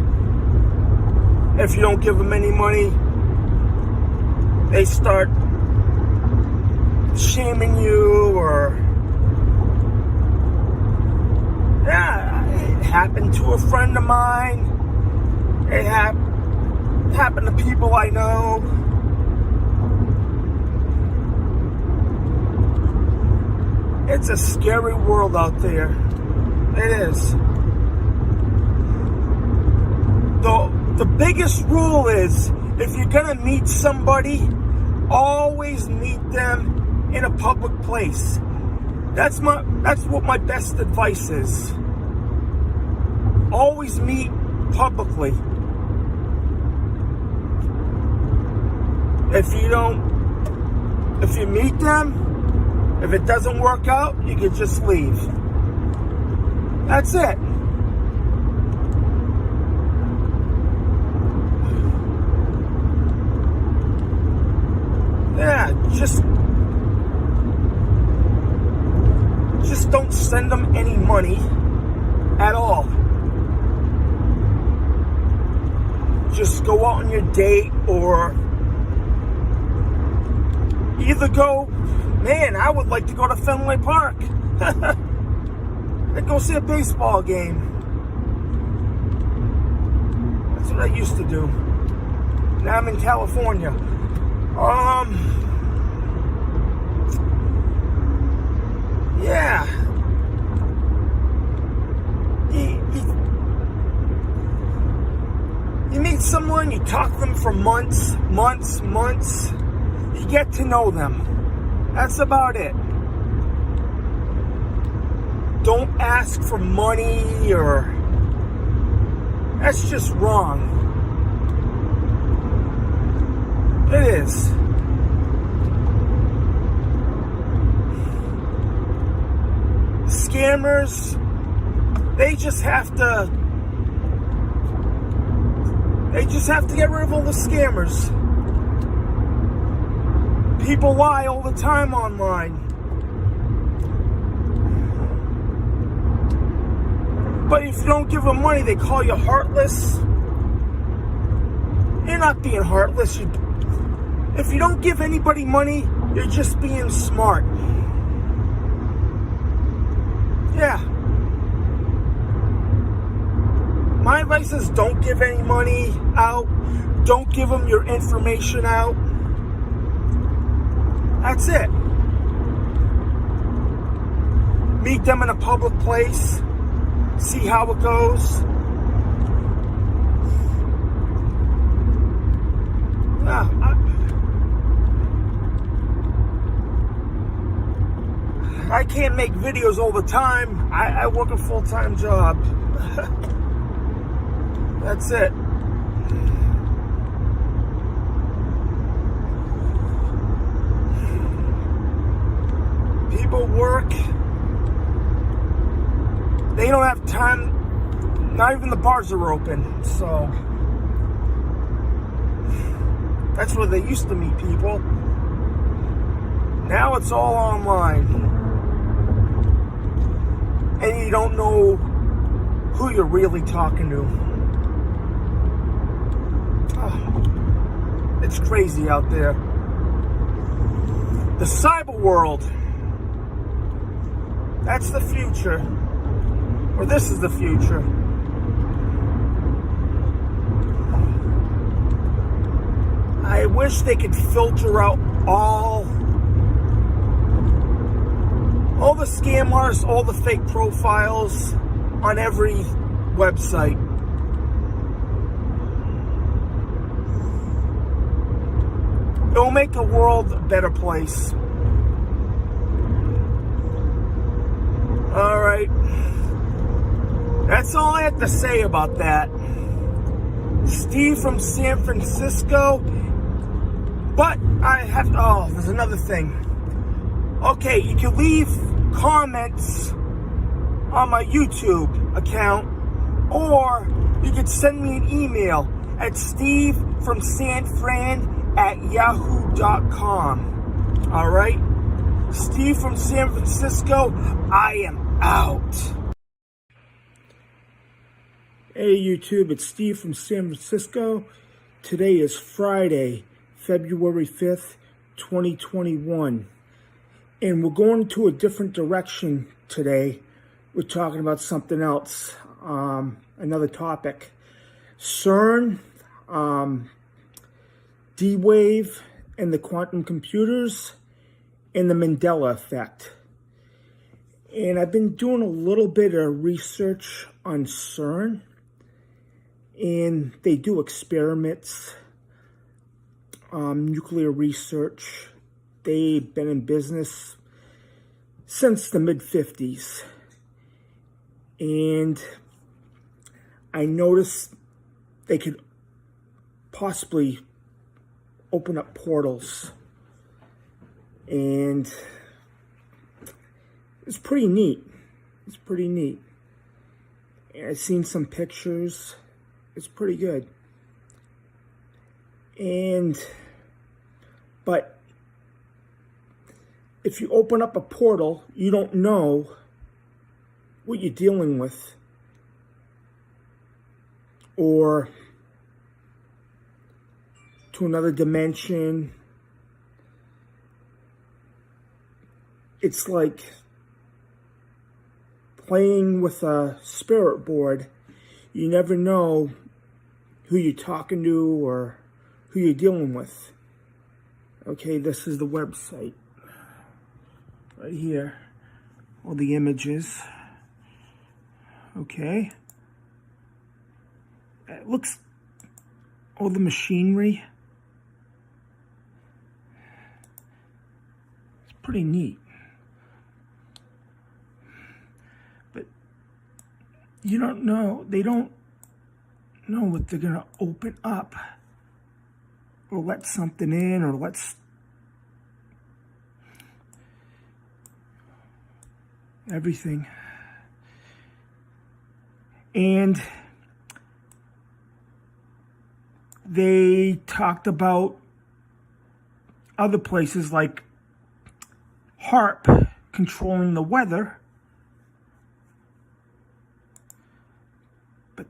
If you don't give them any money, they start shaming you, or yeah, it happened to a friend of mine. It happened to people I know. It's a scary world out there. It is. The biggest rule is, if you're gonna meet somebody, always meet them in a public place. That's what my best advice is. Always meet publicly. If you meet them, if it doesn't work out, you can just leave. That's it. Yeah, just don't send them any money at all. Just go out on your date, or either go, man, I would like to go to Fenway Park. I'd go see a baseball game. That's what I used to do. Now I'm in California. Yeah. You meet someone, you talk to them for months. You get to know them. That's about it. Don't ask for money, or that's just wrong. It is. Scammers, they just have to get rid of all the scammers. People lie all the time online. But if you don't give them money, they call you heartless. You're not being heartless. If you don't give anybody money, you're just being smart. Yeah. My advice is, don't give any money out. Don't give them your information out. That's it. Meet them in a public place. See how it goes. Yeah, I can't make videos all the time. I work a full-time job. That's it. People work. They don't have time. Not even the bars are open. So that's where they used to meet people. Now it's all online. And you don't know who you're really talking to. Oh, it's crazy out there. The cyber world. That's the future. Or this is the future. I wish they could filter out all the scammers, all the fake profiles on every website. It will make the world a better place. All right. That's all I have to say about that. Steve from San Francisco. But there's another thing. Okay, you can leave comments on my YouTube account, or you can send me an email at stevefromsanfran@yahoo.com. All right? Steve from San Francisco, I am out. Hey YouTube, it's Steve from San Francisco. Today is Friday, February 5th, 2021. And we're going to a different direction today. We're talking about something else, another topic. CERN, D-Wave, and the quantum computers, and the Mandela effect. And I've been doing a little bit of research on CERN, and they do experiments, nuclear research. They've been in business since the mid-50s. And I noticed they could possibly open up portals. And it's pretty neat. It's pretty neat. And I've seen some pictures. It's pretty good. But if you open up a portal, you don't know what you're dealing with, or to another dimension. It's like playing with a spirit board. You never know who you're talking to or who you're dealing with. Okay, this is the website right here. All the images. Okay. It looks, all the machinery. It's pretty neat. But you don't know, they don't know what they're going to open up or let something in or let's everything. And they talked about other places like HARP controlling the weather. But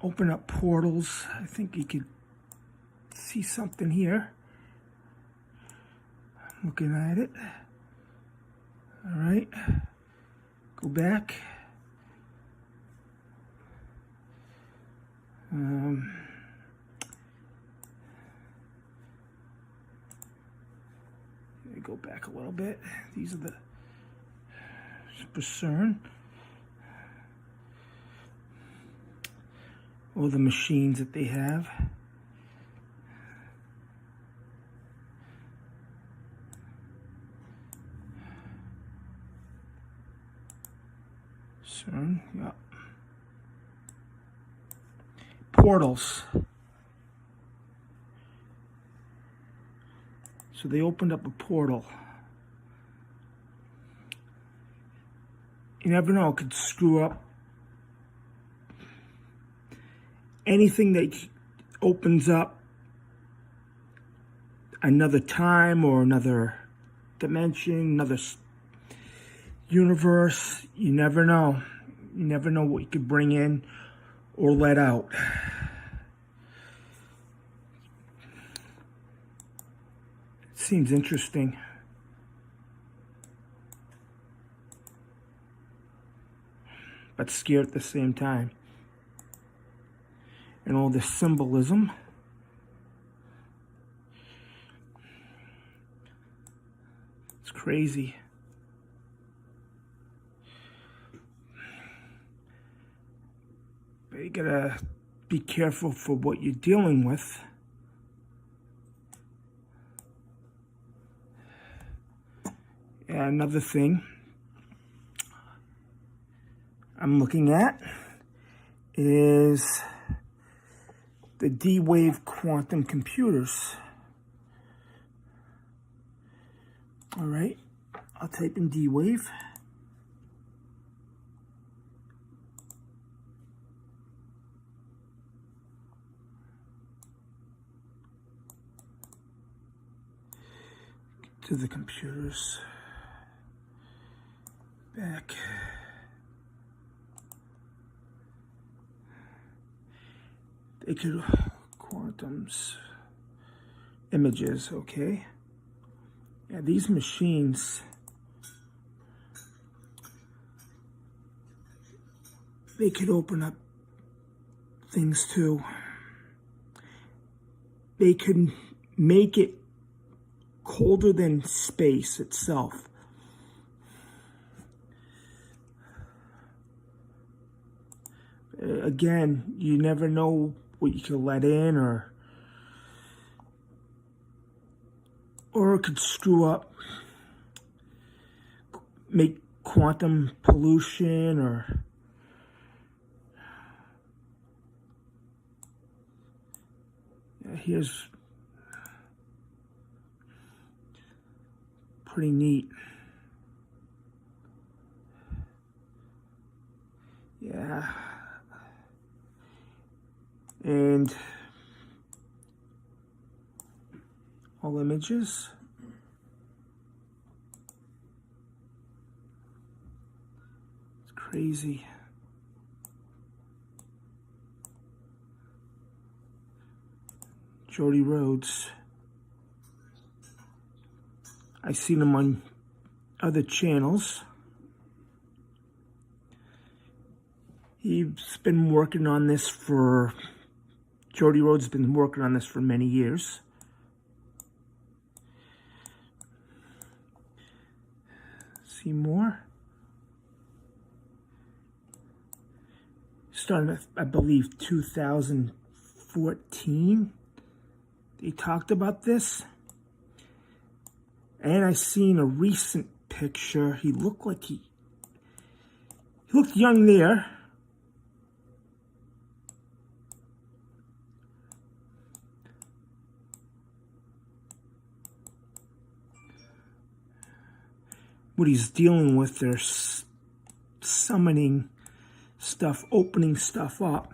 open up portals. I think you could see something here. I'm looking at it. All right. Go back. Go back a little bit. These are the CERN. All the machines that they have. CERN, yeah. Portals. So they opened up a portal. You never know, it could screw up anything that opens up another time or another dimension, another universe. You never know. You never know what you could bring in or let out. Seems interesting. But scary at the same time. And all this symbolism. It's crazy. But you gotta be careful for what you're dealing with. Another thing I'm looking at is the D-Wave quantum computers. All right, I'll type in D-Wave. To the computers. Back. They could quantums images, okay? Yeah, these machines, they could open up things too. They could make it colder than space itself. Again, you never know what you can let in, or it could screw up, make quantum pollution, or here's pretty neat. Yeah. And all images. It's crazy. Jody Rhodes. I've seen him on other channels. He's been working on this for, Jody Rhodes has been working on this for many years. See more? Starting, I believe, 2014. They talked about this. And I seen a recent picture. He looked like he looked young there. What he's dealing with, they're summoning stuff, opening stuff up.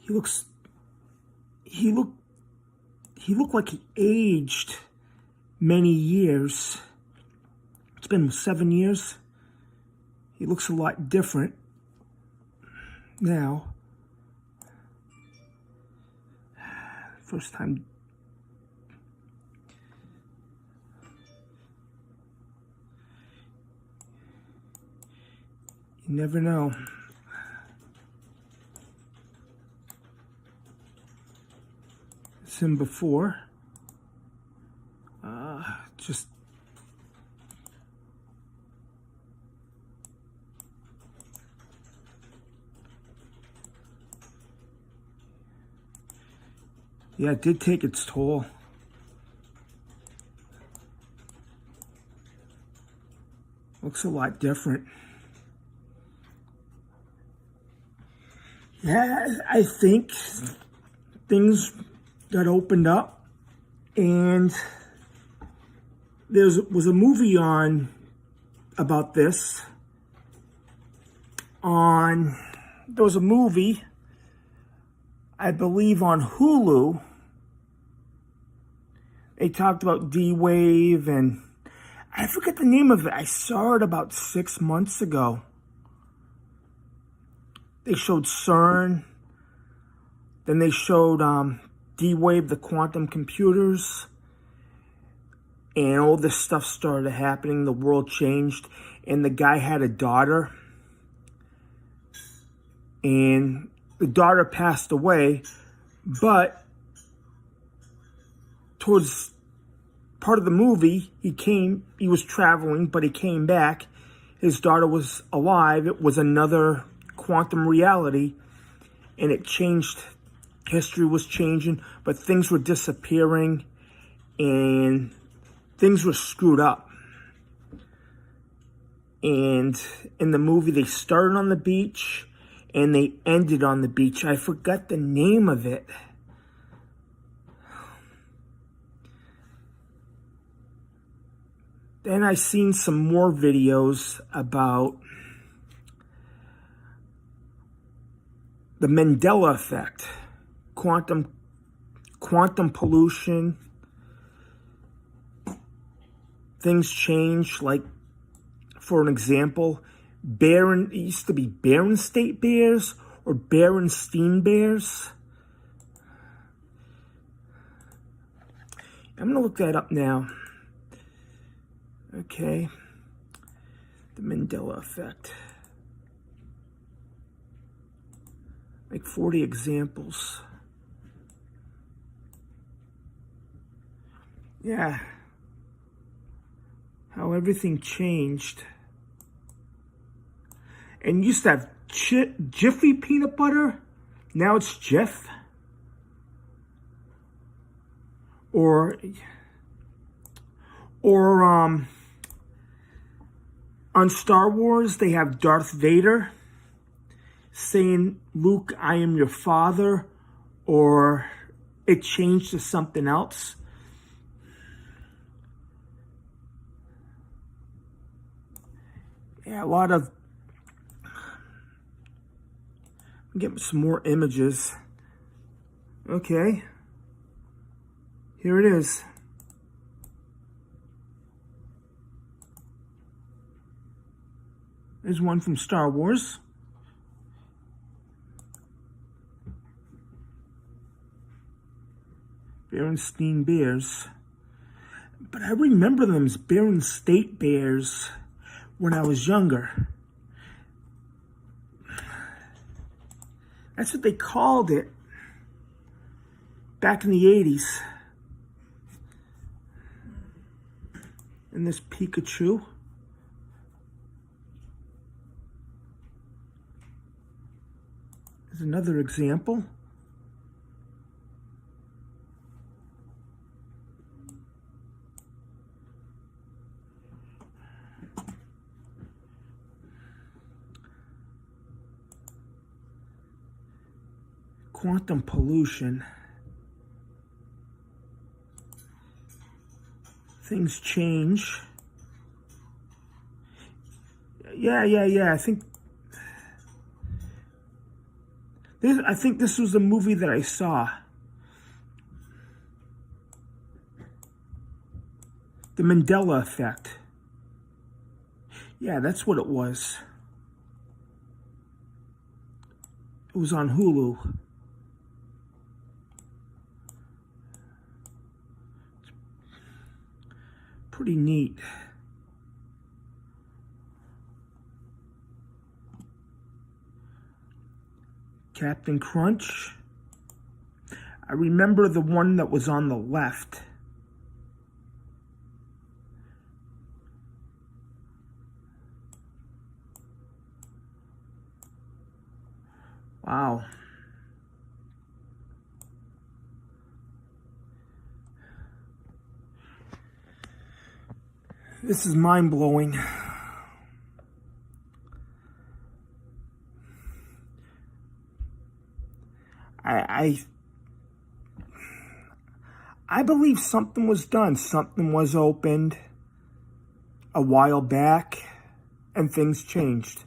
He looked like he aged many years. It's been 7 years. He looks a lot different now. First time. You never know. It's him before. Just yeah, it did take its toll. Looks a lot different. Yeah, I think things got opened up, and there was a movie on about this. There was a movie, I believe, on Hulu. They talked about D-Wave, and I forget the name of it. I saw it about 6 months ago. They showed CERN. Then they showed D-Wave, the quantum computers. And all this stuff started happening. The world changed. And the guy had a daughter. And the daughter passed away. But towards part of the movie, he was traveling, but he came back. His daughter was alive. It was another quantum reality, and it changed. History was changing, but things were disappearing, and things were screwed up. And in the movie, they started on the beach, and they ended on the beach. I forgot the name of it. Then I seen some more videos about the Mandela effect, quantum pollution. Things change, like, for an example, it used to be Berenstain Bears or Berenstein Bears. I'm gonna look that up now. Okay, the Mandela effect. Like 40 examples. Yeah. How everything changed. And used to have Jiffy peanut butter. Now it's Jif. Or on Star Wars, they have Darth Vader saying, Luke, I am your father, or it changed to something else. Yeah, a lot of... Get some more images. Okay. Here it is. There's one from Star Wars. Berenstain Bears. But I remember them as Berenstain Bears when I was younger. That's what they called it back in the 80s. And this Pikachu. Is another example. Quantum pollution. Things change. Yeah. I think this was a movie that I saw. The Mandela Effect. Yeah, that's what it was. It was on Hulu. Pretty neat. Captain Crunch. I remember the one that was on the left. Wow. This is mind-blowing. I believe something was done. Something was opened a while back, and things changed.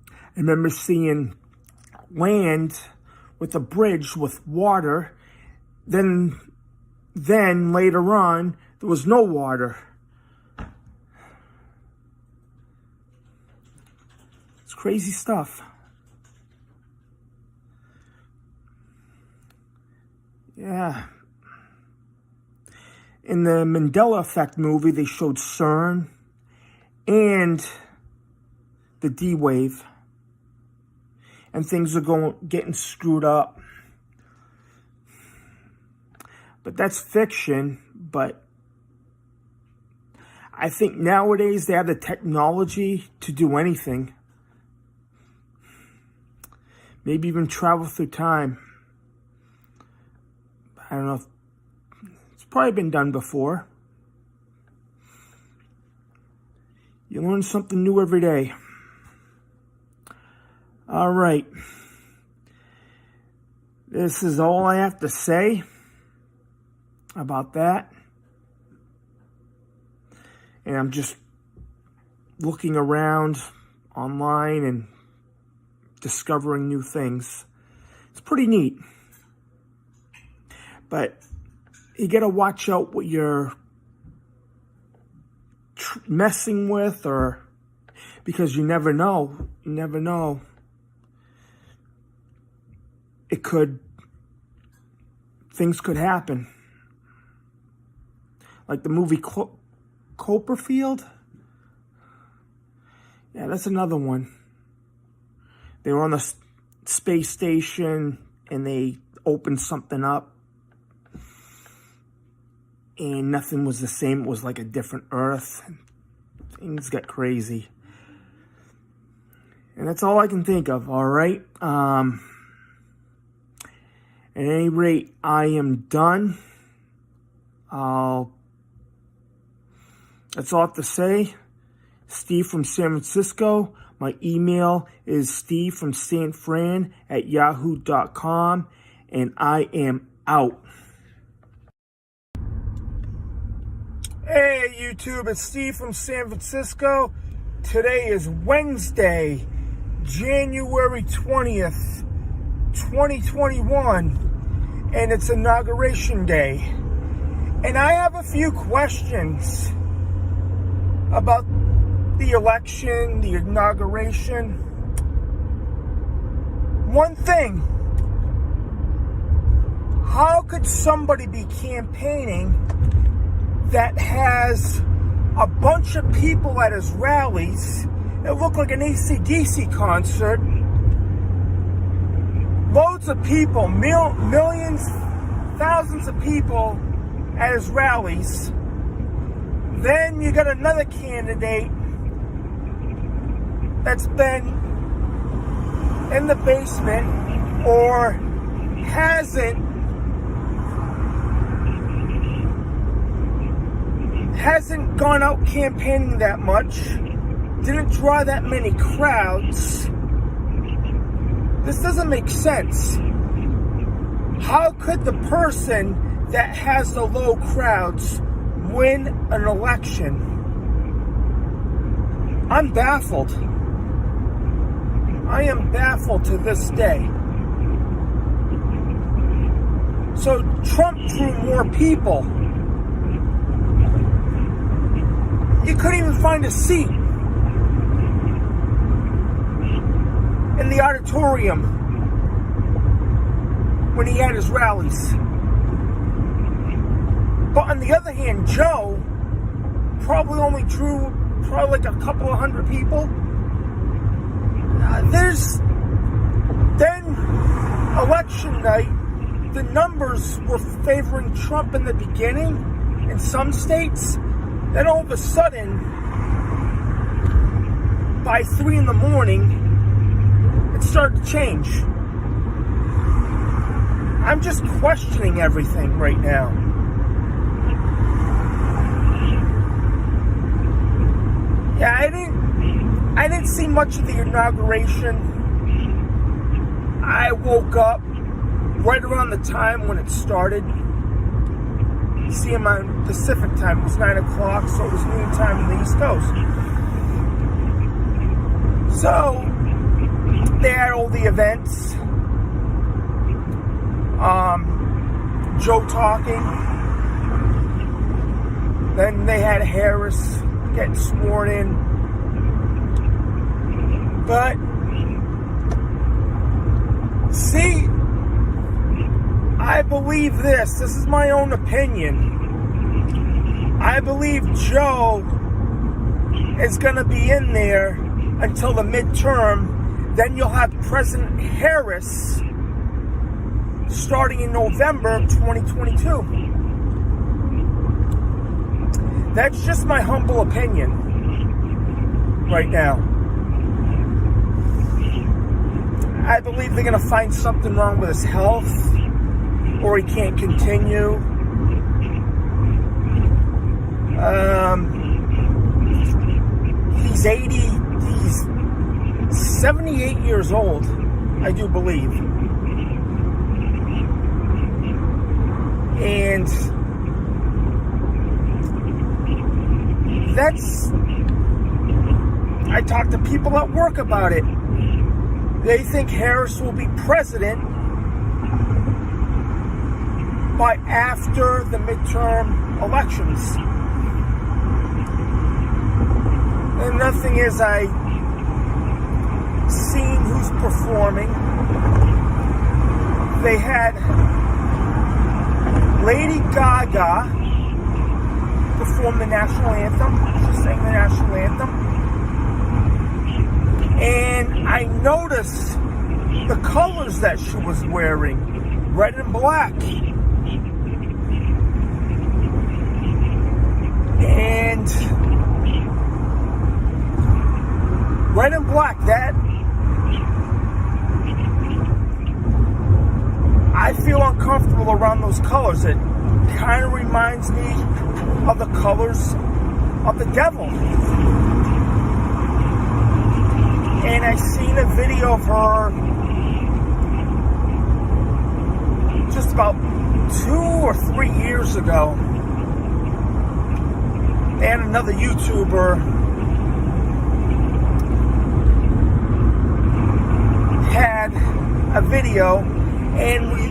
I remember seeing land with a bridge with water. Then later on, there was no water. It's crazy stuff. Yeah. In the Mandela Effect movie, they showed CERN and the D-Wave. And things are getting screwed up. But that's fiction. But I think nowadays they have the technology to do anything. Maybe even travel through time. I don't know if it's probably been done before. You learn something new every day. All right. This is all I have to say about that. And I'm just looking around online and discovering new things. It's pretty neat. But you got to watch out what you're messing with, or because you never know. You never know. Things could happen. Like the movie Copperfield. Yeah, that's another one. They were on the space station and they opened something up. And nothing was the same. It was like a different Earth. Things got crazy. And that's all I can think of, all right? At any rate, I am done. That's all I have to say. Steve from San Francisco. My email is stevefromsanfran@yahoo.com. And I am out. Hey, YouTube. It's Steve from San Francisco. Today is Wednesday, January 20th, 2021. And it's Inauguration Day. And I have a few questions about the election, the inauguration. One thing, how could somebody be campaigning that has a bunch of people at his rallies? It looked like an AC/DC concert. Loads of people, millions, thousands of people at his rallies. Then you got another candidate that's been in the basement or hasn't gone out campaigning that much, didn't draw that many crowds. This doesn't make sense. How could the person that has the low crowds win an election? I'm baffled. I am baffled to this day. So Trump drew more people. You couldn't even find a seat in the auditorium when he had his rallies. But on the other hand, Joe probably only drew like a couple of hundred people. Then election night, the numbers were favoring Trump in the beginning in some states. Then all of a sudden, by 3 in the morning, it started to change. I'm just questioning everything right now. Yeah, I didn't see much of the inauguration. I woke up right around the time when it started. See him on Pacific time. It was 9 o'clock, so it was noon time in the East Coast. So they had all the events. Joe talking. Then they had Harris getting sworn in. But see, I believe this. This is my own opinion. I believe Joe is going to be in there until the midterm. Then you'll have President Harris starting in November of 2022. That's just my humble opinion right now. I believe they're going to find something wrong with his health, or he can't continue. He's 78 years old, I do believe. And I talked to people at work about it. They think Harris will be president by after the midterm elections. And another thing is, I seen who's performing. They had Lady Gaga perform the national anthem. She sang the national anthem. And I noticed the colors that she was wearing, red and black. And red and black, that comfortable around those colors. It kind of reminds me of the colors of the devil. And I seen a video of her just about 2 or 3 years ago. And another YouTuber had a video, and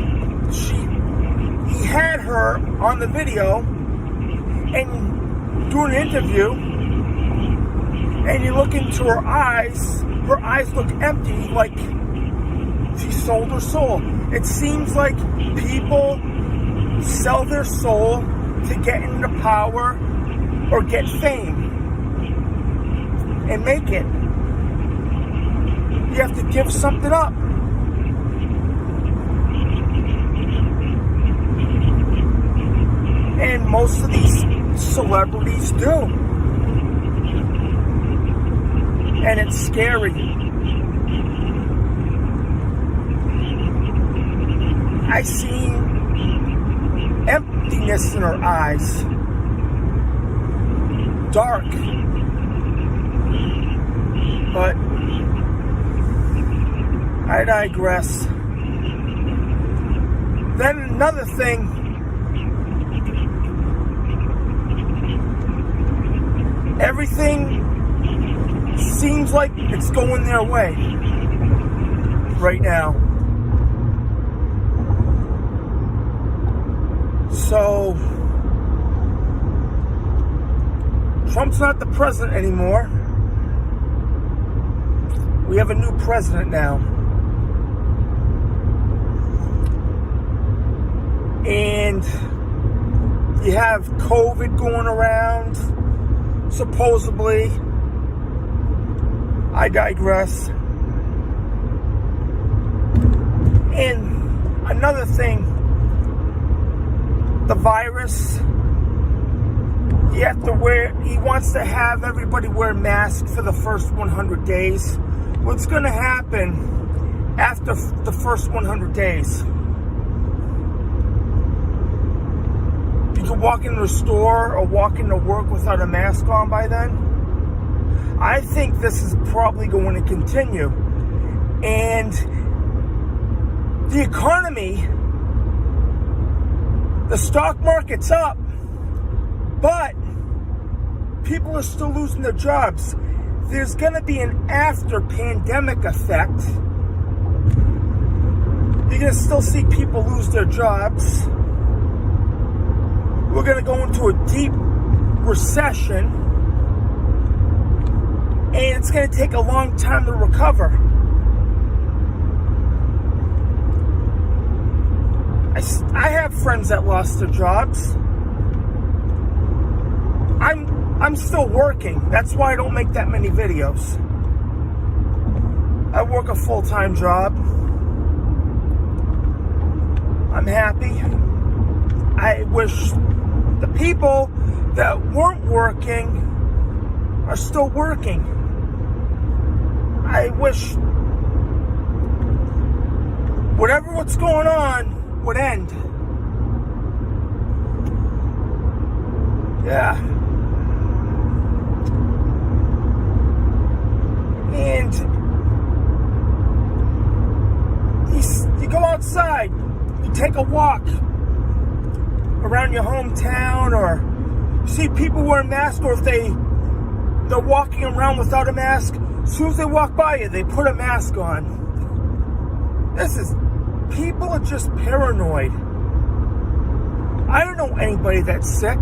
he had her on the video and doing an interview, and you look into her eyes look empty, like she sold her soul. It seems like people sell their soul to get into power or get fame and make it. You have to give something up. And most of these celebrities do. And it's scary. I see emptiness in her eyes. Dark. But I digress. Then another thing. Everything seems like it's going their way right now. So, Trump's not the president anymore. We have a new president now. And you have COVID going around, supposedly. I digress. And another thing, the virus, he wants to have everybody wear masks for the first 100 days. What's going to happen after the first 100 days? You can walk into a store or walk into work without a mask on by then. I think this is probably going to continue. And the economy, the stock market's up, but people are still losing their jobs. There's going to be an after-pandemic effect. You're going to still see people lose their jobs. We're going to go into a deep recession, and it's going to take a long time to recover. I have friends that lost their jobs. I'm still working. That's why I don't make that many videos. I work a full-time job. I'm happy. I wish the people that weren't working are still working. I wish what's going on would end. Yeah. And you go outside, you take a walk around your hometown, or see people wearing masks, or if they're walking around without a mask, as soon as they walk by you, they put a mask on. People are just paranoid. I don't know anybody that's sick.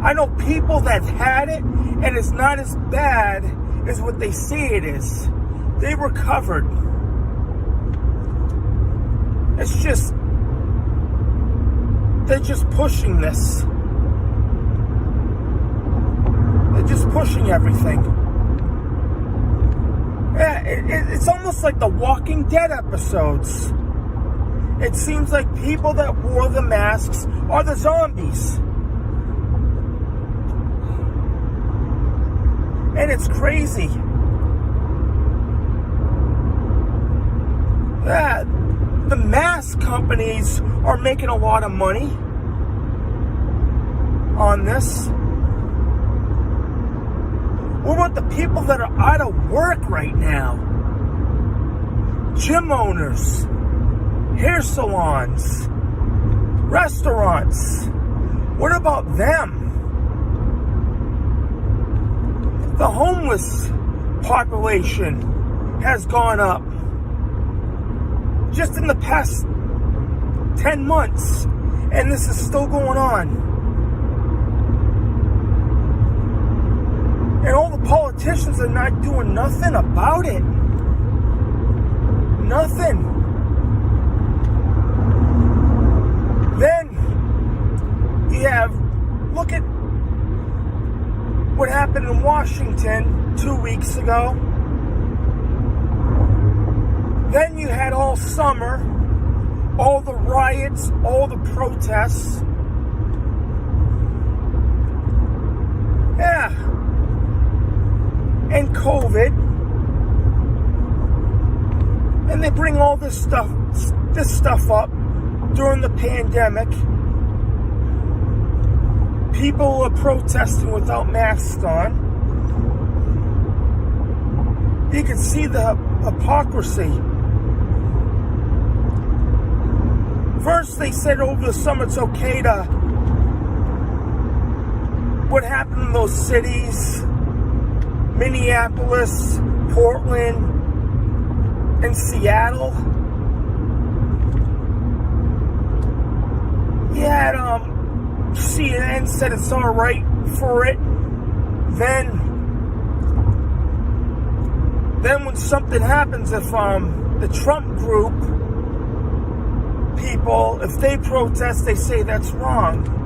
I know people that had it, and it's not as bad as what they say it is. They recovered. It's just, they're just pushing this. They're just pushing everything. Yeah, it's almost like the Walking Dead episodes. It seems like people that wore the masks are the zombies. And it's crazy. Yeah, the mask companies are making a lot of money on this. What about the people that are out of work right now? Gym owners, hair salons, restaurants. What about them? The homeless population has gone up just in the past 10 months, and this is still going on. And all the politicians are not doing nothing about it. Nothing. Then you have, look at what happened in Washington 2 weeks ago. Then you had all summer, all the riots, all the protests. Yeah. And COVID. And they bring all this stuff up during the pandemic. People are protesting without masks on. You can see the hypocrisy. First, they said over the summer it's okay to... What happened in those cities? Minneapolis, Portland, and Seattle. You had CNN said it's all right for it. Then when something happens, if the Trump group people, if they protest, they say that's wrong.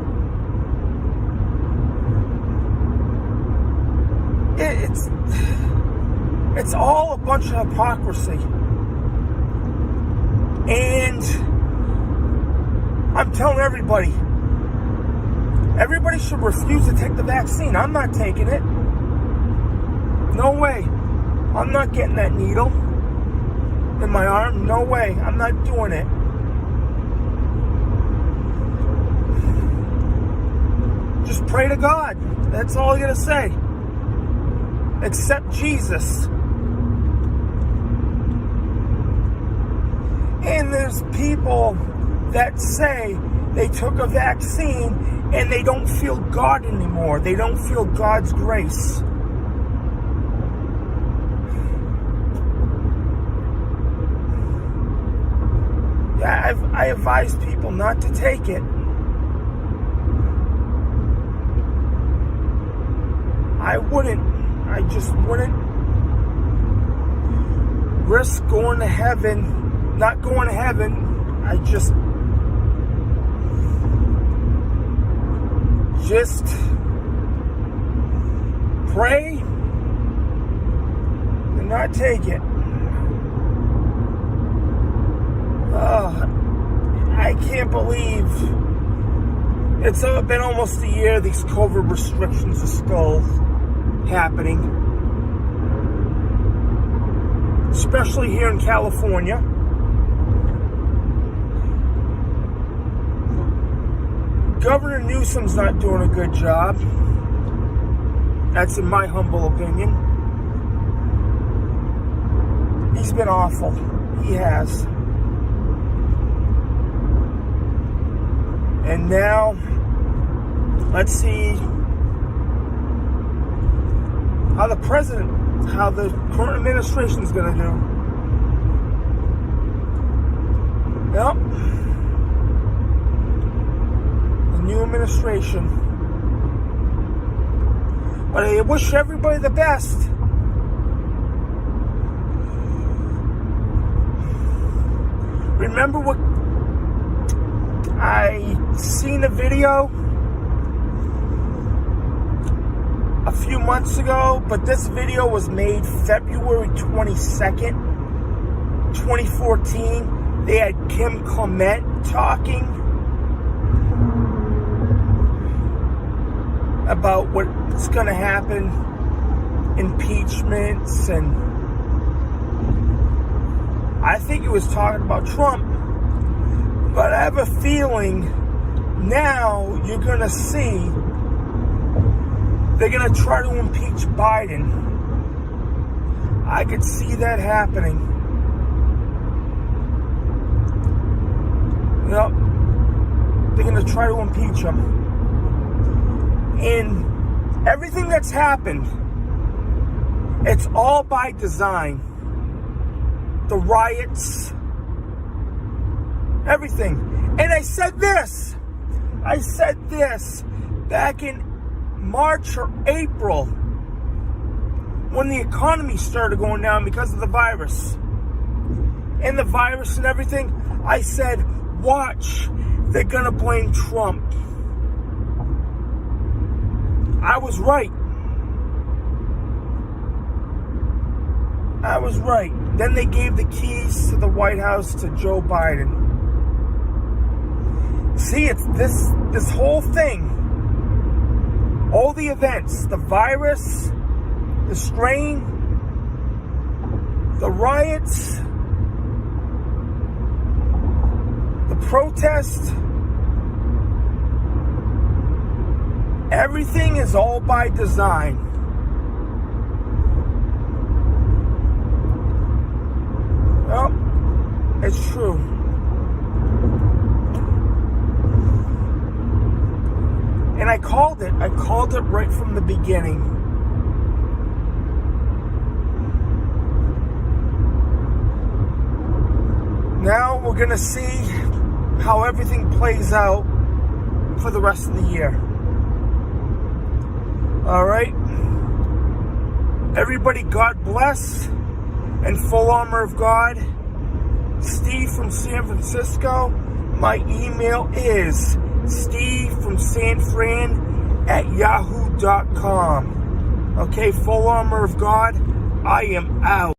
It's all a bunch of hypocrisy. And I'm telling everybody should refuse to take the vaccine. I'm not taking it. No way. I'm not getting that needle in my arm. No way. I'm not doing it. Just pray to God. That's all I gotta say. Accept Jesus. And there's people that say they took a vaccine and they don't feel God anymore. They don't feel God's grace. Yeah, I advise people not to take it. I wouldn't. I just wouldn't risk going to heaven. Not going to heaven. I just pray and not take it. I can't believe it's been almost a year these COVID restrictions are still happening, especially here in California. Governor Newsom's not doing a good job. That's in my humble opinion. He's been awful. He has. And now, let's see how the current administration is going to do. Yep. The new administration. But I wish everybody the best. Remember what I seen a video a few months ago, but this video was made February 22nd, 2014. They had Kim Clement talking about what's going to happen, impeachments, and I think he was talking about Trump. But I have a feeling now you're going to see they're going to try to impeach Biden. I could see that happening. Yep. They're going to try to impeach him. And everything that's happened, it's all by design. The riots, everything. And I said this back in March or April when the economy started going down because of the virus. And the virus and everything, I said, watch, they're gonna blame Trump. I was right. Then they gave the keys to the White House to Joe Biden. See, it's this whole thing, all the events, the virus, the strain, the riots, the protest, everything is all by design. Well, it's true. And I called it right from the beginning. Now we're going to see how everything plays out for the rest of the year. All right? Everybody, God bless. And full armor of God. Steve from San Francisco. My email is steve.from.sanfran@yahoo.com. Okay, full armor of God. I am out.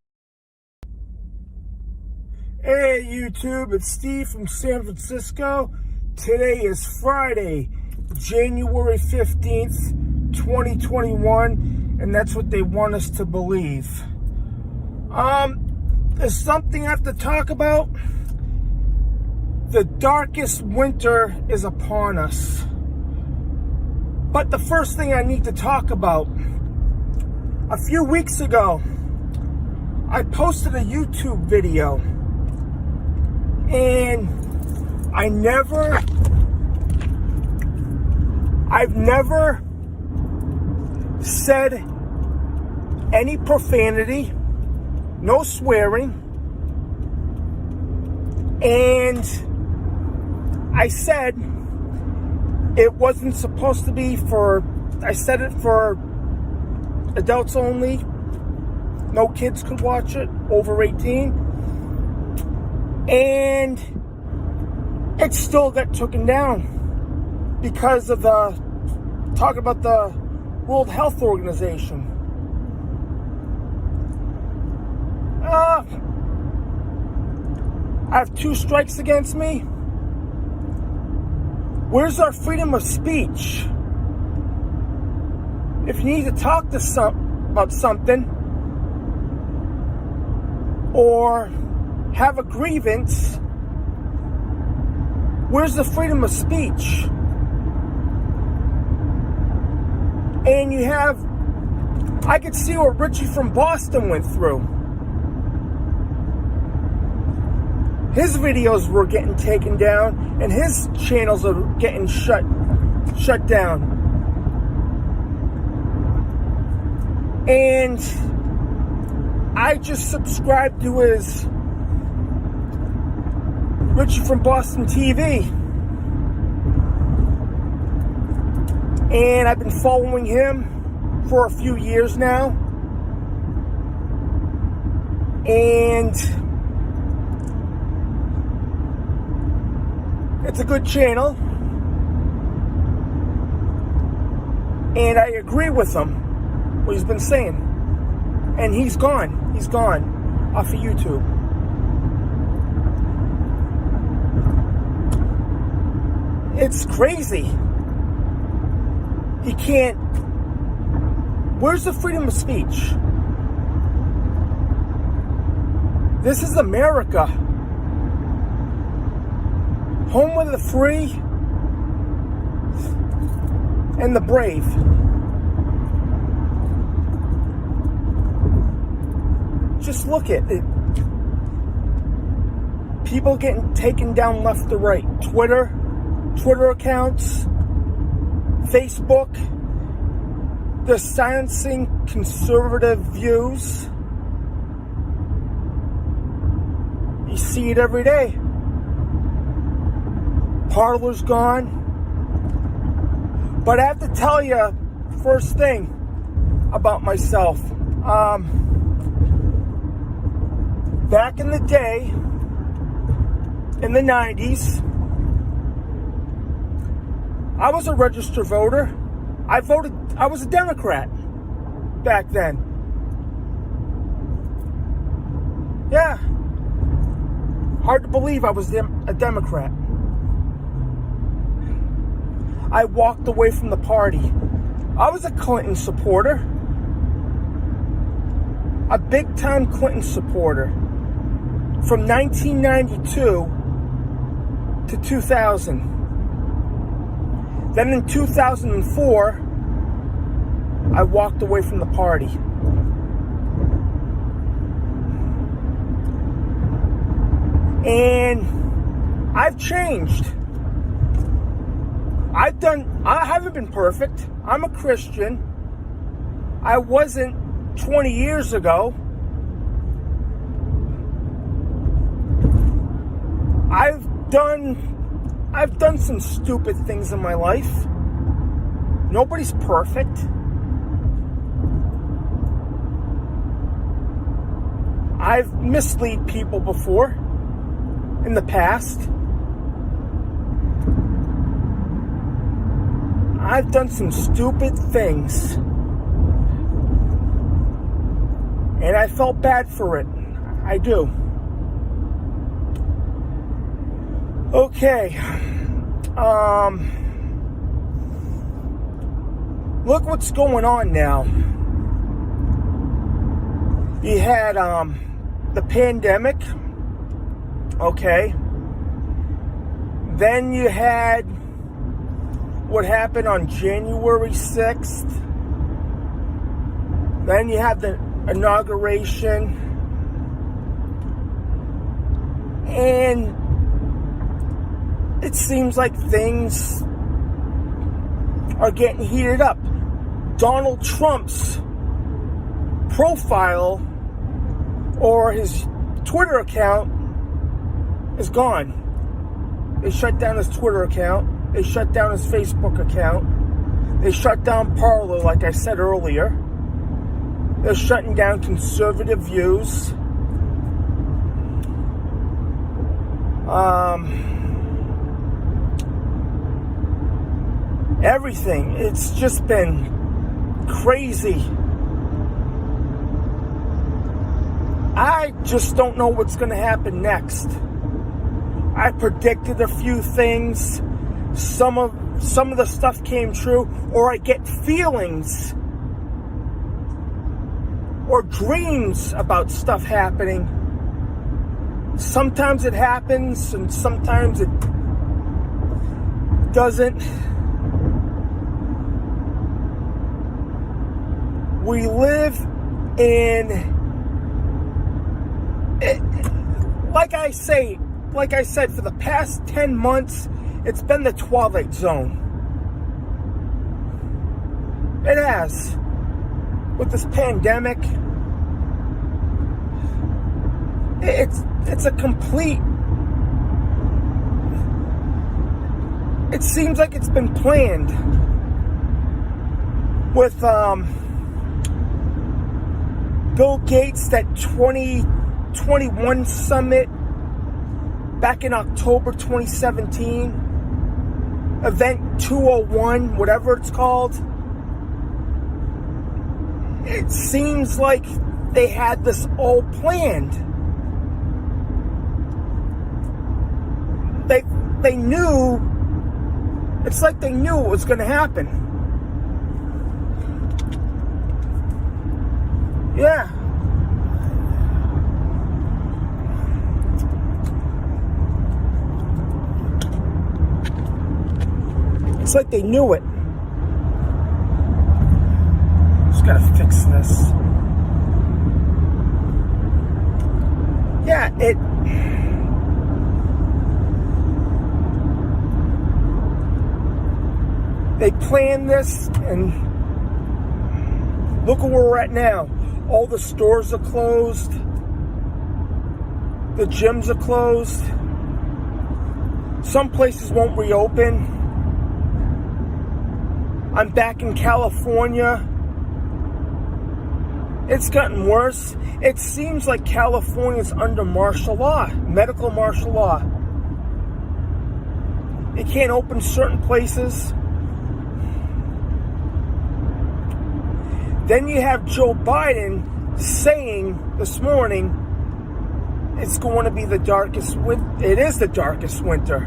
Hey YouTube, it's Steve from San Francisco. Today is Friday, January 15th, 2021, and that's what they want us to believe. There's something I have to talk about. The darkest winter is upon us. But the first thing I need to talk about, a few weeks ago, I posted a YouTube video, and I've never said any profanity, no swearing, and I said it wasn't supposed to be I said it for adults only. No kids could watch it, over 18. And it still got taken down because of talk about the World Health Organization. I have 2 strikes against me. Where's our freedom of speech? If you need to talk to about something or have a grievance, where's the freedom of speech? And I could see what Richie from Boston went through. His videos were getting taken down, and his channels are getting shut down. And I just subscribed to his Richie from Boston TV. And I've been following him for a few years now. And it's a good channel. And I agree with him, what he's been saying. And he's gone. He's gone off of YouTube. It's crazy. He can't. Where's the freedom of speech? This is America. home of the free and the brave. Just look at it. People getting taken down left to right. Twitter accounts, Facebook. They're silencing conservative views. You see it every day. Parler's gone. But I have to tell you, first thing about myself. Back in the day, in the 90s, I was a registered voter. I was a Democrat back then. Yeah. Hard to believe I was a Democrat. I walked away from the party. I was a Clinton supporter. A big-time Clinton supporter. From 1992 to 2000. Then in 2004, I walked away from the party. And I've changed. I haven't been perfect. I'm a Christian. I wasn't 20 years ago. I've done some stupid things in my life. Nobody's perfect. I've misled people before in the past. I've done some stupid things. And I felt bad for it. I do. Okay. Look what's going on now. You had the pandemic. Okay. Then you had what happened on January 6th. Then you had the inauguration. And it seems like things are getting heated up. Donald Trump's profile or his Twitter account is gone. They shut down his Twitter account. They shut down his Facebook account. They shut down Parler, like I said earlier. They're shutting down conservative views. Everything. It's just been crazy. I just don't know what's going to happen next. I predicted a few things. Some of the stuff came true, or I get feelings or dreams about stuff happening. Sometimes it happens and sometimes it doesn't. We live in, like I said, for the past 10 months, it's been the Twilight Zone. It has. With this pandemic, it's a complete, it seems like it's been planned with Bill Gates, that 2021 summit back in October 2017, Event 201, whatever it's called. It seems like they had this all planned. They knew, it's like they knew it was going to happen. Yeah. It's like they knew it. Just gotta fix this. Yeah, they planned this, and look at where we're at now. All the stores are closed. The gyms are closed. Some places won't reopen. I'm back in California. It's gotten worse. It seems like California's under martial law, medical martial law. They can't open certain places. Then you have Joe Biden saying this morning it's going to be the darkest winter. It is the darkest winter.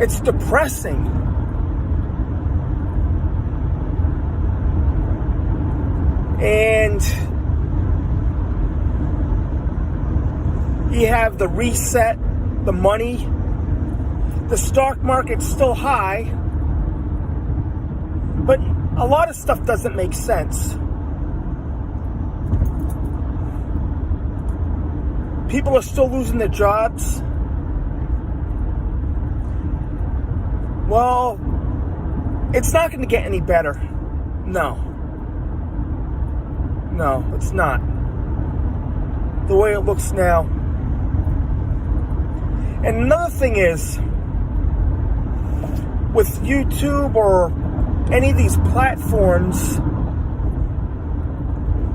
It's depressing. And you have the reset, the money. The stock market's still high. But a lot of stuff doesn't make sense. People are still losing their jobs. Well, it's not going to get any better. No, it's not. The way it looks now. And another thing is, with YouTube or any of these platforms,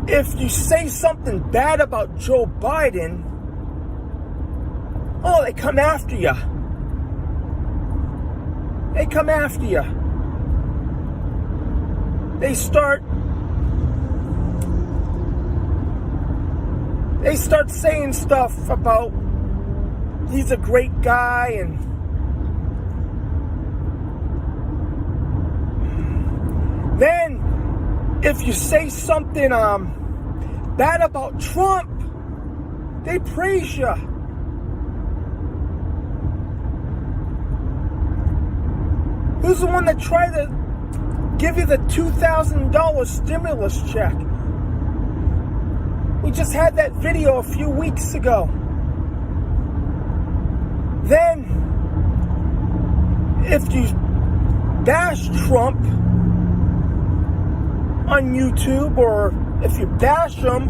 if you say something bad about Joe Biden, oh, they come after you. They come after you. They start saying stuff about he's a great guy, and then if you say something bad about Trump, they praise you. Who's the one that tried to give you the $2,000 stimulus check? We just had that video a few weeks ago. Then, if you bash Trump on YouTube, or if you bash him,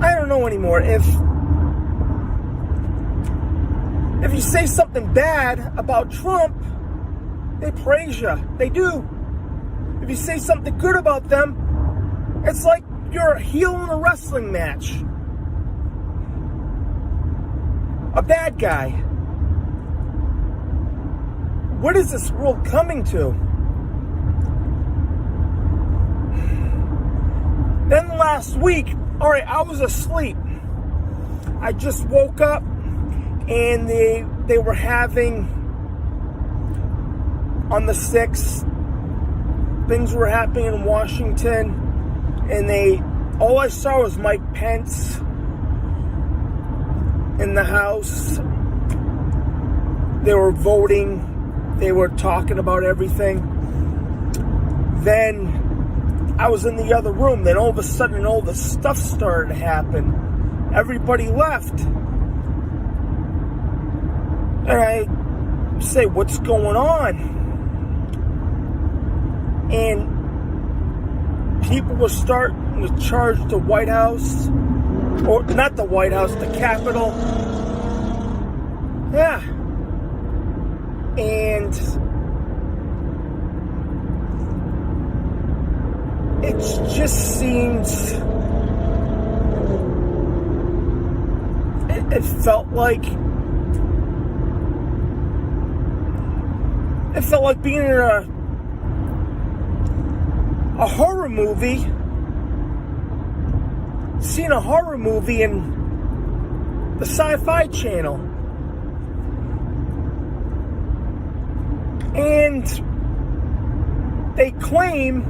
I don't know anymore, if you say something bad about Trump, they praise you. They do. If you say something good about them, it's like you're a heel in a wrestling match. A bad guy. What is this world coming to? Then last week, all right, I was asleep. I just woke up, and they were having, on the 6th, things were happening in Washington, and all I saw was Mike Pence in the House. They were voting. They were talking about everything. Then I was in the other room. Then all of a sudden, all the stuff started to happen. Everybody left. And I say, what's going on? And people were starting to charge the White House, or not the White House, the Capitol. Yeah. And it just seems, it felt like being in a horror movie, seeing a horror movie in the Sci-Fi Channel. And they claim,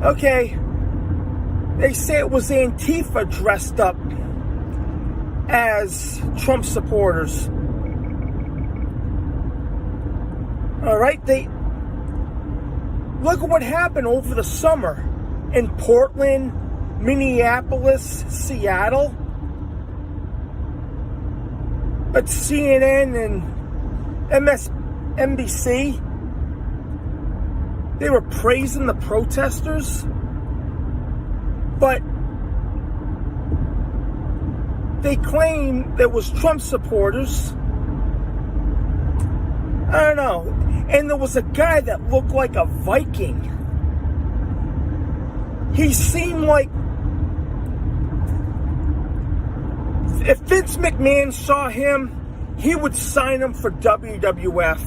okay, They say it was Antifa dressed up as Trump supporters. All right, look at what happened over the summer in Portland, Minneapolis, Seattle. But CNN and MSNBC, they were praising the protesters, but they claim there was Trump supporters. I don't know. And there was a guy that looked like a Viking. He seemed like, if Vince McMahon saw him, he would sign him for WWF.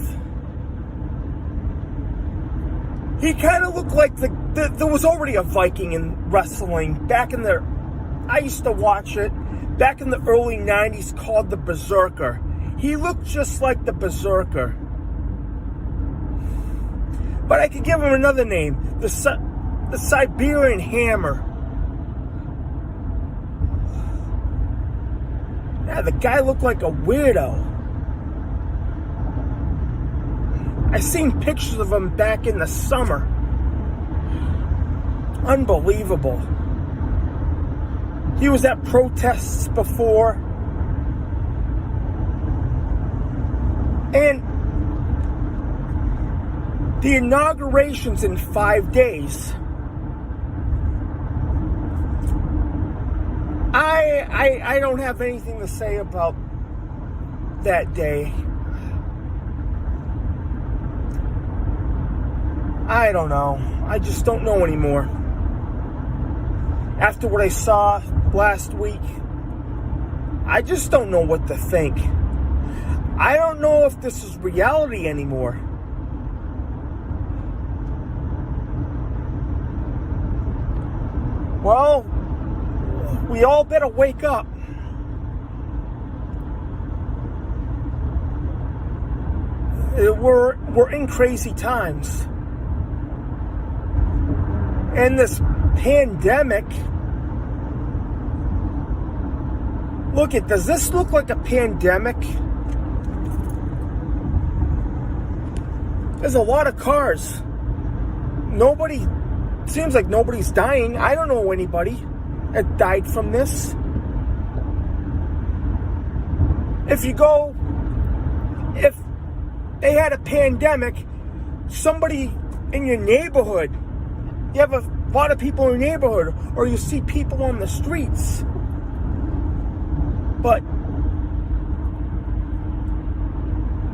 He kind of looked like there was already a Viking in wrestling back in the, I used to watch it, back in the early 90s, called the Berserker. He looked just like the Berserker. But I could give him another name, the Siberian Hammer. Yeah, the guy looked like a weirdo. I seen pictures of him back in the summer. Unbelievable. He was at protests before. And the inauguration's in 5 days. I don't have anything to say about that day. I don't know. I just don't know anymore. After what I saw last week, I just don't know what to think. I don't know if this is reality anymore. Well, we all better wake up. We're in crazy times. And this pandemic, does this look like a pandemic? There's a lot of cars. Seems like nobody's dying. I don't know anybody that died from this. If they had a pandemic, somebody in your neighborhood, you have a lot of people in your neighborhood, or you see people on the streets. But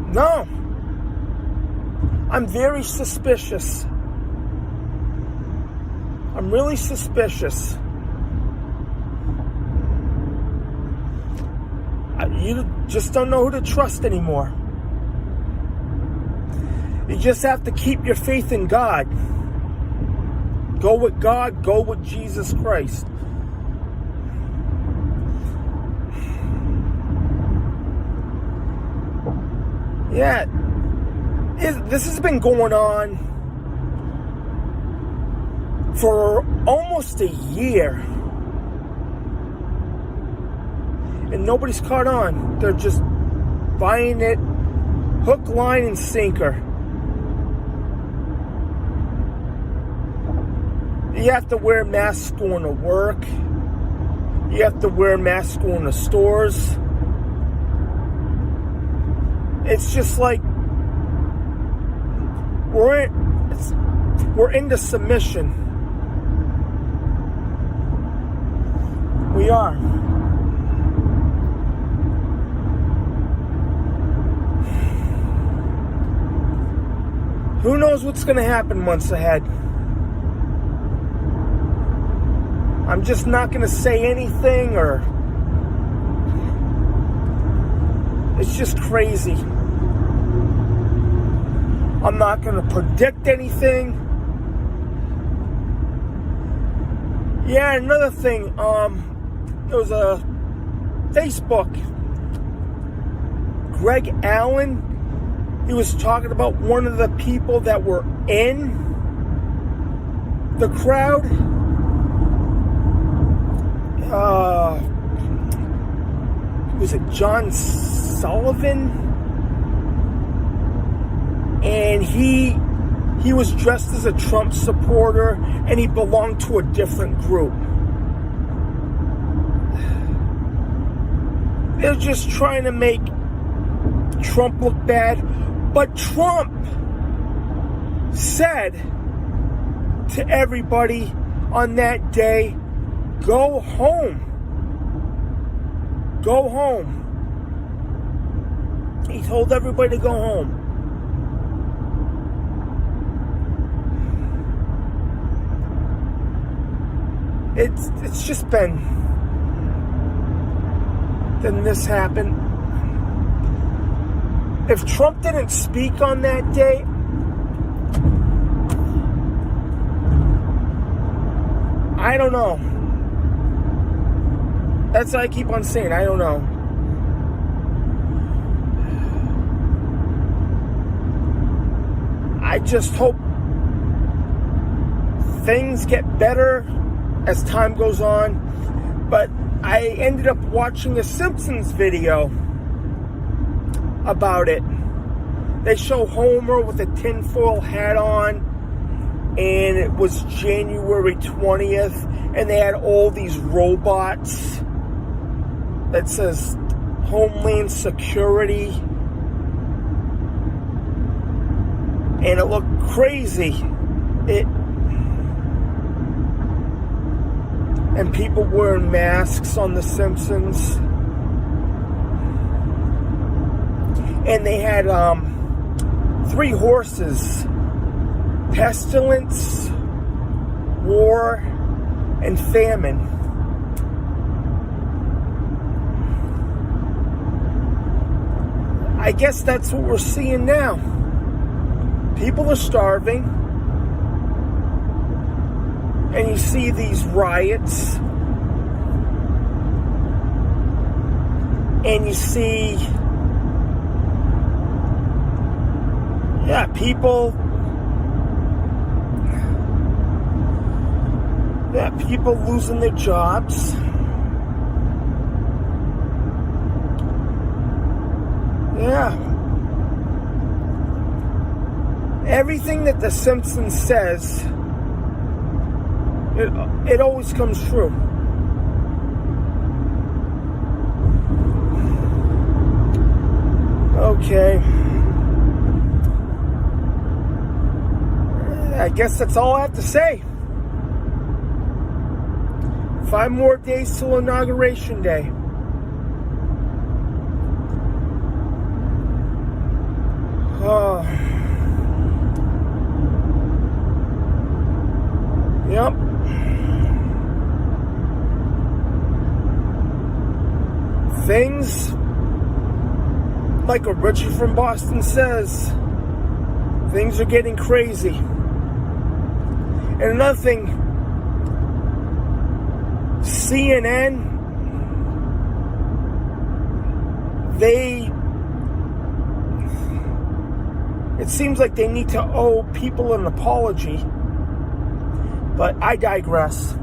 no, I'm very suspicious. I'm really suspicious. You just don't know who to trust anymore. You just have to keep your faith in God. Go with God, go with Jesus Christ. Yeah, this has been going on for almost a year. And nobody's caught on. They're just buying it hook, line, and sinker. You have to wear masks going to work. You have to wear masks going to stores. It's just like we're into submission. We are. Who knows what's going to happen months ahead? I'm just not going to say anything, or it's just crazy. I'm not going to predict anything. Yeah, another thing, there was a Facebook, Greg Allen, he was talking about one of the people that were in the crowd. was it John Sullivan? And he was dressed as a Trump supporter, and he belonged to a different group. They're just trying to make Trump look bad. But Trump said to everybody on that day, go home. Go home. He told everybody to go home. It's just been... Then this happened. If Trump didn't speak on that day, I don't know. That's what I keep on saying. I don't know. I just hope things get better as time goes on. But I ended up watching a Simpsons video about it. They show Homer with a tinfoil hat on, and it was January 20th, and they had all these robots that says Homeland Security, and it looked crazy. And people wearing masks on The Simpsons. And they had 3 horses: pestilence, war, and famine. I guess that's what we're seeing now. People are starving. And you see these riots. And you see... Yeah, people losing their jobs. Yeah. Everything that The Simpsons says, it always comes true. Okay. I guess that's all I have to say. 5 more days till Inauguration Day. Yep. Things, like a Richie from Boston says, things are getting crazy. And another thing, CNN, it seems like they need to owe people an apology. But I digress.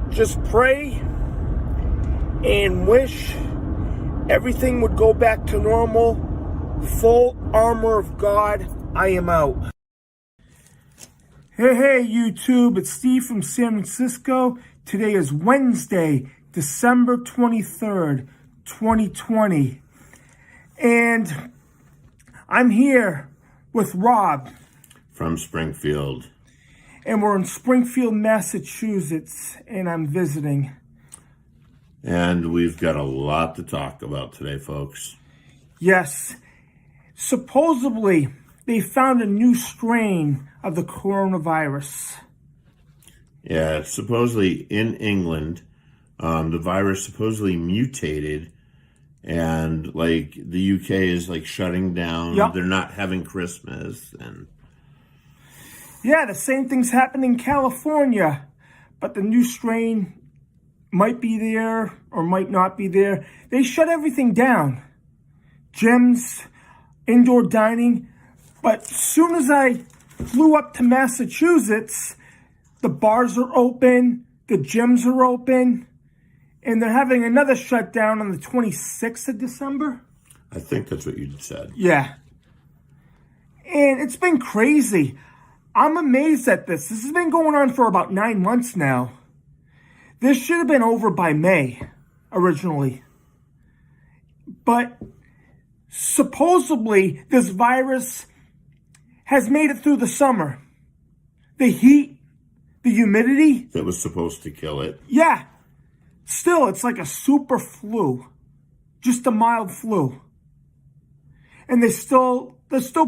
Just pray and wish everything would go back to normal. Full armor of God. I am out. Hey, YouTube. It's Steve from San Francisco. Today is Wednesday, December 23rd, 2020. And I'm here with Rob. From Springfield. And we're in Springfield, Massachusetts, and I'm visiting. And we've got a lot to talk about today, folks. Yes. Supposedly, they found a new strain of the coronavirus. Yeah, supposedly in England, the virus supposedly mutated, and like the UK is like shutting down. Yep. They're not having Christmas, and yeah, the same thing's happening in California, but the new strain might be there or might not be there. They shut everything down. gyms, indoor dining. But as soon as I flew up to Massachusetts, the bars are open, the gyms are open, and they're having another shutdown on the 26th of December. I think that's what you said. Yeah. And it's been crazy. I'm amazed at this. This has been going on for about 9 months now. This should have been over by May, originally. But supposedly, this virus has made it through the summer. The heat, the humidity. That was supposed to kill it. Yeah. Still, it's like a super flu. Just a mild flu. And they're still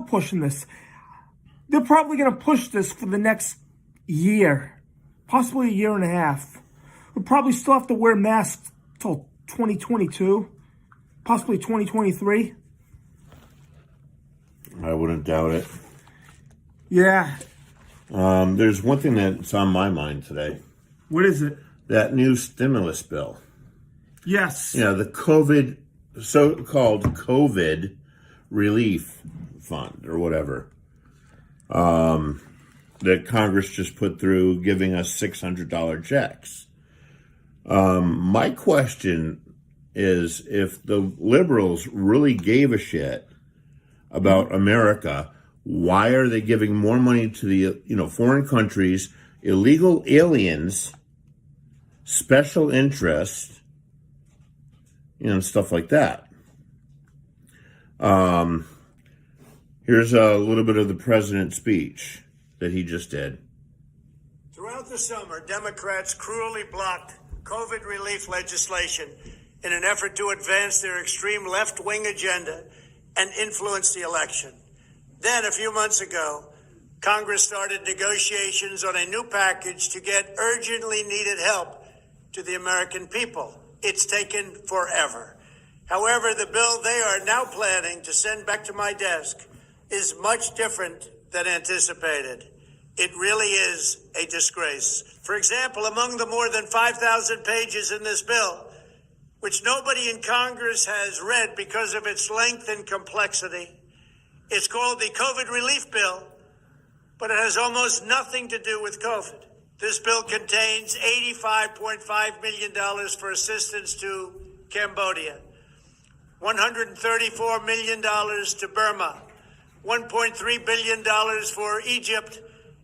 pushing this. They're probably going to push this for the next year. Possibly a year and a half. We'll probably still have to wear masks till 2022. Possibly 2023. I wouldn't doubt it. Yeah. There's one thing that's on my mind today. What is it? That new stimulus bill. Yes. Yeah, the so-called COVID relief fund or whatever that Congress just put through, giving us $600 checks. My question is, if the liberals really gave a shit about America, why are they giving more money to the foreign countries, illegal aliens, special interests, and stuff like that? Here's a little bit of the president's speech that he just did. Throughout the summer, Democrats cruelly blocked COVID relief legislation in an effort to advance their extreme left-wing agenda and influence the election. Then, a few months ago, Congress started negotiations on a new package to get urgently needed help to the American people. It's taken forever. However, the bill they are now planning to send back to my desk is much different than anticipated. It really is a disgrace. For example, among the more than 5,000 pages in this bill, which nobody in Congress has read because of its length and complexity, it's called the COVID Relief Bill, but it has almost nothing to do with COVID. This bill contains $85.5 million for assistance to Cambodia, $134 million to Burma, $1.3 billion for Egypt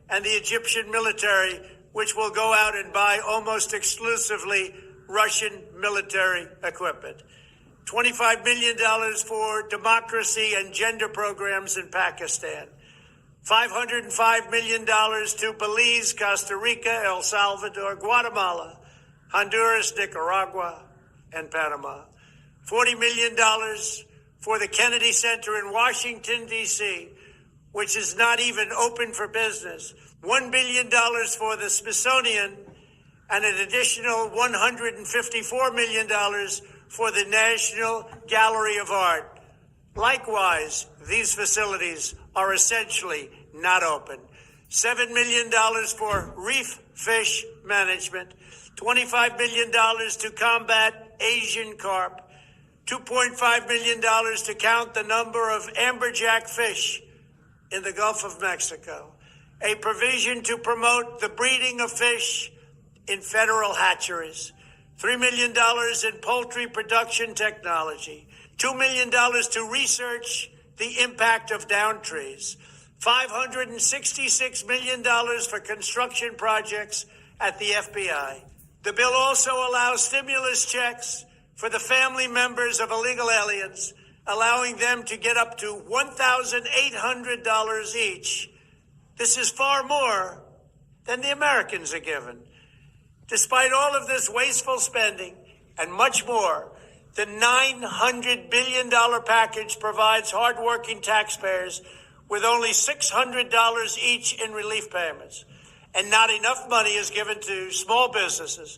and the Egyptian military, which will go out and buy almost exclusively Russian military equipment, $25 million for democracy and gender programs in Pakistan, $505 million to Belize, Costa Rica, El Salvador, Guatemala, Honduras, Nicaragua, and Panama, $40 million for the Kennedy Center in Washington, D.C., which is not even open for business, $1 billion for the Smithsonian, and an additional $154 million for the National Gallery of Art. Likewise, these facilities are essentially not open. $7 million for reef fish management, $25 million to combat Asian carp, $2.5 million to count the number of amberjack fish in the Gulf of Mexico, a provision to promote the breeding of fish in federal hatcheries, $3 million in poultry production technology, $2 million to research the impact of down trees, $566 million for construction projects at the FBI. The bill also allows stimulus checks for the family members of illegal aliens, allowing them to get up to $1,800 each. This is far more than the Americans are given. Despite all of this wasteful spending and much more, the $900 billion package provides hardworking taxpayers with only $600 each in relief payments. And not enough money is given to small businesses,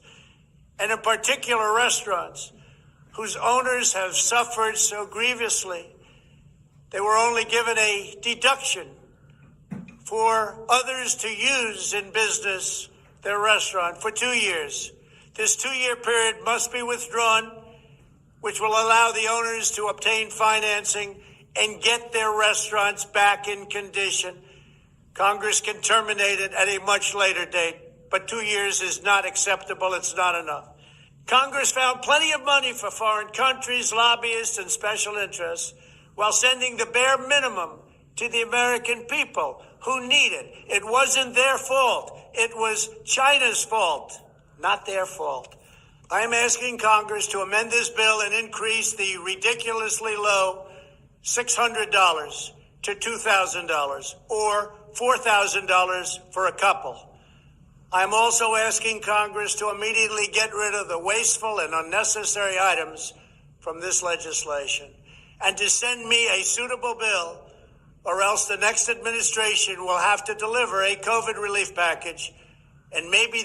and in particular restaurants, whose owners have suffered so grievously. They were only given a deduction for others to use in business their restaurant for 2 years. This 2-year period must be withdrawn which will allow the owners to obtain financing and get their restaurants back in condition. Congress can terminate it at a much later date, but 2 years is not acceptable. It's not enough. Congress found plenty of money for foreign countries, lobbyists, and special interests while sending the bare minimum to the American people who need it. It wasn't their fault. It was China's fault, not their fault. I am asking Congress to amend this bill and increase the ridiculously low $600 to $2,000 or $4,000 for a couple. I'm also asking Congress to immediately get rid of the wasteful and unnecessary items from this legislation and to send me a suitable bill, or else the next administration will have to deliver a COVID relief package, and maybe